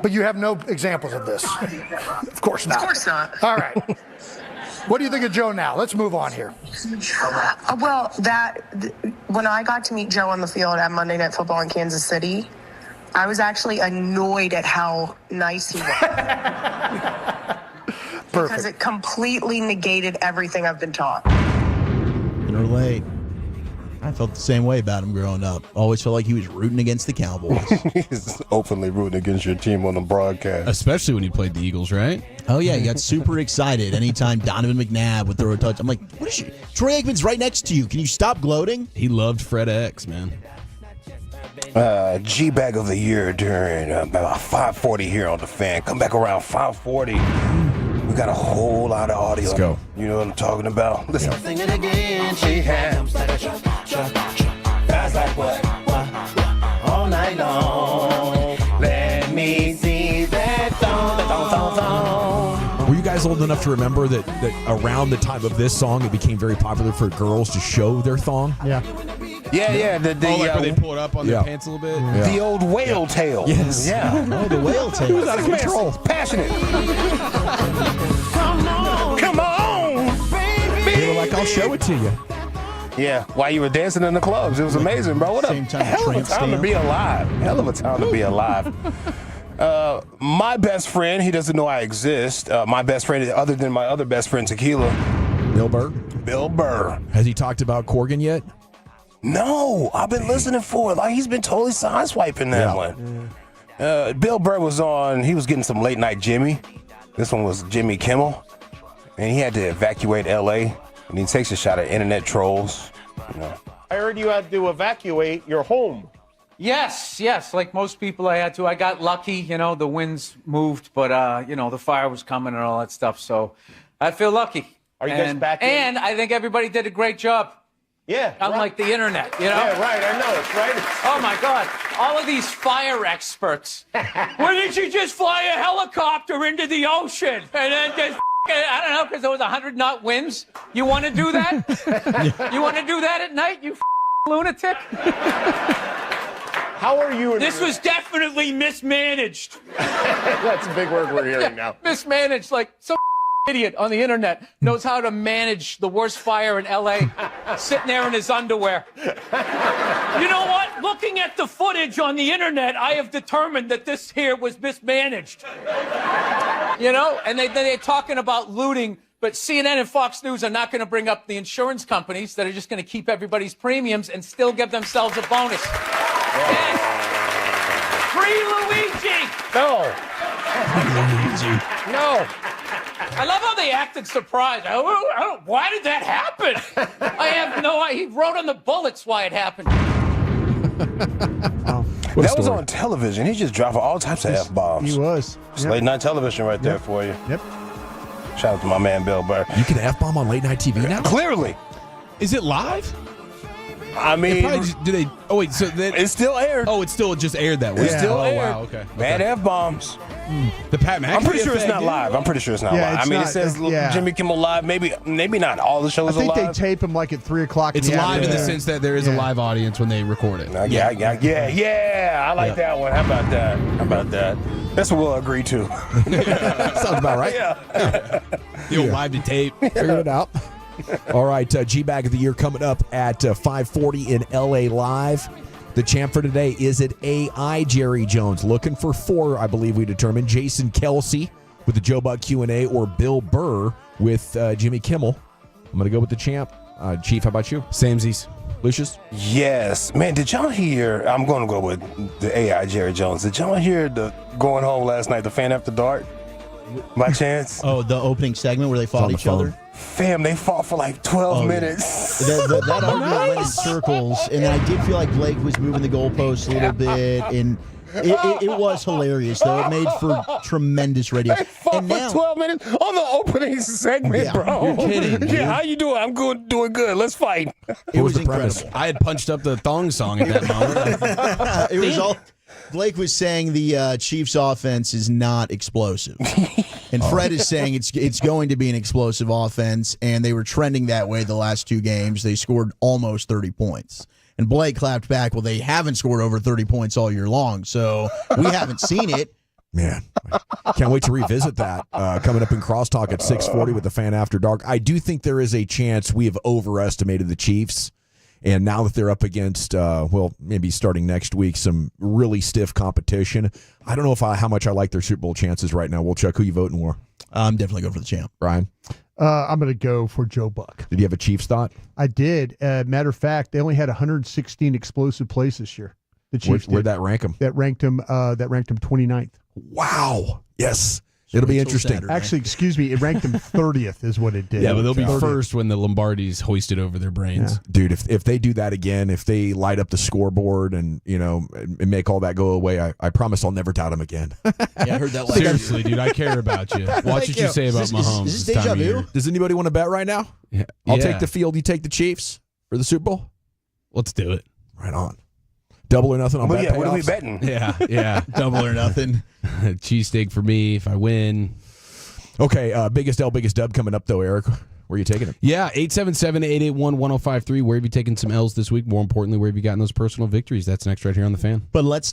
But you have no examples of this. Of course not. Of course not. All right. What do you think of Joe now? Let's move on here. Well, when I got to meet Joe on the field at Monday Night Football in Kansas City, I was actually annoyed at how nice he was. Because it completely negated everything I've been taught. Can relate. I felt the same way about him growing up. Always felt like he was rooting against the Cowboys. He's openly rooting against your team on the broadcast. Especially when he played the Eagles, right? Oh, yeah. He got super excited anytime Donovan McNabb would throw a touch. I'm like, what is you? Troy Aikman's right next to you. Can you stop gloating? He loved Fred X, man. G-Bag of the Year during about 5:40 here on The Fan. Come back around 5:40. We got a whole lot of audio. Let's go. You know what I'm talking about? Listen. Sing it again. She comes like a truck. Fast like what? All night long. Let me see that thong. Were you guys old enough to remember that around the time of this song, it became very popular for girls to show their thong? Yeah. Yeah. Like where they pull it up on their pants a little bit? Yeah. The old whale tail. Yes. Yeah. Oh, the whale tail. It was out of control. Passionate. Come on, baby. They were like, I'll show it to you. Yeah, while you were dancing in the clubs. It was amazing, bro. What a hell of a time to be alive. Hell of a time to be alive. My best friend, he doesn't know I exist. My best friend, other than my other best friend, Tequila. Bill Burr? Bill Burr. Has he talked about Corgan yet? No, I've been listening for it. Like, he's been totally sideswiping that one. Bill Burr was on, he was getting some late night Jimmy. This one was Jimmy Kimmel. And he had to evacuate L.A. And he takes a shot at internet trolls. You know. I heard you had to evacuate your home. Yes, like most people I had to. I got lucky, the winds moved, but, the fire was coming and all that stuff. So I feel lucky. Are you guys back in? And I think everybody did a great job. Yeah. Unlike the internet, Yeah, right. I know it's right. Oh, my God. All of these fire experts. Why didn't you just fly a helicopter into the ocean? And then just, I don't know, because there was 100-knot winds? You want to do that? You want to do that at night, you lunatic? How are you? This was definitely mismanaged. That's a big word we're hearing now. Mismanaged, like some idiot on the internet knows how to manage the worst fire in L.A. sitting there in his underwear. You know what? Looking at the footage on the internet, I have determined that this here was mismanaged. And they're talking about looting, but CNN and Fox News are not going to bring up the insurance companies that are just going to keep everybody's premiums and still give themselves a bonus. Yes. Free Luigi! No. No. I love how they acted surprised. Why did that happen? I have no idea. He wrote on the bullets why it happened. That was on television. He just dropping all types of F-bombs. He was. It's late night television right there for you. Yep. Shout out to my man Bill Burr. You can F-bomb on late night TV now? Clearly. Is it live? I mean, do they? Oh wait, so then it's still aired. Oh, it's still just aired that way. It's still aired. Wow, okay. Bad F-bombs. The Pat McAfee. I'm pretty sure it's effect, not dude. live. I'm pretty sure it's not Yeah, live. it's I mean, not- it says yeah. Jimmy Kimmel Live. Maybe not all the shows I think are they live. tape them like at 3 o'clock. It's live in the sense that there is a live audience when they record it. Yeah. I like that one. How about that? That's what we'll agree to. Sounds about right. Yeah. The old live to tape. Figured it out. All right, G-Bag of the Year coming up at 5:40 in LA Live. The champ for today, is it AI Jerry Jones? Looking for 4, I believe we determined. Jason Kelsey with the Joe Buck Q&A or Bill Burr with Jimmy Kimmel. I'm going to go with the champ. Chief, how about you? Samesies. Lucius? Yes. Man, did y'all hear? I'm going to go with the AI Jerry Jones. Did y'all hear the going home last night, the Fan After Dark? By chance? Oh, the opening segment where they fought each other? Fam, they fought for like 12 minutes. That argument went in circles, and I did feel like Blake was moving the goalposts a little bit, and it was hilarious, though. It made for tremendous radio. They fought for 12 minutes on the opening segment, bro. You're kidding, dude. Yeah, how you doing? I'm doing good. Let's fight. It was incredible. I had punched up the thong song at that moment. It was all. Blake was saying the Chiefs' offense is not explosive, and Fred is saying it's going to be an explosive offense, and they were trending that way the last 2 games. They scored almost 30 points. And Blake clapped back, well, they haven't scored over 30 points all year long, so we haven't seen it. Man, can't wait to revisit that. Coming up in Crosstalk at 6:40 with the Fan After Dark. I do think there is a chance we have overestimated the Chiefs. And now that they're up against, maybe starting next week, some really stiff competition, I don't know how much I like their Super Bowl chances right now. We'll check who you voting for. I'm definitely going for the champ. Brian? I'm going to go for Joe Buck. Did you have a Chiefs thought? I did. Matter of fact, they only had 116 explosive plays this year. The Chiefs Where'd that rank them? That ranked them 29th. Wow. Yes. It'll be interesting. Actually, excuse me, it ranked them 30th is what it did. Yeah, but they'll be first when the Lombardis hoisted over their brains. Yeah. Dude, if they do that again, if they light up the scoreboard and and make all that go away, I promise I'll never doubt them again. Yeah, I heard that last Seriously, dude, I care about you. Watch what you say about Mahomes. Is this deja vu? Does anybody want to bet right now? Yeah. I'll take the field. You take the Chiefs for the Super Bowl? Let's do it. Right on. Double or nothing on bet What are we payoffs? betting? Yeah. Double or nothing. Cheesesteak for me if I win. Okay, biggest L, biggest dub coming up, though, Eric. Where are you taking it? Yeah, 877-881-1053. Where have you taken some L's this week? More importantly, where have you gotten those personal victories? That's next right here on The Fan. But let's...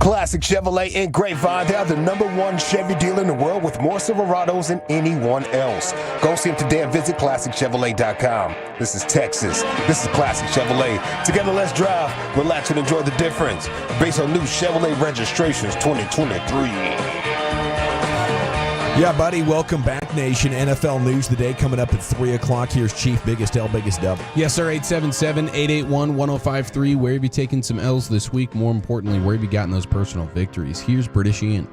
Classic Chevrolet in Grapevine. They are the #1 Chevy dealer in the world with more Silverados than anyone else. Go see them today and visit ClassicChevrolet.com. This is Texas. This is Classic Chevrolet. Together, let's drive, relax, and enjoy the difference. Based on new Chevrolet registrations 2023. Yeah, buddy, welcome back, Nation. NFL News today coming up at 3 o'clock. Here's Chief Biggest L, Biggest Dub. Yes, sir, 877-881-1053. Where have you taken some L's this week? More importantly, where have you gotten those personal victories? Here's British Ian.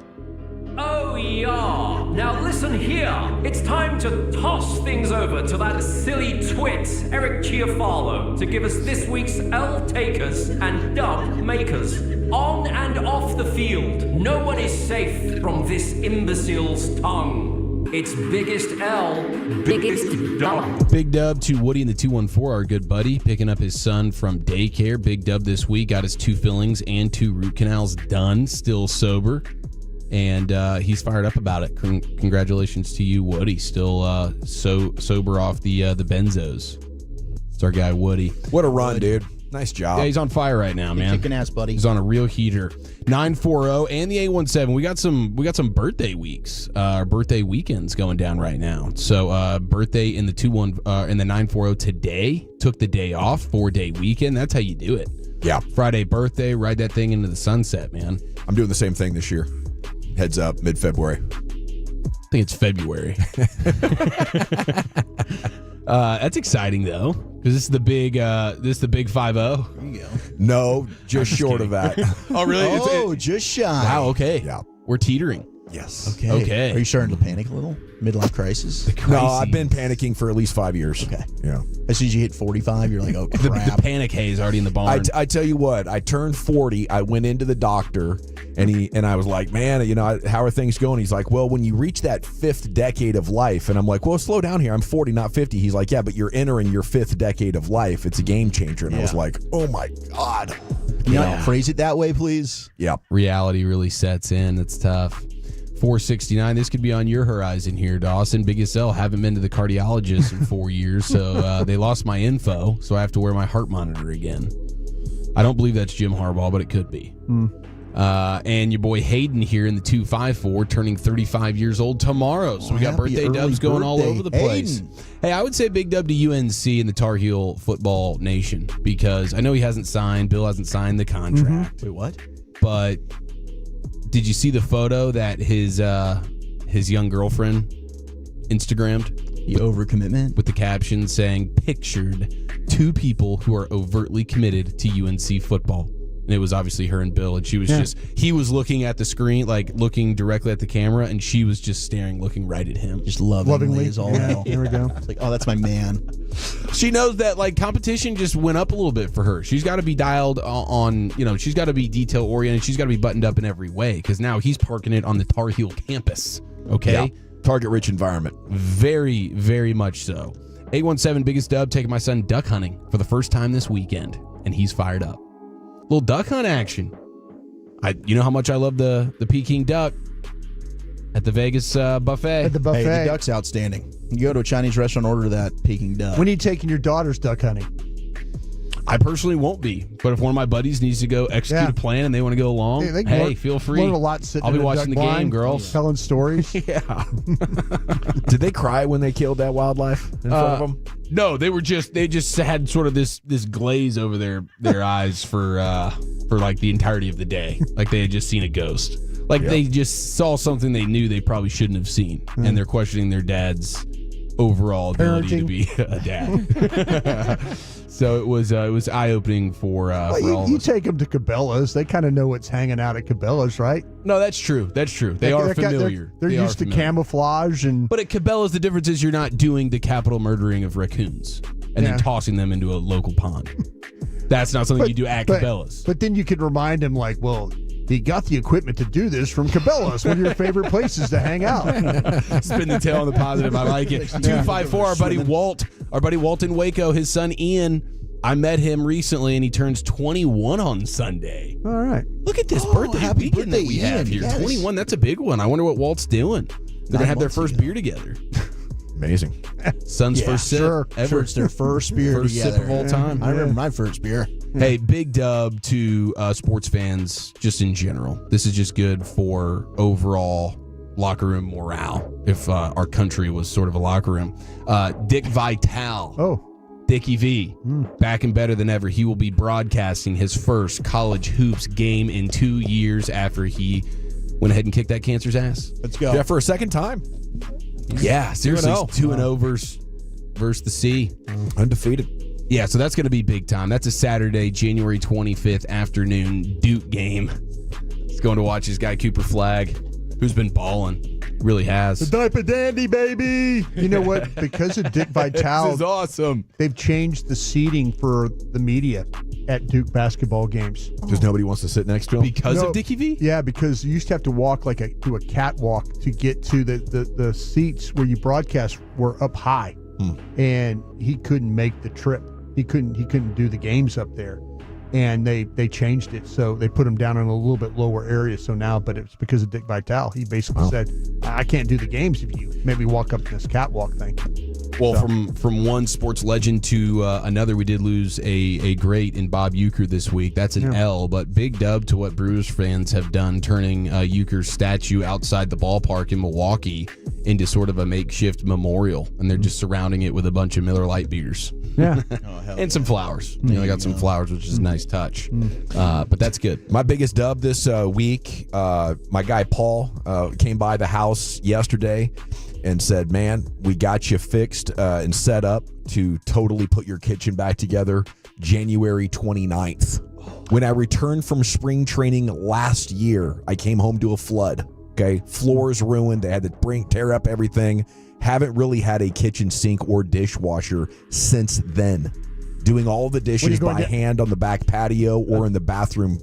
Oh, yeah. Now listen here. It's time to toss things over to that silly twit, Eric Chiafalo, to give us this week's L takers and dub makers. On and off the field, no one is safe from this imbecile's tongue. It's Biggest L, Biggest Dub. Big dub to Woody in the 214, our good buddy, picking up his son from daycare. Big dub this week, got his 2 fillings and 2 root canals done, still sober. And he's fired up about it. Congratulations to you, Woody. Still so sober off the benzos. It's our guy, Woody. What a run, dude. Nice job. Yeah, he's on fire right now, man. Kicking ass, buddy. He's on a real heater. 940 and the 817. We got some birthday weeks, our birthday weekends going down right now. So birthday in the 940 today. Took the day off, 4-day weekend. That's how you do it. Yeah. Friday birthday, ride that thing into the sunset, man. I'm doing the same thing this year. Heads up, mid-February. I think it's February. That's exciting though, because this is the big 5-0. There you go. No, just short of that. Oh, really? Oh, just shy. Wow. Okay. Yeah. We're teetering. Yes. Okay. Are you starting to panic a little? Midlife crisis? No, I've been panicking for at least 5 years. Okay. Yeah. As soon as you hit 45, you're like, oh, crap. The panic haze already in the barn. I tell you what, I turned 40. I went into the doctor, and I was like, man, how are things going? He's like, well, when you reach that 5th decade of life, and I'm like, well, slow down here. I'm 40, not 50. He's like, yeah, but you're entering your 5th decade of life. It's a game changer. And I was like, oh my God. You know, phrase it that way, please. Yeah. Reality really sets in. It's tough. 469. This could be on your horizon here, Dawson. Biggest L. Haven't been to the cardiologist in 4 years, so they lost my info, so I have to wear my heart monitor again. I don't believe that's Jim Harbaugh, but it could be. And your boy Hayden here in the 254, turning 35 years old tomorrow. So we got birthday dubs going all over the place. Hayden. Hey, I would say big dub to UNC and the Tar Heel football nation, because I know he hasn't signed. Bill hasn't signed the contract. Wait, what? But did you see the photo that his young girlfriend Instagrammed? The overcommitment? With the caption saying, pictured 2 people who are overtly committed to UNC football. And it was obviously her and Bill, and she was he was looking at the screen, like looking directly at the camera, and she was just staring, looking right at him. Just lovingly is all hell. There we go. It's like, oh, that's my man. She knows that like competition just went up a little bit for her. She's got to be dialed on, she's got to be detail oriented. She's got to be buttoned up in every way, because now he's parking it on the Tar Heel campus. Okay. Yeah. Target rich environment. Very, very much so. 817 biggest dub, taking my son duck hunting for the first time this weekend, and he's fired up. Little duck hunt action. You know how much I love the Peking duck at the Vegas buffet. At the buffet. Hey, the duck's outstanding. You go to a Chinese restaurant, order that Peking duck. When are you taking your daughters duck hunting? I personally won't be, but if one of my buddies needs to go execute a plan and they want to go along, hey, feel free. Learn a lot sitting I'll be in a watching the duck game, blind, girls. telling stories. Yeah. Did they cry when they killed that wildlife in front of them? No, they just had sort of this glaze over their eyes for like the entirety of the day, like they had just seen a ghost. Like they just saw something they knew they probably shouldn't have seen, and they're questioning their dad's overall ability to be a dad. So it was eye-opening for all of us. You take them to Cabela's. They kind of know what's hanging out at Cabela's, right? No, that's true. That's true. They are familiar. They're used to camouflage. But at Cabela's, the difference is you're not doing the capital murdering of raccoons and then tossing them into a local pond. That's not something you do at Cabela's. But then you could remind them, like, well, he got the equipment to do this from Cabela's, one of your favorite places to hang out. Spin the tail on the positive. I like it. 254, our buddy Walt in Waco, his son Ian. I met him recently, and he turns 21 on Sunday. All right. Look at this birthday weekend that we have here. Yes. 21, that's a big one. I wonder what Walt's doing. They're going to have their first beer together. Amazing. Son's first sip ever. It's their first beer First together. sip of all time. I remember my first beer. Hey, big dub to sports fans just in general. This is just good for overall locker room morale if our country was sort of a locker room. Dick Vitale. Oh. Dickie V, back and better than ever. He will be broadcasting his first college hoops game in 2 years after he went ahead and kicked that cancer's ass. Let's go. Yeah, for a second time. Yeah, seriously, 2-0 versus the C. Undefeated. Yeah, so that's going to be big time. That's a Saturday, January 25th afternoon Duke game. He's going to watch his guy Cooper Flagg, who's been balling. Really has. The diaper dandy, baby. You know what? Because of Dick Vitale, this is awesome. They've changed the seating for the media at Duke basketball games. Because nobody wants to sit next to him? Because of Dickie V? Yeah, because you used to have to walk do a catwalk to get to the seats where you broadcast were up high. And he couldn't make the trip. He couldn't do the games up there. And they changed it, so they put him down in a little bit lower area. So now, but it's because of Dick Vitale. He basically said, "I can't do the games if you make me walk up this catwalk thing." Well, from one sports legend to another, we did lose a great in Bob Uecker this week. That's an L, but big dub to what Brewers fans have done, turning Uecker's statue outside the ballpark in Milwaukee into sort of a makeshift memorial, and they're just surrounding it with a bunch of Miller Lite beers. Yeah. And some flowers. They got some flowers, which is a nice touch. But that's good. My biggest dub this week, my guy Paul came by the house yesterday and said, "Man, we got you fixed and set up to totally put your kitchen back together January 29th. When I returned from spring training last year, I came home to a flood. Okay, floors ruined. They had to tear up everything. Haven't really had a kitchen sink or dishwasher since then. Doing all the dishes by hand on the back patio or in the bathroom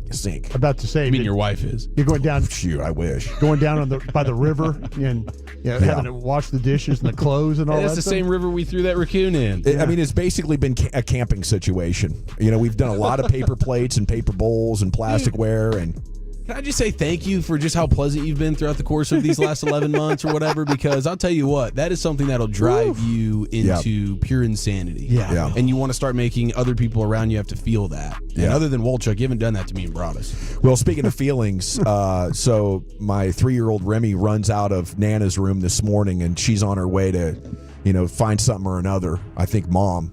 sink." About to say, I mean, your wife is. You're going down. Shoot, I wish. Going down by the river and having to wash the dishes and the clothes and all that. That's the same river we threw that raccoon in. I mean, it's basically been a camping situation. You know, we've done a lot of paper plates and paper bowls and plasticware and. Can I just say thank you for just how pleasant you've been throughout the course of these last 11 months or whatever? Because I'll tell you what, that is something that'll drive you into pure insanity. Yeah. And you want to start making other people around you have to feel that. And other than Wolchuk, you haven't done that to me and Broadus. Well, speaking of feelings, so my 3-year-old Remy runs out of Nana's room this morning, and she's on her way to, find something or another. I think Mom.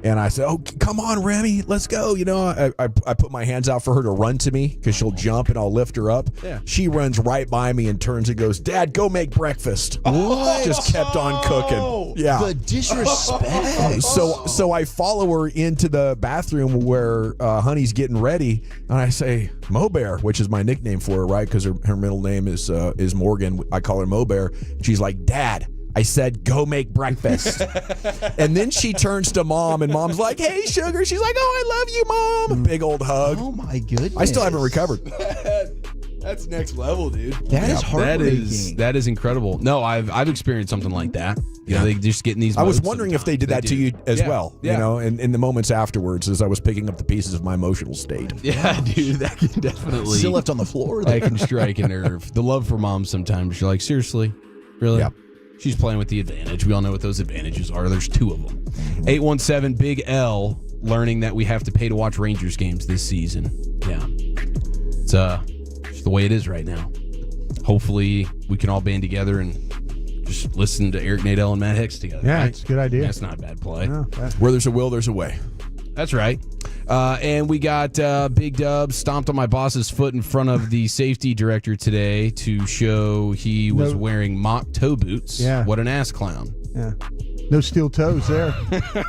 And I said, "Oh, come on, Remy, let's go." I put my hands out for her to run to me because she'll jump and I'll lift her up. Yeah. She runs right by me and turns and goes, "Dad, go make breakfast." Just kept on cooking. Yeah. The disrespect. So I follow her into the bathroom where Honey's getting ready, and I say, "Mo Bear," which is my nickname for her, right? Because her middle name is Morgan. I call her Mo Bear. She's like, "Dad, I said, go make breakfast." And then she turns to Mom, and Mom's like, "Hey, sugar." She's like, "Oh, I love you, Mom." A big old hug. Oh, my goodness. I still haven't recovered. That's next level, dude. That is heartbreaking. That is incredible. No, I've experienced something like that. They just get in these. I was wondering if they did that to you as well. Yeah. In the moments afterwards, as I was picking up the pieces of my emotional state. Yeah, dude, that can definitely. Still left on the floor. That can strike a nerve. The love for Mom sometimes. You're like, seriously, really? Yeah. She's playing with the advantage. We all know what those advantages are. There's 2 of them. 817 Big L learning that we have to pay to watch Rangers games this season. Yeah. It's just the way it is right now. Hopefully we can all band together and just listen to Eric Nadel and Matt Hicks together. Yeah, right? it's a good idea. That's not a bad play. No, Where there's a will, there's a way. That's right. And we got Big Dub stomped on my boss's foot in front of the safety director today to show he was wearing mock toe boots. Yeah. What an ass clown. Yeah. No steel toes there.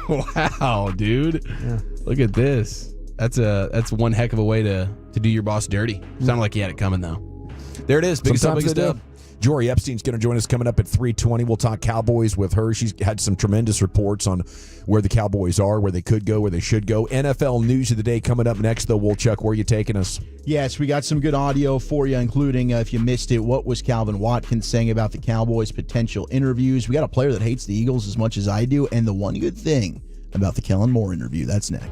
Wow, dude. Yeah. Look at this. That's one heck of a way to do your boss dirty. Sounded like he had it coming, though. There it is. Biggest dub. Jory Epstein's going to join us coming up at 3:20. We'll talk Cowboys with her. She's had some tremendous reports on where the Cowboys are, where they could go, where they should go. NFL news of the day coming up next, though. Wolchuk, where are you taking us? Yes, we got some good audio for you, including, if you missed it, what was Calvin Watkins saying about the Cowboys' potential interviews. We got a player that hates the Eagles as much as I do, and the one good thing about the Kellen Moore interview. That's next.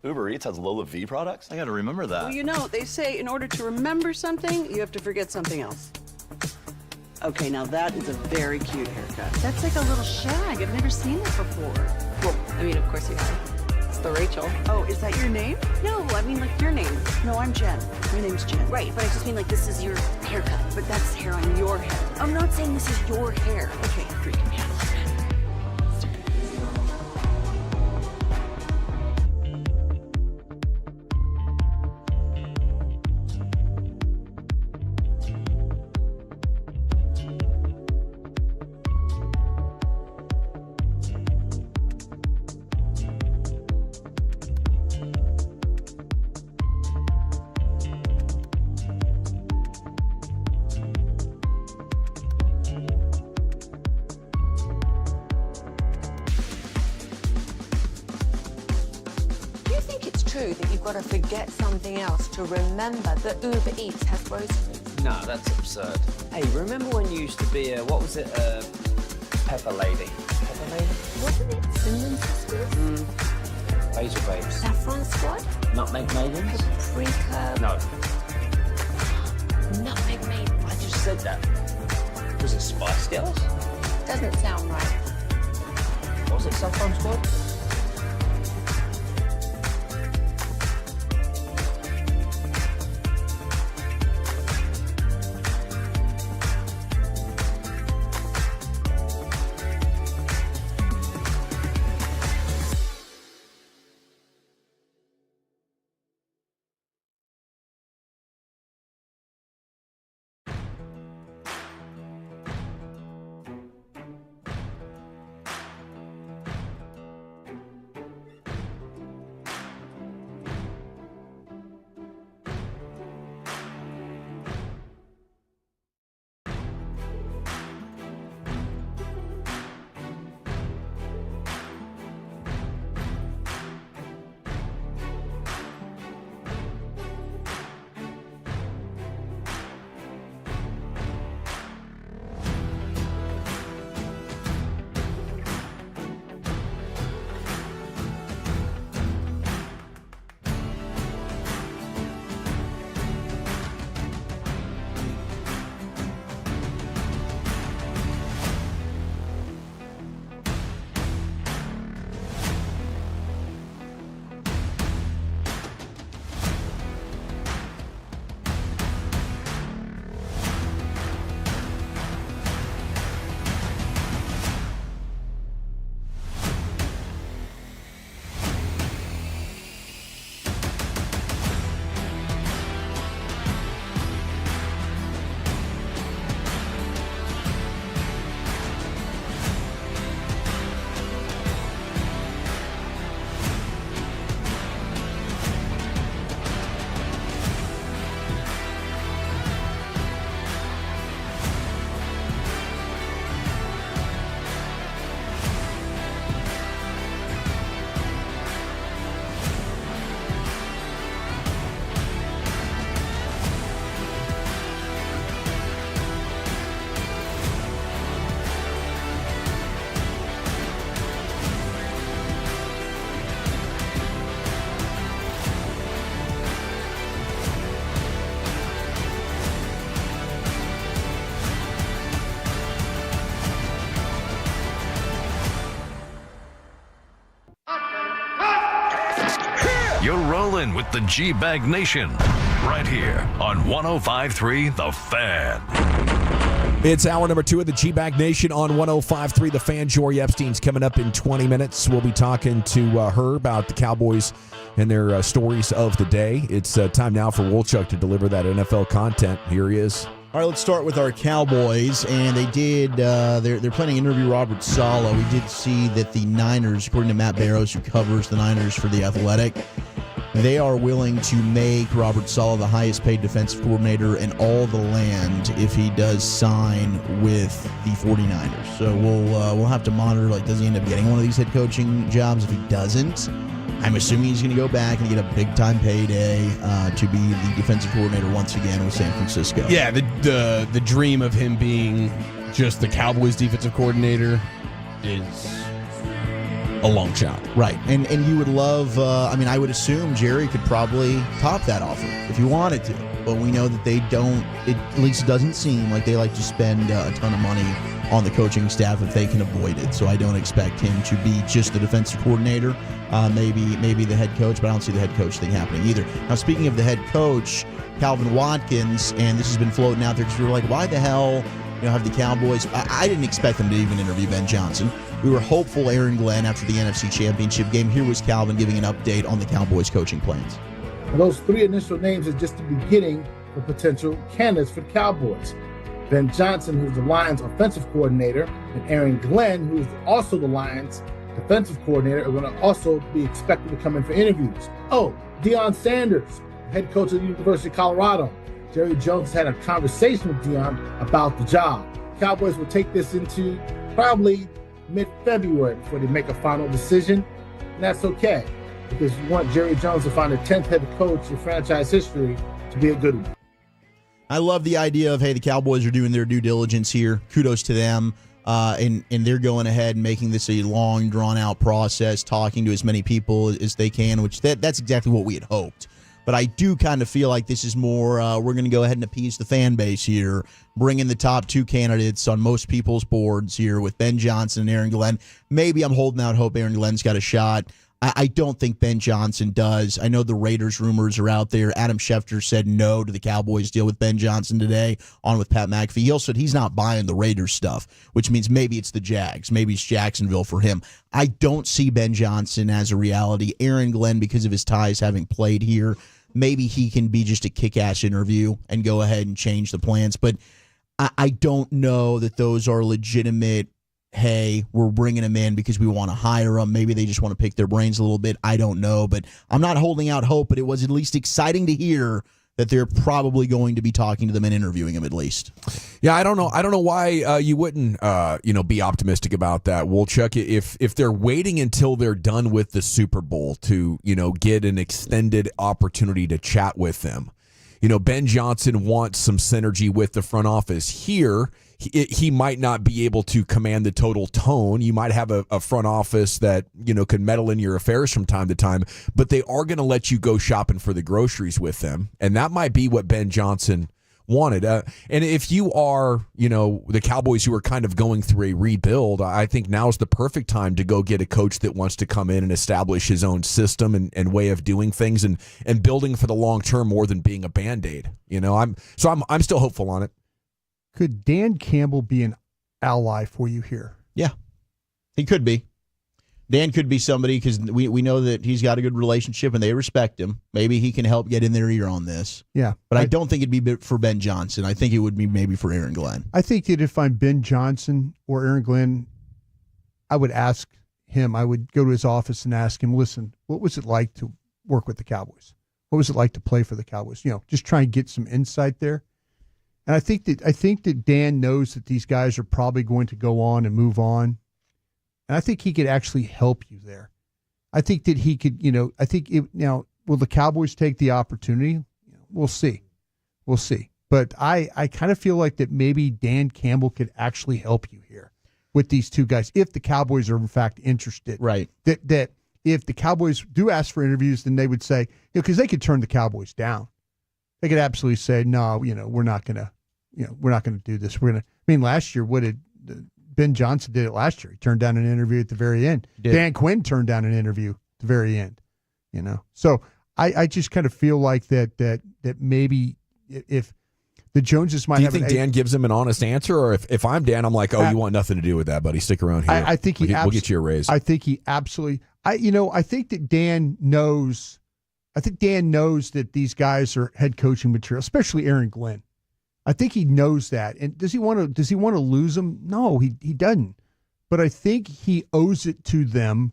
Uber Eats has Lola V products? I gotta remember that. Well, you know, they say in order to remember something, you have to forget something else. Okay, now that is a very cute haircut. That's like a little shag. I've never seen it before. Well, I mean, of course you have. It's the Rachel. Oh, is that your name? No, I mean like your name. No, I'm Jen. My name's Jen. Right, but I just mean like this is your haircut, but that's hair on your head. I'm not saying this is your hair. Okay, freaking handle it. That you've got to forget something else to remember that Uber Eats has groceries. No, that's absurd. Hey, remember when you used to be a, what was it, Pepper Lady? Pepper Lady? Wasn't it Cinnamon Sisters? Basil Babes. Saffron Squad? Nutmeg Maidens? Paprika? No. Nutmeg Maidens. I just said that. Was it Spice Girls? Doesn't sound right. Was it Saffron Squad? You're rolling with the G-Bag Nation right here on 105.3 The Fan. It's hour number 2 of the G-Bag Nation on 105.3 The Fan. Jory Epstein's coming up in 20 minutes. We'll be talking to her about the Cowboys and their stories of the day. It's time now for Wolchuk to deliver that NFL content. Here he is. All right, let's start with our Cowboys, and they did. They're planning to interview Robert Saleh. We did see that the Niners, according to Matt Barrows, who covers the Niners for The Athletic, they are willing to make Robert Saleh the highest-paid defensive coordinator in all the land if he does sign with the 49ers. So we'll have to monitor. Like, does he end up getting one of these head coaching jobs? If he doesn't, I'm assuming he's going to go back and get a big-time payday to be the defensive coordinator once again with San Francisco. Yeah, the dream of him being just the Cowboys defensive coordinator is a long shot. Right. And you would love, I would assume Jerry could probably top that offer if he wanted to. But we know that they don't, at least it doesn't seem like they like to spend a ton of money on the coaching staff if they can avoid it. So I don't expect him to be just the defensive coordinator, maybe the head coach, but I don't see the head coach thing happening either. Now, speaking of the head coach, Calvin Watkins, and this has been floating out there because we were like, why the hell have the Cowboys? I didn't expect them to even interview Ben Johnson. We were hopeful Aaron Glenn after the NFC Championship game. Here was Calvin giving an update on the Cowboys coaching plans. Those three initial names are just the beginning for potential candidates for the Cowboys. Ben Johnson, who's the Lions offensive coordinator, and Aaron Glenn, who is also the Lions defensive coordinator, are going to also be expected to come in for interviews. Oh, Dion Sanders, head coach of the University of Colorado. Jerry Jones had a conversation with Dion about the job. Cowboys will take this into probably mid-February before they make a final decision, and that's okay, because you want Jerry Jones to find a 10th head coach in franchise history to be a good one. I love the idea of, hey, the Cowboys are doing their due diligence here. Kudos to them. And they're going ahead and making this a long, drawn-out process, talking to as many people as they can, which that's exactly what we had hoped. But I do kind of feel like this is more, we're going to go ahead and appease the fan base here, bring in the top two candidates on most people's boards here with Ben Johnson and Aaron Glenn. Maybe I'm holding out hope Aaron Glenn's got a shot. I don't think Ben Johnson does. I know the Raiders rumors are out there. Adam Schefter said no to the Cowboys deal with Ben Johnson today on with Pat McAfee. He also said he's not buying the Raiders stuff, which means maybe it's the Jags. Maybe it's Jacksonville for him. I don't see Ben Johnson as a reality. Aaron Glenn, because of his ties having played here, maybe he can be just a kick-ass interview and go ahead and change the plans. But I don't know that those are legitimate, hey, we're bringing him in because we want to hire him. Maybe they just want to pick their brains a little bit. I don't know. But I'm not holding out hope, but it was at least exciting to hear that they're probably going to be talking to them and interviewing him at least. Yeah, I don't know why you wouldn't be optimistic about that, Wolchuk. If they're waiting until they're done with the Super Bowl to get an extended opportunity to chat with them. Ben Johnson wants some synergy with the front office. Here, he might not be able to command the total tone. You might have a front office that, can meddle in your affairs from time to time, but they are going to let you go shopping for the groceries with them. And that might be what Ben Johnson wanted. And if you are, the Cowboys who are kind of going through a rebuild, I think now's the perfect time to go get a coach that wants to come in and establish his own system and way of doing things and building for the long term more than being a Band-Aid. I'm still hopeful on it. Could Dan Campbell be an ally for you here? Yeah, he could be. Dan could be somebody because we know that he's got a good relationship and they respect him. Maybe he can help get in their ear on this. Yeah. But I don't think it'd be for Ben Johnson. I think it would be maybe for Aaron Glenn. I think that if I'm Ben Johnson or Aaron Glenn, I would ask him, I would go to his office and ask him, listen, what was it like to work with the Cowboys? What was it like to play for the Cowboys? Just try and get some insight there. And I think that Dan knows that these guys are probably going to go on and move on. And I think he could actually help you there. I think that he could, now, will the Cowboys take the opportunity? We'll see. We'll see. But I kind of feel like that maybe Dan Campbell could actually help you here with these two guys if the Cowboys are in fact interested. Right. That if the Cowboys do ask for interviews, then they would say, because they could turn the Cowboys down. They could absolutely say, no, we're not going to do this. Last year, what did Ben Johnson did it last year? He turned down an interview at the very end. Dan Quinn turned down an interview at the very end. So I just kind of feel like that maybe if the Joneses might. Do you think Dan gives him an honest answer, or if I'm Dan, I'm like, you want nothing to do with that, buddy? Stick around here. I think we'll get you a raise. I think he absolutely. I think that Dan knows. I think Dan knows that these guys are head coaching material, especially Aaron Glenn. I think he knows that. And does he want to lose them? No, he doesn't. But I think he owes it to them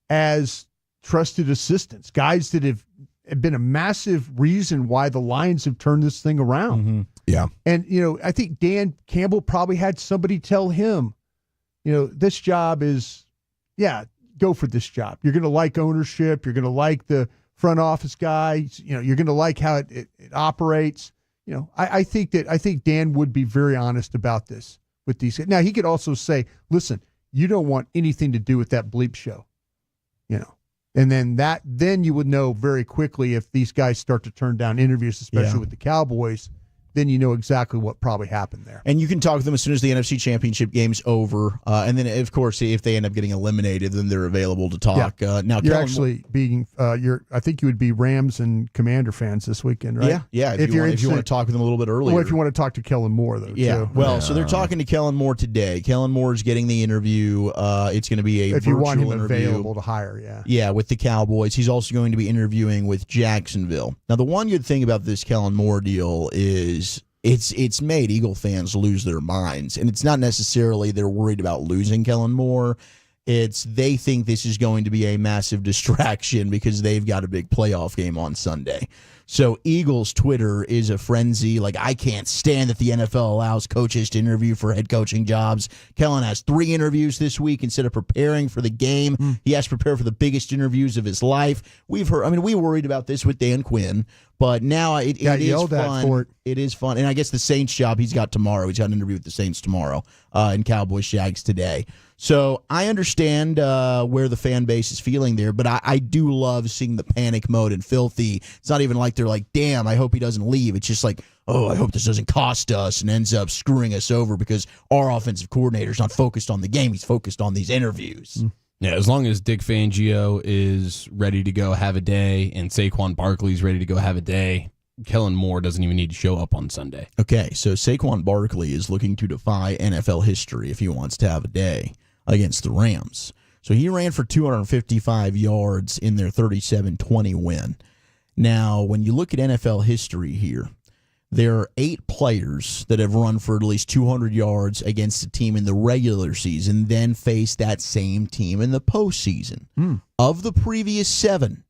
as trusted assistants, guys that have been a massive reason why the Lions have turned this thing around. Mm-hmm. Yeah. And, I think Dan Campbell probably had somebody tell him, this job is, go for this job. You're going to like ownership. You're going to like the front office guy. You're going to like how it operates. I think Dan would be very honest about this with these. Now, he could also say, listen, you don't want anything to do with that bleep show. And then you would know very quickly if these guys start to turn down interviews, especially with the Cowboys. Then you know exactly what probably happened there. And you can talk to them as soon as the NFC Championship game's over. And then, of course, if they end up getting eliminated, then they're available to talk. Now, you're actually being I think you would be Rams and Commander fans this weekend, right? Yeah. If you want to talk with them a little bit earlier. Or if you want to talk to Kellen Moore, though. Yeah. Too. Well, so they're talking to Kellen Moore today. Kellen Moore is getting the interview. It's going to be a if you want him interview. available to hire. Yeah. Yeah, with the Cowboys. He's also going to be interviewing with Jacksonville. Now, the one good thing about this Kellen Moore deal is it's made Eagle fans lose their minds. And it's not necessarily they're worried about losing Kellen Moore. It's they think this is going to be a massive distraction because they've got a big playoff game on Sunday. So Eagles Twitter is a frenzy. Like, I can't stand that the NFL allows coaches to interview for head coaching jobs. Kellen has 3 interviews this week instead of preparing for the game. He has to prepare for the biggest interviews of his life. We worried about this with Dan Quinn, but now it is fun. It is fun. And I guess the Saints job he's got tomorrow. He's got an interview with the Saints tomorrow and Cowboys Jags today. So I understand where the fan base is feeling there, but I do love seeing the panic mode and Filthy. It's not even like they're like, damn, I hope he doesn't leave. It's just like, oh, I hope this doesn't cost us and ends up screwing us over because our offensive coordinator's not focused on the game. He's focused on these interviews. Yeah, as long as Dick Fangio is ready to go have a day and Saquon Barkley's ready to go have a day, Kellen Moore doesn't even need to show up on Sunday. Okay, so Saquon Barkley is looking to defy NFL history if he wants to have a day against the Rams. So he ran for 255 yards in their 37-20 win. Now, when you look at NFL history here, there are 8 players that have run for at least 200 yards against a team in the regular season, then faced that same team in the postseason. Of the previous 7,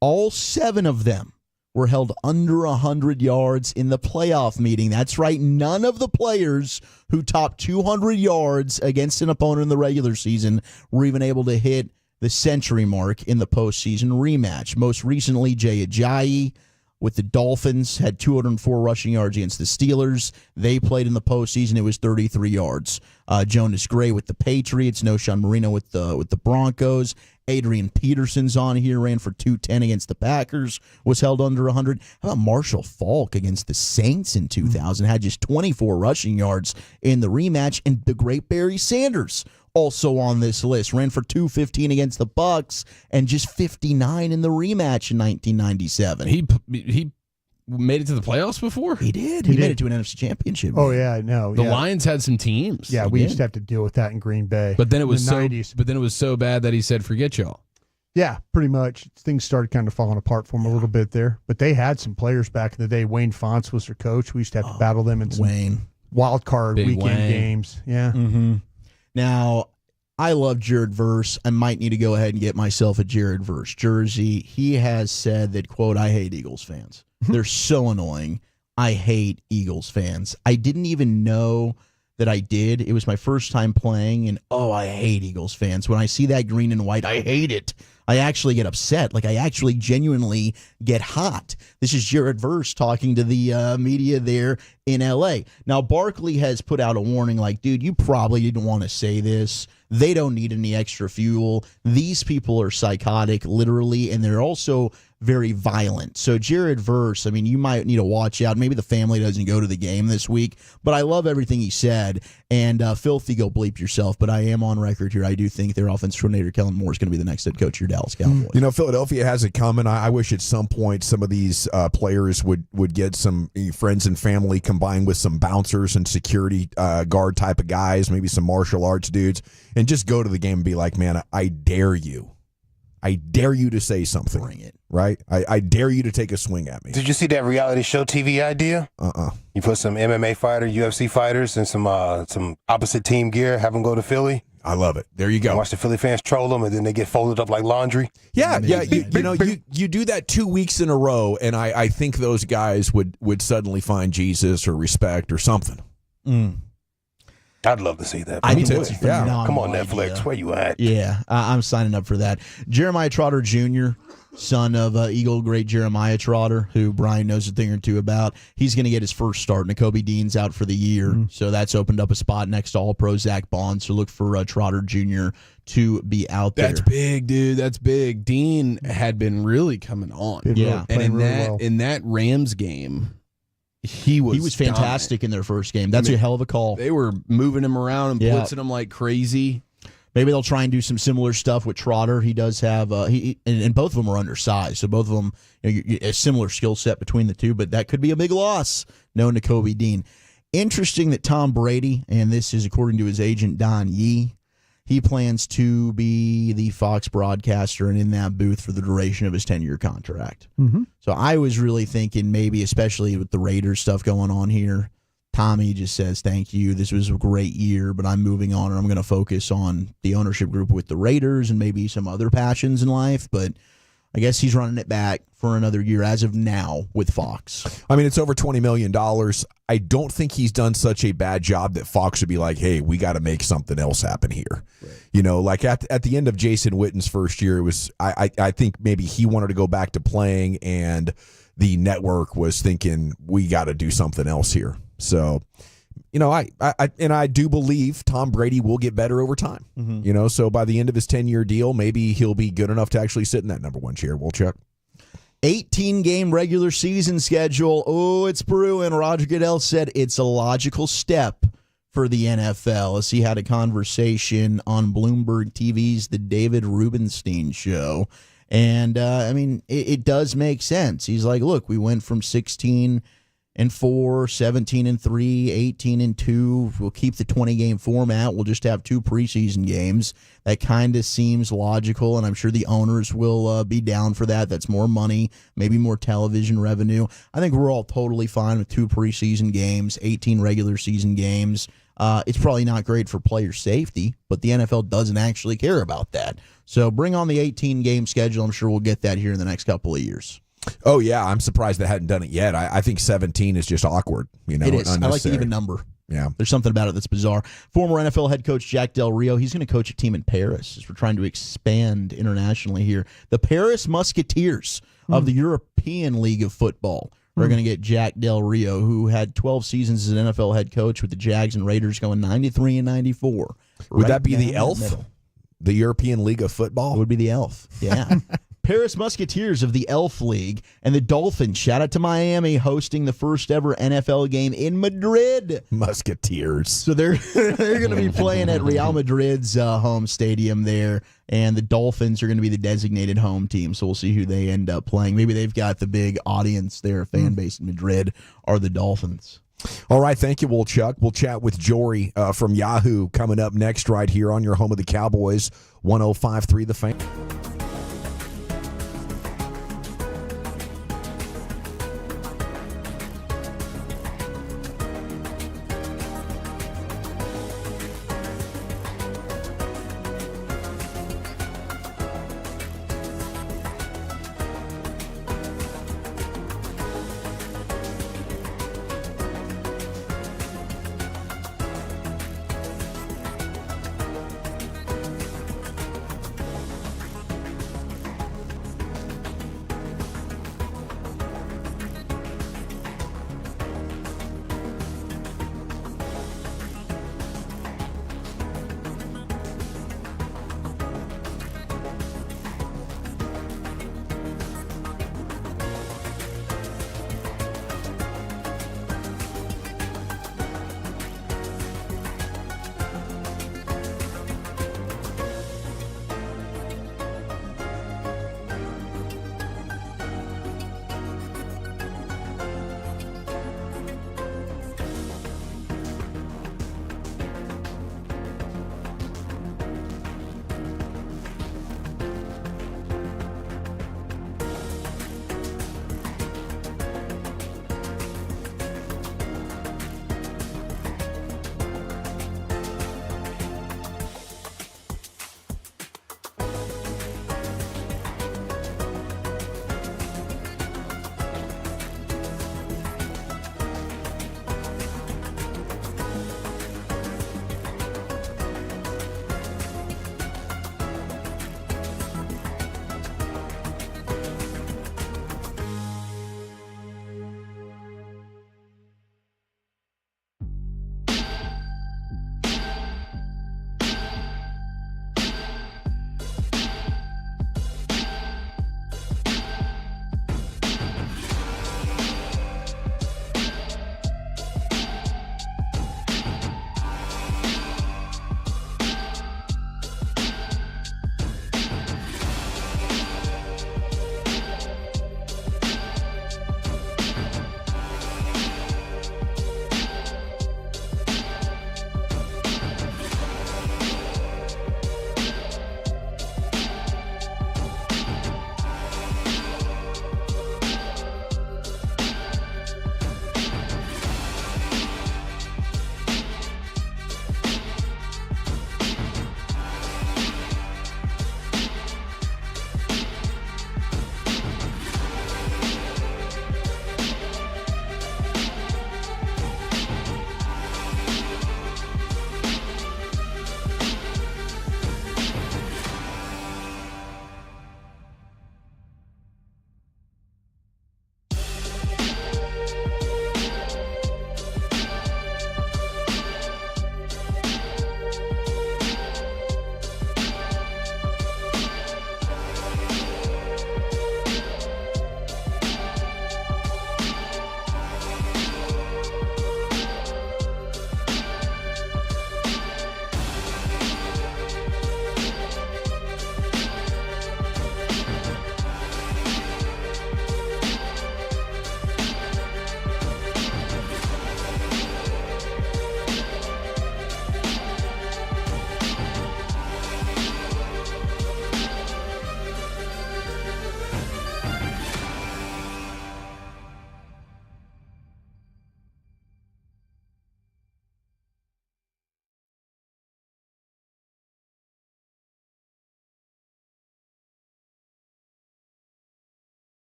all 7 of them were held under 100 yards in the playoff meeting. That's right. None of the players who topped 200 yards against an opponent in the regular season were even able to hit the century mark in the postseason rematch. Most recently, Jay Ajayi with the Dolphins had 204 rushing yards against the Steelers. They played in the postseason. It was 33 yards. Jonas Gray with the Patriots. Noshan Marino with the Broncos. Adrian Peterson's on here, ran for 210 against the Packers, was held under 100. How about Marshall Faulk against the Saints in 2000? Had just 24 rushing yards in the rematch. And the great Barry Sanders also on this list, ran for 215 against the Bucks and just 59 in the rematch in 1997. He made it to the playoffs before? He did. He made it to an NFC Championship. Oh, yeah, I know. The Lions had some teams. Yeah, we used to have to deal with that in Green Bay. But then it was in the 90s. But then it was so bad that he said, forget y'all. Yeah, pretty much. Things started kind of falling apart for him a little bit there. But they had some players back in the day. Wayne Fonts was their coach. We used to have to battle them in some wild card Big weekend Wayne. games. Yeah. Now, I love Jared Verse. I might need to go ahead and get myself a Jared Verse jersey. He has said that, quote, I hate Eagles fans. They're so annoying. I hate Eagles fans. I didn't even know that I did. It was my first time playing, and I hate Eagles fans. When I see that green and white, I hate it. I actually get upset. Like, I actually genuinely get hot. This is Jared Verse talking to the media there in L.A. Now, Barkley has put out a warning like, dude, you probably didn't want to say this. They don't need any extra fuel. These people are psychotic, literally, and they're also very violent. So Jared Verse, I mean, you might need to watch out. Maybe the family doesn't go to the game this week, but I love everything he said. And Filthy, go bleep yourself, but I am on record here. I do think their offensive coordinator, Kellen Moore, is going to be the next head coach of your Dallas Cowboys. You know, Philadelphia has it coming. I wish at some point some of these players would get some friends and family combined with some bouncers and security guard type of guys, maybe some martial arts dudes, and just go to the game and be like, man, I dare you. I dare you to say something. Bring it. Right? I dare you to take a swing at me. Did you see that reality show TV idea? You put some MMA fighter, UFC fighters, and some opposite team gear, have them go to Philly. I love it. There you go. And watch the Philly fans troll them, and then they get folded up like laundry. Yeah. You do that 2 weeks in a row, and I think those guys would suddenly find Jesus or respect or something. I I'd love to see that. I think it's a phenomenal Come on, idea. Netflix. Where you at? Yeah, I'm signing up for that. Jeremiah Trotter Jr., son of Eagle great Jeremiah Trotter, who Brian knows a thing or two about. He's going to get his first start. Nakobe Dean's out for the year, so that's opened up a spot next to All-Pro Zach Bond. So look for Trotter Jr. to be out there. That's big, dude. That's big. Dean had been really coming on. Yeah. And Playing in that Rams game, he was fantastic in their first game. That's a hell of a call. They were moving him around and blitzing him like crazy. Maybe they'll try and do some similar stuff with Trotter. He does have and both of them are undersized, so both of them a similar skill set between the two. But that could be a big loss. No Nakobe Dean. Interesting that Tom Brady, and this is according to his agent Don Yee, he plans to be the Fox broadcaster and in that booth for the duration of his 10-year contract. Mm-hmm. So I was really thinking maybe, especially with the Raiders stuff going on here, Tommy just says, thank you, this was a great year, but I'm moving on and I'm going to focus on the ownership group with the Raiders and maybe some other passions in life. But I guess he's running it back for another year as of now with Fox. I mean, it's over $20 million. I don't think he's done such a bad job that Fox should be like, hey, we got to make something else happen here. Right. You know, like at the end of Jason Witten's first year, it was I think maybe he wanted to go back to playing, and the network was thinking, we got to do something else here. So, you know, I do believe Tom Brady will get better over time. Mm-hmm. You know, so by the end of his 10-year deal, maybe he'll be good enough to actually sit in that number one chair. We'll check. 18-game regular season schedule. Oh, it's brewing. Roger Goodell said it's a logical step for the NFL, as he had a conversation on Bloomberg TV's The David Rubenstein Show. And, I mean, it does make sense. He's like, look, we went from 16-4, 17-3, 18-2. We'll keep the 20-game format. We'll just have 2 preseason games. That kind of seems logical, and I'm sure the owners will be down for that. That's more money, maybe more television revenue. I think we're all totally fine with 2 preseason games, 18 regular season games. It's probably not great for player safety, but the NFL doesn't actually care about that. So bring on the 18-game schedule. I'm sure we'll get that here in the next couple of years. Oh, yeah. I'm surprised they hadn't done it yet. I think 17 is just awkward. You know, it is. I like the even number. Yeah. There's something about it that's bizarre. Former NFL head coach Jack Del Rio, he's going to coach a team in Paris as we're trying to expand internationally here. The Paris Musketeers of the European League of Football are going to get Jack Del Rio, who had 12 seasons as an NFL head coach with the Jags and Raiders going 93 and 94. Would that be the ELF? The European League of Football? It would be the ELF, yeah. Paris Musketeers of the ELF League, and the Dolphins, shout out to Miami, hosting the first ever NFL game in Madrid. Musketeers. So they're going to be playing at Real Madrid's home stadium there, and the Dolphins are going to be the designated home team. So we'll see who they end up playing. Maybe they've got the big audience there, fan base in Madrid, are the Dolphins. All right, thank you, Chuck. We'll chat with Jory from Yahoo coming up next right here on your home of the Cowboys, 105.3 The Fan.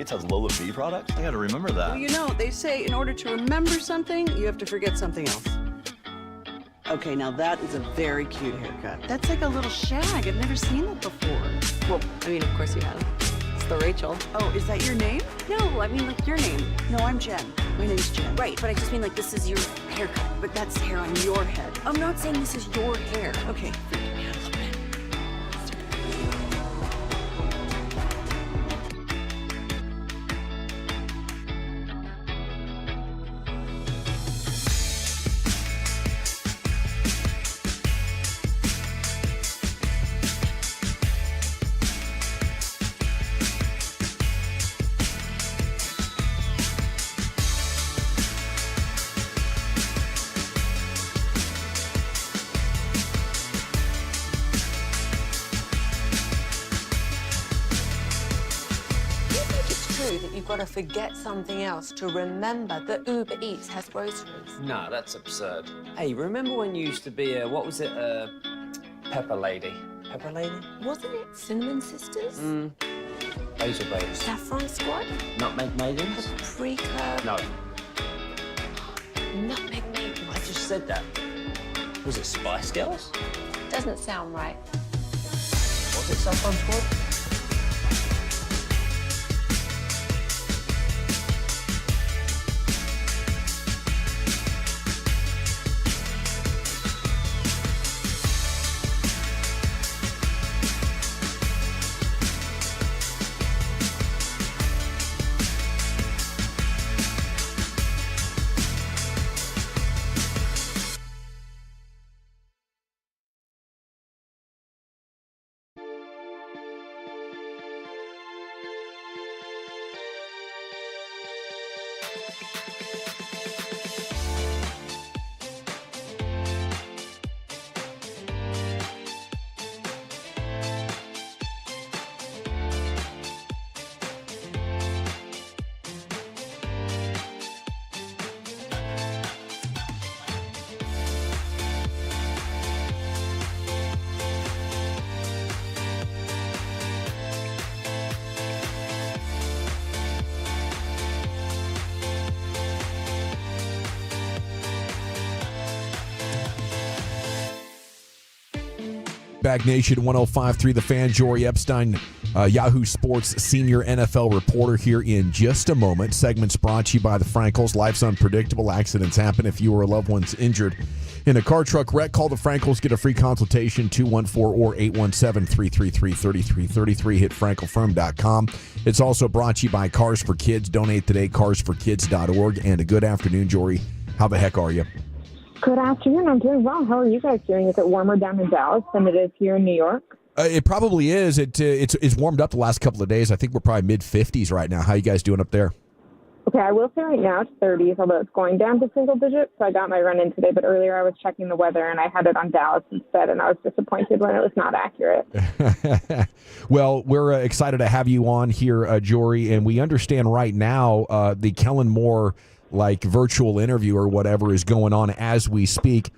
Eats has Lola Bee products? I gotta remember that. Well, you know, they say in order to remember something, you have to forget something else. Okay, now that is a very cute haircut. That's like a little shag. I've never seen it before. Well, I mean, of course you have. It's the Rachel. Oh, is that your name? No, I mean like your name. No, I'm Jen. My name's Jen. Right, but I just mean like this is your haircut, but that's hair on your head. I'm not saying this is your hair. Okay, freaking me out a little bit. That you've got to forget something else to remember that Uber Eats has groceries. No, that's absurd. Hey, remember when you used to be a, what was it, Pepper Lady? Pepper Lady? Wasn't it Cinnamon Sisters? Basil Babes. Saffron Squad? Nutmeg Maidens? Paprika? No. Nutmeg Maidens. I just said that. Was it Spice Girls? Doesn't sound right. Was it Saffron Squad? Bag Nation 105.3 The Fan. Jory Epstein, Yahoo Sports senior NFL reporter here in just a moment. Segments brought to you by the Frankels. Life's unpredictable. Accidents happen. If you or a loved one's injured in a car, truck wreck, call the Frankels. Get a free consultation, 214 or 817-333-3333. Hit frankelfirm.com. It's also brought to you by Cars for Kids. Donate today, carsforkids.org. And a good afternoon, Jory. How the heck are you? Good afternoon. I'm doing well. How are you guys doing? Is it warmer down in Dallas than it is here in New York? It probably is. It's warmed up the last couple of days. I think we're probably mid-50s right now. How you guys doing up there? Okay, I will say right now it's 30s, although it's going down to single digits. So I got my run in today, but earlier I was checking the weather and I had it on Dallas instead, and I was disappointed when it was not accurate. Well, we're excited to have you on here, Jory, and we understand right now the Kellen Moore virtual interview or whatever is going on as we speak.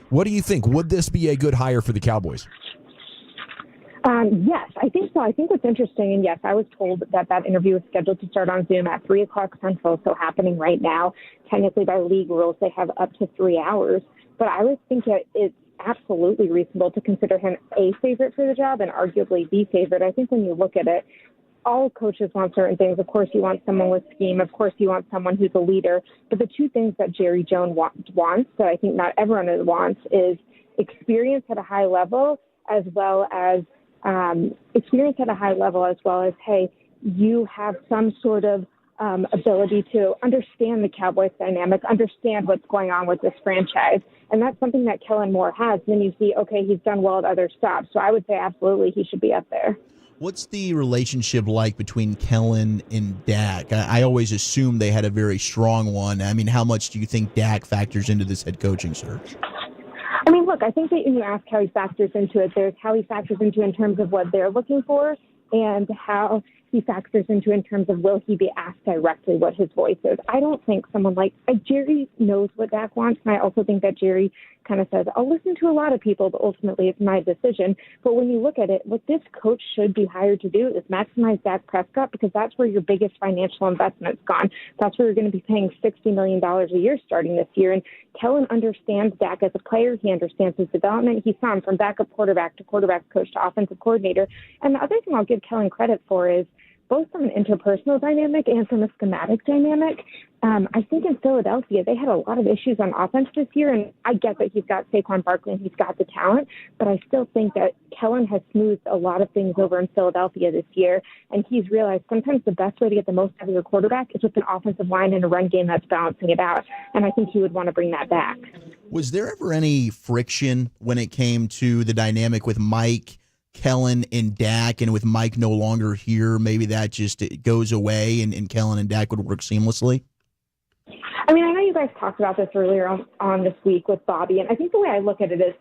What do you think? Would this be a good hire for the Cowboys? Yes, I think so. I think what's interesting, and yes, I was told that interview was scheduled to start on Zoom at 3 o'clock Central, so happening right now. Technically, by league rules, they have up to 3 hours. But I would think it's absolutely reasonable to consider him a favorite for the job and arguably the favorite. I think when you look at it, all coaches want certain things. Of course, you want someone with scheme. Of course, you want someone who's a leader. But the two things that Jerry Jones wants, that I think not everyone wants, is experience at a high level as well as hey, you have some sort of ability to understand the Cowboys dynamic, understand what's going on with this franchise. And that's something that Kellen Moore has. Then you see, okay, he's done well at other stops. So I would say absolutely he should be up there. What's the relationship like between Kellen and Dak? I always assumed they had a very strong one. I mean, how much do you think Dak factors into this head coaching search? I mean, look, I think that when you ask how he factors into it, there's how he factors into in terms of what they're looking for and how, he factors into in terms of will he be asked directly what his voice is. I don't think someone like Jerry knows what Dak wants, and I also think that Jerry kind of says, I'll listen to a lot of people, but ultimately it's my decision. But when you look at it, what this coach should be hired to do is maximize Dak Prescott, because that's where your biggest financial investment's gone. That's where you're going to be paying $60 million a year starting this year. And Kellen understands Dak as a player. He understands his development. He saw him from backup quarterback to quarterback coach to offensive coordinator. And the other thing I'll give Kellen credit for is both from an interpersonal dynamic and from a schematic dynamic. I think in Philadelphia, they had a lot of issues on offense this year, and I get that he's got Saquon Barkley and he's got the talent, but I still think that Kellen has smoothed a lot of things over in Philadelphia this year, and he's realized sometimes the best way to get the most out of your quarterback is with an offensive line and a run game that's balancing it out, and I think he would want to bring that back. Was there ever any friction when it came to the dynamic with Mike, Kellen, and Dak, and with Mike no longer here, maybe that just it goes away and Kellen and Dak would work seamlessly? I mean, I know you guys talked about this earlier on this week with Bobby, and I think the way I look at it is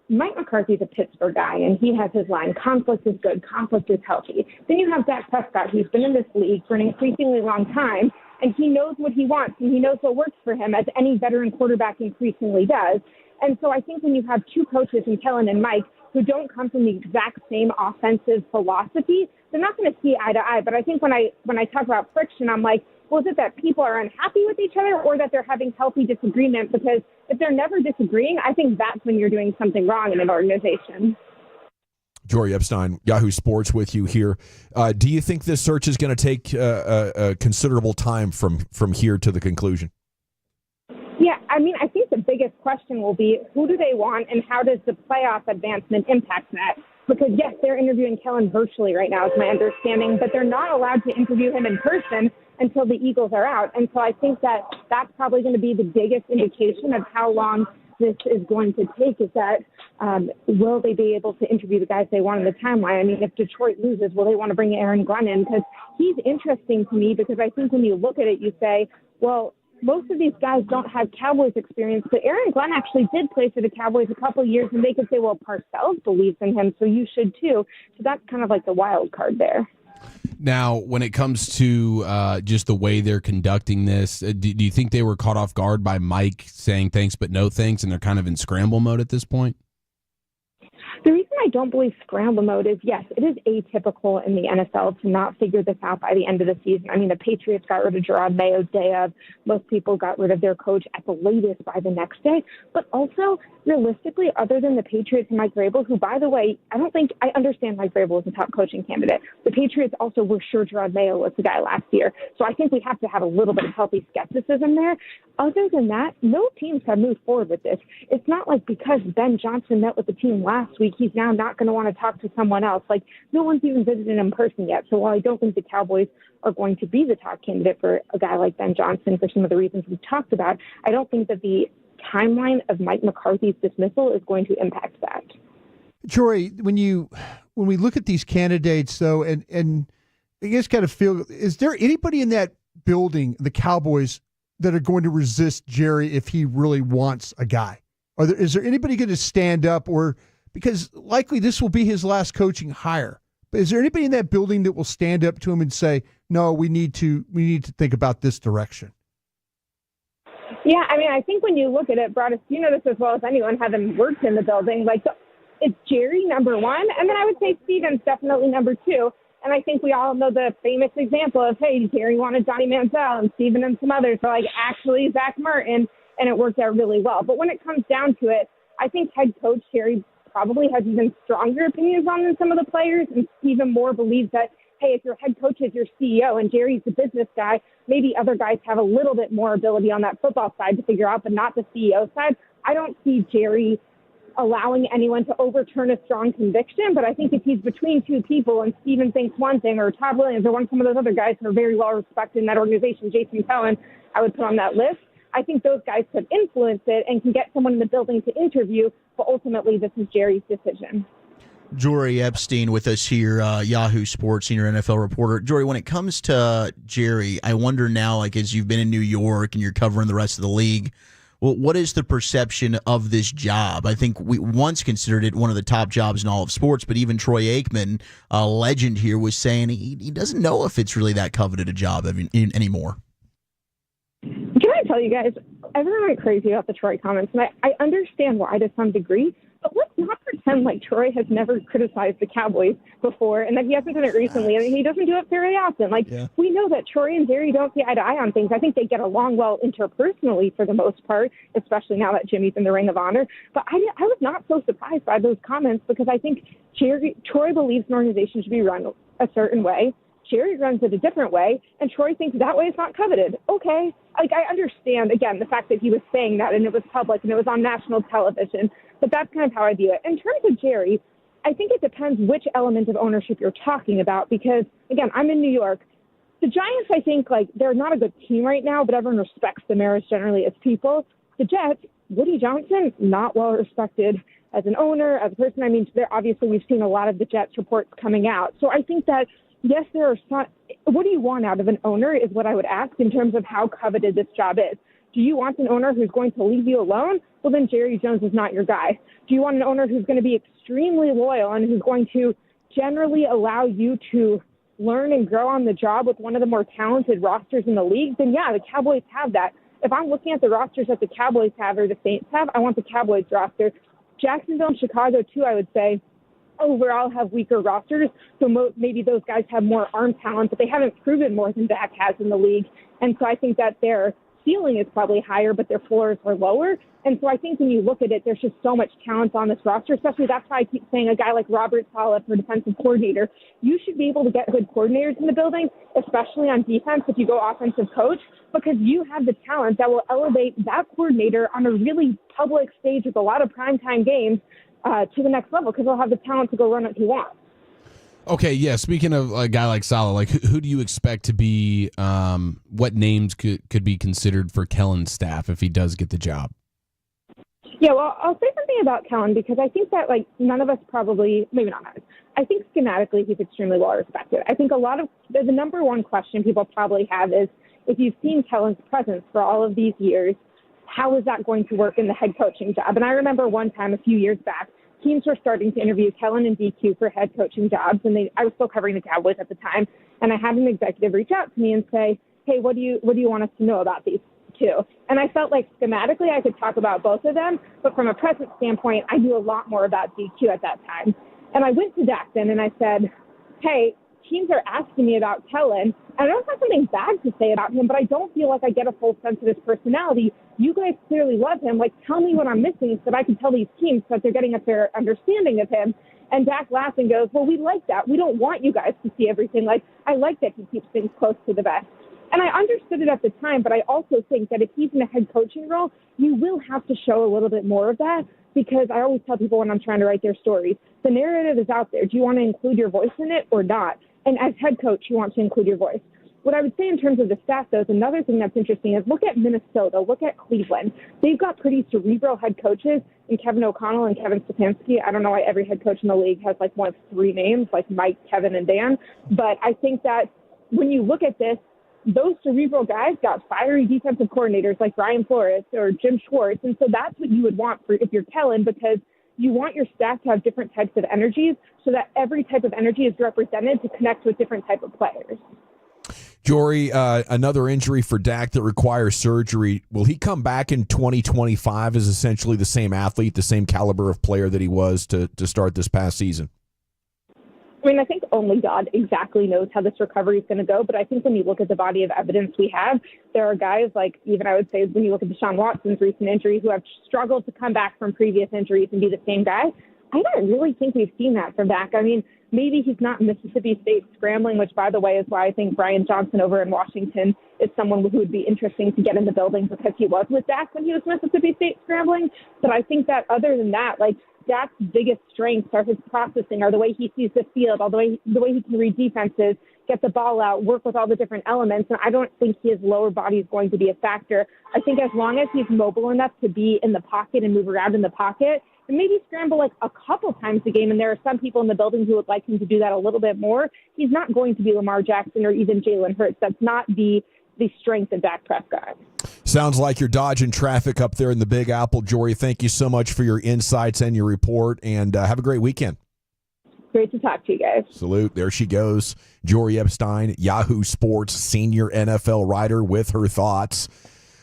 Mike McCarthy's a Pittsburgh guy, and he has his line, conflict is good, conflict is healthy. Then you have Dak Prescott, who's been in this league for an increasingly long time, and he knows what he wants, and he knows what works for him, as any veteran quarterback increasingly does. And so I think when you have two coaches in Kellen and Mike who don't come from the exact same offensive philosophy, they're not going to see eye to eye. But I think when I talk about friction, I'm like, well, is it that people are unhappy with each other or that they're having healthy disagreement? Because if they're never disagreeing, I think that's when you're doing something wrong in an organization. Jory Epstein, Yahoo Sports with you here. Do you think this search is going to take a considerable time from here to the conclusion? Yeah, I mean, I think the biggest question will be who do they want and how does the playoff advancement impact that? Because, yes, they're interviewing Kellen virtually right now, is my understanding, but they're not allowed to interview him in person until the Eagles are out. And so I think that that's probably going to be the biggest indication of how long this is going to take, is that will they be able to interview the guys they want in the timeline? I mean, if Detroit loses, will they want to bring Aaron Glenn in? Because he's interesting to me, because I think when you look at it, you say, well, most of these guys don't have Cowboys experience, but Aaron Glenn actually did play for the Cowboys a couple of years, and they could say, well, Parcells believes in him, so you should too. So that's kind of like the wild card there. Now, when it comes to just the way they're conducting this, do you think they were caught off guard by Mike saying thanks but no thanks, and they're kind of in scramble mode at this point? The reason I don't believe scramble mode is, yes, it is atypical in the NFL to not figure this out by the end of the season. I mean, the Patriots got rid of Gerard Mayo day of. Most people got rid of their coach at the latest by the next day. But also, realistically, other than the Patriots and Mike Vrabel, who, by the way, I understand Mike Vrabel was a top coaching candidate. The Patriots also were sure Gerard Mayo was the guy last year. So I think we have to have a little bit of healthy skepticism there. Other than that, no teams have moved forward with this. It's not like because Ben Johnson met with the team last week, he's now not going to want to talk to someone else. Like, no one's even visited him in person yet. So while I don't think the Cowboys are going to be the top candidate for a guy like Ben Johnson for some of the reasons we talked about, I don't think that the timeline of Mike McCarthy's dismissal is going to impact that. Jory, when we look at these candidates, though, and I guess kind of feel, is there anybody in that building, the Cowboys, that are going to resist Jerry if he really wants a guy? Is there anybody going to stand up, or because likely this will be his last coaching hire? But is there anybody in that building that will stand up to him and say, no, we need to think about this direction? Yeah, I mean, I think when you look at it, Broadus, you know this as well as anyone, having worked in the building, like, it's Jerry, number one, and then I would say Steven's definitely number two. And I think we all know the famous example of, hey, Jerry wanted Johnny Manziel, and Steven and some others are like, actually, Zach Martin, and it worked out really well. But when it comes down to it, I think head coach Jerry probably has even stronger opinions on than some of the players, and Steven Moore believes that, hey, if your head coach is your CEO and Jerry's the business guy, maybe other guys have a little bit more ability on that football side to figure out, but not the CEO side. I don't see Jerry allowing anyone to overturn a strong conviction, but I think if he's between two people and Steven thinks one thing, or Todd Williams, or some of those other guys who are very well respected in that organization, Jason Kellen, I would put on that list, I think those guys could influence it and can get someone in the building to interview, but ultimately this is Jerry's decision. Jory Epstein with us here, Yahoo Sports senior NFL reporter. Jory, when it comes to Jerry, I wonder now, like, as you've been in New York and you're covering the rest of the league, well, what is the perception of this job? I think we once considered it one of the top jobs in all of sports, but even Troy Aikman, a legend here, was saying he doesn't know if it's really that coveted a job anymore. Can I tell you guys, everyone went crazy about the Troy comments, and I understand why to some degree, but let's not pretend like Troy has never criticized the Cowboys before and that he hasn't done it recently. I mean, he doesn't do it very often. We know that Troy and Jerry don't see eye to eye on things. I think they get along well interpersonally for the most part, especially now that Jimmy's in the Ring of Honor. But I was not so surprised by those comments because I think Troy believes an organization should be run a certain way. Jerry runs it a different way, and Troy thinks that way is not coveted. Okay. I understand, again, the fact that he was saying that and it was public and it was on national television, but that's kind of how I view it. In terms of Jerry, I think it depends which element of ownership you're talking about because, again, I'm in New York. The Giants, I think, they're not a good team right now, but everyone respects the Maras generally as people. The Jets, Woody Johnson, not well respected as an owner, as a person. I mean, obviously we've seen a lot of the Jets reports coming out. So I think that yes, there are some. What do you want out of an owner is what I would ask in terms of how coveted this job is. Do you want an owner who's going to leave you alone? Well, then Jerry Jones is not your guy. Do you want an owner who's going to be extremely loyal and who's going to generally allow you to learn and grow on the job with one of the more talented rosters in the league? Then, yeah, the Cowboys have that. If I'm looking at the rosters that the Cowboys have or the Saints have, I want the Cowboys roster. Jacksonville and Chicago, too, I would say, overall have weaker rosters, so maybe those guys have more arm talent, but they haven't proven more than Dak has in the league. And so I think that their ceiling is probably higher, but their floors are lower. And so I think when you look at it, there's just so much talent on this roster, especially that's why I keep saying a guy like Robert Saleh for defensive coordinator. You should be able to get good coordinators in the building, especially on defense if you go offensive coach, because you have the talent that will elevate that coordinator on a really public stage with a lot of primetime games to the next level because they'll have the talent to go run what he wants. Okay, yeah. Speaking of a guy like Saleh, like who do you expect to be? What names could be considered for Kellen's staff if he does get the job? Yeah, well, I'll say something about Kellen because I think that none of us probably, maybe not us. I think schematically he's extremely well respected. I think the number one question people probably have is if you've seen Kellen's presence for all of these years, how is that going to work in the head coaching job? And I remember one time a few years back, teams were starting to interview Kellen and DQ for head coaching jobs, and I was still covering the Cowboys at the time, and I had an executive reach out to me and say, hey, what do you want us to know about these two? And I felt like schematically I could talk about both of them, but from a presence standpoint, I knew a lot more about DQ at that time. And I went to Dak then and I said, hey, teams are asking me about Kellen, and I don't have something bad to say about him, but I don't feel like I get a full sense of his personality. You guys clearly love him. Tell me what I'm missing so that I can tell these teams so that they're getting a fair understanding of him. And Dak laughs and goes, well, we like that. We don't want you guys to see everything. I like that he keeps things close to the vest. And I understood it at the time, but I also think that if he's in a head coaching role, you will have to show a little bit more of that because I always tell people when I'm trying to write their stories, the narrative is out there. Do you want to include your voice in it or not? And as head coach, you want to include your voice. What I would say in terms of the staff, though, is another thing that's interesting is look at Minnesota, look at Cleveland. They've got pretty cerebral head coaches in Kevin O'Connell and Kevin Stefanski. I don't know why every head coach in the league has one of three names, like Mike, Kevin, and Dan. But I think that when you look at this, those cerebral guys got fiery defensive coordinators like Brian Flores or Jim Schwartz. And so that's what you would want if you're Kellen, because you want your staff to have different types of energies so that every type of energy is represented to connect with different type of players. Jory, another injury for Dak that requires surgery. Will he come back in 2025 as essentially the same athlete, the same caliber of player that he was to start this past season? I mean, I think only God exactly knows how this recovery is going to go. But I think when you look at the body of evidence we have, there are guys even I would say when you look at Deshaun Watson's recent injury who have struggled to come back from previous injuries and be the same guy. I don't really think we've seen that from Dak. I mean, maybe he's not Mississippi State scrambling, which, by the way, is why I think Brian Johnson over in Washington is someone who would be interesting to get in the building because he was with Dak when he was Mississippi State scrambling. But I think that other than that, Dak's biggest strengths are his processing, are the way he sees the field, the way he can read defenses, get the ball out, work with all the different elements. And I don't think his lower body is going to be a factor. I think as long as he's mobile enough to be in the pocket and move around in the pocket, and maybe scramble a couple times a game, and there are some people in the building who would like him to do that a little bit more, he's not going to be Lamar Jackson or even Jalen Hurts. That's not the the strength of Dak Prescott. Sounds like you're dodging traffic up there in the Big Apple. Jory, thank you so much for your insights and your report, and have a great weekend. Great to talk to you guys. Salute. There she goes. Jory Epstein, Yahoo Sports senior NFL writer, with her thoughts.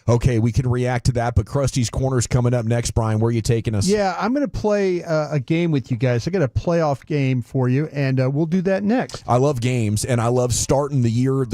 Okay, we can react to that, but Krusty's Corner's coming up next. Brian, where are you taking us? Yeah, I'm going to play a game with you guys. I got a playoff game for you, and we'll do that next. I love games, and I love starting the year.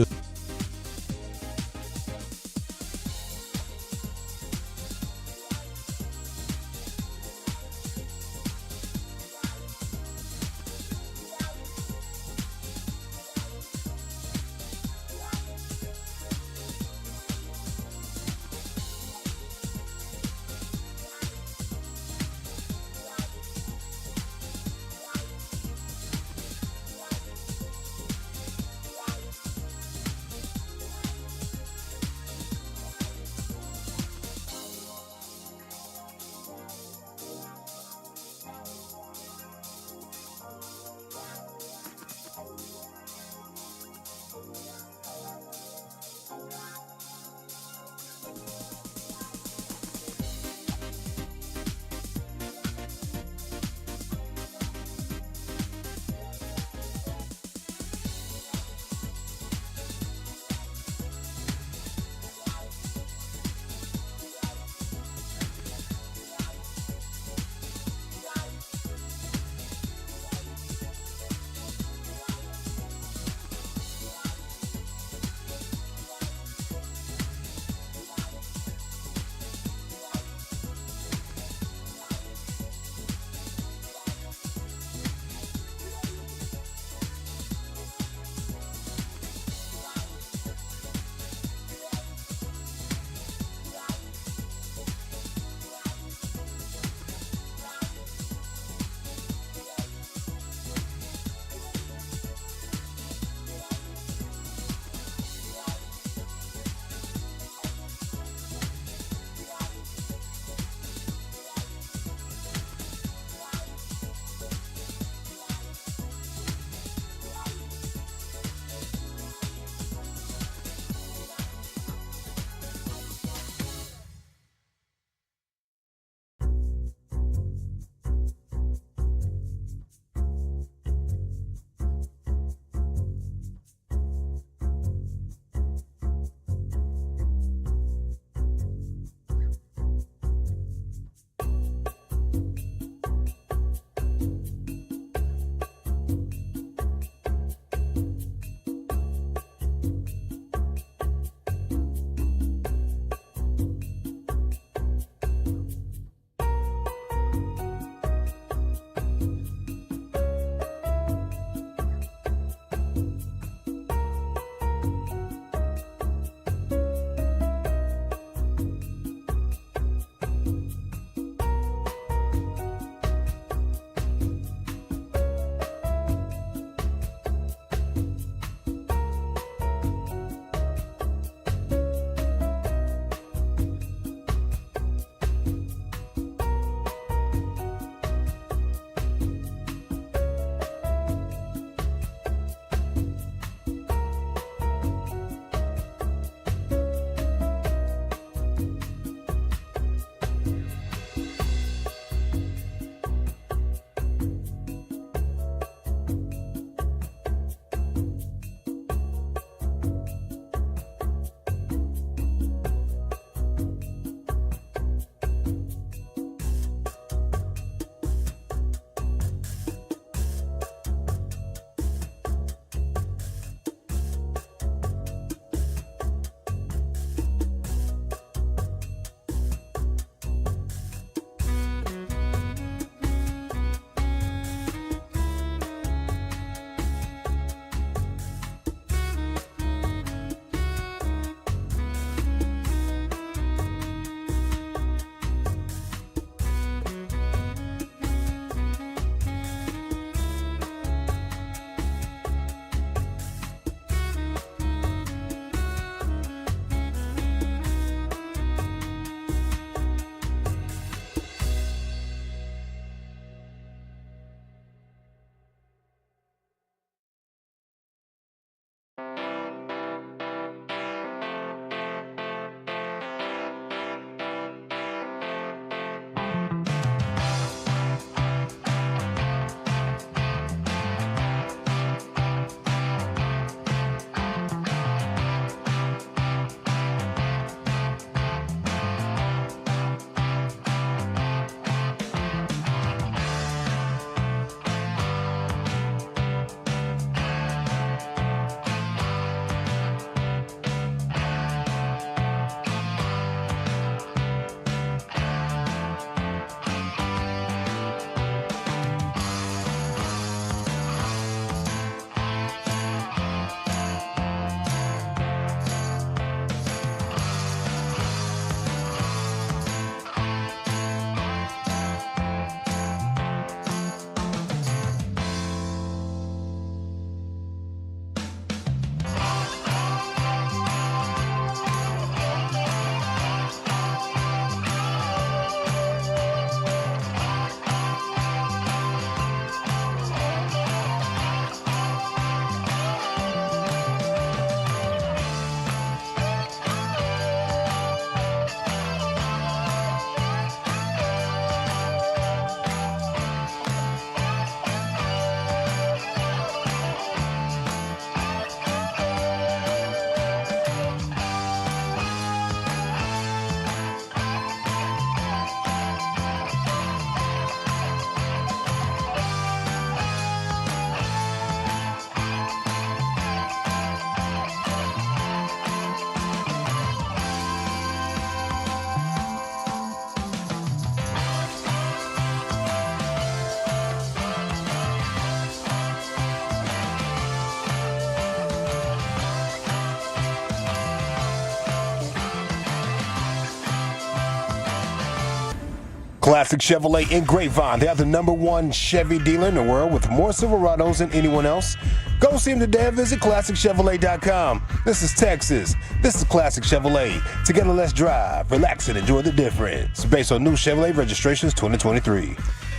Classic Chevrolet in Grapevine. They are the #1 Chevy dealer in the world with more Silverados than anyone else. Go see them today and visit ClassicChevrolet.com. This is Texas. This is Classic Chevrolet. Together, let's drive, relax, and enjoy the difference. Based on new Chevrolet registrations 2023.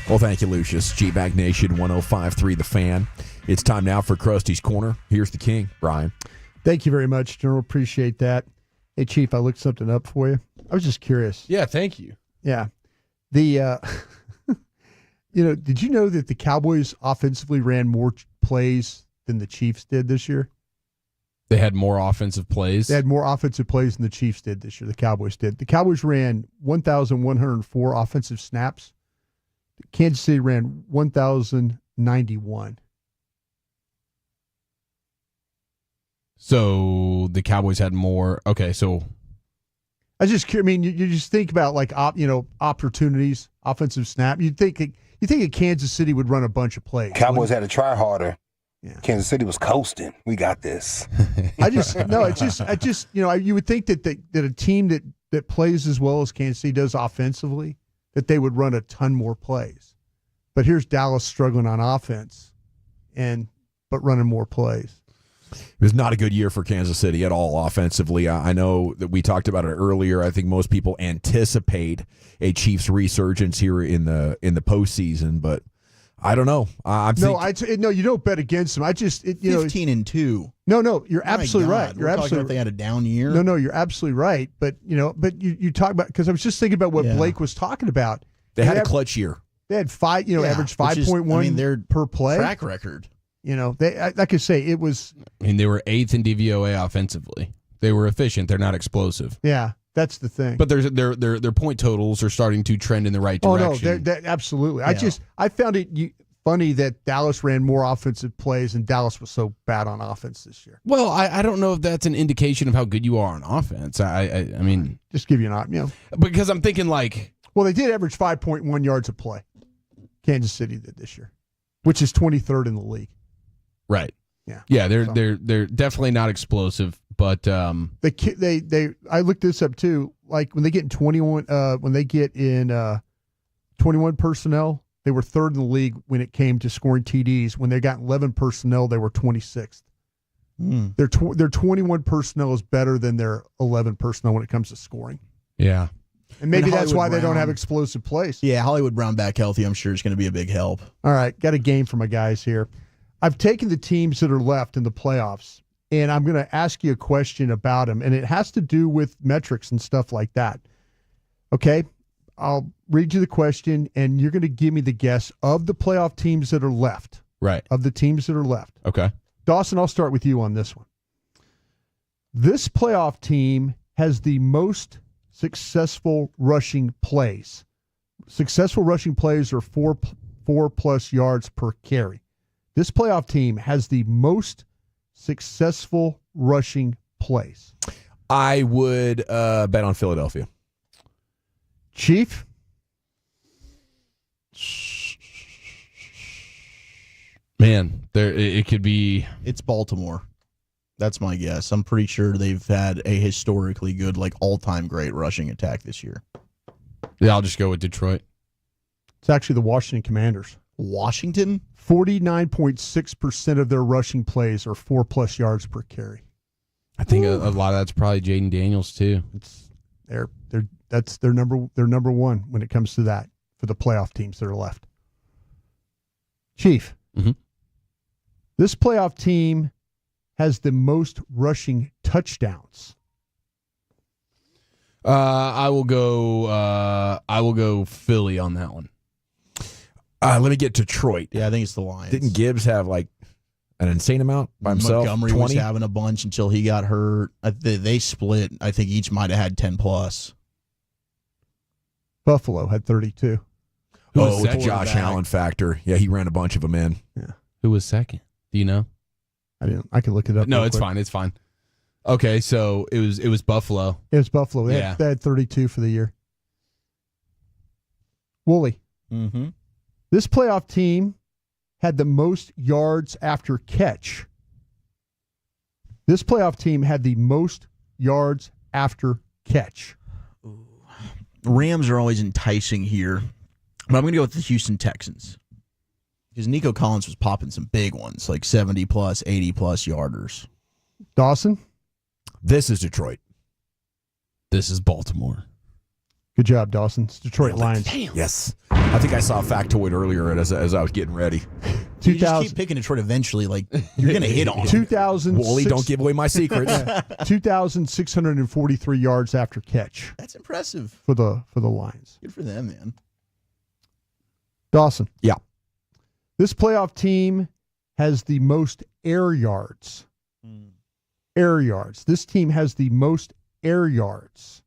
Well, thank you, Lucius. G-Bag Nation 105.3 The Fan. It's time now for Krusty's Corner. Here's the king, Brian. Thank you very much, General. Appreciate that. Hey, Chief, I looked something up for you. I was just curious. Yeah, thank you. Yeah. The, did you know that the Cowboys offensively ran more plays than the Chiefs did this year? They had more offensive plays? They had more offensive plays than the Chiefs did this year. The Cowboys did. The Cowboys ran 1,104 offensive snaps. Kansas City ran 1,091. So the Cowboys had more. Okay, so I was just curious. I mean, you just think about opportunities, offensive snap. You think a Kansas City would run a bunch of plays. Cowboys had to try harder. Yeah. Kansas City was coasting. We got this. You would think that a team that plays as well as Kansas City does offensively, that they would run a ton more plays. But here's Dallas struggling on offense, but running more plays. It was not a good year for Kansas City at all offensively. I know that we talked about it earlier. I think most people anticipate a Chiefs resurgence here in the postseason, but I don't know. You don't bet against them. 15-2. No, you're absolutely right. You're absolutely right. If they had a down year. No, you're absolutely right. But you talk about, because I was just thinking about what Blake was talking about. They had a clutch year. They had average 5.1 per play. Track record. They like I say, it was. I mean, they were 8th in DVOA offensively. They were efficient. They're not explosive. Yeah, that's the thing. But their point totals are starting to trend in the right direction. Oh no, absolutely. Yeah. I found it funny that Dallas ran more offensive plays, and Dallas was so bad on offense this year. Well, I don't know if that's an indication of how good you are on offense. I mean, just give you an because I'm thinking they did average 5.1 yards a play. Kansas City did this year, which is 23rd in the league. Right. Yeah. They're definitely not explosive, but I looked this up too. Like when they get in 21 personnel, they were 3rd in the league when it came to scoring TDs. When they got 11 personnel, they were 26th. Their 21 personnel is better than their 11 personnel when it comes to scoring. Yeah. And maybe that's why they don't have explosive plays. Yeah, Hollywood Brown back healthy, I'm sure, is going to be a big help. All right, got a game for my guys here. I've taken the teams that are left in the playoffs, and I'm going to ask you a question about them, and it has to do with metrics and stuff like that. Okay? I'll read you the question, and you're going to give me the guess of the playoff teams that are left. Right. Of the teams that are left. Okay. Dawson, I'll start with you on this one. This playoff team has the most successful rushing plays. Successful rushing plays are 4+ yards per carry. This playoff team has the most successful rushing plays. I would bet on Philadelphia. Chief? Man, it could be. It's Baltimore. That's my guess. I'm pretty sure they've had a historically good, all-time great rushing attack this year. Yeah, I'll just go with Detroit. It's actually the Washington Commanders. Washington? 49.6% of their rushing plays are 4+ yards per carry. I think a lot of that's probably Jaden Daniels too. That's their number one when it comes to that for the playoff teams that are left. Chief, This playoff team has the most rushing touchdowns. I will go Philly on that one. Let me get Detroit. Yeah, I think it's the Lions. Didn't Gibbs have an insane amount by himself? Montgomery 20? was having a bunch until he got hurt. They split. I think each might have had 10+. Buffalo had 32. With the Josh Allen factor. Yeah, he ran a bunch of them in. Yeah. Who was second? Do you know? I can look it up. No, it's fine. It's fine. Okay, so it was Buffalo. It was Buffalo. They had 32 for the year. Wooly. Mm-hmm. This playoff team had the most yards after catch. This playoff team had the most yards after catch. Ooh. Rams are always enticing here, but I'm going to go with the Houston Texans because Nico Collins was popping some big ones, like 70-plus, 80-plus yarders. Dawson? This is Detroit. This is Baltimore. Good job, Dawson. It's Detroit Lions. Damn. Yes. I think I saw a factoid earlier as I was getting ready. You just keep picking Detroit eventually, like you're going to hit on 2,000. Wooly, don't give away my secrets. 2,643 yards after catch. That's impressive for the Lions. Good for them, man. Dawson. Yeah. This playoff team has the most air yards. Air yards. This team has the most air yards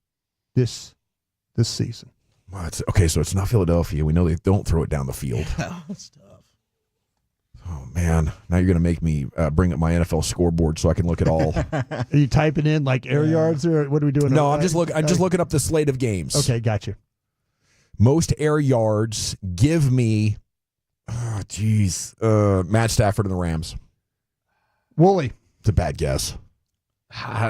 this season. Well, okay, so it's not Philadelphia. We know they don't throw it down the field. Yeah, that's tough. Oh, man. Now you're going to make me bring up my NFL scoreboard so I can look at all. Are you typing in like air yards or what are we doing? No, I'm just looking up the slate of games. Okay, got you. Most air yards. Give me, Matt Stafford and the Rams. Wooly. It's a bad guess.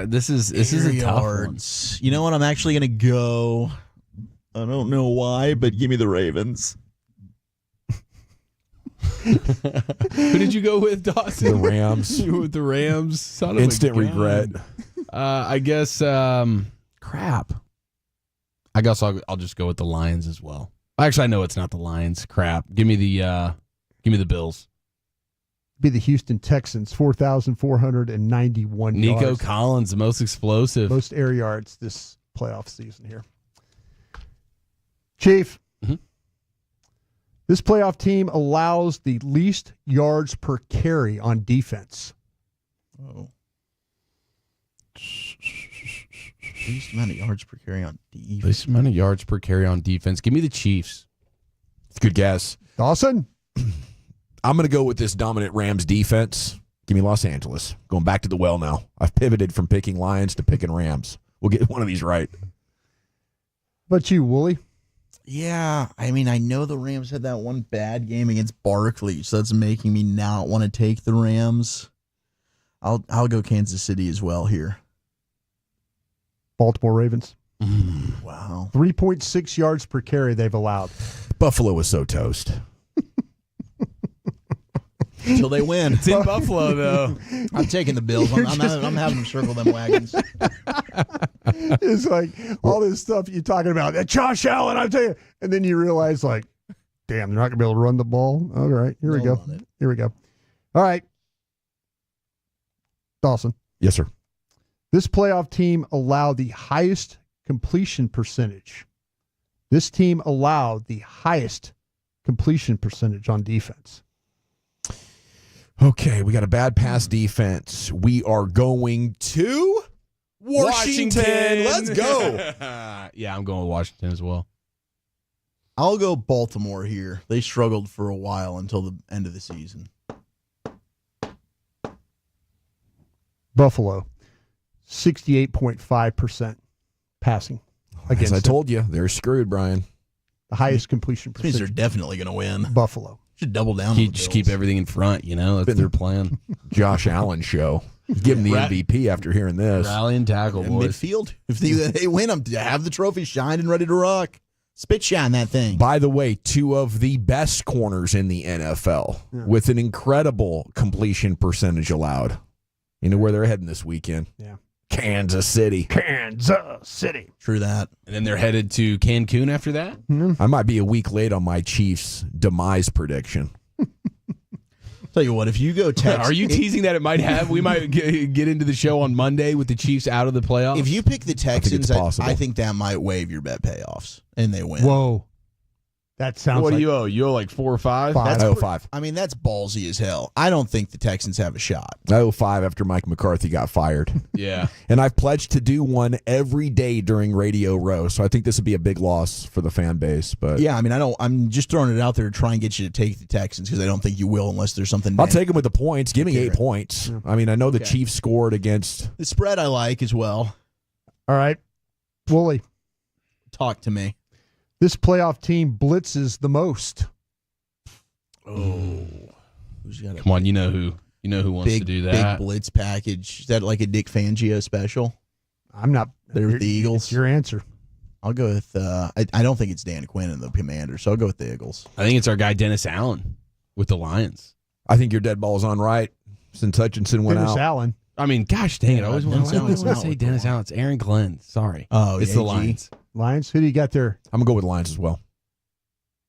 This is a tough one. You know what? I'm actually going to go. I don't know why, but give me the Ravens. Who did you go with, Dawson? The Rams. You went with the Rams. Son of Instant a gun. regret. I guess. Crap. I guess I'll just go with the Lions as well. Actually, I know it's not the Lions. Crap. Give me the Bills. Be the Houston Texans, 4,491 yards. Nico Collins, the most explosive. Most air yards this playoff season here. Chief, this playoff team allows the least yards per carry on defense. Oh. Least amount of yards per carry on defense. Least amount of yards per carry on defense. Give me the Chiefs. It's a good guess. Dawson? I'm going to go with this dominant Rams defense. Give me Los Angeles. Going back to the well now. I've pivoted from picking Lions to picking Rams. We'll get one of these right. But you, Wooly? Yeah, I mean, I know the Rams had that one bad game against Barkley, so that's making me not want to take the Rams. I'll go Kansas City as well here. Baltimore Ravens. Wow. 3.6 yards per carry they've allowed. Buffalo was so toast. Until they win. It's in Buffalo, though. I'm taking the Bills. I'm having them circle them wagons. It's like all this stuff you're talking about. Josh Allen, I'm telling you. And then you realize, like, damn, they're not going to be able to run the ball. All right, here we go. Here we go. All right. Dawson. Yes, sir. This playoff team allowed the highest completion percentage. This team allowed the highest completion percentage on defense. Okay, we got a bad pass defense. We are going to Washington. Let's go. Yeah, I'm going with Washington as well. I'll go Baltimore here. They struggled for a while until the end of the season. Buffalo, 68.5% passing. As I told you, they're screwed, Brian. The highest completion That means percentage. they're definitely going to win. Buffalo. Should double down. Just keep everything in front, That's their plan. Josh Allen show. Give him the MVP after hearing this. Rally and tackle, boys. Midfield. If they win them, have the trophy shined and ready to rock. Spit shine that thing. By the way, two of the best corners in the NFL with an incredible completion percentage allowed. You know where they're heading this weekend? Yeah. Kansas City. Kansas City. True that. And then they're headed to Cancun after that? I might be a week late on my Chiefs' demise prediction. Tell you what, if you go Texas, are you teasing that it might have? We might get into the show on Monday with the Chiefs out of the playoffs. If you pick the Texans, possible. I think that might waive your bet payoffs, and they win. Whoa. That sounds what like... do you owe? You owe like 4 or 5? I owe 5. I mean, that's ballsy as hell. I don't think the Texans have a shot. I owe 5 after Mike McCarthy got fired. Yeah. And I've pledged to do one every day during Radio Row, so I think this would be a big loss for the fan base. But yeah, I mean, I'm just throwing it out there to try and get you to take the Texans because I don't think you will unless there's something. I'll take them with the points. Give me 8 points. Yeah. I mean, I know the Chiefs scored against the spread. I like as well. All right. Wooly. Talk to me. This playoff team blitzes the most. Oh. Come on, you know who wants to do that. Big blitz package. Is that like a Dick Fangio special? I'm not. They're with the Eagles. It's your answer. I'll go with. I don't think it's Dan Quinn and the Commanders, so I'll go with the Eagles. I think it's our guy Dennis Allen with the Lions. I think your dead ball's on right since Hutchinson went Dennis out. Allen. I mean, gosh dang it! I always want Dennis to Allen's say out. Dennis Allen. It's Aaron Glenn. Sorry. Oh, it's yeah, the AG. Lions. Lions. Who do you got there? I'm going to go with Lions as well.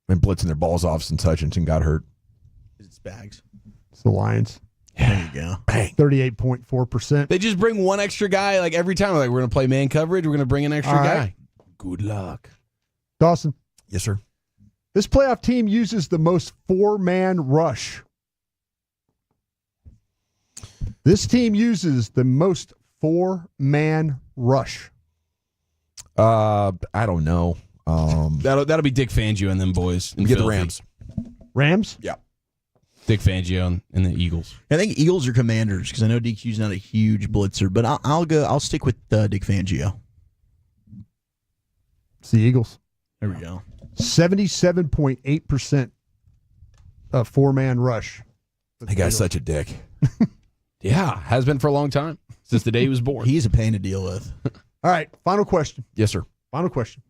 Been blitzing their balls off since Hutchinson got hurt. It's Spags. It's the Lions. There you go. Bang. 38.4%. They just bring one extra guy like every time. Like we're going to play man coverage. We're going to bring an extra All right. guy. Good luck. Dawson. Yes, sir. This playoff team uses the most four-man rush. This team uses the most four-man rush. I don't know. That'll be Dick Fangio and them boys. We get the Rams. Rams? Yeah. Dick Fangio and the Eagles. I think Eagles or Commanders because I know DQ's not a huge blitzer, but I'll stick with Dick Fangio. It's the Eagles. There we go. 77.8% of four-man rush. That guy's such a dick. Yeah, has been for a long time since the day he was born. He's a pain to deal with. All right, final question. Yes, sir. Final question.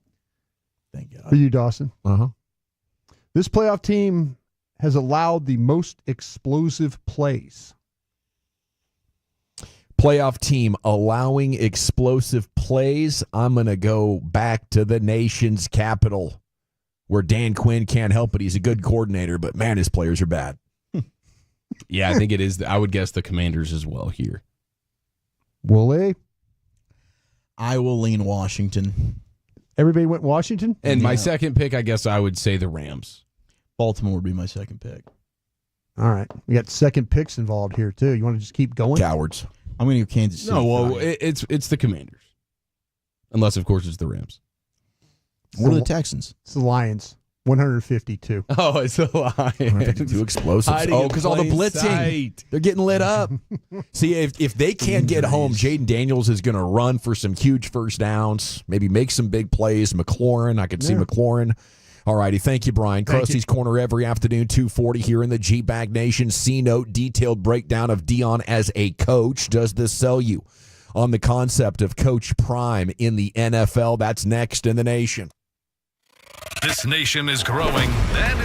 Thank God. For you, Dawson. Uh-huh. This playoff team has allowed the most explosive plays. Playoff team allowing explosive plays. I'm going to go back to the nation's capital where Dan Quinn can't help it. He's a good coordinator, but man, his players are bad. Yeah, I think it is. I would guess the Commanders as well here. Willie? I will lean Washington. Everybody went Washington? And my second pick, I guess I would say the Rams. Baltimore would be my second pick. All right. We got second picks involved here, too. You want to just keep going? Cowards. I'm going to go Kansas City. No, well, it's the Commanders. Unless, of course, it's the Rams. What are the Texans? It's the Lions. 152. Oh, it's the Lions. Too explosive. Hiding Because in all the plain blitzing. sight. They're getting lit up. See, if they can't get home, Jaden Daniels is going to run for some huge first downs, maybe make some big plays. McLaurin, I could see McLaurin. All righty. Thank you, Brian. Krusty's Corner every afternoon, 2:40 here in the G-Bag Nation. C-Note, detailed breakdown of Dion as a coach. Does this sell you on the concept of Coach Prime in the NFL? That's next in the nation. This nation is growing, and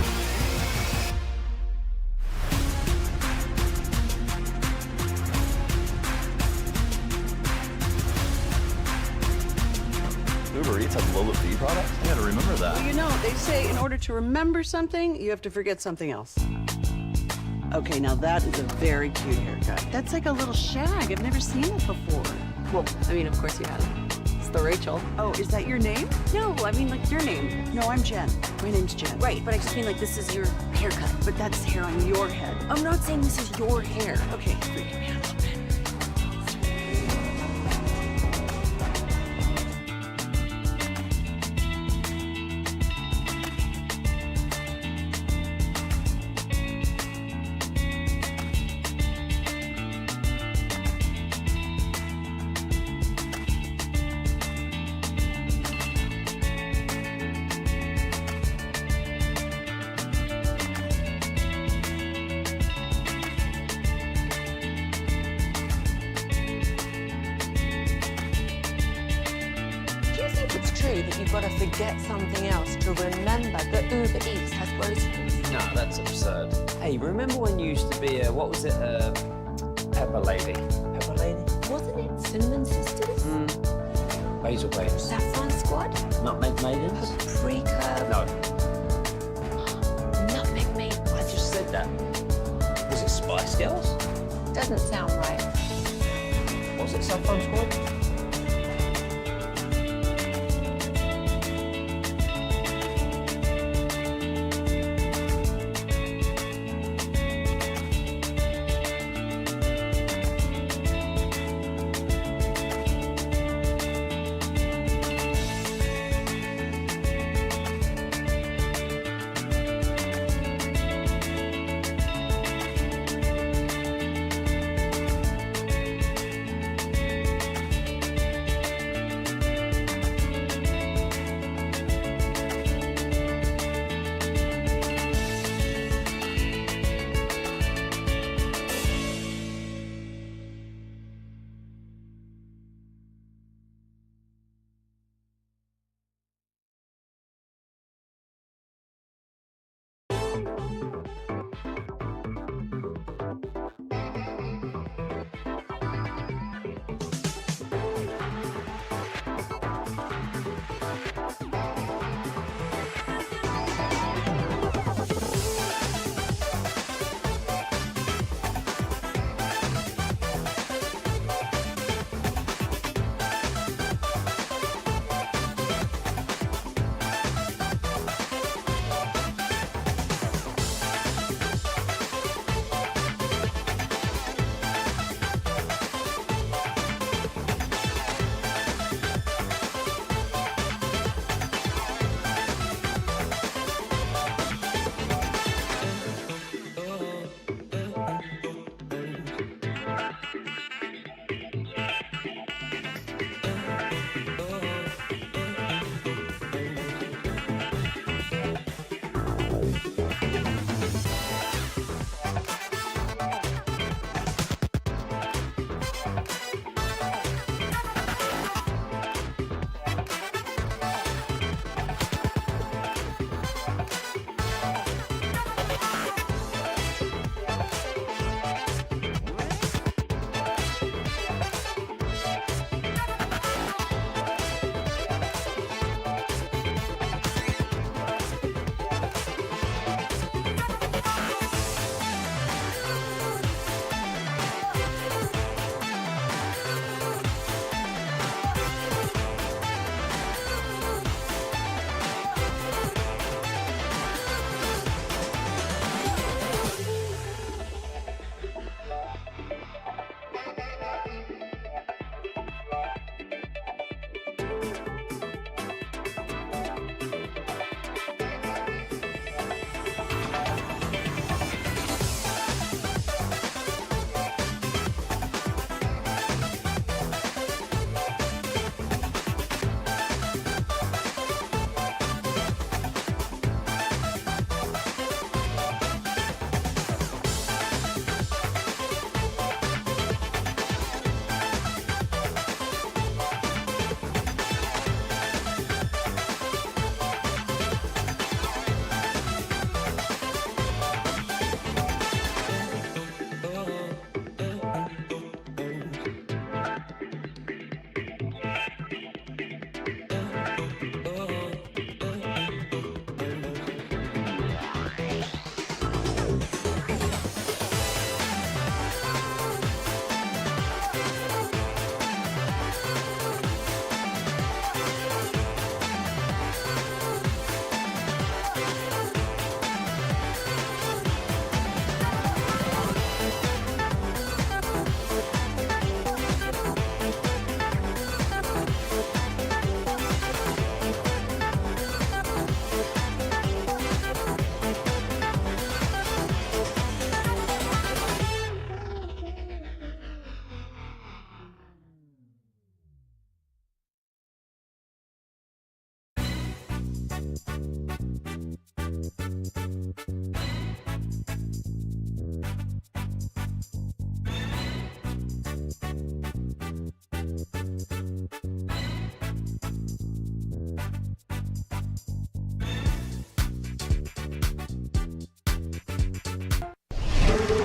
Uber Eats has low fee products? I gotta remember that. Well, you know, they say in order to remember something, you have to forget something else. Okay, now that is a very cute haircut. That's like a little shag. I've never seen it before. Well, I mean, of course you have. It's the Rachel. Oh, is that your name? No, I mean like your name. No, I'm Jen. My name's Jen. Right, but I just mean like this is your haircut. But that's hair on your head. I'm not saying this is your hair. Okay, freaking me out a little bit. That you've got to forget something else to remember that Uber Eats has groceries. No, that's absurd. Hey, remember when you used to be what was it, Pepper Lady? Pepper Lady? Wasn't it Cinnamon Sisters? Basil Babes. Saffron Squad? Nutmeg Maidens? Paprika? No. Nutmeg Maidens? I just said that. Was it Spice Girls? Doesn't sound right. Was it Saffron Squad?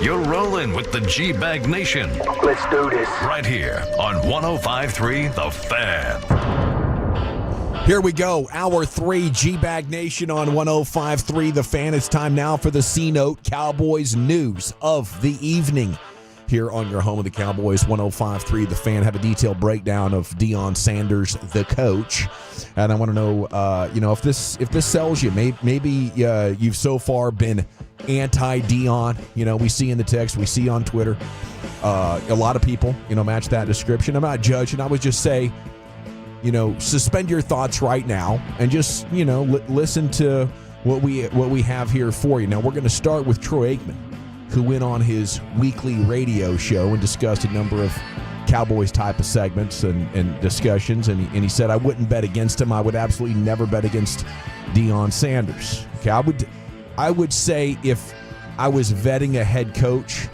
You're rolling with the G-Bag Nation. Let's do this. Right here on 105.3 The Fan. Here we go. Hour 3, G-Bag Nation on 105.3 The Fan. It's time now for the C-Note Cowboys news of the evening. Here on your home of the Cowboys, 105.3 The Fan. Have a detailed breakdown of Dion Sanders, the coach. And I want to know, if this sells you. Maybe you've so far been anti-Dion. We see in the text, we see on Twitter. A lot of people, match that description. I'm not judging. I would just say, suspend your thoughts right now and just, listen to what we have here for you. Now, we're going to start with Troy Aikman, who went on his weekly radio show and discussed a number of Cowboys type of segments and discussions. And he said, I wouldn't bet against him. I would absolutely never bet against Dion Sanders. Okay, I would say if I was vetting a head coach,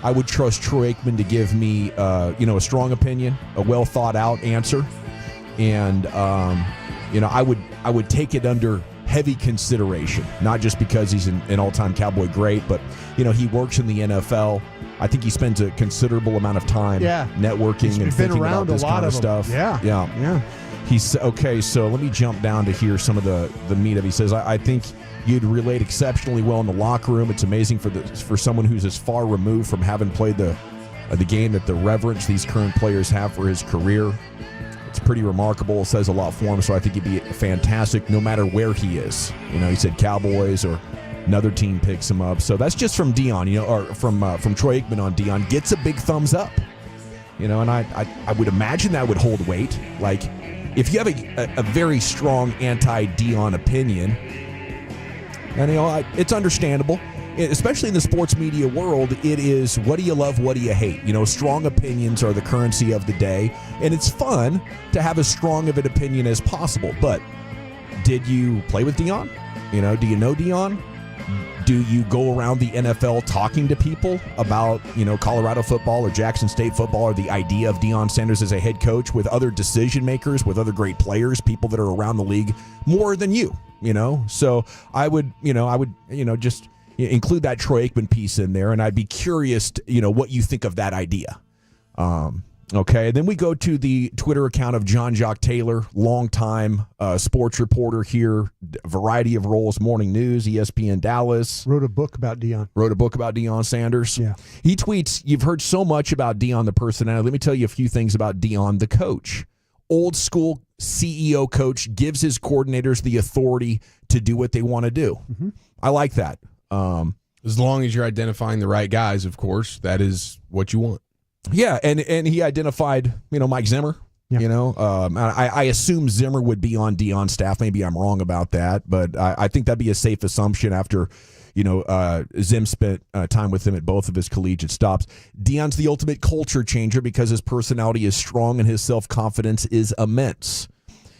I would trust Troy Aikman to give me, a strong opinion, a well thought out answer. And, I would take it under heavy consideration, not just because he's an all-time Cowboy great, but, he works in the NFL. I think he spends a considerable amount of time networking and thinking about this kind of stuff. Yeah. He's okay. So let me jump down to hear some of the meat of it. He says, I think you'd relate exceptionally well in the locker room. It's amazing for someone who's as far removed from having played the game that the reverence these current players have for his career. It's pretty remarkable. It says a lot for him, so I think he'd be fantastic no matter where he is. He said Cowboys or another team picks him up. So that's just from Dion, or from Troy Aikman on Dion. Gets a big thumbs up. And I would imagine that would hold weight. Like, if you have a very strong anti-Dion opinion, and it's understandable. Especially in the sports media world, it is what do you love, what do you hate? Strong opinions are the currency of the day, and it's fun to have as strong of an opinion as possible. But did you play with Dion? Do you know Dion? Do you go around the NFL talking to people about, Colorado football or Jackson State football or the idea of Dion Sanders as a head coach with other decision makers, with other great players, people that are around the league more than you, So I would just include that Troy Aikman piece in there, and I'd be curious, what you think of that idea. Okay, and then we go to the Twitter account of John Jacques Taylor, longtime sports reporter here, variety of roles, morning news, ESPN Dallas. Wrote a book about Dion Sanders. Yeah. He tweets, you've heard so much about Dion the personality. Let me tell you a few things about Dion the coach. Old school CEO coach, gives his coordinators the authority to do what they want to do. Mm-hmm. I like that. As long as you're identifying the right guys, of course, that is what you want. Yeah, and he identified, Mike Zimmer. Yeah. I assume Zimmer would be on Dion's staff. Maybe I'm wrong about that, but I think that'd be a safe assumption after, Zim spent time with him at both of his collegiate stops. Dion's the ultimate culture changer because his personality is strong and his self-confidence is immense.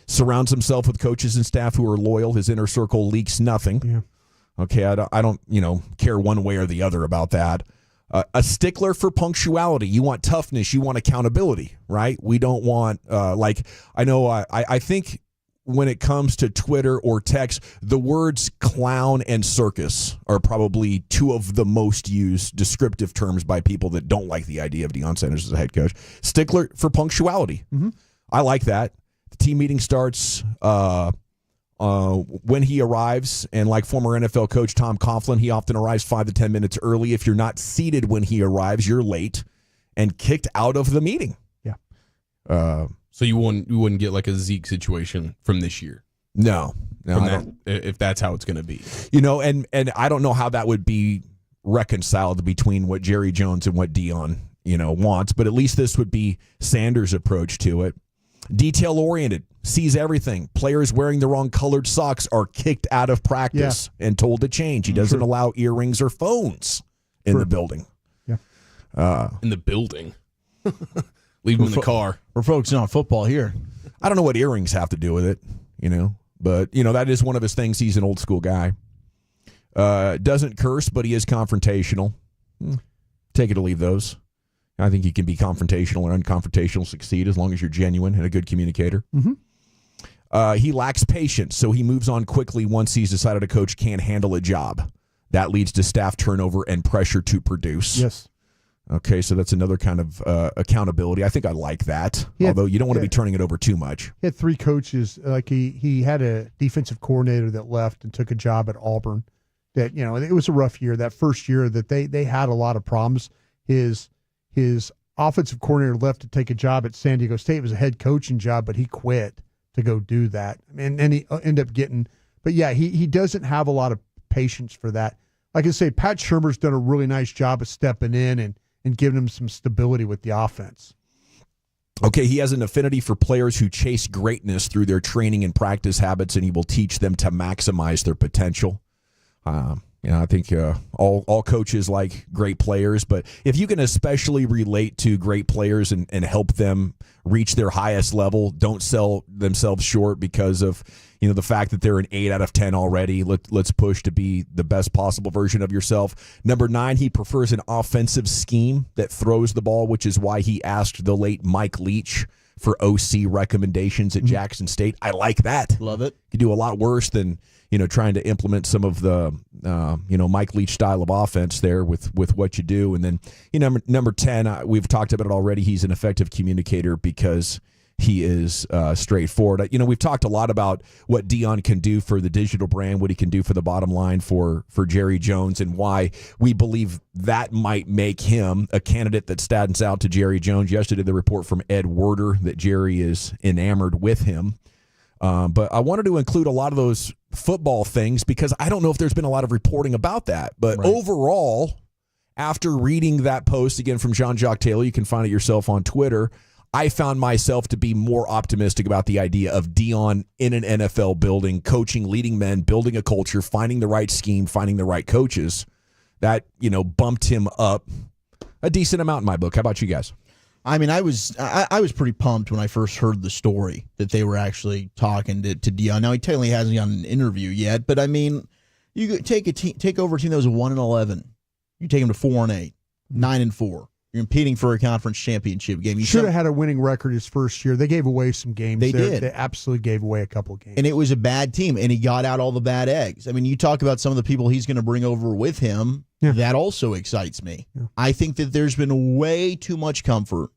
Surrounds himself with coaches and staff who are loyal. His inner circle leaks nothing. Yeah. Okay, I don't care one way or the other about that. A stickler for punctuality. You want toughness. You want accountability, right? We don't want, I think when it comes to Twitter or text, the words clown and circus are probably two of the most used descriptive terms by people that don't like the idea of Dion Sanders as a head coach. Stickler for punctuality. Mm-hmm. I like that. The team meeting starts when he arrives, and like former NFL coach Tom Coughlin, he often arrives 5 to 10 minutes early. If you're not seated when he arrives, you're late and kicked out of the meeting. Yeah. So you wouldn't get like a Zeke situation from this year. No, if that's how it's going to be. And I don't know how that would be reconciled between what Jerry Jones and what Dion, wants, but at least this would be Sanders' approach to it. Detail-oriented, sees everything. Players wearing the wrong colored socks are kicked out of practice and told to change. He doesn't allow earrings or phones in the building. Yeah. In the building. Leave them in the car. We're focusing on football here. I don't know what earrings have to do with it, But, that is one of his things. He's an old school guy. Doesn't curse, but he is confrontational. Take it or leave those. I think you can be confrontational or unconfrontational, succeed as long as you're genuine and a good communicator. Mm-hmm. He lacks patience, so he moves on quickly once he's decided a coach can't handle a job. That leads to staff turnover and pressure to produce. Yes. Okay, so that's another kind of accountability. I think I like that, although you don't want to be turning it over too much. He had 3 coaches. Like he had a defensive coordinator that left and took a job at Auburn. That it was a rough year. That first year that they had a lot of problems. His offensive coordinator left to take a job at San Diego State. It was a head coaching job, but he quit to go do that. And he ended up getting. But yeah, he doesn't have a lot of patience for that. Like I say, Pat Shurmur's done a really nice job of stepping in and giving him some stability with the offense. Okay, he has an affinity for players who chase greatness through their training and practice habits, and he will teach them to maximize their potential. I think all coaches like great players, but if you can especially relate to great players and help them reach their highest level, don't sell themselves short because of the fact that they're an 8 out of 10 already. Let's push to be the best possible version of yourself. Number 9, he prefers an offensive scheme that throws the ball, which is why he asked the late Mike Leach for OC recommendations at Jackson State. I like that. Love it. You do a lot worse than trying to implement some of the Mike Leach style of offense there with what you do. And then number 10, we've talked about it already. He's an effective communicator because he is straightforward. We've talked a lot about what Dion can do for the digital brand, what he can do for the bottom line for Jerry Jones, and why we believe that might make him a candidate that stands out to Jerry Jones. Yesterday, the report from Ed Werder that Jerry is enamored with him. But I wanted to include a lot of those football things because I don't know if there's been a lot of reporting about that. But overall, after reading that post again from Jean-Jacques Taylor, you can find it yourself on Twitter, I found myself to be more optimistic about the idea of Dion in an NFL building, coaching leading men, building a culture, finding the right scheme, finding the right coaches. That, bumped him up a decent amount in my book. How about you guys? I mean, I was pretty pumped when I first heard the story that they were actually talking to Dion. Now, he technically hasn't gotten an interview yet, but I mean, you take over a team that was 1-11. You take them to 4-8, 9-4. You're competing for a conference championship game. You should have had a winning record his first year. They gave away some games. They did. They absolutely gave away a couple of games. And it was a bad team, and he got out all the bad eggs. I mean, you talk about some of the people he's going to bring over with him. Yeah. That also excites me. Yeah. I think that there's been way too much comfort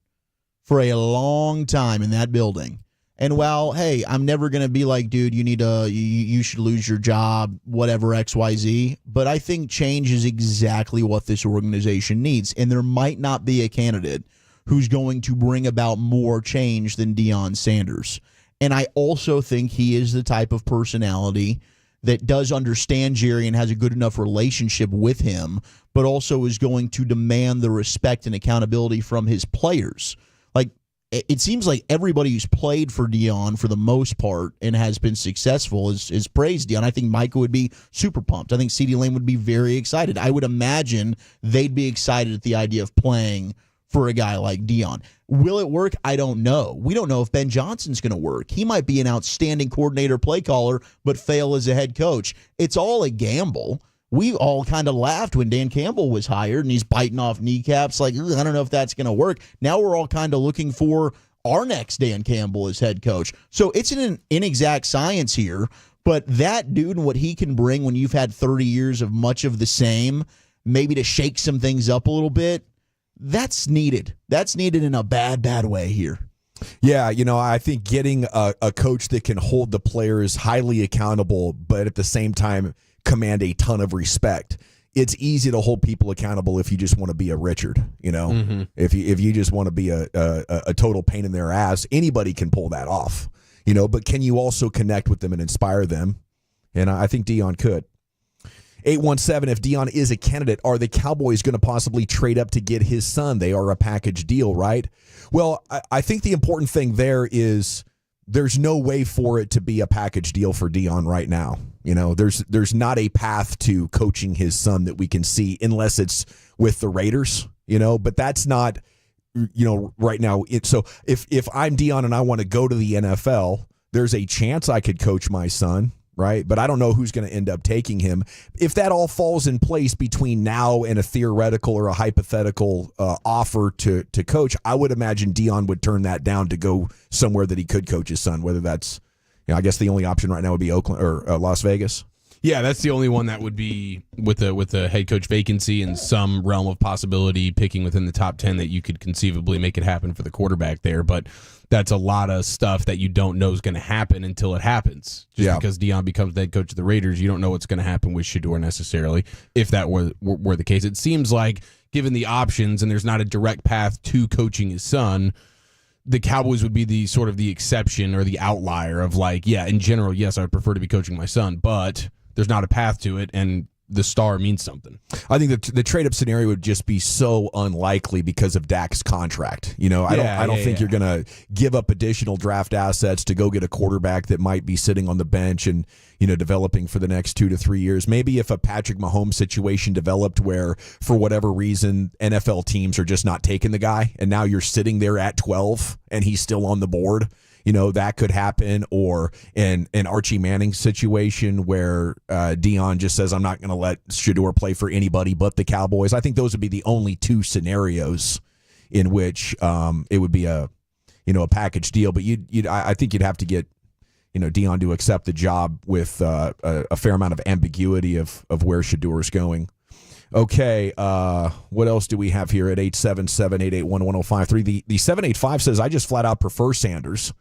for a long time in that building. And while, hey, I'm never going to be like, dude, you should lose your job, whatever, XYZ. But I think change is exactly what this organization needs. And there might not be a candidate who's going to bring about more change than Dion Sanders. And I also think he is the type of personality that does understand Jerry and has a good enough relationship with him, but also is going to demand the respect and accountability from his players. Like, it seems like everybody who's played for Dion for the most part and has been successful is praised Dion. I think Micah would be super pumped. I think CeeDee Lamb would be very excited. I would imagine they'd be excited at the idea of playing for a guy like Dion. Will it work? I don't know. We don't know if Ben Johnson's going to work. He might be an outstanding coordinator, play caller, but fail as a head coach. It's all a gamble. We all kind of laughed when Dan Campbell was hired and he's biting off kneecaps like, I don't know if that's going to work. Now we're all kind of looking for our next Dan Campbell as head coach. So it's an inexact science here, but that dude and what he can bring when you've had 30 years of much of the same, maybe to shake some things up a little bit, that's needed. That's needed in a bad way here. Yeah, I think getting a coach that can hold the players highly accountable, but at the same time command a ton of respect. It's easy to hold people accountable if you just want to be a Richard, Mm-hmm. If you just want to be a total pain in their ass, anybody can pull that off, but can you also connect with them and inspire them? And I think Dion could. 817, if Dion is a candidate, are the Cowboys going to possibly trade up to get his son? They are a package deal, right? Well, I think the important thing there is there's no way for it to be a package deal for Dion right now. There's not a path to coaching his son that we can see unless it's with the Raiders, but that's not, right now. So if I'm Dion and I want to go to the NFL, there's a chance I could coach my son, right? But I don't know who's going to end up taking him. If that all falls in place between now and a theoretical or a hypothetical offer to coach, I would imagine Dion would turn that down to go somewhere that he could coach his son, whether that's, I guess the only option right now would be Oakland or Las Vegas. Yeah, that's the only one that would be with a head coach vacancy and some realm of possibility picking within the top 10 that you could conceivably make it happen for the quarterback there. But that's a lot of stuff that you don't know is going to happen until it happens. Just because Dion becomes the head coach of the Raiders, you don't know what's going to happen with Shedeur necessarily, if that were the case. It seems like, given the options and there's not a direct path to coaching his son, the Cowboys would be the sort of the exception or the outlier of like, yeah, in general, yes, I would prefer to be coaching my son, but there's not a path to it, and the star means something. I think that the trade-up scenario would just be so unlikely because of Dak's contract. I don't think you're going to give up additional draft assets to go get a quarterback that might be sitting on the bench and developing for the next 2 to 3 years. Maybe if a Patrick Mahomes situation developed where, for whatever reason, NFL teams are just not taking the guy, and now you're sitting there at 12 and he's still on the board. That could happen, or an Archie Manning situation where Dion just says, I'm not going to let Shedeur play for anybody but the Cowboys. I think those would be the only two scenarios in which it would be a package deal. But I think you'd have to get Dion to accept the job with a fair amount of ambiguity of where Shedeur is going. Okay, what else do we have here at 877-881-1053? The 785 says, I just flat out prefer Sanders.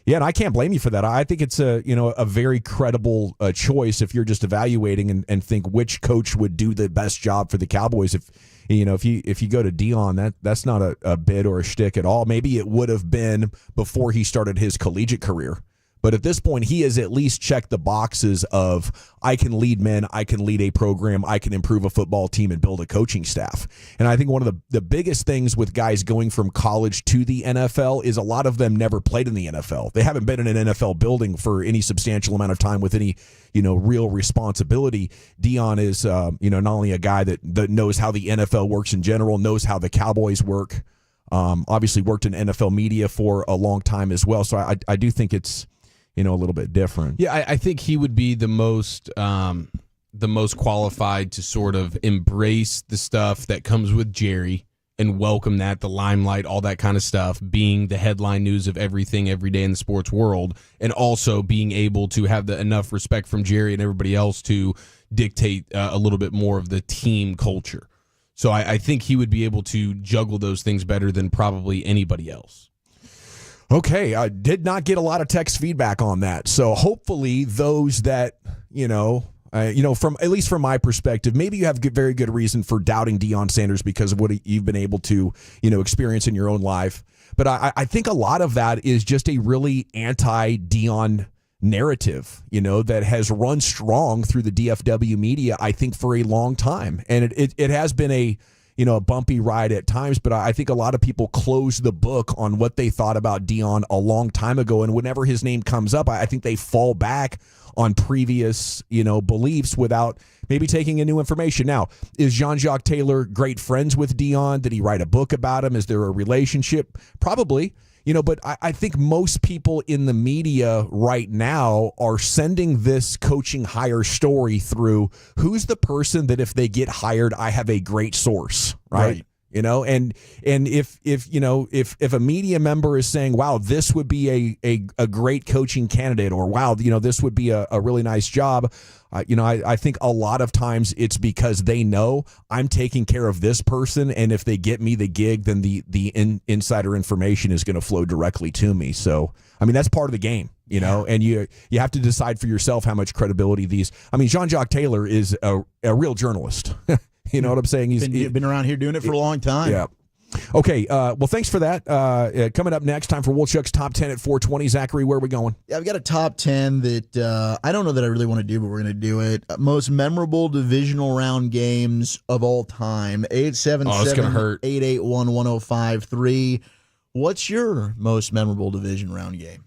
Yeah, and I can't blame you for that. I think it's a very credible choice if you're just evaluating and think which coach would do the best job for the Cowboys. If you go to Dion, that's not a bid or a shtick at all. Maybe it would have been before he started his collegiate career. But at this point, he has at least checked the boxes of, I can lead men, I can lead a program, I can improve a football team and build a coaching staff. And I think one of the biggest things with guys going from college to the NFL is a lot of them never played in the NFL. They haven't been in an NFL building for any substantial amount of time with any real responsibility. Dion is not only a guy that knows how the NFL works in general, knows how the Cowboys work, obviously worked in NFL media for a long time as well. So I do think it's a little bit different. Yeah, I think he would be the most qualified to sort of embrace the stuff that comes with Jerry and welcome that, the limelight, all that kind of stuff, being the headline news of everything every day in the sports world, and also being able to have enough respect from Jerry and everybody else to dictate a little bit more of the team culture. So I think he would be able to juggle those things better than probably anybody else. Okay, I did not get a lot of text feedback on that. So hopefully those that, from at least from my perspective, maybe you have very good reason for doubting Dion Sanders because of what you've been able to, experience in your own life. But I think a lot of that is just a really anti-Dion narrative, that has run strong through the DFW media, I think, for a long time. And it has been a bumpy ride at times, but I think a lot of people close the book on what they thought about Dion a long time ago. And whenever his name comes up, I think they fall back on previous, beliefs without maybe taking in new information. Now, is Jean-Jacques Taylor great friends with Dion? Did he write a book about him? Is there a relationship? Probably. But I think most people in the media right now are sending this coaching hire story through who's the person that if they get hired, I have a great source, right? And if a media member is saying, wow, this would be a great coaching candidate, or wow, this would be a really nice job. I think a lot of times it's because they know I'm taking care of this person, and if they get me the gig, then the insider information is going to flow directly to me. So, that's part of the game, and you have to decide for yourself how much credibility Jean-Jacques Taylor is a real journalist. You know what I'm saying? He's been around here doing it for a long time. Yeah. Okay. Well, thanks for that. Coming up next, time for Wolchuk's Top 10 at 420. Zachary, where are we going? Yeah, I've got a top 10 that I don't know that I really want to do, but we're going to do it. Most memorable divisional round games of all time. 877-881-1053. What's your most memorable division round game?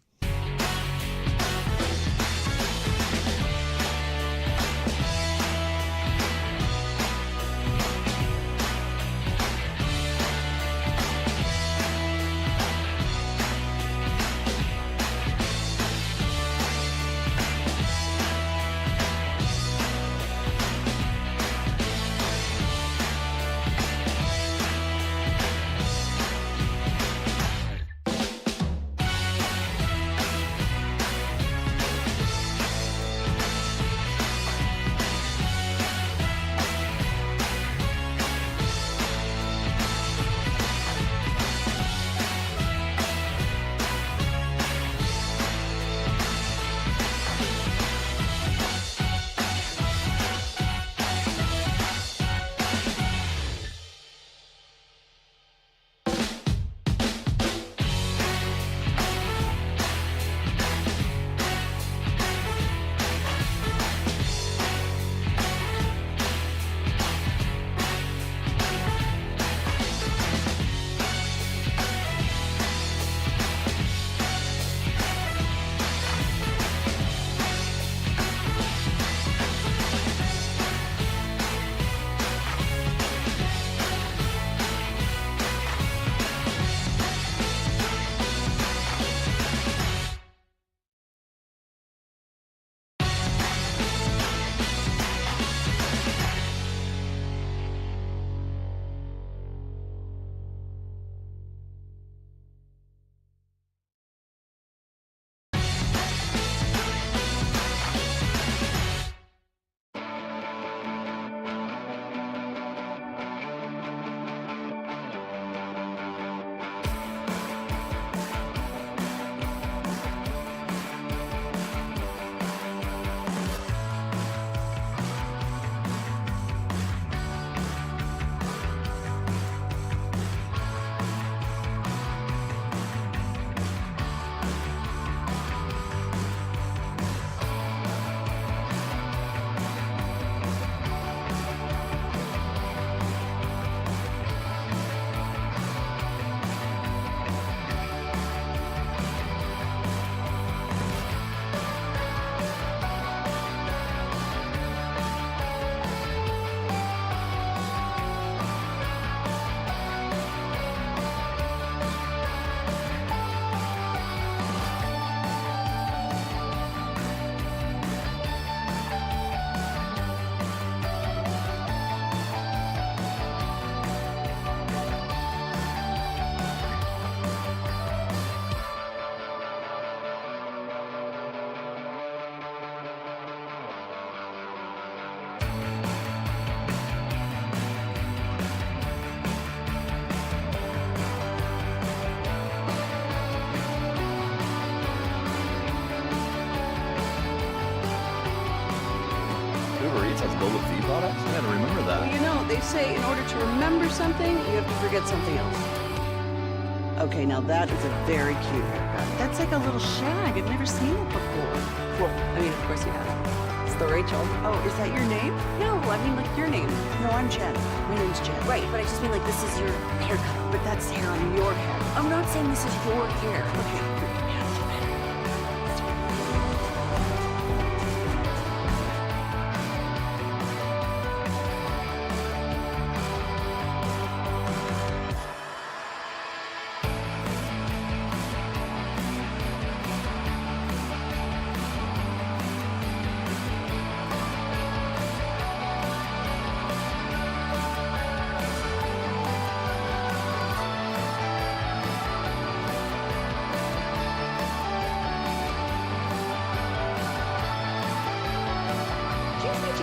Eats has low fee products? I gotta remember that. You know, they say in order to remember something, you have to forget something else. Okay, now that is a very cute haircut. That's like a little shag. I've never seen it before. Well, I mean, of course you have. It's the Rachel. Oh, is that your name? No, I mean like your name. No, I'm Jen. My name's Jen. Right, but I just mean like this is your haircut, but that's hair on your head. I'm not saying this is your hair. Okay, freaking out.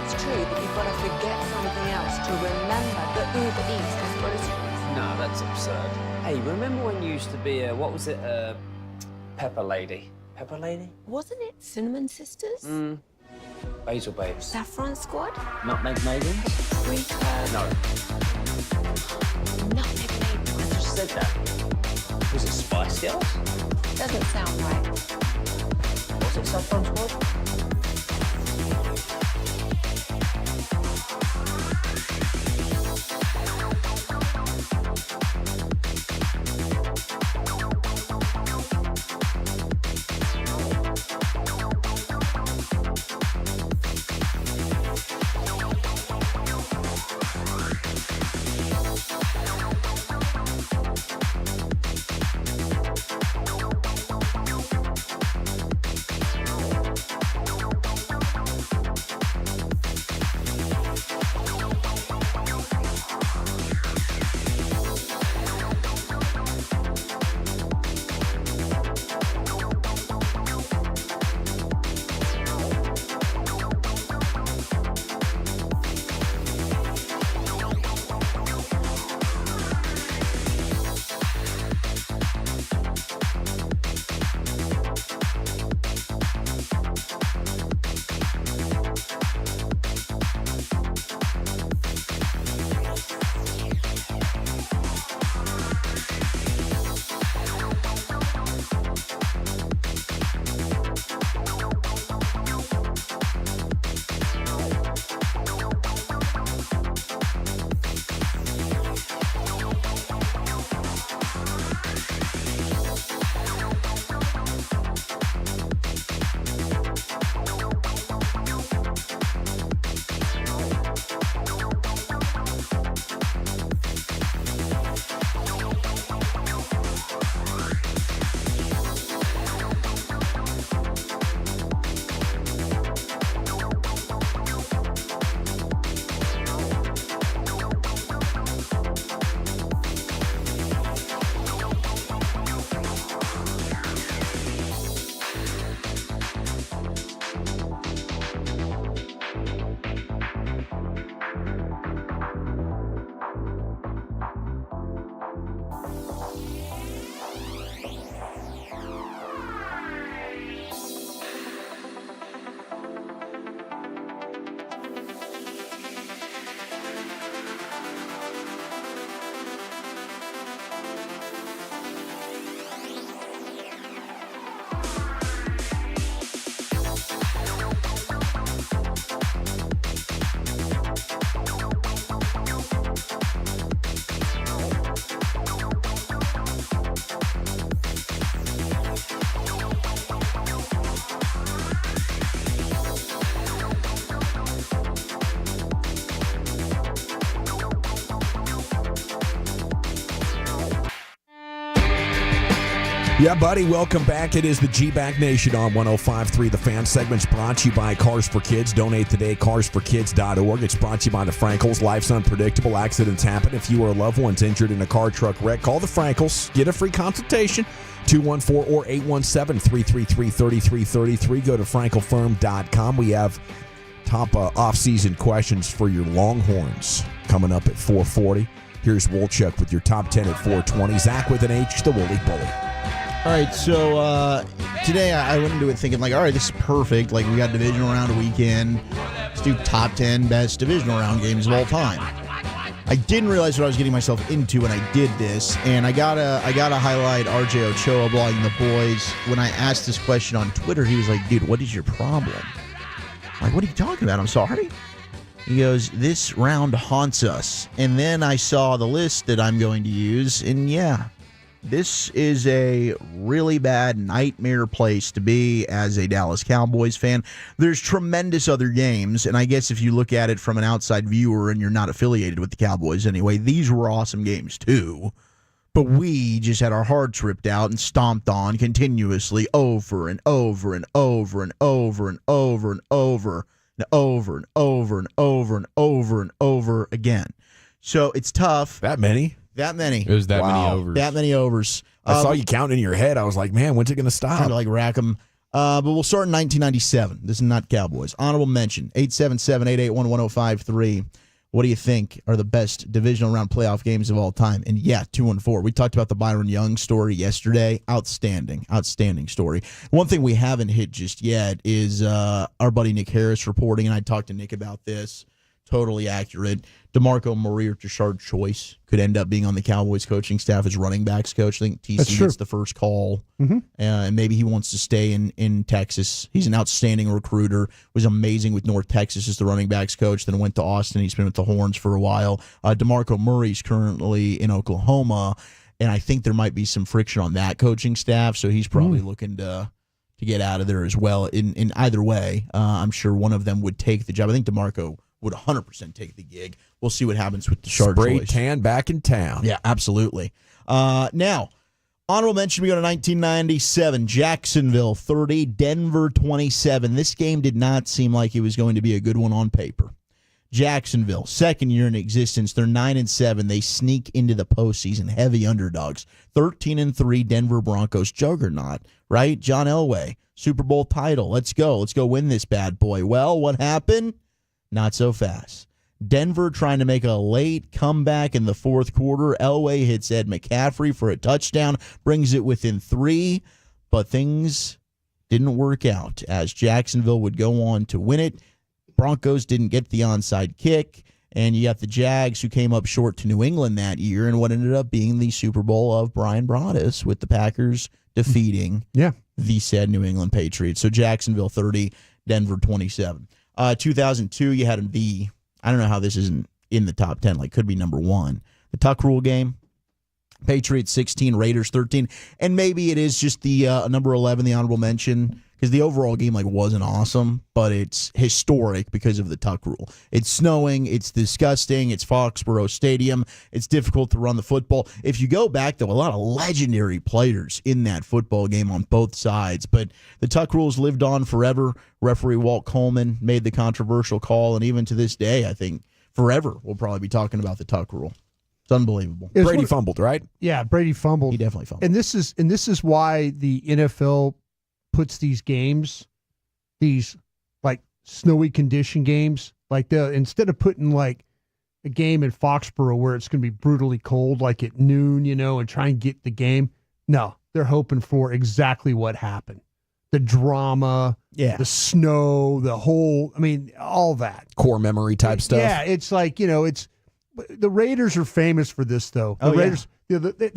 It's true that you've got to forget something else to remember that Uber Eats has groceries. No, that's absurd. Hey, remember when you used to be a, what was it, Pepper Lady? Pepper Lady? Wasn't it Cinnamon Sisters? Basil Babes. Saffron Squad? Nutmeg Maidens? Pre-curd? No. Nutmeg Maidens. I just said that. Was it Spice Girls? Doesn't sound right. Was it Saffron Squad? Yeah, buddy, welcome back. It is the G-Back Nation on 105.3 The Fan. Segment's brought to you by Cars for Kids. Donate today, carsforkids.org. It's brought to you by the Frankels. Life's unpredictable. Accidents happen. If you or a loved one's injured in a car truck wreck, call the Frankels. Get a free consultation. 214 or 817-333-3333. Go to frankelfirm.com. We have top off-season questions for your Longhorns coming up at 4:40. Here's Wolchuk with your top 10 at 4:20. Zach with an H, the Woolly Bully. All right, so today I went into it thinking, like, all right, this is perfect. Like, we got Divisional Round weekend. Let's do top 10 best divisional round games of all time. I didn't realize what I was getting myself into when I did this, and I gotta highlight RJ Ochoa blogging the boys. When I asked this question on Twitter, he was like, "Dude, what is your problem?" I'm like, "What are you talking about? I'm sorry." He goes, "This round haunts us." And then I saw the list that I'm going to use, and yeah, this is a really bad nightmare place to be as a Dallas Cowboys fan. There's tremendous other games, and I guess if you look at it from an outside viewer and you're not affiliated with the Cowboys anyway, these were awesome games too. But we just had our hearts ripped out and stomped on continuously over and over and over and over and over and over and over and over and over and over and over again. So it's tough. That many? That many. It was that many overs. That many overs. I saw you counting in your head. I was like, man, when's it going to stop? Kind of like rack them. But we'll start in 1997. This is not Cowboys. Honorable mention, 877-881-1053. What do you think are the best divisional round playoff games of all time? And yeah, 2-4. We talked about the Byron Young story yesterday. Outstanding story. One thing we haven't hit just yet is our buddy Nick Harris reporting, and I talked to Nick about this. Totally accurate. DeMarco Murray or Tashard Choice could end up being on the Cowboys coaching staff as running backs coach. I think TC gets the first call, and maybe he wants to stay in Texas. He's an outstanding recruiter. Was amazing with North Texas as the running backs coach. Then went to Austin. He's been with the Horns for a while. DeMarco Murray's currently in Oklahoma, and I think there might be some friction on that coaching staff. So he's probably looking to get out of there as well. In either way, I'm sure one of them would take the job. I think DeMarco would 100% take the gig. We'll see what happens with the Shard Spray choice. tan back in town. Yeah, absolutely. Now, honorable mention, we go to 1997. Jacksonville 30, Denver 27. This game did not seem like it was going to be a good one on paper. Jacksonville, second year in existence. They're 9-7. They sneak into the postseason. Heavy underdogs. 13-3 Denver Broncos juggernaut, right? John Elway, Super Bowl title. Let's go. Let's go win this bad boy. Well, what happened? Not so fast. Denver trying to make a late comeback in the fourth quarter. Elway hits Ed McCaffrey for a touchdown, brings it within 3, but things didn't work out as Jacksonville would go on to win it. Broncos didn't get the onside kick, and you got the Jags who came up short to New England that year in what ended up being the Super Bowl of Brian Broaddus with the Packers defeating the said New England Patriots. So Jacksonville 30, Denver 27. 2002, you had I don't know how this isn't in the top 10, like could be number 1. The Tuck Rule game, Patriots 16, Raiders 13, and maybe it is just the number 11, the honorable mention, because the overall game wasn't awesome, but it's historic because of the Tuck Rule. It's snowing, it's disgusting, it's Foxborough Stadium, it's difficult to run the football. If you go back, though, a lot of legendary players in that football game on both sides, but the Tuck Rule's lived on forever. Referee Walt Coleman made the controversial call, and even to this day, I think forever we'll probably be talking about the Tuck Rule. It's unbelievable. Brady fumbled, right? Yeah, Brady fumbled. He definitely fumbled. And this is why the NFL puts these games, these like snowy condition games, like instead of putting like a game in Foxborough where it's going to be brutally cold, like at noon, and try and get the game. No, they're hoping for exactly what happened. The drama, the snow, all that. Core memory type stuff. Yeah, it's like, the Raiders are famous for this, though. The Raiders,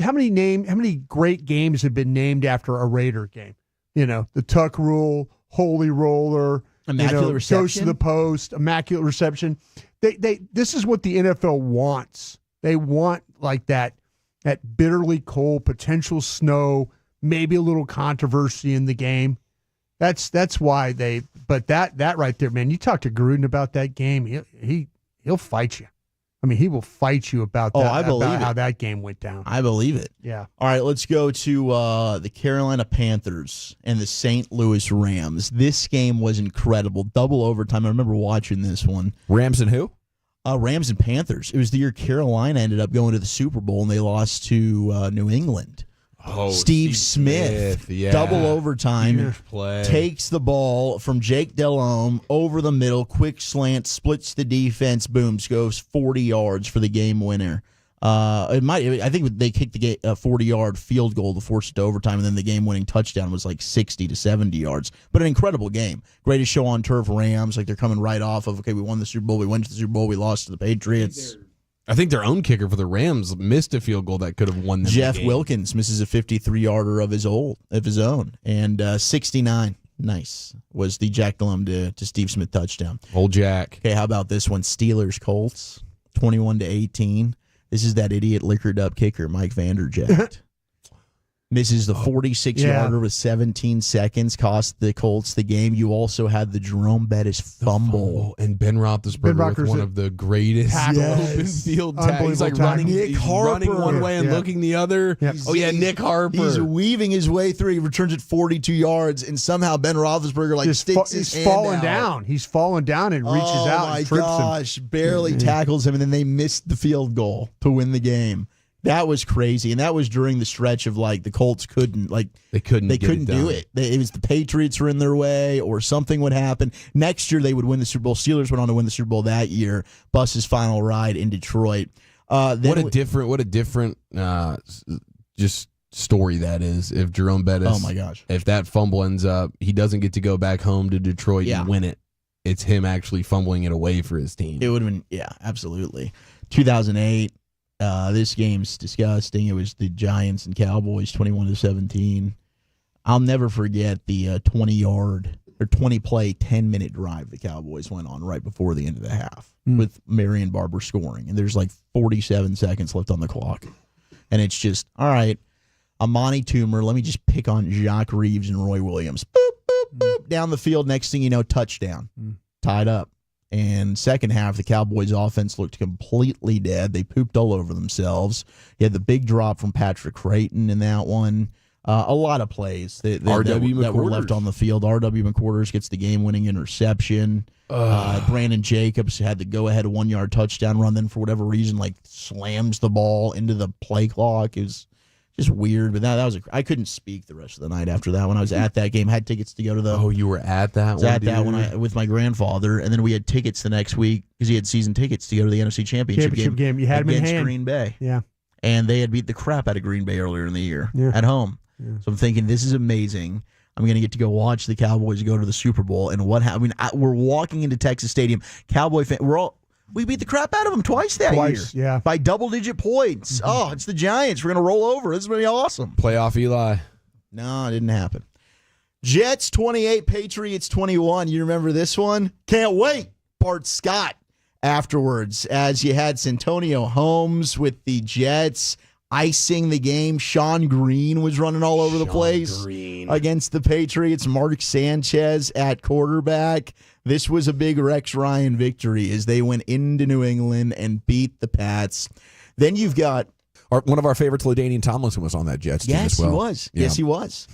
how many great games have been named after a Raider game? The Tuck Rule, Holy Roller, Immaculate Reception, Ghost of the Post, Immaculate Reception. This is what the NFL wants. They want like that bitterly cold, potential snow, maybe a little controversy in the game. That's why but that right there, man, you talk to Gruden about that game, he'll fight you. He will fight you about that. I believe about how that game went down. I believe it. Yeah. All right, let's go to the Carolina Panthers and the St. Louis Rams. This game was incredible. Double overtime. I remember watching this one. Rams and who? Rams and Panthers. It was the year Carolina ended up going to the Super Bowl, and they lost to New England. Steve Smith, double overtime, takes the ball from Jake Delhomme over the middle, quick slant, splits the defense, boom, goes 40 yards for the game winner. I think they kicked the 40-yard field goal to force it to overtime, and then the game-winning touchdown was like 60 to 70 yards. But an incredible game. Greatest show on turf. Rams, like they're coming right off of, okay, we won the Super Bowl, we went to the Super Bowl, we lost to the Patriots. I think their own kicker for the Rams missed a field goal that could have won them Jeff the game. Wilkins misses a 53-yarder of his own, and 69. Nice was the Jack Delhomme to Steve Smith touchdown. Old Jack. Okay, how about this one? Steelers Colts, 21-18. This is that idiot liquored up kicker, Mike Vanderjagt. Misses the 46-yarder with 17 seconds, cost the Colts the game. You also had the Jerome Bettis fumble. And Ben Roethlisberger with one of the greatest open field tackles. He's like running one way and looking the other. Yep. Nick Harper. He's weaving his way through. He returns it 42 yards, and somehow Ben Roethlisberger sticks his hand falling out. down. He's falling down and reaches out and trips him. Barely tackles him, and then they missed the field goal to win the game. That was crazy, and that was during the stretch of the Colts couldn't they couldn't do it. It was the Patriots were in their way, or something would happen. Next year they would win the Super Bowl. Steelers went on to win the Super Bowl that year. Buss's final ride in Detroit. What a different just story that is. If Jerome Bettis, oh my gosh, if that fumble ends up, he doesn't get to go back home to Detroit and win it. It's him actually fumbling it away for his team. It would have been absolutely. 2008. This game's disgusting. It was the Giants and Cowboys, 21-17. I'll never forget the 20-yard or 20-play, 10-minute drive the Cowboys went on right before the end of the half with Marion Barber scoring. And there's 47 seconds left on the clock. And it's just, all right, Amani Toomer, let me just pick on Jacques Reeves and Roy Williams. Boop, boop, boop, down the field. Next thing you know, touchdown. Tied up. And second half, the Cowboys' offense looked completely dead. They pooped all over themselves. You had the big drop from Patrick Creighton in that one. A lot of plays that were left on the field. R.W. McQuarters gets the game-winning interception. Brandon Jacobs had the go-ahead 1-yard touchdown run. Then, for whatever reason, slams the ball into the play clock. It was just weird. But that was I couldn't speak the rest of the night after that. When I was at that game, had tickets to go to the. Oh, you were at that one? At that one with my grandfather, and then we had tickets the next week because he had season tickets to go to the NFC Championship game. You had them in against hand. Green Bay. Yeah, and they had beat the crap out of Green Bay earlier in the year at home. Yeah. So I'm thinking this is amazing. I'm going to get to go watch the Cowboys go to the Super Bowl, and what happened? We're walking into Texas Stadium. Cowboy fan, we beat the crap out of them twice that year. Yeah. By double-digit points. Mm-hmm. Oh, it's the Giants. We're going to roll over. This is going to be awesome. Playoff Eli. No, it didn't happen. Jets 28, Patriots 21. You remember this one? Can't wait. Bart Scott afterwards, as you had Santonio Holmes with the Jets icing the game. Sean Green was running all over the place against the Patriots. Mark Sanchez at quarterback. This was a big Rex Ryan victory as they went into New England and beat the Pats. Then you've got one of our favorites, LaDainian Tomlinson, was on that Jets team as well. He was. Yeah. Yes, he was.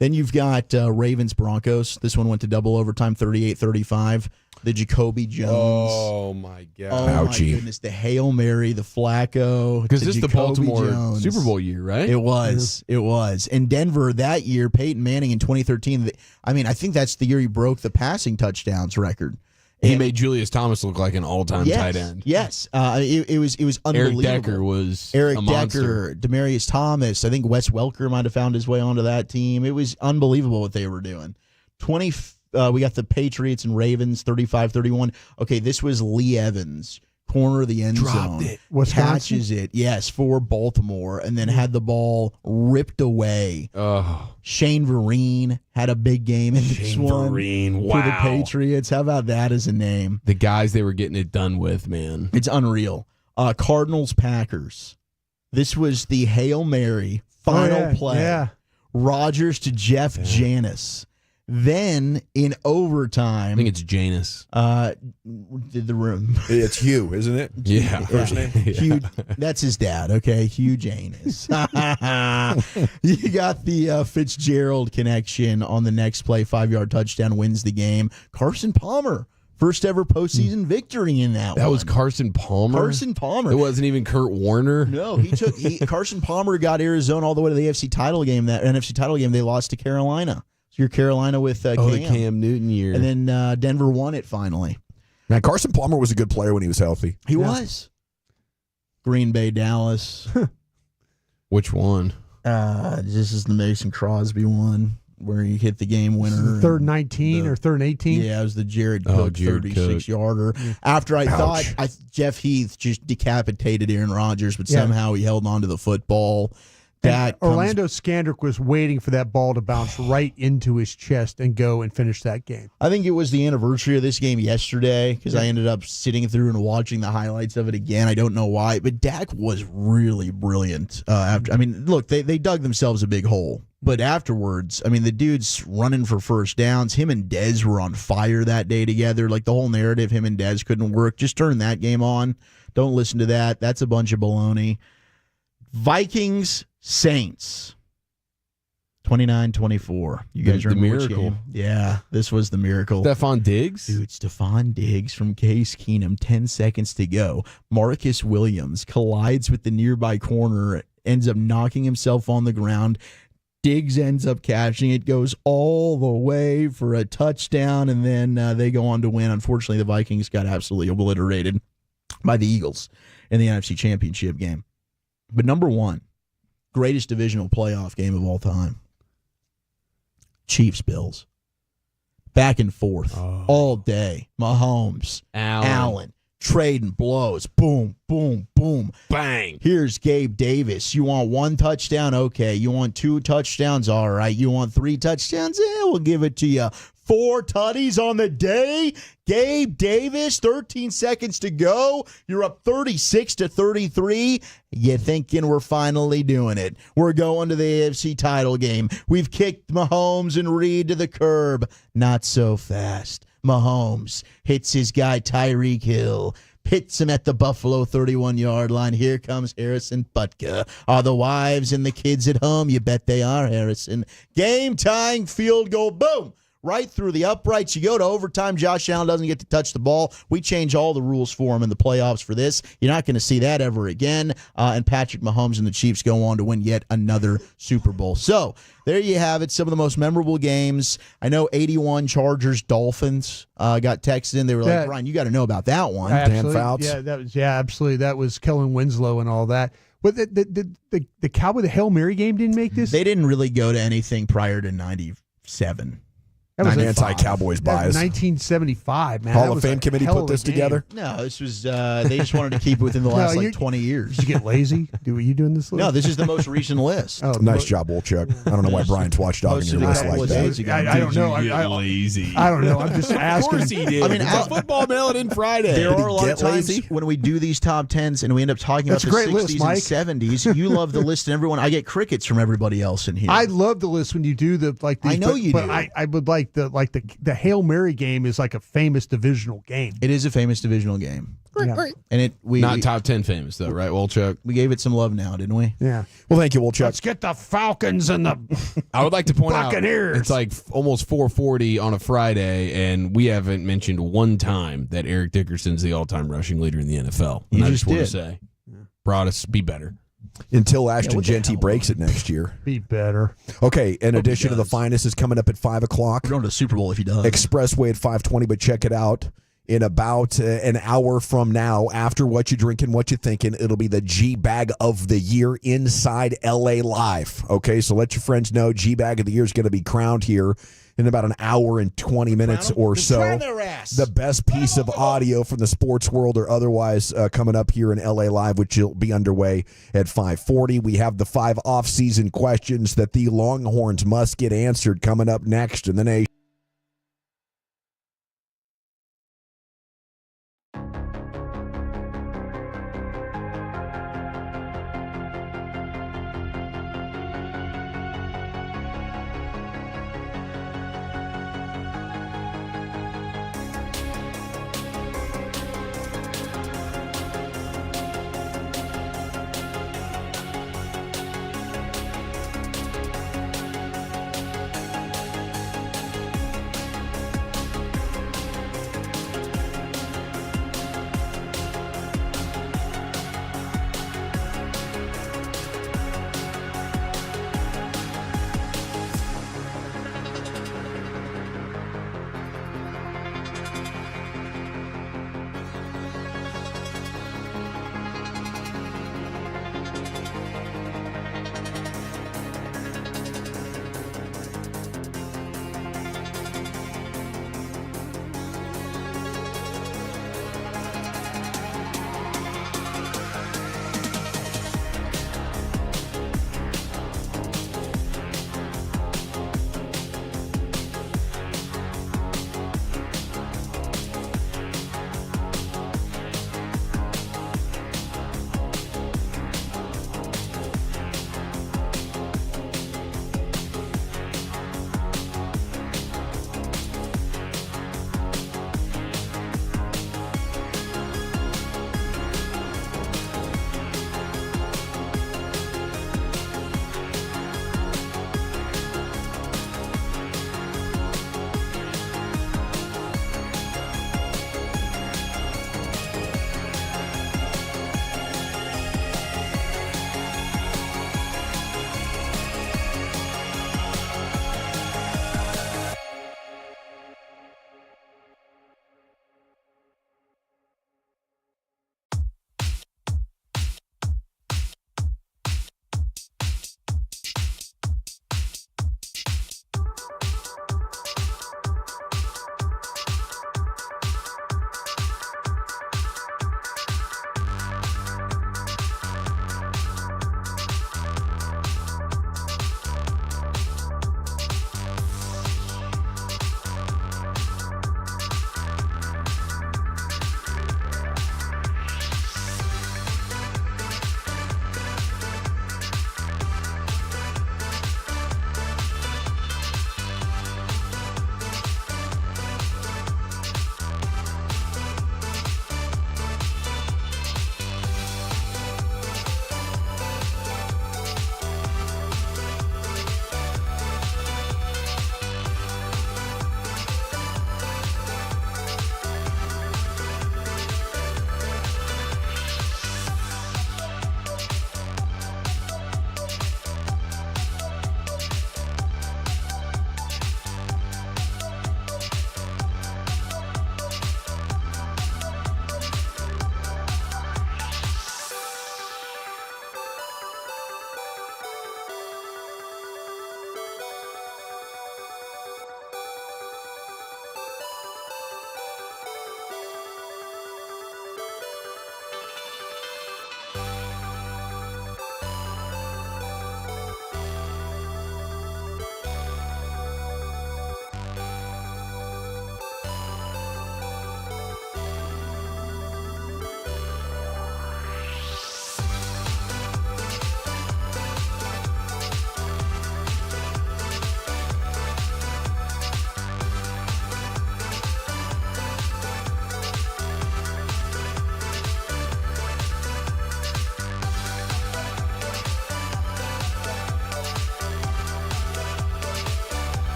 Then you've got Ravens Broncos. This one went to double overtime, 38-35. The Jacoby Jones. Oh my God! Oh my goodness! The Hail Mary, the Flacco. Because this is the Baltimore Jones. Super Bowl year, right? It was. It was. And Denver that year, Peyton Manning in 2013. I think that's the year he broke the passing touchdowns record. He made Julius Thomas look like an all-time tight end. Yes, it was unbelievable. Eric Decker was a monster. Demaryius Thomas. I think Wes Welker might have found his way onto that team. It was unbelievable what they were doing. We got the Patriots and Ravens, 35-31. Okay, this was Lee Evans, corner of the end zone. Catches it, yes, for Baltimore, and then had the ball ripped away. Oh. Shane Vereen had a big game in this one for the Patriots. How about that as a name? The guys they were getting it done with, man. It's unreal. Cardinals, Packers. This was the Hail Mary final play. Yeah. Rodgers to Jeff Janis. Then in overtime, I think it's Janus. Did the room? It's Hugh, isn't it? Yeah, first name. Hugh. That's his dad. Okay, Hugh Janus. You got the Fitzgerald connection on the next play. 5-yard touchdown wins the game. Carson Palmer. First ever postseason victory in that one. That was Carson Palmer? Carson Palmer. It wasn't even Kurt Warner? No, Carson Palmer got Arizona all the way to the NFC title game. That NFC title game, they lost to Carolina. So you're Carolina with the Cam Newton year. And then Denver won it finally. Now, Carson Palmer was a good player when he was healthy. He was. Green Bay, Dallas. Which one? This is the Mason Crosby one where he hit the game winner. Third 19 or third 18? Yeah, it was the Jared Cook 36-yarder. After I thought Jeff Heath just decapitated Aaron Rodgers, but somehow he held on to the football. Orlando Skandrick was waiting for that ball to bounce right into his chest and go and finish that game. I think it was the anniversary of this game yesterday because I ended up sitting through and watching the highlights of it again. I don't know why, but Dak was really brilliant. Look, they dug themselves a big hole. But afterwards, the dude's running for first downs. Him and Dez were on fire that day together. Like the whole narrative, him and Dez couldn't work. Just turn that game on. Don't listen to that. That's a bunch of baloney. Vikings, Saints, 29-24. You guys remember the which miracle? game? Yeah, this was the miracle. Stephon Diggs? Dude, Stephon Diggs from Case Keenum, 10 seconds to go. Marcus Williams collides with the nearby corner, ends up knocking himself on the ground. Diggs ends up catching it, goes all the way for a touchdown, and then they go on to win. Unfortunately, the Vikings got absolutely obliterated by the Eagles in the NFC Championship game. But number one, greatest divisional playoff game of all time. Chiefs-Bills. Back and forth all day. Mahomes, Allen, trading blows. Boom, boom, boom. Bang. Here's Gabe Davis. You want one touchdown? Okay. You want 2 touchdowns? All right. You want 3 touchdowns? We'll give it to you. 4 tutties on the day. Gabe Davis, 13 seconds to go. You're up 36-33. You thinking we're finally doing it. We're going to the AFC title game. We've kicked Mahomes and Reed to the curb. Not so fast. Mahomes hits his guy Tyreek Hill. Hits him at the Buffalo 31-yard line. Here comes Harrison Butker. Are the wives and the kids at home? You bet they are, Harrison. Game-tying field goal. Boom. Right through the uprights. You go to overtime. Josh Allen doesn't get to touch the ball. We change all the rules for him in the playoffs for this. You're not going to see that ever again. And Patrick Mahomes and the Chiefs go on to win yet another Super Bowl. So there you have it. Some of the most memorable games. I know 81 Chargers Dolphins got texted in. They were like, Brian, you got to know about that one. Dan Fouts. Absolutely. That was Kellen Winslow and all that. But the Cowboy, the Hail Mary game didn't make this? They didn't really go to anything prior to 97. That was anti-Cowboys bias. 1975, man. Hall of Fame committee put this together? No, this was they just wanted to keep it within the last 20 years. Did you get lazy? Were you doing this list? No, this is the most recent list. Nice job, Wolchuk. I don't know why Brian's watchdogging your list like that. I don't know. Lazy. I don't know. I'm just asking. Of course he did. It's a football mail-in Friday. There are a lot of times when we do these top 10s and we end up talking about the 60s and 70s. You love the list and everyone. I get crickets from everybody else in here. I love the list when you do the like. These, I know you do. But I would like the Hail Mary game is like a famous divisional game. It is a famous divisional game. Yeah. And not top 10 famous though, right, Wolchuk? We gave it some love now, didn't we? Yeah. Well, thank you, Wolchuk. Let's get the Falcons and the I would like to point Buccaneers. out it's like almost 4:40 on a Friday, and we haven't mentioned one time that Eric Dickerson's the all-time rushing leader in the NFL. And I just want to say, Broadus, be better. Until Ashton Genty breaks it next year. Be better. Okay, in addition to the finest is coming up at 5 o'clock. We're going to the Super Bowl if he does. Expressway at 5:20, but check it out. In about an hour from now, after What You Drinking, What You Thinking, it'll be the G-Bag of the Year inside LA Live. Okay, so let your friends know G-Bag of the Year is going to be crowned here in about an hour and 20 minutes or so. The best piece of audio from the sports world or otherwise coming up here in LA Live, which will be underway at 5:40. We have the 5 off-season questions that the Longhorns must get answered coming up next in the nation.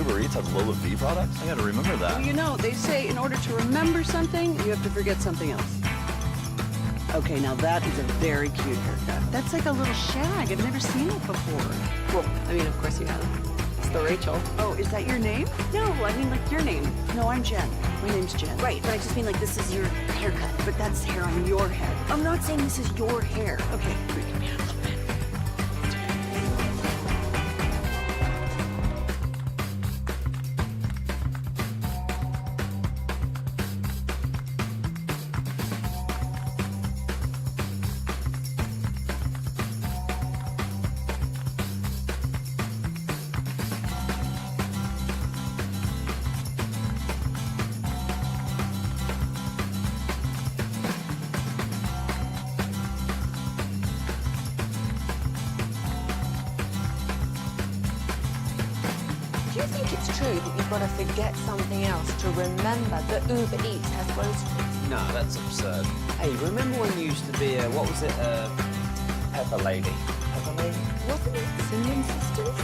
Uber Eats has low fee products? I gotta remember that. Well, you know, they say in order to remember something, you have to forget something else. Okay, now that is a very cute haircut. That's like a little shag. I've never seen it before. Well, I mean, of course you have. It's the Rachel. Oh, is that your name? No, I mean like your name. No, I'm Jen. My name's Jen. Right, but I just mean like this is your haircut. But that's hair on your head. I'm not saying this is your hair. Okay, freaking me out a little bit. Do you think it's true that you've got to forget something else to remember that Uber Eats has groceries? No, that's absurd. Hey, remember when you used to be a, what was it, Pepper Lady? Pepper Lady? Wasn't it Singing Sisters?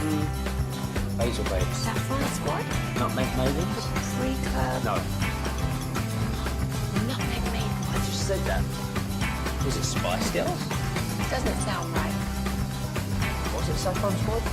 Basil Babes. Saffron Squad? Nutmeg Maidens? Free Club? No. Nutmeg Maidens? I just said that. Was it Spice Girls? Doesn't sound right. Was it Saffron Squad?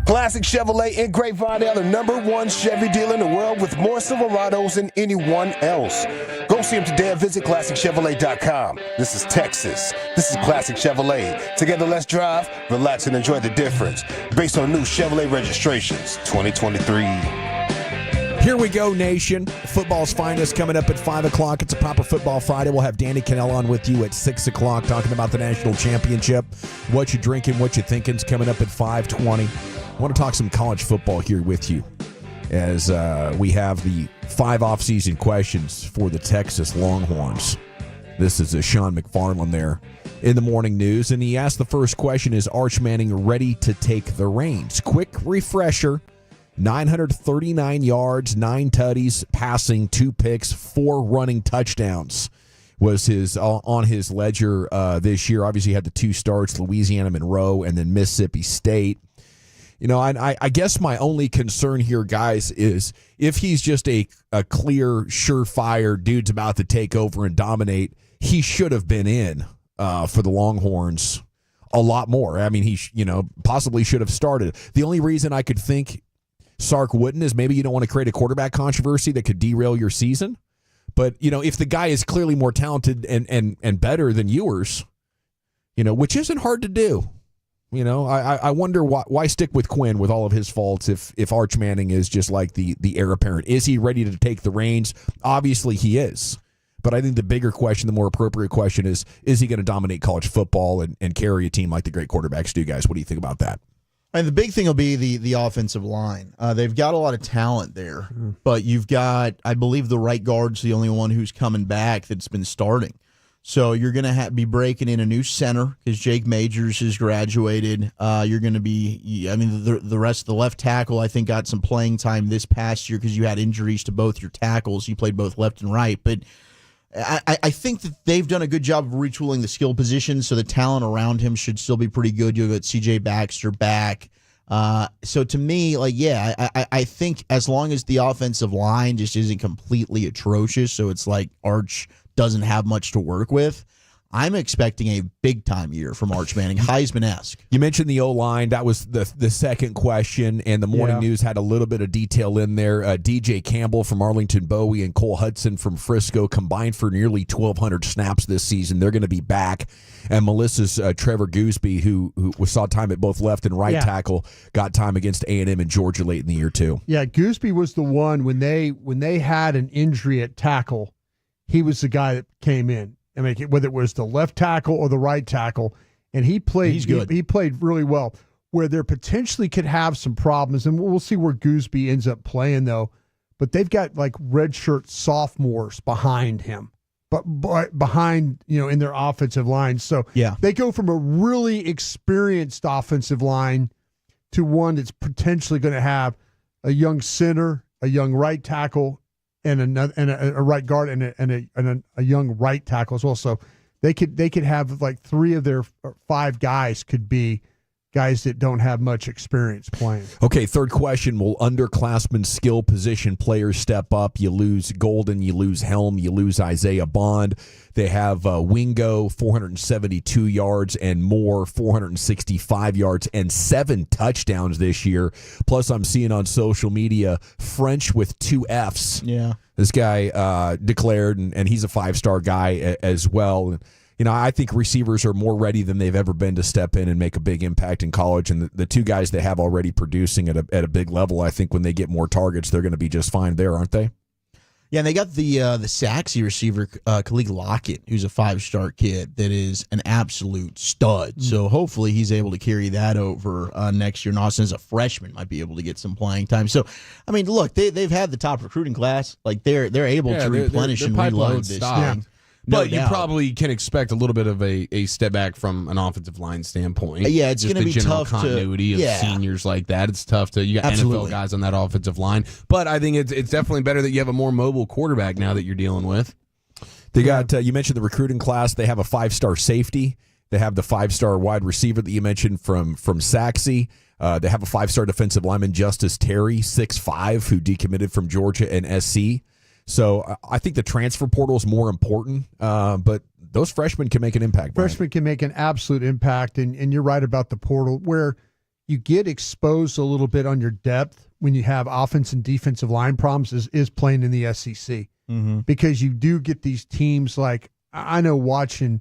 Classic Chevrolet in Grapevine, the #1 Chevy dealer in the world with more Silverados than anyone else. Go see them today and visit ClassicChevrolet.com. This is Texas. This is Classic Chevrolet. Together, let's drive, relax, and enjoy the difference. Based on new Chevrolet registrations, 2023. Here we go, nation. Football's finest coming up at 5 o'clock. It's a proper football Friday. We'll have Danny Cannell on with you at 6 o'clock talking about the national championship. What you drinking, what you thinking's coming up at 5:20. I want to talk some college football here with you as we have the 5 off-season questions for the Texas Longhorns. This is Sean McFarland there in the morning news. And he asked the first question, is Arch Manning ready to take the reins? Quick refresher, 939 yards, 9 tutties, passing, 2 picks, 4 running touchdowns was his on his ledger this year. Obviously, he had the 2 starts, Louisiana Monroe and then Mississippi State. You know, I guess my only concern here, guys, is if he's just a clear, surefire dude's about to take over and dominate, he should have been in for the Longhorns a lot more. I mean, he possibly should have started. The only reason I could think Sark wouldn't is maybe you don't want to create a quarterback controversy that could derail your season. But, you know, if the guy is clearly more talented and better than yours, you know, which isn't hard to do. You know, I wonder why stick with Quinn with all of his faults if Arch Manning is just like the heir apparent. Is he ready to take the reins? Obviously he is. But I think the bigger question, the more appropriate question is he going to dominate college football and carry a team like the great quarterbacks do, guys? What do you think about that? And the big thing will be the offensive line. They've got a lot of talent there, but you've got, I believe, the right guard's the only one who's coming back that's been starting. So you're going to be breaking in a new center because Jake Majors has graduated. You're going to be, I mean, the rest of the left tackle, I think, got some playing time this past year because you had injuries to both your tackles. You played both left and right. But I think that they've done a good job of retooling the skill positions, so the talent around him should still be pretty good. You'll get C.J. Baxter back. So to me, I think as long as the offensive line just isn't completely atrocious, so it's like Arch doesn't have much to work with, I'm expecting a big-time year from Arch Manning, Heisman-esque. You mentioned the O-line. That was the second question, and the morning news had a little bit of detail in there. DJ Campbell from Arlington Bowie and Cole Hudson from Frisco combined for nearly 1,200 snaps this season. They're going to be back. And Melissa's Trevor Gooseby, who saw time at both left and right tackle, got time against A&M and Georgia late in the year, too. Yeah, Gooseby was the one when they had an injury at tackle. he was the guy that came in. I mean, whether it was the left tackle or the right tackle, and he played. He's good. He played really well. Where there potentially could have some problems, and we'll see where Gooseby ends up playing though. But they've got like redshirt sophomores behind him, but behind in their offensive line. So they go from a really experienced offensive line to one that's potentially going to have a young center, a young right tackle, and a right guard, and a young right tackle as well. So they could have like 3 of their 5 guys could be guys that don't have much experience playing. Okay, third question. Will underclassmen skill position players step up? You lose Golden, you lose Helm, you lose Isaiah Bond. They have Wingo, 472 yards, and Moore, 465 yards, and 7 touchdowns this year. Plus, I'm seeing on social media, French with 2 Fs. Yeah. This guy declared, and he's a 5-star guy as well. I think receivers are more ready than they've ever been to step in and make a big impact in college. And the 2 guys they have already producing at a big level, I think when they get more targets, they're going to be just fine there, aren't they? Yeah, and they got the Saxy receiver, Khalil Lockett, who's a 5-star kid that is an absolute stud. So hopefully he's able to carry that over next year. And Austin, as a freshman, might be able to get some playing time. So, I mean, look, they've had the top recruiting class. Like they're able to replenish and reload this thing. But you probably can expect a little bit of a step back from an offensive line standpoint. Yeah, it's just going to the be general tough continuity of seniors like that. It's tough to you got Absolutely. NFL guys on that offensive line, but I think it's definitely better that you have a more mobile quarterback now that you're dealing with. They got you mentioned the recruiting class. They have a 5-star safety. They have the 5-star wide receiver that you mentioned from Saxy. They have a 5-star defensive lineman, Justice Terry, 6'5", who decommitted from Georgia and SC. So I think the transfer portal is more important, but those freshmen can make an impact. Freshmen can make an absolute impact, and you're right about the portal, where you get exposed a little bit on your depth when you have offense and defensive line problems is playing in the SEC. Because you do get these teams like, I know watching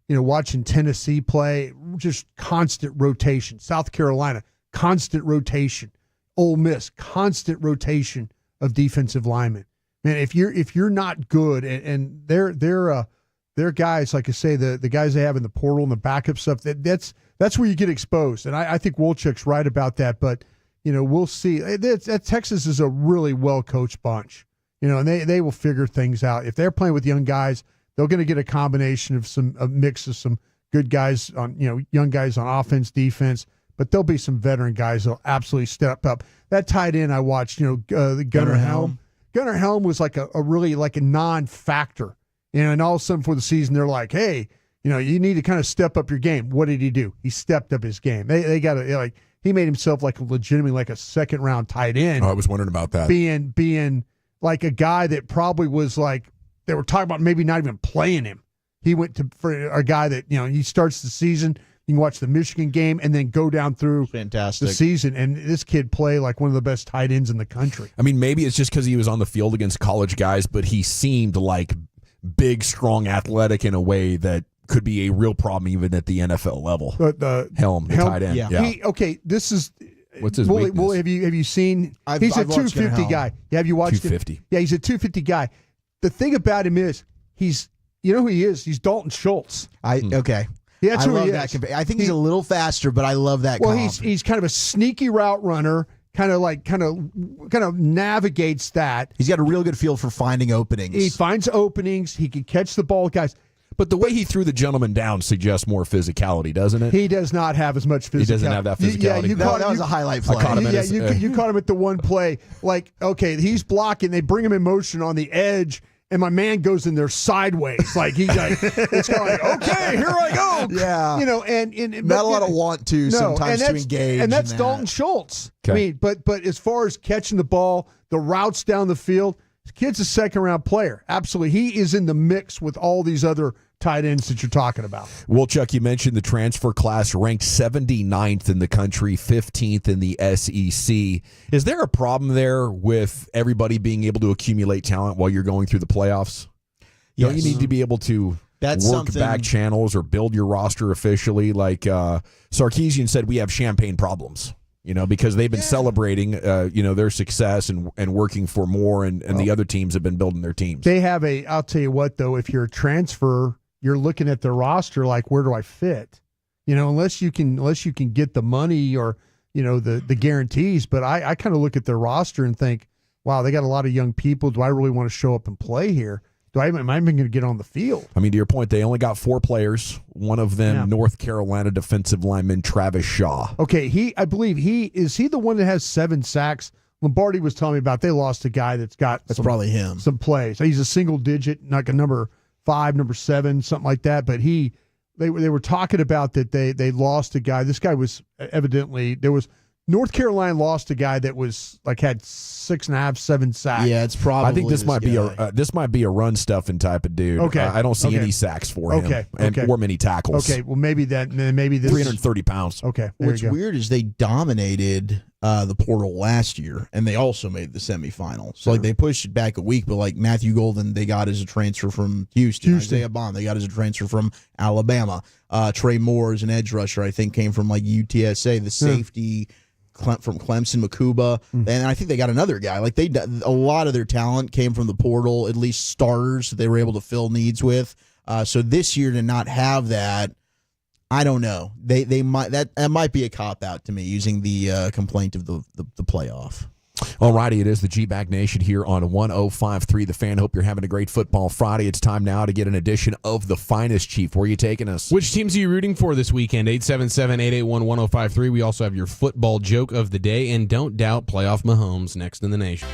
Tennessee play, just constant rotation. South Carolina, constant rotation. Ole Miss, constant rotation of defensive linemen. Man, if you're not good, and they're guys, like I say, the guys they have in the portal and the backup stuff, that's where you get exposed. And I think Wolchuk's right about that. But we'll see. Texas is a really well coached bunch. And they will figure things out. If they're playing with young guys, they're going to get a combination of a mix of some good guys on young guys on offense, defense. But there'll be some veteran guys that'll absolutely step up. That tight end I watched, the Gunnar Helm. Gunnar Helm was like a really like a non-factor, and all of a sudden for the season they're like, hey, you need to kind of step up your game. What did he do? He stepped up his game. They got to he made himself like legitimately like a 2nd-round tight end. Oh, I was wondering about that. Being like a guy that probably was like they were talking about maybe not even playing him. He went for a guy that he starts the season. You can watch the Michigan game and then go down through the season. And this kid play like one of the best tight ends in the country. I mean, maybe it's just because he was on the field against college guys, but he seemed like big, strong, athletic in a way that could be a real problem even at the NFL level. Helm, the tight end. Yeah. This is what's his weakness? Well, have you seen? He's a 250 guy. Have you watched 250? Yeah, he's a 250 guy. The thing about him is he's who he is. He's Dalton Schultz. Okay. Yeah, that's I who love he that. is. I think he's a little faster, but I love that. Well, he's kind of a sneaky route runner. Kind of navigates that. He's got a real good feel for finding openings. He finds openings. He can catch the ball, guys. But the way he threw the gentleman down suggests more physicality, doesn't it? He does not have as much physicality. He doesn't have that physicality. That was a highlight play. I caught him you caught him at the one play. Like, okay, he's blocking. They bring him in motion on the edge. And my man goes in there sideways, like he's like, it's kind of like, okay, here I go. Yeah, and not a lot of want to sometimes to engage, and that's Dalton Schultz. Okay. I mean, but as far as catching the ball, the routes down the field, this kid's a 2nd-round player. Absolutely, he is in the mix with all these other tight ends that you're talking about. Chuck, you mentioned the transfer class ranked 79th in the country, 15th in the SEC. Is there a problem there with everybody being able to accumulate talent while you're going through the playoffs? Yes. Don't you need to be able to work back channels or build your roster officially? Like Sarkisian said, we have champagne problems. because they've been celebrating, their success and working for more, and the other teams have been building their teams. They have I'll tell you what, though, if you're a transfer, you're looking at their roster like, where do I fit? Unless you can get the money or, the guarantees. But I kind of look at their roster and think, wow, they got a lot of young people. Do I really want to show up and play here? Am I even going to get on the field? I mean, to your point, they only got 4 players. One of them, North Carolina defensive lineman Travis Shaw. Okay, I believe is he the one that has 7 sacks? Lombardi was telling me about. They lost a guy that's probably him. Some plays. He's a single digit, like a number 5, number 7, something like that. But they were talking about that they lost a guy. This guy was evidently North Carolina lost a guy that was had 6.5, 7 sacks. Yeah, it's probably. I think this might be a run stuffing type of dude. Okay, I don't see any sacks for him. Or many tackles. Okay, well maybe this 330 pounds. Okay, what's weird is they dominated the portal last year, and they also made the semifinal. So they pushed it back a week, but Matthew Golden they got as a transfer from Houston. Isaiah Bond they got as a transfer from Alabama. Trey Moore is an edge rusher. I think came from UTSA. The safety. From Clemson, Makuba, and I think they got another guy. A lot of their talent came from the portal, at least starters that they were able to fill needs with. So this year to not have that, I don't know. They might that might be a cop out to me using the complaint of the playoff. Alrighty, it is the G-Bag Nation here on 105.3 The Fan. Hope you're having a great football Friday. It's time now to get an edition of The Finest, Chief. Where are you taking us? Which teams are you rooting for this weekend? 877-881-1053. We also have your football joke of the day, and don't doubt playoff Mahomes next in the nation.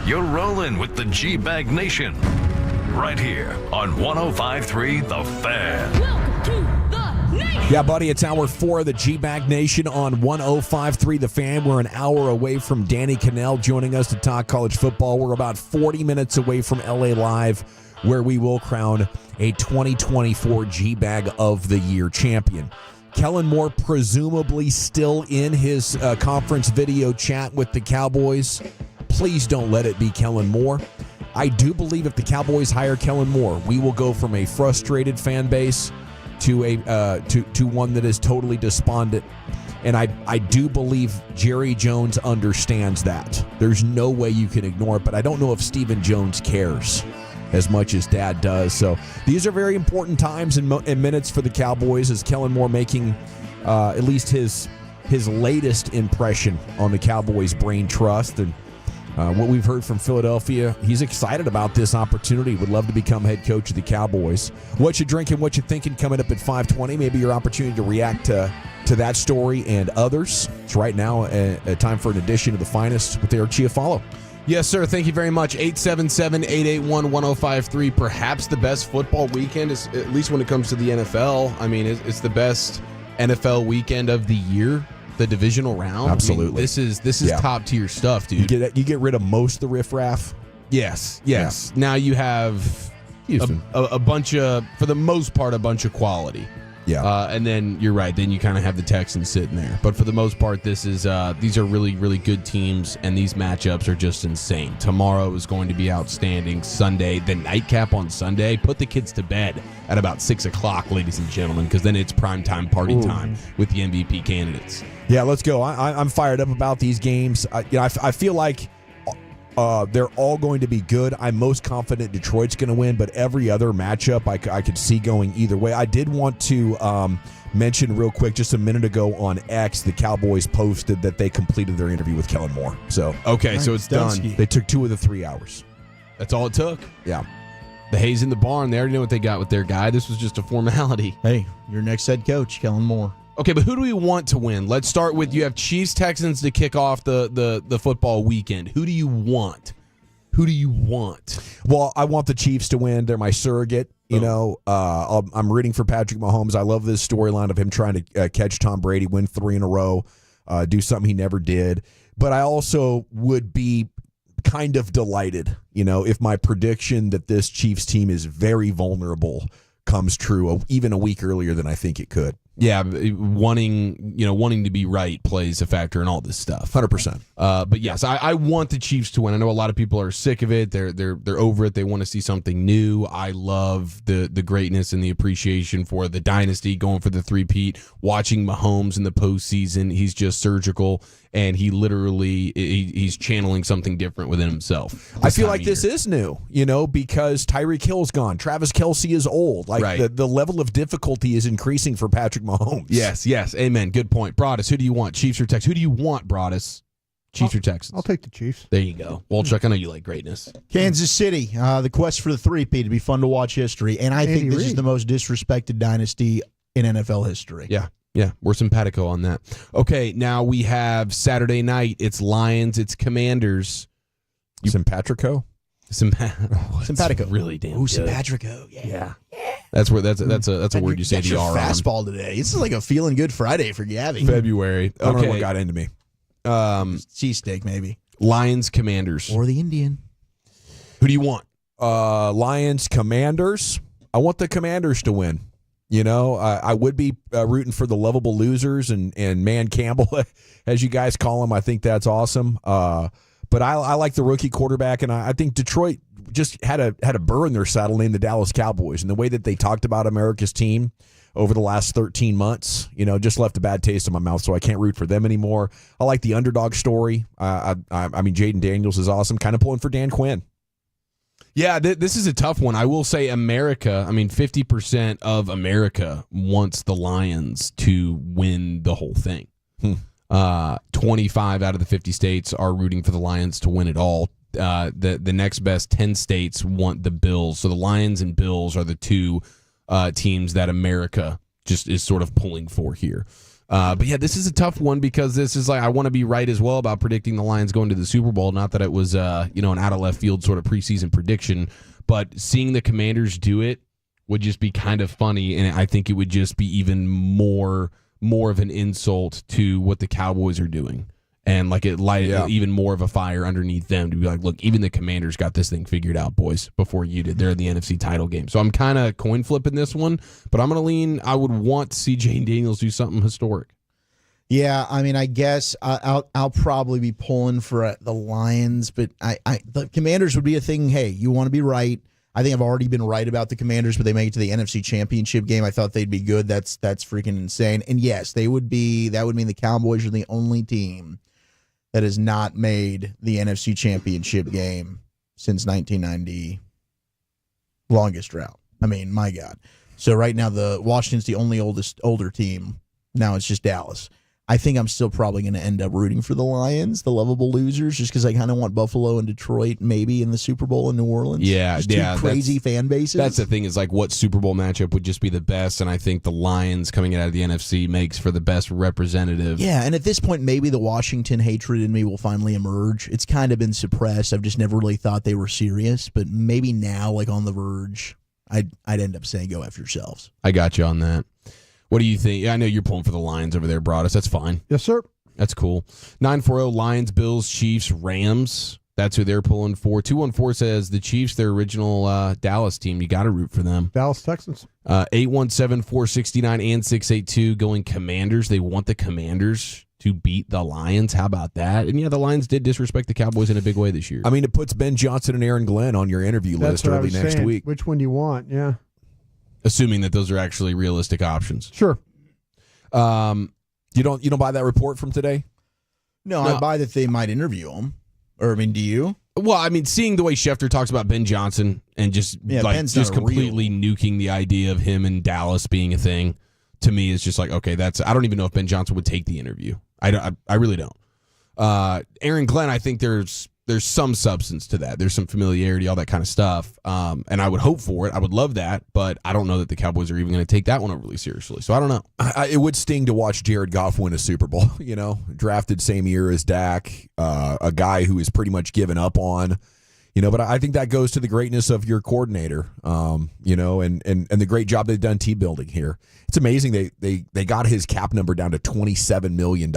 You're rolling with the G-Bag Nation. Right here on 105.3 The Fan. Yeah, buddy, it's hour 4 of the G-Bag Nation on 105.3 The Fan. We're an hour away from Danny Cannell joining us to talk college football. We're about 40 minutes away from LA Live, where we will crown a 2024 G-Bag of the Year champion. Kellen Moore presumably still in his conference video chat with the Cowboys. Please don't let it be Kellen Moore. I do believe if the Cowboys hire Kellen Moore, we will go from a frustrated fan base to one that is totally despondent. And I do believe Jerry Jones understands that. There's no way you can ignore it, but I don't know if Stephen Jones cares as much as Dad does. So these are very important times and minutes for the Cowboys, as Kellen Moore making at least his latest impression on the Cowboys brain trust. And what we've heard from Philadelphia, he's excited about this opportunity, would love to become head coach of the Cowboys. What you drinking, what you thinking, coming up at 5:20, maybe your opportunity to react to that story and others. It's right now a time for an edition of The Finest with Eric Chiafalo. Yes, sir. Thank you very much. 877-881-1053. Perhaps the best football weekend, is, at least when it comes to the NFL. I mean, it's the best NFL weekend of the year, the divisional round. Absolutely. I mean, this is top tier stuff, dude. You get rid of most of the riffraff. Yes. Yeah. Now you have a bunch of, for the most part, a bunch of quality. Yeah. And then you're right. Then you kind of have the Texans sitting there. But for the most part, these are really, really good teams, and these matchups are just insane. Tomorrow is going to be outstanding. Sunday, the nightcap on Sunday, put the kids to bed at about 6 o'clock, ladies and gentlemen, because then it's primetime party time with the MVP candidates. Yeah, let's go. I'm fired up about these games. I feel like they're all going to be good. I'm most confident Detroit's going to win, but every other matchup I could see going either way. I did want to mention real quick, just a minute ago on X, the Cowboys posted that they completed their interview with Kellen Moore. So so it's done. They took 2 of the 3 hours. That's all it took. Yeah. The hay's in the barn. They already know what they got with their guy. This was just a formality. Hey, your next head coach, Kellen Moore. Okay, but who do we want to win? Let's start with, you have Chiefs Texans to kick off the football weekend. Who do you want? Well, I want the Chiefs to win. They're my surrogate. I'm rooting for Patrick Mahomes. I love this storyline of him trying to catch Tom Brady, win 3 in a row, do something he never did. But I also would be kind of delighted, if my prediction that this Chiefs team is very vulnerable comes true even a week earlier than I think it could. Yeah, wanting to be right plays a factor in all this stuff. 100%. But yes, I want the Chiefs to win. I know a lot of people are sick of it. They're over it. They want to see something new. I love the greatness and the appreciation for the dynasty, going for the three-peat, watching Mahomes in the postseason. He's just surgical, and he's channeling something different within himself. I feel like this is new, because Tyreek Hill's gone. Travis Kelce is old. The level of difficulty is increasing for Patrick Mahomes. Yes, amen. Good point. Broadus, who do you want? Chiefs or Texans? Who do you want, Broadus? Chiefs or Texans? I'll take the Chiefs. There you go. Walchuk, I know you like greatness. Kansas City, the quest for the three-peat to be fun to watch history, and I think this is the most disrespected dynasty in NFL history. Yeah, we're simpatico on that. Okay, now we have Saturday night. It's Lions, it's Commanders. Simpatrico? Simpatico. Really damn good. Simpatrico. Yeah. That's a word you say to your fastball today. This is like a feeling good Friday for Gabby. February. I don't know what got into me. Cheesesteak maybe. Lions, Commanders, or the Indian. Who do you want? Lions, Commanders. I want the Commanders to win. I would be rooting for the lovable losers and Man Campbell, as you guys call him. I think that's awesome. But I like the rookie quarterback, and I think Detroit just had a burr in their saddle named the Dallas Cowboys, and the way that they talked about America's team over the last 13 months, just left a bad taste in my mouth, so I can't root for them anymore. I like the underdog story. I mean, Jaden Daniels is awesome, kind of pulling for Dan Quinn. Yeah, this is a tough one. I will say 50% of America wants the Lions to win the whole thing. 25 out of the 50 states are rooting for the Lions to win it all. The next best 10 states want the Bills. So the Lions and Bills are the two teams that America just is sort of pulling for here. But yeah, this is a tough one because this is like I want to be right as well about predicting the Lions going to the Super Bowl. Not that it was an out of left field sort of preseason prediction, but seeing the Commanders do it would just be kind of funny, and I think it would just be even more of an insult to what the Cowboys are doing. And like it light even more of a fire underneath them to be like, look, even the Commanders got this thing figured out, boys, before you did. They're in the NFC title game. So I'm kind of coin flipping this one, but I'm going to lean. I would want to see Jane Daniels do something historic. Yeah, I mean, I guess I'll probably be pulling for the Lions, but the Commanders would be a thing. Hey, you want to be right. I think I've already been right about the Commanders, but they make it to the NFC Championship game. I thought they'd be good. That's freaking insane. And yes, they would be. That would mean the Cowboys are the only team that has not made the NFC Championship game since 1990. Longest drought. I mean, my God. So right now, the Washington's the only older team. Now it's just Dallas. I think I'm still probably going to end up rooting for the Lions, the lovable losers, just because I kind of want Buffalo and Detroit maybe in the Super Bowl in New Orleans. Yeah, just two crazy fan bases. That's the thing is like what Super Bowl matchup would just be the best, and I think the Lions coming out of the NFC makes for the best representative. Yeah, and at this point, maybe the Washington hatred in me will finally emerge. It's kind of been suppressed. I've just never really thought they were serious, but maybe now, like on the verge, I'd end up saying go F yourselves. I got you on that. What do you think? Yeah, I know you're pulling for the Lions over there, Broadus. That's fine. Yes, sir. That's cool. 940 Lions, Bills, Chiefs, Rams. That's who they're pulling for. 214 says the Chiefs, their original Dallas team. You got to root for them. Dallas Texans. 817-469 and 682 going Commanders. They want the Commanders to beat the Lions. How about that? And yeah, the Lions did disrespect the Cowboys in a big way this year. I mean, it puts Ben Johnson and Aaron Glenn on your interview list early next week. Which one do you want? Yeah. Assuming that those are actually realistic options. Sure. You don't buy that report from today? No, I buy that they might interview him. Or, I mean, do you? Well, I mean, seeing the way Schefter talks about Ben Johnson and just completely nuking the idea of him in Dallas being a thing, to me is just like, okay, I don't even know if Ben Johnson would take the interview. I really don't. Aaron Glenn, I think there's some substance to that. There's some familiarity, all that kind of stuff. And I would hope for it. I would love that, but I don't know that the Cowboys are even going to take that one overly seriously. So I don't know. It would sting to watch Jared Goff win a Super Bowl, drafted same year as Dak, a guy who is pretty much given up on, but I think that goes to the greatness of your coordinator, and the great job they've done team building here. It's amazing they got his cap number down to $27 million.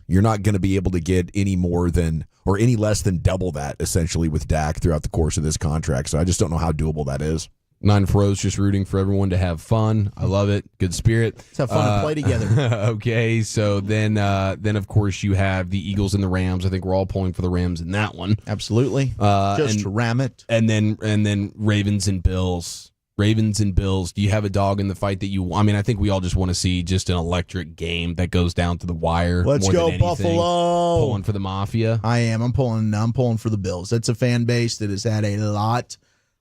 You're not going to be able to get any more than or any less than double that essentially with Dak throughout the course of this contract. So I just don't know how doable that is. 9-4's just rooting for everyone to have fun. I love it. Good spirit. Let's have fun to play together. Okay, so then of course you have the Eagles and the Rams. I think we're all pulling for the Rams in that one. Absolutely. To ram it. And then Ravens and Bills. Ravens and Bills. Do you have a dog in the fight that you? I mean, I think we all just want to see just an electric game that goes down to the wire. Let's more go than anything. Buffalo! Pulling for the Mafia. I am. I'm pulling for the Bills. That's a fan base that has had a lot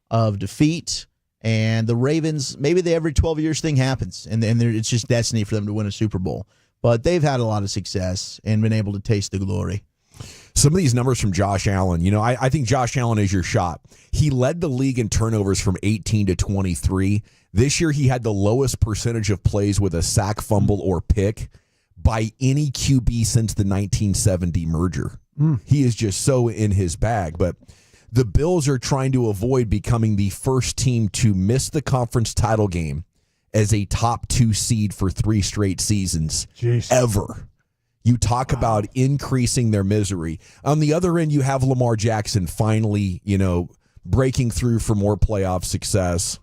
of defeat. And the Ravens, maybe the every 12 years thing happens, and it's just destiny for them to win a Super Bowl. But they've had a lot of success and been able to taste the glory. Some of these numbers from Josh Allen, I think Josh Allen is your shot. He led the league in turnovers from 18 to 23. This year, he had the lowest percentage of plays with a sack, fumble, or pick by any QB since the 1970 merger. He is just so in his bag. But the Bills are trying to avoid becoming the first team to miss the conference title game as a top 2 seed for 3 straight seasons ever. You talk about increasing their misery. On the other end, you have Lamar Jackson finally, breaking through for more playoff success.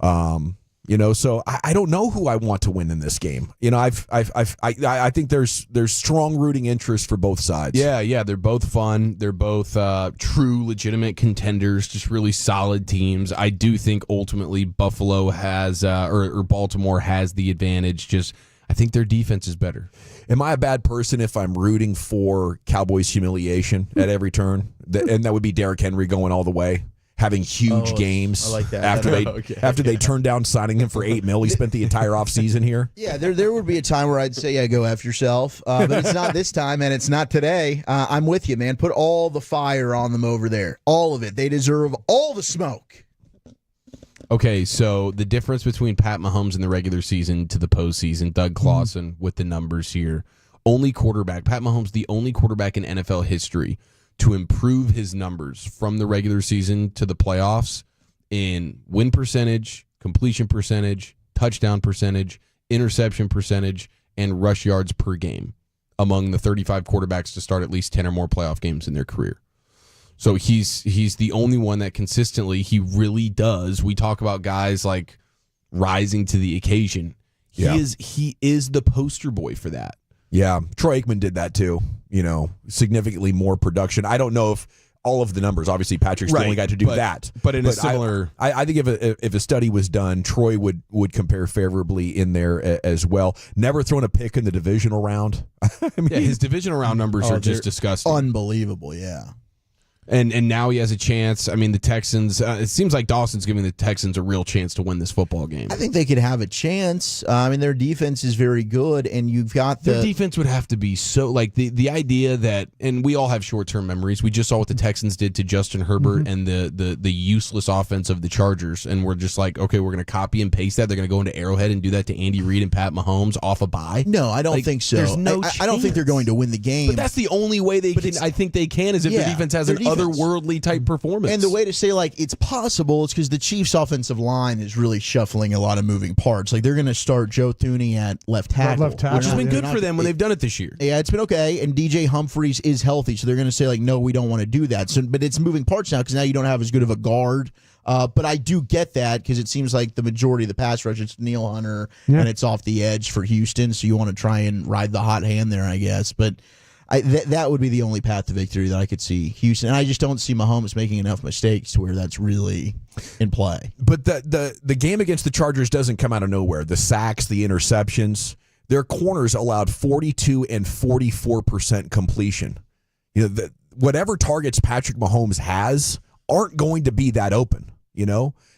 So I don't know who I want to win in this game. I think there's strong rooting interest for both sides. Yeah, they're both fun. They're both true, legitimate contenders, just really solid teams. I do think ultimately Buffalo has or Baltimore has the advantage. I think their defense is better. Am I a bad person if I'm rooting for Cowboys humiliation at every turn? And that would be Derrick Henry going all the way, having huge games. I like that. After they turned down signing him for $8 million. He spent the entire offseason here. Yeah, there would be a time where I'd say, yeah, go F yourself. But it's not this time, and it's not today. I'm with you, man. Put all the fire on them over there. All of it. They deserve all the smoke. Okay, so the difference between Pat Mahomes in the regular season to the postseason, Doug Clawson with the numbers here. Only quarterback, Pat Mahomes, the only quarterback in NFL history to improve his numbers from the regular season to the playoffs in win percentage, completion percentage, touchdown percentage, interception percentage, and rush yards per game among the 35 quarterbacks to start at least 10 or more playoff games in their career. So he's the only one that consistently, he really does. We talk about guys like rising to the occasion. He is the poster boy for that. Yeah, Troy Aikman did that too. Significantly more production. I don't know if all of the numbers. Obviously, Patrick's the only guy to do that. But in a similar, I think if a study was done, Troy would compare favorably in there as well. Never thrown a pick in the divisional round. His divisional round numbers are just disgusting. Unbelievable, yeah. And now he has a chance. I mean, the Texans, it seems like Dawson's giving the Texans a real chance to win this football game. I think they could have a chance. Their defense is very good, and you've got their defense would have to be so, like, the idea that, and we all have short-term memories. We just saw what the Texans did to Justin Herbert and the useless offense of the Chargers, and we're just like, okay, we're going to copy and paste that. They're going to go into Arrowhead and do that to Andy Reid and Pat Mahomes off a bye. No, I don't think so. There's no I don't think they're going to win the game. But that's the only way they can. I think they can is if their defense has an otherworldly type performance. And the way to say, like, it's possible is because the Chiefs' offensive line is really shuffling a lot of moving parts. Like, they're going to start Joe Thuney at left tackle. Which has been good for them when they've done it this year. Yeah, it's been okay. And DJ Humphries is healthy, so they're going to say, like, no, we don't want to do that. So, but it's moving parts now because now you don't have as good of a guard. But I do get that because it seems like the majority of the pass rush, it's Neil Hunter, and it's off the edge for Houston. So you want to try and ride the hot hand there, I guess. But that would be the only path to victory that I could see Houston. And I just don't see Mahomes making enough mistakes to where that's really in play. But the game against the Chargers doesn't come out of nowhere. The sacks, the interceptions, their corners allowed 42 and 44% completion. Whatever targets Patrick Mahomes has aren't going to be that open,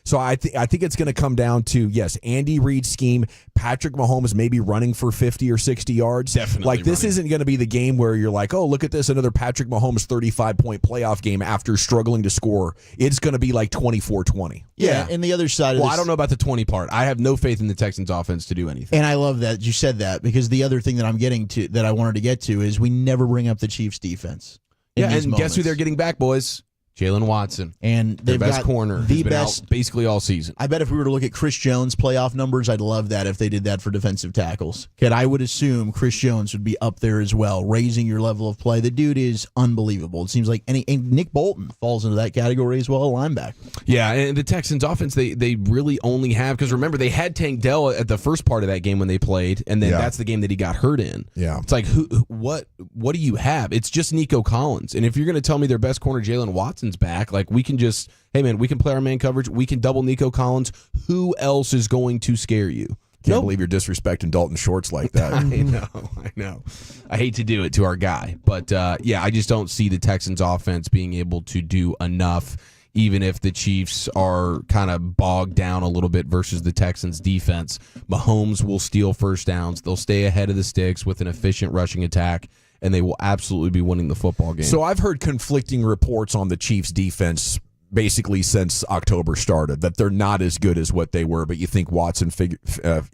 So I think it's going to come down to, yes, Andy Reid's scheme, Patrick Mahomes maybe running for 50 or 60 yards. Definitely. Like, this isn't going to be the game where you're like, oh, look at this, another Patrick Mahomes 35-point playoff game after struggling to score. It's going to be like 24-20. Yeah, and the other side of this, I don't know about the 20 part. I have no faith in the Texans offense to do anything. And I love that you said that because the other thing that I'm getting to, that I wanted to get to, is we never bring up the Chiefs defense. Yeah, and guess who they're getting back, boys? Jalen Watson. And their best corner. The been best out basically all season. I bet if we were to look at Chris Jones' playoff numbers, I'd love that if they did that for defensive tackles. I would assume Chris Jones would be up there as well, raising your level of play. The dude is unbelievable. It seems like and Nick Bolton falls into that category as well, a linebacker. Yeah, and the Texans offense, they really only have, because remember, they had Tank Dell at the first part of that game when they played, and then that's the game that he got hurt in. Yeah. It's like, what do you have? It's just Nico Collins. And if you're going to tell me their best corner, Jalen Watson's back, like, we can just, hey, man, we can play our man coverage. We can double Nico Collins. Who else is going to scare you? Can't believe you're disrespecting Dalton Shorts like that. I know. I hate to do it to our guy. But, I just don't see the Texans offense being able to do enough, even if the Chiefs are kind of bogged down a little bit versus the Texans defense. Mahomes will steal first downs. They'll stay ahead of the sticks with an efficient rushing attack, and they will absolutely be winning the football game. So I've heard conflicting reports on the Chiefs defense basically since October started, that they're not as good as what they were, but you think Watson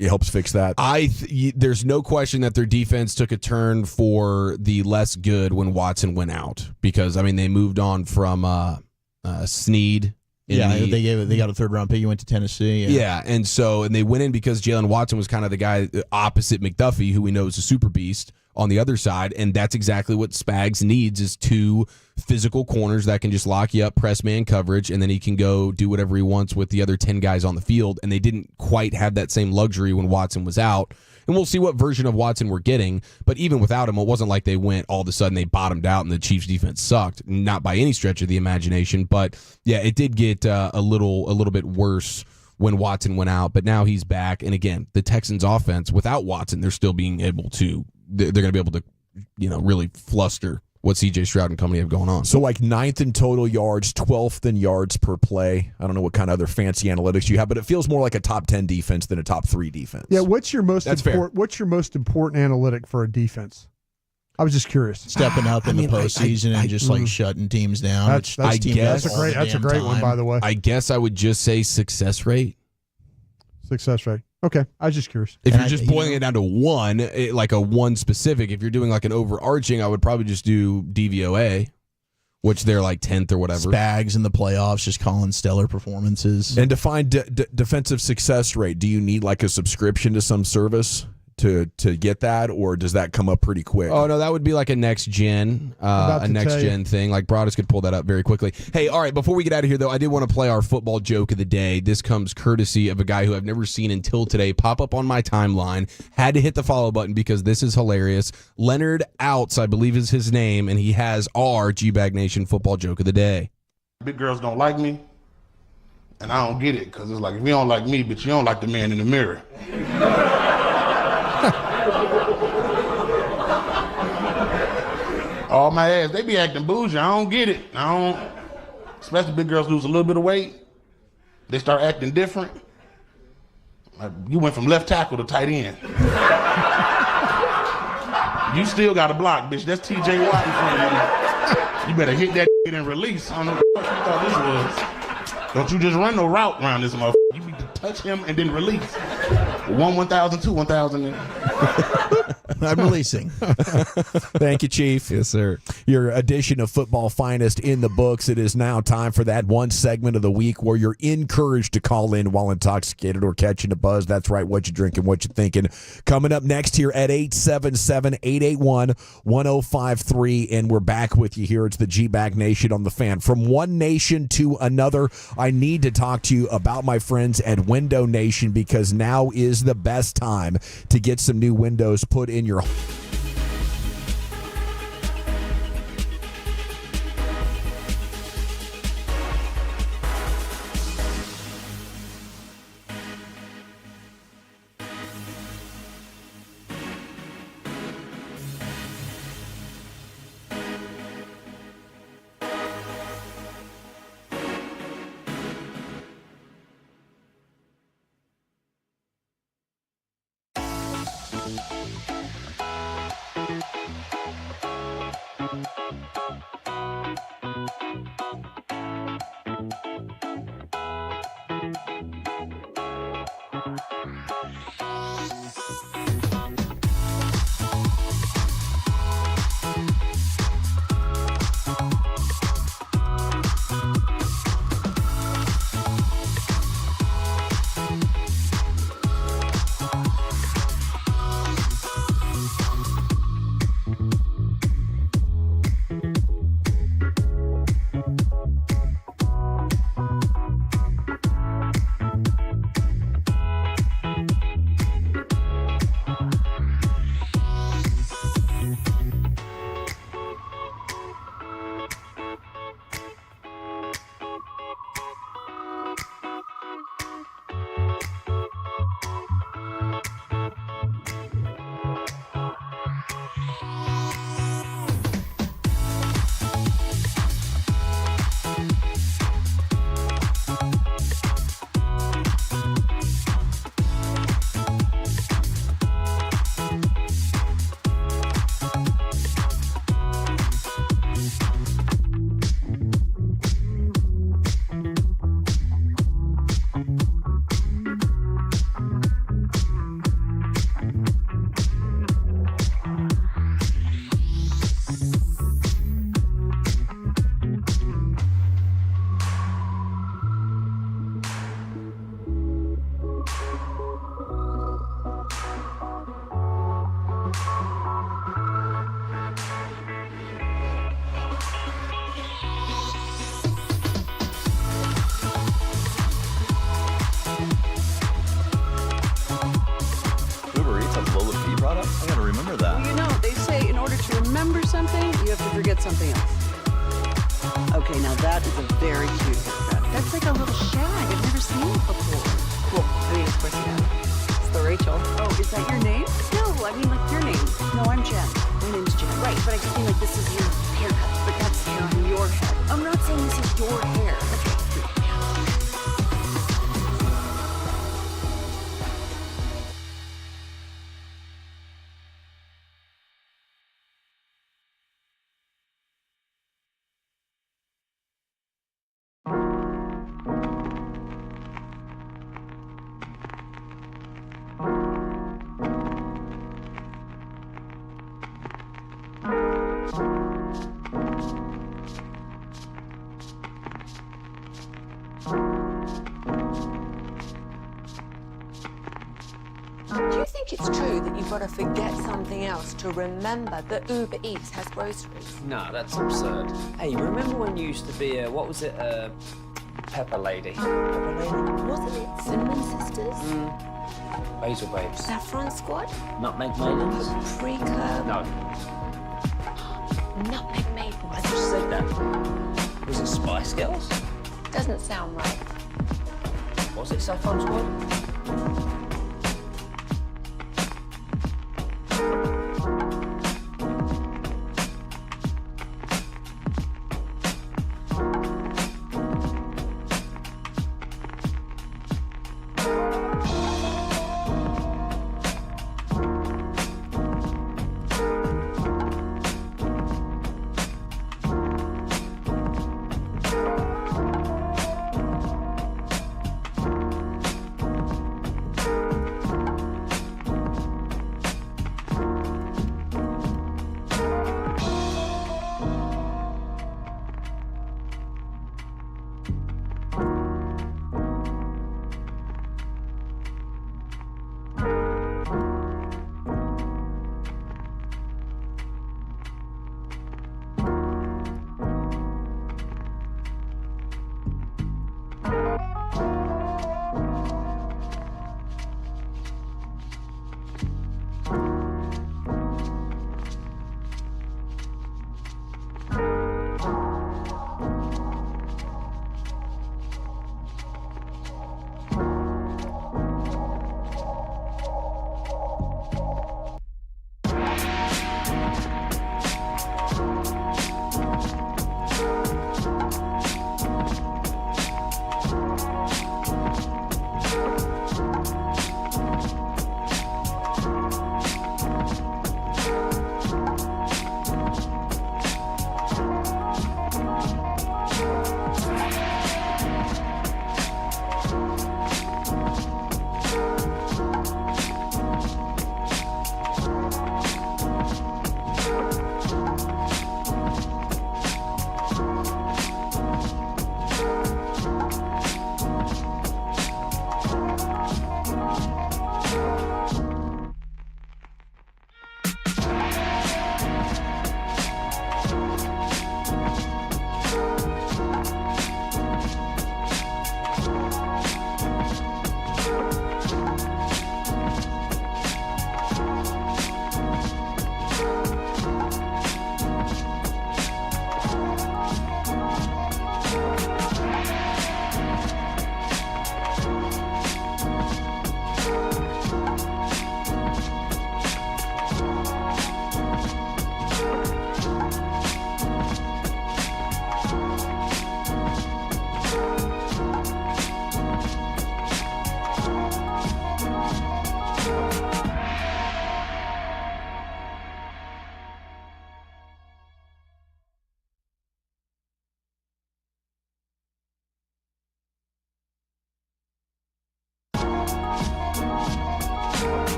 helps fix that? There's no question that their defense took a turn for the less good when Watson went out, because, I mean, they moved on from Snead. They got a third-round pick. He went to Tennessee. Yeah, and they went in because Jalen Watson was kind of the guy opposite McDuffie, who we know is a super beast on the other side, and that's exactly what Spags needs, is two physical corners that can just lock you up, press man coverage, and then he can go do whatever he wants with the other 10 guys on the field, and they didn't quite have that same luxury when Watson was out. And we'll see what version of Watson we're getting, but even without him, it wasn't like they went all of a sudden they bottomed out and the Chiefs defense sucked, not by any stretch of the imagination, but yeah, it did get a little bit worse when Watson went out, but now he's back. And again, the Texans offense without Watson, they're going to be able to, really fluster what C.J. Stroud and company have going on. So like 9th in total yards, 12th in yards per play. I don't know what kind of other fancy analytics you have, but it feels more like a top 10 defense than a top 3 defense. Yeah, what's your most important analytic for a defense? I was just curious. Stepping up in the postseason and just like shutting teams down. That's a great one, by the way. I guess I would just say success rate. Success rate. Okay, I was just curious. If you're just boiling it down to one, like a one specific, if you're doing like an overarching, I would probably just do DVOA, which they're like 10th or whatever. Spags in the playoffs, just calling stellar performances. And define defensive success rate. Do you need like a subscription to some service to get that, or does that come up pretty quick? Oh no, that would be like a next gen thing. Like Broadus could pull that up very quickly. Hey, all right, before we get out of here though, I did want to play our football joke of the day. This comes courtesy of a guy who I've never seen until today pop up on my timeline. Had to hit the follow button because this is hilarious. Leonard Outs, I believe is his name, and he has our G-Bag Nation football joke of the day. Big girls don't like me, and I don't get it, because it's like, if you don't like me, but you don't like the man in the mirror. All my ass, they be acting bougie. I don't get it. Especially big girls lose a little bit of weight. They start acting different. Like, you went from left tackle to tight end. You still got a block, bitch. That's TJ Watt in front of you. You better hit that and release. I don't know what you thought this was. Don't you just run no route around this motherfucker. You need to touch him and then release. 1,000, 2, 1,000. I'm releasing. Thank you, Chief. Yes, sir. Your edition of Football Finest in the books. It is now time for that one segment of the week where you're encouraged to call in while intoxicated or catching a buzz. That's right, what you drinking, what you thinking. Coming up next here at 877-881-1053, and we're back with you here. It's the G-Bag Nation on the Fan. From one nation to another, I need to talk to you about my friends at Window Nation, because now is the best time to get some new windows put in your home. Something else. Okay, now that is a very cute haircut. That's like a little shag. I've never seen it before. Cool. I mean, of course you have. It's the Rachel. Oh, is that your name? No, I mean like your name. No, I'm Jen. My name's Jen. Right, but I just mean like this is your haircut, but that's hair on your head. I'm not saying this is your hair. Okay. Do you think it's true that you've got to forget something else to remember that Uber Eats has groceries? No, that's absurd. Hey, remember when you used to be a, what was it, Pepper Lady? Pepper Lady? Wasn't it Cinnamon Sisters? Basil Babes. Saffron Squad? Nutmeg Maidens? Pre-curb? No. Nutmeg Maidens. I just said that. Was it Spice Girls? Doesn't sound right. Was it Saffron Squad?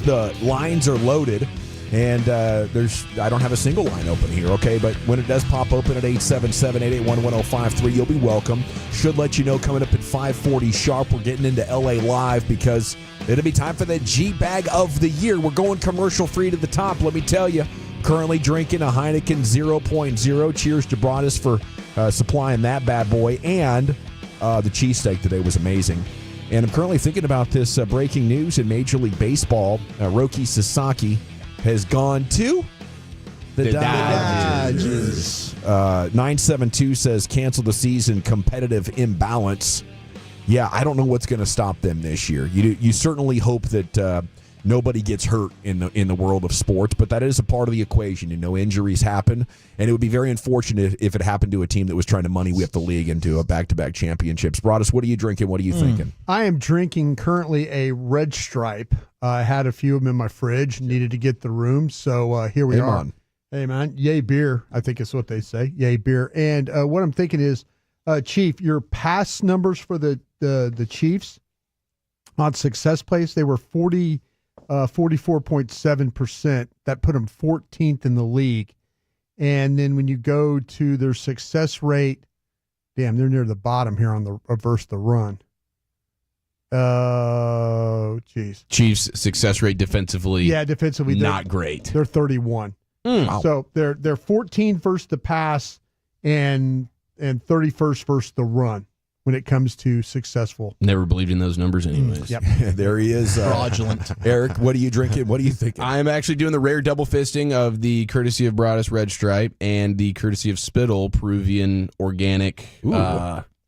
The lines are loaded, and I don't have a single line open here, okay? But when it does pop open at 877-881-1053, you'll be welcome. Should let you know coming up at 5:40 sharp, we're getting into LA Live because it'll be time for the G-Bag of the Year. We're going commercial-free to the top, let me tell you. Currently drinking a Heineken 0.0. Cheers to Broadus for supplying that bad boy. And the cheesesteak today was amazing. And I'm currently thinking about this breaking news in Major League Baseball. Roki Sasaki has gone to the Dodgers. 972 says cancel the season, competitive imbalance. Yeah, I don't know what's going to stop them this year. You certainly hope that nobody gets hurt in the world of sports, but that is a part of the equation. Injuries happen, and it would be very unfortunate if it happened to a team that was trying to money whip the league into a back-to-back championships. Broadus, what are you drinking? What are you thinking? I am drinking currently a Red Stripe. I had a few of them in my fridge, needed to get the room, so here we are. Hey, man, yay beer, I think is what they say. Yay beer. And what I'm thinking is, Chief, your pass numbers for the Chiefs on success plays, they were 44.7%. That put them 14th in the league. And then when you go to their success rate, damn, they're near the bottom here on the versus the run. Geez. Chiefs success rate defensively. Yeah, defensively not great. They're 31. Wow. So they're 14th versus the pass and 31st versus the run when it comes to successful. Never believed in those numbers anyways. Yep. There he is. Fraudulent. Eric, what are you drinking? What are you thinking? I'm actually doing the rare double fisting of the courtesy of Broadus Red Stripe and the courtesy of Spittle Peruvian organic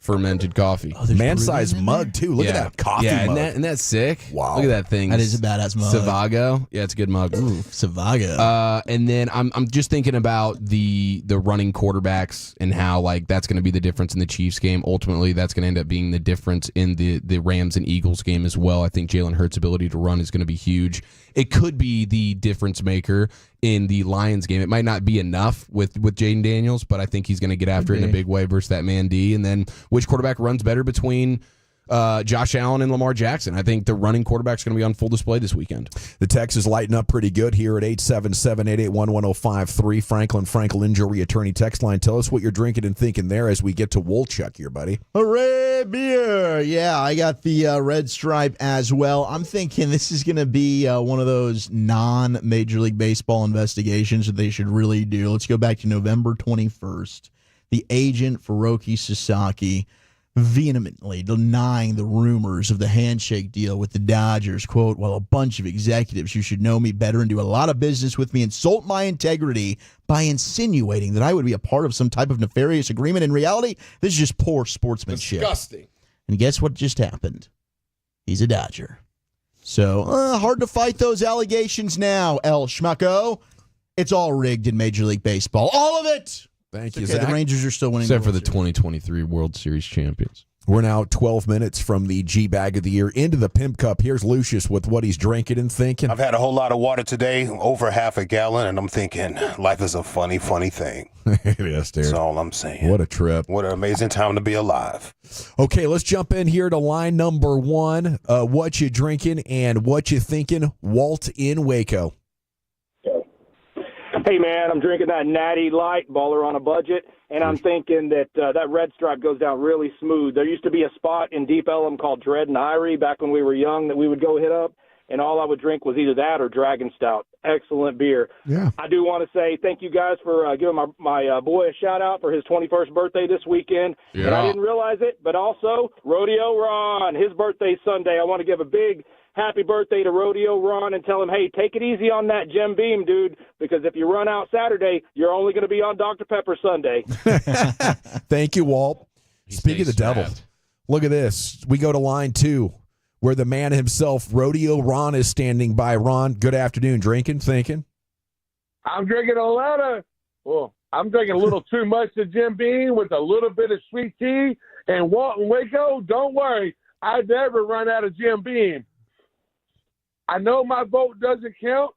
fermented coffee. Man-sized mug, too. Look at that coffee mug. Isn't that sick? Wow. Look at that thing. That is a badass mug. Savago. Yeah, it's a good mug. Ooh, Savago. And then I'm just thinking about the running quarterbacks and how that's going to be the difference in the Chiefs game. Ultimately, that's going to end up being the difference in the Rams and Eagles game as well. I think Jalen Hurts' ability to run is going to be huge. It could be the difference maker in the Lions game. It might not be enough with Jaden Daniels, but I think he's going to get after it in a big way versus that man D. And then which quarterback runs better between Josh Allen and Lamar Jackson? I think the running quarterback's going to be on full display this weekend. The text is lighting up pretty good here at 877-881-1053. Franklin Injury Attorney text line. Tell us what you're drinking and thinking there as we get to Wolchuk here, buddy. Hooray, beer! Yeah, I got the Red Stripe as well. I'm thinking this is going to be one of those non-Major League Baseball investigations that they should really do. Let's go back to November 21st. The agent for Roki Sasaki vehemently denying the rumors of the handshake deal with the Dodgers. Quote, well, a bunch of executives who should know me better and do a lot of business with me insult my integrity by insinuating that I would be a part of some type of nefarious agreement. In reality, this is just poor sportsmanship. Disgusting. And guess what just happened? He's a Dodger. So, hard to fight those allegations now, El Schmucko. It's all rigged in Major League Baseball. All of it! Thank you, Zach. The Rangers are still winning. Except for the 2023 World Series champions. We're now 12 minutes from the G-Bag of the Year into the Pimp Cup. Here's Lucius with what he's drinking and thinking. I've had a whole lot of water today, over half a gallon, and I'm thinking life is a funny, funny thing. Yes, dude. That's all I'm saying. What a trip. What an amazing time to be alive. Okay, let's jump in here to line number one. What you drinking and what you thinking? Walt in Waco. Hey, man, I'm drinking that Natty Light, baller on a budget, and I'm thinking that that Red Stripe goes down really smooth. There used to be a spot in Deep Ellum called Dread and Irie back when we were young that we would go hit up, and all I would drink was either that or Dragon Stout. Excellent beer. Yeah. I do want to say thank you guys for giving my boy a shout-out for his 21st birthday this weekend. Yeah. And I didn't realize it, but also Rodeo Ron, his birthday's Sunday. I want to give a big happy birthday to Rodeo Ron and tell him, hey, take it easy on that Jim Beam, dude, because if you run out Saturday, you're only going to be on Dr. Pepper Sunday. Thank you, Walt. Speaking of the devil, look at this. We go to line two, where the man himself, Rodeo Ron, is standing by. Ron, good afternoon. Drinking, thinking? I'm drinking I'm drinking a little too much of Jim Beam with a little bit of sweet tea. And Walt and Waco, don't worry, I never run out of Jim Beam. I know my vote doesn't count,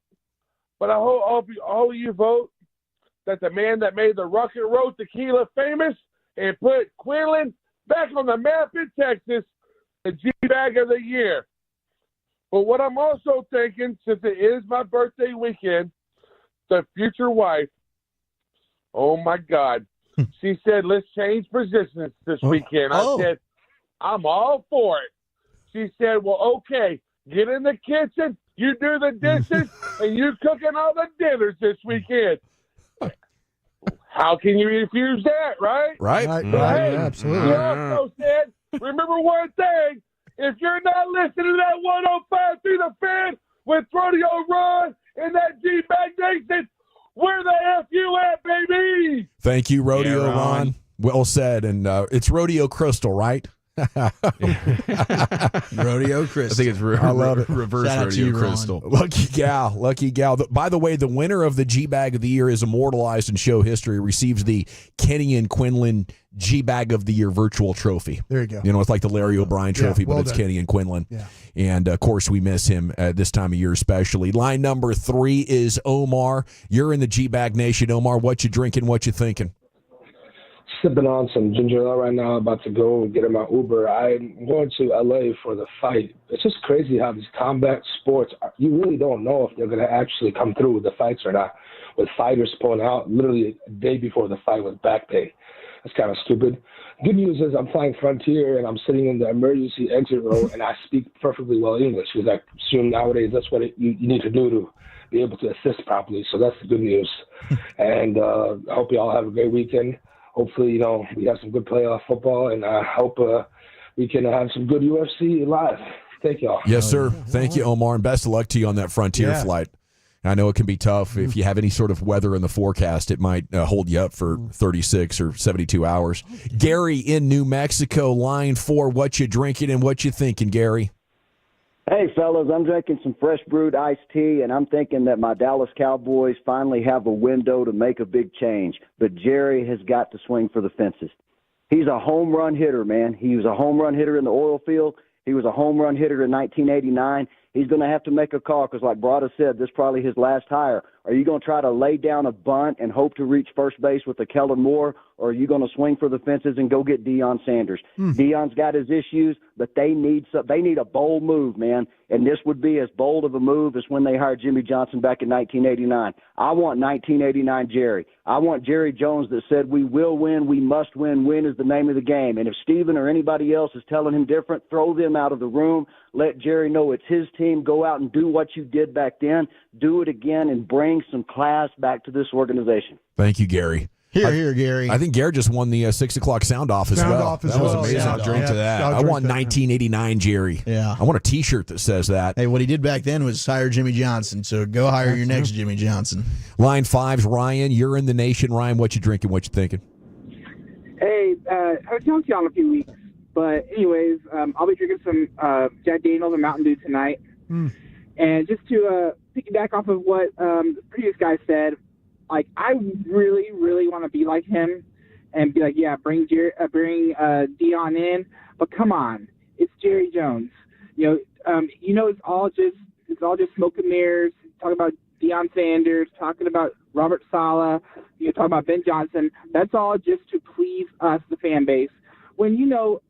but I hope all of you vote that the man that made the Rock and Roll tequila famous and put Quinlan back on the map in Texas, the G-Bag of the Year. But what I'm also thinking, since it is my birthday weekend, the future wife, oh my God, she said, let's change positions this weekend. I said, I'm all for it. She said, well, okay. Get in the kitchen, you do the dishes, and you cooking all the dinners this weekend. How can you refuse that, right? Right. Hey, absolutely. She also said, remember one thing, if you're not listening to that 105 through the fan with Rodeo Ron and that G-Bag Nation, where the F you at, baby? Thank you, Rodeo Ron. Well said. And it's Rodeo Crystal, right? Rodeo Crystal. I think it's I love it. reverse Shout out to Rodeo you, Ron. Crystal. Lucky gal. By the way, the winner of the G-Bag of the Year is immortalized in show history, receives the Kenny and Quinlan G-Bag of the Year virtual trophy. There you go. You know, it's like the Larry O'Brien trophy, well but it's done. Kenny and Quinlan. Yeah. And, of course, we miss him this time of year especially. Line number 3 is Omar. You're in the G-Bag Nation. Omar, what you drinking, what you thinking? Sipping on some ginger ale right now, about to go and get in my Uber. I'm going to LA for the fight. It's just crazy how these combat sports, you really don't know if they're going to actually come through with the fights or not. With fighters pulling out literally a day before the fight with back pain. That's kind of stupid. Good news is I'm flying Frontier and I'm sitting in the emergency exit row and I speak perfectly well English because I assume nowadays that's what you need to do to be able to assist properly. So that's the good news. And I hope you all have a great weekend. Hopefully, we have some good playoff football, and I hope we can have some good UFC live. Thank y'all. Yes, sir. Thank you, Omar, and best of luck to you on that Frontier flight. I know it can be tough. If you have any sort of weather in the forecast, it might hold you up for 36 or 72 hours. Gary in New Mexico, line 4. What you drinking and what you thinking, Gary? Hey, fellas, I'm drinking some fresh brewed iced tea, and I'm thinking that my Dallas Cowboys finally have a window to make a big change. But Jerry has got to swing for the fences. He's a home run hitter, man. He was a home run hitter in the oil field. He was a home run hitter in 1989. He's going to have to make a call because, like Brada said, this is probably his last hire. Are you going to try to lay down a bunt and hope to reach first base with a Kellen Moore, or are you going to swing for the fences and go get Dion Sanders? Dion's got his issues, but they need a bold move, man, and this would be as bold of a move as when they hired Jimmy Johnson back in 1989. I want 1989 Jerry. I want Jerry Jones that said we will win, we must win, win is the name of the game. And if Steven or anybody else is telling him different, throw them out of the room. Let Jerry know it's his team. Go out and do what you did back then. Do it again and bring some class back to this organization. Thank you, Gary. Here, Gary. I think Gary just won the 6 o'clock sound off as well. That was amazing. I'll drink to that. I want 1989 Jerry. Yeah. I want a T-shirt that says that. Hey, what he did back then was hire Jimmy Johnson, so go hire your next Jimmy Johnson. Line 5's Ryan. You're in the nation. Ryan, what you drinking? What you thinking? Hey, I was talking to you in a few weeks, but anyways, I'll be drinking some Jack Daniels and Mountain Dew tonight. And just to piggyback off of what the previous guy said, like, I really, really want to be like him and be like, yeah, bring Dion in, but come on, it's Jerry Jones. It's all just smoke and mirrors. Talking about Dion Sanders, talking about Robert Saleh, talking about Ben Johnson. That's all just to please us, the fan base. When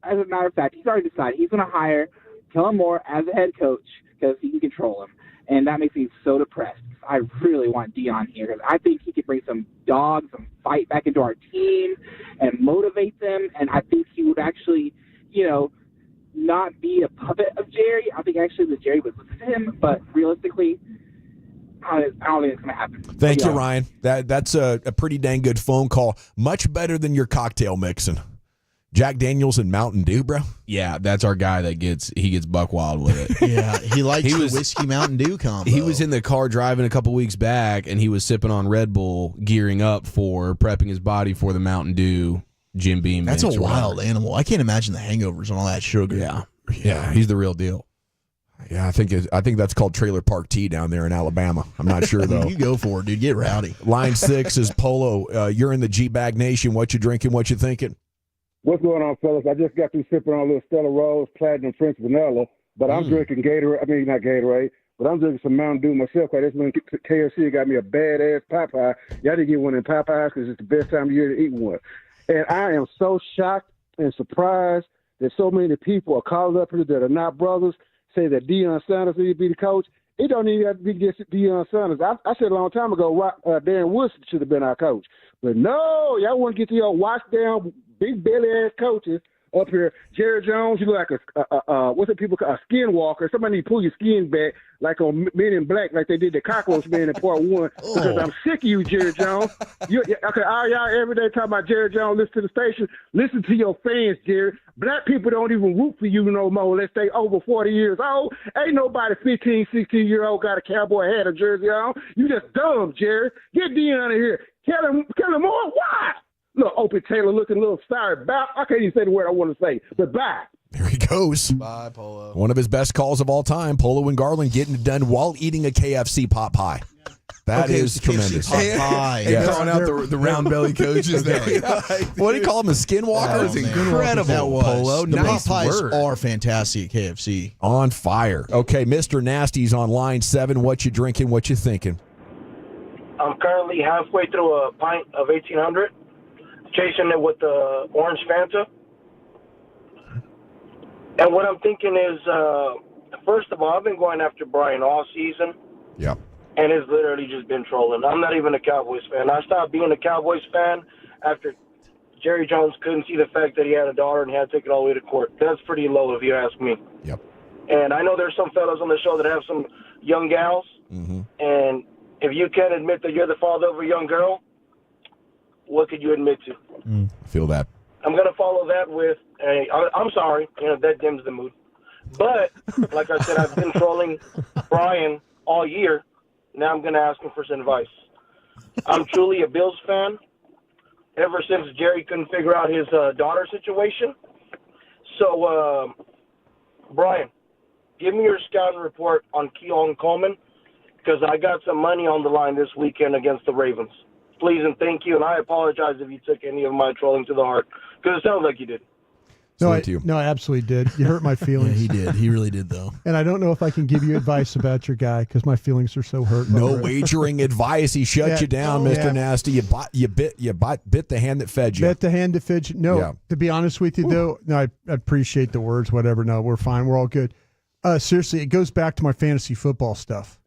as a matter of fact, he's already decided he's going to hire Kellen Moore as a head coach because he can control him, and that makes me so depressed. I really want Dion here because I think he could bring some dogs, some fight back into our team and motivate them. And I think he would actually, not be a puppet of Jerry. I think actually that Jerry would listen to him, but realistically, I don't think it's going to happen. Thank you, Ryan. That's a pretty dang good phone call. Much better than your cocktail mixing. Jack Daniels and Mountain Dew, bro. Yeah, that's our guy that gets buck wild with it. Yeah, he likes the whiskey Mountain Dew combo. He was in the car driving a couple weeks back, and he was sipping on Red Bull, gearing up for prepping his body for the Mountain Dew Jim Beam. That's a wild animal. I can't imagine the hangovers and all that sugar. Yeah, he's the real deal. Yeah, I think that's called Trailer Park Tea down there in Alabama. I'm not sure though. You go for it, dude. Get rowdy. Line 6 is Polo. You're in the G-Bag Nation. What you drinking? What you thinking? What's going on, fellas? I just got through sipping on a little Stella Rose Platinum French Vanilla, but I'm drinking Gatorade. I mean, not Gatorade, but I'm drinking some Mountain Dew myself. This one, KFC got me a badass Popeye. Y'all didn't get one in Popeyes because it's the best time of year to eat one. And I am so shocked and surprised that so many people are calling up here that are not brothers, say that Dion Sanders need to be the coach. It don't even have to be just Dion Sanders. I said a long time ago, Darren Woodson should have been our coach. But no, y'all want to get your washed down, big belly ass coaches up here. Jerry Jones, you look like what's it people call a skinwalker. Somebody need to pull your skin back like on Men in Black, like they did the Cockroach Man in part 1. Because I'm sick of you, Jerry Jones. Okay, all y'all every day talking about Jerry Jones, listen to the station. Listen to your fans, Jerry. Black people don't even root for you no more unless they over 40 years old. Ain't nobody 15, 16-year-old got a cowboy hat or jersey on. You just dumb, Jerry. Get Dion out of here. Kellen Moore, why? Look, Opie Taylor looking a little sorry. I can't even say the word I want to say, but bye. There he goes. Bye, Polo. One of his best calls of all time. Polo and Garland getting it done while eating a KFC pot pie. That is tremendous. Pot pie. Yeah. Calling out the round belly coaches there. What do you call him? A skinwalker? That was incredible. That was. Polo. The Nice pot pies work. are fantastic at KFC. On fire. Okay, Mr. Nasty's on line 7. What you drinking? What you thinking? I'm currently halfway through a pint of 1800, chasing it with the orange Fanta. And what I'm thinking is, first of all, I've been going after Brian all season. Yep. And it's literally just been trolling. I'm not even a Cowboys fan. I stopped being a Cowboys fan after Jerry Jones couldn't see the fact that he had a daughter and he had to take it all the way to court. That's pretty low if you ask me. Yep. And I know there's some fellas on the show that have some young gals. Mm-hmm. And if you can't admit that you're the father of a young girl, what could you admit to? I feel that. I'm going to follow that with I'm sorry, that dims the mood. But, like I said, I've been trolling Brian all year. Now I'm going to ask him for some advice. I'm truly a Bills fan ever since Jerry couldn't figure out his daughter situation. So, Brian, give me your scouting report on Keon Coleman, because I got some money on the line this weekend against the Ravens. Please and thank you, and I apologize if you took any of my trolling to the heart, because it sounds like you did. No, I absolutely did. You hurt my feelings. Yeah, he did. He really did, though. And I don't know if I can give you advice about your guy because my feelings are so hurt. No wagering advice. He shut you down, Mr. Nasty. You bit the hand that fed you. Bit the hand that fed you. No, to be honest with you, though, no, I appreciate the words, whatever. No, we're fine. We're all good. Seriously, it goes back to my fantasy football stuff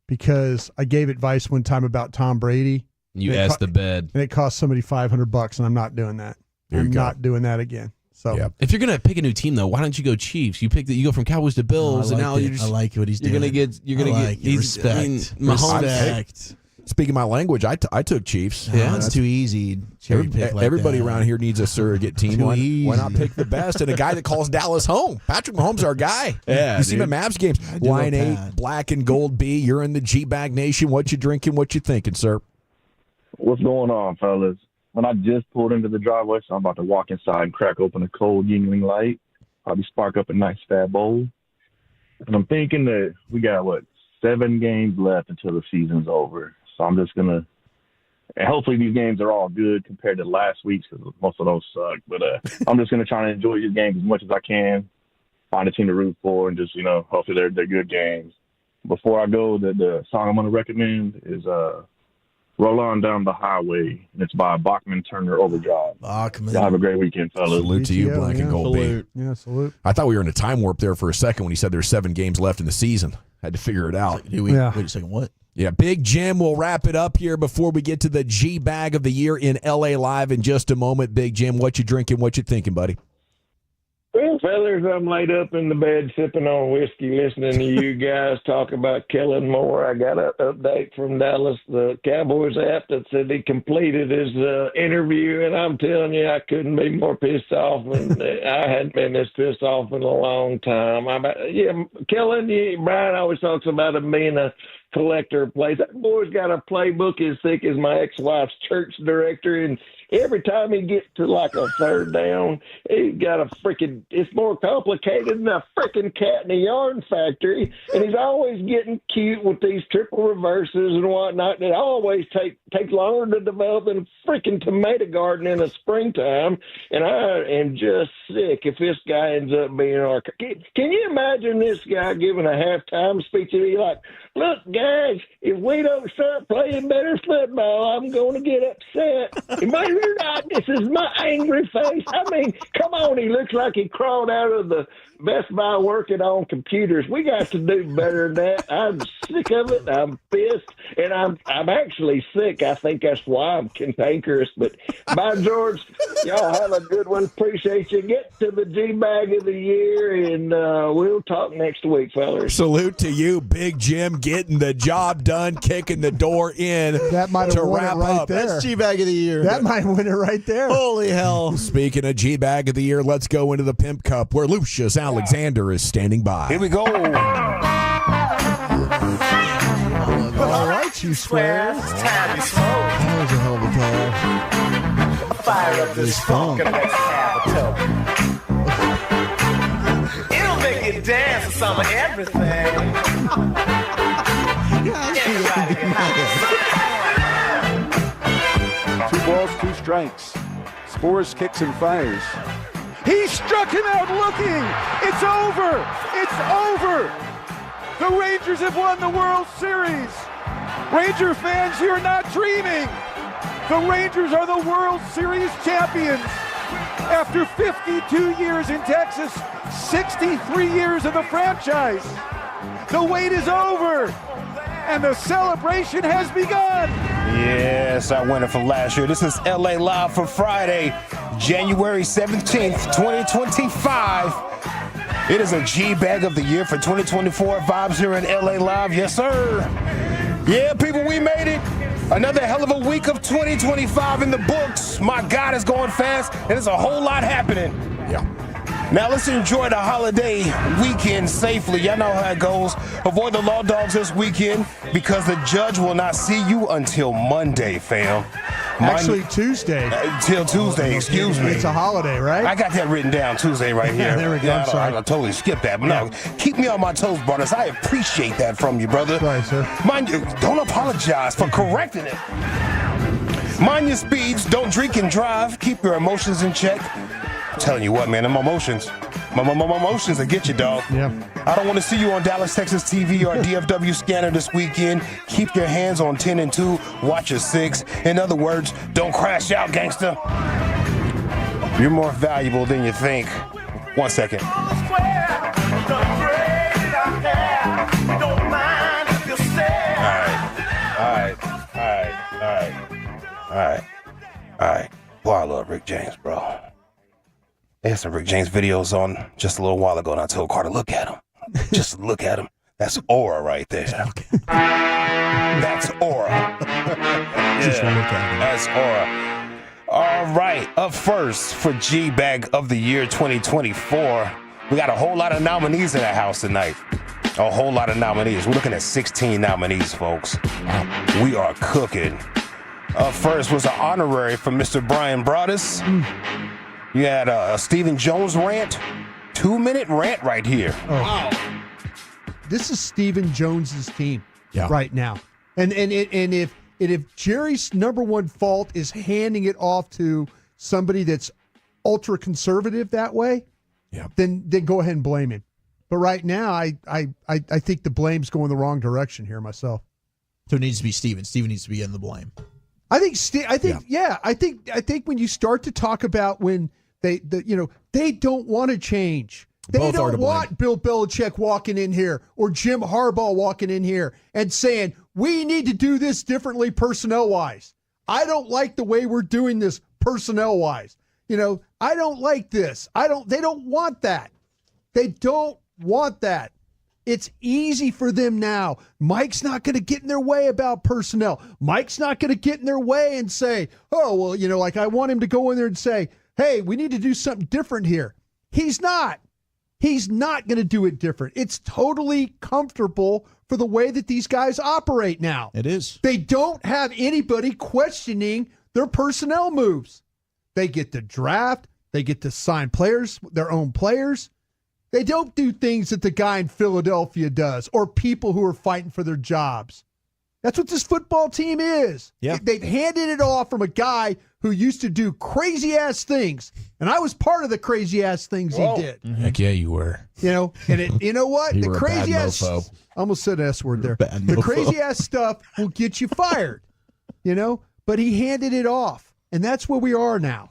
because I gave advice one time about Tom Brady. You asked the bed. And it cost somebody $500, and I'm not doing that. I'm not doing that again. So if you're gonna pick a new team, though, why don't you go Chiefs? You go from Cowboys to Bills, and now I like what he's doing. You're gonna get respect. Mahomes. Speaking my language, I took Chiefs. Yeah, it's too easy. Everybody around here needs a surrogate team. Why not pick the best and a guy that calls Dallas home? Patrick Mahomes is our guy. Yeah, you see him at Mavs games. Line 8, black and gold B. You're in the G-Bag Nation. What you drinking? What you thinking, sir? What's going on, fellas? When I just pulled into the driveway, so I'm about to walk inside and crack open a cold Yingling Light, probably spark up a nice fat bowl. And I'm thinking that we got, 7 games left until the season's over. So I'm just going to – and hopefully these games are all good compared to last week's because most of those suck. But I'm just going to try to enjoy these games as much as I can, find a team to root for, and just, hopefully they're good games. Before I go, the song I'm going to recommend is Roll On Down the Highway, and it's by Bachman Turner Overdrive. Bachman. Y'all have a great weekend, fellas. Salute to you, black and gold B. Yeah, salute. I thought we were in a time warp there for a second when he said there's 7 games left in the season. Had to figure it out. Wait a second, what? Yeah, Big Jim will wrap it up here before we get to the G-Bag of the Year in L.A. Live in just a moment. Big Jim, what you drinking? What you thinking, buddy? Well, fellas, I'm laid up in the bed sipping on whiskey, listening to you guys talk about Kellen Moore. I got an update from Dallas, the Cowboys app, that said he completed his interview, and I'm telling you, I couldn't be more pissed off. And I hadn't been this pissed off in a long time. Kellen, Brian always talks about him being a collector of plays. That boy's got a playbook as thick as my ex-wife's church director, and every time he gets to like a third down, he's got it's more complicated than a freaking cat in a yarn factory, and he's always getting cute with these triple reverses and whatnot. It always takes longer to develop than a freaking tomato garden in the springtime, and I am just sick if this guy ends up being our... Can you imagine this guy giving a halftime speech and be like, look, guys, if we don't start playing better football, I'm going to get upset. You're not. This is my angry face. I mean, come on. He looks like he crawled out of the Best Buy working on computers. We got to do better than that. I'm sick of it. I'm pissed, and I'm actually sick. I think that's why I'm cantankerous. But by George, y'all have a good one. Appreciate you. Get to the G-Bag of the Year, and we'll talk next week, fellas. Salute to you, Big Jim, getting the job done, kicking the door in. That might have won it right there. That's G-Bag of the Year. That might win it right there. Holy hell. Speaking of G-Bag of the Year, let's go into the Pimp Cup where Lucius Alexander is standing by. Here we go. All right, you squares. That was a hell of a call. Fire up this funk and let's have a toe. some of everything. Two balls, two strikes. Spores kicks and fires. He struck him out looking. It's over. It's over. The Rangers have won the World Series. Ranger fans, you're not dreaming. The Rangers are the World Series champions. After 52 years in Texas, 63 years in the franchise. The wait is over, and the celebration has begun. Yes, our winner from last year. This is LA Live for Friday, January 17th, 2025. It is a G-Bag of the Year for 2024 vibes here in LA Live. Yes, sir. Yeah, people, we made it. Another hell of a week of 2025 in the books. My God, it's going fast, and there's a whole lot happening. Yeah. Now let's enjoy the holiday weekend safely. Y'all know how it goes. Avoid the law dogs this weekend because the judge will not see you until Monday, fam. Actually, Tuesday. Till Tuesday, excuse me. It's a holiday, right? I got that written down, Tuesday right here. There we go. I'm sorry. I totally skipped that. But no, keep me on my toes, brothers. I appreciate that from you, brother. Sorry, sir. Mind you, don't apologize for correcting it. Mind your speeds. Don't drink and drive. Keep your emotions in check. I'm telling you what, man, my emotions will get you, dog. Yeah. I don't want to see you on Dallas, Texas TV or DFW scanner this weekend. Keep your hands on 10 and 2. Watch your 6. In other words, don't crash out, gangster. You're more valuable than you think. 1 second. All right. Boy, I love Rick James, bro. They had some Rick James videos on just a little while ago, and I told Carter, look at him. Just look at him. That's aura right there. That's aura. That's aura. All right, up first for G-Bag of the Year 2024. We got a whole lot of nominees in the house tonight. A whole lot of nominees. We're looking at 16 nominees, folks. We are cooking. Up first was an honorary from Mr. Brian Broaddus. You had a Stephen Jones rant. 2-minute rant right here. Oh. Wow. This is Stephen Jones's team right now. And if Jerry's number one fault is handing it off to somebody that's ultra conservative that way, then go ahead and blame him. But right now, I think the blame's going the wrong direction here myself. So it needs to be Stephen. Stephen needs to be in the blame. I think when you start to talk about when they don't want to change. They don't want Bill Belichick walking in here or Jim Harbaugh walking in here and saying, we need to do this differently personnel-wise. I don't like the way we're doing this personnel-wise. I don't like this. They don't want that. They don't want that. It's easy for them now. Mike's not going to get in their way about personnel. Mike's not going to get in their way and say, oh, well, like I want him to go in there and say, hey, we need to do something different here. He's not. He's not going to do it different. It's totally comfortable for the way that these guys operate now. It is. They don't have anybody questioning their personnel moves. They get to draft. They get to sign players, their own players. They don't do things that the guy in Philadelphia does or people who are fighting for their jobs. That's what this football team is. Yeah. They've handed it off from a guy who used to do crazy-ass things, and I was part of the crazy-ass things he did. Heck yeah, you were. And you know what? You The were a bad crazy-ass mofo. I almost said S word there. Bad The mofo. crazy-ass stuff will get you fired, But he handed it off, and that's where we are now.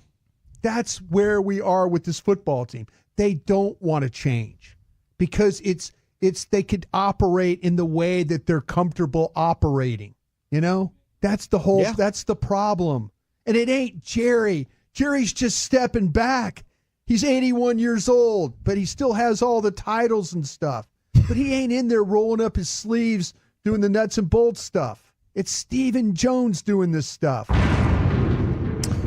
That's where we are with this football team. They don't want to change because it's they could operate in the way that they're comfortable operating. That's the whole. That's the problem. And it ain't Jerry. Jerry's just stepping back. He's 81 years old, but he still has all the titles and stuff. But he ain't in there rolling up his sleeves doing the nuts and bolts stuff. It's Stephen Jones doing this stuff.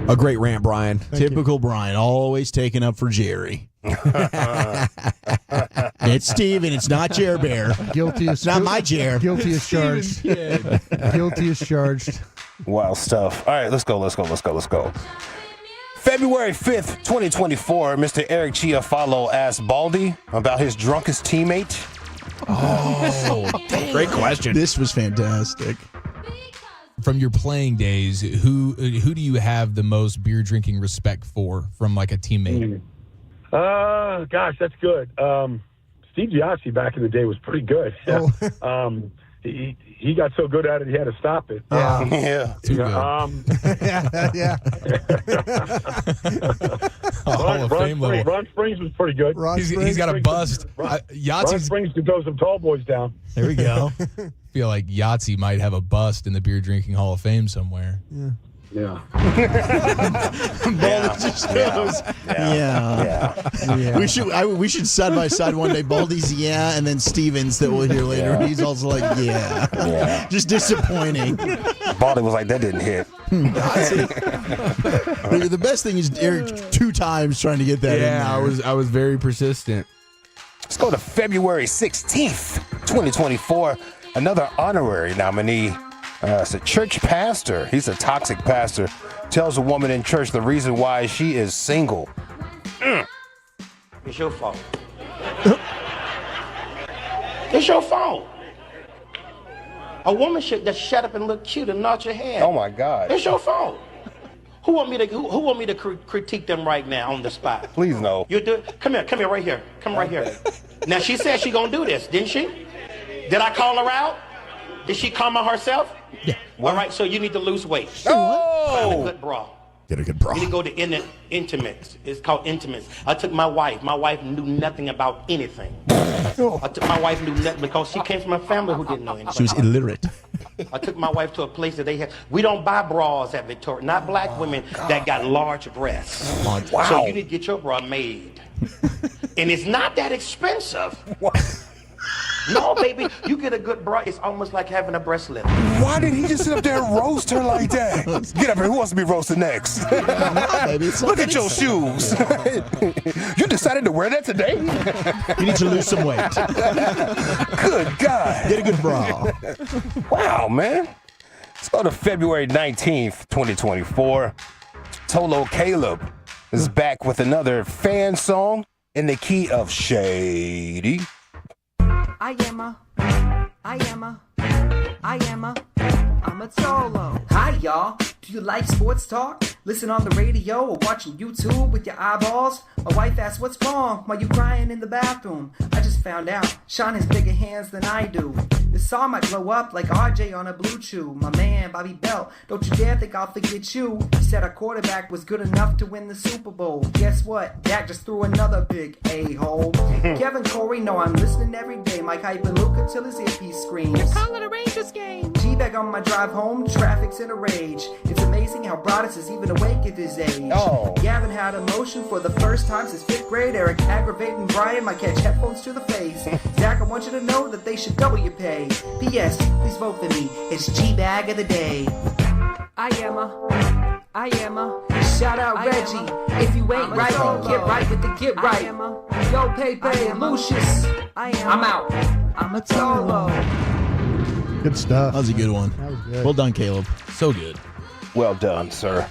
A great rant, Brian. Typical Brian, always taking up for Jerry. It's Steven. It's not Jer Bear. Guilty as It's not my Jer. Guilty as charged. Guilty as charged. Wild stuff. All right, let's go. February 5th, 2024, Mr. Eric Chiafalo asked Baldy about his drunkest teammate. Oh, great question. This was fantastic. From your playing days, who do you have the most beer drinking respect for from like a teammate? Gosh, that's good. Steve Giassi back in the day was pretty good. He got so good at it, he had to stop it. Yeah. Hall of Fame level. Ron Springs was pretty good. He's got a bust. Ron Springs could throw some tall boys down. There we go. I feel like Yahtzee might have a bust in the beer drinking Hall of Fame somewhere. Yeah. Yeah. We should side by side one day. Baldy's and then Stevens that we'll hear later. Yeah. He's also like Yeah. just disappointing. Baldy was like, that didn't hit. The best thing is Eric 2 times trying to get that in there. I was very persistent. Let's go to February 16th, 2024. Another honorary nominee. It's a church pastor. He's a toxic pastor. Tells a woman in church the reason why she is single. It's your fault. It's your fault. A woman should just shut up and look cute and nod your head. Oh my God. It's your fault. Who want me to critique them right now on the spot? Please no. You do it. Come here, right here. Come right here. Now she said she gonna do this, didn't she? Did I call her out? Did she come on herself? Yeah. All right, so you need to lose weight. Oh! Find a good bra. Get a good bra. You need to go to Intimates. It's called Intimates. I took my wife. My wife knew nothing about anything. My wife knew nothing because she came from a family who didn't know anything. She was illiterate. I took my wife to a place that they had. We don't buy bras at Victoria. Not black women that got large breasts. Wow. So you need to get your bra made. And it's not that expensive. No, baby, you get a good bra. It's almost like having a breast lift. Why did he just sit up there and roast her like that? Get up here. Who wants to be roasted next? Look at your shoes. You decided to wear that today? You need to lose some weight. Good God. Get a good bra. Wow, man. Let's go to February 19th, 2024. Tolo Caleb is back with another fan song in the key of Shady. I'm a Tolo. Hi, y'all. Do you like sports talk? Listen on the radio or watching YouTube with your eyeballs? My wife asks, what's wrong? Why you crying in the bathroom? I just found out Sean has bigger hands than I do. This song might blow up like RJ on a Blue Chew. My man, Bobby Belt, don't you dare think I'll forget you. He said our quarterback was good enough to win the Super Bowl. Guess what? Dak just threw another big a-hole. Kevin Corey, no, I'm listening every day. Mike hype and Luke until his earpiece screams. You're calling a Rangers game. G-Bag on my drive home, traffic's in a rage. It's amazing how Broadus is even awake at his age. Oh. Gavin had emotion for the first time since 5th grade. Eric aggravating Brian might catch headphones to the face. Zach, I want you to know that they should double your pay. P.S. Please vote for me. It's G-Bag of the Day. I am a. Shout out Reggie. If you ain't right, then get right with the get right. Yo, Pepe, Lucius. I'm out. I'm a Tolo. Good stuff. That was a good one. That was good. Well done, Caleb. So good. Well done, sir.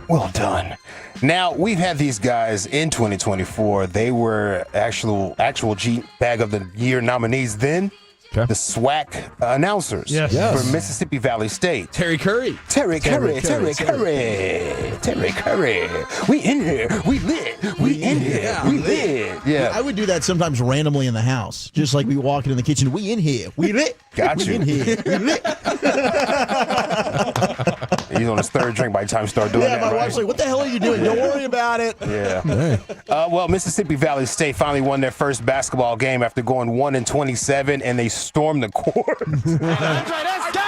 Well done. Now, we've had these guys in 2024. They were actual G-Bag of the Year nominees then. Okay. The SWAC announcers for Mississippi Valley State. Terry Curry. Terry Curry. We in here. We lit. We in here. We lit. Yeah. I would do that sometimes randomly in the house. Just like we walk into the kitchen. We in here. We lit. Got we you. in here. We lit. He's on his third drink by the time he started doing that. Yeah, my right? wife's like, what the hell are you doing? Don't worry about it. Yeah. Well, Mississippi Valley State finally won their first basketball game after going 1-27, and they stormed the court. Let's go!